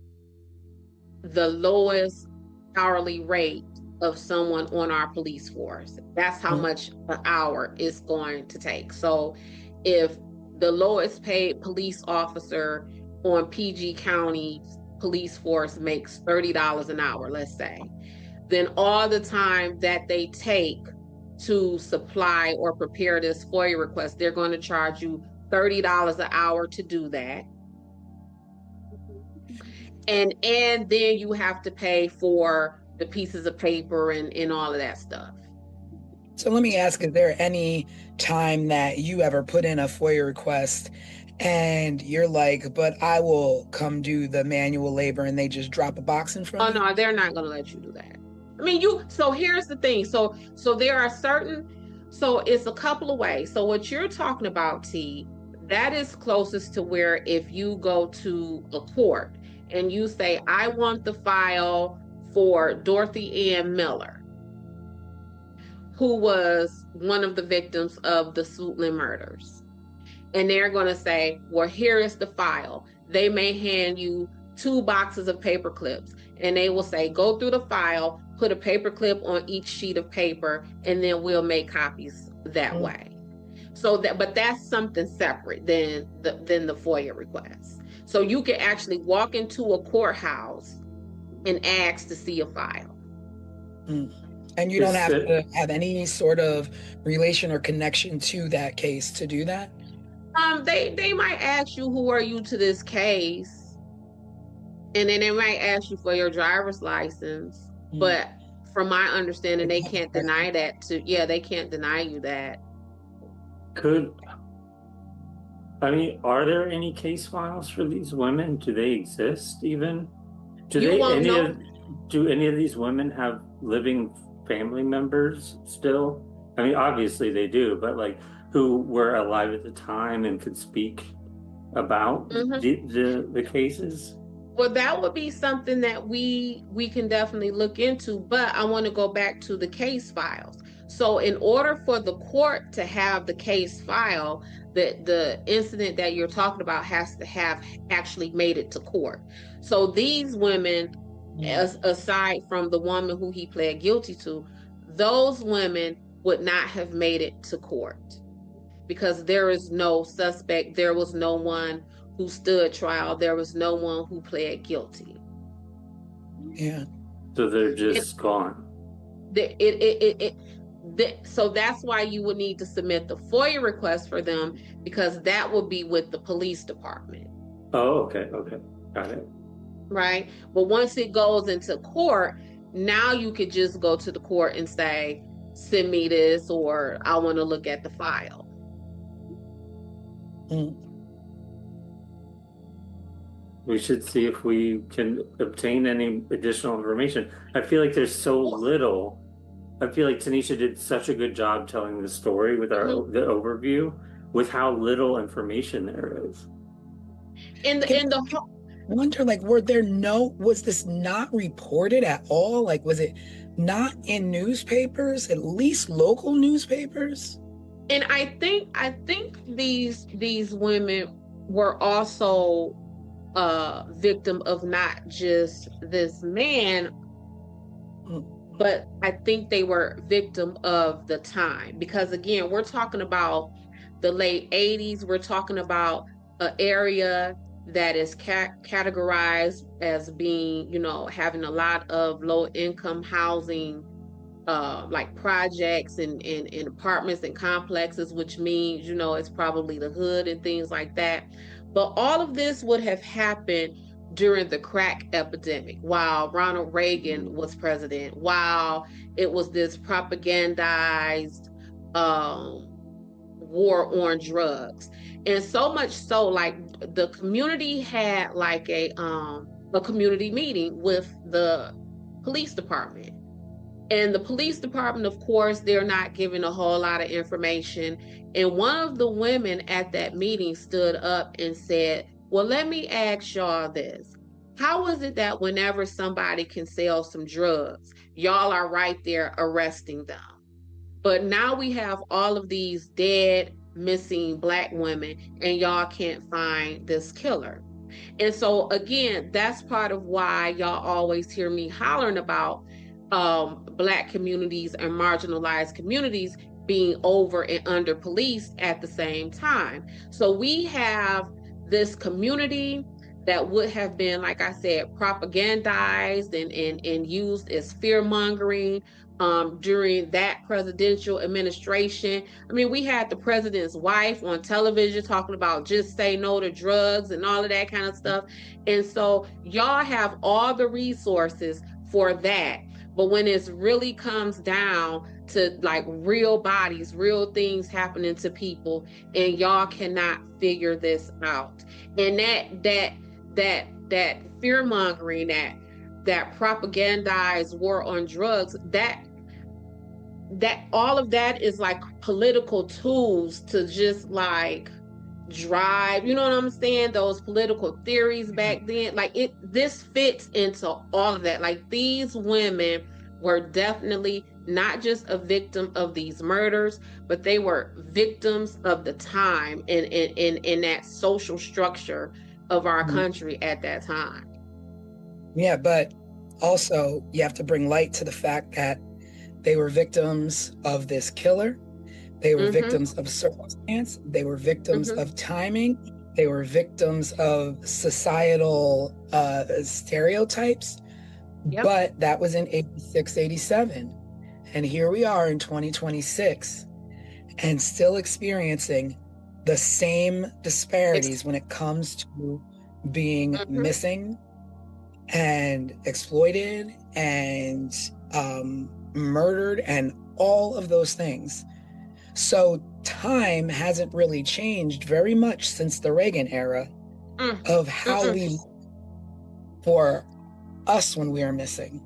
[SPEAKER 3] the lowest hourly rate of someone on our police force. That's how much an hour is going to take. So if the lowest paid police officer on PG County police force makes $30 an hour, let's say, then all the time that they take to supply or prepare this FOIA request, they're going to charge you $30 an hour to do that. And then you have to pay for the pieces of paper and all of that stuff.
[SPEAKER 2] So let me ask, is there any time that you ever put in a FOIA request and you're like, but I will come do the manual labor, and they just drop a box in front of you?
[SPEAKER 3] Oh no, they're not going to let you do that. I mean, so here's the thing. So there are so it's a couple of ways. So what you're talking about, T, that is closest to where if you go to a court and you say, I want the file for Dorothy Ann Miller, who was one of the victims of the Suitland murders. And they're going to say, well, here is the file. They may hand you 2 boxes of paper clips, and they will say, go through the file, put a paper clip on each sheet of paper, and then we'll make copies that way. So but that's something separate than the FOIA request. So you can actually walk into a courthouse and ask to see a file.
[SPEAKER 2] And you don't have to have any sort of relation or connection to that case to do that?
[SPEAKER 3] They might ask you, who are you to this case? And then they might ask you for your driver's license. But from my understanding, they can't deny that they can't deny you that.
[SPEAKER 4] Are there any case files for these women? Do they exist even? Do any of these women have living family members still? I mean, obviously they do, but like, who were alive at the time and could speak about the cases?
[SPEAKER 3] Well, that would be something that we can definitely look into, but I want to go back to the case files. So in order for the court to have the case file, the incident that you're talking about has to have actually made it to court. So these women, aside from the woman who he pled guilty to, those women would not have made it to court because there is no suspect. There was no one who stood trial. There was no one who pled guilty.
[SPEAKER 2] Yeah.
[SPEAKER 4] So they're just gone.
[SPEAKER 3] So that's why you would need to submit the FOIA request for them, because that will be with the police department.
[SPEAKER 4] Oh, okay. Got it.
[SPEAKER 3] Right? But once it goes into court, now you could just go to the court and say, send me this, or I want to look at the file.
[SPEAKER 4] We should see if we can obtain any additional information. I feel like there's so little. I feel like Tanisha did such a good job telling the story with the overview, with how little information there is.
[SPEAKER 2] I wonder, like, was this not reported at all? Like, was it not in newspapers, at least local newspapers?
[SPEAKER 3] And I think these women were also victim of not just this man, but I think they were victim of the time, because again, we're talking about the late 80s. We're talking about an area that is categorized as being, having a lot of low income housing, like projects and apartments and complexes, which means, it's probably the hood and things like that. But all of this would have happened during the crack epidemic, while Ronald Reagan was president, while it was this propagandized war on drugs. And so much so, like, the community had like a community meeting with the police department. And the police department, of course, they're not giving a whole lot of information. And one of the women at that meeting stood up and said, well, let me ask y'all this. How is it that whenever somebody can sell some drugs, y'all are right there arresting them? But now we have all of these dead, missing Black women, and y'all can't find this killer. And so, again, that's part of why y'all always hear me hollering about Black communities and marginalized communities being over and under policed at the same time. So we have this community that would have been, like I said, propagandized and used as fear mongering during that presidential administration. I mean, we had the president's wife on television talking about just say no to drugs and all of that kind of stuff. And so y'all have all the resources for that. But when it really comes down to like real bodies, real things happening to people, and y'all cannot figure this out. And that fear mongering, that propagandized war on drugs, that all of that is like political tools to just like drive, you know what I'm saying, those political theories back then. Like this fits into all of that. Like these women were definitely not just a victim of these murders, but they were victims of the time in that social structure of our country at that time.
[SPEAKER 2] Yeah, but also you have to bring light to the fact that they were victims of this killer. They were victims of circumstance. They were victims of timing. They were victims of societal stereotypes. Yep. But that was in 86, 87. And here we are in 2026 and still experiencing the same disparities when it comes to being missing and exploited and murdered and all of those things. So time hasn't really changed very much since the Reagan era of how we look for us when we are missing.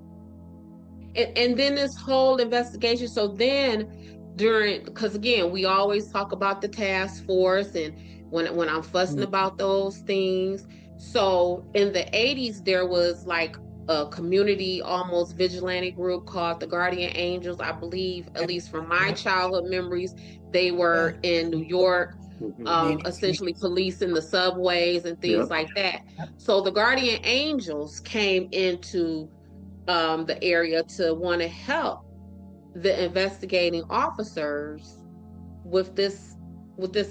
[SPEAKER 3] And then this whole investigation. So then because again, we always talk about the task force and when I'm fussing about those things. So in the 80s, there was like a community, almost vigilante group called the Guardian Angels. I believe, at least from my childhood memories, they were in New York, essentially policing the subways and things like that. So the Guardian Angels came into the area to want to help the investigating officers with this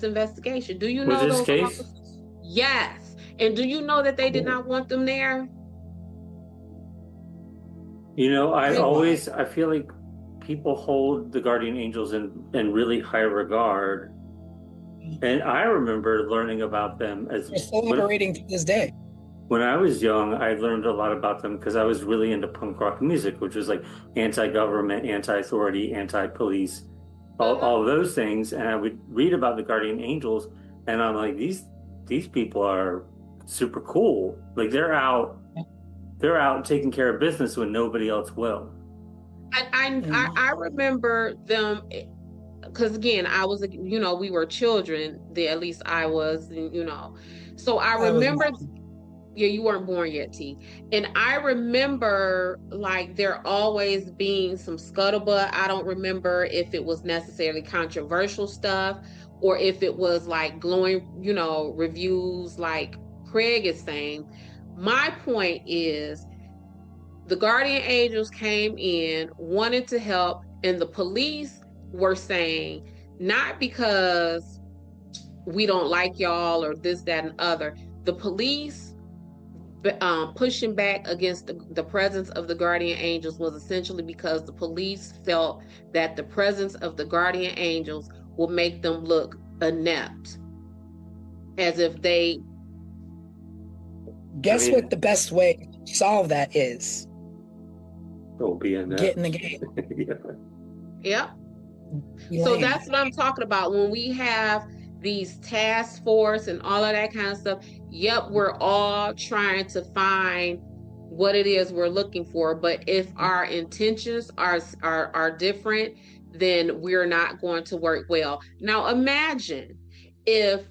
[SPEAKER 3] investigation. Do you know
[SPEAKER 4] this
[SPEAKER 3] those
[SPEAKER 4] case?
[SPEAKER 3] officers? Yes. And do you know that they did not want them there?
[SPEAKER 4] You know, I feel like people hold the Guardian Angels in really high regard. And I remember learning about them as
[SPEAKER 2] they're still operating to this day.
[SPEAKER 4] When I was young, I learned a lot about them because I was really into punk rock music, which was like anti-government, anti-authority, anti-police, all of those things. And I would read about the Guardian Angels, and I'm like, these people are super cool. Like they're out taking care of business when nobody else will.
[SPEAKER 3] I remember them because again, I was, we were children. At least I was, So I remember. Yeah, you weren't born yet, T. And I remember like there always being some scuttlebutt. I don't remember if it was necessarily controversial stuff or if it was like glowing, reviews like Craig is saying. My point is the Guardian Angels came in, wanted to help, and the police were saying, not because we don't like y'all or this, that, and other. The police pushing back against the presence of the Guardian Angels was essentially because the police felt that the presence of the Guardian Angels will make them look inept, as if they
[SPEAKER 2] Guess what the best way to solve that is?
[SPEAKER 4] Be in that.
[SPEAKER 2] Get in the game.
[SPEAKER 3] Yep.
[SPEAKER 2] We
[SPEAKER 3] So
[SPEAKER 2] land.
[SPEAKER 3] that's what I'm talking about. When we have these task force and all of that kind of stuff, yep, we're all trying to find what it is we're looking for. But if our intentions are different, then we're not going to work well. Now imagine if,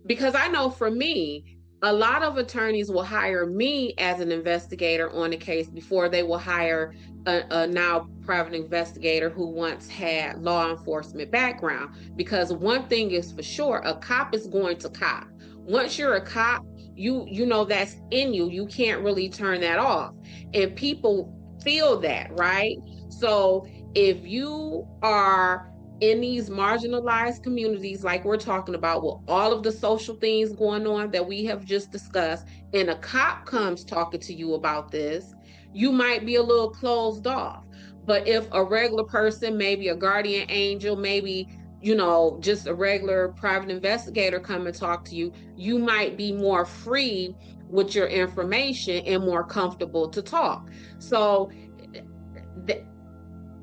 [SPEAKER 3] because I know for me, a lot of attorneys will hire me as an investigator on a case before they will hire a now private investigator who once had law enforcement background. Because one thing is for sure, a cop is going to cop. Once you're a cop, you know that's in you. You can't really turn that off. And people feel that, right? So if you are in these marginalized communities, like we're talking about, with all of the social things going on that we have just discussed, and a cop comes talking to you about this, you might be a little closed off. But if a regular person, maybe a guardian angel, maybe, you know, just a regular private investigator come and talk to you, you might be more free with your information and more comfortable to talk. So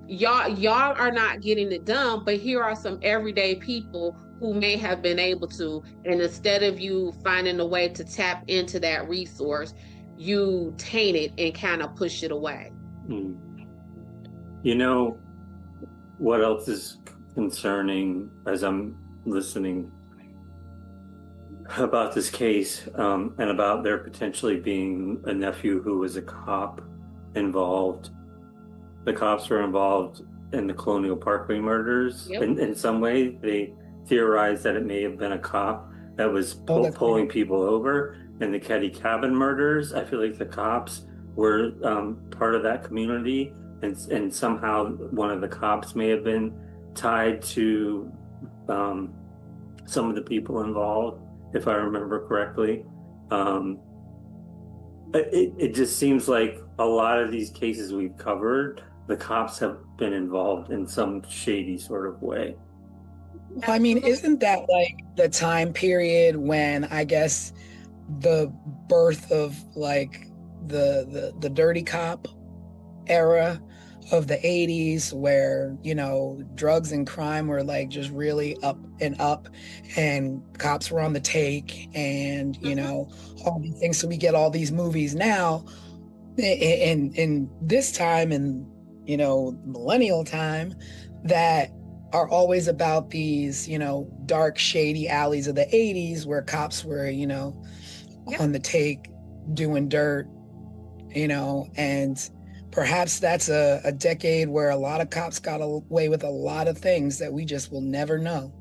[SPEAKER 3] y'all are not getting it done, but here are some everyday people who may have been able to, and instead of you finding a way to tap into that resource, you taint it and kind of push it away.
[SPEAKER 4] You know what else is concerning as I'm listening about this case, and about there potentially being a nephew who was a cop involved? The cops were involved in the Colonial Parkway murders.
[SPEAKER 3] Yep.
[SPEAKER 4] In some way, they theorized that it may have been a cop that was pulling people over. In the Ketty Cabin murders, I feel like the cops were part of that community, and somehow one of the cops may have been tied to some of the people involved, if I remember correctly. It just seems like a lot of these cases we've covered, the cops have been involved in some shady sort of way.
[SPEAKER 2] I mean, isn't that like the time period when I guess the birth of like the dirty cop era of the 80s, where, you know, drugs and crime were like just really up and cops were on the take, and, you know, all these things. So we get all these movies now in this time, and, you know, millennial time, that are always about these, you know, dark, shady alleys of the 80s where cops were, you know, on the take doing dirt, you know, and perhaps that's a decade where a lot of cops got away with a lot of things that we just will never know.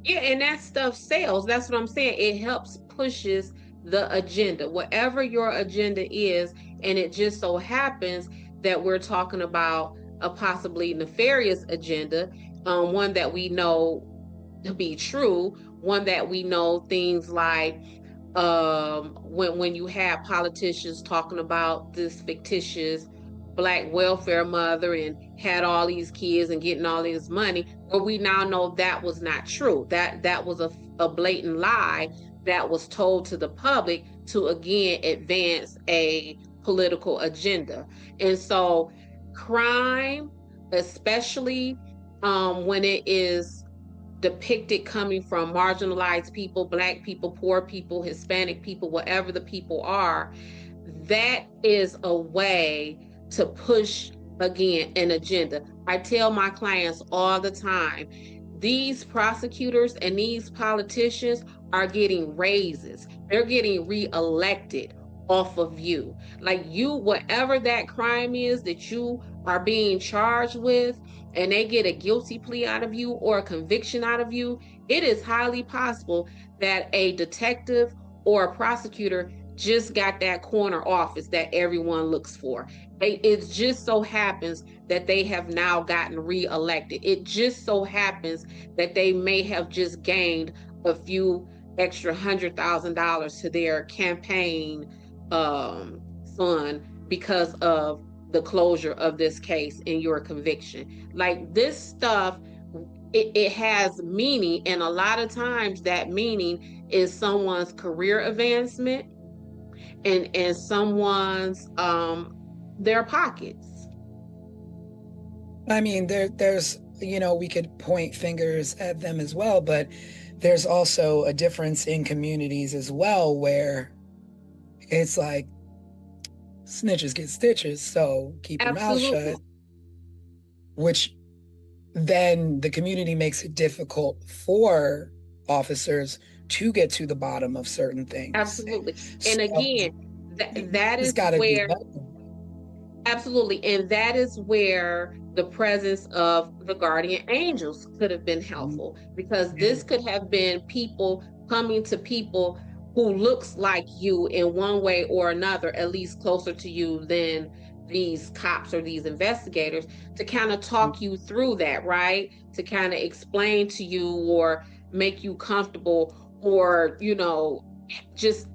[SPEAKER 3] Yeah, and that stuff sells. That's what I'm saying. It helps pushes the agenda, whatever your agenda is. And it just so happens that we're talking about a possibly nefarious agenda, one that we know to be true, one that we know things like when you have politicians talking about this fictitious black welfare mother and had all these kids and getting all this money, well, we now know that was not true. That was a blatant lie that was told to the public to again advance a political agenda. And so crime, especially when it is depicted coming from marginalized people, black people, poor people, Hispanic people, whatever the people are, that is a way to push, again, an agenda. I tell my clients all the time, these prosecutors and these politicians are getting raises. They're getting reelected off of you. Like, you, whatever that crime is that you are being charged with, and they get a guilty plea out of you or a conviction out of you, it is highly possible that a detective or a prosecutor just got that corner office that everyone looks for. It just so happens that they have now gotten reelected. It just so happens that they may have just gained a few extra $100,000 to their campaign fund because of the closure of this case and your conviction. Like, this stuff, it has meaning, and a lot of times that meaning is someone's career advancement, in someone's their pockets.
[SPEAKER 2] I mean, there's, we could point fingers at them as well, but there's also a difference in communities as well, where it's like snitches get stitches, so keep your mouth
[SPEAKER 3] Absolutely.
[SPEAKER 2] shut, which then the community makes it difficult for officers to get to the bottom of certain things.
[SPEAKER 3] Absolutely.
[SPEAKER 2] So
[SPEAKER 3] And again, that
[SPEAKER 2] it's
[SPEAKER 3] is
[SPEAKER 2] got to be
[SPEAKER 3] where,
[SPEAKER 2] better.
[SPEAKER 3] absolutely, and that is where the presence of the guardian angels could have been helpful, because this could have been people coming to people who looks like you in one way or another, at least closer to you than these cops or these investigators, to kind of talk you through that, right? To kind of explain to you or make you comfortable, or just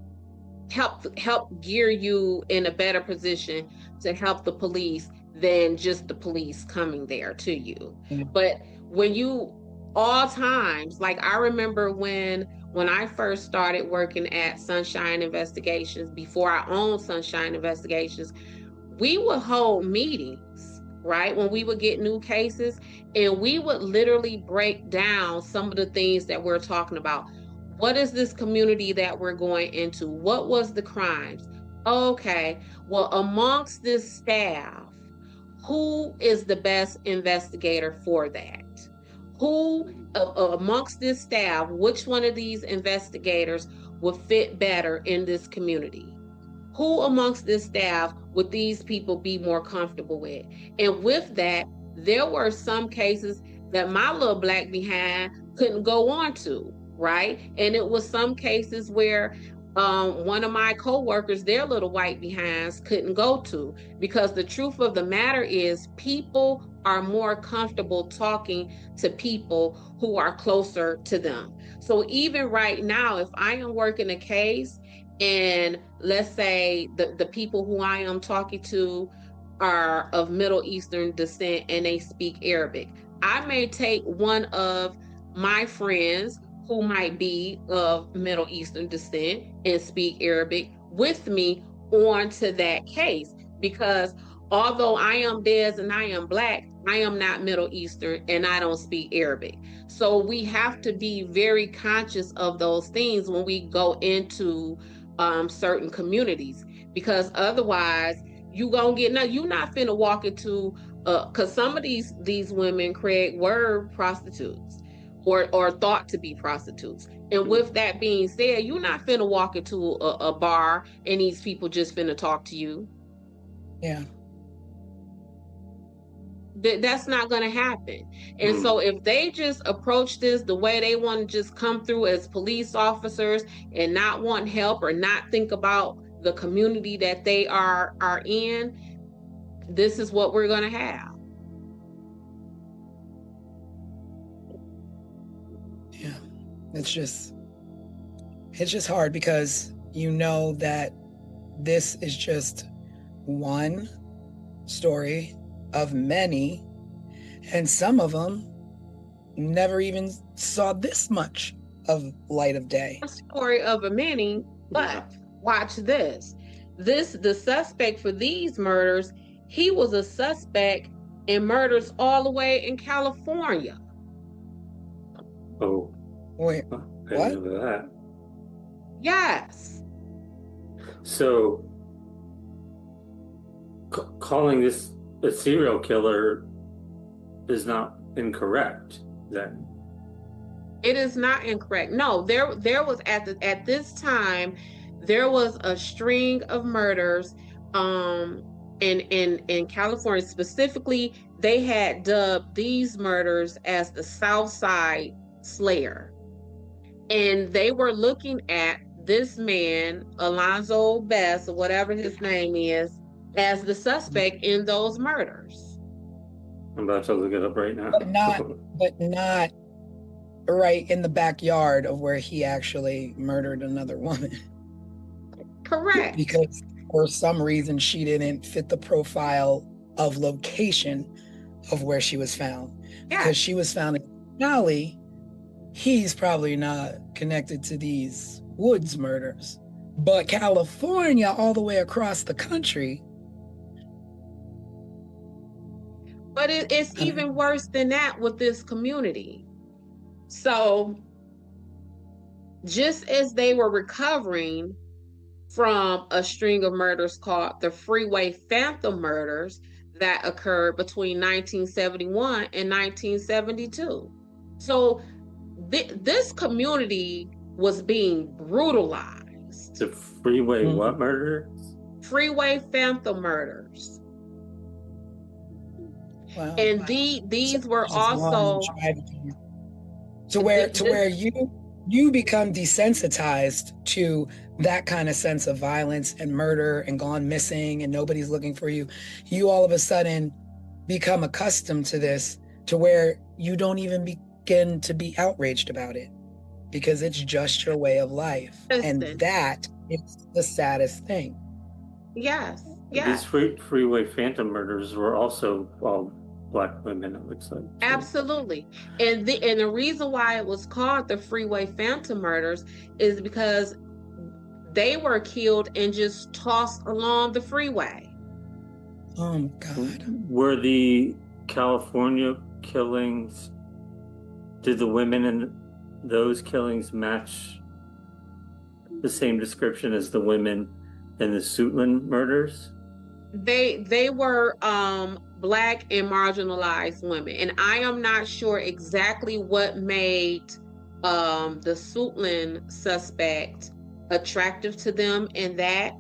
[SPEAKER 3] help gear you in a better position to help the police than just the police coming there to you. But when you, all times, like I remember when I first started working at Sunshine Investigations, before I owned Sunshine Investigations, we would hold meetings, right? When we would get new cases, and we would literally break down some of the things that we're talking about. What is this community that we're going into? What was the crimes? Okay, well, amongst this staff, who is the best investigator for that? Who amongst this staff, which one of these investigators would fit better in this community? Who amongst this staff would these people be more comfortable with? And with that, there were some cases that my little black behind couldn't go on to, right? And it was some cases where one of my coworkers, their little white behinds couldn't go to, because the truth of the matter is people are more comfortable talking to people who are closer to them. So even right now, if I am working a case, and let's say the people who I am talking to are of Middle Eastern descent and they speak Arabic, I may take one of my friends who might be of Middle Eastern descent and speak Arabic with me onto that case, because although I am Des and I am black, I am not Middle Eastern and I don't speak Arabic. So we have to be very conscious of those things when we go into certain communities, because otherwise you gonna get nothing. You're not finna walk into because some of these women, Craig, were prostitutes or thought to be prostitutes. And with that being said, you're not finna walk into a bar and these people just finna talk to you.
[SPEAKER 2] Yeah.
[SPEAKER 3] That's not going to happen. And so if they just approach this the way they want to just come through as police officers and not want help or not think about the community that they are in, this is what we're going to have.
[SPEAKER 2] Yeah. It's just hard, because that this is just one story of many, and some of them never even saw this much of light of day.
[SPEAKER 3] A story of a many, but watch this. The suspect for these murders, he was a suspect in murders all the way in California.
[SPEAKER 4] Oh,
[SPEAKER 2] Wait,
[SPEAKER 4] I
[SPEAKER 2] what?
[SPEAKER 4] didn't know that.
[SPEAKER 3] Yes.
[SPEAKER 4] So, calling this a serial killer is not incorrect, then?
[SPEAKER 3] It is not incorrect. No, there was at this time there was a string of murders in California. Specifically, they had dubbed these murders as the South Side Slayer. And they were looking at this man, Alonzo Best, or whatever his name is, as the suspect in those murders.
[SPEAKER 4] I'm about to look it up right now.
[SPEAKER 2] But not right in the backyard of where he actually murdered another woman.
[SPEAKER 3] Correct.
[SPEAKER 2] Because for some reason she didn't fit the profile of location of where she was found.
[SPEAKER 3] Yeah.
[SPEAKER 2] Because she was found in Cali, he's probably not connected to these Woods murders. But California, all the way across the country.
[SPEAKER 3] But it's even worse than that with this community. So just as they were recovering from a string of murders called the Freeway Phantom murders that occurred between 1971 and 1972. So this community was being brutalized.
[SPEAKER 4] The freeway what murder?
[SPEAKER 3] Freeway Phantom murders.
[SPEAKER 2] Wow.
[SPEAKER 3] And these were also
[SPEAKER 2] to where you become desensitized to that kind of sense of violence and murder and gone missing and nobody's looking for you. You all of a sudden become accustomed to this, to where you don't even begin to be outraged about it because it's just your way of life.
[SPEAKER 3] Listen.
[SPEAKER 2] And that is the saddest thing.
[SPEAKER 3] Yes.
[SPEAKER 4] These freeway phantom murders were also all Black women, it looks like.
[SPEAKER 3] Absolutely. And the reason why it was called the Freeway Phantom murders is because they were killed and just tossed along the freeway.
[SPEAKER 2] Oh my God.
[SPEAKER 4] Were the California killings, did the women in those killings match the same description as the women in the Suitland murders?
[SPEAKER 3] They were Black and marginalized women, and I am not sure exactly what made the Suitland suspect attractive to them in that,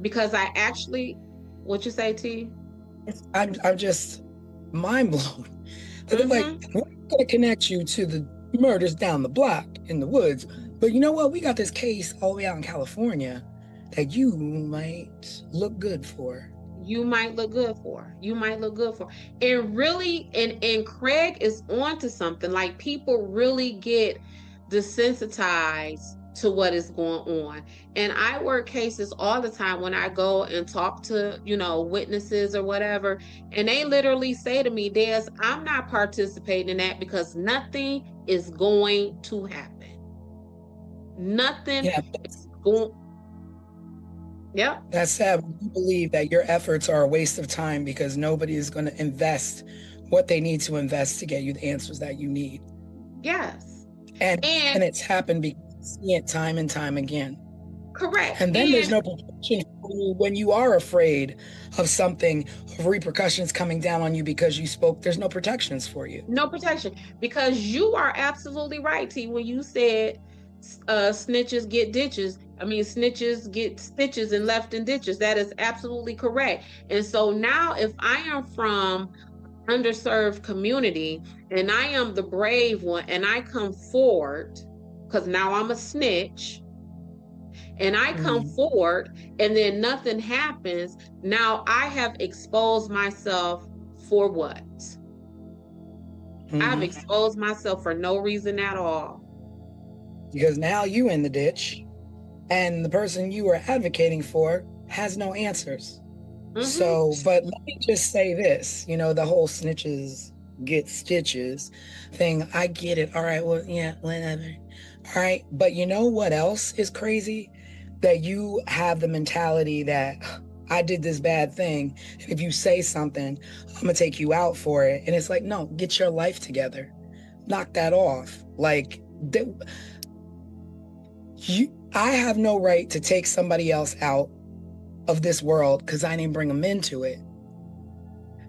[SPEAKER 3] because I actually, what you say, T?
[SPEAKER 2] I'm just mind blown. They're like, we're gonna connect you to the murders down the block in the woods, but you know what? We got this case all the way out in California that you might look good for.
[SPEAKER 3] You might look good for. And really, and Craig is onto something. Like, people really get desensitized to what is going on. And I work cases all the time when I go and talk to, witnesses or whatever. And they literally say to me, Des, I'm not participating in that because nothing is going to happen. Nothing is going. Yeah.
[SPEAKER 2] That's sad when you believe that your efforts are a waste of time because nobody is going to invest what they need to invest to get you the answers that you need.
[SPEAKER 3] Yes.
[SPEAKER 2] And it's happened because you see it time and time again.
[SPEAKER 3] Correct.
[SPEAKER 2] And then there's no protection for you when you are afraid of something, of repercussions coming down on you because you spoke. There's no protections for you.
[SPEAKER 3] No protection. Because you are absolutely right, T, when you said snitches get ditches. I mean, snitches get stitches and left in ditches. That is absolutely correct. And so now, if I am from underserved community and I am the brave one and I come forward, because now I'm a snitch, and I come forward and then nothing happens, now I have exposed myself for what? I've exposed myself for no reason at all.
[SPEAKER 2] Because now you in the ditch and the person you were advocating for has no answers. So, but let me just say this, the whole snitches get stitches thing. I get it. All right. Well, yeah, whatever. All right. But you know what else is crazy? That you have the mentality that I did this bad thing. And if you say something, I'm going to take you out for it. And it's like, no, get your life together. Knock that off. Like, I have no right to take somebody else out of this world because I didn't bring them into it.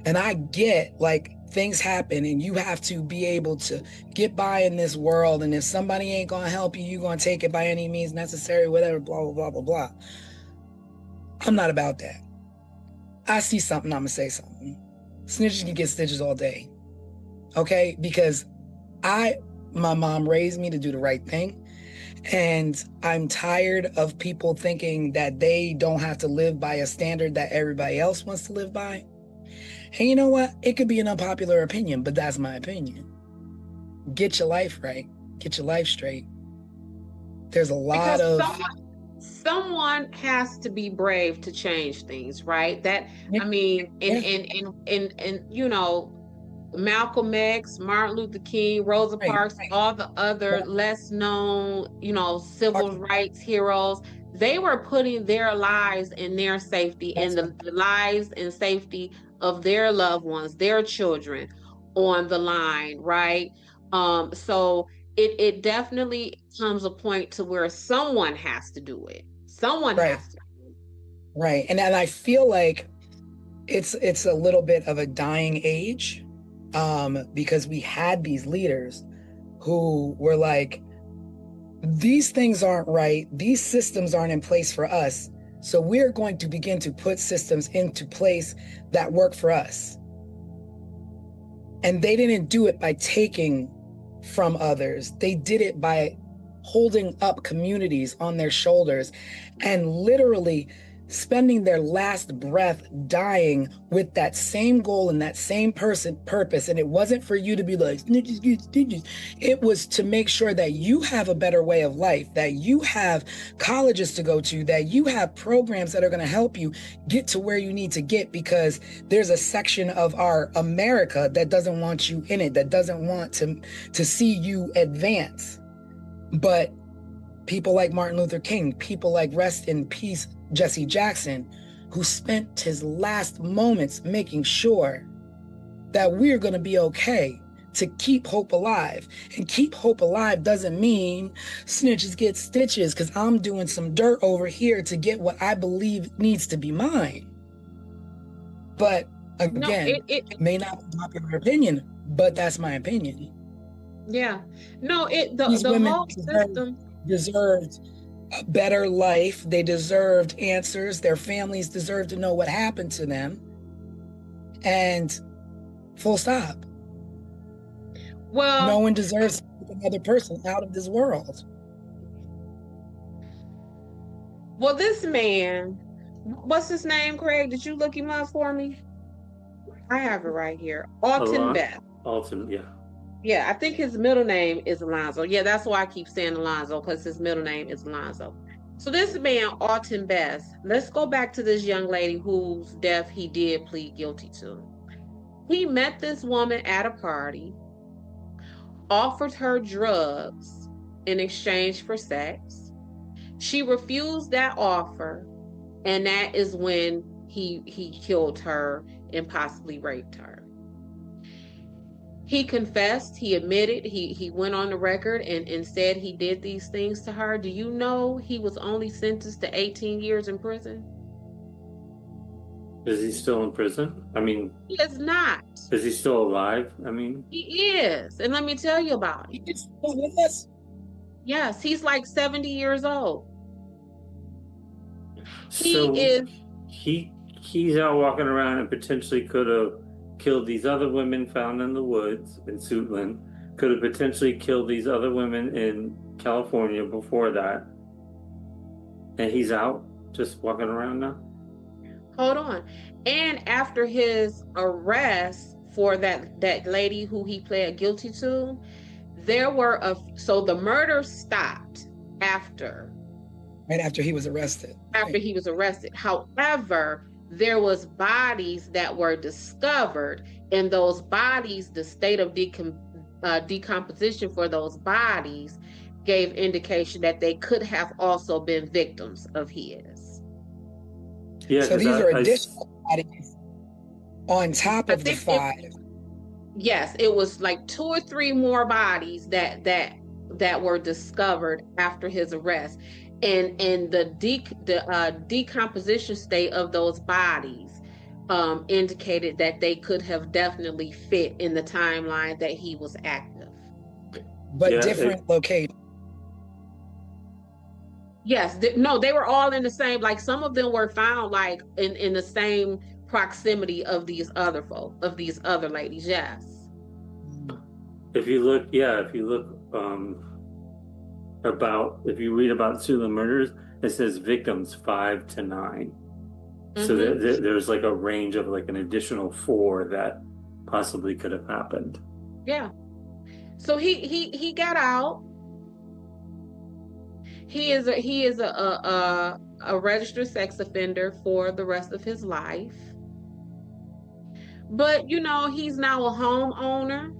[SPEAKER 2] And I get, like, things happen and you have to be able to get by in this world. And if somebody ain't going to help you, you're going to take it by any means necessary, whatever, blah, blah, blah, blah, blah. I'm not about that. I see something, I'm going to say something. Snitches can get stitches all day. Okay? Because my mom raised me to do the right thing. And I'm tired of people thinking that they don't have to live by a standard that everybody else wants to live by. And you know what? It could be an unpopular opinion, but that's my opinion. Get your life right. Get your life straight. There's a lot of...
[SPEAKER 3] Someone has to be brave to change things, right? That, I mean, and Malcolm X, Martin Luther King, Rosa Parks, all the other less known, civil rights heroes, they were putting their lives and their safety and the lives and safety of their loved ones, their children on the line, right? So it definitely comes a point to where someone has to do it. Someone
[SPEAKER 2] Right.
[SPEAKER 3] has to.
[SPEAKER 2] Right. And I feel like it's a little bit of a dying age, because we had these leaders who were like, these things aren't right, these systems aren't in place for us, so we're going to begin to put systems into place that work for us. And they didn't do it by taking from others, they did it by holding up communities on their shoulders and literally spending their last breath dying with that same goal and that same purpose. And it wasn't for you to be like snitches get stitches. It was to make sure that you have a better way of life, that you have colleges to go to, that you have programs that are going to help you get to where you need to get, because there's a section of our America that doesn't want you in it, that doesn't want to see you advance. But people like Martin Luther King, people like rest in peace Jesse Jackson, who spent his last moments making sure that we're going to be okay, to keep hope alive. And keep hope alive doesn't mean snitches get stitches, because I'm doing some dirt over here to get what I believe needs to be mine. But again, it may not be popular opinion, but that's my opinion.
[SPEAKER 3] Yeah. No,
[SPEAKER 2] These
[SPEAKER 3] the
[SPEAKER 2] women
[SPEAKER 3] whole system
[SPEAKER 2] deserved a better life. They deserved answers. Their families deserved to know what happened to them. And full stop.
[SPEAKER 3] Well,
[SPEAKER 2] no one deserves to take another person out of this world.
[SPEAKER 3] Well, this man, what's his name, Craig? Did you look him up for me? I have it right here. Alton Beth.
[SPEAKER 4] Alton, yeah.
[SPEAKER 3] Yeah, I think his middle name is Alonzo. Yeah, that's why I keep saying Alonzo, because his middle name is Alonzo. So this man, Alton Beth, let's go back to this young lady whose death he did plead guilty to. He met this woman at a party, offered her drugs in exchange for sex. She refused that offer, and that is when he killed her and possibly raped her. He confessed, he admitted, he went on the record and said he did these things to her. Do you know he was only sentenced to 18 years in prison?
[SPEAKER 4] Is he still in prison? I mean,
[SPEAKER 3] he is not.
[SPEAKER 4] Is he still alive? I mean,
[SPEAKER 3] he is. And let me tell you about him.
[SPEAKER 2] He's still with us?
[SPEAKER 3] Yes, he's like 70 years old.
[SPEAKER 4] So he's out walking around and potentially could have killed these other women found in the woods in Suitland, could have potentially killed these other women in California before that. And he's out just walking around now?
[SPEAKER 3] Hold on. And after his arrest for that lady who he pled guilty to, so the murder stopped
[SPEAKER 2] right after he was arrested.
[SPEAKER 3] After he was arrested. However, there was bodies that were discovered, and those bodies, the state of decomposition for those bodies gave indication that they could have also been victims of his.
[SPEAKER 4] Yeah,
[SPEAKER 2] so these are additional bodies on top of the 5.
[SPEAKER 3] Yes, it was like 2 or 3 more bodies that were discovered after his arrest. And the decomposition state of those bodies indicated that they could have definitely fit in the timeline that he was active.
[SPEAKER 2] But different locations.
[SPEAKER 3] Yes, no, they were all in the same, like some of them were found like in the same proximity of these other folk, of these other ladies, yes.
[SPEAKER 4] If you look if you read about Suitland murders, it says victims 5 to 9. Mm-hmm. So there's like a range of like an additional 4 that possibly could have happened.
[SPEAKER 3] Yeah. So he got out. He is a registered sex offender for the rest of his life. But he's now a homeowner.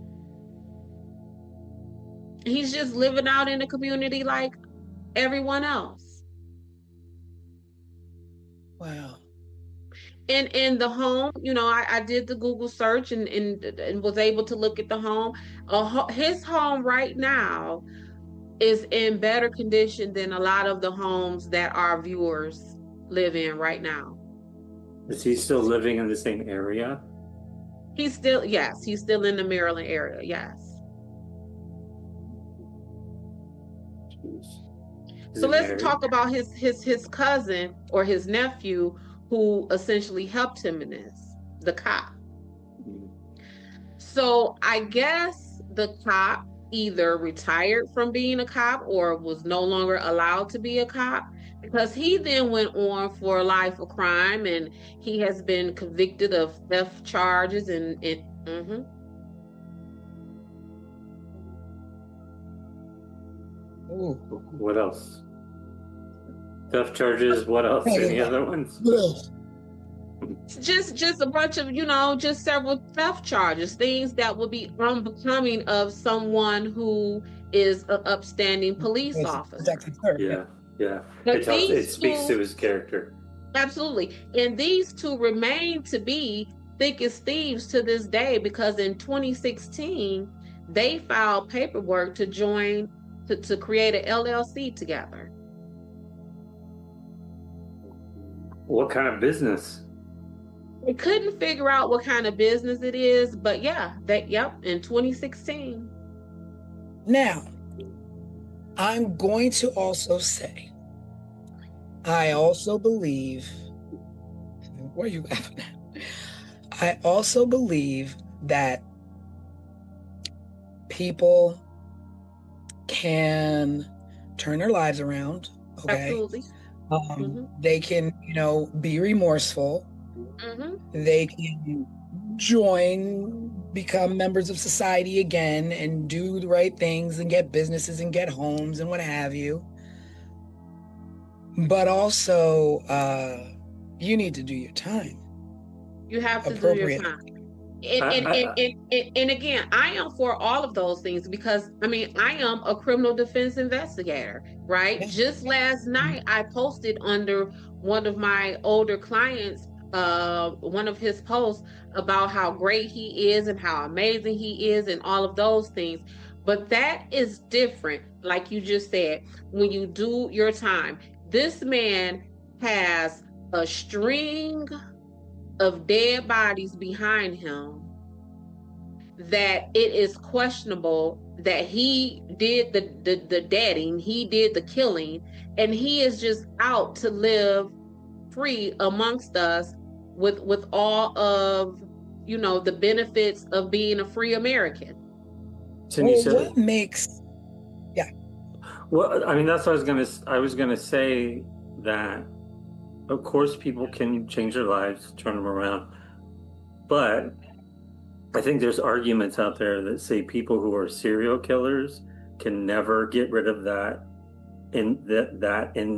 [SPEAKER 3] He's just living out in the community like everyone else.
[SPEAKER 2] Wow.
[SPEAKER 3] And in the home, I did the Google search and was able to look at the home. His home right now is in better condition than a lot of the homes that our viewers live in right now.
[SPEAKER 4] Is he still living in the same area?
[SPEAKER 3] Yes, he's still in the Maryland area. Yes. So let's talk about his cousin or his nephew who essentially helped him in this, the cop. So I guess the cop either retired from being a cop or was no longer allowed to be a cop, because he then went on for a life of crime and he has been convicted of theft charges and
[SPEAKER 2] Ooh.
[SPEAKER 4] What else? Theft charges. What else? Any other ones?
[SPEAKER 3] Just a bunch of, just several theft charges, things that would be unbecoming of someone who is an upstanding police officer.
[SPEAKER 4] Yeah.
[SPEAKER 3] But
[SPEAKER 4] It speaks to his character.
[SPEAKER 3] Absolutely. And these two remain to be thick as thieves to this day, because in 2016, they filed paperwork to create an LLC together.
[SPEAKER 4] What kind of business?
[SPEAKER 3] They couldn't figure out what kind of business it is, but in 2016.
[SPEAKER 2] Now, I'm going to also say, I also believe, where are you laughing at? I also believe that people can turn their lives around, okay?
[SPEAKER 3] Absolutely.
[SPEAKER 2] They can, be remorseful. They can become members of society again and do the right things and get businesses and get homes and what have you. But also, you need to do your time.
[SPEAKER 3] You have to do your time. And again, I am for all of those things, because I am a criminal defense investigator, right? Yeah. Just last night, I posted under one of my older clients, one of his posts about how great he is and how amazing he is and all of those things. But that is different, like you just said, when you do your time. This man has a string of dead bodies behind him that it is questionable that he did the deading, he did the killing, and he is just out to live free amongst us with all of the benefits of being a free American.
[SPEAKER 2] What makes
[SPEAKER 4] Well, that's what I was gonna say, that of course people can change their lives, turn them around, but I think there's arguments out there that say people who are serial killers can never get rid of that in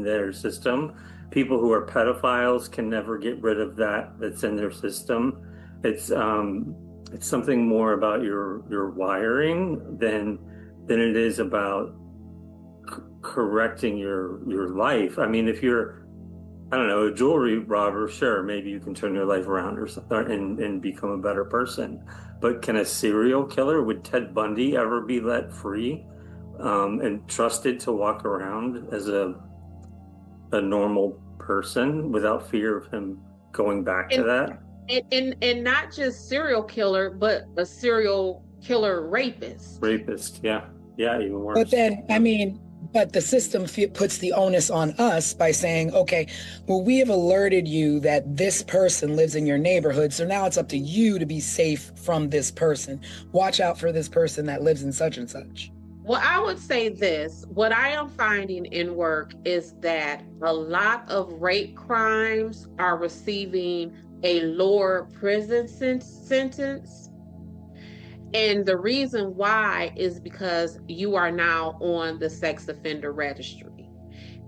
[SPEAKER 4] their system. People who are pedophiles can never get rid of that's in their system. It's something more about your wiring than it is about correcting your life. If you're, I don't know, a jewelry robber, sure, maybe you can turn your life around and become a better person. But can a serial killer, would Ted Bundy ever be let free and trusted to walk around as a normal person without fear of him going back to that?
[SPEAKER 3] And not just serial killer, but a serial killer rapist.
[SPEAKER 4] Yeah, even worse.
[SPEAKER 2] But then, but the system puts the onus on us by saying, okay, well, we have alerted you that this person lives in your neighborhood, so now it's up to you to be safe from this person. Watch out for this person that lives in such and such.
[SPEAKER 3] Well, I would say this. What I am finding in work is that a lot of rape crimes are receiving a lower prison sentence. And the reason why is because you are now on the sex offender registry.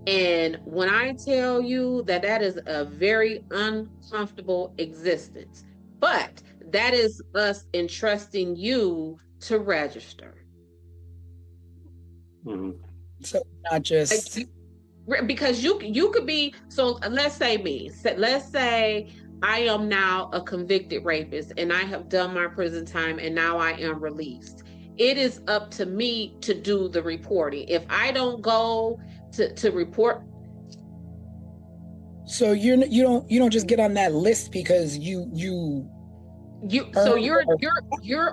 [SPEAKER 3] And when I tell you that is a very uncomfortable existence, but that is us entrusting you to register.
[SPEAKER 2] So not just
[SPEAKER 3] Because you could be, so let's say I am now a convicted rapist and I have done my prison time and now I am released. It is up to me to do the reporting. If I don't go to report.
[SPEAKER 2] So you don't just get on that list because
[SPEAKER 3] So you're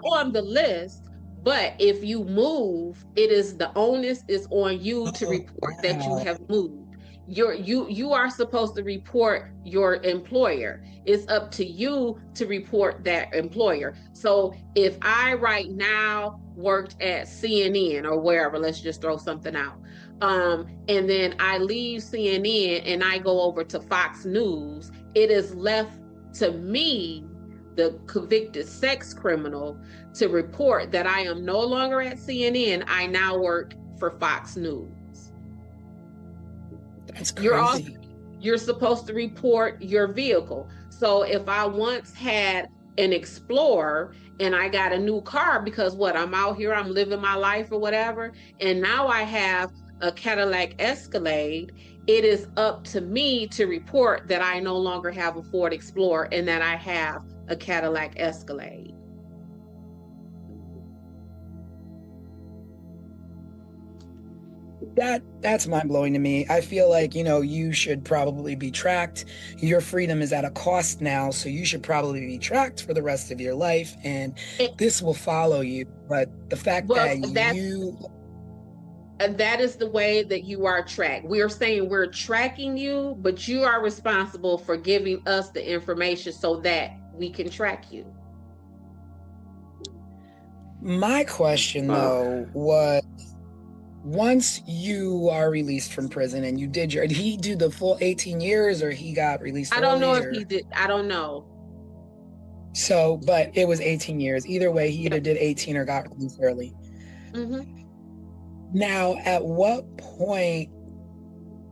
[SPEAKER 3] on the list, but if you move, the onus is on you to report that you have moved. You are supposed to report your employer. It's up to you to report that employer. So if I right now worked at CNN or wherever, let's just throw something out. And then I leave CNN and I go over to Fox News, it is left to me, the convicted sex criminal, to report that I am no longer at CNN. I now work for Fox News.
[SPEAKER 2] That's crazy.
[SPEAKER 3] You're supposed to report your vehicle. So if I once had an Explorer and I got a new car because I'm out here, I'm living my life or whatever, and now I have a Cadillac Escalade, it is up to me to report that I no longer have a Ford Explorer and that I have a Cadillac Escalade.
[SPEAKER 2] That's mind-blowing to me. I feel like, you should probably be tracked. Your freedom is at a cost now, so you should probably be tracked for the rest of your life, and this will follow you. But the fact
[SPEAKER 3] that is the way that you are tracked. We are saying we're tracking you, but you are responsible for giving us the information so that we can track you.
[SPEAKER 2] My question, though, was, once you are released from prison and did he do the full 18 years or he got released?
[SPEAKER 3] I don't know if he did. I don't know.
[SPEAKER 2] So, but it was 18 years. Either way, he either did 18 or got released early.
[SPEAKER 3] Mm-hmm.
[SPEAKER 2] Now, at what point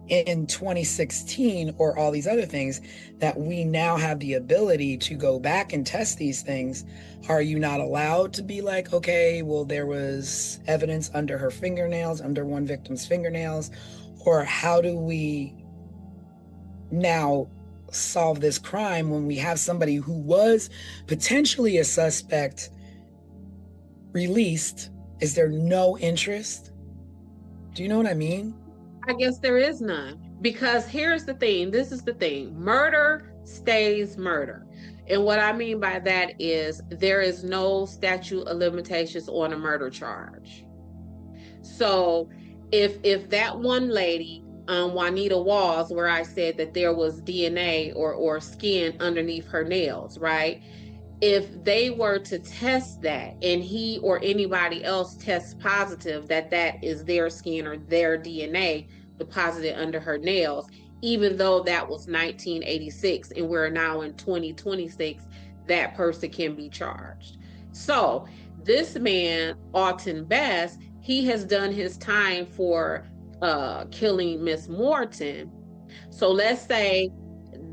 [SPEAKER 2] in 2016 or all these other things that we now have the ability to go back and test these things, are you not allowed to be like, okay, well, there was evidence under her fingernails, under one victim's fingernails, or how do we now solve this crime when we have somebody who was potentially a suspect released? Is there no interest? Do you know what I mean?
[SPEAKER 3] I guess there is none, because here's the thing. This is the thing. Murder stays murder. And what I mean by that is there is no statute of limitations on a murder charge. So if that one lady, Juanita Walls, where I said that there was DNA or skin underneath her nails, right? If they were to test that and he or anybody else tests positive that is their skin or their DNA deposited under her nails, even though that was 1986 and we're now in 2026, that person can be charged. So this man, Alton Bass, he has done his time for killing Miss Morton. So let's say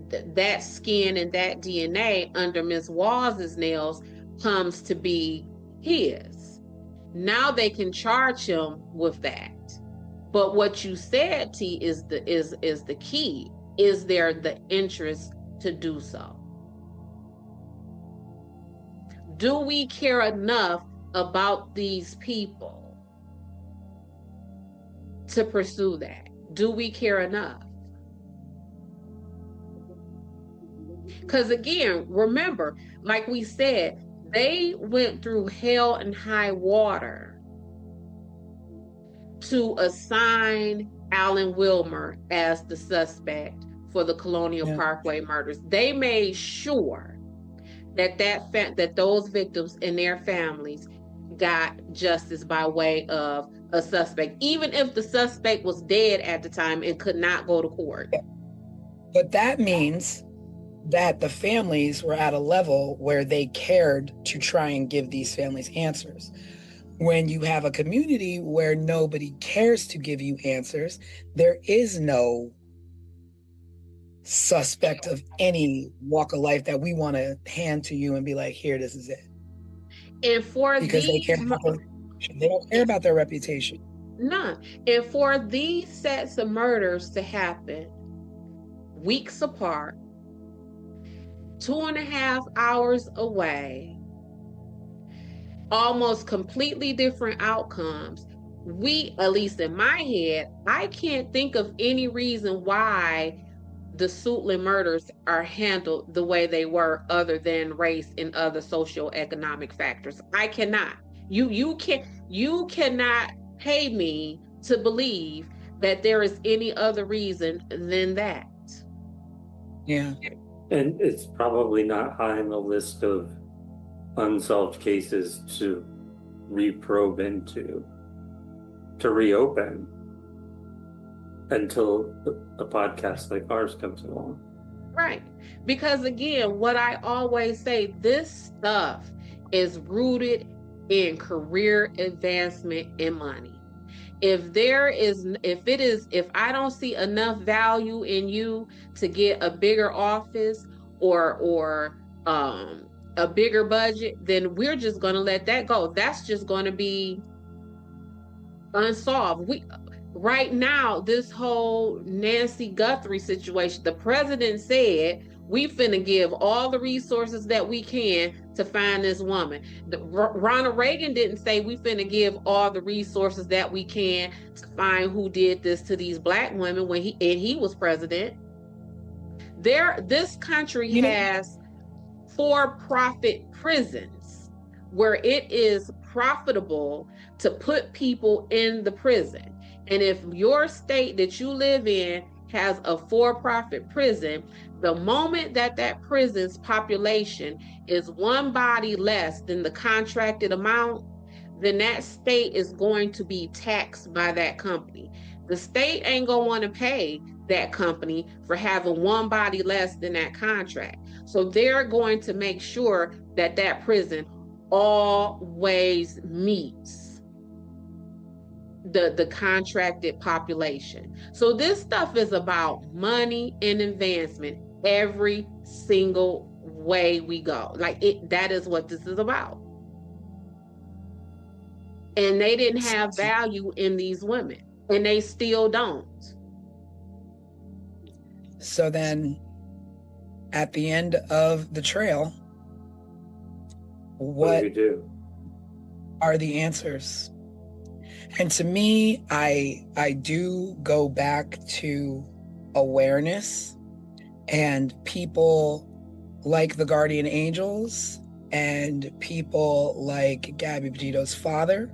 [SPEAKER 3] that skin and that DNA under Miss Walls's nails comes to be his. Now they can charge him with that. But what you said, T, is the key. Is there the interest to do so? Do we care enough about these people to pursue that? Do we care enough? Because again, remember, like we said, they went through hell and high water to assign Alan Wilmer as the suspect for the Colonial Parkway murders. They made sure that those victims and their families got justice by way of a suspect, even if the suspect was dead at the time and could not go to court.
[SPEAKER 2] But that means that the families were at a level where they cared to try and give these families answers. When you have a community where nobody cares to give you answers, there is no suspect of any walk of life that we want to hand to you and be like, here, this is it.
[SPEAKER 3] And for
[SPEAKER 2] because they don't care about their reputation.
[SPEAKER 3] None. And for these sets of murders to happen weeks apart, 2.5 hours away, almost completely different outcomes, at least in my head, I can't think of any reason why the Suitland murders are handled the way they were other than race and other socioeconomic factors. I cannot. You cannot pay me to believe that there is any other reason than that.
[SPEAKER 2] Yeah.
[SPEAKER 4] And it's probably not high on the list of unsolved cases to reprobe into, to reopen, until a podcast like ours comes along.
[SPEAKER 3] Right. Because again, what I always say, this stuff is rooted in career advancement and money. If I don't see enough value in you to get a bigger office or a bigger budget, then we're just going to let that go. That's just going to be unsolved. Right now, this whole Nancy Guthrie situation, the president said we finna give all the resources that we can to find this woman. Ronald Reagan didn't say we finna give all the resources that we can to find who did this to these Black women when he was president. This country has for-profit prisons where it is profitable to put people in the prison. And if your state that you live in has a for-profit prison, the moment that prison's population is one body less than the contracted amount, then that state is going to be taxed by that company. The state ain't gonna want to pay that company for having one body less than that contract. So they're going to make sure that prison always meets the contracted population. So this stuff is about money and advancement every single way we go. That is what this is about. And they didn't have value in these women, and they still don't.
[SPEAKER 2] So then at the end of the trail, what
[SPEAKER 4] do we do?
[SPEAKER 2] Are the answers? And to me, I do go back to awareness and people like the Guardian Angels and people like Gabby Petito's father,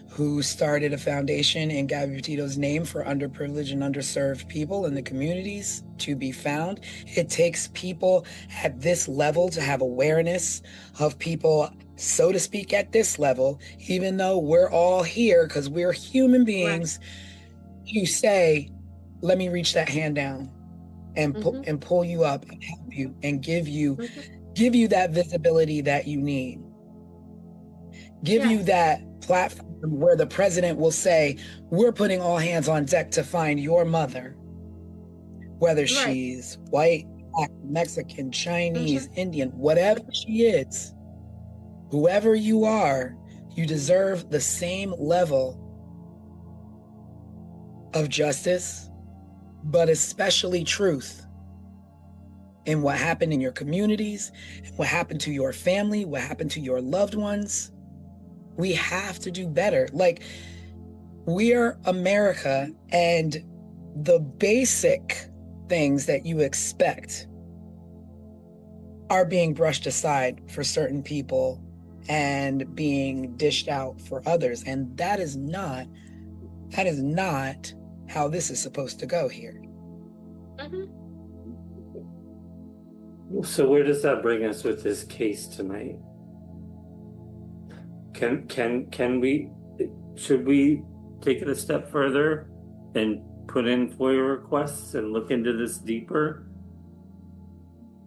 [SPEAKER 2] who started a foundation in Gabby Petito's name for underprivileged and underserved people in the communities to be found. It takes people at this level to have awareness of people, so to speak, at this level, even though we're all here because we're human beings. Right. You say, let me reach that hand down and pull you up and help you and give you that visibility that you need. Give you that platform where the president will say, we're putting all hands on deck to find your mother, whether she's white, Black, Mexican, Chinese, Indian, whatever she is, whoever you are, you deserve the same level of justice, but especially truth in what happened in your communities, what happened to your family, what happened to your loved ones. We have to do better. We're America, and the basic things that you expect are being brushed aside for certain people and being dished out for others. And that is not how this is supposed to go here.
[SPEAKER 4] So where does that bring us with this case tonight? Should we take it a step further and put in FOIA requests and look into this deeper?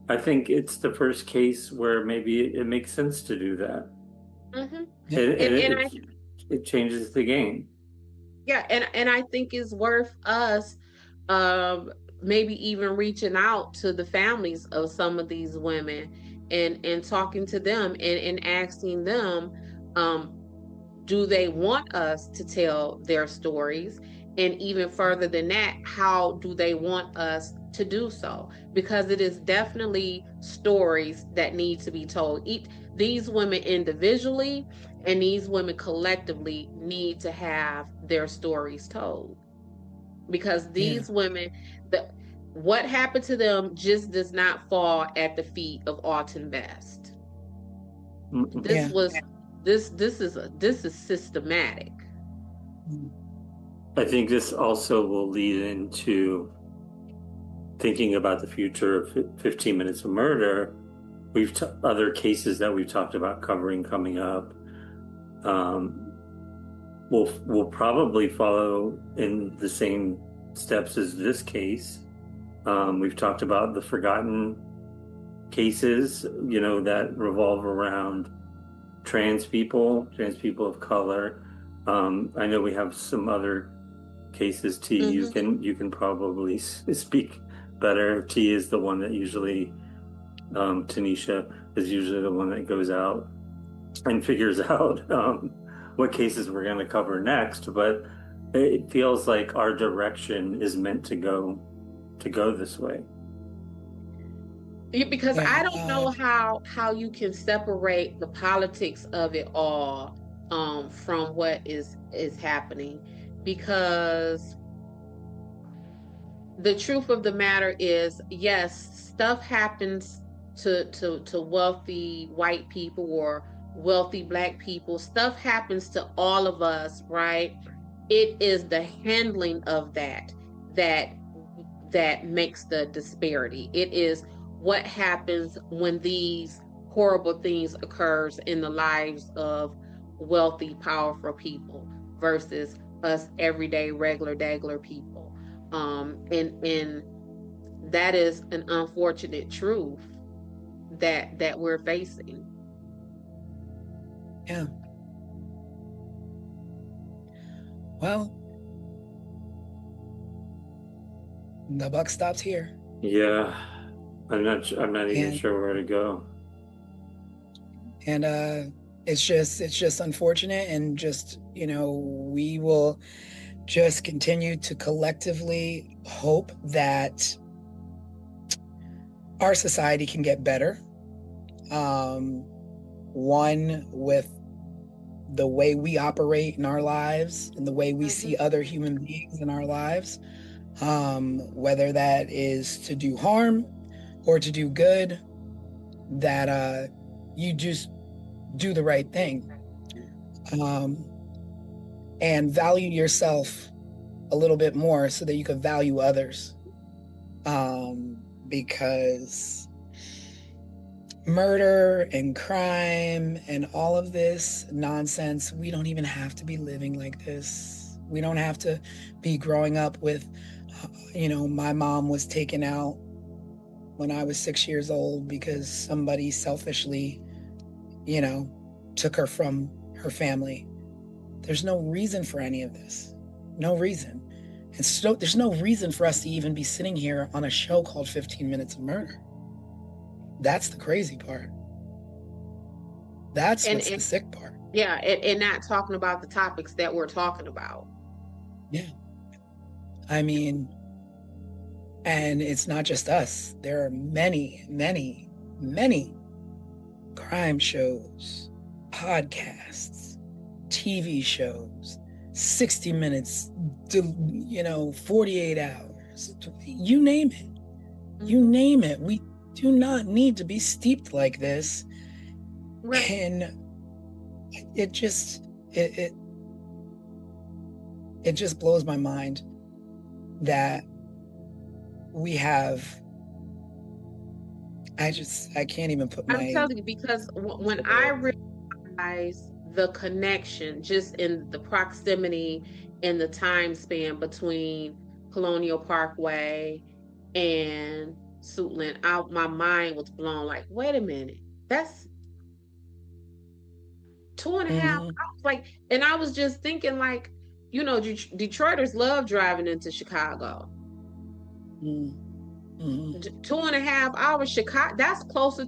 [SPEAKER 4] I think it's the first case where maybe it makes sense to do that. It changes the game.
[SPEAKER 3] Yeah, and I think it's worth us maybe even reaching out to the families of some of these women and talking to them and asking them, do they want us to tell their stories? And even further than that, how do they want us to do so? Because it is definitely stories that need to be told. These women individually and these women collectively need to have their stories told. Because these women, what happened to them just does not fall at the feet of Alton Best. This is systematic.
[SPEAKER 4] I think this also will lead into thinking about the future of 15 Minutes of Murder. Other cases that we've talked about covering coming up will probably follow in the same steps as this case. We've talked about the forgotten cases, that revolve around trans people of color. I know we have some other cases. T, you can probably speak better. T is the one that usually, Tanisha is usually the one that goes out and figures out what cases we're going to cover next. But it feels like our direction is meant to go this way.
[SPEAKER 3] Because I don't know how you can separate the politics of it all from what is happening, because the truth of the matter is, yes, stuff happens to wealthy white people or wealthy Black people. Stuff happens to all of us, right? It is the handling of that makes the disparity. It is what happens when these horrible things occurs in the lives of wealthy, powerful people versus us everyday, regular people. And that is an unfortunate truth that we're facing.
[SPEAKER 2] Yeah. Well, the buck stops here.
[SPEAKER 4] Yeah, I'm not even sure where to go.
[SPEAKER 2] And it's just unfortunate, and just, we will just continue to collectively hope that our society can get better. One, with the way we operate in our lives and the way we see other human beings in our lives, whether that is to do harm or to do good, that you just do the right thing, and value yourself a little bit more so that you can value others, because murder and crime and all of this nonsense, we don't even have to be living like this. We don't have to be growing up with, my mom was taken out when I was 6 years old because somebody selfishly, took her from her family. There's no reason for any of this. No reason. And so there's no reason for us to even be sitting here on a show called 15 Minutes of Murder. That's the crazy part. That's what's the sick part.
[SPEAKER 3] Yeah, and not talking about the topics that we're talking about.
[SPEAKER 2] Yeah. I mean, and it's not just us. There are many, many, many crime shows, podcasts, TV shows, 60 minutes, 48 hours, you name it. You name it. We do not need to be steeped like this. Right. And it just blows my mind that we have, I can't even put
[SPEAKER 3] I'm telling you, because when I realized the connection just in the proximity and the time span between Colonial Parkway and Suitland, my mind was blown. Like, wait a minute, that's 2.5 hours. Like, and I was just thinking, like, Detroiters love driving into Chicago. 2.5 hours, Chicago. That's closer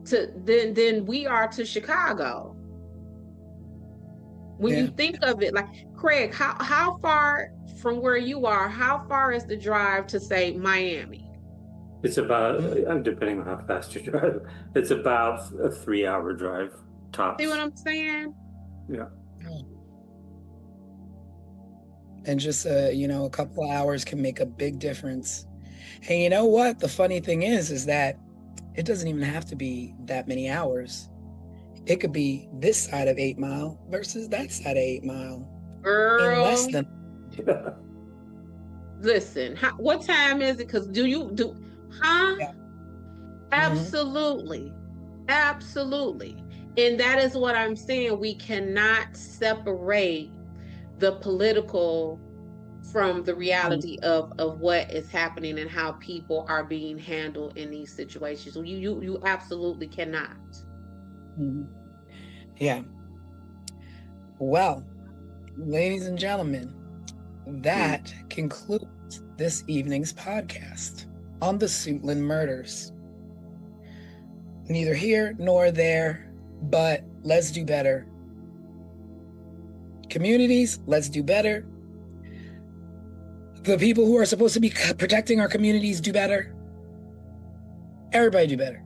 [SPEAKER 3] than we are to Chicago. When
[SPEAKER 2] Yeah.
[SPEAKER 3] you think of it, like Craig, how far from where you are, how far is the drive to say Miami?
[SPEAKER 4] It's about, depending on how fast you drive, it's about a 3 hour drive tops.
[SPEAKER 3] See what I'm saying?
[SPEAKER 4] Yeah.
[SPEAKER 2] And just a couple of hours can make a big difference. And you know what? The funny thing is that it doesn't even have to be that many hours. It could be this side of 8 Mile versus that side of 8 Mile in less
[SPEAKER 3] Girl,
[SPEAKER 2] than.
[SPEAKER 4] Yeah.
[SPEAKER 3] listen, what time is it? Because huh?
[SPEAKER 2] Yeah.
[SPEAKER 3] Absolutely. Absolutely. And that is what I'm saying. We cannot separate the political from the reality of what is happening and how people are being handled in these situations. You absolutely cannot.
[SPEAKER 2] Yeah. Well, ladies and gentlemen, that concludes this evening's podcast on the Suitland murders. Neither here nor there, but let's do better. Communities, let's do better. The people who are supposed to be protecting our communities, do better. Everybody do better.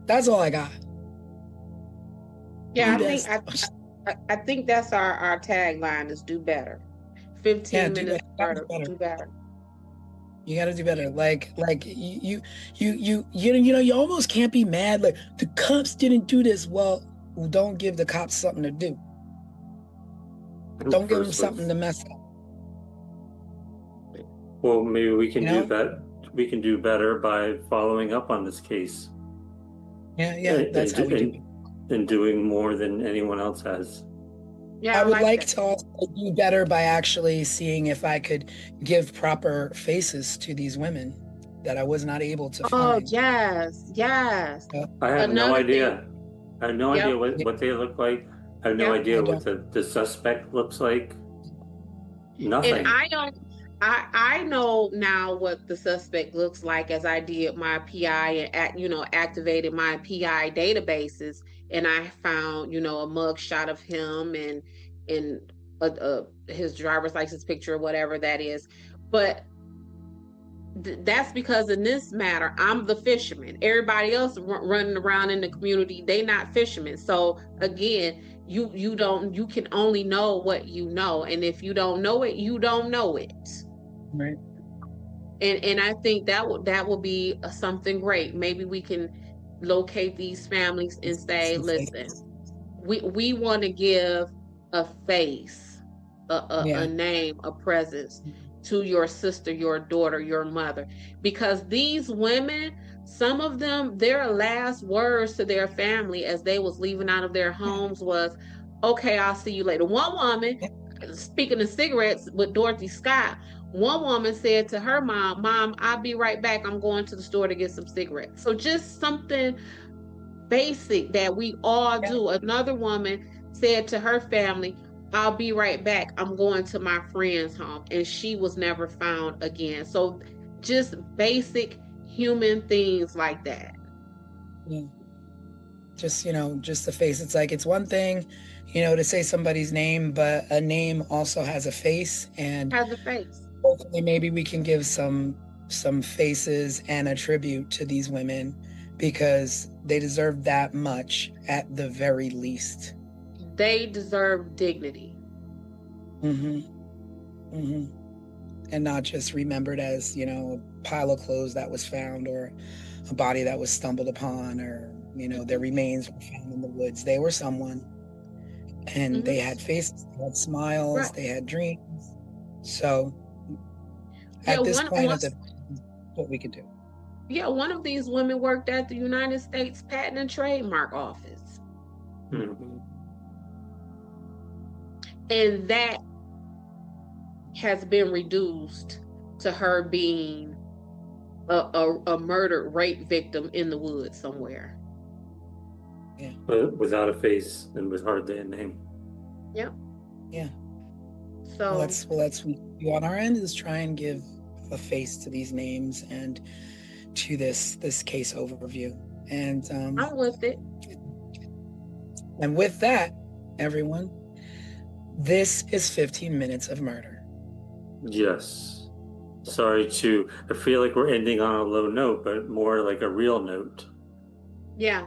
[SPEAKER 2] That's all I got.
[SPEAKER 3] Yeah, I think that's our tagline is do better. 15 minutes better. Do better.
[SPEAKER 2] You gotta do better. Like you almost can't be mad. Like the cops didn't do this. Well, don't give the cops something to do. Don't give them something to mess up.
[SPEAKER 4] Well, maybe we can do that. We can do better by following up on this case.
[SPEAKER 2] Yeah, that's how we do it.
[SPEAKER 4] And doing more than anyone else has.
[SPEAKER 2] Yeah, I would like to also do better by actually seeing if I could give proper faces to these women that I was not able to find.
[SPEAKER 3] Oh, yes.
[SPEAKER 4] I have no idea. I have no idea what they look like. I have no idea what the suspect looks like. Nothing.
[SPEAKER 3] And I know now what the suspect looks like, as I did my PI and activated my PI databases, and I found a mug shot of him and his driver's license picture or whatever that is. But that's because in this matter, I'm the fisherman. Everybody else running around in the community, they not fishermen. So again, you can only know what you know, and if you don't know it, you don't know it.
[SPEAKER 2] Right.
[SPEAKER 3] And I think that will be something great. Maybe we can locate these families and say, listen, we want to give a face, a name, a presence to your sister, your daughter, your mother, because these women, some of them, their last words to their family as they was leaving out of their homes was, okay, I'll see you later. One woman, speaking of cigarettes with Dorothy Scott, one woman said to her mom, I'll be right back. I'm going to the store to get some cigarettes. So just something basic that we all do. Another woman said to her family, I'll be right back. I'm going to my friend's home. And she was never found again. So just basic human things like that.
[SPEAKER 2] Yeah. Just the face. It's like, it's one thing, to say somebody's name, but a name also has a face, and
[SPEAKER 3] has a face.
[SPEAKER 2] Hopefully maybe we can give some faces and a tribute to these women, because they deserve that much at the very least.
[SPEAKER 3] They deserve dignity.
[SPEAKER 2] And not just remembered as, a pile of clothes that was found, or a body that was stumbled upon, or, their remains were found in the woods. They were someone, and they had faces, they had smiles, they had dreams. So at this point, what we could do.
[SPEAKER 3] Yeah, one of these women worked at the United States Patent and Trademark Office. And that has been reduced to her being a murdered rape victim in the woods somewhere.
[SPEAKER 2] Yeah.
[SPEAKER 4] But without a face and with hardly a name.
[SPEAKER 3] Yep.
[SPEAKER 2] Yeah.
[SPEAKER 3] So
[SPEAKER 2] let's do on our end is try and give a face to these names and to this case overview. And
[SPEAKER 3] I'm with it.
[SPEAKER 2] And with that, everyone, This is 15 Minutes of Murder.
[SPEAKER 4] Yes. Sorry I feel like we're ending on a low note, but more like a real note.
[SPEAKER 3] Yeah.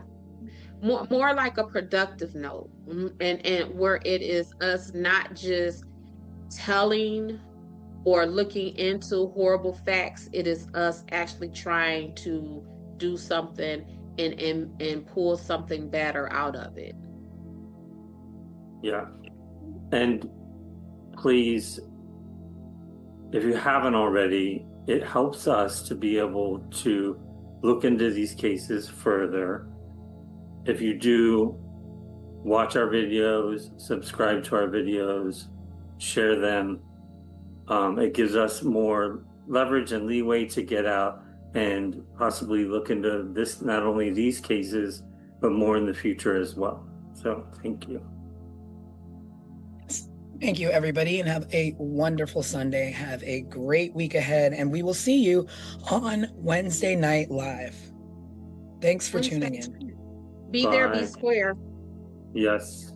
[SPEAKER 3] More like a productive note. And where it is us not just telling or looking into horrible facts, it is us actually trying to do something and pull something better out of it.
[SPEAKER 4] Yeah. And please, if you haven't already, it helps us to be able to look into these cases further. If you do, watch our videos, subscribe to our videos, share them. It gives us more leverage and leeway to get out and possibly look into this, not only these cases, but more in the future as well. So thank you.
[SPEAKER 2] Thank you, everybody, and have a wonderful Sunday. Have a great week ahead, and we will see you on Wednesday Night Live. Thanks for tuning in.
[SPEAKER 3] Be there, be
[SPEAKER 4] Bye.
[SPEAKER 3] square.
[SPEAKER 4] Yes.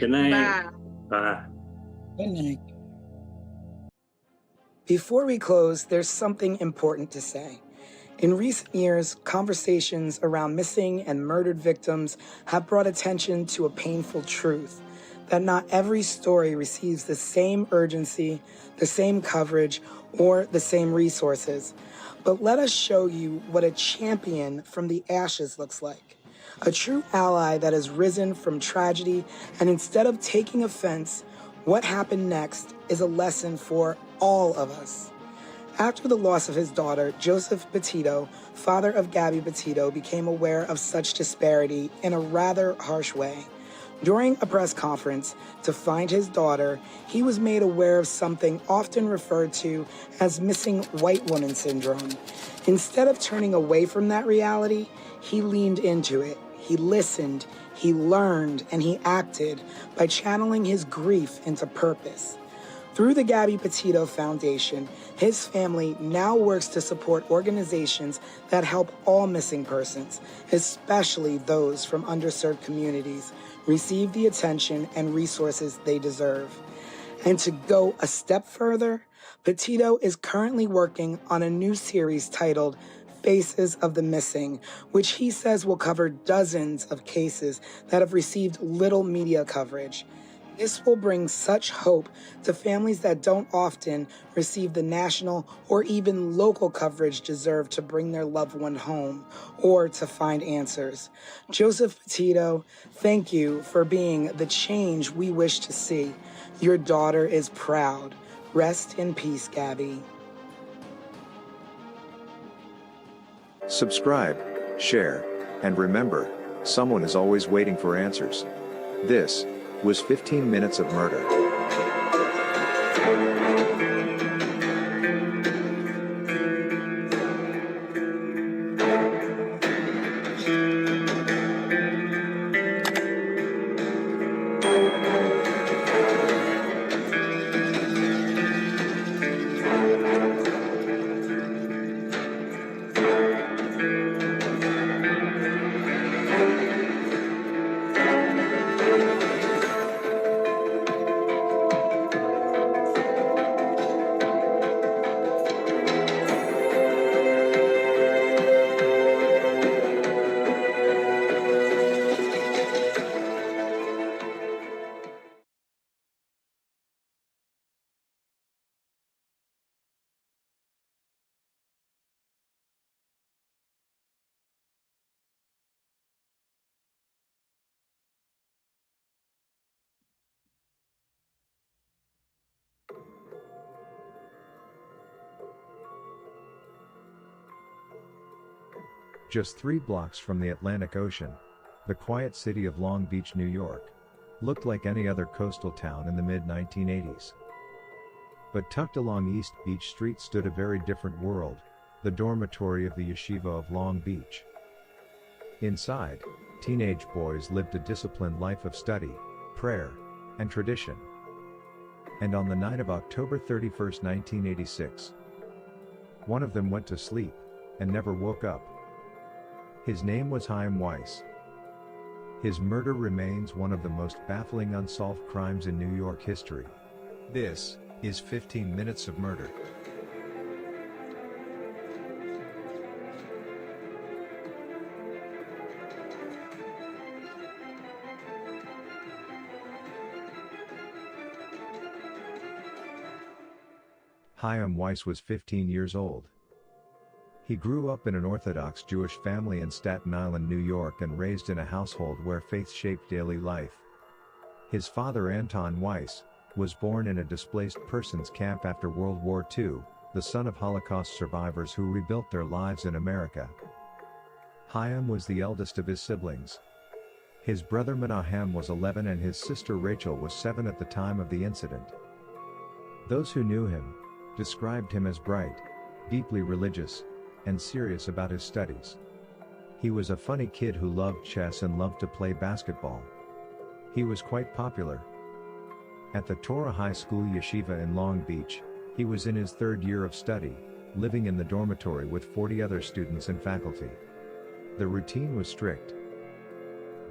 [SPEAKER 4] Good night.
[SPEAKER 3] Bye.
[SPEAKER 4] Bye.
[SPEAKER 2] Good night. Before we close, there's something important to say. In recent years, conversations around missing and murdered victims have brought attention to a painful truth: that not every story receives the same urgency, the same coverage, or the same resources. But let us show you what a champion from the ashes looks like. A true ally that has risen from tragedy, and instead of taking offense, what happened next is a lesson for all of us. After the loss of his daughter, Joseph Petito, father of Gabby Petito, became aware of such disparity in a rather harsh way. During a press conference to find his daughter, he was made aware of something often referred to as missing white woman syndrome. Instead of turning away from that reality, he leaned into it. He listened, he learned, and he acted by channeling his grief into purpose. Through the Gabby Petito Foundation, his family now works to support organizations that help all missing persons, especially those from underserved communities, receive the attention and resources they deserve. And to go a step further, Petito is currently working on a new series titled Faces of the Missing, which he says will cover dozens of cases that have received little media coverage. This will bring such hope to families that don't often receive the national or even local coverage deserved to bring their loved one home or to find answers. Joseph Petito, thank you for being the change we wish to see. Your daughter is proud. Rest in peace, Gabby.
[SPEAKER 5] Subscribe, share, and remember, someone is always waiting for answers. This was 15 Minutes of Murder. Just 3 blocks from the Atlantic Ocean, the quiet city of Long Beach, New York, looked like any other coastal town in the mid-1980s. But tucked along East Beach Street stood a very different world, the dormitory of the Yeshiva of Long Beach. Inside, teenage boys lived a disciplined life of study, prayer, and tradition. And on the night of October 31, 1986, one of them went to sleep and never woke up. His name was Chaim Weiss. His murder remains one of the most baffling unsolved crimes in New York history. This is 15 Minutes of Murder. Chaim Weiss was 15 years old. He grew up in an Orthodox Jewish family in Staten Island, New York, and raised in a household where faith shaped daily life. His father, Anton Weiss, was born in a displaced persons camp after World War II, the son of Holocaust survivors who rebuilt their lives in America. Chaim was the eldest of his siblings. His brother Menahem was 11 and his sister Rachel was 7 at the time of the incident. Those who knew him described him as bright, deeply religious, and serious about his studies. He was a funny kid who loved chess and loved to play basketball. He was quite popular. At the Torah High School Yeshiva in Long Beach, he was in his third year of study, living in the dormitory with 40 other students and faculty. The routine was strict.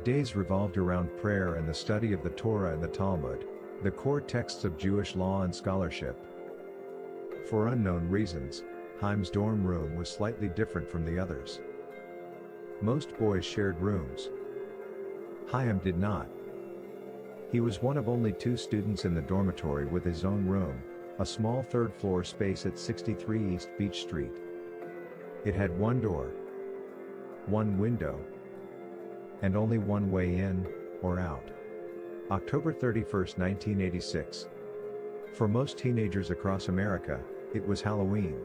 [SPEAKER 5] Days revolved around prayer and the study of the Torah and the Talmud, the core texts of Jewish law and scholarship. For unknown reasons, Chaim's dorm room was slightly different from the others. Most boys shared rooms. Chaim did not. He was one of only 2 students in the dormitory with his own room, a small third-floor space at 63 East Beach Street. It had 1 door, 1 window, and only one way in or out. October 31, 1986. For most teenagers across America, it was Halloween.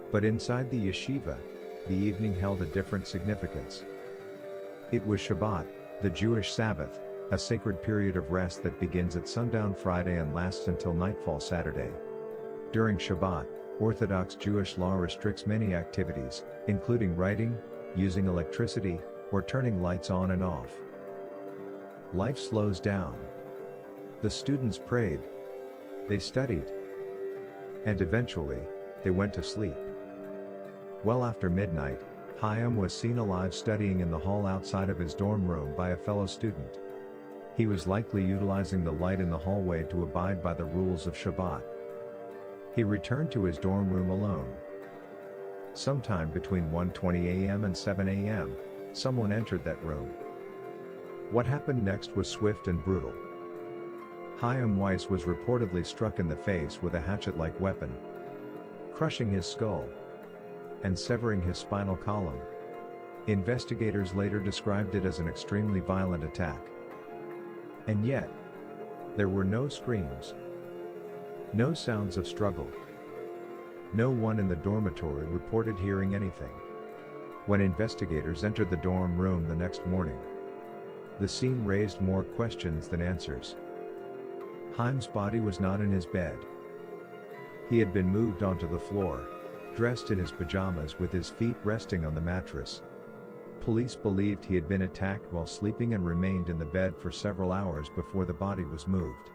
[SPEAKER 5] But inside the yeshiva, the evening held a different significance. It was Shabbat, the Jewish Sabbath, a sacred period of rest that begins at sundown Friday and lasts until nightfall Saturday. During Shabbat, Orthodox Jewish law restricts many activities, including writing, using electricity, or turning lights on and off. Life slows down. The students prayed. They studied. And eventually, they went to sleep. Well after midnight, Chaim was seen alive studying in the hall outside of his dorm room by a fellow student. He was likely utilizing the light in the hallway to abide by the rules of Shabbat. He returned to his dorm room alone. Sometime between 1:20 a.m. and 7 a.m., someone entered that room. What happened next was swift and brutal. Chaim Weiss was reportedly struck in the face with a hatchet-like weapon, crushing his skull and severing his spinal column. Investigators later described it as an extremely violent attack. And yet, there were no screams, no sounds of struggle. No one in the dormitory reported hearing anything. When investigators entered the dorm room the next morning, the scene raised more questions than answers. Chaim's body was not in his bed. He had been moved onto the floor, dressed in his pajamas with his feet resting on the mattress. Police believed he had been attacked while sleeping and remained in the bed for several hours before the body was moved.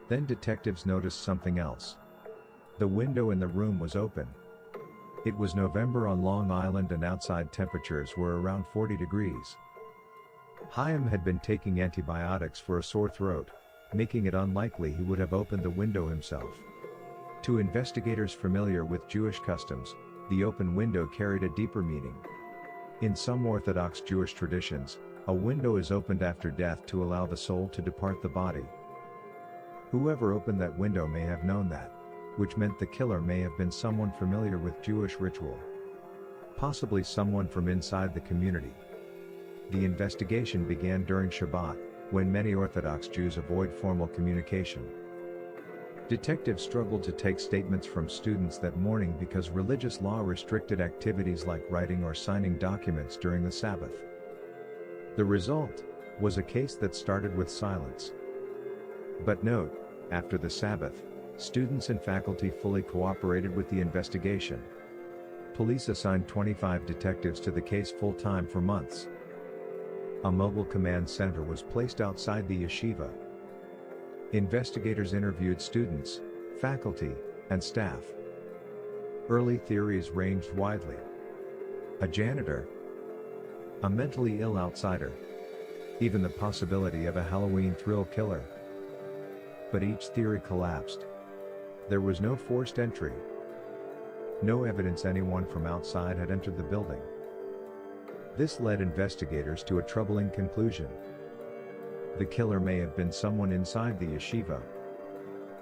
[SPEAKER 5] Then detectives noticed something else. The window in the room was open. It was November on Long Island and outside temperatures were around 40 degrees. Chaim had been taking antibiotics for a sore throat, making it unlikely he would have opened the window himself. To investigators familiar with Jewish customs, the open window carried a deeper meaning. In some Orthodox Jewish traditions, a window is opened after death to allow the soul to depart the body. Whoever opened that window may have known that, which meant the killer may have been someone familiar with Jewish ritual. Possibly someone from inside the community. The investigation began during Shabbat, when many Orthodox Jews avoid formal communication. Detectives struggled to take statements from students that morning because religious law restricted activities like writing or signing documents during the Sabbath. The result was a case that started with silence. But note, after the Sabbath, students and faculty fully cooperated with the investigation. Police assigned 25 detectives to the case full-time for months. A mobile command center was placed outside the yeshiva. Investigators interviewed students, faculty, and staff. Early theories ranged widely. A janitor, a mentally ill outsider, even the possibility of a Halloween thrill killer. But each theory collapsed. There was no forced entry. No evidence anyone from outside had entered the building. This led investigators to a troubling conclusion. The killer may have been someone inside the yeshiva.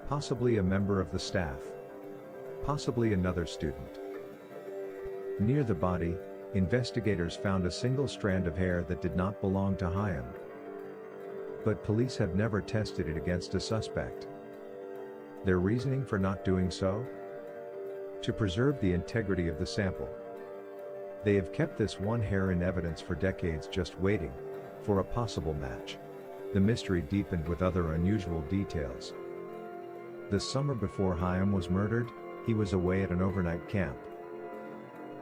[SPEAKER 5] Possibly a member of the staff. Possibly another student. Near the body, investigators found a single strand of hair that did not belong to Chaim. But police have never tested it against a suspect. Their reasoning for not doing so? To preserve the integrity of the sample. They have kept this one hair in evidence for decades, just waiting for a possible match. The mystery deepened with other unusual details. The summer before Chaim was murdered, he was away at an overnight camp.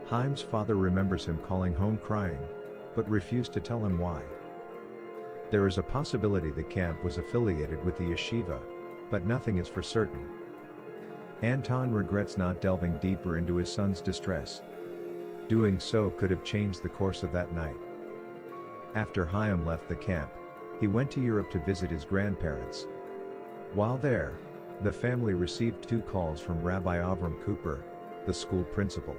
[SPEAKER 5] Chaim's father remembers him calling home crying, but refused to tell him why. There is a possibility the camp was affiliated with the yeshiva, but nothing is for certain. Anton regrets not delving deeper into his son's distress. Doing so could have changed the course of that night. After Chaim left the camp, he went to Europe to visit his grandparents. While there, the family received 2 calls from Rabbi Avram Cooper, the school principal.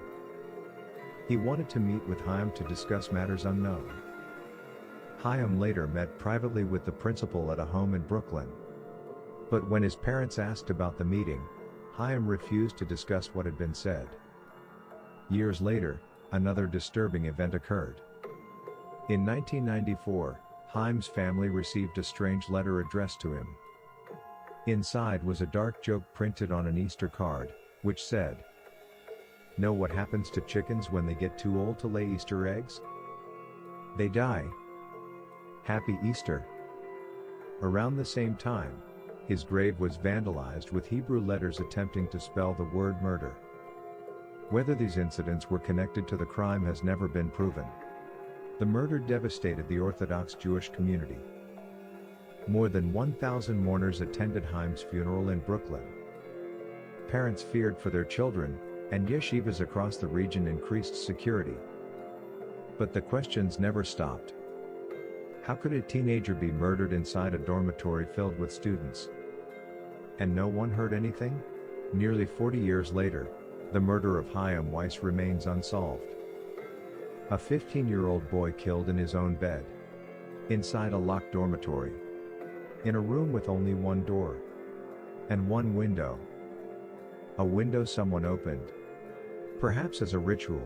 [SPEAKER 5] He wanted to meet with Chaim to discuss matters unknown. Chaim later met privately with the principal at a home in Brooklyn. But when his parents asked about the meeting, Chaim refused to discuss what had been said. Years later, another disturbing event occurred. In 1994, Chaim's family received a strange letter addressed to him. Inside was a dark joke printed on an Easter card, which said, "Know what happens to chickens when they get too old to lay Easter eggs? They die. Happy Easter." Around the same time, his grave was vandalized with Hebrew letters attempting to spell the word murder. Whether these incidents were connected to the crime has never been proven. The murder devastated the Orthodox Jewish community. More than 1,000 mourners attended Chaim's funeral in Brooklyn. Parents feared for their children, and yeshivas across the region increased security. But the questions never stopped. How could a teenager be murdered inside a dormitory filled with students? And no one heard anything? Nearly 40 years later, the murder of Chaim Weiss remains unsolved. A 15-year-old boy killed in his own bed. Inside a locked dormitory. In a room with only one door. And one window. A window someone opened. Perhaps as a ritual.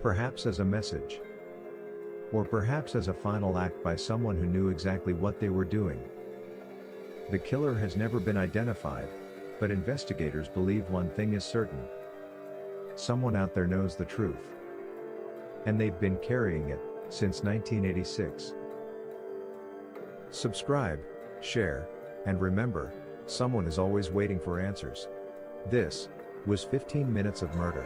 [SPEAKER 5] Perhaps as a message. Or perhaps as a final act by someone who knew exactly what they were doing. The killer has never been identified, but investigators believe one thing is certain. Someone out there knows the truth. And they've been carrying it since 1986. Subscribe, share, and remember, someone is always waiting for answers. This was 15 Minutes of Murder.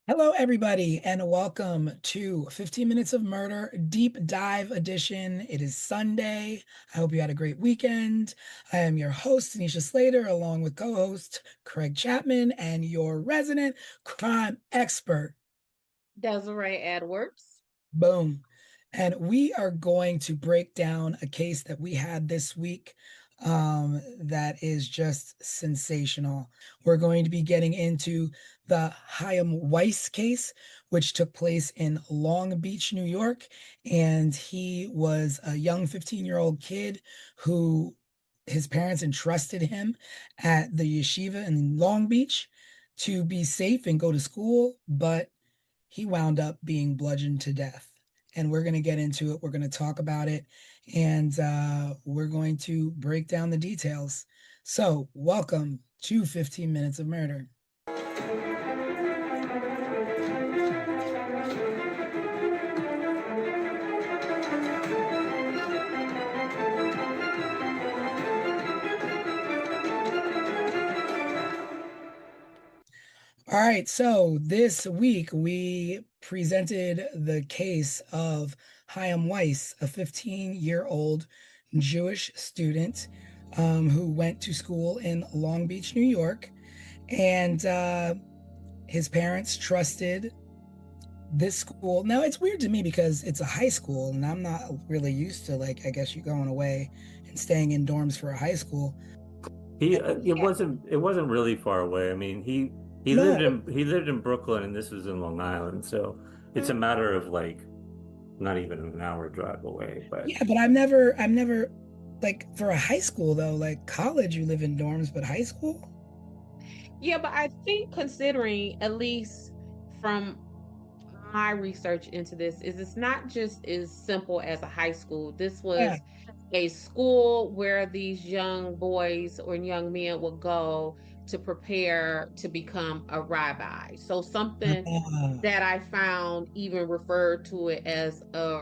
[SPEAKER 2] Hello, everybody, and welcome to 15 Minutes of Murder Deep Dive Edition. It is Sunday. I hope you had a great weekend. I am your host, Tanisha Slater, along with co-host Craig Chapman and your resident crime expert,
[SPEAKER 3] Desiree Edwards.
[SPEAKER 2] Boom. And we are going to break down a case that we had this week that is just sensational. We're going to be getting into the Chaim Weiss case, which took place in Long Beach, New York. And he was a young 15-year-old kid who his parents entrusted him at the yeshiva in Long Beach to be safe and go to school, but he wound up being bludgeoned to death. And we're going to get into it. We're going to talk about it, and we're going to break down the details. So, welcome to 15 Minutes of Murder. All right, so this week we presented the case of Chaim Weiss, a 15-year-old Jewish student who went to school in Long Beach, New York, and his parents trusted this school. Now, it's weird to me because it's a high school, and I'm not really used to, like, I guess you going away and staying in dorms for a high school.
[SPEAKER 4] It wasn't really far away. I mean, he lived in Brooklyn, and this was in Long Island, so it's a matter of like not even an hour drive away. But
[SPEAKER 2] yeah, but I've never like for a high school though, like college you live in dorms, but high school?
[SPEAKER 3] Yeah, but I think considering, at least from my research into this, is it's not just as simple as a high school. This was a school where these young boys or young men would go to prepare to become a rabbi. So something that I found even referred to it as a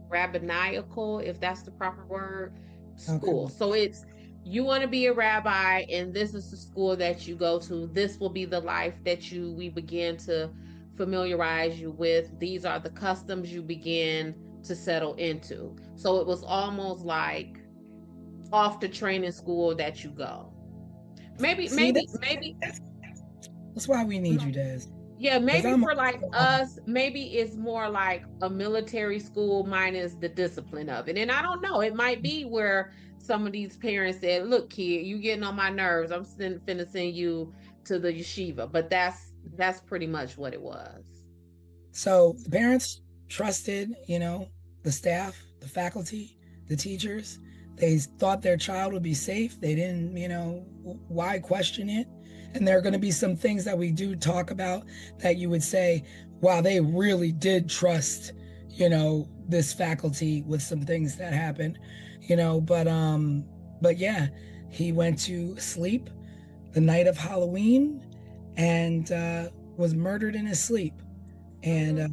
[SPEAKER 3] rabbinical, if that's the proper word, school.
[SPEAKER 2] Okay.
[SPEAKER 3] So it's, you want to be a rabbi, and this is the school that you go to. This will be the life that we begin to familiarize you with. These are the customs you begin to settle into. So it was almost like off the training school that you go. Maybe
[SPEAKER 2] that's why we need you, Des.
[SPEAKER 3] Yeah, maybe for like us, maybe it's more like a military school minus the discipline of it. And I don't know, it might be where some of these parents said, look, kid, you getting on my nerves. I'm finna send you to the yeshiva. But that's pretty much what it was.
[SPEAKER 2] So the parents trusted, the staff, the faculty, the teachers. They thought their child would be safe. They didn't, why question it? And there are going to be some things that we do talk about that you would say, wow, they really did trust, this faculty with some things that happened, but yeah, he went to sleep the night of Halloween and was murdered in his sleep. And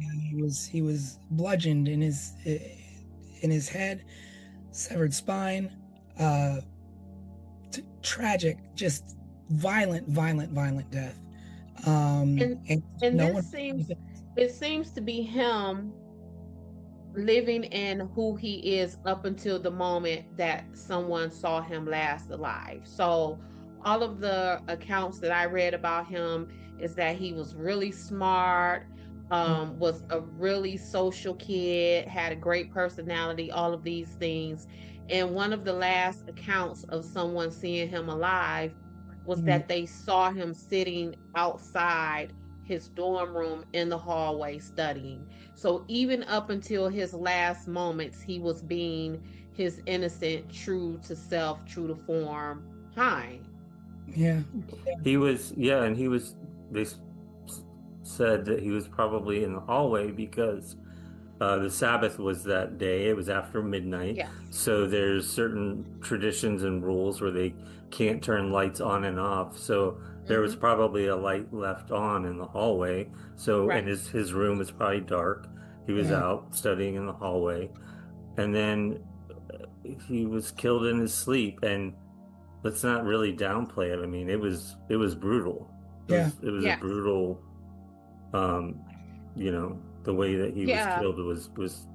[SPEAKER 2] he was bludgeoned in his head, severed spine, tragic, just violent death.
[SPEAKER 3] It seems to be him living in who he is up until the moment that someone saw him last alive. So all of the accounts that I read about him is that he was really smart, was a really social kid, had a great personality, all of these things. And one of the last accounts of someone seeing him alive was that they saw him sitting outside his dorm room in the hallway studying. So even up until his last moments, he was being his innocent, true to self, true to form Chaim.
[SPEAKER 2] Yeah.
[SPEAKER 4] He was, and they said that he was probably in the hallway because the Sabbath was that day. It was after midnight.
[SPEAKER 3] Yes.
[SPEAKER 4] So there's certain traditions and rules where they can't turn lights on and off. So there was probably a light left on in the hallway. So, and his room was probably dark. He was out studying in the hallway. And then he was killed in his sleep. And let's not really downplay it. I mean, it was brutal. It was a brutal, the way that he was killed was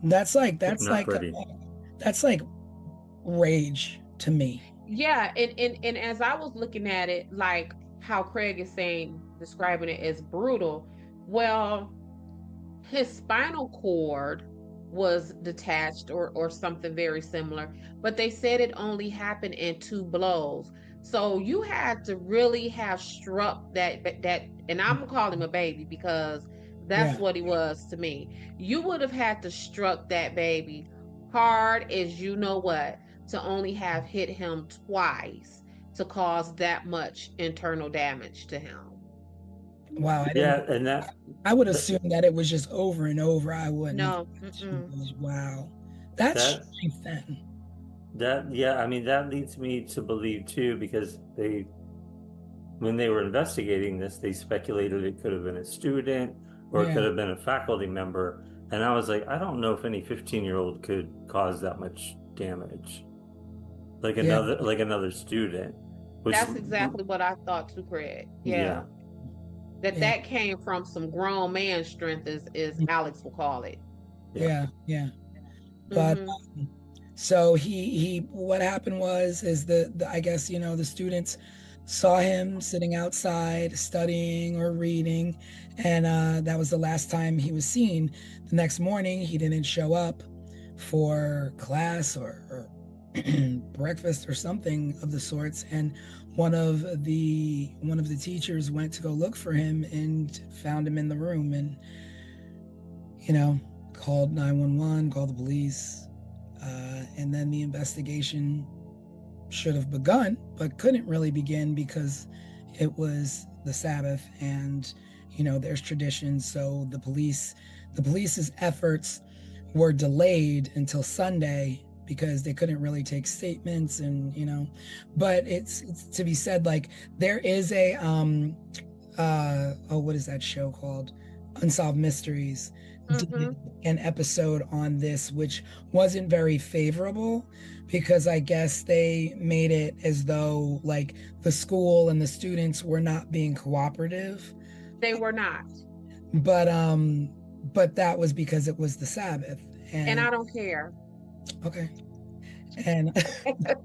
[SPEAKER 2] that's like rage to me.
[SPEAKER 3] Yeah, and as I was looking at it, like how Craig is describing it as brutal, well, his spinal cord was detached or something very similar, but they said it only happened in 2 blows. So you had to really have struck that, and I'm gonna call him a baby because that's what he was to me. You would have had to struck that baby hard as you know what. to only have hit him twice to cause that much internal damage to him.
[SPEAKER 2] Wow, I
[SPEAKER 4] Yeah,
[SPEAKER 2] didn't.
[SPEAKER 4] and that
[SPEAKER 2] I would assume that it was just over and over. I wouldn't have.
[SPEAKER 3] No, mm-mm.
[SPEAKER 2] Wow, that's
[SPEAKER 4] that
[SPEAKER 2] strength then.
[SPEAKER 4] yeah, I mean that leads me to believe too, because when they were investigating this, they speculated it could have been a student or it
[SPEAKER 2] Yeah,
[SPEAKER 4] could have been a faculty member. And I was like, I don't know if any 15-year-old could cause that much damage. Like
[SPEAKER 2] yeah,
[SPEAKER 4] another student. Which
[SPEAKER 3] That's exactly what I thought too, Craig.
[SPEAKER 4] yeah.
[SPEAKER 2] yeah,
[SPEAKER 3] That came from some grown man strength, as Alex will call it.
[SPEAKER 2] yeah. But
[SPEAKER 3] Hmm.
[SPEAKER 2] so he what happened was is the I guess the students saw him sitting outside studying or reading, and that was the last time he was seen. The next morning he didn't show up for class or breakfast or something of the sorts, and one of the teachers went to go look for him and found him in the room, and called 911, called the police, and then the investigation should have begun, but couldn't really begin because it was the Sabbath, and there's traditions. So the police's efforts were delayed until Sunday because they couldn't really take statements, and but it's to be said, like, there is a what is that show called? Unsolved Mysteries did an episode on this, which wasn't very favorable because I guess they made it as though like the school and the students were not being cooperative.
[SPEAKER 3] They were not.
[SPEAKER 2] But that was because it was the Sabbath.
[SPEAKER 3] And I don't care.
[SPEAKER 2] Okay. And okay.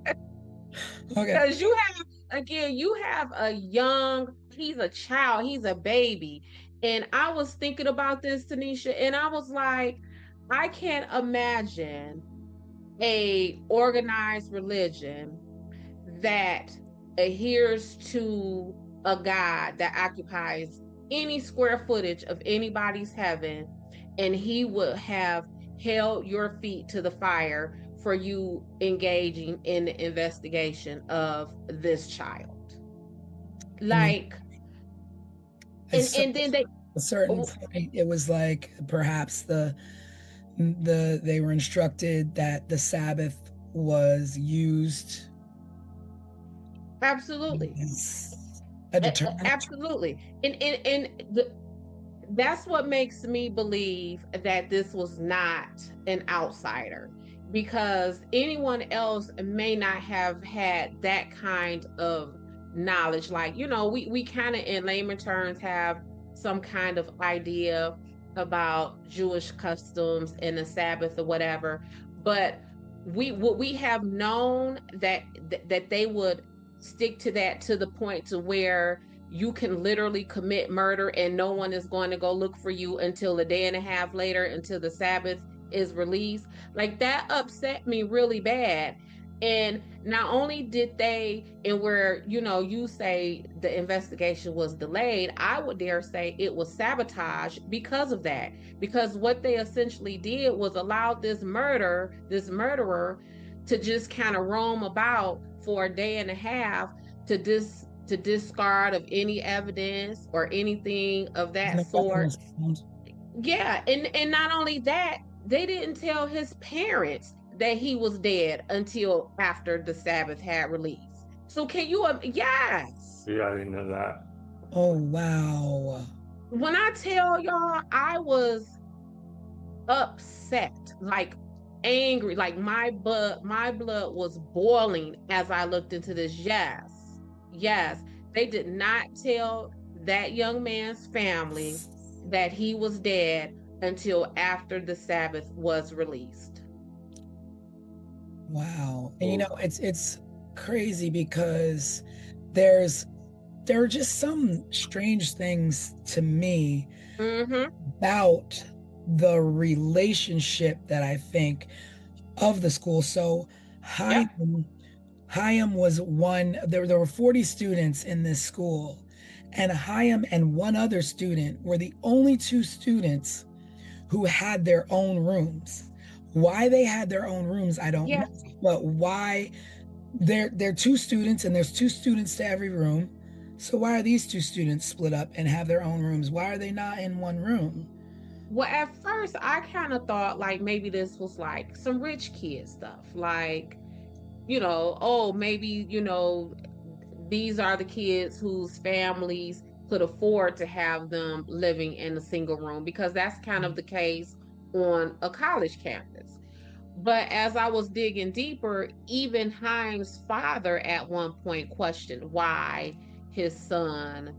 [SPEAKER 3] Because you have he's a child, he's a baby. And I was thinking about this, Tanisha, and I was like, I can't imagine a organized religion that adheres to a God that occupies any square footage of anybody's heaven, and he would have held your feet to the fire for you engaging in the investigation of this child. Like, and then they
[SPEAKER 2] a certain point, it was like perhaps they were instructed that the Sabbath was used.
[SPEAKER 3] Absolutely. Absolutely. That's what makes me believe that this was not an outsider, because anyone else may not have had that kind of knowledge. Like, we kind of in layman terms have some kind of idea about Jewish customs and the Sabbath or whatever, but we have known that they would stick to that to the point to where you can literally commit murder and no one is going to go look for you until a day and a half later, until the Sabbath is released. Like, that upset me really bad. And not only did they, and where, you say the investigation was delayed, I would dare say it was sabotage because of that. Because what they essentially did was allow this murderer to just kind of roam about for a day and a half to discard of any evidence or anything of that sort. Yeah, and not only that, they didn't tell his parents that he was dead until after the Sabbath had released. So can you? Yes.
[SPEAKER 4] Yeah, I didn't know that.
[SPEAKER 2] Oh wow.
[SPEAKER 3] When I tell y'all, I was upset, like angry, like my blood was boiling as I looked into this. Yes, they did not tell that young man's family that he was dead until after the Sabbath was released.
[SPEAKER 2] Wow. And it's crazy because there are just some strange things to me about the relationship that I think of the school. So Chaim was one. There were 40 students in this school, and Chaim and one other student were the only two students who had their own rooms. Why they had their own rooms, I don't know. But why they're two students and there's two students to every room. So why are these two students split up and have their own rooms? Why are they not in one room?
[SPEAKER 3] Well, at first I kind of thought like maybe this was like some rich kid stuff. Like, oh, maybe, these are the kids whose families could afford to have them living in a single room, because that's kind of the case on a college campus. But as I was digging deeper, even Haim's father at one point questioned why his son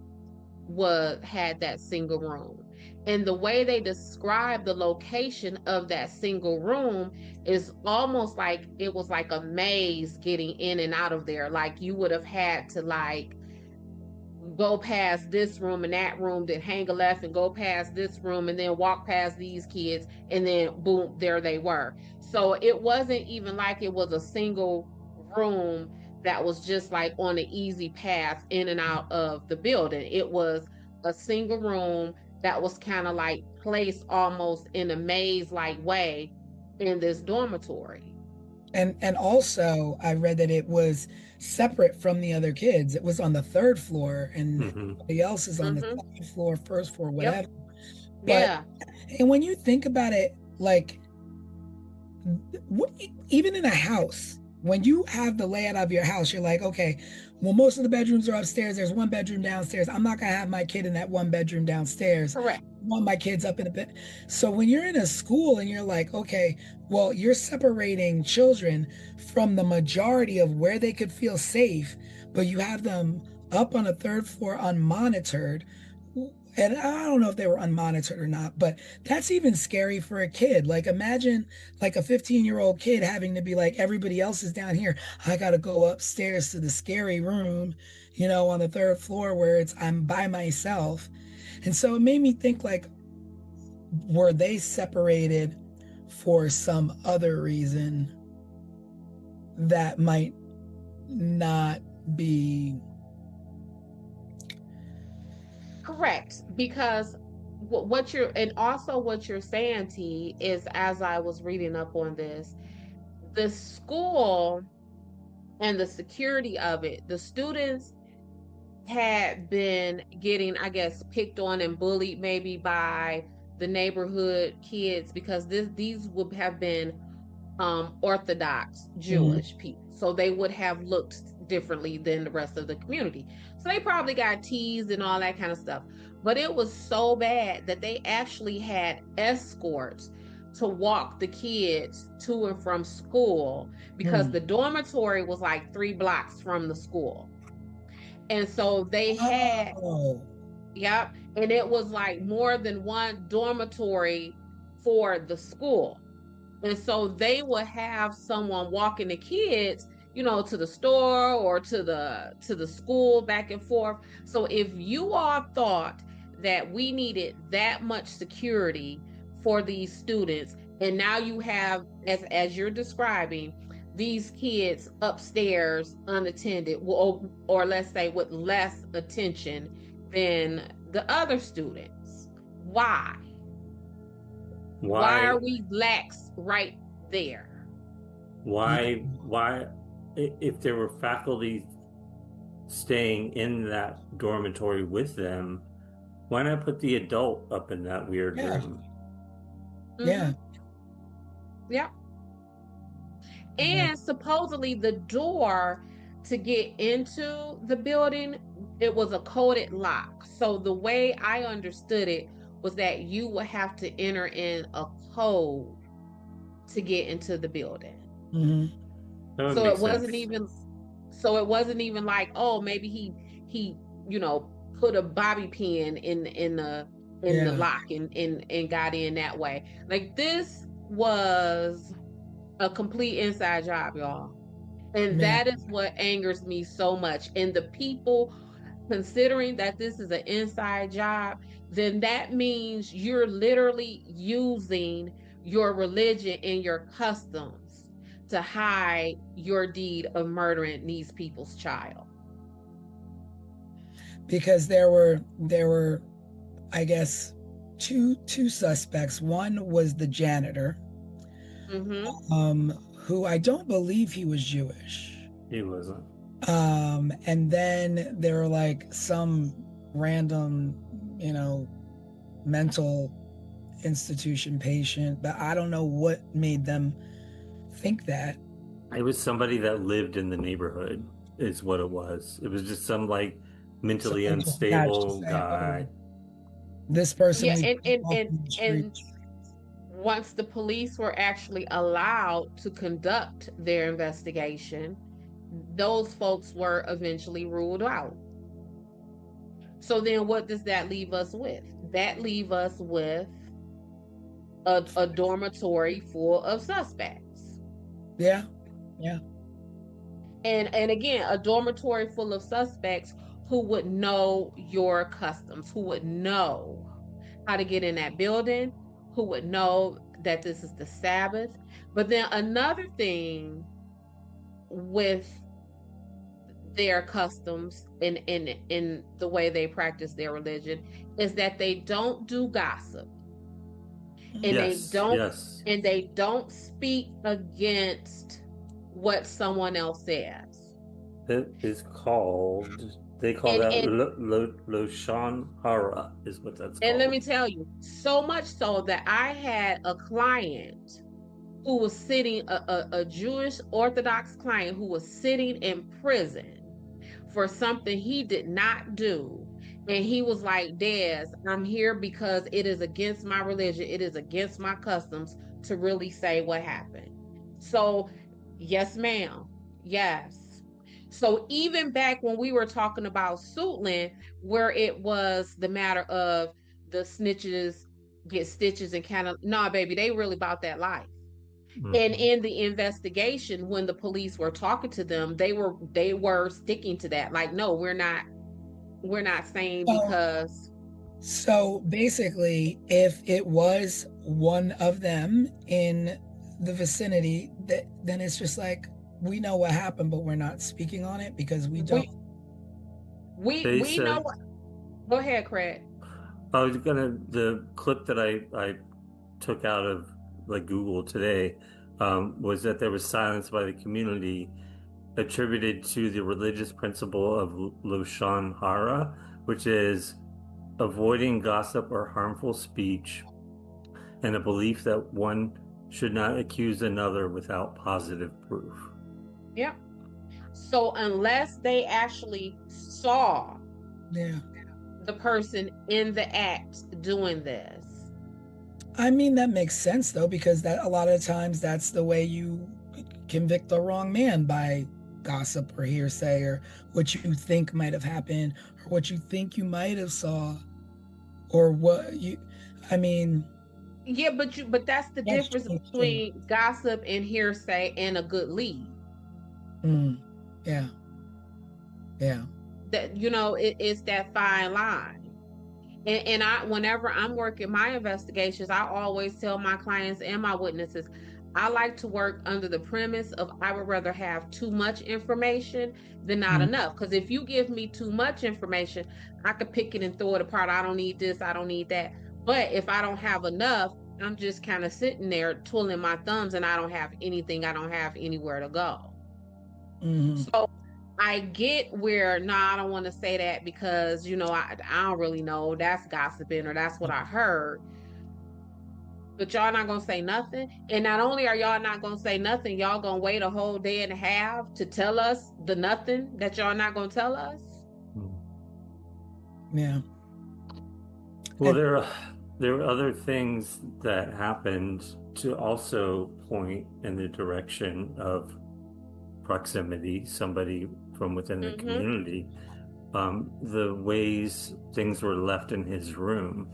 [SPEAKER 3] had that single room. And the way they describe the location of that single room is almost like it was like a maze getting in and out of there. Like you would have had to like go past this room and that room, then hang a left and go past this room and then walk past these kids, and then boom, there they were. So it wasn't even like it was a single room that was just like on an easy path in and out of the building. It was a single room that was kind of like placed almost in a maze like way in this dormitory.
[SPEAKER 2] And also I read that it was separate from the other kids. It was on the third floor and everybody else is on the second floor, first floor, whatever. But and when you think about it, like even in a house, when you have the layout of your house, you're like, okay, well, most of the bedrooms are upstairs. There's one bedroom downstairs. I'm not gonna have my kid in that one bedroom downstairs.
[SPEAKER 3] Correct.
[SPEAKER 2] I want my kids up in a bed. So when you're in a school and you're like, okay, well, you're separating children from the majority of where they could feel safe, but you have them up on a third floor unmonitored. And I don't know if they were unmonitored or not, but that's even scary for a kid. Like imagine like a 15-year-old kid having to be like, everybody else is down here. I got to go upstairs to the scary room, on the third floor where I'm by myself. And so it made me think like, were they separated for some other reason that might not be
[SPEAKER 3] correct? Because what you're saying, T, is, as I was reading up on this, the school and the security of it, the students had been getting, I guess, picked on and bullied maybe by the neighborhood kids, because these would have been Orthodox Jewish people. So they would have looked differently than the rest of the community. So they probably got teased and all that kind of stuff. But it was so bad that they actually had escorts to walk the kids to and from school, because the dormitory was like 3 blocks from the school. And so they had, yep, and it was like more than one dormitory for the school. And so they would have someone walking the kids, to the store or to the school back and forth. So if you all thought that we needed that much security for these students, and now you have, as you're describing, these kids upstairs unattended, or let's say with less attention than the other students, why? Why are we lax right there?
[SPEAKER 4] Why, if there were faculty staying in that dormitory with them, why not put the adult up in that weird room?
[SPEAKER 2] Yeah.
[SPEAKER 3] Yeah. And supposedly the door to get into the building, it was a coded lock. So the way I understood it was that you would have to enter in a code to get into the building. So it wasn't even like, oh, maybe he put a bobby pin in the lock and got in that way. Like, this was a complete inside job, y'all. And that is what angers me so much. And the people, considering that this is an inside job, then that means you're literally using your religion and your customs to hide your deed of murdering these people's child.
[SPEAKER 2] Because there were, I guess, two suspects. One was the janitor, who I don't believe he was Jewish.
[SPEAKER 4] He wasn't.
[SPEAKER 2] And then there were like some random, mental institution patient, but I don't know what made them think that.
[SPEAKER 4] It was somebody that lived in the neighborhood, is what it was. It was just some like mentally
[SPEAKER 2] So
[SPEAKER 4] unstable guy.
[SPEAKER 2] This person,
[SPEAKER 3] Yeah,
[SPEAKER 2] we
[SPEAKER 3] and once the police were actually allowed to conduct their investigation, those folks were eventually ruled out. So then what does that leave us with? That leave us with a dormitory full of suspects.
[SPEAKER 2] Yeah.
[SPEAKER 3] And again, a dormitory full of suspects who would know your customs, who would know how to get in that building, who would know that this is the Sabbath. But then another thing with their customs in the way they practice their religion is that they don't do gossip. And they don't speak against what someone else says.
[SPEAKER 4] It is called, they call that Loshan Hara is what that's called.
[SPEAKER 3] And let me tell you, so much so that I had a client who was sitting, a Jewish Orthodox client who was sitting in prison for something he did not do. And he was like, Des, I'm here because it is against my religion. It is against my customs to really say what happened. So, yes, ma'am. Yes. So even back when we were talking about Suitland, where it was the matter of the snitches get stitches and kind of, nah, baby, they really about that life. And in the investigation, when the police were talking to them, they were sticking to that. Like, no, we're not saying because.
[SPEAKER 2] So basically, if it was one of them in the vicinity, then it's just like, we know what happened, but we're not speaking on it because we don't.
[SPEAKER 3] We know. Go ahead, Craig.
[SPEAKER 4] I was the clip that I took out of like Google today was that there was silence by the community attributed to the religious principle of Loshan Hara, which is avoiding gossip or harmful speech, and a belief that one should not accuse another without positive proof.
[SPEAKER 3] Yep. So unless they actually saw the person in the act doing this.
[SPEAKER 2] I mean, that makes sense though, because that a lot of times that's the way you convict the wrong man, by gossip or hearsay or what you think might have happened or what you think you might have saw or what you, I mean.
[SPEAKER 3] Yeah, but that's the difference between gossip and hearsay and a good lead.
[SPEAKER 2] Yeah.
[SPEAKER 3] That, it's that fine line. And whenever I'm working my investigations, I always tell my clients and my witnesses, I like to work under the premise of I would rather have too much information than not enough. Because if you give me too much information, I could pick it and throw it apart. I don't need this, I don't need that. But if I don't have enough, I'm just kind of sitting there twiddling my thumbs and I don't have anything, I don't have anywhere to go. So I get where, I don't want to say that because, I don't really know, that's gossiping or that's what I heard. But y'all not going to say nothing. And not only are y'all not going to say nothing, y'all going to wait a whole day and a half to tell us the nothing that y'all not going to tell us.
[SPEAKER 2] Yeah.
[SPEAKER 4] Well, there are other things that happened to also point in the direction of proximity, somebody from within the community. The ways things were left in his room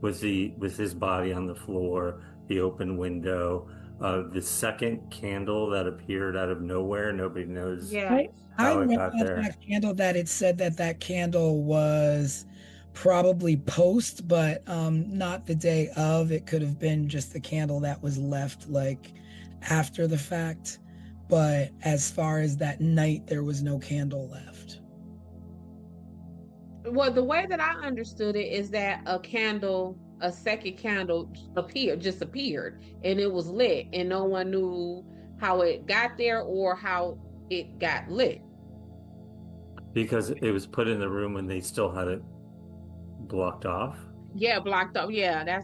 [SPEAKER 4] with his body on the floor, the open window, the second candle that appeared out of nowhere. Nobody knows how it got there.
[SPEAKER 2] That candle, that it said that candle was probably post, but not the day of. It could have been just the candle that was left like after the fact. But as far as that night, there was no candle left.
[SPEAKER 3] Well, the way that I understood it is that a candle a second candle just appeared, and it was lit, and no one knew how it got there or how it got lit.
[SPEAKER 4] Because it was put in the room when they still had it blocked off.
[SPEAKER 3] Yeah, blocked off. Yeah,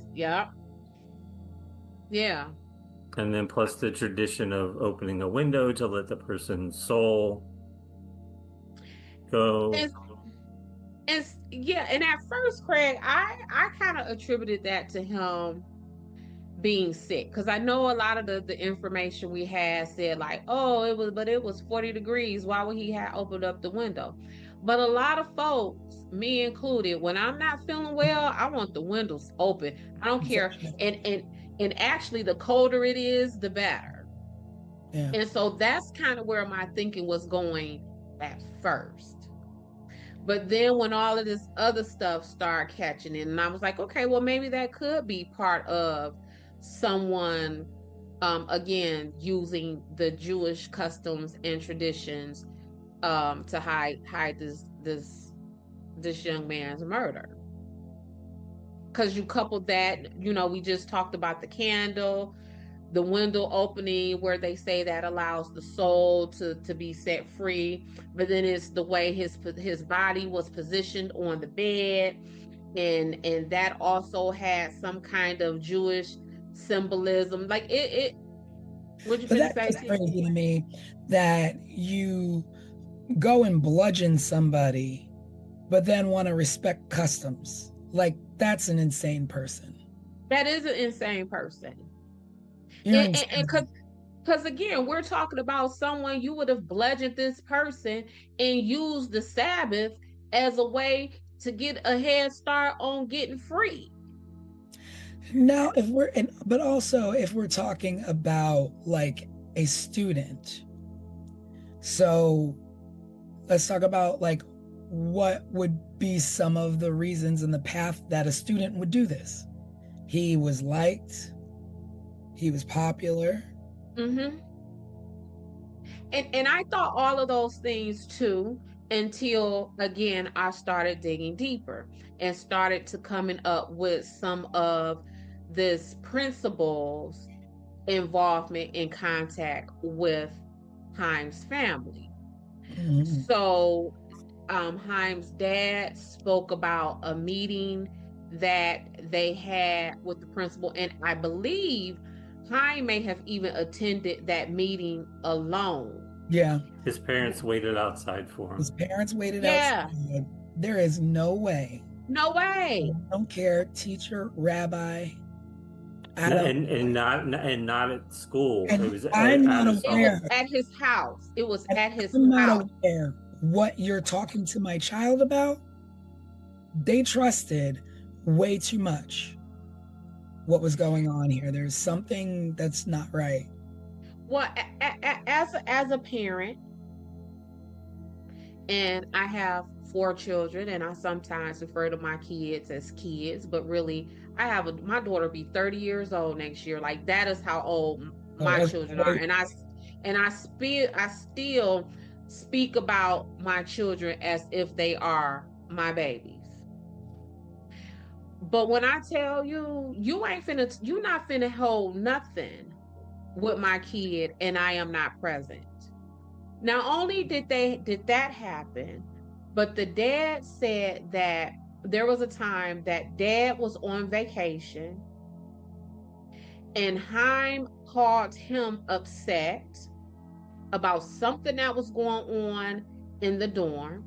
[SPEAKER 3] yeah.
[SPEAKER 4] And then plus the tradition of opening a window to let the person's soul go.
[SPEAKER 3] And at first, Craig, I kind of attributed that to him being sick, because I know a lot of the information we had said like, oh, it was 40 degrees, why would he have opened up the window? But a lot of folks, me included, when I'm not feeling well, I want the windows open. I don't care. And actually, the colder it is, the better.
[SPEAKER 2] Yeah.
[SPEAKER 3] And so that's kind of where my thinking was going at first. But then when all of this other stuff started catching in, and I was like, okay, well, maybe that could be part of someone, again, using the Jewish customs and traditions to hide this young man's murder. Because you couple that, we just talked about the candle, the window opening where they say that allows the soul to be set free, but then it's the way his body was positioned on the bed, and that also had some kind of Jewish symbolism. Like it what you
[SPEAKER 2] But
[SPEAKER 3] finna
[SPEAKER 2] that's
[SPEAKER 3] say?
[SPEAKER 2] crazy to me that you go and bludgeon somebody, but then want to respect customs. Like, that's an insane person.
[SPEAKER 3] That is an insane person.
[SPEAKER 2] You're
[SPEAKER 3] And because again, we're talking about someone, you would have bludgeoned this person and used the Sabbath as a way to get a head start on getting free.
[SPEAKER 2] Now, but also if we're talking about like a student, so let's talk about like what would be some of the reasons and the path that a student would do this. He was liked, he was popular.
[SPEAKER 3] Mm-hmm. And I thought all of those things too, until again I started digging deeper and started to coming up with some of this principles involvement in contact with Haim's family.
[SPEAKER 2] Mm-hmm.
[SPEAKER 3] So Haim's dad spoke about a meeting that they had with the principal, and I believe Haim may have even attended that meeting alone.
[SPEAKER 2] Yeah.
[SPEAKER 4] His parents waited outside for him.
[SPEAKER 2] His parents waited outside. There is no way.
[SPEAKER 3] No way.
[SPEAKER 2] I don't care, teacher, rabbi.
[SPEAKER 4] And not at school.
[SPEAKER 2] And
[SPEAKER 4] it was
[SPEAKER 2] I'm not aware.
[SPEAKER 3] It was at his house. It was at his
[SPEAKER 2] I'm
[SPEAKER 3] house.
[SPEAKER 2] not aware what you're talking to my child about. They trusted way too much what was going on here. There's something that's not right.
[SPEAKER 3] Well, as a parent, and I have 4 children, and I sometimes refer to my kids as kids, but really I have my daughter be 30 years old next year. Like, that is how old my children are. And I still speak about my children as if they are my babies. But when I tell you, you're not finna hold nothing with my kid and I am not present. Not only did that happen, but the dad said that there was a time that dad was on vacation and Haim called him upset about something that was going on in the dorm.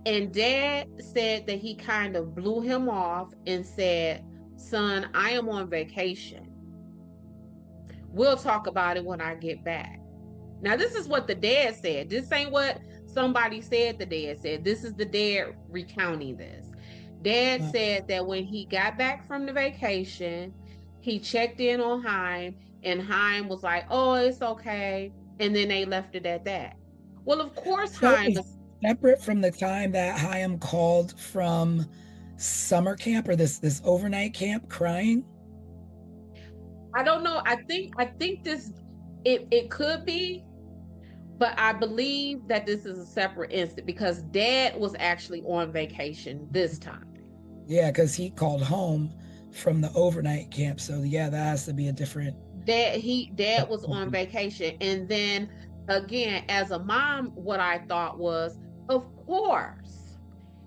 [SPEAKER 3] And dad said that he kind of blew him off and said, "Son, I am on vacation. We'll talk about it when I get back." Now, this is what the dad said. This ain't what somebody said the dad said. This is the dad recounting this. Dad said that when he got back from the vacation, he checked in on Haim, and Haim was like, "Oh, it's okay." And then they left it at that. Well, of course, Haim is
[SPEAKER 2] separate from the time that Haim called from summer camp or this overnight camp crying.
[SPEAKER 3] I don't know. I think this it could be, but I believe that this is a separate incident because dad was actually on vacation this time.
[SPEAKER 2] Yeah, because he called home from the overnight camp. So yeah, that has to be a different.
[SPEAKER 3] Dad was on vacation. And then again, as a mom, what I thought was, of course,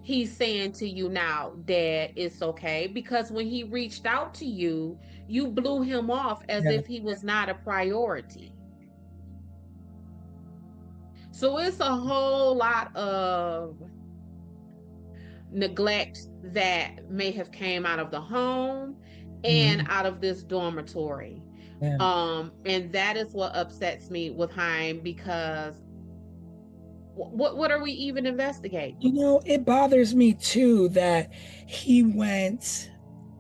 [SPEAKER 3] he's saying to you now, Dad, it's okay. Because when he reached out to you, you blew him off as
[SPEAKER 2] Yeah.
[SPEAKER 3] if he was not a priority. So it's a whole lot of neglect that may have came out of the home and out of this dormitory.
[SPEAKER 2] Yeah.
[SPEAKER 3] And that is what upsets me with Haim, because what are we even investigating?
[SPEAKER 2] You know, it bothers me too that he went,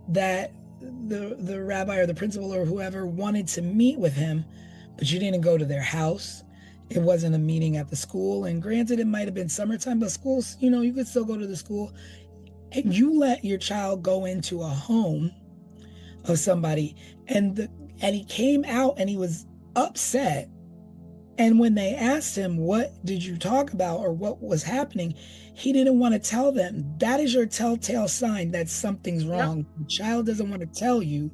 [SPEAKER 2] that the rabbi or the principal or whoever wanted to meet with him, but you didn't go to their house. It wasn't a meeting at the school. And granted, it might have been summertime, but schools, you know, you could still go to the school. And you let your child go into a home of somebody, and he came out and he was upset. And when they asked him, what did you talk about or what was happening, he didn't want to tell them. That is your telltale sign that something's wrong.
[SPEAKER 3] Yep.
[SPEAKER 2] The child doesn't want to tell you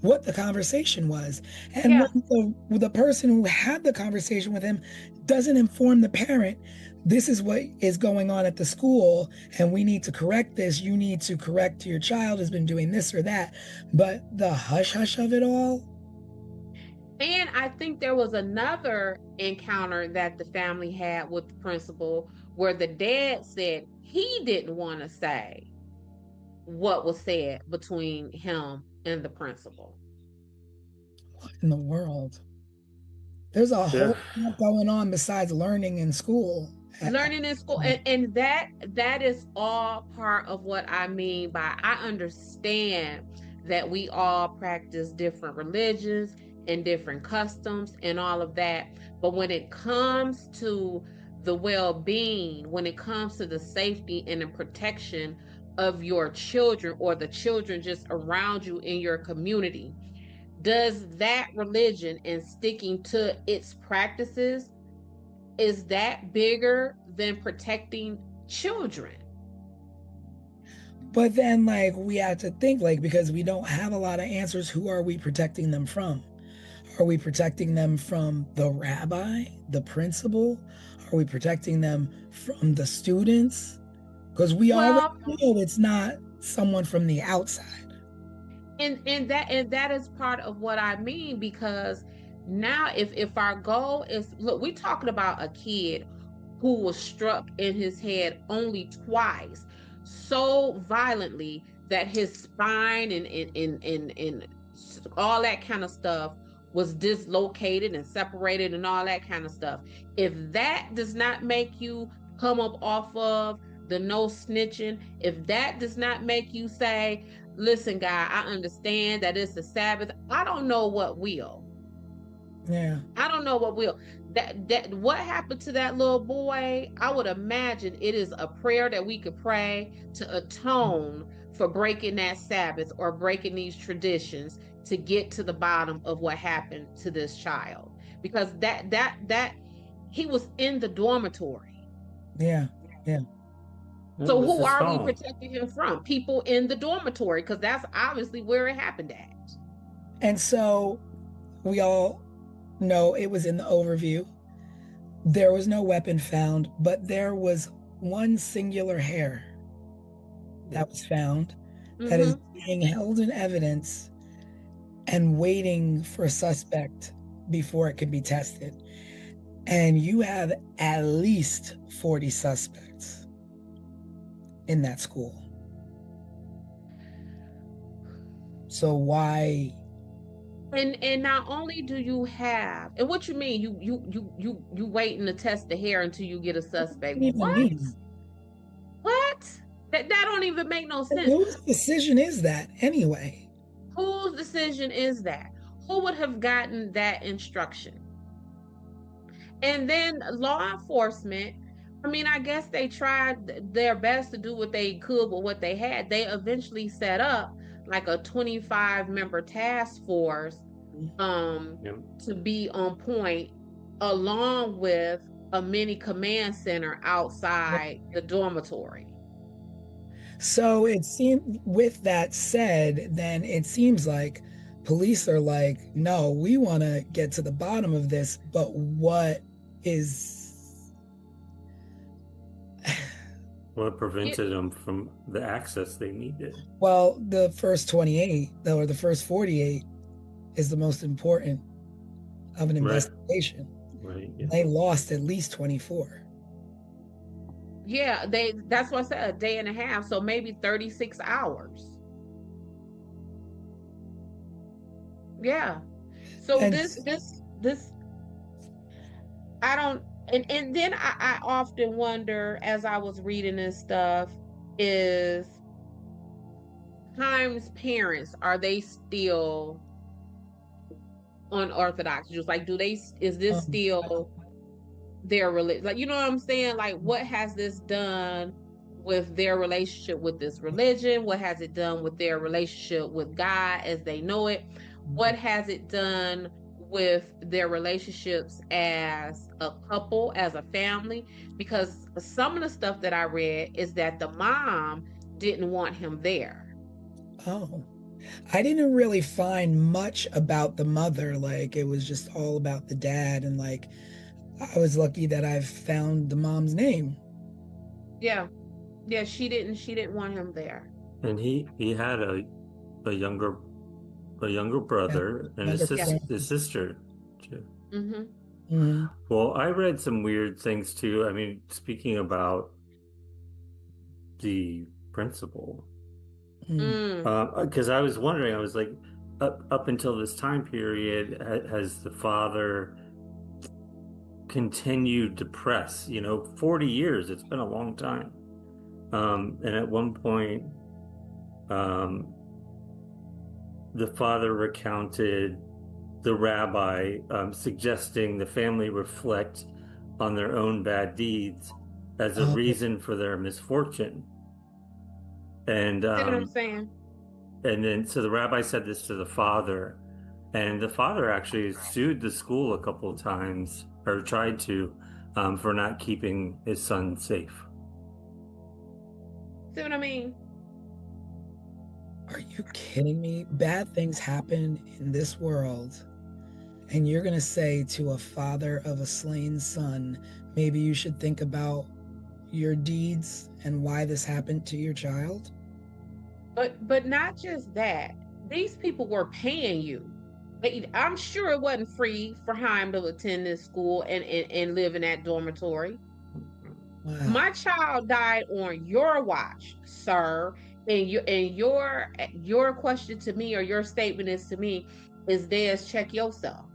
[SPEAKER 2] what the conversation was. And
[SPEAKER 3] Yeah.
[SPEAKER 2] when the person who had the conversation with him doesn't inform the parent, this is what is going on at the school, and we need to correct this. You need to correct your child has been doing this or that. But the hush hush of it all.
[SPEAKER 3] And I think there was another encounter that the family had with the principal where the dad said he didn't want to say what was said between him and the principal.
[SPEAKER 2] What in the world? There's a whole lot going on besides learning in school.
[SPEAKER 3] Learning in school, and that is all part of what I mean by, I understand that we all practice different religions and different customs and all of that, but when it comes to the well-being, when it comes to the safety and the protection of your children or the children just around you in your community, does that religion and sticking to its practices, is that bigger than protecting children?
[SPEAKER 2] But then, like, we have to think, like, because we don't have a lot of answers, who are we protecting them from? Are we protecting them from the rabbi, the principal? Are we protecting them from the students? Because we already know it's not someone from the outside.
[SPEAKER 3] And that is part of what I mean, because now if our goal is, look, we're talking about a kid who was struck in his head only twice, so violently that his spine and all that kind of stuff was dislocated and separated and all that kind of stuff. If that does not make you come up off of the no snitching, if that does not make you say, listen, guy, I understand that it's the Sabbath, I don't know what will.
[SPEAKER 2] Yeah.
[SPEAKER 3] I don't know what will. That what happened to that little boy, I would imagine it is a prayer that we could pray to atone for breaking that Sabbath or breaking these traditions, to get to the bottom of what happened to this child. Because that he was in the dormitory.
[SPEAKER 2] Yeah. Yeah.
[SPEAKER 3] So who are we protecting him from? People in the dormitory, because that's obviously where it happened at.
[SPEAKER 2] And so we all know it was in the overview. There was no weapon found, but there was one singular hair that was found that is being held in evidence and waiting for a suspect before it can be tested. And you have at least 40 suspects in that school. So why?
[SPEAKER 3] And not only do you have, and what you mean, you waiting to test the hair until you get a suspect? What? What? That don't even make no sense.
[SPEAKER 2] Whose decision is that anyway?
[SPEAKER 3] Whose decision is that? Who would have gotten that instruction? And then law enforcement, I mean, I guess they tried their best to do what they could with what they had. They eventually set up like a 25-member task force to be on point, along with a mini command center outside the dormitory.
[SPEAKER 2] So it seems, with that said, then it seems like police are like, no, we want to get to the bottom of this, but what is
[SPEAKER 4] What prevented them from the access they needed?
[SPEAKER 2] well, the first 28 or the first 48 is the most important of an investigation.
[SPEAKER 4] Right. Yeah.
[SPEAKER 2] They lost at least 24.
[SPEAKER 3] Yeah, that's what I said, a day and a half, so maybe 36 hours. Yeah. So
[SPEAKER 2] And
[SPEAKER 3] this I don't, and then I often wonder as I was reading this stuff, is Haim's parents, are they still unorthodox Jews? Like, is this still their religion? Like, you know what I'm saying? Like, what has this done with their relationship with this religion? What has it done with their relationship with God as they know it? What has it done with their relationships as a couple, as a family? Because some of the stuff that I read is that the mom didn't want him there.
[SPEAKER 2] oh, I didn't really find much about the mother. Like, it was just all about the dad, and like, I was lucky that I found the mom's name.
[SPEAKER 3] Yeah. Yeah, she didn't want him there.
[SPEAKER 4] And he had a younger brother and his sister too.
[SPEAKER 3] Mm-hmm.
[SPEAKER 2] Mm-hmm.
[SPEAKER 4] Well, I read some weird things too. I mean, speaking about the principal, because I was wondering, I was like, up until this time period, has the father continued to press? 40 years, it's been a long time. And at one point, the father recounted the rabbi suggesting the family reflect on their own bad deeds as a reason for their misfortune. And
[SPEAKER 3] See what I'm saying?
[SPEAKER 4] And then, so the rabbi said this to the father, and the father actually sued the school a couple of times, or tried to, for not keeping his son safe.
[SPEAKER 3] See what I mean?
[SPEAKER 2] Are you kidding me? Bad things happen in this world, and you're going to say to a father of a slain son, maybe you should think about your deeds and why this happened to your child?
[SPEAKER 3] But not just that. These people were paying you. I'm sure it wasn't free for Haim to attend this school and live in that dormitory.
[SPEAKER 2] Wow.
[SPEAKER 3] My child died on your watch, sir. And your question to me, or your statement is to me, is Des, check yourself.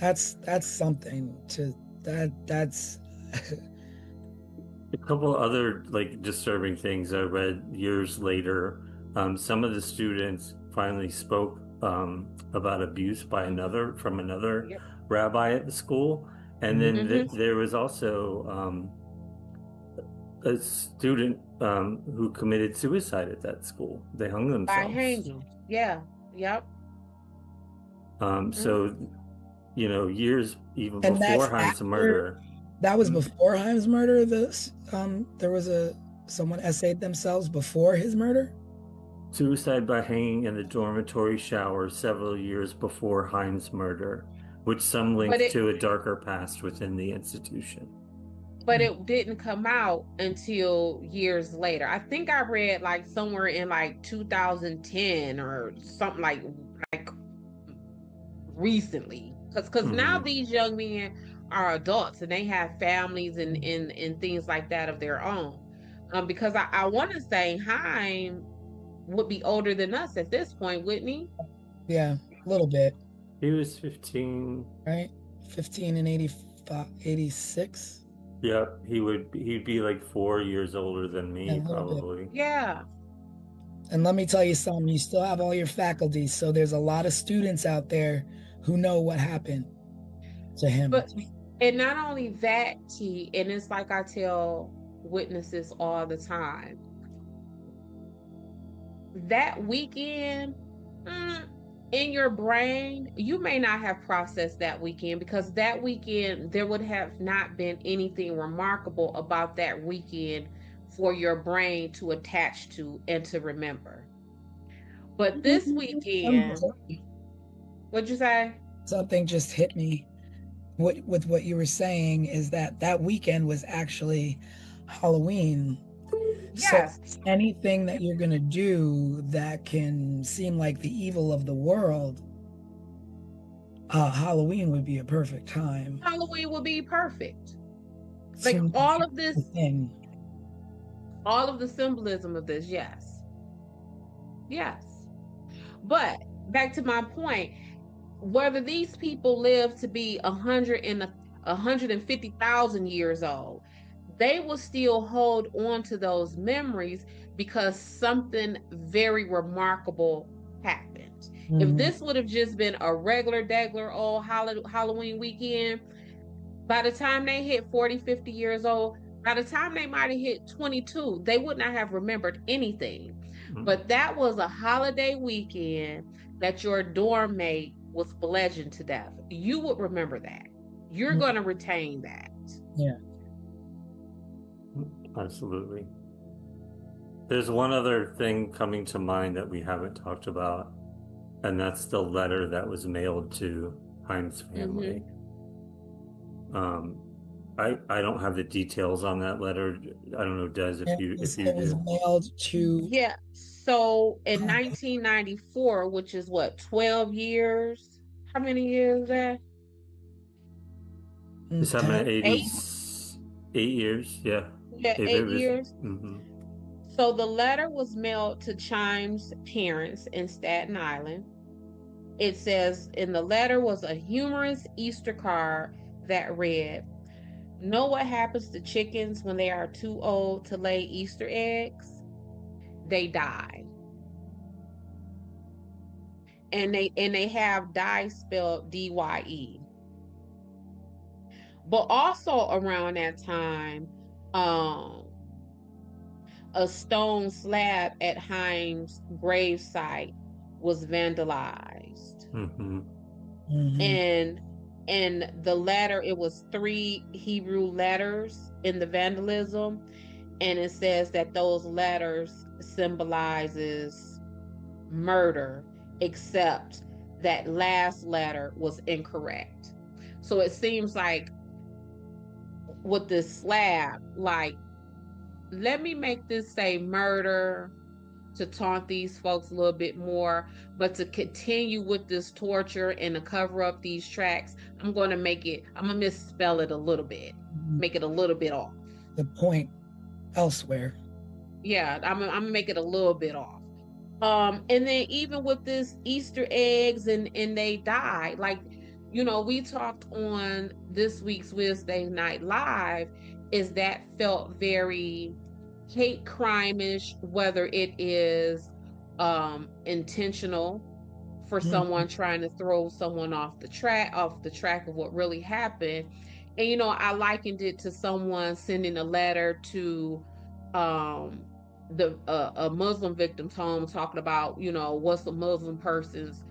[SPEAKER 2] That's something to that's
[SPEAKER 4] A couple other like disturbing things I read years later. Some of the students finally spoke about abuse by another rabbi at the school, and then there was also a student who committed suicide at that school. They hung themselves.
[SPEAKER 3] By hanging. Yeah. Yep.
[SPEAKER 4] So years even before Haim's murder.
[SPEAKER 2] That was before Haim's murder. There was someone essayed themselves before his murder.
[SPEAKER 4] Suicide by hanging in the dormitory shower several years before Haim's murder, which some linked to a darker past within the institution.
[SPEAKER 3] But it didn't come out until years later. I think I read like somewhere in like 2010 or something like recently. Because now these young men are adults and they have families and things like that of their own. Because I want to say Haim would be older than us at this point, wouldn't he?
[SPEAKER 2] Yeah, a little bit.
[SPEAKER 4] He was 15.
[SPEAKER 2] Right? 15 and 86.
[SPEAKER 4] Yep, he'd be like 4 years older than me, probably.
[SPEAKER 3] Yeah.
[SPEAKER 2] And let me tell you something, you still have all your faculties, so there's a lot of students out there who know what happened to him.
[SPEAKER 3] And not only that, T, and it's like I tell witnesses all the time, that weekend, in your brain, you may not have processed that weekend, because that weekend there would have not been anything remarkable about that weekend for your brain to attach to and to remember. But this weekend, what'd you say?
[SPEAKER 2] Something just hit me with what you were saying, is that weekend was actually Halloween.
[SPEAKER 3] Yes.
[SPEAKER 2] So anything that you're going to do that can seem like the evil of the world, Halloween would be a perfect time.
[SPEAKER 3] Halloween would be perfect. Like
[SPEAKER 2] So
[SPEAKER 3] all of this,
[SPEAKER 2] thing.
[SPEAKER 3] all of the symbolism of this, yes. Yes. But back to my point, whether these people live to be 150,000 years old, they will still hold on to those memories because something very remarkable happened. If this would have just been a regular old Halloween weekend, by the time they hit 40, 50 years old, by the time they might have hit 22, they would not have remembered anything. But that was a holiday weekend that your dorm mate was bludgeoned to death. You would remember that. You're going to retain that.
[SPEAKER 2] Yeah.
[SPEAKER 4] Absolutely. There's one other thing coming to mind that we haven't talked about, and that's the letter that was mailed to Haim's family. I don't have the details on that letter. I don't know, Des, if you
[SPEAKER 2] It was
[SPEAKER 4] do.
[SPEAKER 2] mailed to.
[SPEAKER 3] Yeah. So in 1994, which is what, 12 years? How many years is that?
[SPEAKER 4] Is that my
[SPEAKER 3] 8
[SPEAKER 4] years? Yeah.
[SPEAKER 3] Yeah, 8 years.
[SPEAKER 4] Mm-hmm.
[SPEAKER 3] So the letter was mailed to Chime's parents in Staten Island. It says in the letter was a humorous Easter card that read, "Know what happens to chickens when they are too old to lay Easter eggs? They die." And they have die spelled DYE. But also around that time, a stone slab at Haim's gravesite was vandalized. And in the letter, it was 3 Hebrew letters in the vandalism, and it says that those letters symbolizes murder, except that last letter was incorrect. So it seems like with this slab, like, let me make this say murder to taunt these folks a little bit more, but to continue with this torture and to cover up these tracks, I'm going to misspell it a little bit, make it a little bit off.
[SPEAKER 2] The point elsewhere.
[SPEAKER 3] Yeah, I'm gonna make it a little bit off. And then even with this Easter eggs and they die, like, we talked on this week's Wednesday Night Live, is that felt very hate crime-ish, whether it is intentional for someone trying to throw someone off the track of what really happened. And I likened it to someone sending a letter to a Muslim victim's home, talking about, what's a Muslim person's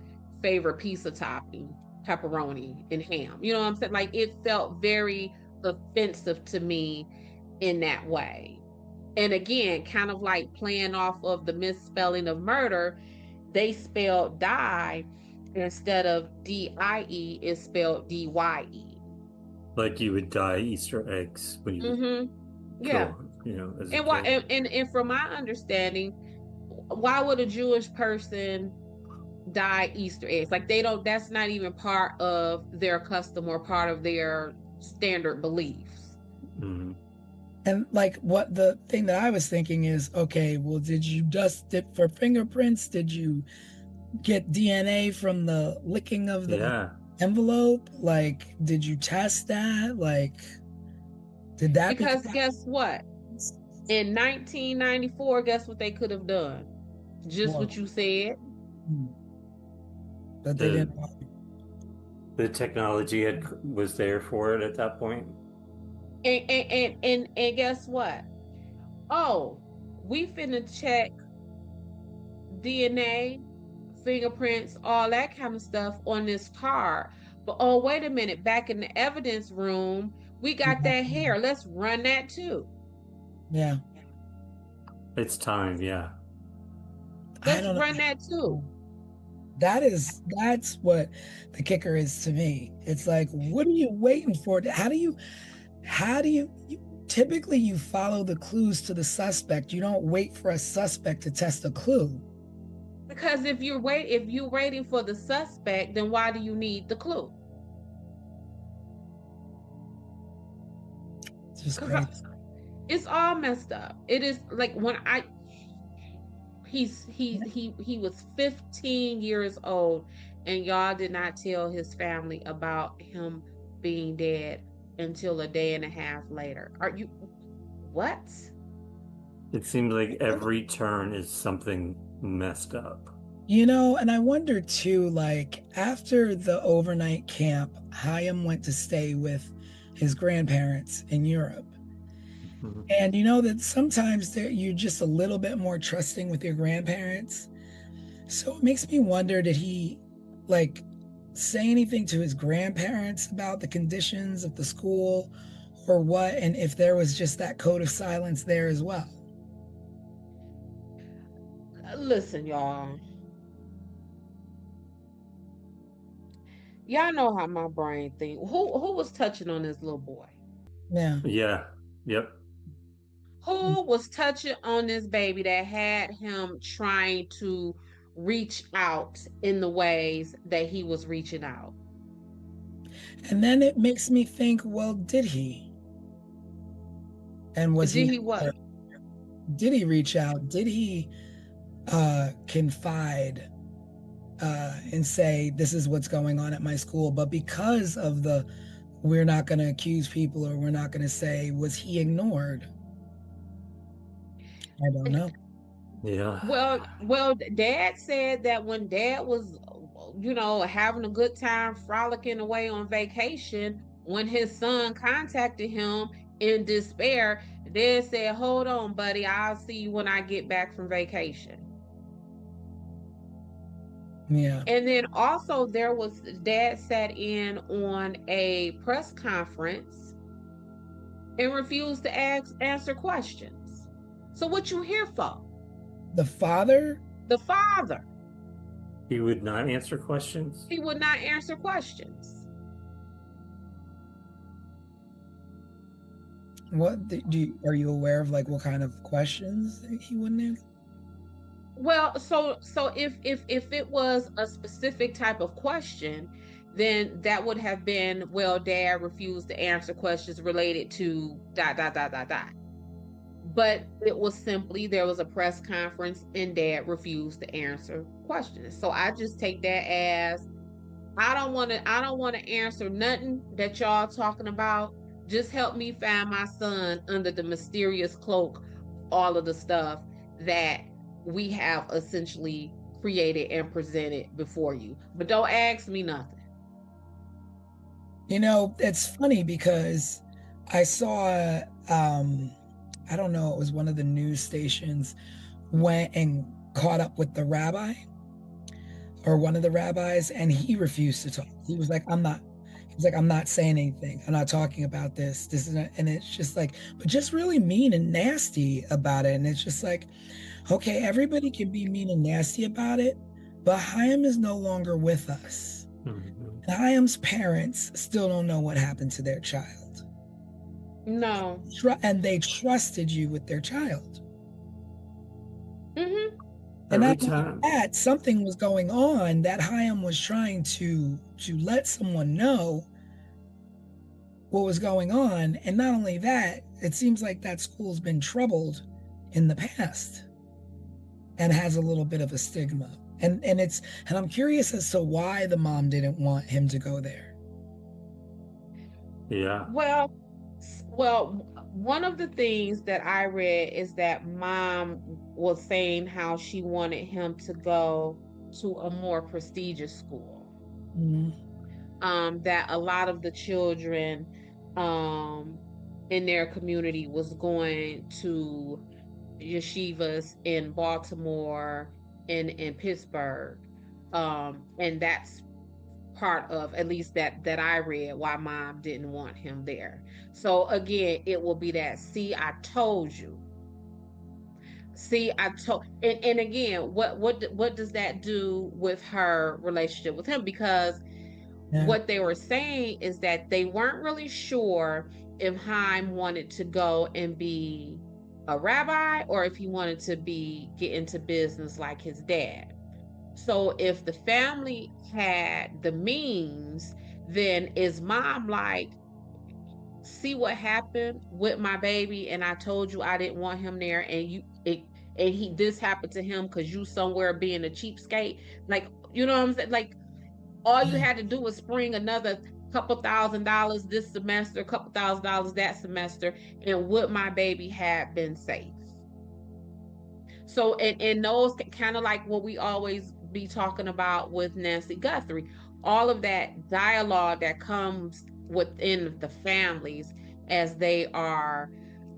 [SPEAKER 3] favorite pizza topping, pepperoni and ham. You know what I'm saying? Like, it felt very offensive to me in that way. And again, kind of like playing off of the misspelling of murder, they spelled die instead of DIE, it's spelled DYE.
[SPEAKER 4] Like you would dye Easter eggs when you
[SPEAKER 3] yeah.
[SPEAKER 4] As
[SPEAKER 3] and why and from my understanding, why would a Jewish person dye Easter eggs? Like, that's not even part of their custom or part of their standard beliefs.
[SPEAKER 2] And like, what the thing that I was thinking is, okay, well, did you dust it for fingerprints? Did you get DNA from the licking of the envelope? Like, did you test that? Like, did that?
[SPEAKER 3] Because guess what? In 1994, guess what they could have done? Just what you said.
[SPEAKER 2] But they didn't.
[SPEAKER 4] The technology was there for it at that point.
[SPEAKER 3] And guess what? Oh, we finna check DNA, fingerprints, all that kind of stuff on this card. But oh, wait a minute, back in the evidence room, we got that hair. Let's run that too.
[SPEAKER 2] Yeah.
[SPEAKER 4] It's time, yeah.
[SPEAKER 2] I
[SPEAKER 3] Let's
[SPEAKER 2] don't know.
[SPEAKER 3] run that too.
[SPEAKER 2] That's what the kicker is to me. It's like, what are you waiting for? Typically you follow the clues to the suspect. You don't wait for a suspect to test a clue.
[SPEAKER 3] Because if you're waiting for the suspect, then why do you need the clue?
[SPEAKER 2] It's just
[SPEAKER 3] Because
[SPEAKER 2] crazy.
[SPEAKER 3] it's all messed up. It is like when he was 15 years old, and y'all did not tell his family about him being dead until a day and a half later. Are you what?
[SPEAKER 4] It seems like every turn is something messed up.
[SPEAKER 2] And I wonder too, like after the overnight camp, Chaim went to stay with his grandparents in Europe.
[SPEAKER 4] Mhm.
[SPEAKER 2] And you know that sometimes you're just a little bit more trusting with your grandparents. So it makes me wonder, did he like say anything to his grandparents about the conditions of the school or what? And if there was just that code of silence there as well.
[SPEAKER 3] Listen, y'all. Y'all know how my brain think. Who was touching on this little boy?
[SPEAKER 2] Yeah.
[SPEAKER 4] Yeah. Yep.
[SPEAKER 3] Who was touching on this baby that had him trying to reach out in the ways that he was reaching out?
[SPEAKER 2] And then it makes me think, well, did he? And was
[SPEAKER 3] Did
[SPEAKER 2] he
[SPEAKER 3] he what?
[SPEAKER 2] did he reach out? Did he confide and say, this is what's going on at my school? But because of the we're not going to accuse people or we're not going to say, was he ignored? I don't know.
[SPEAKER 4] Yeah.
[SPEAKER 3] Well, Dad said that when Dad was, having a good time frolicking away on vacation, when his son contacted him in despair, Dad said, "Hold on, buddy, I'll see you when I get back from vacation."
[SPEAKER 2] Yeah.
[SPEAKER 3] And then also Dad sat in on a press conference and refused to answer questions. So what you here for?
[SPEAKER 2] The father?
[SPEAKER 3] The father.
[SPEAKER 4] He would not answer questions.
[SPEAKER 3] He would not answer questions.
[SPEAKER 2] What are you aware of, like what kind of questions that he wouldn't answer?
[SPEAKER 3] Well, so if it was a specific type of question, then that would have been, well, Dad refused to answer questions related to dot dot dot dot dot. But it was simply there was a press conference and Dad refused to answer questions. So I just take that as I don't want to answer nothing that y'all talking about. Just help me find my son under the mysterious cloak, all of the stuff that we have essentially created and presented before you. But don't ask me nothing.
[SPEAKER 2] It's funny because I saw I don't know, it was one of the news stations went and caught up with the rabbi or one of the rabbis, and he refused to talk. He's like, I'm not saying anything. I'm not talking about this. This is not, and it's just like, but just really mean and nasty about it. And it's just like, okay, everybody can be mean and nasty about it, but Chaim is no longer with us.
[SPEAKER 4] Mhm.
[SPEAKER 2] And Chaim's parents still don't know what happened to their child.
[SPEAKER 3] No.
[SPEAKER 2] And they trusted you with their child.
[SPEAKER 3] Mm-hmm.
[SPEAKER 2] And
[SPEAKER 4] Every
[SPEAKER 2] not only
[SPEAKER 4] time.
[SPEAKER 2] that, something was going on that Chaim was trying to let someone know what was going on. And not only that, it seems like that school's been troubled in the past and has a little bit of a stigma. And I'm curious as to why the mom didn't want him to go there.
[SPEAKER 4] Yeah.
[SPEAKER 3] Well, one of the things that I read is that Mom was saying how she wanted him to go to a more prestigious school.
[SPEAKER 2] Mhm.
[SPEAKER 3] That a lot of the children in their community was going to yeshivas in Baltimore and in Pittsburgh. And that's part of, at least that I read, why Mom didn't want him there. So again, it will be that, see, I told you. See, I told, and again, what does that do with her relationship with him? Because
[SPEAKER 2] Yeah.
[SPEAKER 3] what they were saying is that they weren't really sure if Haim wanted to go and be a rabbi or if he wanted to get into business like his dad. So if the family had the means, then is mom like, see what happened with my baby, and I told you I didn't want him there, and this happened to him because you somewhere being a cheapskate. Like, you know what I'm saying? Like, all you had to do was spring another couple $1,000s this semester, a couple $1,000s that semester, and would my baby have been safe? So, and those kind of like what we always be talking about with Nancy Guthrie, all of that dialogue that comes within the families as they are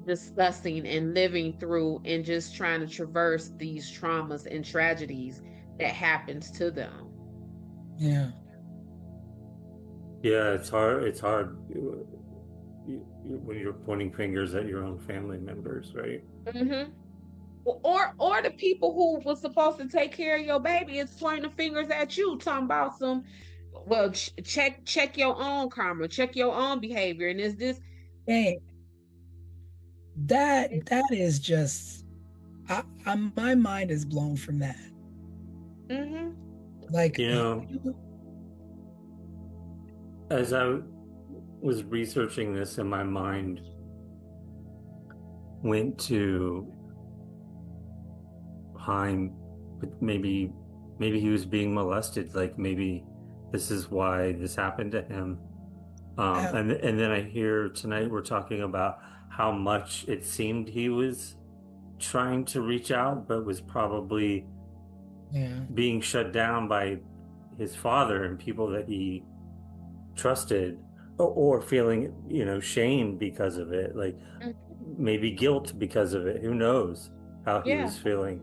[SPEAKER 3] discussing and living through and just trying to traverse these traumas and tragedies that happens to them.
[SPEAKER 2] Yeah.
[SPEAKER 4] Yeah, it's hard. It's hard when you're pointing fingers at your own family members, right?
[SPEAKER 3] Mm-hmm. Or the people who was supposed to take care of your baby is pointing the fingers at you, talking about some. Well, check your own karma, check your own behavior, and is this?
[SPEAKER 2] Hey, that is just, my mind is blown from that.
[SPEAKER 3] Mm-hmm.
[SPEAKER 2] Like,
[SPEAKER 4] You know, as I was researching this, and my mind went to Haim, but maybe he was being molested. Like maybe this is why this happened to him. And then I hear tonight we're talking about how much it seemed he was trying to reach out, but was probably
[SPEAKER 2] yeah,
[SPEAKER 4] being shut down by his father and people that he trusted, or feeling, shame because of it, like maybe guilt because of it. Who knows how he
[SPEAKER 3] Yeah.
[SPEAKER 4] was feeling?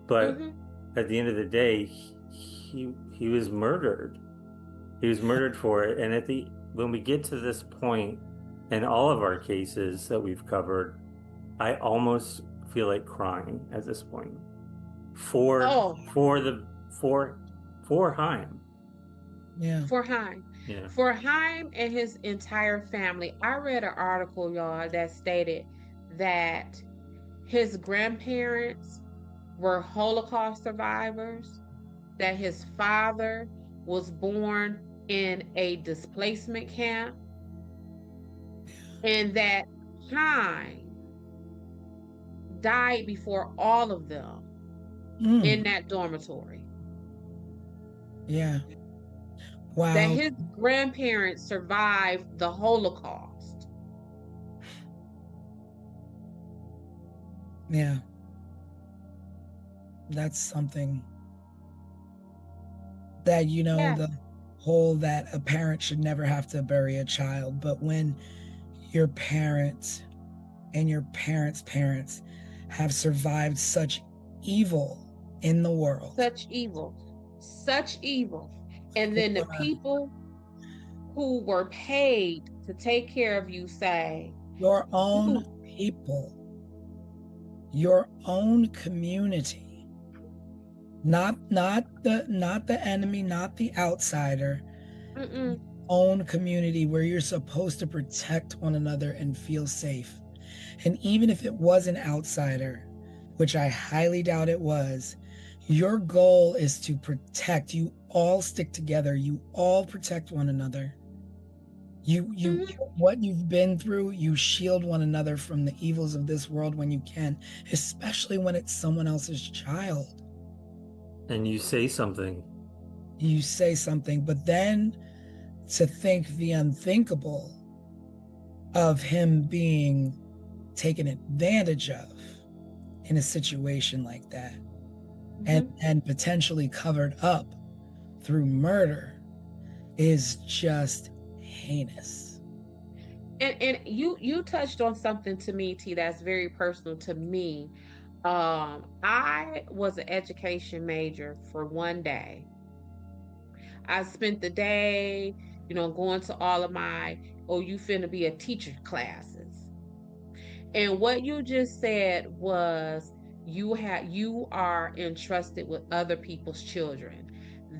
[SPEAKER 4] But at the end of the day, he was murdered. He was murdered for it. And when we get to this point in all of our cases that we've covered, I almost feel like crying at this point for
[SPEAKER 3] Oh,
[SPEAKER 4] for Haim.
[SPEAKER 2] yeah,
[SPEAKER 3] for Haim.
[SPEAKER 4] Yeah.
[SPEAKER 3] For Haim and his entire family. I read an article, y'all, that stated that his grandparents were Holocaust survivors, that his father was born in a displacement camp, and that Haim died before all of them in that dormitory.
[SPEAKER 2] yeah. Wow.
[SPEAKER 3] That his grandparents survived the Holocaust.
[SPEAKER 2] Yeah. That's something that,
[SPEAKER 3] Yeah.
[SPEAKER 2] the whole that a parent should never have to bury a child. But when your parents and your parents' parents have survived such evil in the world,
[SPEAKER 3] Such evil. And then the people who were paid to take care of you say,
[SPEAKER 2] your own people, your own community, not the enemy, not the outsider, own community where you're supposed to protect one another and feel safe. And even if it was an outsider, which I highly doubt it was, your goal is to protect. You all stick together. You all protect one another. What you've been through, you shield one another from the evils of this world when you can, especially when it's someone else's child.
[SPEAKER 4] And you say something.
[SPEAKER 2] But then to think the unthinkable of him being taken advantage of in a situation like that, and potentially covered up through murder, is just heinous.
[SPEAKER 3] And you touched on something to me, T, that's very personal to me. I was an education major for one day. I spent the day, going to all of my, oh, you finna be a teacher classes. And what you just said was, you are entrusted with other people's children.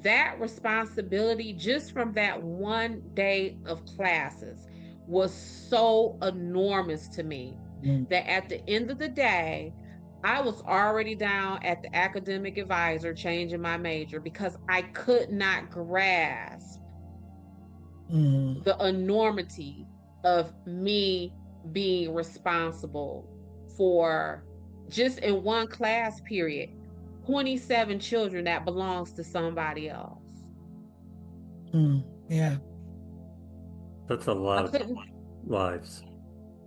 [SPEAKER 3] That responsibility, just from that one day of classes, was so enormous to me
[SPEAKER 2] Mm.
[SPEAKER 3] that at the end of the day, I was already down at the academic advisor changing my major because I could not grasp
[SPEAKER 2] Mm.
[SPEAKER 3] the enormity of me being responsible for, just in one class period, 27 children that belongs to somebody else.
[SPEAKER 2] Mm. Yeah.
[SPEAKER 4] That's a lot
[SPEAKER 3] I
[SPEAKER 4] of
[SPEAKER 3] couldn't.
[SPEAKER 4] lives.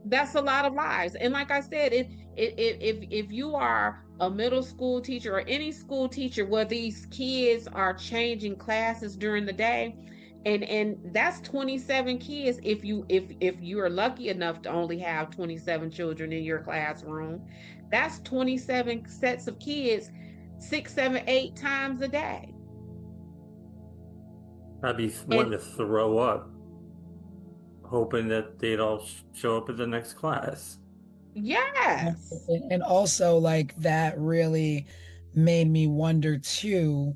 [SPEAKER 3] That's a lot of lives. And like I said, if you are a middle school teacher or any school teacher where these kids are changing classes during the day, and that's 27 kids, if you are lucky enough to only have 27 children in your classroom, that's 27 sets of kids, 6, 7, 8 times a day.
[SPEAKER 4] I'd be
[SPEAKER 3] And
[SPEAKER 4] wanting to throw up, hoping that they'd all show up at the next class.
[SPEAKER 3] yes.
[SPEAKER 2] And also, like, that really made me wonder too,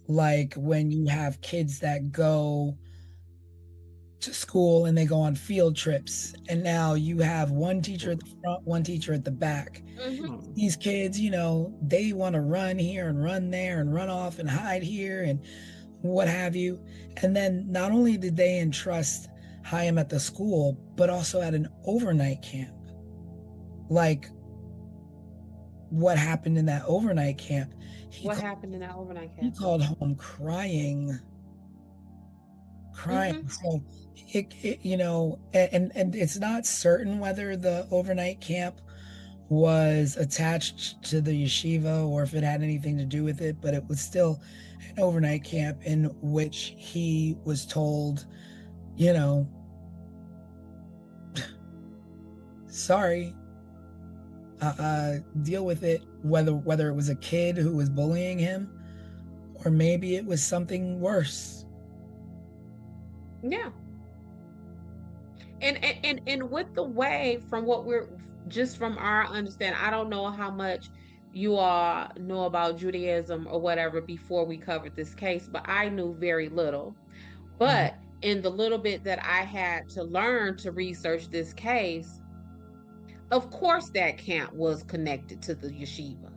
[SPEAKER 2] like when you have kids that go to school and they go on field trips, and now you have one teacher at the front, one teacher at the back.
[SPEAKER 3] Mhm.
[SPEAKER 2] These kids, they want to run here and run there and run off and hide here and what have you. And then not only did they entrust Chaim at the school, but also at an overnight camp. Like, what happened in that overnight camp?
[SPEAKER 3] What happened in that overnight
[SPEAKER 2] He
[SPEAKER 3] camp?
[SPEAKER 2] called home crying.
[SPEAKER 3] Mhm.
[SPEAKER 2] So and it's not certain whether the overnight camp was attached to the yeshiva or if it had anything to do with it, but it was still an overnight camp in which he was told, you know, sorry, deal with it, whether it was a kid who was bullying him or maybe it was something worse.
[SPEAKER 3] Yeah. And with the way, from what we're, just from our understanding, I don't know how much you all know about Judaism or whatever before we covered this case, but I knew very little.
[SPEAKER 2] Mhm.
[SPEAKER 3] But in the little bit that I had to learn to research this case, of course that camp was connected to the yeshiva.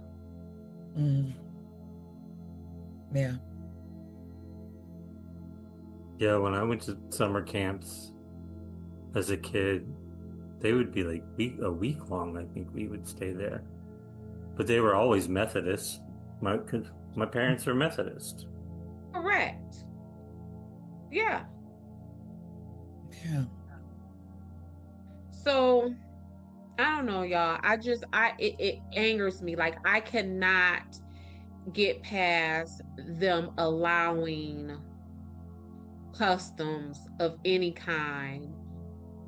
[SPEAKER 2] Mhm. Yeah.
[SPEAKER 4] Yeah, when I went to summer camps as a kid, they would be like a week long. I think we would stay there, but they were always Methodist. Cause my parents are Methodist.
[SPEAKER 3] Correct. Yeah.
[SPEAKER 2] Yeah.
[SPEAKER 3] So I don't know, y'all. It angers me. Like, I cannot get past them allowing customs of any kind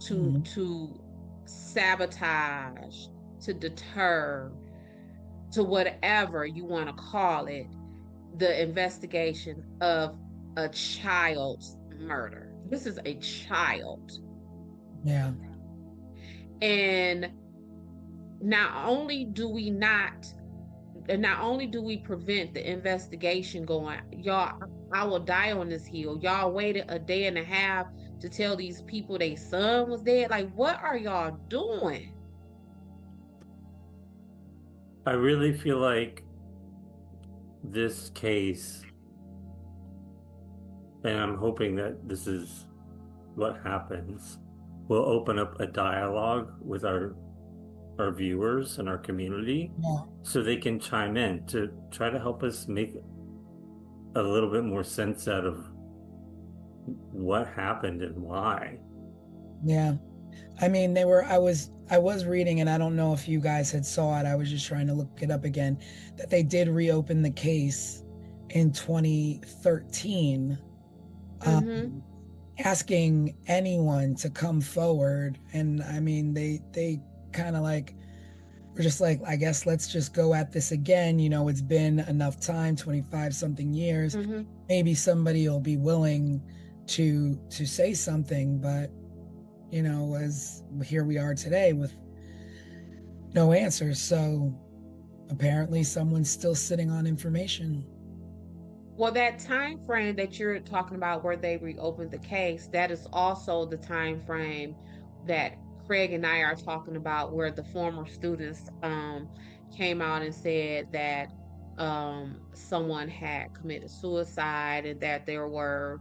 [SPEAKER 3] to
[SPEAKER 2] Mhm.
[SPEAKER 3] sabotage, to deter, to whatever you want to call it, the investigation of a child's murder. This is a child.
[SPEAKER 2] Yeah.
[SPEAKER 3] And not only do we not not only do we prevent the investigation going, y'all, I will die on this hill. Y'all waited a day and a half to tell these people their son was dead. Like, what are y'all doing?
[SPEAKER 4] I really feel like this case, and I'm hoping that this is what happens, will open up a dialogue with our viewers and our community,
[SPEAKER 2] Yeah.
[SPEAKER 4] so they can chime in to try to help us make a little bit more sense out of what happened and why.
[SPEAKER 2] Yeah. I mean, I was reading, and I don't know if you guys had saw it. I was just trying to look it up again, that they did reopen the case in 2013,
[SPEAKER 3] Mm-hmm.
[SPEAKER 2] asking anyone to come forward. And I mean, they kind of like were just like, I guess let's just go at this again. It's been enough time, 25 something years.
[SPEAKER 3] Mm-hmm.
[SPEAKER 2] Maybe somebody will be willing to say something, but as here we are today with no answers. So Apparently someone's still sitting on information.
[SPEAKER 3] Well, that time frame that you're talking about where they reopened the case, that is also the time frame that Craig and I are talking about where the former students came out and said that someone had committed suicide and that there were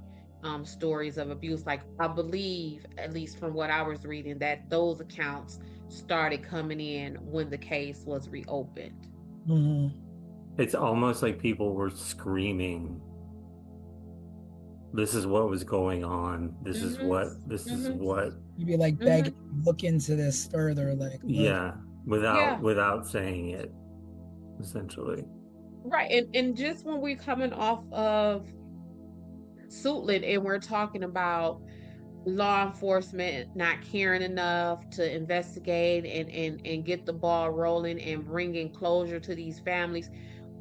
[SPEAKER 3] stories of abuse. Like I believe, at least from what I was reading, that those accounts started coming in when the case was reopened.
[SPEAKER 2] Mhm.
[SPEAKER 4] It's almost like people were screaming, this is what was going on. This is what,
[SPEAKER 2] You'd be like begging, look into this further, like look.
[SPEAKER 4] yeah,
[SPEAKER 3] Yeah.
[SPEAKER 4] without saying it, essentially.
[SPEAKER 3] Right. And just when we're coming off of Suitland and we're talking about law enforcement not caring enough to investigate and get the ball rolling and bringing closure to these families,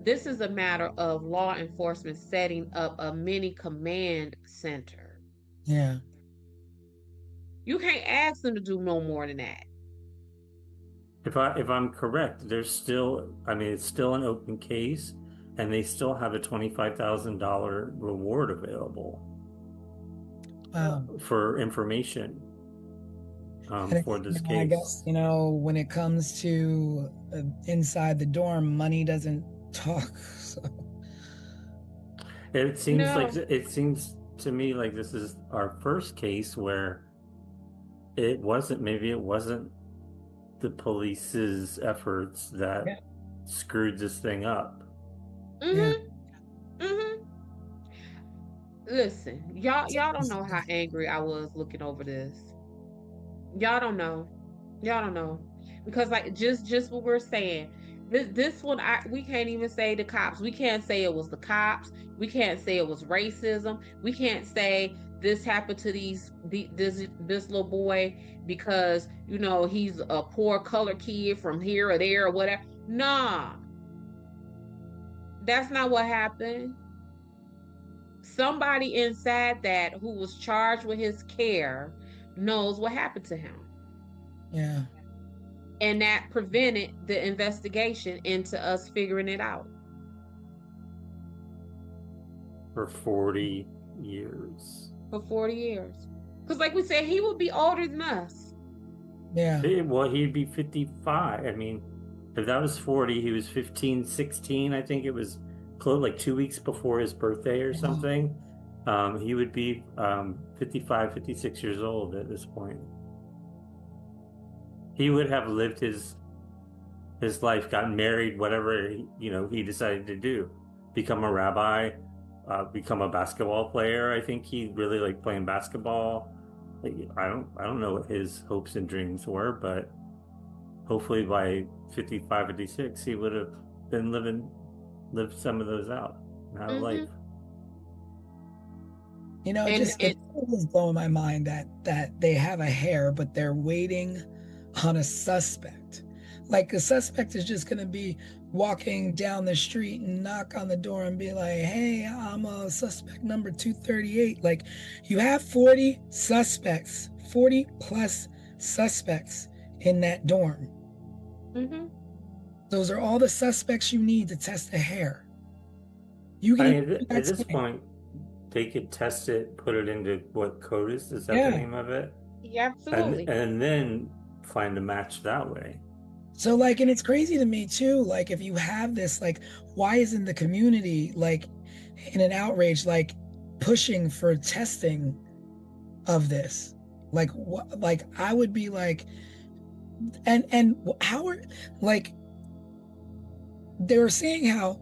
[SPEAKER 3] this is a matter of law enforcement setting up a mini command center.
[SPEAKER 2] Yeah.
[SPEAKER 3] You can't ask them to do no more than that.
[SPEAKER 4] If I'm correct, there's still, I mean, it's still an open case, and they still have a $25,000 reward available for information for this case.
[SPEAKER 2] I guess, when it comes to inside the dorm, money doesn't talk. So.
[SPEAKER 4] It seems to me like this is our first case where maybe it wasn't the police's efforts that screwed this thing up.
[SPEAKER 3] Listen, y'all don't know how angry I was looking over this. Y'all don't know. Because like just what we're saying, this one we can't even say the cops. We can't say it was the cops. We can't say it was racism. We can't say this happened to this little boy because he's a poor color kid from here or there or whatever. Nah. That's not what happened. Somebody inside that who was charged with his care knows what happened to him.
[SPEAKER 2] Yeah.
[SPEAKER 3] And that prevented the investigation into us figuring it out.
[SPEAKER 4] For 40 years.
[SPEAKER 3] Because like we said, he would be older than us.
[SPEAKER 2] Yeah.
[SPEAKER 4] Well, he'd be 55. I mean, if that was 40, he was 15, 16. I think it was close, like 2 weeks before his birthday or something. He would be 55, 56 years old at this point. He would have lived his life, gotten married, whatever he decided to do, become a rabbi, become a basketball player. I think he really liked playing basketball. I don't know what his hopes and dreams were, but hopefully by 55, 56, he would have been lived some of those out of life.
[SPEAKER 2] It was blowing my mind that they have a hair, but they're waiting on a suspect. Like a suspect is just going to be walking down the street and knock on the door and be like, hey, I'm a suspect number 238. Like you have 40 plus suspects in that dorm. Those are all the suspects you need to test the hair.
[SPEAKER 4] At this point, they could test it, put it into what CODIS is that the name of it?
[SPEAKER 3] Yeah, absolutely.
[SPEAKER 4] And then find a match that way.
[SPEAKER 2] So and it's crazy to me too, like if you have this, like why isn't the community like in an outrage, like pushing for testing of this? Like I would be like, and how are, like they were saying how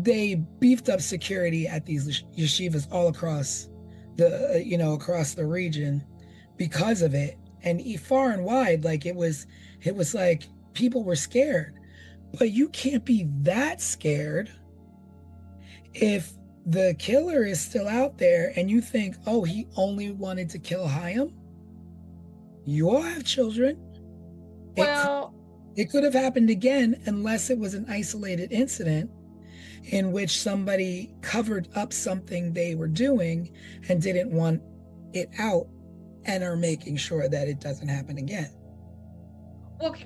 [SPEAKER 2] they beefed up security at these yeshivas all across across the region because of it, and far and wide, like it was like people were scared. But you can't be that scared if the killer is still out there and you think, oh, he only wanted to kill Chaim. You all have children.
[SPEAKER 3] Well,
[SPEAKER 2] it could have happened again unless it was an isolated incident in which somebody covered up something they were doing and didn't want it out and are making sure that it doesn't happen again.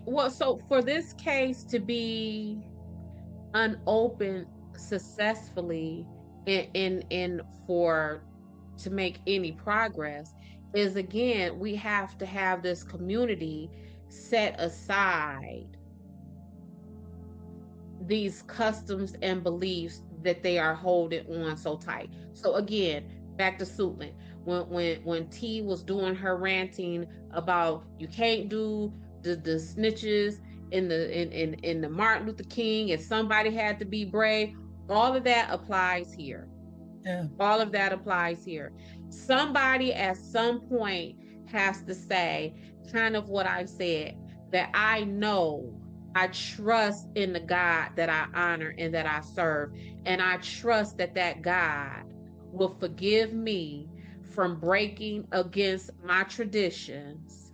[SPEAKER 3] Well, so for this case to be unopened successfully in for to make any progress is, again, we have to have this community set aside these customs and beliefs that they are holding on so tight. So again, back to Suitland. When T was doing her ranting about you can't do the snitches in the Martin Luther King, and somebody had to be brave, all of that applies here.
[SPEAKER 2] Yeah.
[SPEAKER 3] All of that applies here. Somebody at some point has to say, kind of what I said, that I know I trust in the God that I honor and that I serve. And I trust that that God will forgive me from breaking against my traditions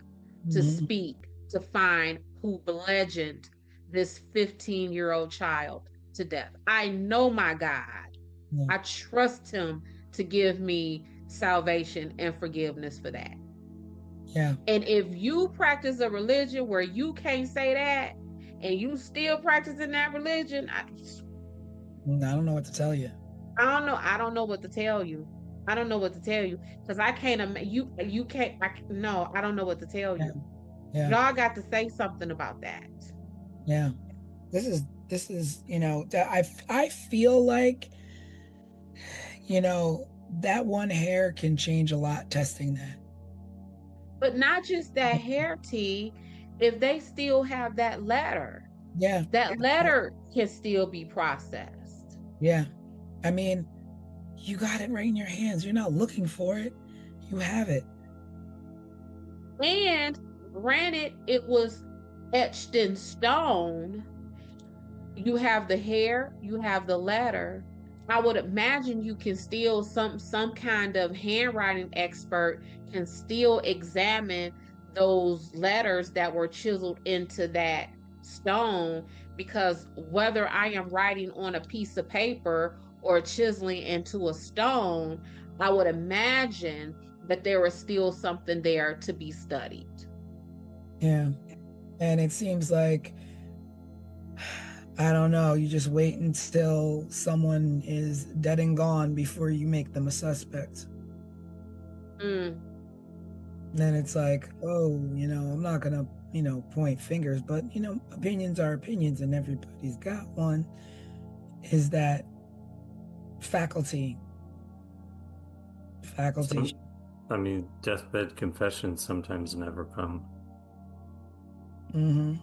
[SPEAKER 3] to
[SPEAKER 2] Mhm.
[SPEAKER 3] speak, to find who bludgeoned this 15-year-old child to death. I know my God.
[SPEAKER 2] Yeah.
[SPEAKER 3] I trust him to give me salvation and forgiveness for that.
[SPEAKER 2] Yeah.
[SPEAKER 3] And if you practice a religion where you can't say that and you still practicing that religion, I
[SPEAKER 2] don't know what to tell you.
[SPEAKER 3] don't know. I don't know what to tell you. I don't know what to tell you because I can't. You can't. No, I don't know what to tell
[SPEAKER 2] Yeah.
[SPEAKER 3] you.
[SPEAKER 2] Yeah.
[SPEAKER 3] Y'all got to say something about that.
[SPEAKER 2] Yeah. This is I feel like that one hair can change a lot testing that.
[SPEAKER 3] But not just that hair tea. If they still have that letter,
[SPEAKER 2] Yeah.
[SPEAKER 3] that letter can still be processed.
[SPEAKER 2] Yeah. I mean, you got it right in your hands. You're not looking for it. You have it.
[SPEAKER 3] And granted, it was etched in stone. You have the hair, you have the letter. I would imagine you can still some kind of handwriting expert can still examine those letters that were chiseled into that stone, because whether I am writing on a piece of paper or chiseling into a stone, I would imagine that there is still something there to be studied.
[SPEAKER 2] Yeah. And it seems like, I don't know, you just wait until someone is dead and gone before you make them a suspect.
[SPEAKER 3] Mm.
[SPEAKER 2] Then it's like, oh, I'm not gonna, point fingers, but opinions are opinions and everybody's got one. Is that faculty?
[SPEAKER 4] Deathbed confessions sometimes never come.
[SPEAKER 2] Mm-hmm.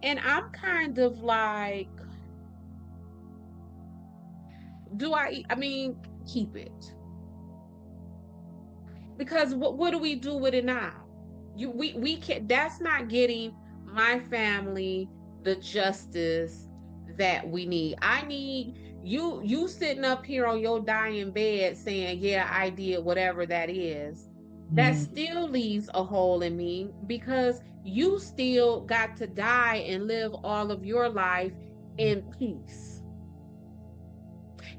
[SPEAKER 3] And I'm kind of like, I mean, keep it. Because what do we do with it now? We can't, that's not getting my family the justice that we need. I need you sitting up here on your dying bed saying, yeah, I did whatever that is. That
[SPEAKER 2] Mm-hmm.
[SPEAKER 3] still leaves a hole in me, because you still got to die and live all of your life in peace.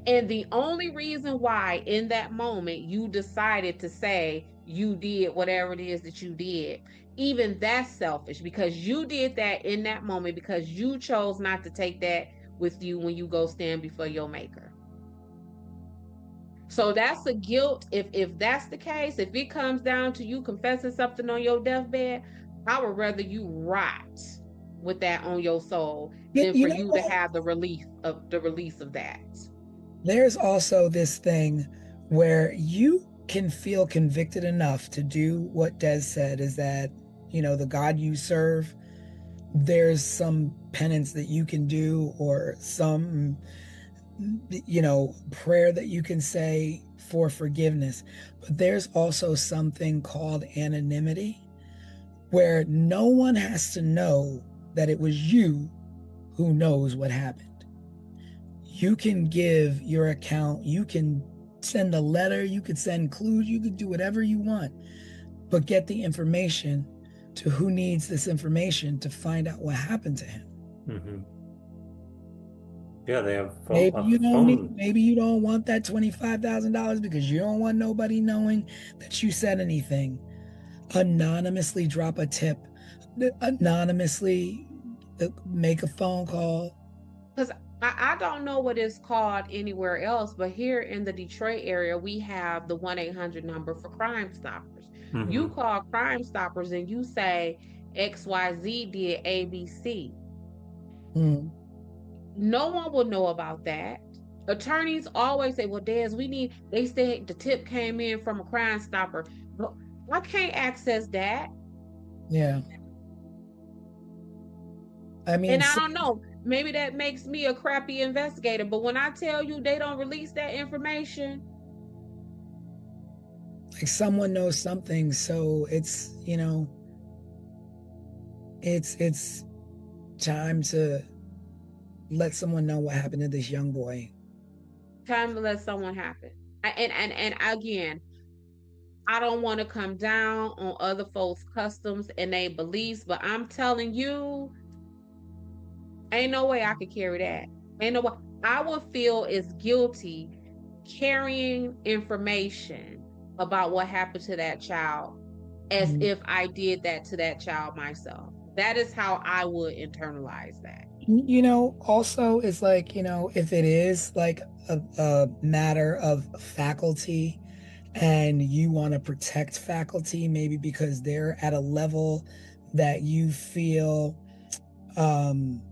[SPEAKER 3] And the only reason why in that moment you decided to say you did whatever it is that you did, even that's selfish, because you did that in that moment because you chose not to take that with you when you go stand before your maker. So that's a guilt. If that's the case, if it comes down to you confessing something on your deathbed, I would rather you rot with that on your soul than for you to have the release of that.
[SPEAKER 2] There's also this thing where you can feel convicted enough to do what Des said, is that, the God you serve, there's some penance that you can do, or some, prayer that you can say for forgiveness. But there's also something called anonymity, where no one has to know that it was you who knows what happened. You can give your account, you can send a letter, you could send clues, you could do whatever you want, but get the information to who needs this information to find out what happened to him.
[SPEAKER 4] Mm-hmm. Yeah, they have
[SPEAKER 2] Maybe you don't want that $25,000 because you don't want nobody knowing that you said anything. Anonymously drop a tip anonymously make a phone call.
[SPEAKER 3] Because I don't know what it's called anywhere else, but here in the Detroit area, we have the 1-800 number for Crime Stoppers. You
[SPEAKER 4] Mhm.
[SPEAKER 3] call Crime Stoppers and you say XYZ did ABC.
[SPEAKER 2] Mm,
[SPEAKER 3] No one will know about that. Attorneys always say, well, Des, they said the tip came in from a Crime Stopper. But I can't access that.
[SPEAKER 2] yeah. I mean,
[SPEAKER 3] And I don't know, maybe that makes me a crappy investigator, but when I tell you they don't release that information,
[SPEAKER 2] like someone knows something, so it's, it's time to let someone know what happened to this young boy.
[SPEAKER 3] time to let someone happen. And again, I don't want to come down on other folks' customs and their beliefs, but I'm telling you, ain't no way I could carry that. Ain't no way. I would feel as guilty carrying information about what happened to that child as
[SPEAKER 2] Mm.
[SPEAKER 3] if I did that to that child myself. That is how I would internalize that.
[SPEAKER 2] Also, it's like, if it is like a matter of faculty and you want to protect faculty, maybe because they're at a level that you feel um,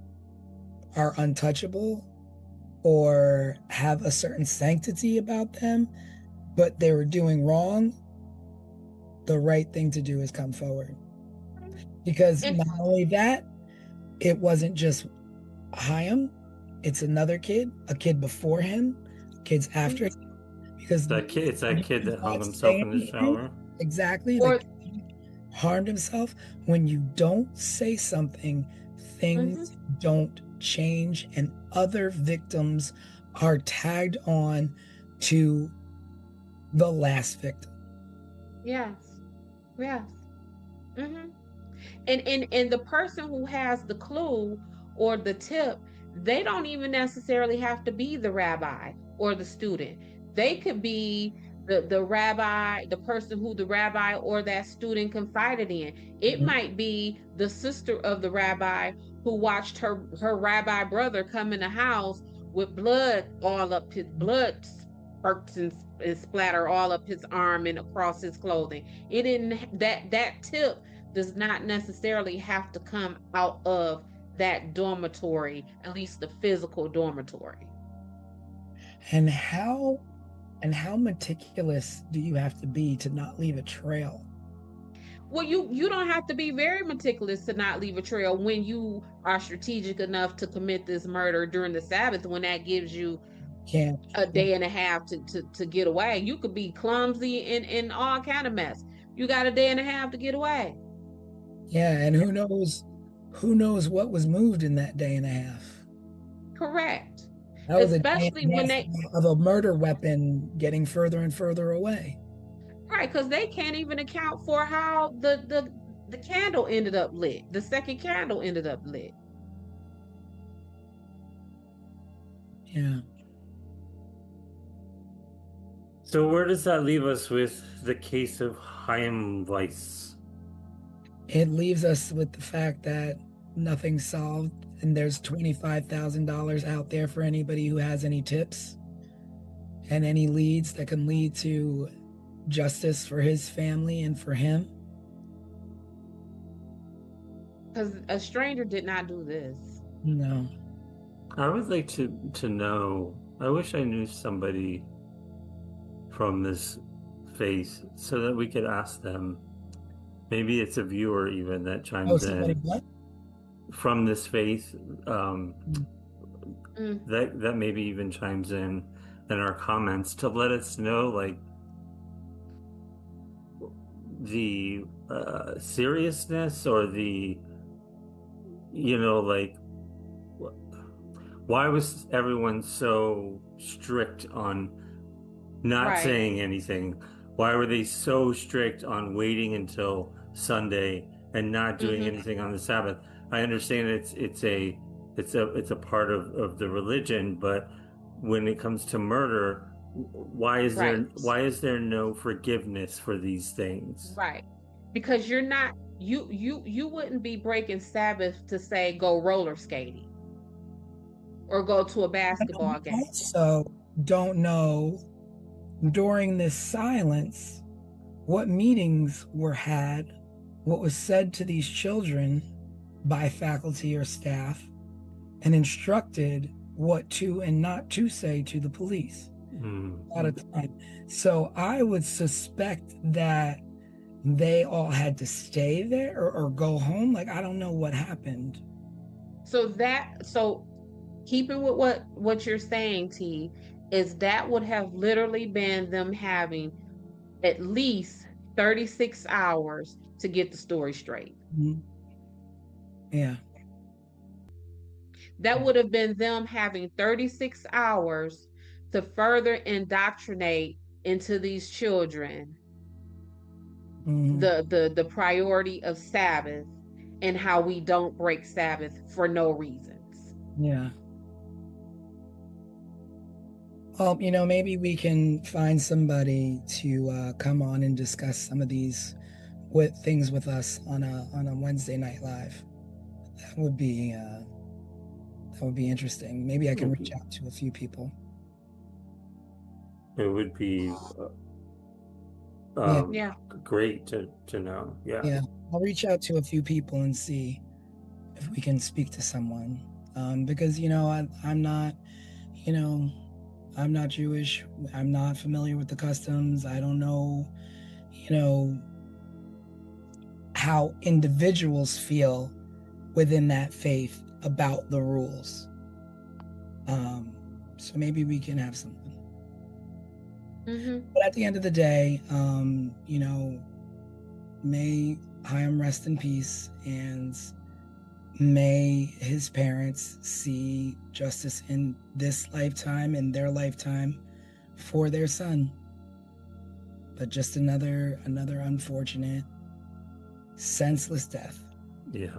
[SPEAKER 2] are untouchable or have a certain sanctity about them, but they were doing wrong, the right thing to do is come forward. Because
[SPEAKER 3] And
[SPEAKER 2] not only that, it wasn't just Hyam, it's another kid, a kid before him, kids after him. Because
[SPEAKER 4] It's that kid that hung
[SPEAKER 2] not
[SPEAKER 4] himself
[SPEAKER 2] say
[SPEAKER 4] in the
[SPEAKER 2] anything,
[SPEAKER 4] shower.
[SPEAKER 2] exactly, the
[SPEAKER 3] or
[SPEAKER 2] kid harmed himself. When you don't say something, things don't change, and other victims are tagged on to the last victim.
[SPEAKER 3] yes, yes. hmm and the person who has the clue or the tip, they don't even necessarily have to be the rabbi or the student. They could be the rabbi, the person who the rabbi or that student confided in. It
[SPEAKER 2] Mhm.
[SPEAKER 3] might be the sister of the rabbi who watched her rabbi brother come in the house with blood all up his blood spurts and splatter all up his arm and across his clothing. It didn't that tip does not necessarily have to come out of that dormitory, at least the physical dormitory.
[SPEAKER 2] And how meticulous do you have to be to not leave a trail?
[SPEAKER 3] Well, you don't have to be very meticulous to not leave a trail when you are strategic enough to commit this murder during the Sabbath, when that gives you
[SPEAKER 2] Can't.
[SPEAKER 3] a day and a half to get away. You could be clumsy and all kind of mess. You got a day and a half to get away.
[SPEAKER 2] Yeah, and who knows what was moved in that day and a half.
[SPEAKER 3] Correct.
[SPEAKER 2] That was a day
[SPEAKER 3] Especially
[SPEAKER 2] and a
[SPEAKER 3] when
[SPEAKER 2] half
[SPEAKER 3] they
[SPEAKER 2] of a murder weapon getting further and further away.
[SPEAKER 3] right, because they can't even account for how the candle ended up lit. The second candle ended up lit.
[SPEAKER 2] Yeah.
[SPEAKER 4] So where does that leave us with the case of Chaim Weiss?
[SPEAKER 2] It leaves us with the fact that nothing's solved and there's $25,000 out there for anybody who has any tips and any leads that can lead to justice for his family and for him.
[SPEAKER 3] Because a stranger did not do this.
[SPEAKER 2] No.
[SPEAKER 4] I would like to know. I wish I knew somebody from this faith so that we could ask them. Maybe it's a viewer even that
[SPEAKER 2] Oh,
[SPEAKER 4] chimes
[SPEAKER 2] somebody
[SPEAKER 4] in
[SPEAKER 2] what?
[SPEAKER 4] from this faith.
[SPEAKER 3] Mm.
[SPEAKER 4] That maybe even chimes in our comments to let us know like the seriousness or the like why was everyone so strict on not
[SPEAKER 3] Right.
[SPEAKER 4] saying anything? Why were they so strict on waiting until Sunday and not doing anything on the Sabbath? I understand it's a part of the religion, but when it comes to murder, why is there no forgiveness for these things?
[SPEAKER 3] Right. Because you're not you wouldn't be breaking Sabbath to say go roller skating or go to a basketball game.
[SPEAKER 2] Also, don't know during this silence what meetings were had, what was said to these children by faculty or staff, and instructed what to and not to say to the police. A lot of time. So I would suspect that they all had to stay there or go home. Like, I don't know what happened.
[SPEAKER 3] So keeping with what you're saying, T, is that would have literally been them having at least 36 hours to get the story straight.
[SPEAKER 2] Mhm. Yeah.
[SPEAKER 3] That would have been them having 36 hours to further indoctrinate into these children
[SPEAKER 2] Mhm.
[SPEAKER 3] the priority of Sabbath and how we don't break Sabbath for no reasons.
[SPEAKER 2] Yeah. Well, maybe we can find somebody to come on and discuss some of these things with us on a Wednesday night live. That would be interesting. Maybe I can reach out to a few people.
[SPEAKER 4] It would be
[SPEAKER 3] Yeah.
[SPEAKER 4] great to know. Yeah.
[SPEAKER 2] Yeah, I'll reach out to a few people and see if we can speak to someone. Because I'm not, I'm not Jewish. I'm not familiar with the customs. I don't know, how individuals feel within that faith about the rules. So maybe we can have something. But at the end of the day, may Chaim rest in peace, and may his parents see justice in this lifetime, in their lifetime, for their son. But just another unfortunate, senseless death.
[SPEAKER 4] Yeah.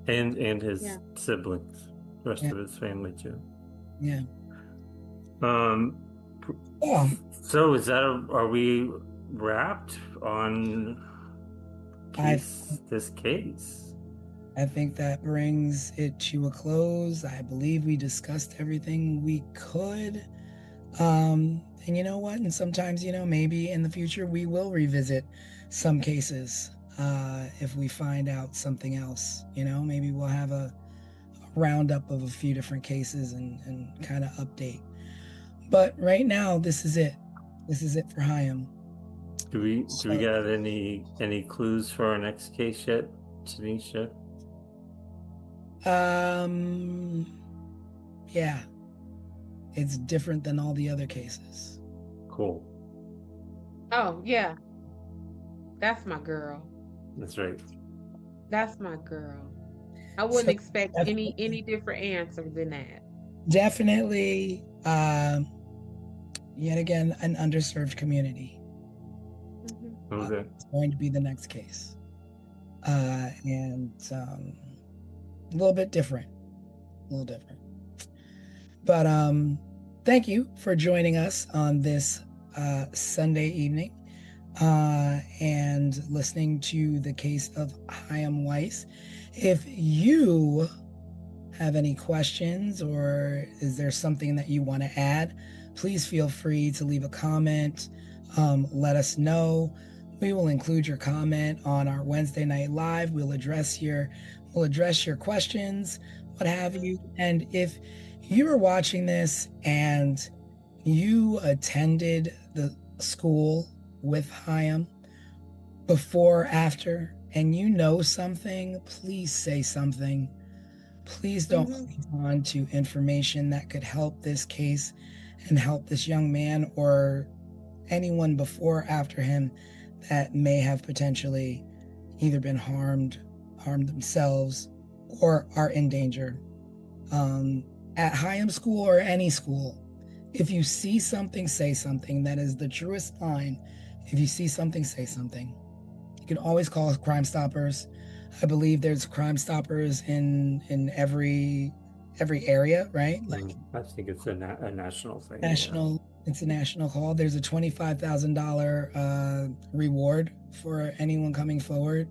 [SPEAKER 4] And his siblings, the rest of his family too.
[SPEAKER 2] Yeah.
[SPEAKER 4] So are we wrapped on this case?
[SPEAKER 2] I think that brings it to a close. I believe we discussed everything we could. And you know what? And sometimes, maybe in the future we will revisit some cases if we find out something else. Maybe we'll have a roundup of a few different cases and kind of update. But right now, this is it. This is it for Chaim.
[SPEAKER 4] Do we get any clues for our next case yet, Tanisha?
[SPEAKER 2] Yeah. It's different than all the other cases.
[SPEAKER 4] Cool.
[SPEAKER 3] Oh, yeah. That's my girl.
[SPEAKER 4] That's right.
[SPEAKER 3] That's my girl. I wouldn't expect any different answer than that.
[SPEAKER 2] Definitely, yet again, an underserved community.
[SPEAKER 4] Okay.
[SPEAKER 2] It's going to be the next case. And a little bit different. But thank you for joining us on this Sunday evening and listening to the case of Chaim Weiss. If you have any questions or is there something that you want to add, please feel free to leave a comment. Let us know. We will include your comment on our Wednesday night live. We'll address your questions, what have you. And if you are watching this and you attended the school with Chaim before, after, and you know something, please say something. Please don't hold on to information that could help this case and help this young man or anyone before or after him that may have potentially either been harmed themselves, or are in danger. At Chaim school or any school, if you see something, say something. That is the truest line. If you see something, say something. You can always call Crime Stoppers. I believe there's Crime Stoppers in every area, right? Like,
[SPEAKER 4] I think it's a national thing.
[SPEAKER 2] It's a national call. There's a $25,000 reward for anyone coming forward.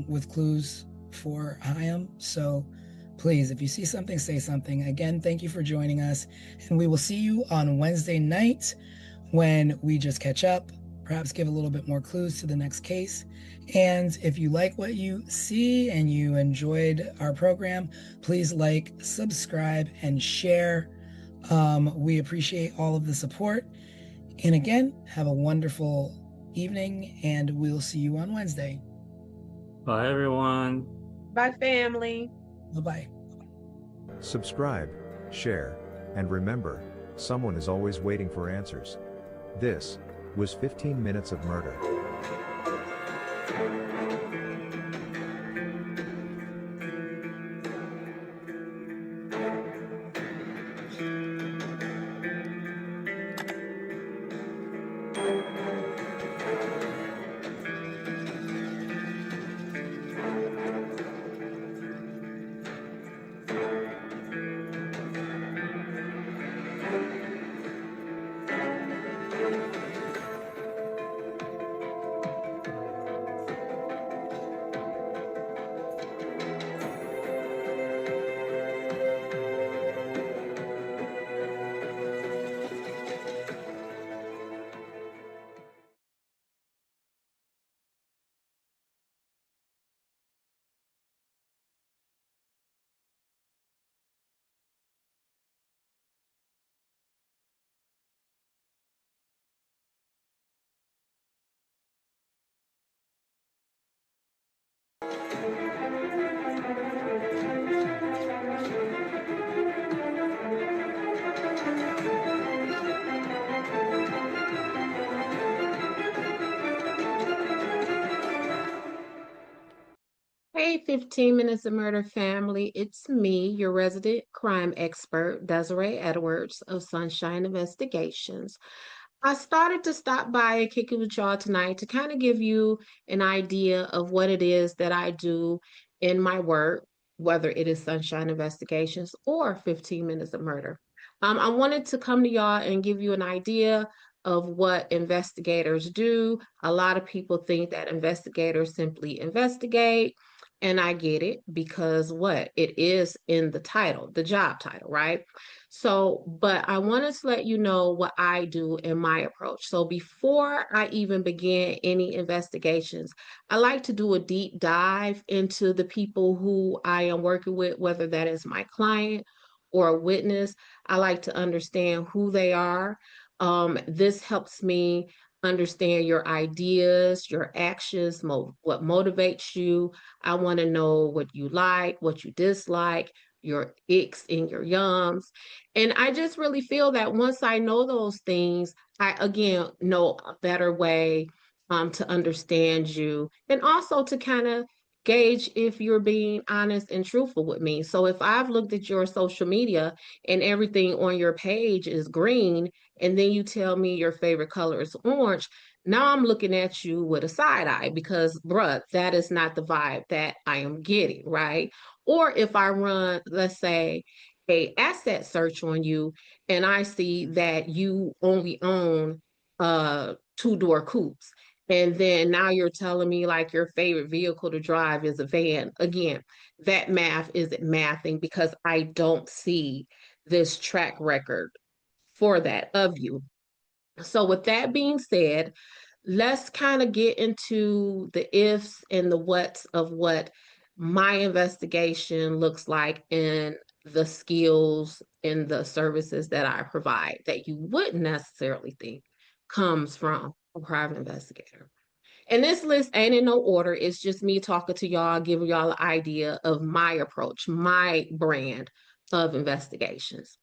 [SPEAKER 2] with clues for Hyam. So please, if you see something, say something. Again, thank you for joining us. And we will see you on Wednesday night when we just catch up, perhaps give a little bit more clues to the next case. And if you like what you see and you enjoyed our program, please like, subscribe, and share. We appreciate all of the support. And again, have a wonderful evening, and we'll see you on Wednesday.
[SPEAKER 4] Bye, everyone.
[SPEAKER 3] Bye, family.
[SPEAKER 2] Bye-bye.
[SPEAKER 5] Subscribe, share, and remember, someone is always waiting for answers. This was 15 Minutes of Murder.
[SPEAKER 3] Hey, 15 Minutes of Murder family. It's me, your resident crime expert, Desiree Edwards of Sunshine Investigations. I started to stop by and kick it with y'all tonight to kind of give you an idea of what it is that I do in my work, whether it is Sunshine Investigations or 15 Minutes of Murder. I wanted to come to y'all and give you an idea of what investigators do. A lot of people think that investigators simply investigate, and I get it because what? It is in the title, the job title, right? So, but I wanted to let you know what I do in my approach. So, before I even begin any investigations, I like to do a deep dive into the people who I am working with, whether that is my client or a witness. I like to understand who they are. This helps me understand your ideas, your actions, what motivates you. I want to know what you like, what you dislike, your icks and your yums. And I just really feel that once I know those things, I again know a better way to understand you and also to kind of gauge if you're being honest and truthful with me. So if I've looked at your social media and everything on your page is green, and then you tell me your favorite color is orange, now I'm looking at you with a side eye because, bruh, that is not the vibe that I am getting, right? Or if I run, let's say, a asset search on you and I see that you only own two-door coupes. And then now you're telling me like your favorite vehicle to drive is a van. Again, that math isn't mathing because I don't see this track record for that of you. So with that being said, let's kind of get into the ifs and the whats of what my investigation looks like and the skills and the services that I provide that you wouldn't necessarily think comes from a private investigator. And this list ain't in no order. It's just me talking to y'all, giving y'all an idea of my approach, my brand of investigations.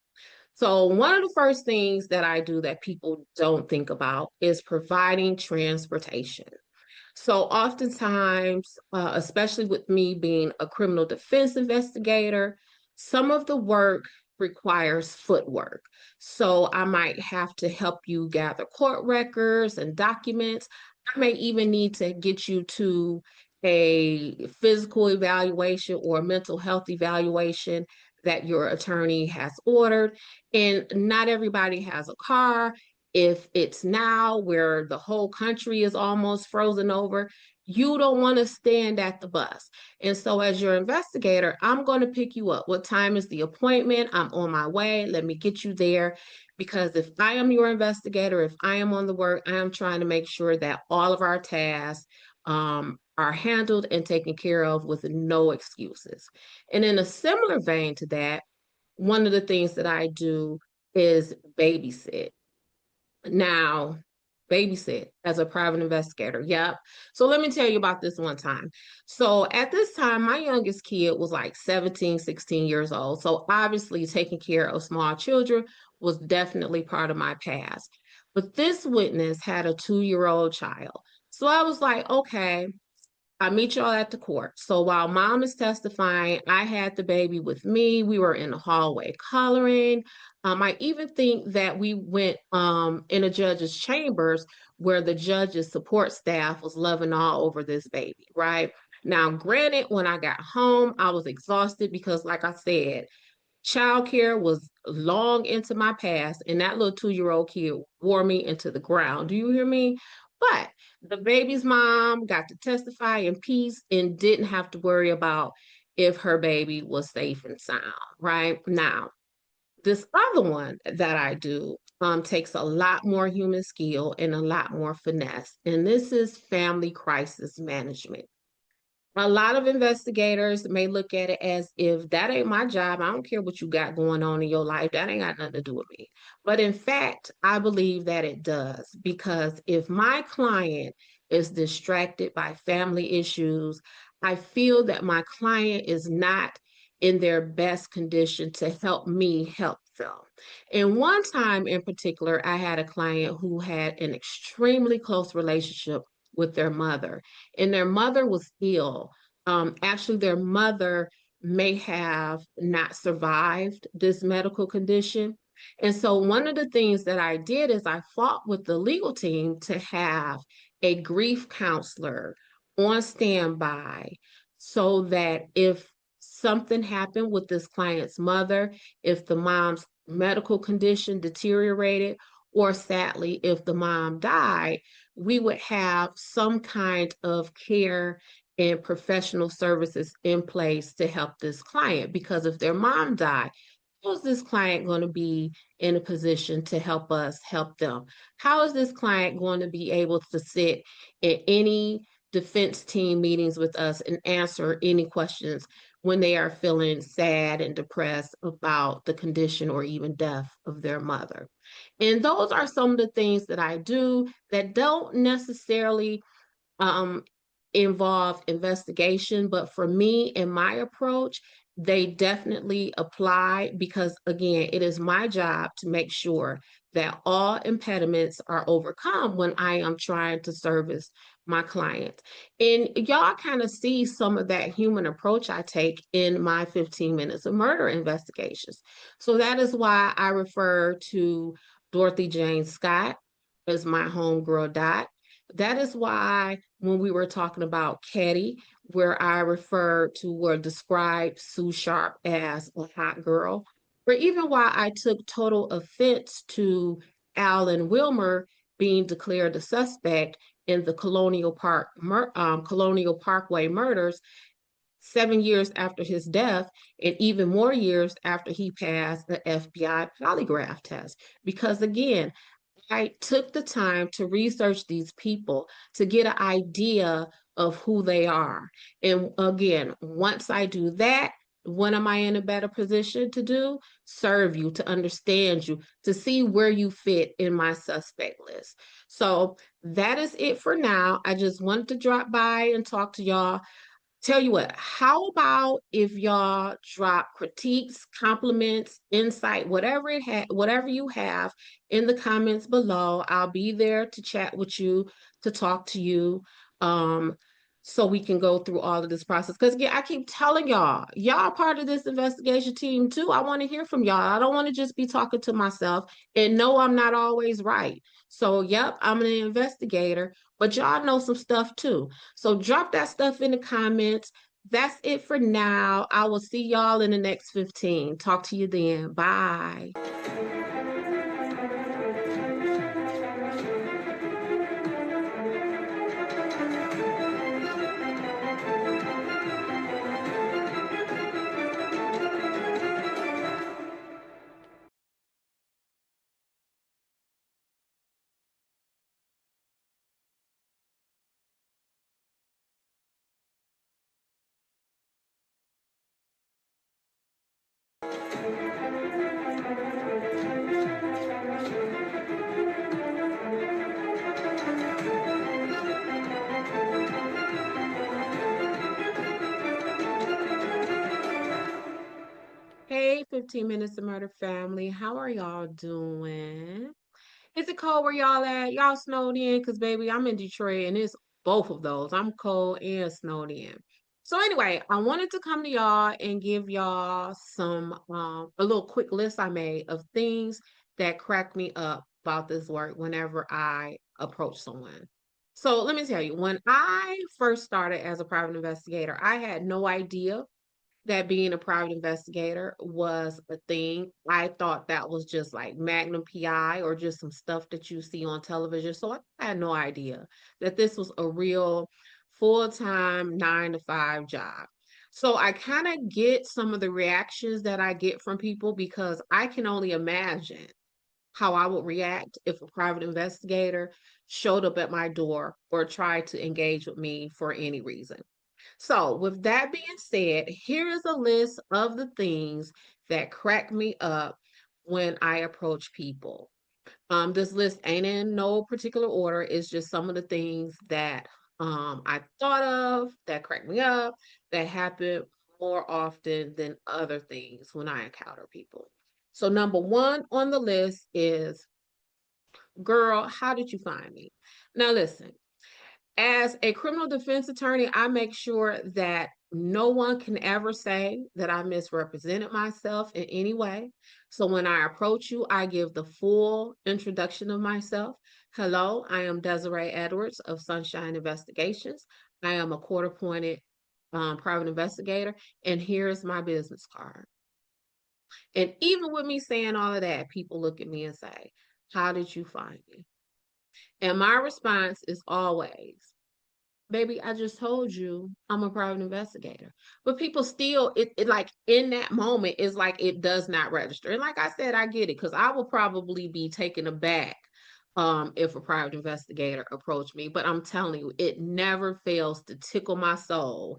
[SPEAKER 3] So, one of the first things that I do that people don't think about is providing transportation. So, oftentimes, especially with me being a criminal defense investigator, some of the work requires footwork. So, I might have to help you gather court records and documents. I may even need to get you to a physical evaluation or a mental health evaluation that your attorney has ordered. And not everybody has a car. if it's now where the whole country is almost frozen over, you don't want to stand at the bus. And so as your investigator, I'm going to pick you up. What time is the appointment? I'm on my way. Let me get you there. Because if I am your investigator, if I am on the work, I am trying to make sure that all of our tasks are handled and taken care of with no excuses. And in a similar vein to that, one of the things that I do is babysit. Now, babysit as a private investigator. Yep. So let me tell you about this one time. So at this time, my youngest kid was like 17, 16 years old. So obviously taking care of small children was definitely part of my past. But this witness had a 2-year-old child. So I was like, okay, I meet y'all at the court. So while mom is testifying, I had the baby with me. We were in the hallway coloring. I even think that we went in a judge's chambers where the judge's support staff was loving all over this baby, right? Now, granted, when I got home, I was exhausted because, like I said, childcare was long into my past, and that little 2-year-old kid wore me into the ground. Do you hear me? But the baby's mom got to testify in peace and didn't have to worry about if her baby was safe and sound, right? Now, this other one that I do takes a lot more human skill and a lot more finesse, and this is family crisis management. A lot of investigators may look at it as if that ain't my job. I don't care what you got going on in your life. That ain't got nothing to do with me. But in fact, I believe that it does, because if my client is distracted by family issues, I feel that my client is not in their best condition to help me help them. And one time in particular, I had a client who had an extremely close relationship with their mother, and their mother was ill. Actually, their mother may have not survived this medical condition. And so, one of the things that I did is I fought with the legal team to have a grief counselor on standby so that if something happened with this client's mother, if the mom's medical condition deteriorated, or sadly, if the mom died, we would have some kind of care and professional services in place to help this client. Because if their mom died, how is this client going to be in a position to help us help them? How is this client going to be able to sit in any defense team meetings with us and answer any questions when they are feeling sad and depressed about the condition or even death of their mother? And those are some of the things that I do that don't necessarily um, involve investigation, but for me and my approach, they definitely apply, because again, it is my job to make sure that all impediments are overcome when I am trying to service my clients. And y'all kind of see some of that human approach I take in my 15 minutes of murder investigations. So that is why I refer to Dorothy Jane Scott as my homegirl Dot. That is why when we were talking about Caddy, where I referred to or described Sue Sharp as a hot girl, or even why I took total offense to Alan Wilmer being declared a suspect in the Colonial Parkway murders 7 years after his death, and even more years after he passed the FBI polygraph test. Because again, I took the time to research these people to get an idea of who they are. And again, once I do that, what am I in a better position to do? Serve you, to understand you, to see where you fit in my suspect list. So that is it for now. I just wanted to drop by and talk to y'all. Tell you what, how about if y'all drop critiques, compliments, insight, whatever you have in the comments below. I'll be there to chat with you, to talk to you, so we can go through all of this process. Because again, I keep telling y'all part of this investigation team too. I want to hear from y'all. I don't want to just be talking to myself, and no, I'm not always right. So, yep, I'm an investigator, but y'all know some stuff too. So drop that stuff in the comments. That's it for now. I will see y'all in the next 15. Talk to you then. Bye. Hey, 15 Minutes to Murder family. How are y'all doing? Is it cold where y'all at? Y'all snowed in? Because, baby, I'm in Detroit and it's both of those. I'm cold and snowed in. So, anyway, I wanted to come to y'all and give y'all a little quick list I made of things that crack me up about this work whenever I approach someone. So, let me tell you, when I first started as a private investigator, I had no idea that being a private investigator was a thing. I thought that was just like Magnum PI or just some stuff that you see on television. So I had no idea that this was a real full-time 9 to 5 job. So I kind of get some of the reactions that I get from people because I can only imagine how I would react if a private investigator showed up at my door or tried to engage with me for any reason. So, with that being said, here is a list of the things that crack me up when I approach people. This list ain't in no particular order. It's just some of the things that I thought of that crack me up that happen more often than other things when I encounter people. So, number one on the list is, girl, how did you find me? Now, listen, as a criminal defense attorney, I make sure that no one can ever say that I misrepresented myself in any way. So when I approach you, I give the full introduction of myself. Hello, I am Desiree Edwards of Sunshine Investigations. I am a court appointed private investigator, and here's my business card. And even with me saying all of that, people look at me and say, how did you find me? And my response is always, baby, I just told you I'm a private investigator. But people still, it like in that moment, is like it does not register. And like I said, I get it because I will probably be taken aback if a private investigator approached me. But I'm telling you, it never fails to tickle my soul.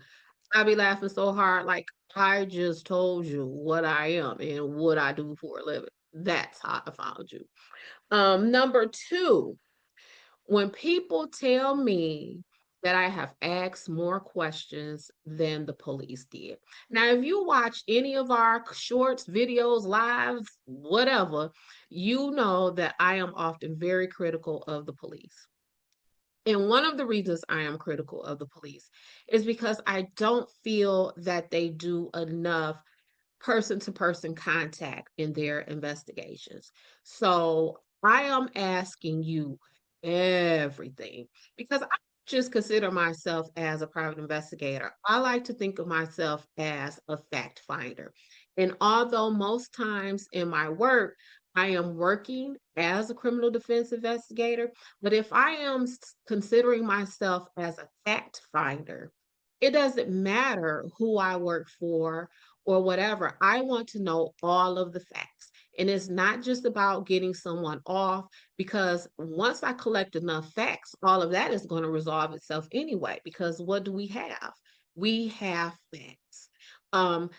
[SPEAKER 3] I be laughing so hard, like I just told you what I am and what I do for a living. That's how I found you. Number two, when people tell me that I have asked more questions than the police did. Now, if you watch any of our shorts, videos, lives, whatever, you know that I am often very critical of the police. And one of the reasons I am critical of the police is because I don't feel that they do enough person to person contact in their investigations. So I am asking you everything because I just consider myself as a private investigator. I like to think of myself as a fact finder. And although most times in my work, I am working as a criminal defense investigator, but if I am considering myself as a fact finder, it doesn't matter who I work for or whatever. I want to know all of the facts. And it's not just about getting someone off, because once I collect enough facts, all of that is going to resolve itself anyway. Because what do we have? We have facts.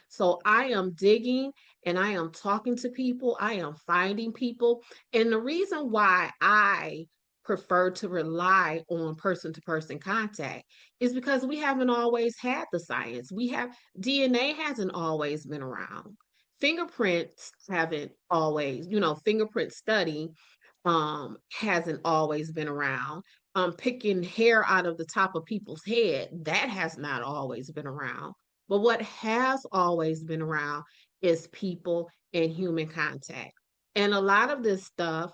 [SPEAKER 3] So I am digging and I am talking to people, I am finding people. And the reason why I prefer to rely on person to person contact is because we haven't always had the science. We have DNA hasn't always been around. Fingerprints haven't always, fingerprint study hasn't always been around. Picking hair out of the top of people's head, that has not always been around. But what has always been around is people and human contact. And a lot of this stuff,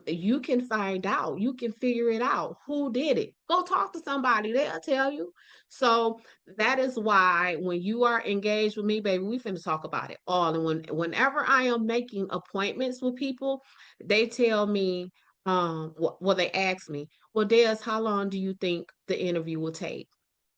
[SPEAKER 3] you can find out, you can figure it out. Who did it? Go talk to somebody, they'll tell you. So that is why when you are engaged with me, baby, we finna talk about it all. And whenever I am making appointments with people, they tell me, well, they ask me, well, Des, how long do you think the interview will take?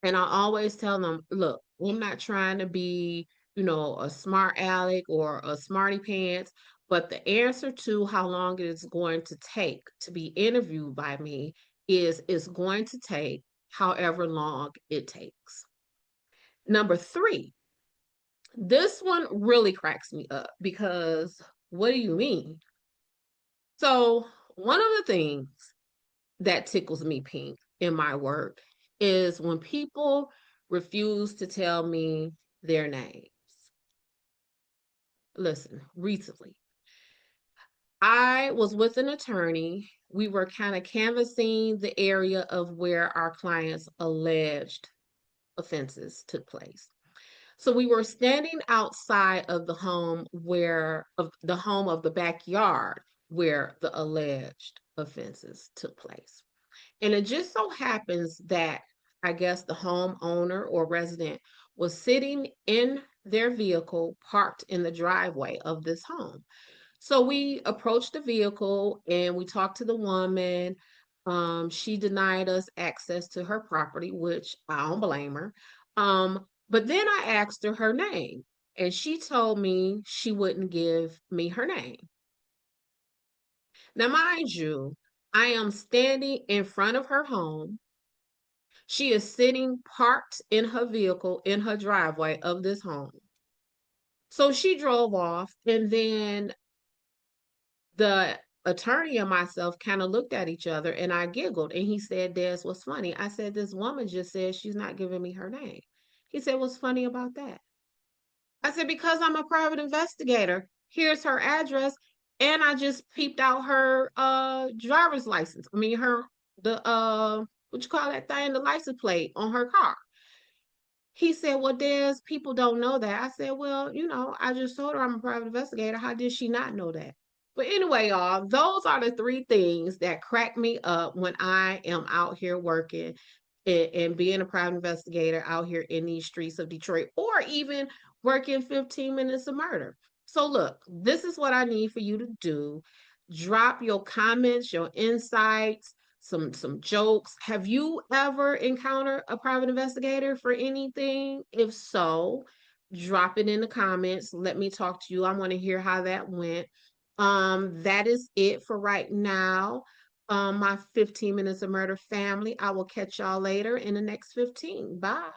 [SPEAKER 3] And I always tell them, look, I'm not trying to be, a smart aleck or a smarty pants, but the answer to how long it is going to take to be interviewed by me is it's going to take however long it takes. Number three, This one really cracks me up because what do you mean? So, one of the things that tickles me pink in my work is when people refuse to tell me their names. Listen, recently, I was with an attorney. We were kind of canvassing the area of where our client's alleged offenses took place. So we were standing outside of the home of the backyard where the alleged offenses took place. And it just so happens that I guess the homeowner or resident was sitting in their vehicle parked in the driveway of this home. So we approached the vehicle and we talked to the woman. She denied us access to her property, which I don't blame her. But then I asked her name, and she told me she wouldn't give me her name. Now, mind you, I am standing in front of her home. She is sitting parked in her vehicle in her driveway of this home. So she drove off, and then the attorney and myself kind of looked at each other and I giggled. And he said, Des, what's funny? I said, this woman just said she's not giving me her name. He said, what's funny about that? I said, because I'm a private investigator. Here's her address. And I just peeped out her driver's license. I mean, what you call that thing? The license plate on her car. He said, well, there's people don't know that. I said, well, I just told her I'm a private investigator. How did she not know that? But anyway, y'all, those are the three things that crack me up when I am out here working and being a private investigator out here in these streets of Detroit, or even working 15 minutes of murder. So look, this is what I need for you to do. Drop your comments, your insights, some jokes. Have you ever encountered a private investigator for anything? If so, drop it in the comments. Let me talk to you. I want to hear how that went. That is it for right now. My 15 minutes of murder family. I will catch y'all later in the next 15. Bye.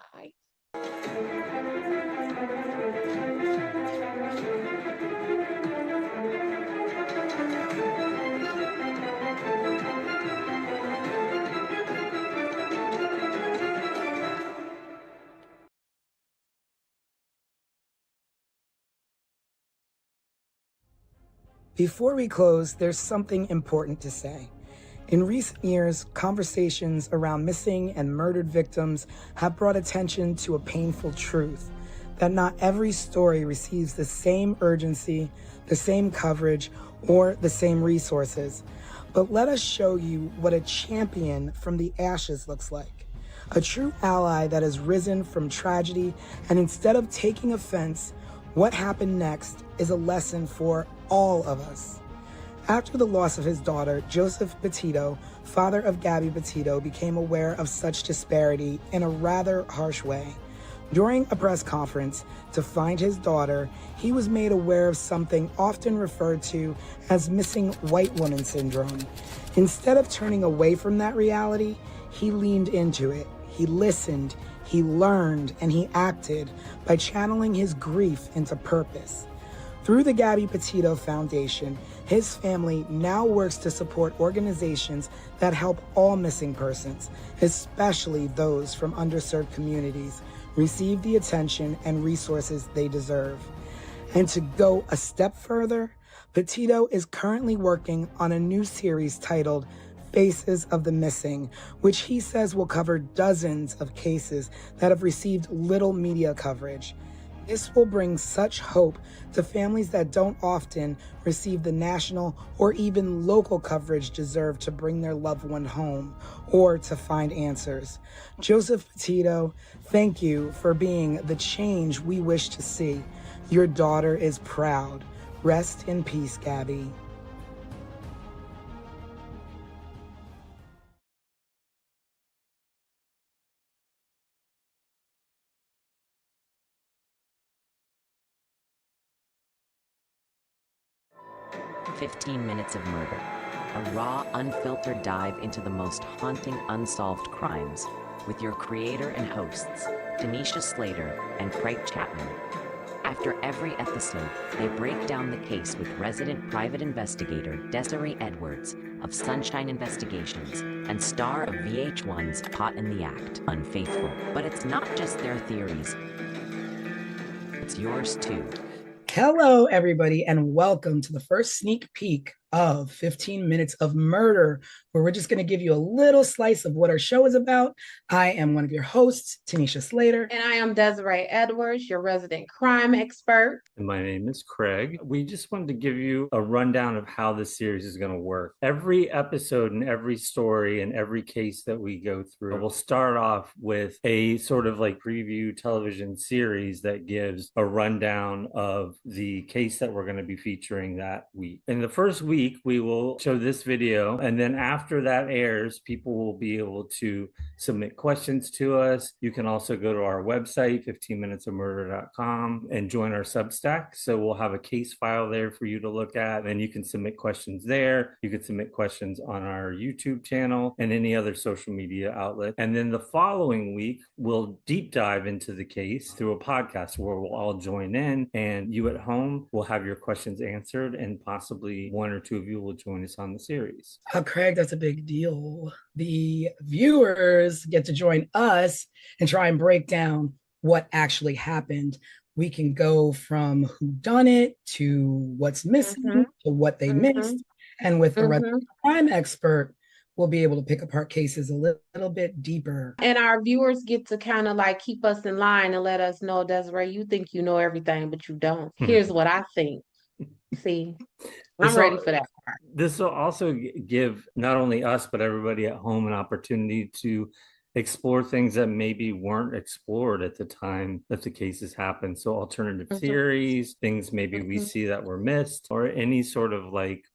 [SPEAKER 2] 'Before we close, there's something important to say. In recent years, conversations around missing and murdered victims have brought attention to a painful truth: that not every story receives the same urgency, the same coverage, or the same resources. But let us show you what a champion from the ashes looks like. A true ally that has risen from tragedy, and instead of taking offense, what happened next is a lesson for all of us. After the loss of his daughter, Joseph Petito, father of Gabby Petito, became aware of such disparity in a rather harsh way. During a press conference to find his daughter, he was made aware of something often referred to as missing white woman syndrome. Instead of turning away from that reality, he leaned into it. He listened, he learned, and he acted by channeling his grief into purpose. Through the Gabby Petito Foundation, his family now works to support organizations that help all missing persons, especially those from underserved communities, receive the attention and resources they deserve. And to go a step further, Petito is currently working on a new series titled Faces of the Missing, which he says will cover dozens of cases that have received little media coverage. This will bring such hope to families that don't often receive the national or even local coverage deserved to bring their loved one home or to find answers. Joseph Petito, thank you for being the change we wish to see. Your daughter is proud. Rest in peace, Gabby.
[SPEAKER 1] "15 Minutes of Murder, a raw, unfiltered dive into the most haunting unsolved crimes with your creator and hosts, Tanisha Slater and Craig Chapman. After every episode, they break down the case with resident private investigator Desiree Edwards of Sunshine Investigations and star of VH1's Caught in the Act, Unfaithful. But it's not just their theories, it's yours too.
[SPEAKER 2] Hello, everybody, and welcome to the first sneak peek of 15 Minutes of Murder, where we're just going to give you a little slice of what our show is about. I am one of your hosts, Tanisha Slater.
[SPEAKER 3] And I am Desiree Edwards, your resident crime expert.
[SPEAKER 4] And my name is Craig. We just wanted to give you a rundown of how this series is going to work. Every episode and every story and every case that we go through will start off with a sort of like preview television series that gives a rundown of the case that we're going to be featuring that week. In the first week, we will show this video, and then after that airs, people will be able to submit questions to us. You can also go to our website, 15minutesofmurder.com, and join our Substack. So we'll have a case file there for you to look at, and you can submit questions there. You can submit questions on our YouTube channel and any other social media outlet. And then the following week, we'll deep dive into the case through a podcast where we'll all join in, and you at home will have your questions answered, and possibly one or two of you will join us on the series.
[SPEAKER 2] Craig, that's a big deal. The viewers get to join us and try and break down what actually happened. We can go from who done it to what's missing to what they missed. And with the resident crime expert, we'll be able to pick apart cases a little bit deeper.
[SPEAKER 3] And our viewers get to kind of like keep us in line and let us know, Desiree, you think you know everything, but you don't. Here's what I think. See, I'm ready for that part.
[SPEAKER 4] This will also give not only us, but everybody at home an opportunity to explore things that maybe weren't explored at the time that the cases happened. So alternative theories, things maybe we see that were missed, or any sort of like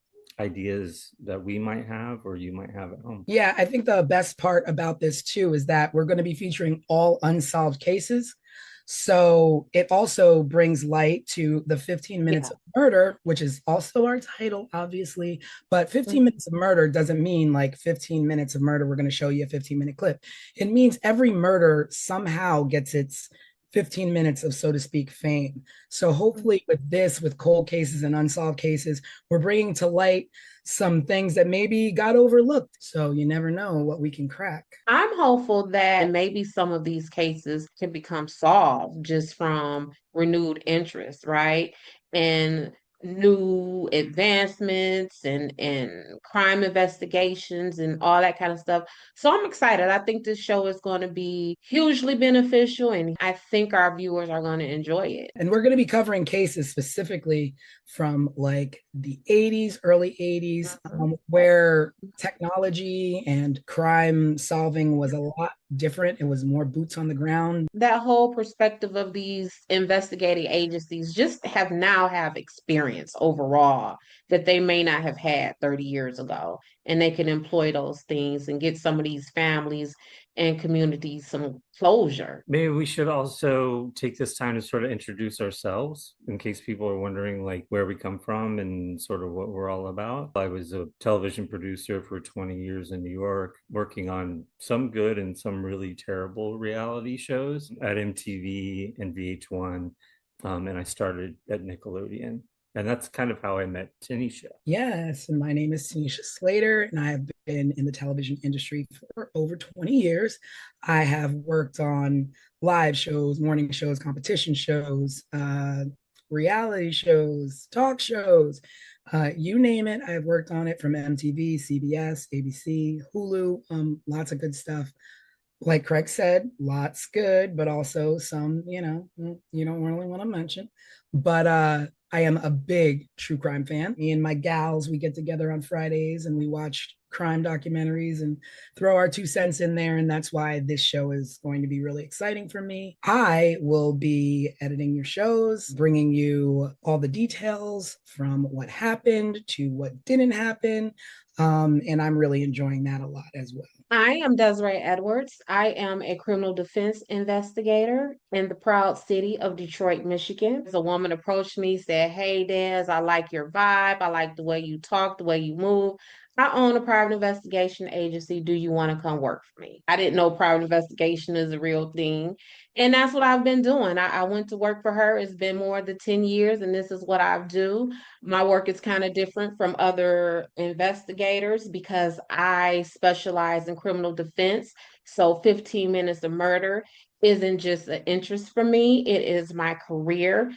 [SPEAKER 4] ideas that we might have or you might have at home.
[SPEAKER 2] Yeah, I think the best part about this too is that we're going to be featuring all unsolved cases. So it also brings light to the 15 Minutes of Murder, which is also our title, obviously. But 15 Minutes of Murder doesn't mean like 15 minutes of murder, we're going to show you a 15-minute clip. It means every murder somehow gets its 15 minutes of, so to speak, fame. So hopefully with this, with cold cases and unsolved cases, we're bringing to light some things that maybe got overlooked. So you never know what we can crack.
[SPEAKER 3] I'm hopeful that maybe some of these cases can become solved just from renewed interest, right? And new advancements and crime investigations and all that kind of stuff. So I'm excited. I think this show is going to be hugely beneficial, and I think our viewers are going to enjoy it.
[SPEAKER 2] And we're going to be covering cases specifically from like the 80s, early 80s, where technology and crime solving was a lot different. It was more boots on the ground.
[SPEAKER 3] That whole perspective of these investigating agencies just have experience overall that they may not have had 30 years ago. And they can employ those things and get some of these families and communities some closure.
[SPEAKER 4] Maybe we should also take this time to sort of introduce ourselves in case people are wondering like where we come from and sort of what we're all about. I was a television producer for 20 years in New York, working on some good and some really terrible reality shows at MTV and VH1. And I started at Nickelodeon. And that's kind of how I met Tanisha.
[SPEAKER 2] Yes, and my name is Tanisha Slater, and I have been in the television industry for over 20 years. I have worked on live shows, morning shows, competition shows, reality shows, talk shows, you name it. I've worked on it from MTV, CBS, ABC, Hulu, lots of good stuff. Like Craig said, lots good, but also some, you don't really want to mention. But I am a big true crime fan. Me and my gals, we get together on Fridays and we watch crime documentaries and throw our 2 cents in there. And that's why this show is going to be really exciting for me. I will be editing your shows, bringing you all the details from what happened to what didn't happen. And I'm really enjoying that a lot as well.
[SPEAKER 3] I am Desiree Edwards. I am a criminal defense investigator in the proud city of Detroit, Michigan. A woman approached me, said, "Hey, Des, I like your vibe. I like the way you talk, the way you move. I own a private investigation agency. Do you want to come work for me? I didn't know private investigation is a real thing. And that's what I've been doing. I went to work for her. It's been more than 10 years, and this is what I do. My work is kind of different from other investigators because I specialize in criminal defense. So 15 minutes of murder isn't just an interest for me, it is my career.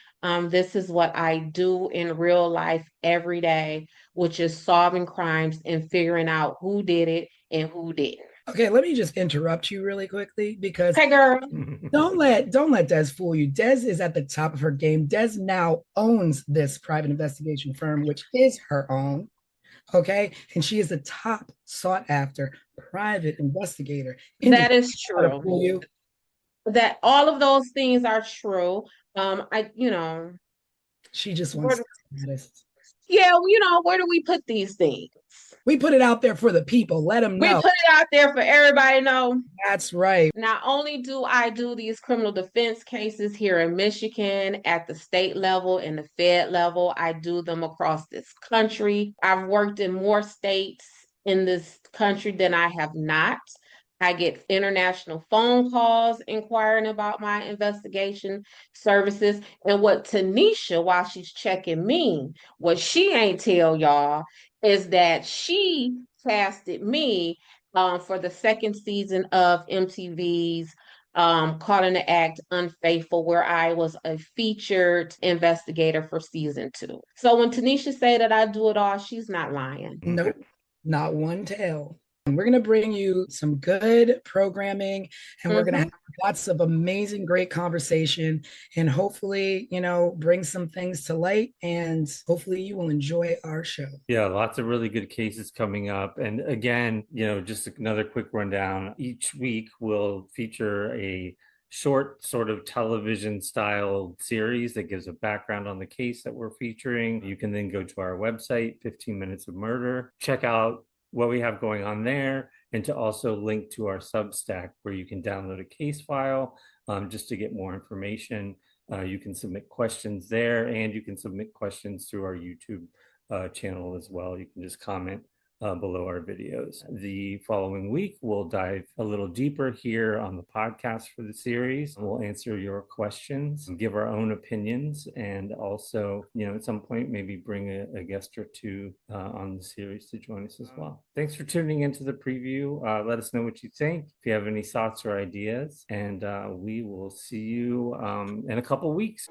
[SPEAKER 3] This is what I do in real life every day, which is solving crimes and figuring out who did it and who didn't.
[SPEAKER 2] Okay, let me just interrupt you really quickly because
[SPEAKER 3] Hey, girl.
[SPEAKER 2] don't let Des fool you. Des is at the top of her game. Des now owns this private investigation firm, which is her own. Okay, and she is the top sought after private investigator.
[SPEAKER 3] That is
[SPEAKER 2] Fool
[SPEAKER 3] true.
[SPEAKER 2] you.
[SPEAKER 3] That all of those things are true. I,
[SPEAKER 2] She just
[SPEAKER 3] where
[SPEAKER 2] wants
[SPEAKER 3] do,
[SPEAKER 2] status.
[SPEAKER 3] yeah, where do we put these things?
[SPEAKER 2] We put it out there for the people. Let them
[SPEAKER 3] We
[SPEAKER 2] know.
[SPEAKER 3] put it out there for everybody to know.
[SPEAKER 2] That's right.
[SPEAKER 3] Not only do I do these criminal defense cases here in Michigan at the state level and the Fed level, I do them across this country. I've worked in more states in this country than I have not. I get international phone calls inquiring about my investigation services. And what Tanisha, while she's checking me, what she ain't tell y'all is that she casted me for the second season of MTV's Caught in the Act Unfaithful, where I was a featured investigator for season 2. So when Tanisha say that I do it all, she's not lying.
[SPEAKER 2] Nope, not one tell. We're going to bring you some good programming and we're going to have lots of amazing, great conversation and hopefully, bring some things to light and hopefully you will enjoy our show.
[SPEAKER 4] Yeah, lots of really good cases coming up. And again, just another quick rundown. Each week we'll feature a short sort of television style series that gives a background on the case that we're featuring. You can then go to our website, 15 Minutes of Murder, check out what we have going on there, and to also link to our Substack where you can download a case file just to get more information. You can submit questions there, and you can submit questions through our YouTube channel as well. You can just comment below our videos. The following week, we'll dive a little deeper here on the podcast for the series. We'll answer your questions, give our own opinions, and also, at some point, maybe bring a guest or two on the series to join us as well. Thanks for tuning into the preview. Let us know what you think, if you have any thoughts or ideas, and we will see you in a couple weeks.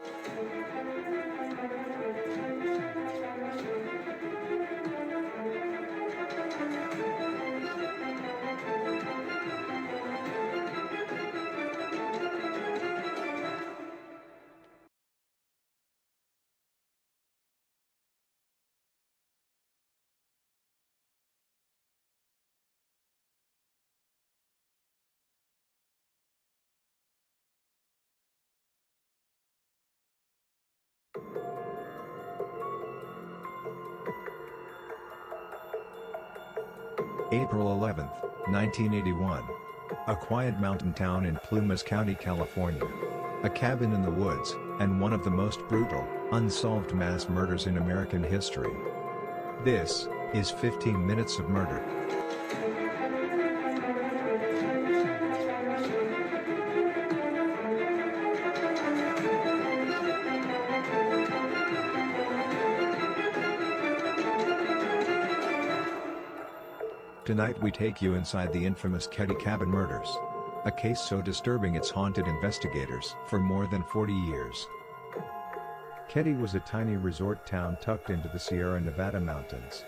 [SPEAKER 5] April 11, 1981. A quiet mountain town in Plumas County, California. A cabin in the woods, and one of the most brutal, unsolved mass murders in American history. This is 15 Minutes of Murder. Tonight we take you inside the infamous Ketty Cabin murders. A case so disturbing it's haunted investigators for more than 40 years. Ketty was a tiny resort town tucked into the Sierra Nevada mountains.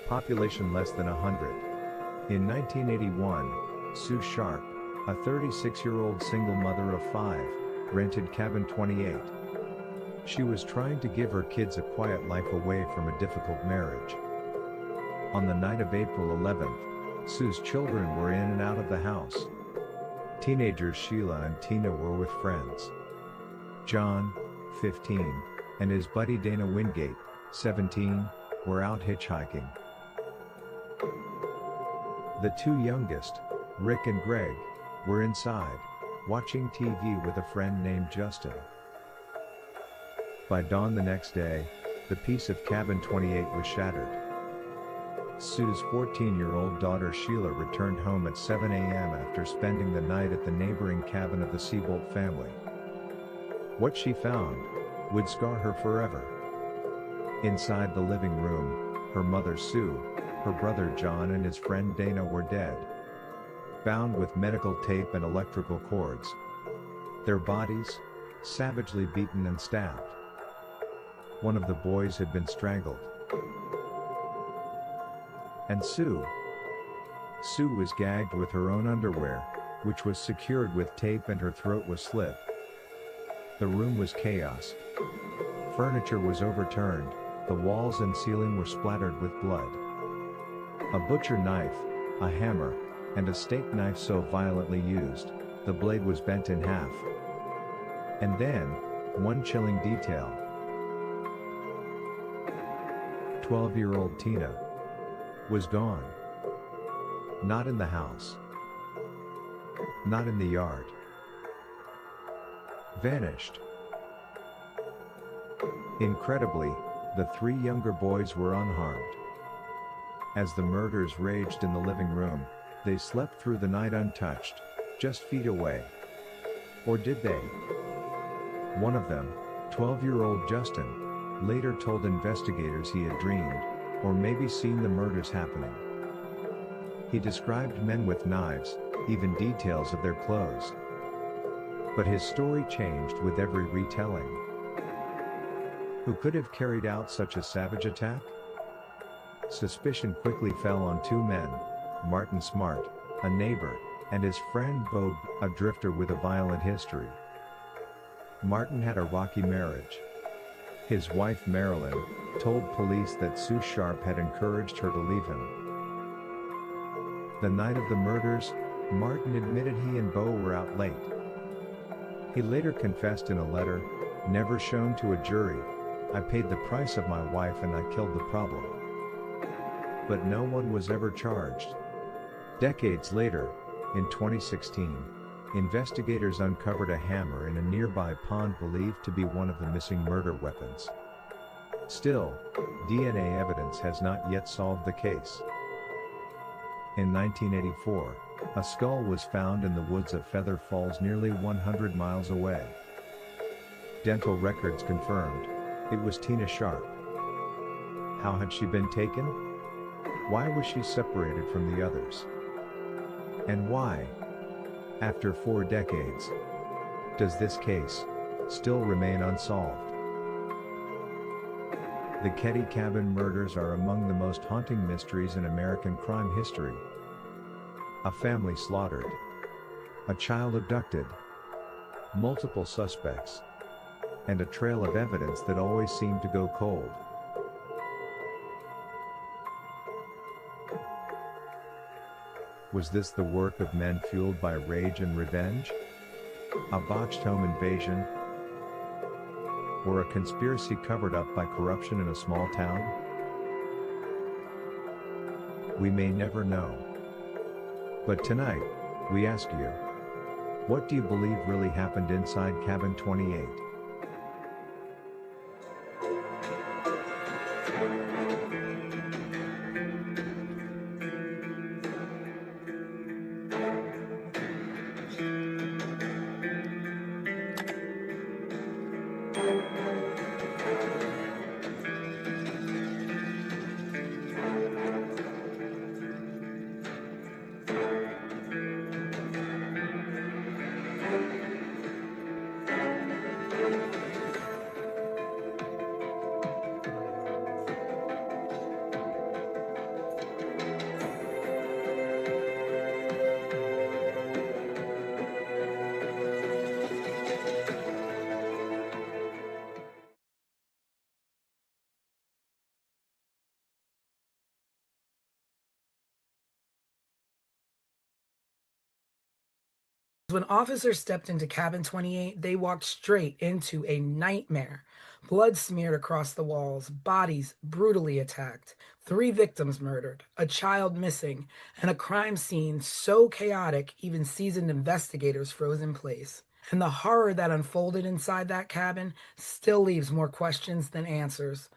[SPEAKER 5] Population less than 100. In 1981, Sue Sharp, a 36-year-old single mother of 5, rented Cabin 28. She was trying to give her kids a quiet life away from a difficult marriage. On the night of April 11th, Sue's children were in and out of the house. Teenagers Sheila and Tina were with friends. John, 15, and his buddy Dana Wingate, 17, were out hitchhiking. The two youngest, Rick and Greg, were inside, watching TV with a friend named Justin. By dawn the next day, the peace of Cabin 28 was shattered. Sue's 14-year-old daughter Sheila returned home at 7 a.m. after spending the night at the neighboring cabin of the Seabolt family. What she found would scar her forever. Inside the living room, her mother Sue, her brother John and his friend Dana were dead, bound with medical tape and electrical cords. Their bodies, savagely beaten and stabbed. One of the boys had been strangled. And Sue was gagged with her own underwear, which was secured with tape, and her throat was slit. The room was chaos. Furniture was overturned, the walls and ceiling were splattered with blood. A butcher knife, a hammer, and a steak knife so violently used, the blade was bent in half. And then, one chilling detail. 12-year-old Tina was gone. Not in the house. Not in the yard. Vanished. Incredibly, the three younger boys were unharmed. As the murders raged in the living room, they slept through the night untouched, just feet away. Or did they? One of them, 12-year-old Justin, later told investigators he had dreamed, or maybe seen the murders happening. He described men with knives, even details of their clothes. But his story changed with every retelling. Who could have carried out such a savage attack? Suspicion quickly fell on two men, Martin Smart, a neighbor, and his friend Bob, a drifter with a violent history. Martin had a rocky marriage. His wife Marilyn told police that Sue Sharp had encouraged her to leave him. The night of the murders, Martin admitted he and Bo were out late. He later confessed in a letter, never shown to a jury, "I paid the price of my wife and I killed the problem." But no one was ever charged. Decades later, in 2016, investigators uncovered a hammer in a nearby pond believed to be one of the missing murder weapons. Still, DNA evidence has not yet solved the case. In 1984, a skull was found in the woods of Feather Falls nearly 100 miles away. Dental records confirmed it was Tina Sharp. How had she been taken? Why was she separated from the others? And why, after 4 decades, does this case still remain unsolved? The Ketty Cabin murders are among the most haunting mysteries in American crime history. A family slaughtered. A child abducted. Multiple suspects. And a trail of evidence that always seemed to go cold. Was this the work of men fueled by rage and revenge? A botched home invasion? Or a conspiracy covered up by corruption in a small town? We may never know. But tonight, we ask you, what do you believe really happened inside Cabin 28?
[SPEAKER 2] When officers stepped into Cabin 28, they walked straight into a nightmare. Blood smeared across the walls, bodies brutally attacked, 3 victims murdered, a child missing, and a crime scene so chaotic even seasoned investigators froze in place. And the horror that unfolded inside that cabin still leaves more questions than answers.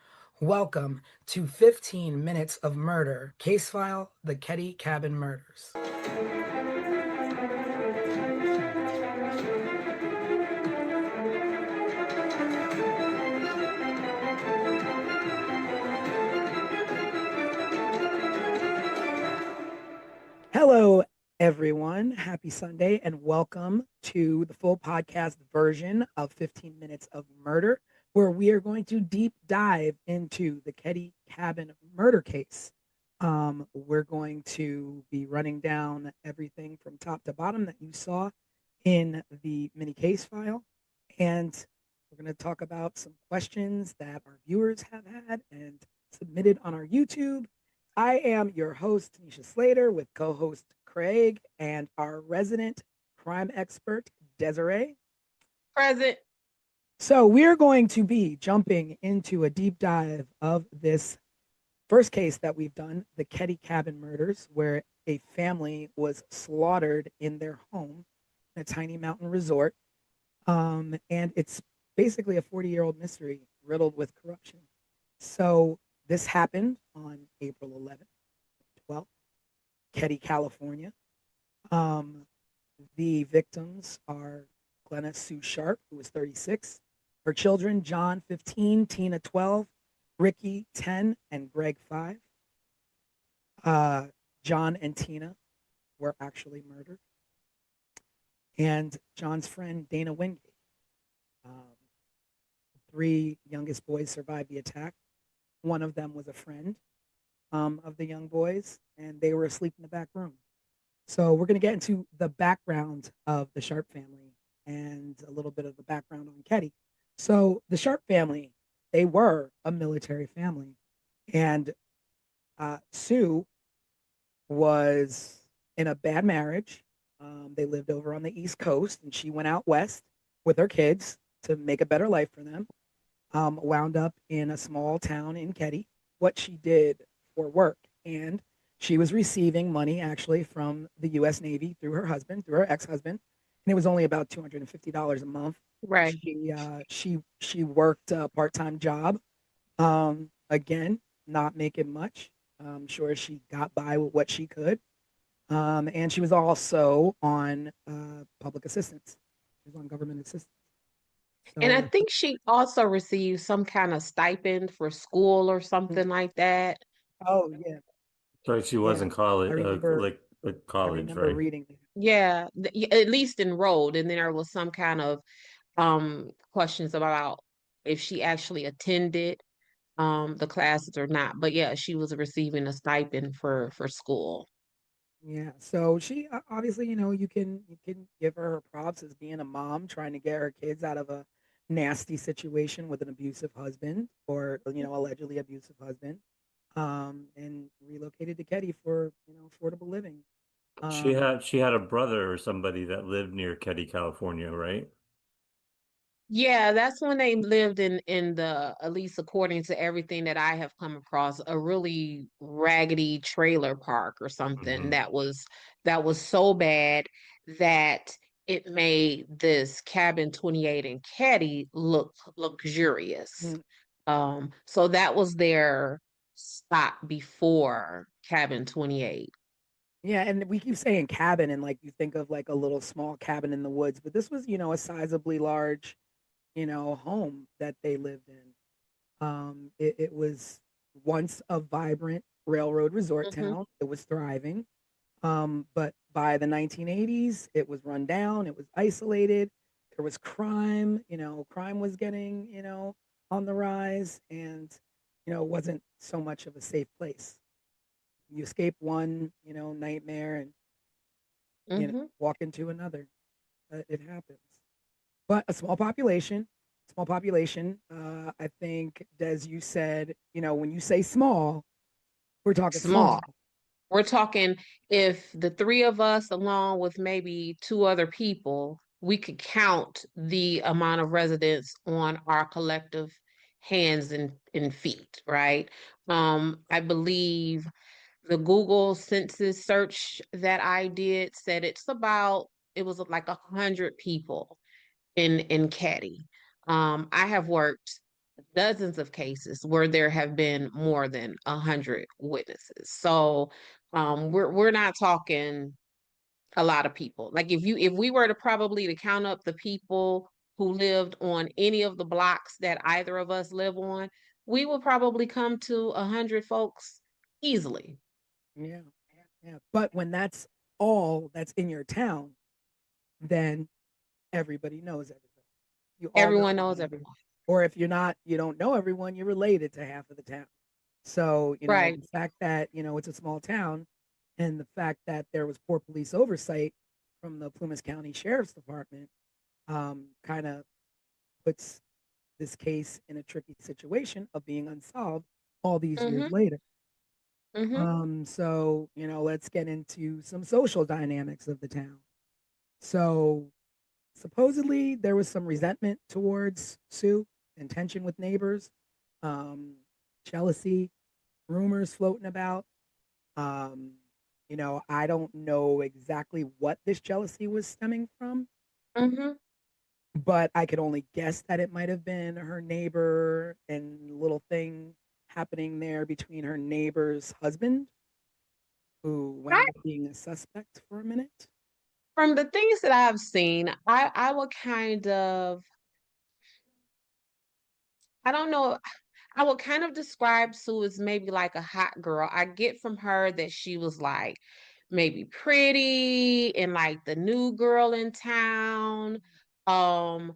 [SPEAKER 2] Welcome to 15 Minutes of Murder, case file, the Ketty Cabin Murders. Hello, everyone. Happy Sunday, and welcome to the full podcast version of 15 Minutes of Murder, where we are going to deep dive into the Ketty Cabin murder case. We're going to be running down everything from top to bottom that you saw in the mini case file, and we're going to talk about some questions that our viewers have had and submitted on our YouTube. I am your host, Tanisha Slater, with co-host Craig and our resident crime expert, Desiree.
[SPEAKER 3] Present.
[SPEAKER 2] So we're going to be jumping into a deep dive of this first case that we've done, the Ketty Cabin murders, where a family was slaughtered in their home in a tiny mountain resort. And it's basically a 40-year-old mystery riddled with corruption. So this happened on April 11th, 12th, Ketty, California. The victims are Glenna Sue Sharp, who was 36, her children, John, 15, Tina, 12, Ricky, 10, and Greg, 5. John and Tina were actually murdered. And John's friend, Dana Wingate. 3 youngest boys survived the attack. One of them was a friend of the young boys, and they were asleep in the back room. So we're going to get into the background of the Sharp family and a little bit of the background on Ketty. So the Sharp family, they were a military family, and Sue was in a bad marriage. They lived over on the East Coast, and she went out west with her kids to make a better life for them. Wound up in a small town in Ketty, what she did for work. And she was receiving money actually from the U.S. Navy through her husband, through her ex-husband. And it was only about $250 a month.
[SPEAKER 3] Right.
[SPEAKER 2] She worked a part-time job. Again, not making much. I'm sure she got by with what she could. And she was also on public assistance. She was on government assistance.
[SPEAKER 3] And I
[SPEAKER 2] So,
[SPEAKER 3] think she also received some kind of stipend for school or something like that.
[SPEAKER 2] oh yeah,
[SPEAKER 4] So she was
[SPEAKER 2] yeah.
[SPEAKER 4] in college,
[SPEAKER 2] I remember.
[SPEAKER 4] like
[SPEAKER 2] I
[SPEAKER 4] college,
[SPEAKER 2] remember
[SPEAKER 4] right?
[SPEAKER 2] reading.
[SPEAKER 3] Yeah, at least enrolled. And then there was some kind of questions about if she actually attended the classes or not. But yeah, she was receiving a stipend for school.
[SPEAKER 2] Yeah. So she obviously, you can give her props as being a mom trying to get her kids out of a nasty situation with an abusive husband or allegedly abusive husband, and relocated to Ketty for affordable living.
[SPEAKER 4] She
[SPEAKER 2] Um,
[SPEAKER 4] had she had a brother or somebody that lived near Ketty, California, right?
[SPEAKER 3] Yeah, that's when they lived in the, at least according to everything that I have come across, a really raggedy trailer park or something
[SPEAKER 4] Hmm.
[SPEAKER 3] that was so bad that it made this cabin 28 in Caddy look luxurious.
[SPEAKER 2] mm,
[SPEAKER 3] So that was their stop before cabin 28.
[SPEAKER 2] yeah, and we keep saying cabin, and like you think of like a little small cabin in the woods, but this was a sizably large home that they lived in. It was once a vibrant railroad resort
[SPEAKER 3] Hmm.
[SPEAKER 2] town. It was thriving. But by the 1980s, it was run down. It was isolated. There was crime. Crime was getting, on the rise, and it wasn't so much of a safe place. You escape one, nightmare, and
[SPEAKER 3] Hmm.
[SPEAKER 2] walk into another. It happens. But a small population. I think, Des, you said, when you say small, we're talking
[SPEAKER 3] Small.
[SPEAKER 2] small.
[SPEAKER 3] We're talking if the three of us, along with maybe two other people, we could count the amount of residents on our collective hands and feet, right? I believe the Google census search that I did said it was like 100 people in Caddy. I have worked dozens of cases where there have been more than 100 witnesses. So we're not talking a lot of people. Like if we were to probably to count up the people who lived on any of the blocks that either of us live on, we would probably come to 100 folks easily.
[SPEAKER 2] Yeah, yeah. But when that's all that's in your town, then everybody knows everybody. You all know
[SPEAKER 3] Everyone knows
[SPEAKER 2] everybody.
[SPEAKER 3] everyone.
[SPEAKER 2] Or if you're not, you don't know everyone, you're related to half of the town. So,
[SPEAKER 3] Right.
[SPEAKER 2] the fact that, it's a small town and the fact that there was poor police oversight from the Plumas County Sheriff's Department kind of puts this case in a tricky situation of being unsolved all these years
[SPEAKER 3] Mm-hmm.
[SPEAKER 2] later.
[SPEAKER 3] Mm-hmm.
[SPEAKER 2] So, let's get into some social dynamics of the town. So, supposedly there was some resentment towards Sue and tension with neighbors, um, jealousy, rumors floating about. Um, I don't know exactly what this jealousy was stemming from,
[SPEAKER 3] Mm-hmm.
[SPEAKER 2] but I could only guess that it might have been her neighbor and little thing happening there between her neighbor's husband, who wound up being a suspect for a minute.
[SPEAKER 3] From the things that I've seen, I would kind of, I don't know, I would kind of describe Sue as maybe like a hot girl. I get from her that she was like maybe pretty and like the new girl in town. Um,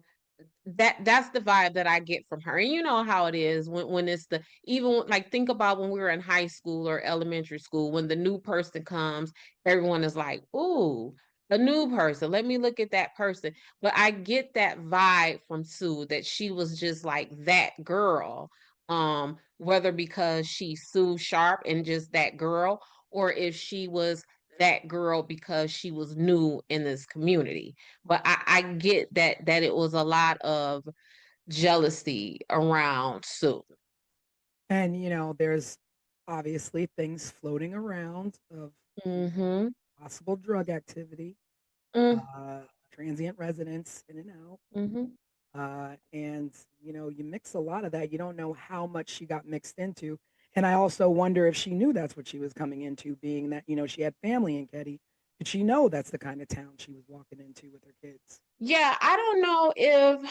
[SPEAKER 3] that's the vibe that I get from her. And you know how it is when it's the even like think about when we were in high school or elementary school, when the new person comes, everyone is like, ooh, a new person. Let me look at that person. But I get that vibe from Sue that she was just like that girl. Whether because she's Sue Sharp and just that girl, or if she was that girl because she was new in this community. But I get that it was a lot of jealousy around Sue.
[SPEAKER 2] And, there's obviously things floating around of
[SPEAKER 3] Mm-hmm.
[SPEAKER 2] possible drug activity,
[SPEAKER 3] Mm,
[SPEAKER 2] uh, transient residents in and out.
[SPEAKER 3] mm-hmm.
[SPEAKER 2] And, you mix a lot of that. You don't know how much she got mixed into. And I also wonder if she knew that's what she was coming into, being that, she had family in Ketty. Did she know that's the kind of town she was walking into with her kids?
[SPEAKER 3] Yeah, I don't know if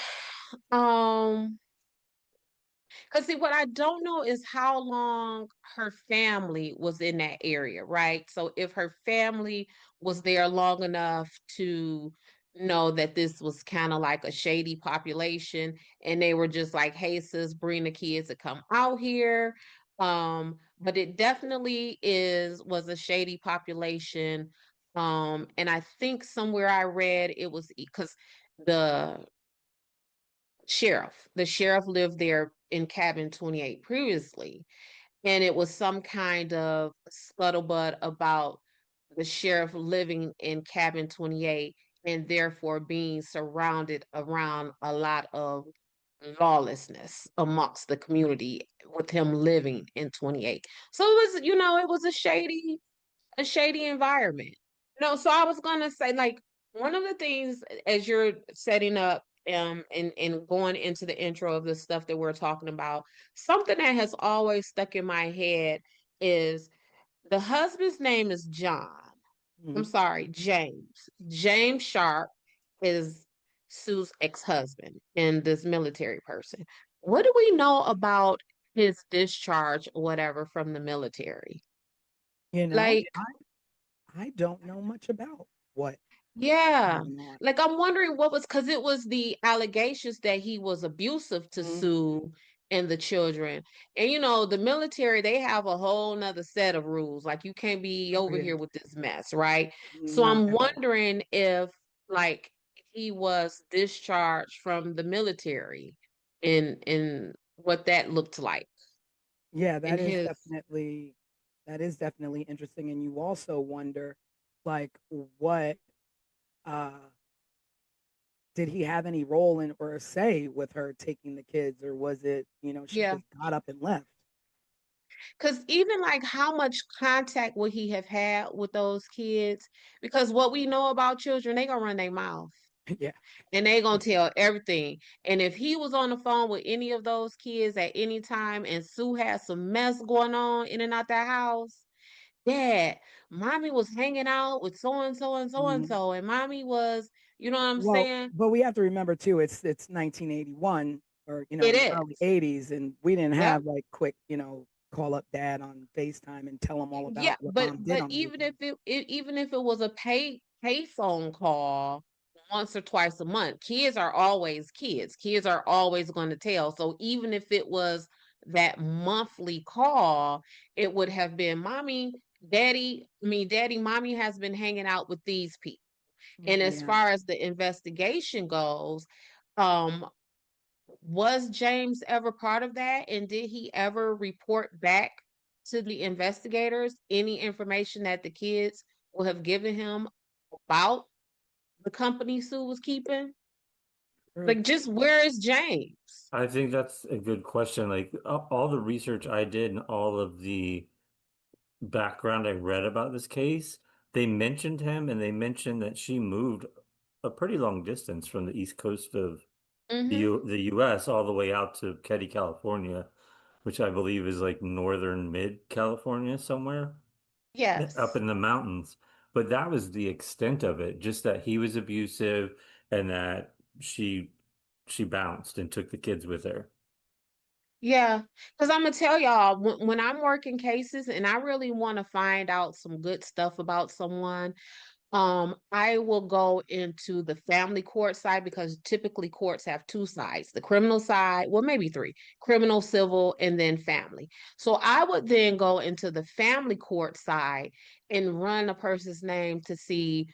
[SPEAKER 3] because see, what I don't know is how long her family was in that area, right? So if her family was there long enough to know that this was kind of like a shady population, and they were just like, "Hey, sis, bring the kids to come out here." But it definitely was a shady population. And I think somewhere I read it was because the the sheriff lived there in cabin 28 previously, and it was some kind of scuttlebutt about the sheriff living in cabin 28 and therefore being surrounded around a lot of lawlessness amongst the community with him living in 28. So it was, it was a shady environment. No, so I was gonna say, like, one of the things as you're setting up and going into the intro of the stuff that we're talking about, something that has always stuck in my head is the husband's name is John. I'm
[SPEAKER 2] Mhm.
[SPEAKER 3] sorry, James. James Sharp is Sue's ex-husband and this military person. What do we know about his discharge or whatever from the military?
[SPEAKER 2] You know,
[SPEAKER 3] Like,
[SPEAKER 2] I don't know much about what
[SPEAKER 3] yeah.
[SPEAKER 2] going on.
[SPEAKER 3] Like I'm wondering what was because it was the allegations that he was abusive to
[SPEAKER 2] Mhm.
[SPEAKER 3] Sue and the children. And the military, they have a whole nother set of rules. Like you can't be
[SPEAKER 2] Oh,
[SPEAKER 3] over
[SPEAKER 2] yeah.
[SPEAKER 3] here with this mess, right? So
[SPEAKER 2] Not
[SPEAKER 3] I'm
[SPEAKER 2] at all.
[SPEAKER 3] wondering if like he was discharged from the military and what that looked like
[SPEAKER 2] Yeah,
[SPEAKER 3] in his
[SPEAKER 2] that is definitely interesting. And you also wonder, like, what uh did he have any role in or say with her taking the kids, or was it, she
[SPEAKER 3] yeah.
[SPEAKER 2] just got up and left?
[SPEAKER 3] Because even like how much contact would he have had with those kids? Because what we know about children, they gonna run their mouth.
[SPEAKER 2] Yeah.
[SPEAKER 3] and they gonna tell everything. And if he was on the phone with any of those kids at any time and Sue had some mess going on in and out that house, Dad, mommy was hanging out with so and so and so and
[SPEAKER 2] Mhm.
[SPEAKER 3] so, and mommy was, you know what I'm
[SPEAKER 2] Well,
[SPEAKER 3] saying?
[SPEAKER 2] but we have to remember too, it's 1981 or
[SPEAKER 3] It
[SPEAKER 2] in the early
[SPEAKER 3] is.
[SPEAKER 2] 80s, and we didn't
[SPEAKER 3] Yep.
[SPEAKER 2] have like quick, call up dad on FaceTime and tell him all about
[SPEAKER 3] Yeah,
[SPEAKER 2] what
[SPEAKER 3] but
[SPEAKER 2] mom did
[SPEAKER 3] but
[SPEAKER 2] on the
[SPEAKER 3] even if
[SPEAKER 2] weekend.
[SPEAKER 3] even if it was a pay phone call once or twice a month, kids are always kids. Kids are always going to tell. So even if it was that monthly call, it would have been mommy, daddy, mommy has been hanging out with these people. And as
[SPEAKER 2] Yeah.
[SPEAKER 3] far as the investigation goes, um, was James ever part of that? And did he ever report back to the investigators any information that the kids will have given him about the company Sue was keeping?
[SPEAKER 2] True.
[SPEAKER 3] Like, just where is James?
[SPEAKER 4] I think that's a good question. Like all the research I did and all of the background I read about this case, they mentioned him and they mentioned that she moved a pretty long distance from the east coast of
[SPEAKER 3] Mm-hmm.
[SPEAKER 4] the US all the way out to Keddie, California, which I believe is like northern mid California somewhere up
[SPEAKER 3] Yes.
[SPEAKER 4] in the mountains. But that was the extent of it, just that he was abusive and that she bounced and took the kids with her.
[SPEAKER 3] Yeah. Because I'm gonna tell y'all, when I'm working cases and I really want to find out some good stuff about someone, I will go into the family court side because typically courts have two sides, the criminal side, well, maybe three, criminal, civil, and then family. So I would then go into the family court side and run a person's name to see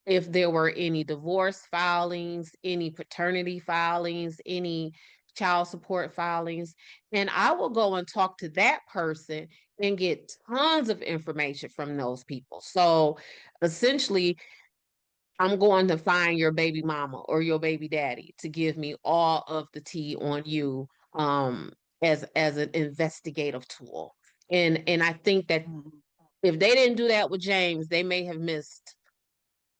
[SPEAKER 3] if there were any divorce filings, any paternity filings, any child support filings. And I will go and talk to that person and get tons of information from those people. So essentially, I'm going to find your baby mama or your baby daddy to give me all of the tea on you as an investigative tool. And I think that
[SPEAKER 2] Mhm.
[SPEAKER 3] if they didn't do that with James, they may have missed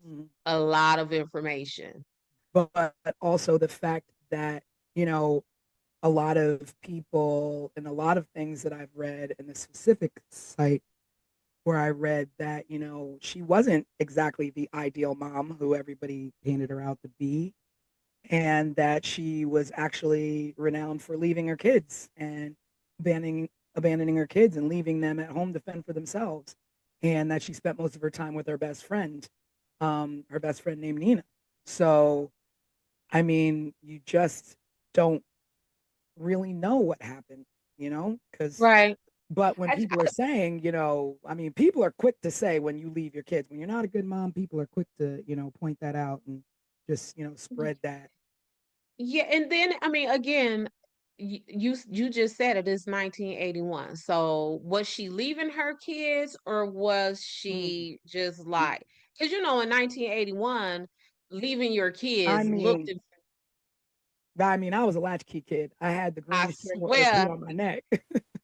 [SPEAKER 2] Mhm.
[SPEAKER 3] a lot of information.
[SPEAKER 2] But also the fact that, you know, a lot of people and a lot of things that I've read in the specific site where I read that, she wasn't exactly the ideal mom who everybody painted her out to be, and that she was actually renowned for leaving her kids and abandoning her kids and leaving them at home to fend for themselves, and that she spent most of her time with her best friend named Nina. So, I mean, you just don't really know what happened, because
[SPEAKER 3] Right.
[SPEAKER 2] but when
[SPEAKER 3] I,
[SPEAKER 2] people are saying, I mean, people are quick to say when you leave your kids, when you're not a good mom, people are quick to, point that out and just, spread that.
[SPEAKER 3] yeah, and then I mean, again, you just said it is 1981. So was she leaving her kids or was
[SPEAKER 2] Mm.
[SPEAKER 3] she just like, because in 1981, leaving your
[SPEAKER 2] I
[SPEAKER 3] kids looked,
[SPEAKER 2] mean, I was a latchkey kid. I had the
[SPEAKER 3] I
[SPEAKER 2] green string with OP
[SPEAKER 3] swear,
[SPEAKER 2] on my neck.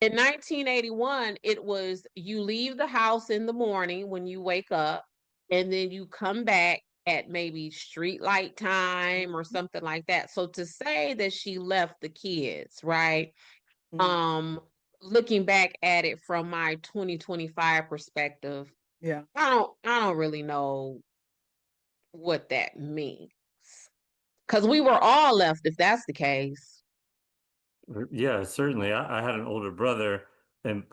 [SPEAKER 3] in 1981, it was you leave the house in the morning when you wake up, and then you come back at maybe street light time or something like that. So to say that she left the kids, right?
[SPEAKER 2] Mm.
[SPEAKER 3] Um, Looking back at it from my 2025 perspective,
[SPEAKER 2] Yeah.
[SPEAKER 3] I don't really know what that means. Because we were all left if that's the case.
[SPEAKER 4] Yeah, certainly. I had an older brother, and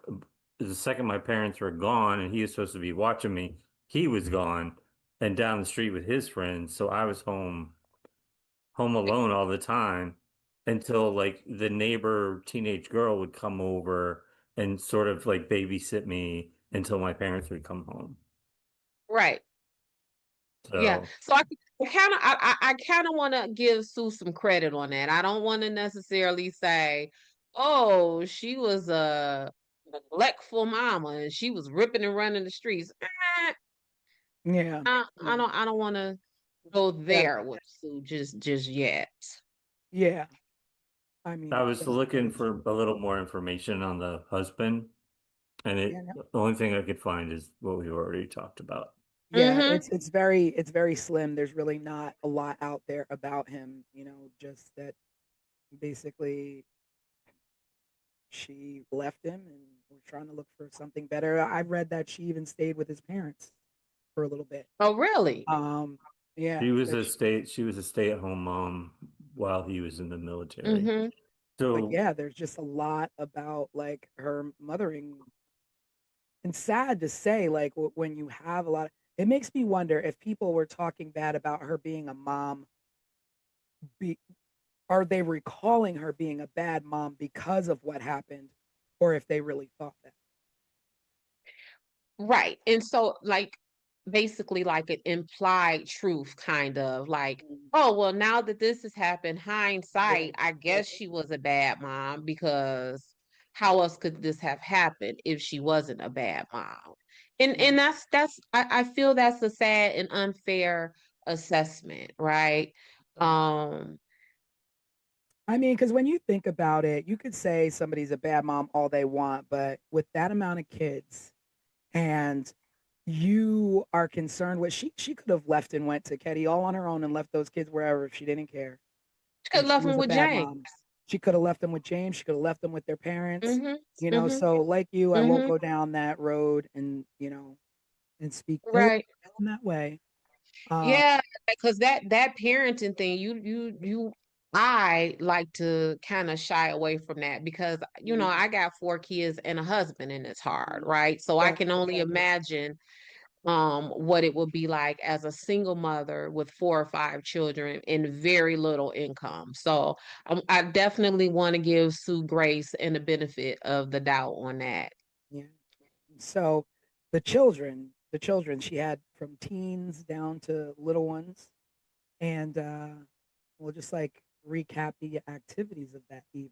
[SPEAKER 4] the second my parents were gone, and he was supposed to be watching me, he was gone and down the street with his friends. So I was home alone all the time until like the neighbor teenage girl would come over and sort of like babysit me until my parents would come home.
[SPEAKER 3] Right. Yeah.
[SPEAKER 4] So
[SPEAKER 3] So I kind of want to give Sue some credit on that. I don't want to necessarily say, oh, she was a neglectful mama and she was ripping and running the streets.
[SPEAKER 2] Yeah.
[SPEAKER 3] I
[SPEAKER 2] Yeah.
[SPEAKER 3] don't want to go
[SPEAKER 2] Yeah.
[SPEAKER 3] there with Sue just yet.
[SPEAKER 2] Yeah. I
[SPEAKER 4] I
[SPEAKER 2] mean,
[SPEAKER 4] was
[SPEAKER 2] that's
[SPEAKER 4] looking
[SPEAKER 2] very
[SPEAKER 4] for
[SPEAKER 2] true.
[SPEAKER 4] a little more information on the husband, and
[SPEAKER 2] Yeah.
[SPEAKER 4] the only thing I could find is what we've already talked about.
[SPEAKER 2] Yeah, it's very slim. There's really not a lot out there about him, just that basically she left him and was trying to look for something better. I read that she even stayed with his parents for a little bit.
[SPEAKER 3] Oh, really?
[SPEAKER 2] Um, yeah,
[SPEAKER 4] She was a stay-at-home mom while he was in the military.
[SPEAKER 3] Mm-hmm.
[SPEAKER 2] but
[SPEAKER 4] So
[SPEAKER 2] yeah, there's just a lot about like her mothering, and sad to say, like when you have a lot, it makes me wonder if people were talking bad about her being a mom, be, are they recalling her being a bad mom because of what happened, or if they really thought that.
[SPEAKER 3] Right. And so, like, basically, like an implied truth, kind of like,
[SPEAKER 2] Mm.
[SPEAKER 3] oh, well, now that this has happened,
[SPEAKER 2] Yeah,
[SPEAKER 3] hindsight, I
[SPEAKER 2] yeah,
[SPEAKER 3] guess she was a bad mom because how else could this have happened if she wasn't a bad mom?
[SPEAKER 2] yeah.
[SPEAKER 3] And I feel that's a sad and unfair assessment, right? Um,
[SPEAKER 2] I mean, because when you think about it, you could say somebody's a bad mom all they want, but with that amount of kids, and you are concerned with, she could have left and went to Ketty all on her own and left those kids wherever if she didn't care.
[SPEAKER 3] she could
[SPEAKER 2] If
[SPEAKER 3] have
[SPEAKER 2] she
[SPEAKER 3] left
[SPEAKER 2] was
[SPEAKER 3] him
[SPEAKER 2] a
[SPEAKER 3] with
[SPEAKER 2] bad
[SPEAKER 3] James.
[SPEAKER 2] mom, she could have left them with James. She could have left them with their parents.
[SPEAKER 3] Mm-hmm. Mm-hmm.
[SPEAKER 2] So like you, I won't
[SPEAKER 3] Mm-hmm.
[SPEAKER 2] go down that road and and speak ill
[SPEAKER 3] Right.
[SPEAKER 2] in that way. Um,
[SPEAKER 3] Yeah, because that parenting thing, I like to kind of shy away from that because
[SPEAKER 2] mm,
[SPEAKER 3] I got 4 kids and a husband, and it's hard,
[SPEAKER 2] mm,
[SPEAKER 3] right? So I
[SPEAKER 2] yeah,
[SPEAKER 3] can only imagine what it would be like as a single mother with 4 or 5 children and very little income. So I definitely want to give Sue grace and the benefit of the doubt on that.
[SPEAKER 2] yeah. So the children she had from teens down to little ones, and we'll just like recap the activities of that evening.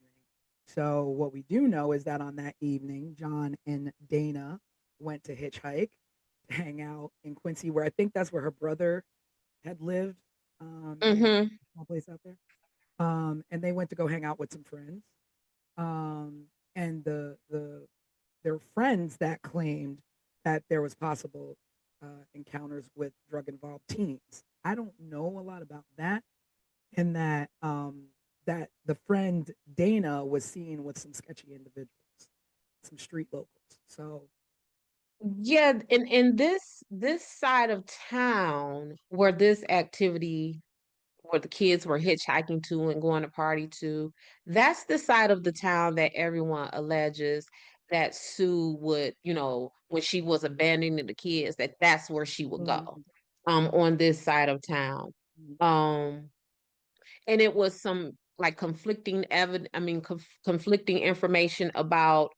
[SPEAKER 2] So what we do know is that on that evening, John and Dana went to hitchhike to hang out in Quincy, where I think that's where her brother had lived.
[SPEAKER 3] Mm-hmm.
[SPEAKER 2] Small place out there. And they went to go hang out with some friends. And their friends that claimed that there was possible encounters with drug involved teens. I don't know a lot about that, and that the friend Dana was seen with some sketchy individuals, some street locals. So
[SPEAKER 3] Yeah, in this side of town where this activity where the kids were hitchhiking to and going to party to, that's the side of the town that everyone alleges that Sue would, when she was abandoning the kids, that's where she would go,
[SPEAKER 2] mm,
[SPEAKER 3] on this side of town. Um, and it was some like conflicting information about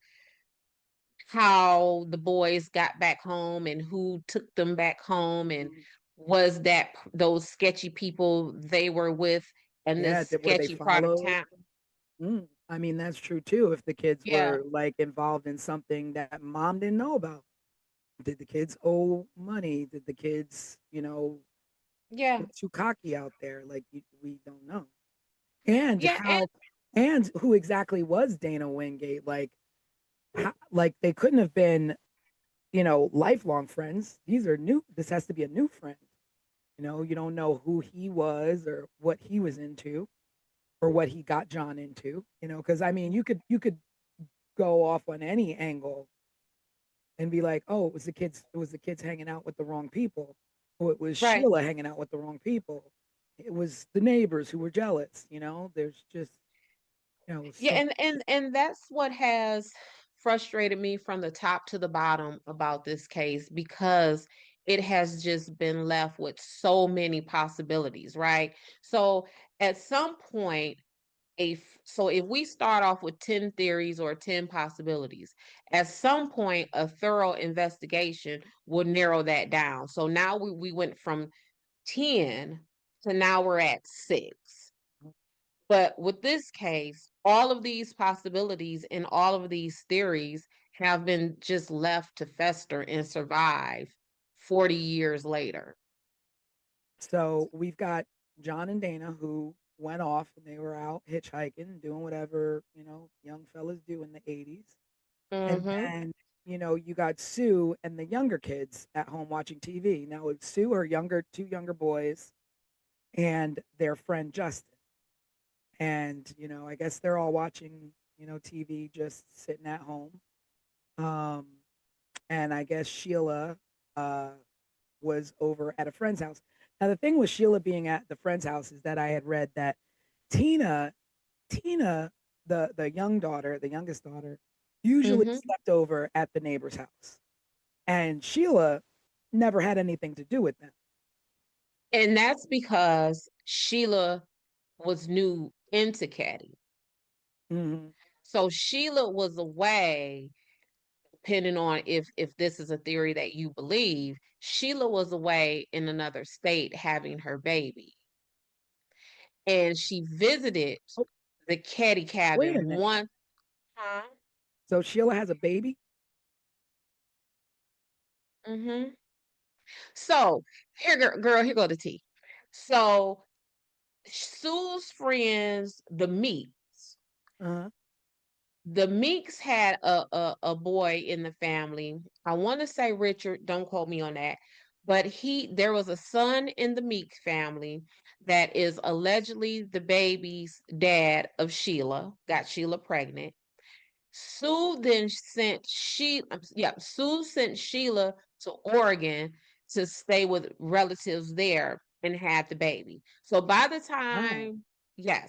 [SPEAKER 3] how the boys got back home and who took them back home and was that those sketchy people they were with in
[SPEAKER 2] yeah,
[SPEAKER 3] this
[SPEAKER 2] were they
[SPEAKER 3] sketchy part of
[SPEAKER 2] followed?
[SPEAKER 3] town.
[SPEAKER 2] I mean, that's true too. If the kids
[SPEAKER 3] Yeah,
[SPEAKER 2] were like involved in something that mom didn't know about, did the kids owe money? Did the kids,
[SPEAKER 3] yeah,
[SPEAKER 2] get too cocky out there? Like we don't know. And
[SPEAKER 3] yeah, and
[SPEAKER 2] and who exactly was Dana Wingate? Like, like they couldn't have been, lifelong friends. These are new. This has to be a new friend. You don't know who he was or what he was into or what he got John into. Because I mean, you could go off on any angle and be like, oh, it was the kids hanging out with the wrong people, or it was
[SPEAKER 3] right.
[SPEAKER 2] Sheila hanging out with the wrong people. It was the neighbors who were jealous. There's just
[SPEAKER 3] Yeah,
[SPEAKER 2] so
[SPEAKER 3] and that's what has frustrated me from the top to the bottom about this case because it has just been left with so many possibilities, right? So at some point, if we start off with 10 theories or 10 possibilities, at some point a thorough investigation will narrow that down. So now we went from 10 to now we're at 6. But with this case, all of these possibilities and all of these theories have been just left to fester and survive 40 years later.
[SPEAKER 2] so we've got John and Dana who went off and they were out hitchhiking, doing whatever young fellas do in the '80s, and
[SPEAKER 3] Mm-hmm.
[SPEAKER 2] then you got Sue and the younger kids at home watching TV. Now, with Sue, her two younger boys, and their friend Justin. And, I guess they're all watching, TV, just sitting at home. Um, and I guess Sheila uh, was over at a friend's house. Now, the thing with Sheila being at the friend's house is that I had read that Tina, Tina, the youngest daughter, usually
[SPEAKER 3] Mm-hmm.
[SPEAKER 2] slept over at the neighbor's house, and Sheila never had anything to do with them.
[SPEAKER 3] And that's because Sheila was new into Caddy.
[SPEAKER 2] Mm-hmm.
[SPEAKER 3] So Sheila was away, depending on if this is a theory that you believe, Sheila was away in another state having her baby. And she visited
[SPEAKER 2] Oh,
[SPEAKER 3] the Caddy
[SPEAKER 2] wait a
[SPEAKER 3] cabin
[SPEAKER 2] minute.
[SPEAKER 3] one time.
[SPEAKER 2] So Sheila has a baby?
[SPEAKER 3] Mm-hmm. So here, girl, here go the tea. So Sue's friends, the Meeks.
[SPEAKER 2] Uh-huh.
[SPEAKER 3] The Meeks had a boy in the family. I want to say Richard, don't quote me on that. But there was a son in the Meeks family that is allegedly the baby's dad of Sheila, got Sheila pregnant. Sue sent Sheila to Oregon to stay with relatives there and had the baby. So by the
[SPEAKER 2] Wow.
[SPEAKER 3] time,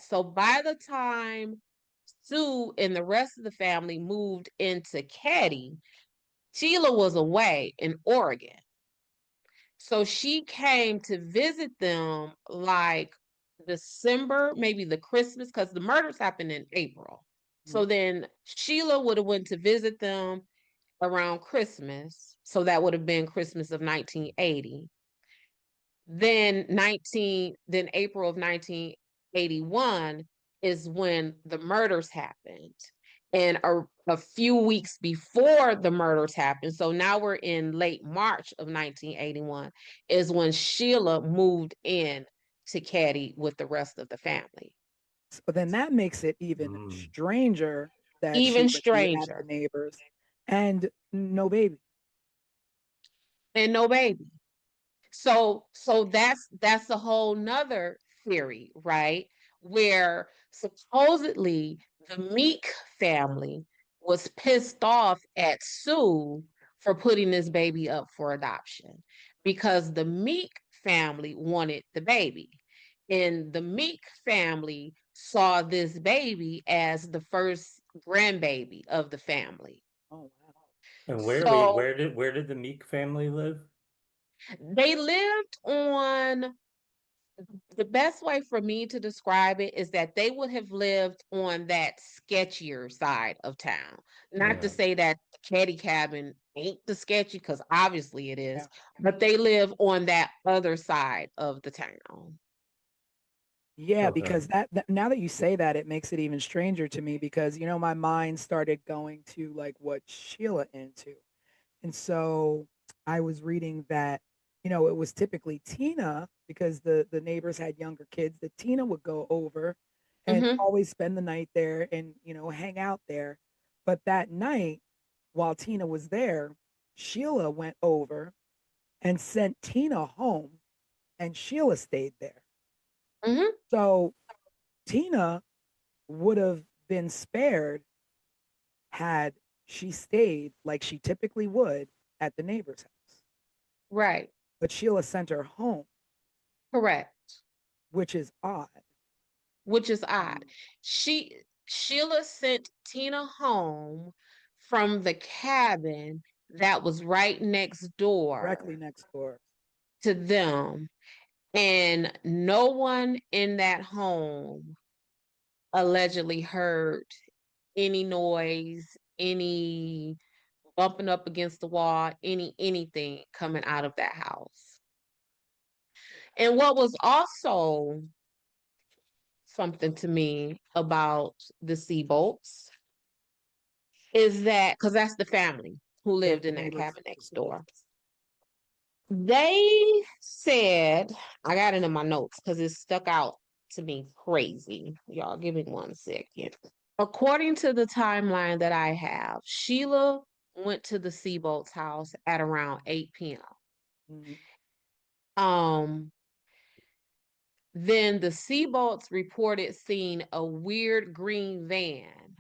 [SPEAKER 3] so by the time Sue and the rest of the family moved into Caddy, Sheila was away in Oregon. So she came to visit them like December, maybe the Christmas, because the murders happened in April. So
[SPEAKER 2] Mhm.
[SPEAKER 3] then Sheila would have went to visit them around Christmas. So that would have been Christmas of 1980. Then April of 1981 is when the murders happened. And a few weeks before the murders happened, so now we're in late March of 1981, is when Sheila moved in to Caddy with the rest of the family.
[SPEAKER 2] So then that makes it even
[SPEAKER 4] Mm.
[SPEAKER 2] stranger that she
[SPEAKER 3] Even
[SPEAKER 2] would be at the
[SPEAKER 3] stranger.
[SPEAKER 2] neighbors and no baby.
[SPEAKER 3] And no baby. So that's a whole nother theory, right? Where supposedly the Meek family was pissed off at Sue for putting this baby up for adoption because the Meek family wanted the baby. And the Meek family saw this baby as the first grandbaby of the family.
[SPEAKER 2] Oh wow.
[SPEAKER 4] And
[SPEAKER 3] So
[SPEAKER 4] where did the Meek family live?
[SPEAKER 3] they lived on the best way for me to describe it is that they would have lived on that sketchier side of town. Not to
[SPEAKER 4] Yeah.
[SPEAKER 3] say that the Caddy cabin ain't the sketchy, because obviously it
[SPEAKER 2] Yeah.
[SPEAKER 3] is, but they live on that other side of the town.
[SPEAKER 2] Yeah,
[SPEAKER 4] Okay.
[SPEAKER 2] because that now that you say that, it makes it even stranger to me because my mind started going to like what Sheila into. And so I was reading that, it was typically Tina because the neighbors had younger kids that Tina would go over and
[SPEAKER 3] Mm-hmm.
[SPEAKER 2] always spend the night there and, hang out there. But that night, while Tina was there, Sheila went over and sent Tina home and Sheila stayed there.
[SPEAKER 3] Mm-hmm.
[SPEAKER 2] So Tina would have been spared had she stayed like she typically would at the neighbor's house.
[SPEAKER 3] Right.
[SPEAKER 2] But Sheila sent her home,
[SPEAKER 3] Correct.
[SPEAKER 2] which is odd.
[SPEAKER 3] Which is odd.
[SPEAKER 2] Um,
[SPEAKER 3] Sheila sent Tina home from the cabin that was right next
[SPEAKER 2] Directly
[SPEAKER 3] door
[SPEAKER 2] next door.
[SPEAKER 3] to them. And no one in that home allegedly heard any noise, any bumping up against the wall, anything coming out of that house. And what was also something to me about the Seabolts is that, because that's the family who
[SPEAKER 2] Yeah,
[SPEAKER 3] lived
[SPEAKER 2] the
[SPEAKER 3] in that
[SPEAKER 2] neighbors.
[SPEAKER 3] cabin next door. They said, I got it in my notes because it stuck out to me crazy. Y'all give me 1 second. According to the timeline that I have, Sheila went to the Seabolt's house at around 8 p.m.
[SPEAKER 2] Mhm.
[SPEAKER 3] Then the Seabolts reported seeing a weird green van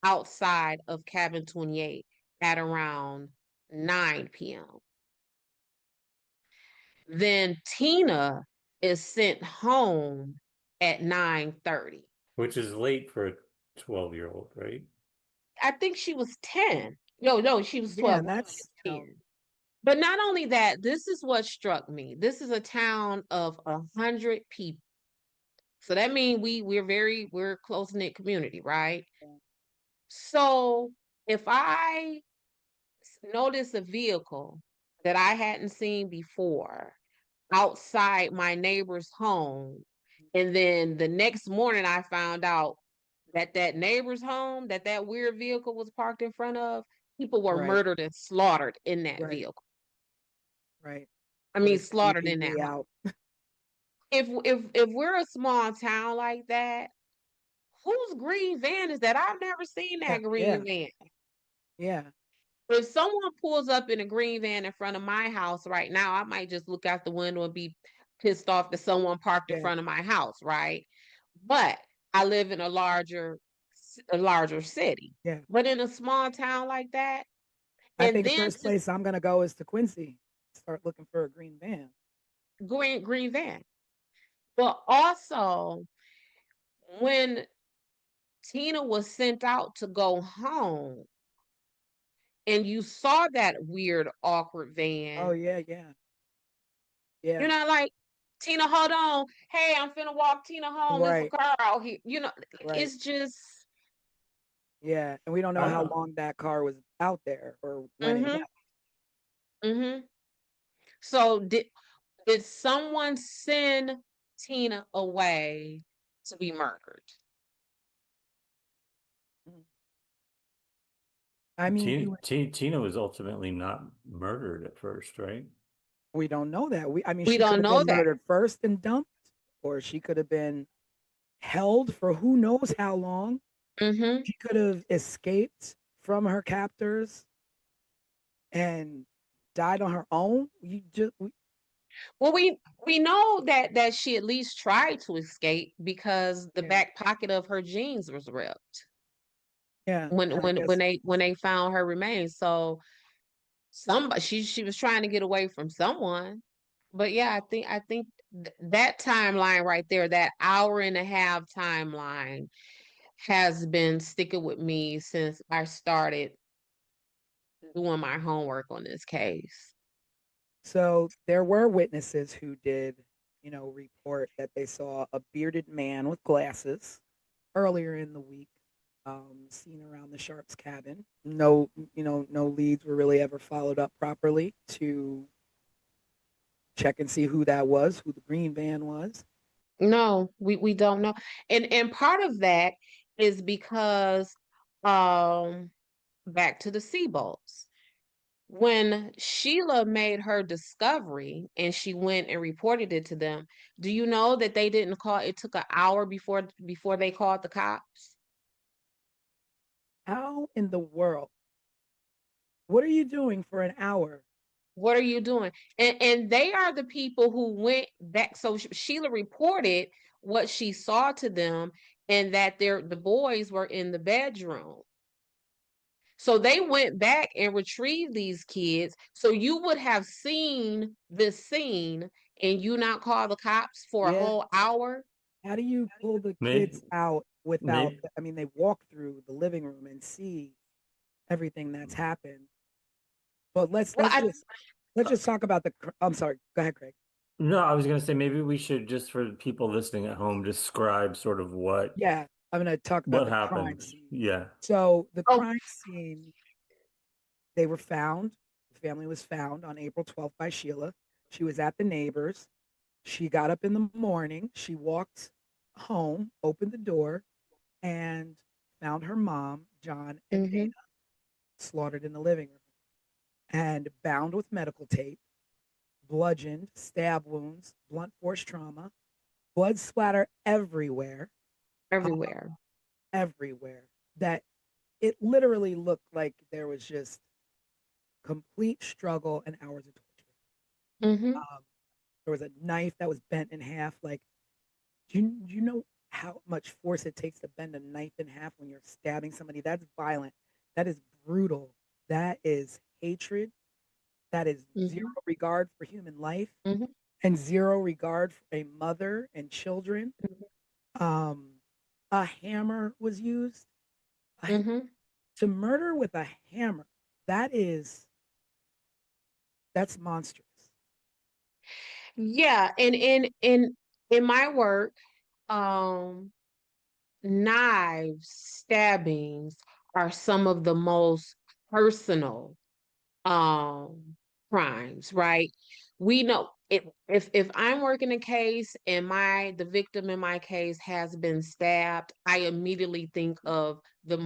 [SPEAKER 3] outside of cabin 28 at around 9 p.m. Then Tina is sent home at 9:30.
[SPEAKER 4] Which is late for a 12-year-old, right?
[SPEAKER 3] I think she was 10. No, she was
[SPEAKER 2] Yeah,
[SPEAKER 3] 12.
[SPEAKER 2] and that's
[SPEAKER 3] 10. But not only that, this is what struck me. This is a town of 100 people. So that means we're a close-knit community, right? So if I notice a vehicle that I hadn't seen before outside my neighbor's home, and then the next morning I found out that neighbor's home that weird vehicle was parked in front of, people were
[SPEAKER 2] right,
[SPEAKER 3] murdered and slaughtered in that
[SPEAKER 2] right,
[SPEAKER 3] vehicle.
[SPEAKER 2] right.
[SPEAKER 3] I
[SPEAKER 2] With
[SPEAKER 3] mean,
[SPEAKER 2] a
[SPEAKER 3] slaughtered in that
[SPEAKER 2] CCTV
[SPEAKER 3] home.
[SPEAKER 2] out.
[SPEAKER 3] If we're a small town like that, whose green van is that? I've never seen that
[SPEAKER 2] Yeah,
[SPEAKER 3] green van.
[SPEAKER 2] yeah,
[SPEAKER 3] If someone pulls up in a green van in front of my house right now, I might just look out the window and be pissed off that someone parked in
[SPEAKER 2] yeah,
[SPEAKER 3] front of my house, right? But I live in a larger city.
[SPEAKER 2] yeah.
[SPEAKER 3] But in a small town like that,
[SPEAKER 2] I
[SPEAKER 3] and
[SPEAKER 2] think the
[SPEAKER 3] then
[SPEAKER 2] first place I'm gonna go is to Quincy. Start looking for a green van.
[SPEAKER 3] green van. But also when Tina was sent out to go home and you saw that weird, awkward
[SPEAKER 2] Oh
[SPEAKER 3] van,
[SPEAKER 2] yeah, yeah, yeah.
[SPEAKER 3] you're not like, Tina, hold on. Hey, I'm finna walk Tina home. There's a
[SPEAKER 2] Right,
[SPEAKER 3] car out here.
[SPEAKER 2] right.
[SPEAKER 3] It's just,
[SPEAKER 2] Yeah, and we don't know
[SPEAKER 4] I
[SPEAKER 2] how
[SPEAKER 4] don't.
[SPEAKER 2] long that car was out there or when it
[SPEAKER 3] mm-hmm,
[SPEAKER 2] left.
[SPEAKER 3] mm-hmm. So did someone send Tina away to be murdered?
[SPEAKER 2] Mm. I mean,
[SPEAKER 4] Tina was ultimately not murdered at first, right?
[SPEAKER 2] we don't know that. I mean,
[SPEAKER 3] We
[SPEAKER 2] she could
[SPEAKER 3] don't
[SPEAKER 2] have
[SPEAKER 3] know
[SPEAKER 2] been
[SPEAKER 3] that.
[SPEAKER 2] murdered first and dumped, or she could have been held for who knows how long.
[SPEAKER 3] Mm-hmm.
[SPEAKER 2] She could have escaped from her captors and died on her own.
[SPEAKER 3] Well, we know that she at least tried to escape because the
[SPEAKER 2] Yeah,
[SPEAKER 3] back pocket of her jeans was ripped
[SPEAKER 2] yeah.
[SPEAKER 3] when
[SPEAKER 2] And I
[SPEAKER 3] when when
[SPEAKER 2] guess
[SPEAKER 3] they when they found her remains. So somebody she was trying to get away from someone. But yeah, I think that timeline right there, that hour and a half timeline, has been sticking with me since I started doing my homework on this case.
[SPEAKER 2] so. There were witnesses who did, report that they saw a bearded man with glasses earlier in the week, seen around the Sharps cabin. No, no leads were really ever followed up properly to check and see who that was, who the green van was.
[SPEAKER 3] No, we don't know. And part of that is because um back to the Seabolts. When Sheila made her discovery and she went and reported it to them, do you know that they didn't call, it took an hour before they called the cops?
[SPEAKER 2] How in the world? What are you doing for an hour?
[SPEAKER 3] What are you doing? And they are the people who went back. So Sheila reported what she saw to them, and that the boys were in the bedroom. So they went back and retrieved these kids. So you would have seen this scene and you not call the cops for a
[SPEAKER 2] Yeah.
[SPEAKER 3] whole hour.
[SPEAKER 2] How do you pull the
[SPEAKER 4] Maybe,
[SPEAKER 2] kids out without?
[SPEAKER 4] maybe
[SPEAKER 2] I mean, they walk through the living room and see everything that's happened. But let's
[SPEAKER 3] Well,
[SPEAKER 2] let's just let's just talk about the. I'm sorry. Go ahead, Craig.
[SPEAKER 4] no, I was gonna say maybe we should just for people listening at home describe sort of
[SPEAKER 2] Yeah, I'm going to talk about
[SPEAKER 4] what
[SPEAKER 2] the crime
[SPEAKER 4] happened.
[SPEAKER 2] scene.
[SPEAKER 4] Yeah.
[SPEAKER 2] So the
[SPEAKER 3] oh,
[SPEAKER 2] crime scene, they were found. The family was found on April 12th by Sheila. She was at the neighbors. She got up in the morning. She walked home, opened the door, and found her mom, John, and Dana
[SPEAKER 3] mhm.
[SPEAKER 2] slaughtered in the living room and bound with medical tape, bludgeoned, stab wounds, blunt force trauma, blood splatter everywhere, uh,
[SPEAKER 3] Everywhere.
[SPEAKER 2] everywhere. That it literally looked like there was just complete struggle and hours of torture.
[SPEAKER 3] Mm-hmm.
[SPEAKER 2] There was a knife that was bent in half. Like, do you know how much force it takes to bend a knife in half when you're stabbing somebody? That's violent. That is brutal. That is hatred. That is zero
[SPEAKER 3] Mm-hmm.
[SPEAKER 2] regard for human life
[SPEAKER 3] Mm-hmm.
[SPEAKER 2] and zero regard for a mother and children. Um, a hammer was used.
[SPEAKER 3] Mm-hmm.
[SPEAKER 2] To murder with a hammer, that is that's monstrous.
[SPEAKER 3] Yeah, and in my work, um, knives, stabbings are some of the most personal um crimes, right? We know if I'm working a case and the victim in my case has been stabbed, I immediately think of the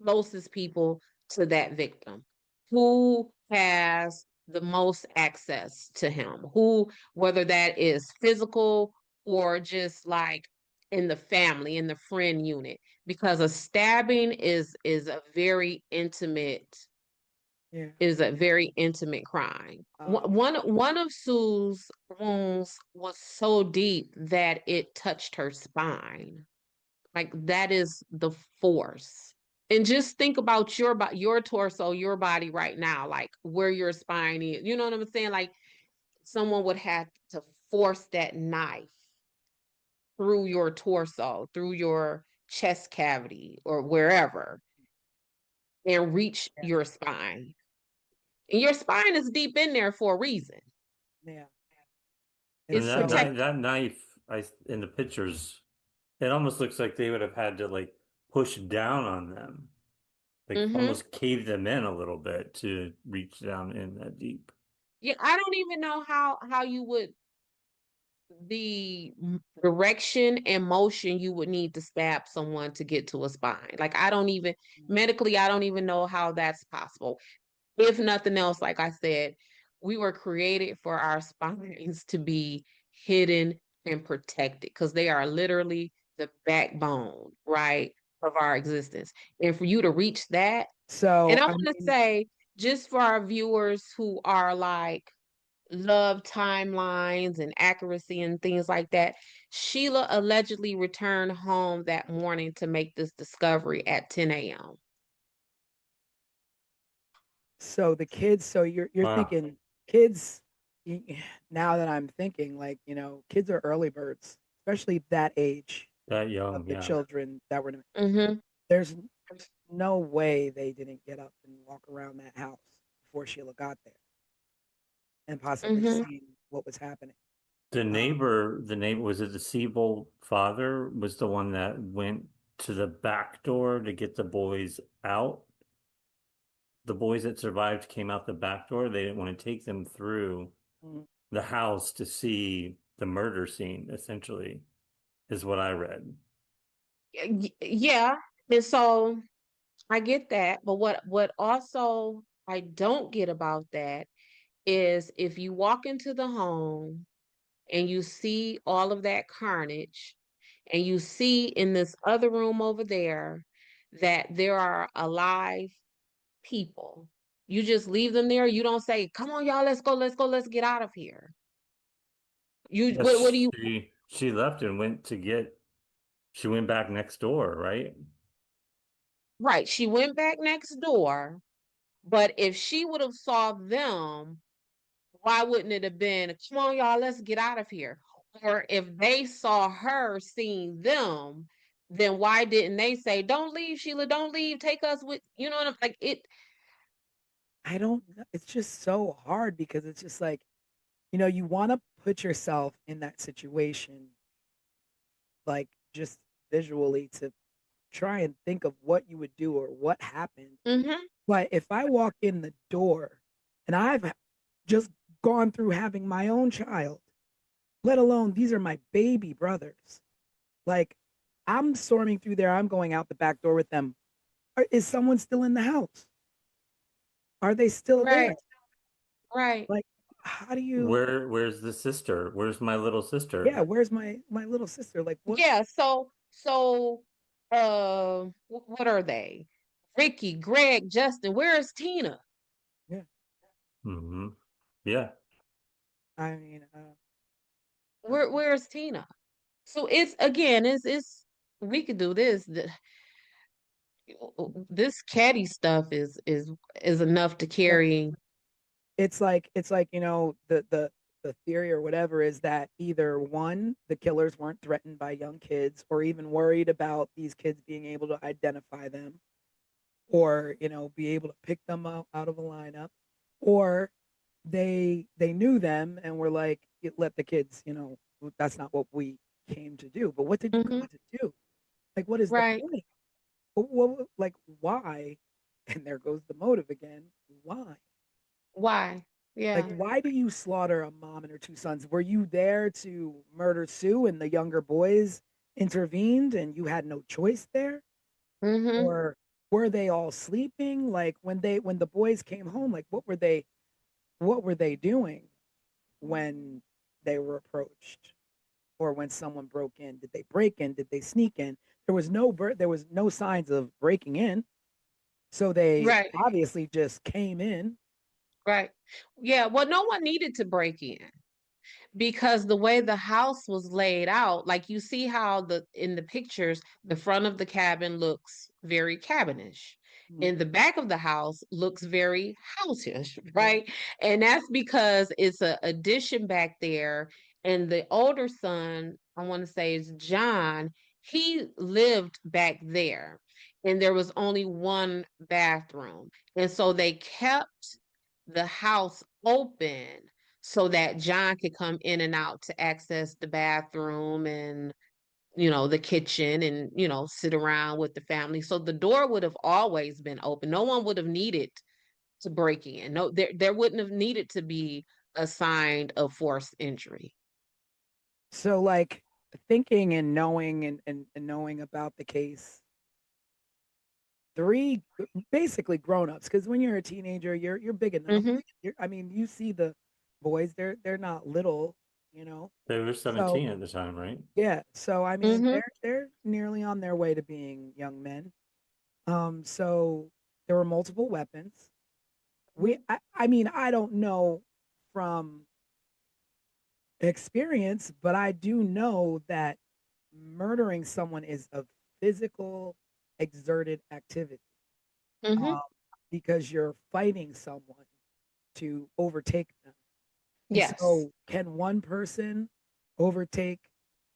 [SPEAKER 3] closest people to that victim. Who has the most access to him? Who, whether that is physical or just like in the family, in the friend unit, because a stabbing
[SPEAKER 2] Yeah.
[SPEAKER 3] is a very intimate crime.
[SPEAKER 2] Um,
[SPEAKER 3] One of Sue's wounds was so deep that it touched her spine. Like that is the force. And just think about your torso, your body right now, like where your spine is. You know what I'm saying? Like someone would have to force that knife through your torso, through your chest cavity or wherever and reach
[SPEAKER 2] yeah,
[SPEAKER 3] your spine. And your spine is deep in there for a reason.
[SPEAKER 2] yeah. And
[SPEAKER 4] And
[SPEAKER 3] It's
[SPEAKER 2] so,
[SPEAKER 3] protected.
[SPEAKER 4] that knife, in the pictures, it almost looks like they would have had to like push down on them, like
[SPEAKER 3] Mm-hmm.
[SPEAKER 4] almost cave them in a little bit to reach down in that deep.
[SPEAKER 3] Yeah, I don't even know how you would the direction and motion you would need to stab someone to get to a spine. Like I don't even medically, I don't even know how that's possible. If nothing else, like I said, we were created for our spines to be hidden and protected because they are literally the backbone, right, of our existence. And for you to reach that, and
[SPEAKER 2] so
[SPEAKER 3] I
[SPEAKER 2] I
[SPEAKER 3] want to
[SPEAKER 2] mean,
[SPEAKER 3] say, just for our viewers who are like love timelines and accuracy and things like that. Sheila allegedly returned home that morning to make this discovery at 10 a.m.
[SPEAKER 2] so the kids. So you're
[SPEAKER 4] Wow,
[SPEAKER 2] thinking kids. Now that I'm thinking, like kids are early birds, especially that age
[SPEAKER 4] that
[SPEAKER 2] of
[SPEAKER 4] young,
[SPEAKER 2] the
[SPEAKER 4] yeah.
[SPEAKER 2] children that were.
[SPEAKER 3] Mm-hmm.
[SPEAKER 2] There's no way they didn't get up and walk around that house before Sheila got there and possibly
[SPEAKER 3] Mm-hmm.
[SPEAKER 2] seen what was happening. Um,
[SPEAKER 4] The neighbor, was it the Siebel father, was the one that went to the back door to get the boys out. The boys that survived came out the back door. They didn't want to take them through
[SPEAKER 2] mm,
[SPEAKER 4] the house to see the murder scene, essentially, is what I read.
[SPEAKER 3] Yeah. And so I get that. But what also I don't get about that is if you walk into the home and you see all of that carnage and you see in this other room over there that there are alive people. You just leave them there. You don't say, "Come on, y'all, let's get out of here." What do
[SPEAKER 4] Yes,
[SPEAKER 3] you
[SPEAKER 4] she left and she went back next door, right?
[SPEAKER 3] right? She went back next door, but if she would have saw them, why wouldn't it have been, "Come on, y'all, let's get out of here"? Or if they saw her seeing them, then why didn't they say, "Don't leave, Sheila, don't leave, take us with," you know what I'm like it
[SPEAKER 2] I don't know. It's just so hard because it's just like, you want to put yourself in that situation, like just visually to try and think of what you would do or what happened.
[SPEAKER 3] mm-hmm,
[SPEAKER 2] But if I walk in the door and I've just gone through having my own child, let alone these are my baby brothers, like I'm storming through there, I'm going out the back door with them. Is someone still in the house? Are they still
[SPEAKER 3] right,
[SPEAKER 2] there?
[SPEAKER 3] right.
[SPEAKER 2] Like, how do you?
[SPEAKER 4] Where's the sister? Where's my little
[SPEAKER 2] Yeah,
[SPEAKER 4] sister?
[SPEAKER 2] where's my little sister? Like, what?
[SPEAKER 3] Yeah, so what are they? Ricky, Greg, Justin, where is Tina?
[SPEAKER 2] Yeah.
[SPEAKER 4] Mm-hmm. Yeah.
[SPEAKER 2] I mean,
[SPEAKER 3] Where's Tina? So it's again, it's we could do this. This caddy stuff is enough to
[SPEAKER 2] but
[SPEAKER 3] carry.
[SPEAKER 2] it's like, you know, the theory or whatever is that either one, the killers weren't threatened by young kids or even worried about these kids being able to identify them, or, you know, be able to pick them out of a lineup, or they knew them and were like, let the kids, you know, that's not what we came to do. But what did you
[SPEAKER 3] Mhm.
[SPEAKER 2] come to do? Like, what is the
[SPEAKER 3] Right.
[SPEAKER 2] point? Like, why? And there goes the motive again. Why?
[SPEAKER 3] Why?
[SPEAKER 2] Like,
[SPEAKER 3] Yeah.
[SPEAKER 2] why do you slaughter a mom and her two sons? Were you there to murder Sue and the younger boys intervened and you had no choice there?
[SPEAKER 3] Mm-hmm.
[SPEAKER 2] Or were they all sleeping? Like, when the boys came home, like, what were they doing when they were approached, or when someone broke in? Did they break in? Did they sneak in? There was no signs of breaking in, so they
[SPEAKER 3] Right.
[SPEAKER 2] obviously just came in.
[SPEAKER 3] Right. Yeah. Well, no one needed to break in, because the way the house was laid out, like you see how the in the pictures, the front of the cabin looks very cabinish.
[SPEAKER 2] Mhm.
[SPEAKER 3] And the back of the house looks very houseish,
[SPEAKER 2] Yeah.
[SPEAKER 3] right? And that's because it's a addition back there. And the older son, I want to say is John, he lived back there. And there was only one bathroom. And so they kept the house open so that John could come in and out to access the bathroom and, you know, the kitchen and, you know, sit around with the family. So the door would have always been open. No one would have needed to break in. No, there wouldn't have needed to be a sign of forced entry.
[SPEAKER 2] So, like, thinking and knowing and knowing about the case, three basically grown-ups, because when you're a teenager, you're big enough.
[SPEAKER 3] Mm-hmm.
[SPEAKER 2] I mean, you see the boys, they're not little, you know.
[SPEAKER 4] They were
[SPEAKER 2] So
[SPEAKER 4] 17 at the time, right?
[SPEAKER 2] yeah, so I mean,
[SPEAKER 3] Mm-hmm.
[SPEAKER 2] they're nearly on their way to being young men. So there were multiple weapons. I mean, I don't know from experience, but I do know that murdering someone is a physical, exerted activity,
[SPEAKER 3] Mm-hmm.
[SPEAKER 2] um, because you're fighting someone to overtake them. And
[SPEAKER 3] Yes.
[SPEAKER 2] so, can one person overtake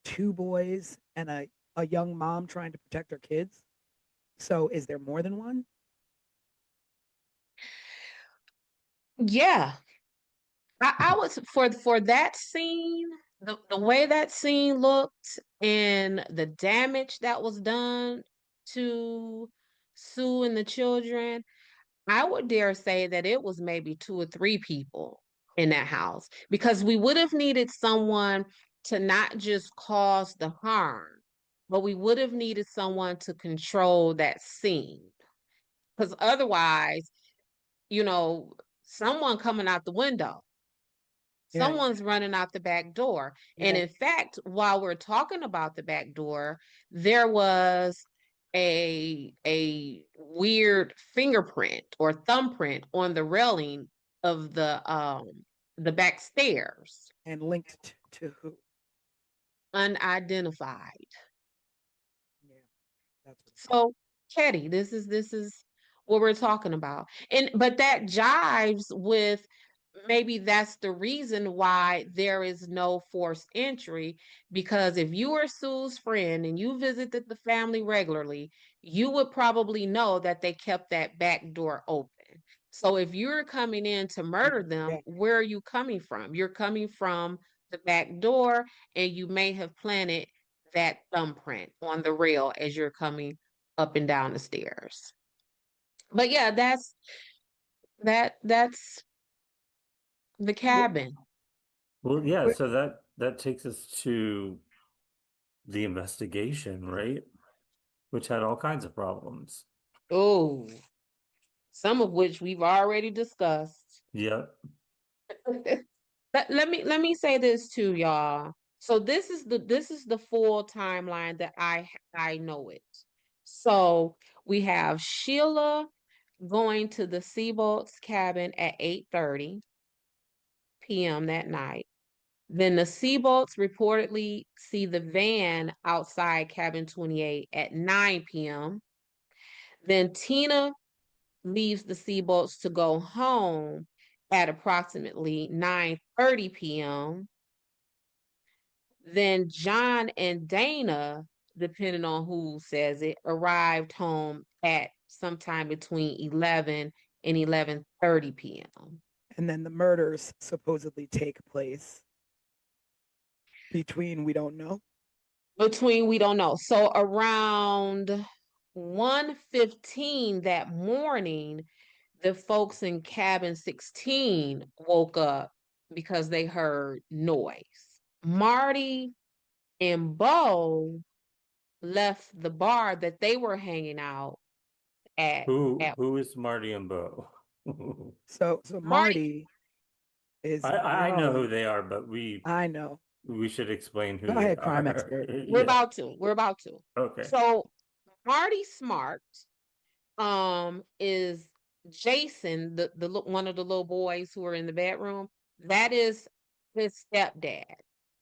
[SPEAKER 2] two boys and a young mom trying to protect her kids? So, is there more than one?
[SPEAKER 3] Yeah. I was for that scene, the way that scene looked and the damage that was done to Sue and the children, I would dare say that it was maybe two or three people in that house, because we would have needed someone to not just cause the harm, but we would have needed someone to control that scene. Because otherwise, you know, someone coming out the window,
[SPEAKER 2] Yeah,
[SPEAKER 3] someone's running out the back door. And
[SPEAKER 2] yeah,
[SPEAKER 3] in fact, while we're talking about the back door, there was a weird fingerprint or thumbprint on the railing of the back stairs,
[SPEAKER 2] and linked to who?
[SPEAKER 3] unidentified.
[SPEAKER 2] Yeah, that's what.
[SPEAKER 3] So, Ketty, this is what we're talking about. And but that jives with, maybe that's the reason why there is no forced entry, because if you are Sue's friend and you visited the family regularly, you would probably know that they kept that back door open. So if you're coming in to murder them,
[SPEAKER 2] Yeah,
[SPEAKER 3] where are you coming from? You're coming from the back door, and you may have planted that thumbprint on the rail as you're coming up and down the stairs. But yeah, that's the
[SPEAKER 2] well,
[SPEAKER 3] cabin.
[SPEAKER 4] Well, yeah,
[SPEAKER 2] but
[SPEAKER 4] so that takes us to the investigation, right? Which had all kinds of problems.
[SPEAKER 3] Oh, some of which we've already discussed.
[SPEAKER 4] Yeah.
[SPEAKER 3] Let me say this too, y'all. So this is the full timeline that I know it. So we have Sheila going to the Seabolt's cabin at 8:30 p.m. that night. Then the Seabolts reportedly see the van outside cabin 28 at 9 p.m. Then Tina leaves the Seabolts to go home at approximately 9:30 p.m. Then John and Dana, depending on who says it, arrived home at sometime between 11 and 11:30 p.m.
[SPEAKER 2] And then the murders supposedly take place between, we don't know.
[SPEAKER 3] Between we don't know. So around 1:15 that morning, the folks in cabin 16 woke up because they heard noise. Marty and Bo left the bar that they were hanging out at.
[SPEAKER 4] Who is Marty and Bo?
[SPEAKER 2] So Marty is
[SPEAKER 4] I know who they are, but
[SPEAKER 2] I know.
[SPEAKER 4] we should explain who
[SPEAKER 2] Go
[SPEAKER 4] they
[SPEAKER 2] ahead,
[SPEAKER 4] are.
[SPEAKER 2] crime expert.
[SPEAKER 3] We're about to.
[SPEAKER 4] Okay.
[SPEAKER 3] So Marty Smart is Jason, the one of the little boys who are in the bedroom. That is his stepdad.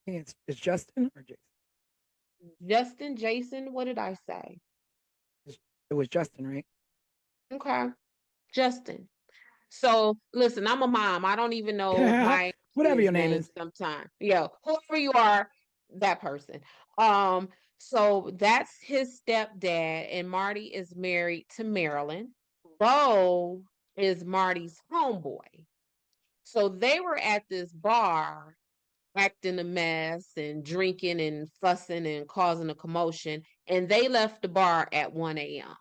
[SPEAKER 2] It's Justin or Jason?
[SPEAKER 3] Jason, what did I say?
[SPEAKER 2] It was Justin, right?
[SPEAKER 3] Okay. Justin. So listen, I'm a mom. I don't even know my
[SPEAKER 2] Whatever your
[SPEAKER 3] kids'
[SPEAKER 2] name
[SPEAKER 3] names
[SPEAKER 2] is.
[SPEAKER 3] sometimes. Yeah, whoever you are, that person. So that's his stepdad, and Marty is married to Marilyn. Bo is Marty's homeboy. So they were at this bar acting a mess and drinking and fussing and causing a commotion, and they left the bar at 1 a.m.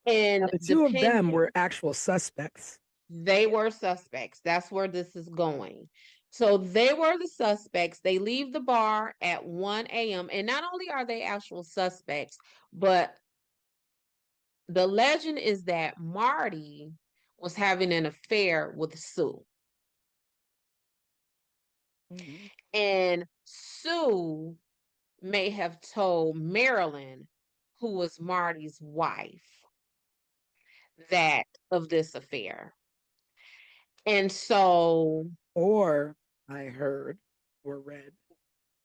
[SPEAKER 2] Now,
[SPEAKER 3] And
[SPEAKER 2] the two of them were actual suspects.
[SPEAKER 3] they were suspects. That's where this is going. So they were the suspects. They leave the bar at 1 a.m. And not only are they actual suspects, but the legend is that Marty was having an affair with Sue.
[SPEAKER 2] Mhm.
[SPEAKER 3] And Sue may have told Marilyn, who was Marty's wife, that of this affair. And so,
[SPEAKER 2] Or I heard or read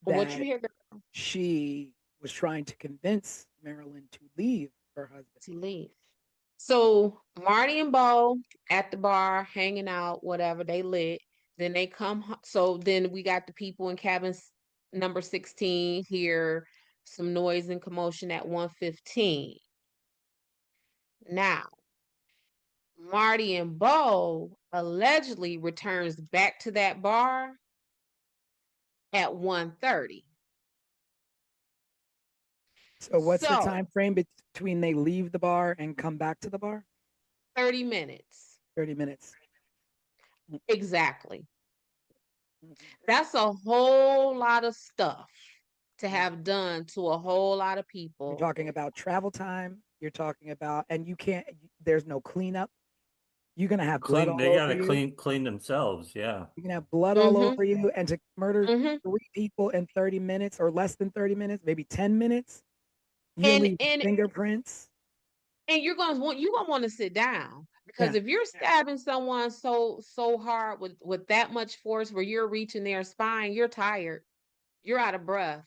[SPEAKER 3] what you
[SPEAKER 2] that
[SPEAKER 3] hear
[SPEAKER 2] she was trying to convince Marilyn to leave her husband.
[SPEAKER 3] to leave? So Marty and Bo at the bar hanging out, whatever, they lit. Then they come. So then we got the people in cabin number 16 hear some noise and commotion at 1:15. Now, Marty and Bo allegedly returns back to that bar at 1:30.
[SPEAKER 2] So what's the
[SPEAKER 3] So
[SPEAKER 2] time frame between they leave the bar and come back to the bar?
[SPEAKER 3] 30 minutes.
[SPEAKER 2] 30 minutes.
[SPEAKER 3] Exactly.
[SPEAKER 2] Mhm.
[SPEAKER 3] That's a whole lot of stuff to have done to a whole lot of
[SPEAKER 2] You're
[SPEAKER 3] people.
[SPEAKER 2] talking about travel time. You're talking about, and you can't, there's no cleanup. You're going to have blood all
[SPEAKER 4] They
[SPEAKER 2] over
[SPEAKER 4] gotta
[SPEAKER 2] you.
[SPEAKER 4] clean themselves, yeah.
[SPEAKER 2] You're going to have blood all over you. And to murder 3 people in 30 minutes or less than 30 minutes, maybe 10 minutes, you
[SPEAKER 3] And
[SPEAKER 2] leave fingerprints.
[SPEAKER 3] you're gonna want to sit down, because
[SPEAKER 2] Yeah.
[SPEAKER 3] if you're stabbing someone so hard with that much force where you're reaching their spine, you're tired, you're out of breath.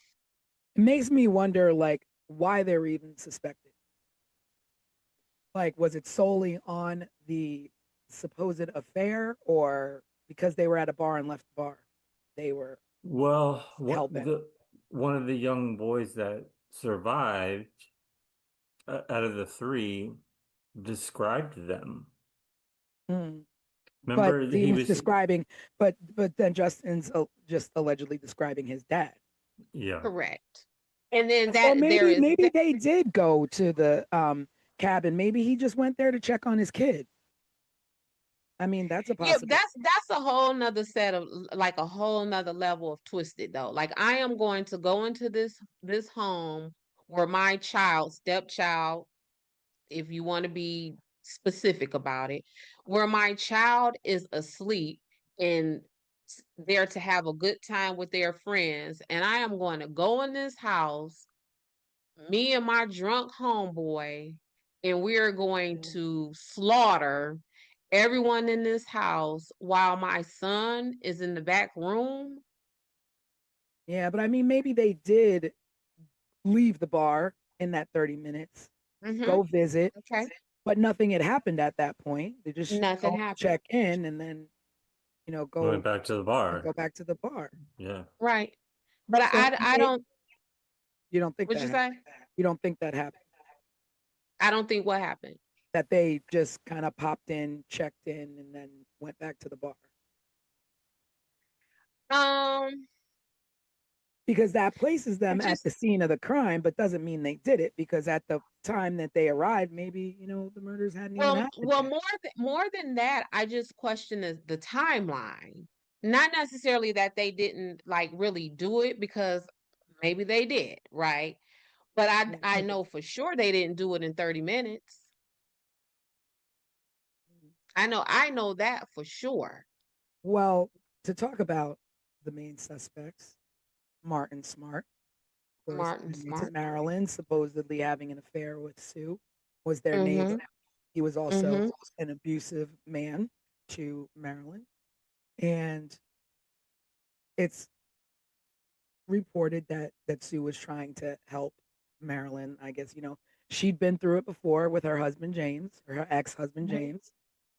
[SPEAKER 2] It makes me wonder, like, why they're even suspected. Like, was it solely on the supposed affair, or because they were at a bar and left the bar, they were
[SPEAKER 4] Well,
[SPEAKER 2] hell-bent?
[SPEAKER 4] one of the young boys that survived out of the three described them.
[SPEAKER 2] Mm. But
[SPEAKER 4] Remember,
[SPEAKER 2] he was describing, but then Justin's just allegedly describing his dad.
[SPEAKER 4] Yeah.
[SPEAKER 3] Correct. And then
[SPEAKER 2] So
[SPEAKER 3] there is
[SPEAKER 2] maybe they did go to the cabin. Maybe he just went there to check on his kid. I mean, that's a
[SPEAKER 3] yeah,
[SPEAKER 2] possibility.
[SPEAKER 3] that's a whole nother set of, like, a whole nother level of twisted though. Like, I am going to go into this home where my stepchild, if you want to be specific about it, where my child is asleep and there to have a good time with their friends, and I am going to go in this house me and my drunk homeboy, and we're going to slaughter everyone in this house while my son is in the back room.
[SPEAKER 2] Yeah, but I mean, maybe they did leave the bar in that 30 minutes, go visit,
[SPEAKER 3] Okay.
[SPEAKER 2] but nothing had happened at that point. They just
[SPEAKER 3] Nothing
[SPEAKER 2] called,
[SPEAKER 3] happened.
[SPEAKER 2] check in, and then,
[SPEAKER 4] Went back to the bar.
[SPEAKER 2] go back to the bar.
[SPEAKER 4] Yeah.
[SPEAKER 3] Right. But
[SPEAKER 2] So
[SPEAKER 3] I don't,
[SPEAKER 2] you don't think
[SPEAKER 3] what'd
[SPEAKER 2] that
[SPEAKER 3] you
[SPEAKER 2] happened?
[SPEAKER 3] say?
[SPEAKER 2] You don't think that happened?
[SPEAKER 3] I don't think what happened.
[SPEAKER 2] That they just kind of popped in, checked in, and then went back to the bar?
[SPEAKER 3] Um,
[SPEAKER 2] Because that places
[SPEAKER 3] I
[SPEAKER 2] them at
[SPEAKER 3] just,
[SPEAKER 2] the scene of the crime, but doesn't mean they did it, because at the time that they arrived, maybe, the murders hadn't even happened yet.
[SPEAKER 3] more than that, I just question the timeline. Not necessarily that they didn't like really do it, because maybe they did, right? But I know for sure they didn't do it in 30 minutes. I know that for sure.
[SPEAKER 2] Well, to talk about the main suspects, Martin Smart, of course,
[SPEAKER 3] Martin
[SPEAKER 2] married to
[SPEAKER 3] Smart.
[SPEAKER 2] Marilyn, supposedly having an affair with Sue, was their neighbor.
[SPEAKER 3] Mm-hmm.
[SPEAKER 2] He was also
[SPEAKER 3] Mm-hmm.
[SPEAKER 2] an abusive man to Marilyn. And it's reported that Sue was trying to help Marilyn. I guess, she'd been through it before with her husband James, or her ex-husband James.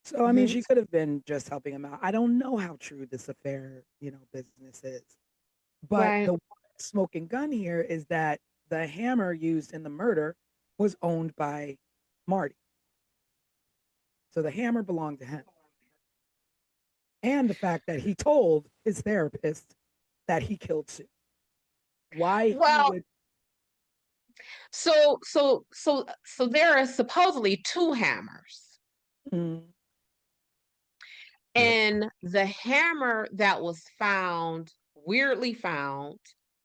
[SPEAKER 2] So I mean,
[SPEAKER 3] Mm-hmm.
[SPEAKER 2] she could have been just helping him out. I don't know how true this affair, business is. But
[SPEAKER 3] Right.
[SPEAKER 2] the smoking gun here is that the hammer used in the murder was owned by Marty. So the hammer belonged to him. And the fact that he told his therapist that he killed Sue. Why he
[SPEAKER 3] Well,
[SPEAKER 2] would.
[SPEAKER 3] so there are supposedly two hammers.
[SPEAKER 2] Mm,
[SPEAKER 3] And the hammer that was found, weirdly found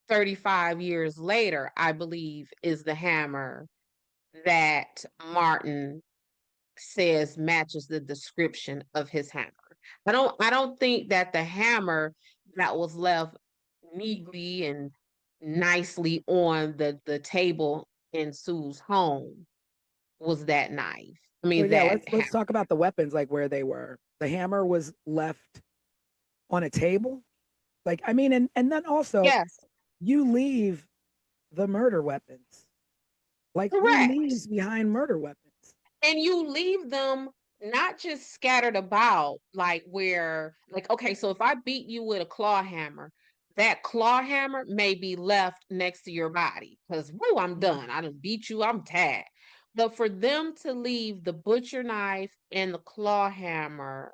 [SPEAKER 3] 35 years later, I believe, is the hammer that Martin says matches the description of his hammer. I don't think that the hammer that was left neatly and nicely on the table in Sue's home was that knife. I
[SPEAKER 2] so
[SPEAKER 3] mean
[SPEAKER 2] yeah,
[SPEAKER 3] that
[SPEAKER 2] let's talk about the weapons, like where they were. The hammer was left on a table. Like, I mean, and then also
[SPEAKER 3] Yes,
[SPEAKER 2] you leave the murder weapons. Like, who
[SPEAKER 3] correct.
[SPEAKER 2] leaves behind murder weapons?
[SPEAKER 3] And you leave them not just scattered about, like where, like, okay, so if I beat you with a claw hammer, that claw hammer may be left next to your body because, woo, I'm done. I done beat you, I'm tagged. But for them to leave the butcher knife and the claw hammer,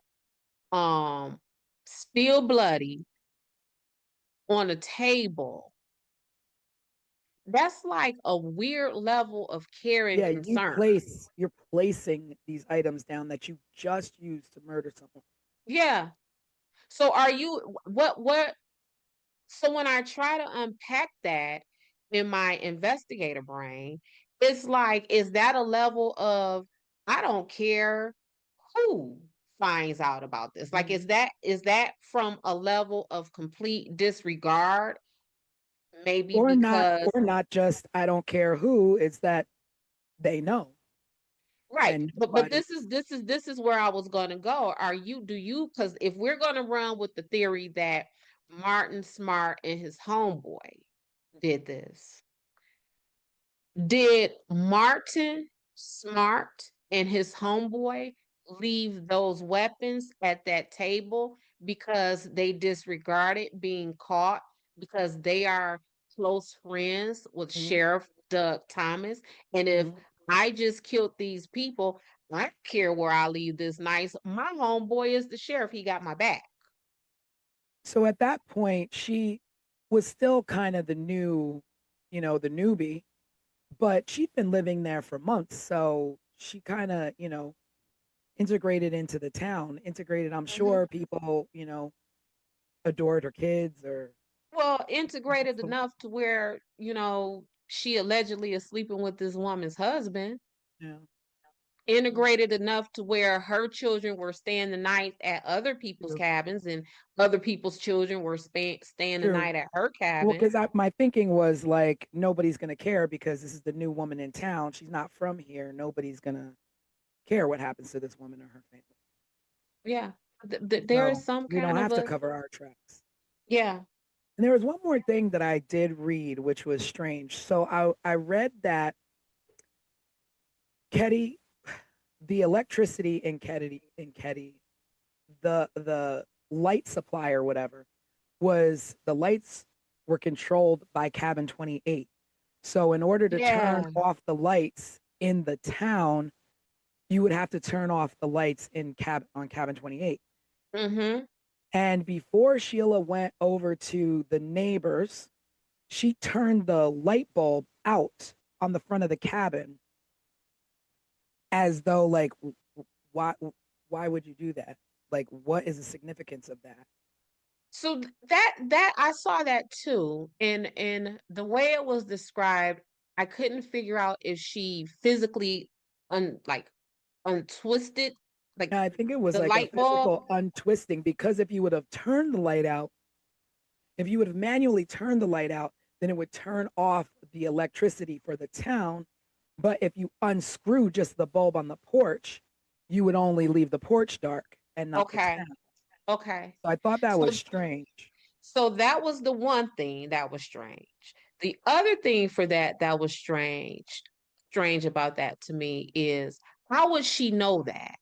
[SPEAKER 3] um, still bloody on a table, that's like a weird level of care and
[SPEAKER 2] Yeah,
[SPEAKER 3] concern.
[SPEAKER 2] you're placing these items down that you just used to murder someone.
[SPEAKER 3] Yeah. So are you what so when I try to unpack that in my investigator brain, it's like, is that a level of I don't care who finds out about this? Like, is that from a level of complete disregard? Maybe because
[SPEAKER 2] Or not just I don't care who, it's that they know
[SPEAKER 3] right,
[SPEAKER 2] and
[SPEAKER 3] but
[SPEAKER 2] nobody.
[SPEAKER 3] this is where I was gonna go. Do you, because if we're gonna run with the theory that Martin Smart and his homeboy did this, did Martin Smart and his homeboy leave those weapons at that table because they disregarded being caught because they are close friends with
[SPEAKER 2] Mhm,
[SPEAKER 3] Sheriff Doug Thomas? And if
[SPEAKER 2] mhm.
[SPEAKER 3] I just killed these people, I don't care where I leave this nice. My homeboy is the sheriff. He got my back.
[SPEAKER 2] So at that point, she was still kind of the newbie, but she'd been living there for months. So she kind of, integrated into the town. Integrated, I'm
[SPEAKER 3] Mhm.
[SPEAKER 2] sure people, adored her kids or.
[SPEAKER 3] Well, integrated enough to where, she allegedly is sleeping with this woman's husband.
[SPEAKER 2] Yeah.
[SPEAKER 3] integrated enough to where her children were staying the night at other people's
[SPEAKER 2] True.
[SPEAKER 3] cabins and other people's children were staying the
[SPEAKER 2] True.
[SPEAKER 3] night at her
[SPEAKER 2] Well,
[SPEAKER 3] cabin.
[SPEAKER 2] because my thinking was like nobody's gonna care because this is the new woman in town. She's not from here. Nobody's gonna care what happens to this woman or her family.
[SPEAKER 3] Yeah. There is
[SPEAKER 2] So
[SPEAKER 3] some
[SPEAKER 2] we don't
[SPEAKER 3] kind of
[SPEAKER 2] have to
[SPEAKER 3] a,
[SPEAKER 2] cover our tracks.
[SPEAKER 3] yeah.
[SPEAKER 2] And there was one more thing that I did read, which was strange. So I read that Ketty, the electricity in Ketty, the light supply or whatever, was the lights were controlled by cabin 28. So in order to turn
[SPEAKER 3] Yeah.
[SPEAKER 2] off the lights in the town, you would have to turn off the lights in cabin 28.
[SPEAKER 3] Mm-hmm.
[SPEAKER 2] And before Sheila went over to the neighbors, she turned the light bulb out on the front of the cabin as though like why why would you do that? Like what is the significance of that?
[SPEAKER 3] So that I saw that too. And the way it was described, I couldn't figure out if she physically like untwisted like
[SPEAKER 2] And I think it was
[SPEAKER 3] the
[SPEAKER 2] like a
[SPEAKER 3] light bulb.
[SPEAKER 2] physical untwisting because if you would have turned the light out, if you would have manually turned the light out, then it would turn off the electricity for the town. But if you unscrew just the bulb on the porch, you would only leave the porch dark and not the
[SPEAKER 3] Okay.
[SPEAKER 2] town.
[SPEAKER 3] Okay.
[SPEAKER 2] So I thought that was
[SPEAKER 3] So
[SPEAKER 2] strange.
[SPEAKER 3] so that was the one thing that was strange. The other thing for that was strange about that to me is how would she know that?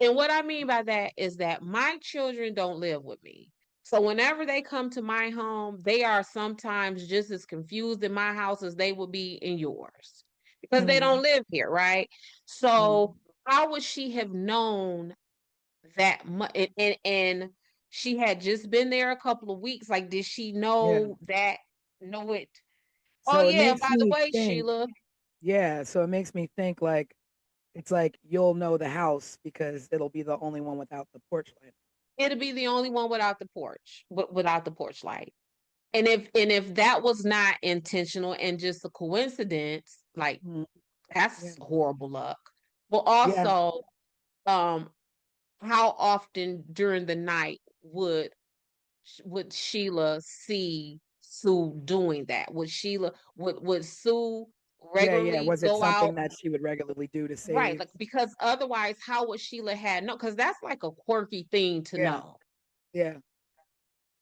[SPEAKER 3] And what I mean by that is that my children don't live with me. So whenever they come to my home, they are sometimes just as confused in my house as they would be in yours because they
[SPEAKER 2] Mm-hmm.
[SPEAKER 3] don't live here, right?
[SPEAKER 2] Mm-hmm.
[SPEAKER 3] So how would she have known that much? And she had just been there a couple of weeks. Like, did she
[SPEAKER 2] Yeah.
[SPEAKER 3] know it? Oh
[SPEAKER 2] So it
[SPEAKER 3] yeah,
[SPEAKER 2] makes
[SPEAKER 3] by the
[SPEAKER 2] me
[SPEAKER 3] way,
[SPEAKER 2] think,
[SPEAKER 3] Sheila,
[SPEAKER 2] yeah. So it makes me think like it's like you'll know the house because it'll be the only one without the porch light.
[SPEAKER 3] it'll be the only one without the porch, without the porch light. And if that was not intentional and just a coincidence, like
[SPEAKER 2] Mm, yeah.
[SPEAKER 3] that's horrible luck. But
[SPEAKER 2] Yeah.
[SPEAKER 3] also, um, how often during the night would Sheila see Sue doing that? Would Sue
[SPEAKER 2] Yeah. Yeah.
[SPEAKER 3] regularly
[SPEAKER 2] Was it
[SPEAKER 3] go out?
[SPEAKER 2] something that she would regularly do to
[SPEAKER 3] Right,
[SPEAKER 2] save?
[SPEAKER 3] like because otherwise, how would Sheila had no? Because that's like a quirky thing to
[SPEAKER 2] Yeah.
[SPEAKER 3] know.
[SPEAKER 2] Yeah.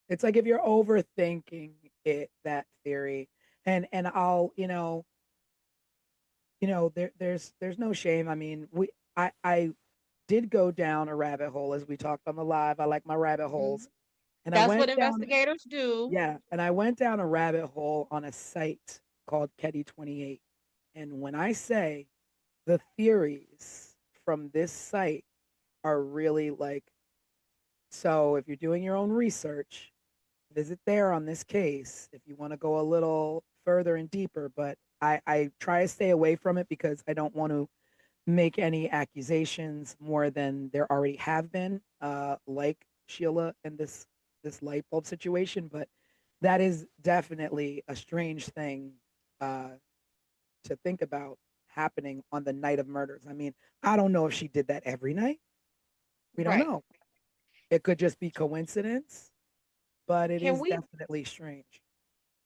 [SPEAKER 2] It's like if you're overthinking it, that theory, and I'll, there's no shame. I mean, I did go down a rabbit hole as we talked on the live. I like my rabbit
[SPEAKER 3] Mhm.
[SPEAKER 2] holes. And I
[SPEAKER 3] That's what
[SPEAKER 2] went down,
[SPEAKER 3] investigators do.
[SPEAKER 2] yeah, and I went down a rabbit hole on a site called Ketty 28. And when I say the theories from this site are really like, so if you're doing your own research, visit there on this case if you want to go a little further and deeper. But I try to stay away from it because I don't want to make any accusations more than there already have been, like Sheila and this light bulb situation. But that is definitely a strange thing uh, to think about happening on the night of murders. I mean, I don't know if she did that every night. We don't
[SPEAKER 3] Right.
[SPEAKER 2] know. It could just be coincidence, but it
[SPEAKER 3] Can
[SPEAKER 2] is
[SPEAKER 3] we
[SPEAKER 2] definitely strange.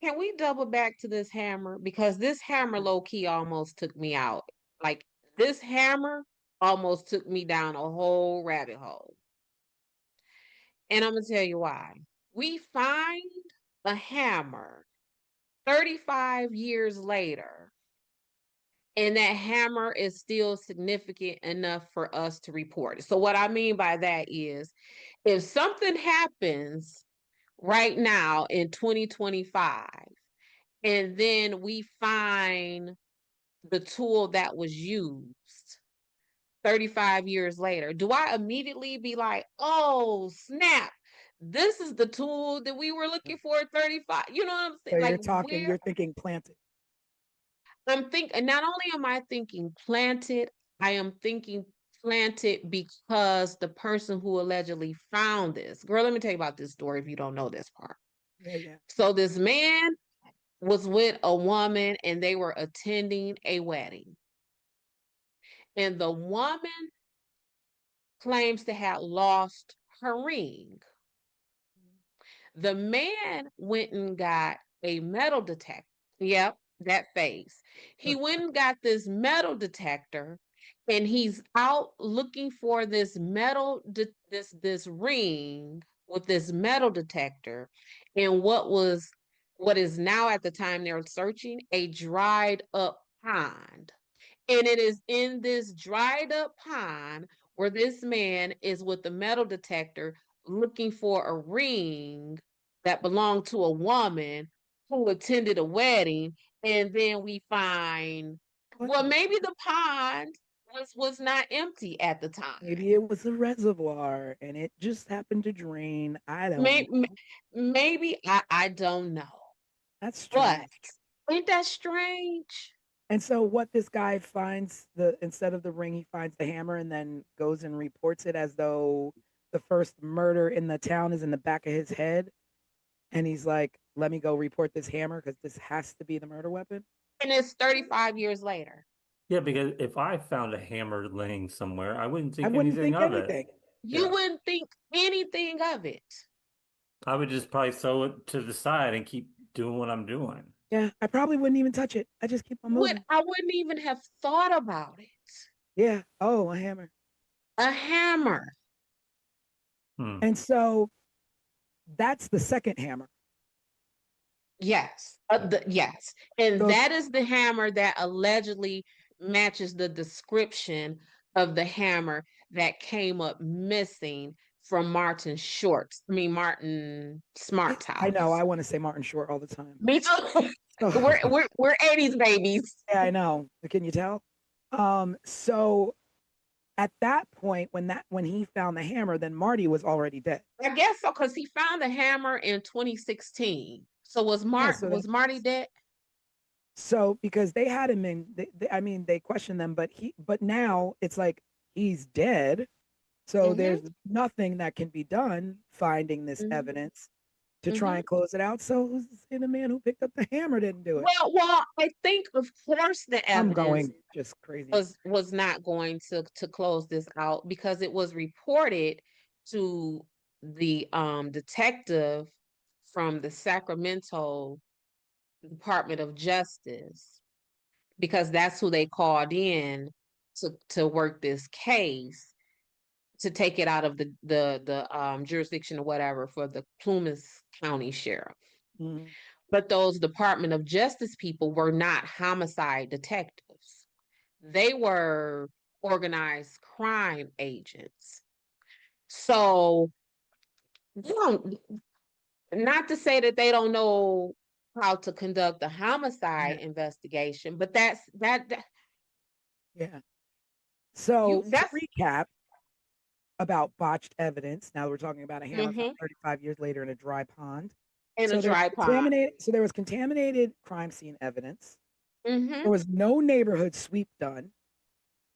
[SPEAKER 3] can we double back to this hammer? Because this hammer
[SPEAKER 2] Mm.
[SPEAKER 3] low key almost took me out. Like this hammer almost took me down a whole rabbit hole. And I'm gonna tell you why. We find a hammer 35 years later, and that hammer is still significant enough for us to report it. So what I mean by that is if something happens right now in 2025 and then we find the tool that was used 35 years later, do I immediately be like, oh, snap, this is the tool that we were looking for at 35? You know what I'm
[SPEAKER 2] So
[SPEAKER 3] saying? Like,
[SPEAKER 2] you're thinking planted.
[SPEAKER 3] I'm thinking, and not only am I thinking planted, I am thinking planted because the person who allegedly found this, girl, let me tell you about this story if you don't know this part.
[SPEAKER 2] Yeah, yeah.
[SPEAKER 3] So this man was with a woman and they were attending a wedding. and the woman claims to have lost her ring. The man went and got a metal detector. Yep, that face. He went and got this metal detector, and he's out looking for this this ring with this metal detector, and what is now at the time they're searching a dried up pond. And it is in this dried up pond where this man is with the metal detector looking for a ring that belonged to a woman who attended a wedding. And then we find, well, maybe the pond was not empty at the time.
[SPEAKER 2] Maybe it was a reservoir and it just happened to drain. I don't know.
[SPEAKER 3] Maybe I don't know.
[SPEAKER 2] That's
[SPEAKER 3] But
[SPEAKER 2] strange.
[SPEAKER 3] ain't that strange?
[SPEAKER 2] And so what this guy finds, instead of the ring, he finds the hammer and then goes and reports it as though the first murder in the town is in the back of his head. And he's like, let me go report this hammer because this has to be the murder weapon.
[SPEAKER 3] And it's 35 years later.
[SPEAKER 4] Yeah, because if I found a hammer laying somewhere, I wouldn't think
[SPEAKER 2] I wouldn't
[SPEAKER 4] anything
[SPEAKER 2] think
[SPEAKER 4] of
[SPEAKER 2] anything.
[SPEAKER 4] it.
[SPEAKER 3] You
[SPEAKER 4] Yeah.
[SPEAKER 3] wouldn't think anything of it.
[SPEAKER 4] I would just probably sew it to the side and keep doing what I'm doing.
[SPEAKER 2] Yeah, I probably wouldn't even touch it. I just keep on moving.
[SPEAKER 3] I wouldn't even have thought about it.
[SPEAKER 2] Yeah. Oh, a hammer.
[SPEAKER 3] A hammer.
[SPEAKER 4] Hmm.
[SPEAKER 2] And so that's the second hammer.
[SPEAKER 3] Yes. Yes. And
[SPEAKER 2] So
[SPEAKER 3] that is the hammer that allegedly matches the description of the hammer that came up missing from Martin Smart's
[SPEAKER 2] I know
[SPEAKER 3] house.
[SPEAKER 2] I want to say Martin Short all the time.
[SPEAKER 3] Me too.
[SPEAKER 2] So,
[SPEAKER 3] We're 80s babies.
[SPEAKER 2] yeah, I know. Can you tell? So at that point, when he found the hammer, then Marty was already dead.
[SPEAKER 3] I guess so, because he found the hammer in 2016. So was
[SPEAKER 2] Yeah, so
[SPEAKER 3] Marty dead?
[SPEAKER 2] So because they had him in, I mean, they questioned them, but now it's like he's dead. So
[SPEAKER 3] Mm-hmm.
[SPEAKER 2] there's nothing that can be done finding this
[SPEAKER 3] Mm-hmm.
[SPEAKER 2] evidence to try
[SPEAKER 3] Mm-hmm.
[SPEAKER 2] and close it out. So who's to say the man who picked up the hammer didn't do it?
[SPEAKER 3] Well, I think of course the
[SPEAKER 2] I'm
[SPEAKER 3] evidence
[SPEAKER 2] going just crazy.
[SPEAKER 3] was not going to close this out because it was reported to the detective from the Sacramento Department of Justice, because that's who they called in to work this case, to take it out of the jurisdiction or whatever for the Plumas County Sheriff.
[SPEAKER 2] Mhm.
[SPEAKER 3] But those Department of Justice people were not homicide detectives. They were organized crime agents. So, you know, not to say that they don't know how to conduct a homicide investigation, but that
[SPEAKER 2] Yeah. So to
[SPEAKER 3] that's
[SPEAKER 2] recap about botched evidence, now we're talking about a hammer
[SPEAKER 3] mm-hmm.
[SPEAKER 2] found 35 years later in a dry pond.
[SPEAKER 3] in
[SPEAKER 2] So
[SPEAKER 3] a tripod.
[SPEAKER 2] So there was contaminated crime scene evidence.
[SPEAKER 3] Mm-hmm.
[SPEAKER 2] There was no neighborhood sweep done.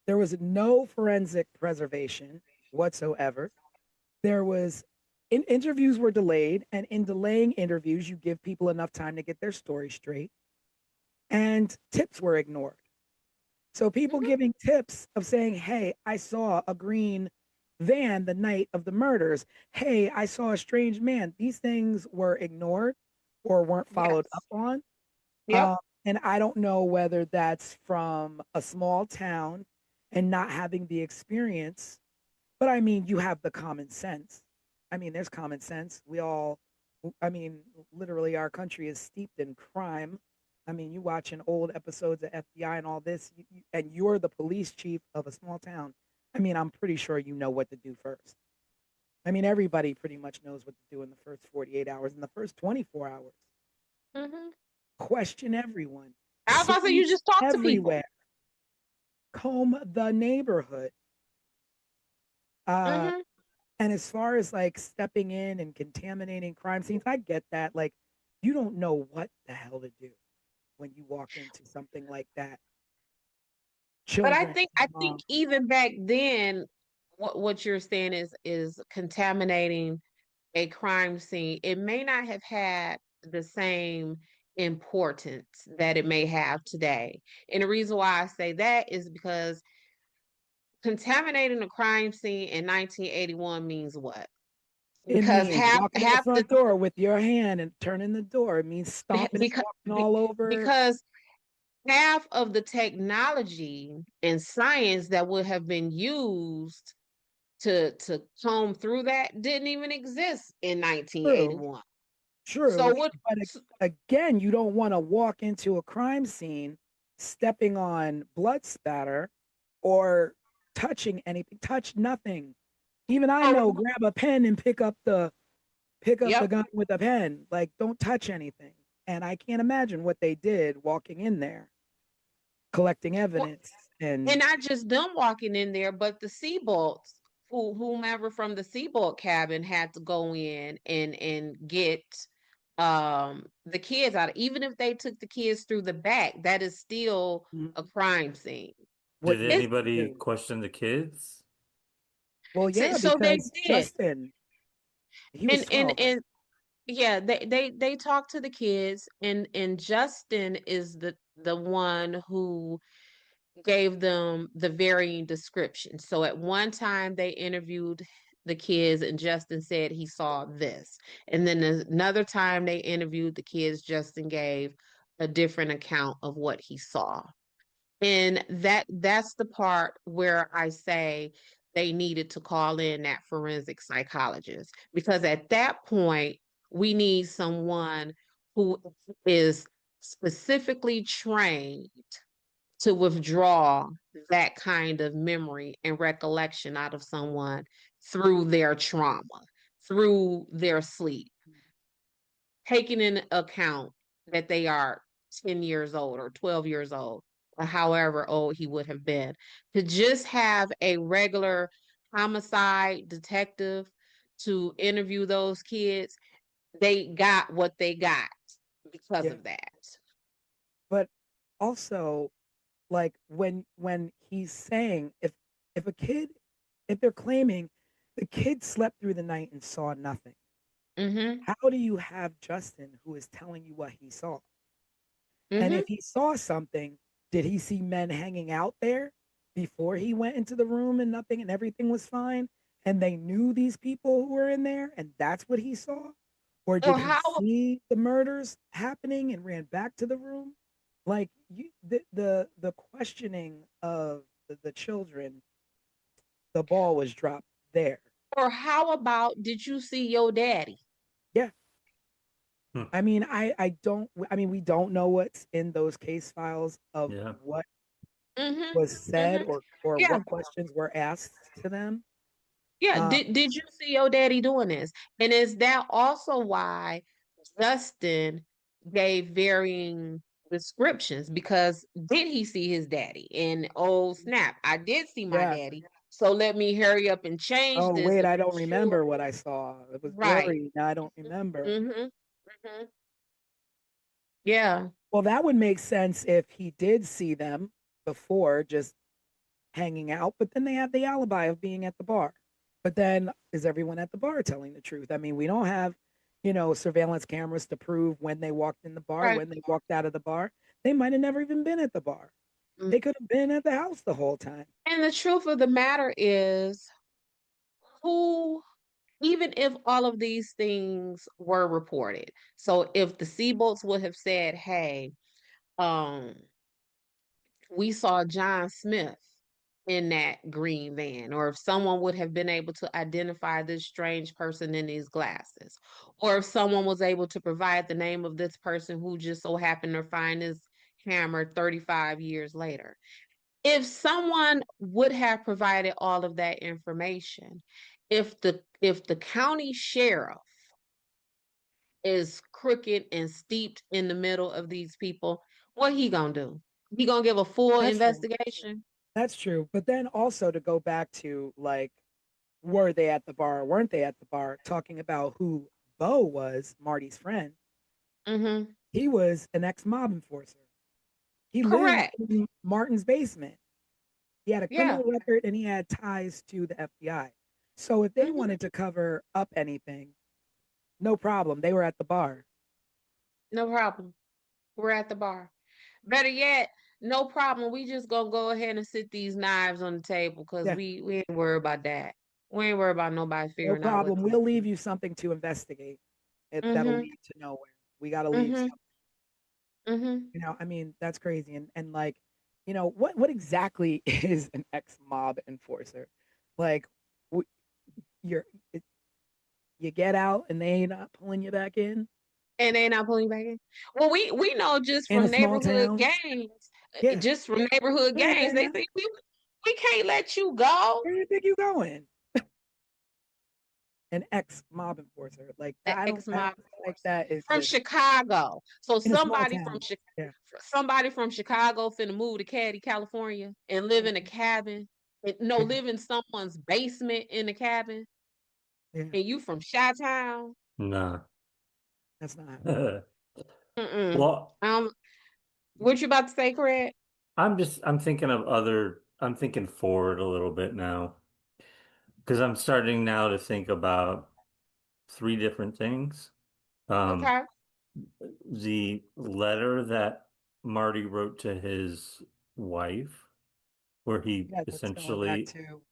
[SPEAKER 2] There was no forensic preservation whatsoever. There was interviews were delayed, and in delaying interviews, you give people enough time to get their story straight. And tips were ignored. So people
[SPEAKER 3] Mm-hmm.
[SPEAKER 2] giving tips of saying, "Hey, I saw a green van the night of the murders. Hey, I saw a strange man." These things were ignored or weren't followed
[SPEAKER 3] Yes.
[SPEAKER 2] up on.
[SPEAKER 3] Yep.
[SPEAKER 2] And I don't know whether that's from a small town and not having the experience, but I mean, you have the common sense. I mean, there's common sense. I mean, literally, our country is steeped in crime. I mean, you watching old episodes of FBI and all this, and you're the police chief of a small town. I mean, I'm pretty sure you know what to do first. I mean, everybody pretty much knows what to do in the first 48 hours, in the first 24 hours.
[SPEAKER 3] Mm-hmm.
[SPEAKER 2] Question everyone.
[SPEAKER 3] I was about to say, you just talk to people.
[SPEAKER 2] Everywhere. Comb the neighborhood.
[SPEAKER 3] Mm-hmm.
[SPEAKER 2] And as far as like stepping in and contaminating crime scenes, I get that. Like, you don't know what the hell to do when you walk into something like that.
[SPEAKER 3] But I
[SPEAKER 2] Children,
[SPEAKER 3] think even back then, what you're saying is contaminating a crime scene. It may not have had the same importance that it may have today. And the reason why I say that is because contaminating a crime scene in 1981 means what?
[SPEAKER 2] It
[SPEAKER 3] Because
[SPEAKER 2] means walking in the
[SPEAKER 3] half the
[SPEAKER 2] front door with your hand and turning the door. It means stomping and
[SPEAKER 3] because
[SPEAKER 2] walking all over.
[SPEAKER 3] because half of the technology and science that would have been used to comb through that didn't even exist in
[SPEAKER 2] True,
[SPEAKER 3] 1981. So
[SPEAKER 2] true.
[SPEAKER 3] what?
[SPEAKER 2] But again, you don't want to walk into a crime scene stepping on blood spatter or touching anything. Touch nothing. Even I know, grab a pen and pick up the
[SPEAKER 3] Yep.
[SPEAKER 2] gun with a pen. Like, don't touch anything. And I can't imagine what they did walking in there, collecting
[SPEAKER 3] Well,
[SPEAKER 2] evidence.
[SPEAKER 3] and
[SPEAKER 2] And
[SPEAKER 3] not just them walking in there, but the Seabolts, whomever from the Seabolt cabin had to go in and get the kids out. Even if they took the kids through the back, that is still a crime scene.
[SPEAKER 2] what
[SPEAKER 4] Did
[SPEAKER 2] did
[SPEAKER 3] It's
[SPEAKER 2] they
[SPEAKER 4] anybody
[SPEAKER 2] do?
[SPEAKER 4] question the kids?
[SPEAKER 2] Well,
[SPEAKER 3] so,
[SPEAKER 2] yeah,
[SPEAKER 3] so they
[SPEAKER 2] because
[SPEAKER 3] did.
[SPEAKER 2] Justin, he was
[SPEAKER 3] And
[SPEAKER 2] 12, right?
[SPEAKER 3] yeah, they talked to the kids, and Justin is the one who gave them the varying descriptions. So at one time they interviewed the kids and Justin said he saw this. And then another time they interviewed the kids, Justin gave a different account of what he saw. And that's the part where I say they needed to call in that forensic psychologist, because at that point we need someone who is specifically trained to withdraw that kind of memory and recollection out of someone through their trauma, through their sleep, taking in account that they are 10 years old or 12 years old, or however old he would have been. To just have a regular homicide detective to interview those kids, they got what they got because
[SPEAKER 2] Yeah.
[SPEAKER 3] of that.
[SPEAKER 2] But also, like when he's saying if a kid, if they're claiming the kid slept through the night and saw nothing,
[SPEAKER 3] Mm-hmm.
[SPEAKER 2] how do you have Justin who is telling you what he saw? And
[SPEAKER 3] Mm-hmm.
[SPEAKER 2] if he saw something, did he see men hanging out there before he went into the room and nothing and everything was fine? And they knew these people who were in there and that's what he saw? Or did
[SPEAKER 3] Or
[SPEAKER 2] he
[SPEAKER 3] how
[SPEAKER 2] see the murders happening and ran back to the room? Like the questioning of the children, the ball was dropped there.
[SPEAKER 3] Or how about, did you see your daddy?
[SPEAKER 2] Yeah.
[SPEAKER 4] Hmm.
[SPEAKER 2] I mean, I mean, we don't know what's in those case files of
[SPEAKER 4] Yeah.
[SPEAKER 2] what
[SPEAKER 3] Mm-hmm.
[SPEAKER 2] was said
[SPEAKER 3] Mm-hmm.
[SPEAKER 2] or
[SPEAKER 3] Yeah.
[SPEAKER 2] what questions were asked to them.
[SPEAKER 3] Yeah.
[SPEAKER 2] Uh,
[SPEAKER 3] Did you see your daddy doing this? And is that also why Justin gave varying descriptions? Because did he see his daddy? And oh snap, I did see my
[SPEAKER 2] yeah.
[SPEAKER 3] daddy. So let me hurry up and change
[SPEAKER 2] Oh
[SPEAKER 3] this
[SPEAKER 2] wait,
[SPEAKER 3] to
[SPEAKER 2] I
[SPEAKER 3] make
[SPEAKER 2] don't
[SPEAKER 3] sure.
[SPEAKER 2] remember what I saw. It was
[SPEAKER 3] Right.
[SPEAKER 2] blurry. Now I don't remember.
[SPEAKER 3] Mm-hmm. Mm-hmm. Yeah.
[SPEAKER 2] Well, that would make sense if he did see them before, just hanging out, but then they have the alibi of being at the bar. But then is everyone at the bar telling the truth? I mean, we don't have, surveillance cameras to prove when they walked in the bar,
[SPEAKER 3] Right.
[SPEAKER 2] when they walked out of the bar. They might have never even been at the bar.
[SPEAKER 3] Mm.
[SPEAKER 2] They could have been at the house the whole time.
[SPEAKER 3] And the truth of the matter is, who, even if all of these things were reported, so if the Seabolts would have said, hey, um, we saw John Smith in that green van, or if someone would have been able to identify this strange person in these glasses, or if someone was able to provide the name of this person who just so happened to find his hammer 35 years later. If someone would have provided all of that information, if the county sheriff is crooked and steeped in the middle of these people, what he gonna do? He gonna give a full
[SPEAKER 2] That's true.
[SPEAKER 3] investigation?
[SPEAKER 2] That's true. But then also to go back to like, were they at the bar or weren't they at the bar? Talking about who Bo was, Marty's friend.
[SPEAKER 3] Mm-hmm.
[SPEAKER 2] He was an ex-mob enforcer. He lived
[SPEAKER 3] Correct.
[SPEAKER 2] in Martin's basement. He had a
[SPEAKER 3] Yeah.
[SPEAKER 2] criminal record and he had ties to the FBI. So if they
[SPEAKER 3] Mm-hmm.
[SPEAKER 2] wanted to cover up anything, no problem. They were at the bar.
[SPEAKER 3] No problem. We're at the bar. Better yet, no problem. We just gonna go ahead and sit these knives on the table because
[SPEAKER 2] Yeah,
[SPEAKER 3] we ain't worried about that. We ain't worried about nobody
[SPEAKER 2] no
[SPEAKER 3] figuring out what.
[SPEAKER 2] problem. We'll leave you something to investigate. That'll
[SPEAKER 3] Mm-hmm.
[SPEAKER 2] lead to nowhere. We got to leave
[SPEAKER 3] Mm-hmm.
[SPEAKER 2] something.
[SPEAKER 3] Mm-hmm.
[SPEAKER 2] I mean, that's crazy. And like, what exactly is an ex-mob enforcer? Like, you're it, you get out and they ain't not pulling you back in
[SPEAKER 3] And they not pulling back in. Well, we know just
[SPEAKER 2] in a
[SPEAKER 3] from
[SPEAKER 2] small
[SPEAKER 3] neighborhood
[SPEAKER 2] town.
[SPEAKER 3] gangs,
[SPEAKER 2] Yeah.
[SPEAKER 3] just from neighborhood
[SPEAKER 2] Where
[SPEAKER 3] gangs, they think we can't let you go.
[SPEAKER 2] do you think you going? An ex-mob enforcer. Like
[SPEAKER 3] An
[SPEAKER 2] I don't
[SPEAKER 3] ex-mob
[SPEAKER 2] feel like that is
[SPEAKER 3] from
[SPEAKER 2] just
[SPEAKER 3] Chicago. So
[SPEAKER 2] in a small town. Yeah.
[SPEAKER 3] somebody from Chicago finna move to Caddy, California, and live in a cabin. No,
[SPEAKER 2] Yeah.
[SPEAKER 3] live in someone's basement in the cabin,
[SPEAKER 2] Yeah.
[SPEAKER 3] and you from Chi-Town.
[SPEAKER 4] Nah.
[SPEAKER 2] That's not happening.
[SPEAKER 3] Mm-mm.
[SPEAKER 4] Well,
[SPEAKER 3] What you about to say, Craig?
[SPEAKER 4] I'm thinking forward a little bit now because I'm starting now to think about three different things. Um,
[SPEAKER 3] Okay.
[SPEAKER 4] the letter that Marty wrote to his wife, where he
[SPEAKER 2] Yeah, that's going back
[SPEAKER 4] essentially
[SPEAKER 2] to him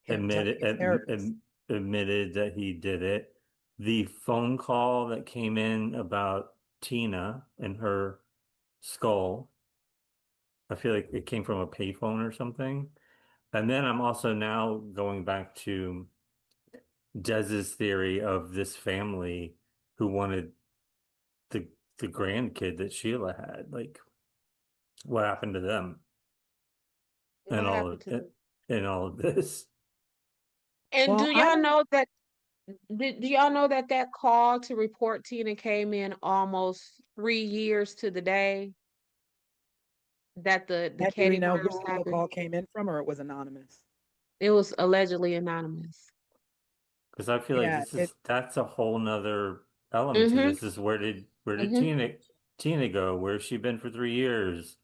[SPEAKER 2] telling
[SPEAKER 4] admitted
[SPEAKER 2] his therapist.
[SPEAKER 4] admitted that he did it. The phone call that came in about Tina and her skull, I feel like it came from a payphone or something. And then I'm also now going back to Dez's theory of this family who wanted the the grandkid that Sheila had. Like, what happened to them and
[SPEAKER 3] What happened to them?
[SPEAKER 4] all of this?
[SPEAKER 3] And
[SPEAKER 2] Well, I don't
[SPEAKER 3] do y'all know that that call to report Tina came in almost 3 years to the day that the
[SPEAKER 2] and do we
[SPEAKER 3] Katie
[SPEAKER 2] know
[SPEAKER 3] murders
[SPEAKER 2] who the
[SPEAKER 3] happened?
[SPEAKER 2] call came in from or it was anonymous?
[SPEAKER 3] It was allegedly anonymous.
[SPEAKER 4] Because I feel like
[SPEAKER 2] Yeah,
[SPEAKER 4] that's a whole nother element to
[SPEAKER 3] Mm-hmm.
[SPEAKER 4] this. Is where did
[SPEAKER 3] Mm-hmm.
[SPEAKER 4] Tina go? Where's she been for 3 years?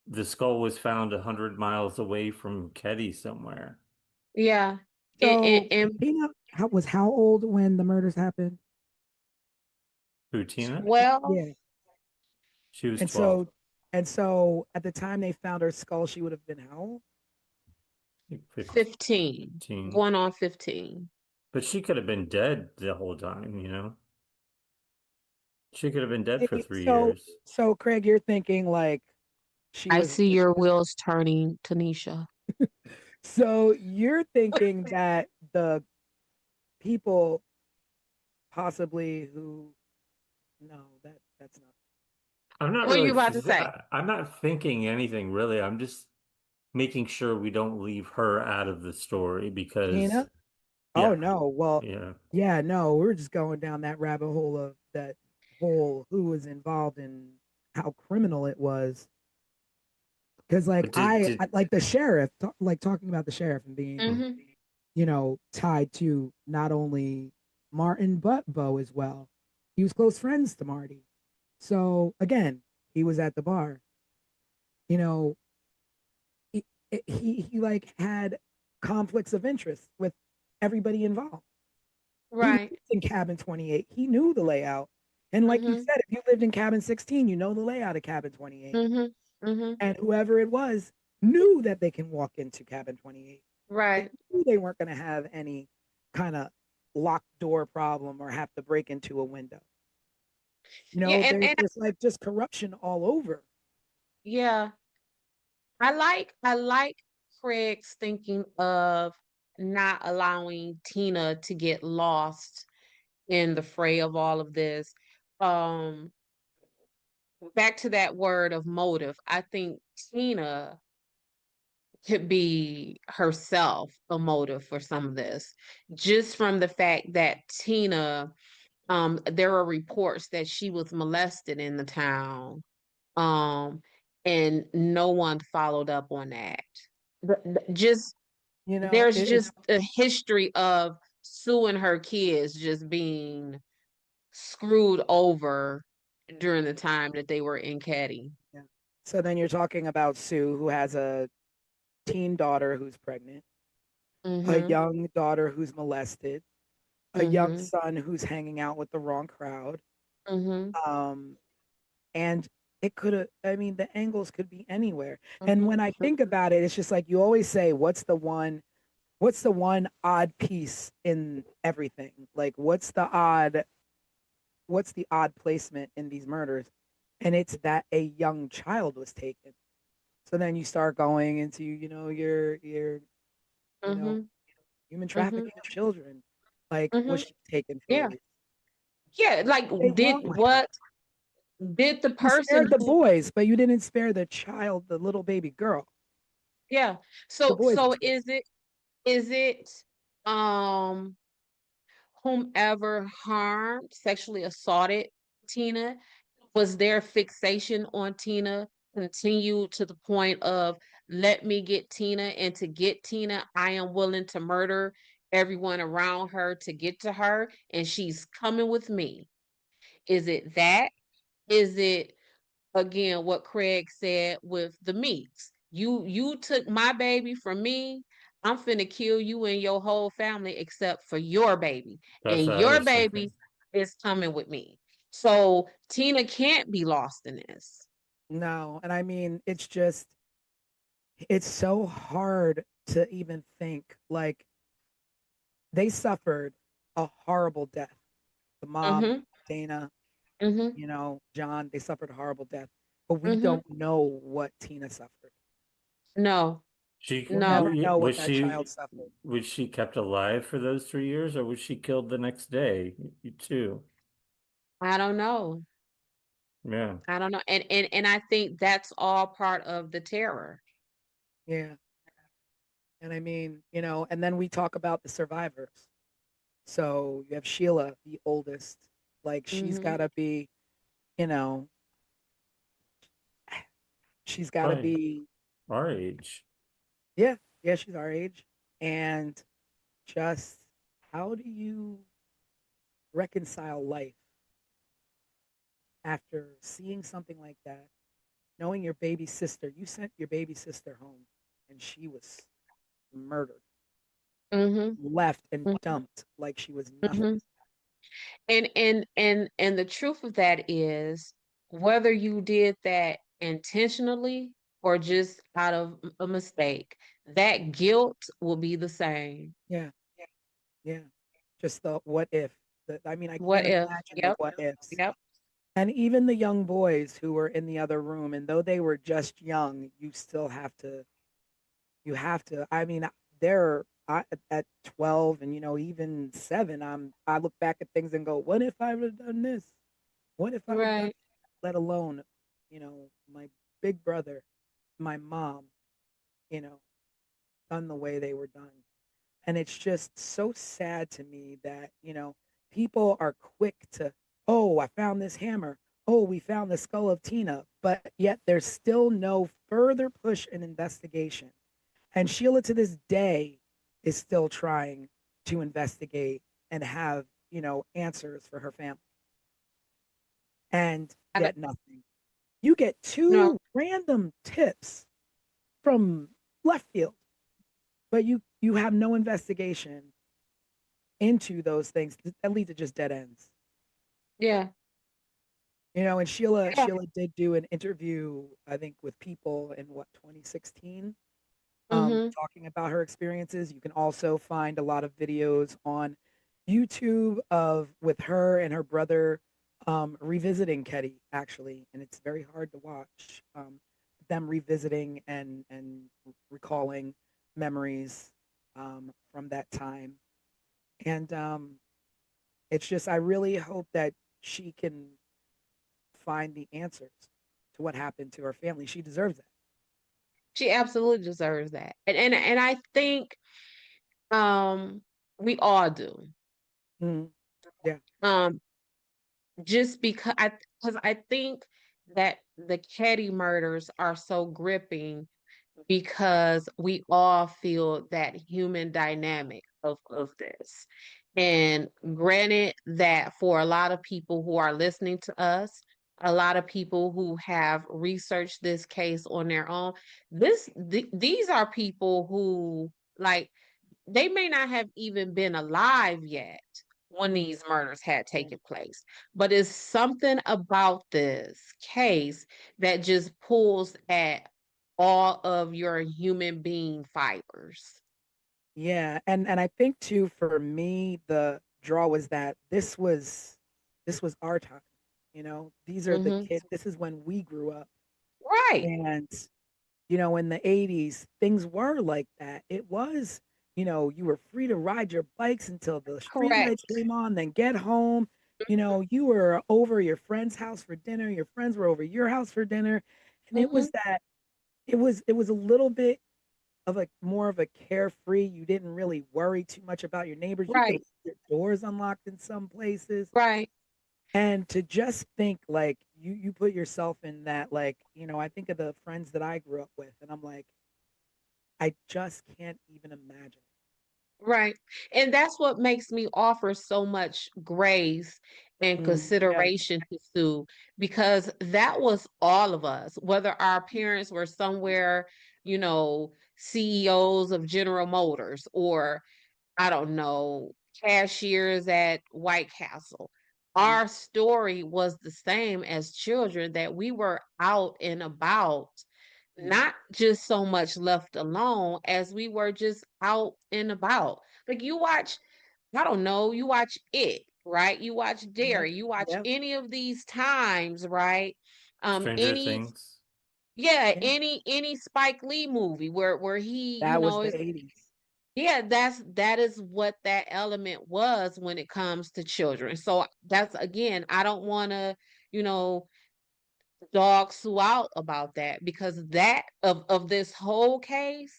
[SPEAKER 4] The skull was found 100 miles away from Ketty somewhere.
[SPEAKER 3] Yeah.
[SPEAKER 2] so
[SPEAKER 3] And
[SPEAKER 2] Tina how old when the murders happened?
[SPEAKER 4] Who, Tina?
[SPEAKER 3] 12,
[SPEAKER 2] Yeah.
[SPEAKER 4] She was
[SPEAKER 2] And
[SPEAKER 4] 12.
[SPEAKER 2] so and so at the time they found her skull, she would have been how old?
[SPEAKER 4] Like
[SPEAKER 3] 15,
[SPEAKER 4] 15.
[SPEAKER 3] going on 15.
[SPEAKER 4] But she could have been dead the whole time, you know? She could have been dead for
[SPEAKER 2] Maybe
[SPEAKER 4] 3 years.
[SPEAKER 2] so Craig, you're thinking like she
[SPEAKER 3] I
[SPEAKER 2] was
[SPEAKER 3] see your wheels turning, Tanisha.
[SPEAKER 2] so you're thinking that the people possibly who no, that's not
[SPEAKER 4] I'm not
[SPEAKER 3] What are
[SPEAKER 4] really,
[SPEAKER 3] you about to say?
[SPEAKER 4] I'm not thinking anything really. I'm just making sure we don't leave her out of the story because,
[SPEAKER 2] Tina. Oh
[SPEAKER 4] yeah,
[SPEAKER 2] no. Well,
[SPEAKER 4] yeah.
[SPEAKER 2] yeah, no, we're just going down that rabbit hole of that whole who was involved and how criminal it was. Because like
[SPEAKER 4] But did,
[SPEAKER 2] I like the sheriff, like talking about the sheriff and being,
[SPEAKER 3] Mm-hmm.
[SPEAKER 2] tied to not only Martin but Bo as well. He was close friends to Marty. So again, he was at the bar. You know, he he like had conflicts of interest with everybody involved. He lived
[SPEAKER 3] Right.
[SPEAKER 2] in cabin 28. He knew the layout. And like you
[SPEAKER 3] Mm-hmm.
[SPEAKER 2] said, if you lived in cabin 16, you know the layout of cabin 28.
[SPEAKER 3] Mm-hmm. Mm-hmm.
[SPEAKER 2] And whoever it was knew that they can walk into cabin 28. They
[SPEAKER 3] Right.
[SPEAKER 2] knew they weren't going to have any kind of locked door problem or have to break into a window.
[SPEAKER 3] Yeah, and
[SPEAKER 2] There's like just corruption all over.
[SPEAKER 3] yeah, I like Craig's thinking of not allowing Tina to get lost in the fray of all of this. Um, Back to that word of motive, I think Tina could be herself a motive for some of this, just from the fact that Tina, there are reports that she was molested in the town, um, and no one followed up on that. Just there's
[SPEAKER 2] It
[SPEAKER 3] just a history of Sue and her kids just being screwed over during the time that they were in Caddy.
[SPEAKER 2] yeah. So then you're talking about Sue, who has a teen daughter who's pregnant, a
[SPEAKER 3] Mm-hmm.
[SPEAKER 2] young daughter who's molested, a young
[SPEAKER 3] Mm-hmm.
[SPEAKER 2] son who's hanging out with the wrong crowd.
[SPEAKER 3] Mm-hmm.
[SPEAKER 2] Um, and it could have, I mean, the angles could be anywhere. And when I think about it, it's just like you always say, what's the one odd piece in everything? Like what's the odd placement in these murders? And it's that a young child was taken. So then you start going into, you know,
[SPEAKER 3] Mm-hmm.
[SPEAKER 2] human
[SPEAKER 3] Mm-hmm.
[SPEAKER 2] trafficking of children. Like,
[SPEAKER 3] Mm-hmm.
[SPEAKER 2] was she taken for
[SPEAKER 3] Yeah.
[SPEAKER 2] rape?
[SPEAKER 3] Yeah. Like,
[SPEAKER 2] What's wrong with her?
[SPEAKER 3] did the
[SPEAKER 2] You
[SPEAKER 3] person
[SPEAKER 2] spared the
[SPEAKER 3] who,
[SPEAKER 2] boys, but you didn't spare the child, the little baby girl.
[SPEAKER 3] yeah.
[SPEAKER 2] The
[SPEAKER 3] So,
[SPEAKER 2] boys were spared.
[SPEAKER 3] is it, um, whomever harmed, sexually assaulted Tina? Was their fixation on Tina continued to the point of, let me get Tina, and to get Tina, I am willing to murder everyone around her to get to her, and she's coming with me? Is it that? Is it, again, what Craig said with the meats? You took my baby from me. I'm finna kill you and your whole family except for your baby.
[SPEAKER 4] That's
[SPEAKER 3] And
[SPEAKER 4] what I
[SPEAKER 3] your
[SPEAKER 4] was
[SPEAKER 3] baby
[SPEAKER 4] thinking.
[SPEAKER 3] is coming with me. So Tina can't be lost in this.
[SPEAKER 2] No, and I mean, it's so hard to even think. Like, they suffered a horrible death. The mom,
[SPEAKER 3] Mm-hmm.
[SPEAKER 2] Dana,
[SPEAKER 3] Mm-hmm.
[SPEAKER 2] John, they suffered a horrible death. But we
[SPEAKER 3] Mm-hmm.
[SPEAKER 2] don't know what Tina suffered.
[SPEAKER 3] No,
[SPEAKER 2] We'll never
[SPEAKER 3] no,
[SPEAKER 2] know what
[SPEAKER 4] Was
[SPEAKER 2] that child suffered.
[SPEAKER 4] she kept alive for those 3 years, or was she killed the next day? You too.
[SPEAKER 3] I don't know.
[SPEAKER 4] Yeah.
[SPEAKER 3] I don't know. And I think that's all part of the terror.
[SPEAKER 2] Yeah. And I mean, and then we talk about the survivors. So you have Sheila, the oldest. Like, she's
[SPEAKER 3] Mm-hmm.
[SPEAKER 2] got to be, you know, she's got to
[SPEAKER 4] Probably
[SPEAKER 2] be,
[SPEAKER 4] our age.
[SPEAKER 2] yeah, yeah, she's our age. And just how do you reconcile life after seeing something like that, knowing your baby sister, you sent your baby sister home and she was murdered,
[SPEAKER 3] Mm-hmm.
[SPEAKER 2] left and dumped like she was nothing.
[SPEAKER 3] Mm-hmm. And the truth of that is, whether you did that intentionally or just out of a mistake, that guilt will be the same.
[SPEAKER 2] Yeah, yeah. Just the what if. I mean, I
[SPEAKER 3] What
[SPEAKER 2] can't
[SPEAKER 3] if?
[SPEAKER 2] imagine the
[SPEAKER 3] Yep.
[SPEAKER 2] what ifs.
[SPEAKER 3] Yep.
[SPEAKER 2] And even the young boys who were in the other room, and though they were just young, I mean, they're at 12 and, even 7, I look back at things and go, what if I would have done this? What if I would have done,
[SPEAKER 3] Right.
[SPEAKER 2] let alone, my big brother, my mom, you know, done the way they were done. And it's just so sad to me that, people are quick to, oh, I found this hammer. Oh, we found the skull of Tina. But yet there's still no further push in investigation. And Sheila to this day is still trying to investigate and have, answers for her family. And
[SPEAKER 3] I don't
[SPEAKER 2] yet nothing. You get
[SPEAKER 3] know.
[SPEAKER 2] two random tips from left field, but you have no investigation into those things that lead to just dead ends.
[SPEAKER 3] Yeah.
[SPEAKER 2] And Sheila
[SPEAKER 3] Yeah.
[SPEAKER 2] Sheila did do an interview, I think, with People in 2016,
[SPEAKER 3] Mm-hmm.
[SPEAKER 2] talking about her experiences. You can also find a lot of videos on YouTube of with her and her brother revisiting Ketty, actually, and it's very hard to watch them revisiting and recalling memories from that time. And it's just, I really hope that she can find the answers to what happened to her family. She deserves that.
[SPEAKER 3] She absolutely deserves that. And I think, um we all do.
[SPEAKER 2] Mhm. Yeah.
[SPEAKER 3] Um just because I think that the Ketty murders are so gripping because we all feel that human dynamic of this. And granted that for a lot of people who are listening to us, a lot of people who have researched this case on their own, these are people who, like, they may not have even been alive yet when these murders had taken place. But it's something about this case that just pulls at all of your human being fibers.
[SPEAKER 2] Yeah, and I think too for me the draw was that this was our time. These are the
[SPEAKER 3] Hmm.
[SPEAKER 2] kids. This is when we grew up.
[SPEAKER 3] Right,
[SPEAKER 2] And in the 80s, things were like that. It was, you were free to ride your bikes until the street lights
[SPEAKER 3] correct.
[SPEAKER 2] came on, then get home. You were over your friend's house for dinner, your friends were over your house for dinner. And it
[SPEAKER 3] Hmm.
[SPEAKER 2] was that it was a little bit of a more of a carefree. You didn't really worry too much about your neighbors. You could
[SPEAKER 3] Right,
[SPEAKER 2] leave your doors unlocked in some places.
[SPEAKER 3] right.
[SPEAKER 2] And to just think like you put yourself in that, like, I think of the friends that I grew up with and I'm like, I just can't even imagine.
[SPEAKER 3] Right. And that's what makes me offer so much grace and
[SPEAKER 2] Yeah.
[SPEAKER 3] consideration to Sue, because that was all of us, whether our parents were somewhere, CEOs of General Motors, or I don't know, cashiers at White Castle.
[SPEAKER 2] Mhm.
[SPEAKER 3] Our story was the same as children, that we were out and about,
[SPEAKER 2] Mhm.
[SPEAKER 3] not just so much left alone as we were just out and about. Like you watch, I don't know, you watch It, right? You watch
[SPEAKER 2] Yep.
[SPEAKER 3] Dare, you watch
[SPEAKER 2] Yep.
[SPEAKER 3] any of these times, right?
[SPEAKER 4] Stranger
[SPEAKER 3] Any,
[SPEAKER 4] Things.
[SPEAKER 3] yeah,
[SPEAKER 2] Yeah.
[SPEAKER 3] any Spike Lee movie where he,
[SPEAKER 2] That was the 80s.
[SPEAKER 3] yeah, that is what that element was when it comes to children. So that's, again, I don't want to, you know, dog Sue out about that, because that of this whole case,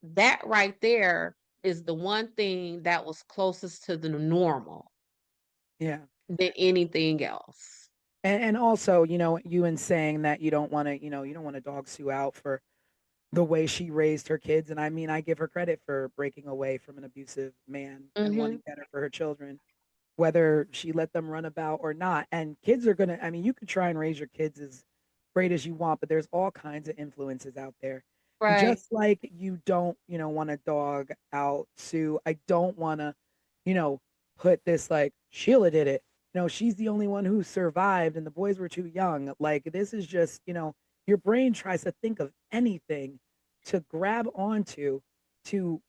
[SPEAKER 3] that right there is the one thing that was closest to the normal
[SPEAKER 2] Yeah.
[SPEAKER 3] than anything else.
[SPEAKER 2] And also, you in saying that you don't want to dog Sue out for the way she raised her kids. And I mean, I give her credit for breaking away from an abusive man and
[SPEAKER 3] Mm-hmm.
[SPEAKER 2] wanting better for her children, whether she let them run about or not. And kids are gonna, I mean, you could try and raise your kids as great as you want, but there's all kinds of influences out there. And
[SPEAKER 3] Right.
[SPEAKER 2] just like you don't, want to dog out Sue, I don't want to, you know, put this like Sheila did it. She's the only one who survived and the boys were too young. Like this is just, your brain tries to think of anything to grab onto to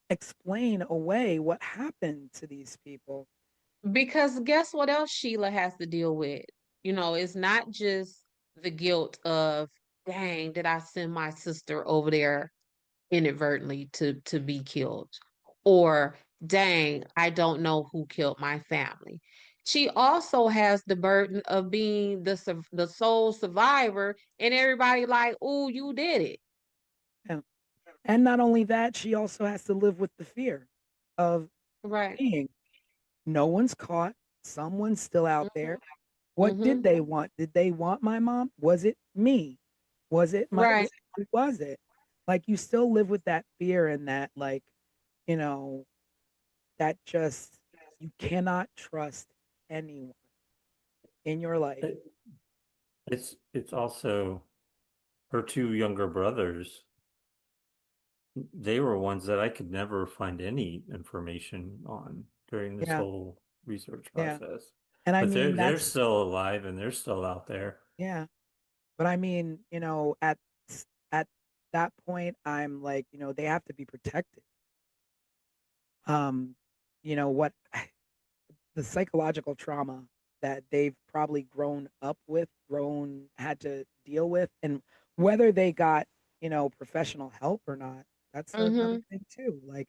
[SPEAKER 2] explain away what happened to these people.
[SPEAKER 3] Because guess what else Sheila has to deal with? It's not just the guilt of, dang, did I send my sister over there inadvertently to be killed? Or, dang, I don't know who killed my family. She also has the burden of being the sole survivor, and everybody like, "Oh, you did it."
[SPEAKER 2] Yeah. And not only that, she also has to live with the fear of
[SPEAKER 3] Right.
[SPEAKER 2] being no one's caught, someone's still out there. What did
[SPEAKER 3] Mm-hmm.
[SPEAKER 2] they want? Did they want my mom? Was it me? Was it my
[SPEAKER 3] Right.
[SPEAKER 2] who was it? Like you still live with that fear and that like, you know, that just you cannot trust anyone in your life.
[SPEAKER 4] It, it's also her two younger brothers. They were ones that I could never find any information on during this
[SPEAKER 2] Yeah,
[SPEAKER 4] whole research
[SPEAKER 2] yeah.
[SPEAKER 4] process.
[SPEAKER 2] And I
[SPEAKER 4] But they're
[SPEAKER 2] mean
[SPEAKER 4] they're
[SPEAKER 2] that's
[SPEAKER 4] still alive and they're still out there.
[SPEAKER 2] yeah. But I mean, at that point I'm like, they have to be protected. Um, what the psychological trauma that they've probably grown up with, had to deal with, and whether they got, professional help or not, that's another
[SPEAKER 3] Mm-hmm.
[SPEAKER 2] thing too. Like,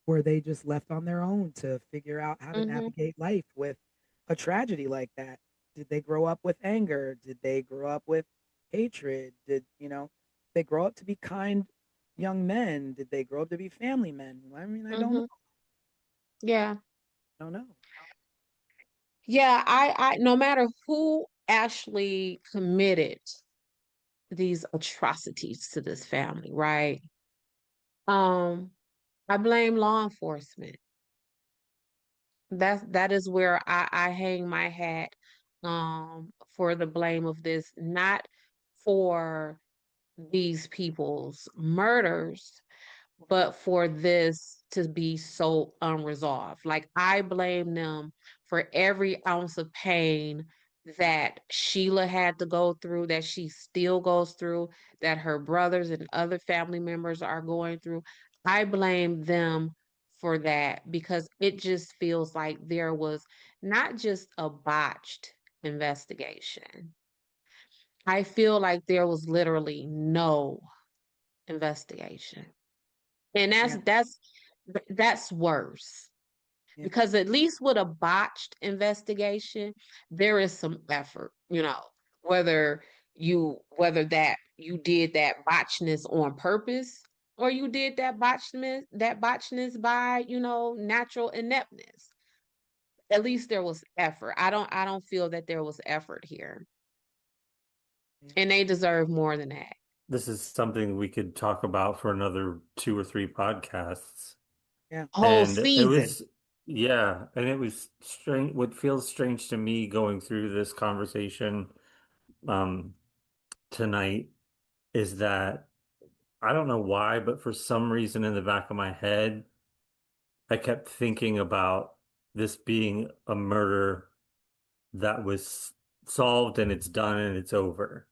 [SPEAKER 2] were they just left on their own to figure out how to
[SPEAKER 3] Mm-hmm.
[SPEAKER 2] navigate life with a tragedy like that? Did they grow up with anger? Did they grow up with hatred? They grow up to be kind young men? Did they grow up to be family men? I mean, I don't know.
[SPEAKER 3] Mm-hmm. Yeah.
[SPEAKER 2] I don't know.
[SPEAKER 3] Yeah, I no matter who actually committed these atrocities to this family, right? Um, I blame law enforcement. That is where I hang my hat for the blame of this, not for these people's murders, but for this to be so unresolved. Like, I blame them for every ounce of pain that Sheila had to go through, that she still goes through, that her brothers and other family members are going through. I blame them for that because it just feels like there was not just a botched investigation. I feel like there was literally no investigation. And
[SPEAKER 2] Yeah.
[SPEAKER 3] that's worse.
[SPEAKER 2] Yeah.
[SPEAKER 3] Because at least with a botched investigation, there is some effort, whether that you did that botchness on purpose or you did that botchness by, natural ineptness. At least there was effort. I don't feel that there was effort here.
[SPEAKER 2] Yeah.
[SPEAKER 3] And they deserve more than that.
[SPEAKER 4] This is something we could talk about for another 2 or 3 podcasts.
[SPEAKER 2] Yeah.
[SPEAKER 3] Whole
[SPEAKER 4] And it
[SPEAKER 3] season.
[SPEAKER 4] was, yeah, and it was strange. What feels strange to me going through this conversation um, tonight is that I don't know why, but for some reason in the back of my head, I kept thinking about this being a murder that was solved and it's done and it's over.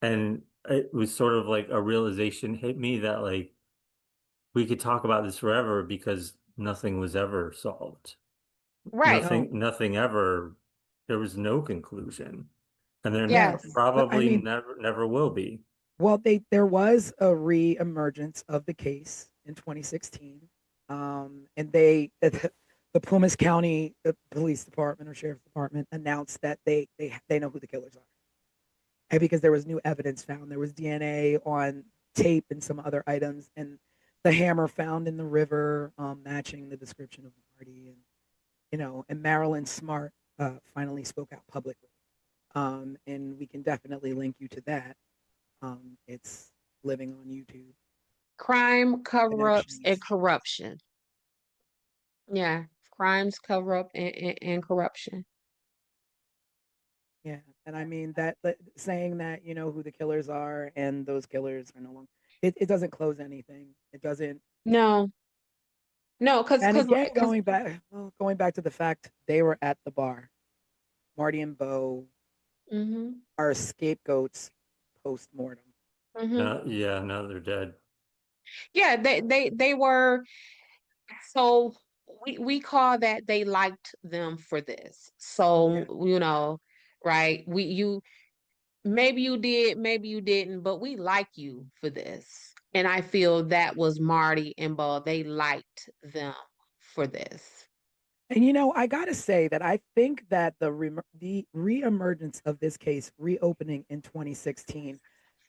[SPEAKER 4] And it was sort of like a realization hit me that like we could talk about this forever because nothing was ever solved.
[SPEAKER 3] Right.
[SPEAKER 2] No.
[SPEAKER 4] Nothing ever, there was no conclusion. And there
[SPEAKER 2] Yeah.
[SPEAKER 3] Yes.
[SPEAKER 2] But I
[SPEAKER 4] probably
[SPEAKER 2] mean,
[SPEAKER 4] never will be.
[SPEAKER 2] well, there was a re-emergence of the case in 2016, and the Plumas County Police Department or Sheriff's Department announced that they know who the killers are, and because there was new evidence found, there was DNA on tape and some other items, and the hammer found in the river matching the description of Marty, and and Marilyn Smart finally spoke out publicly, and we can definitely link you to that. It's living on YouTube.
[SPEAKER 3] Crime, cover-ups, and
[SPEAKER 2] Connections.
[SPEAKER 3] corruption. Yeah. Crimes, cover up, and corruption.
[SPEAKER 2] Yeah, and I mean that saying that you know who the killers are and those killers are no longer. It doesn't close anything. It doesn't.
[SPEAKER 3] No, no,
[SPEAKER 2] And again,
[SPEAKER 3] because
[SPEAKER 2] going back to the fact they were at the bar. Marty and Bo
[SPEAKER 3] hmm
[SPEAKER 2] are scapegoats post mortem.
[SPEAKER 3] hmm
[SPEAKER 4] Yeah, now they're dead.
[SPEAKER 3] yeah, they were. So we call that they liked them for this.
[SPEAKER 2] Yeah,
[SPEAKER 3] So, right? Maybe you did, maybe you didn't, but we like you for this. And I feel that was Marty and Bo. They liked them for this.
[SPEAKER 2] and I gotta say that I think that the reemergence of this case reopening in 2016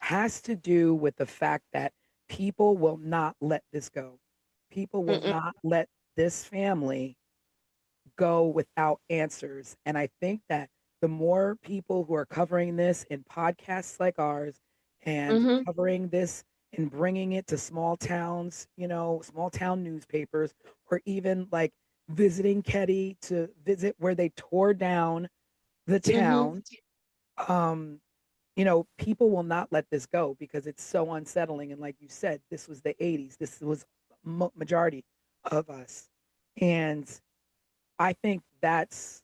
[SPEAKER 2] has to do with the fact that people will not let this go. People will
[SPEAKER 3] Mm-mm,
[SPEAKER 2] not let this family go without answers. And I think that the more people who are covering this in podcasts like ours and
[SPEAKER 3] mm-hmm,
[SPEAKER 2] covering this and bringing it to small towns, small town newspapers, or even like visiting Ketty to visit where they tore down the
[SPEAKER 3] mm-hmm,
[SPEAKER 2] town, um, people will not let this go because it's so unsettling. And like you said, this was the 80s. This was majority of us. And I think that's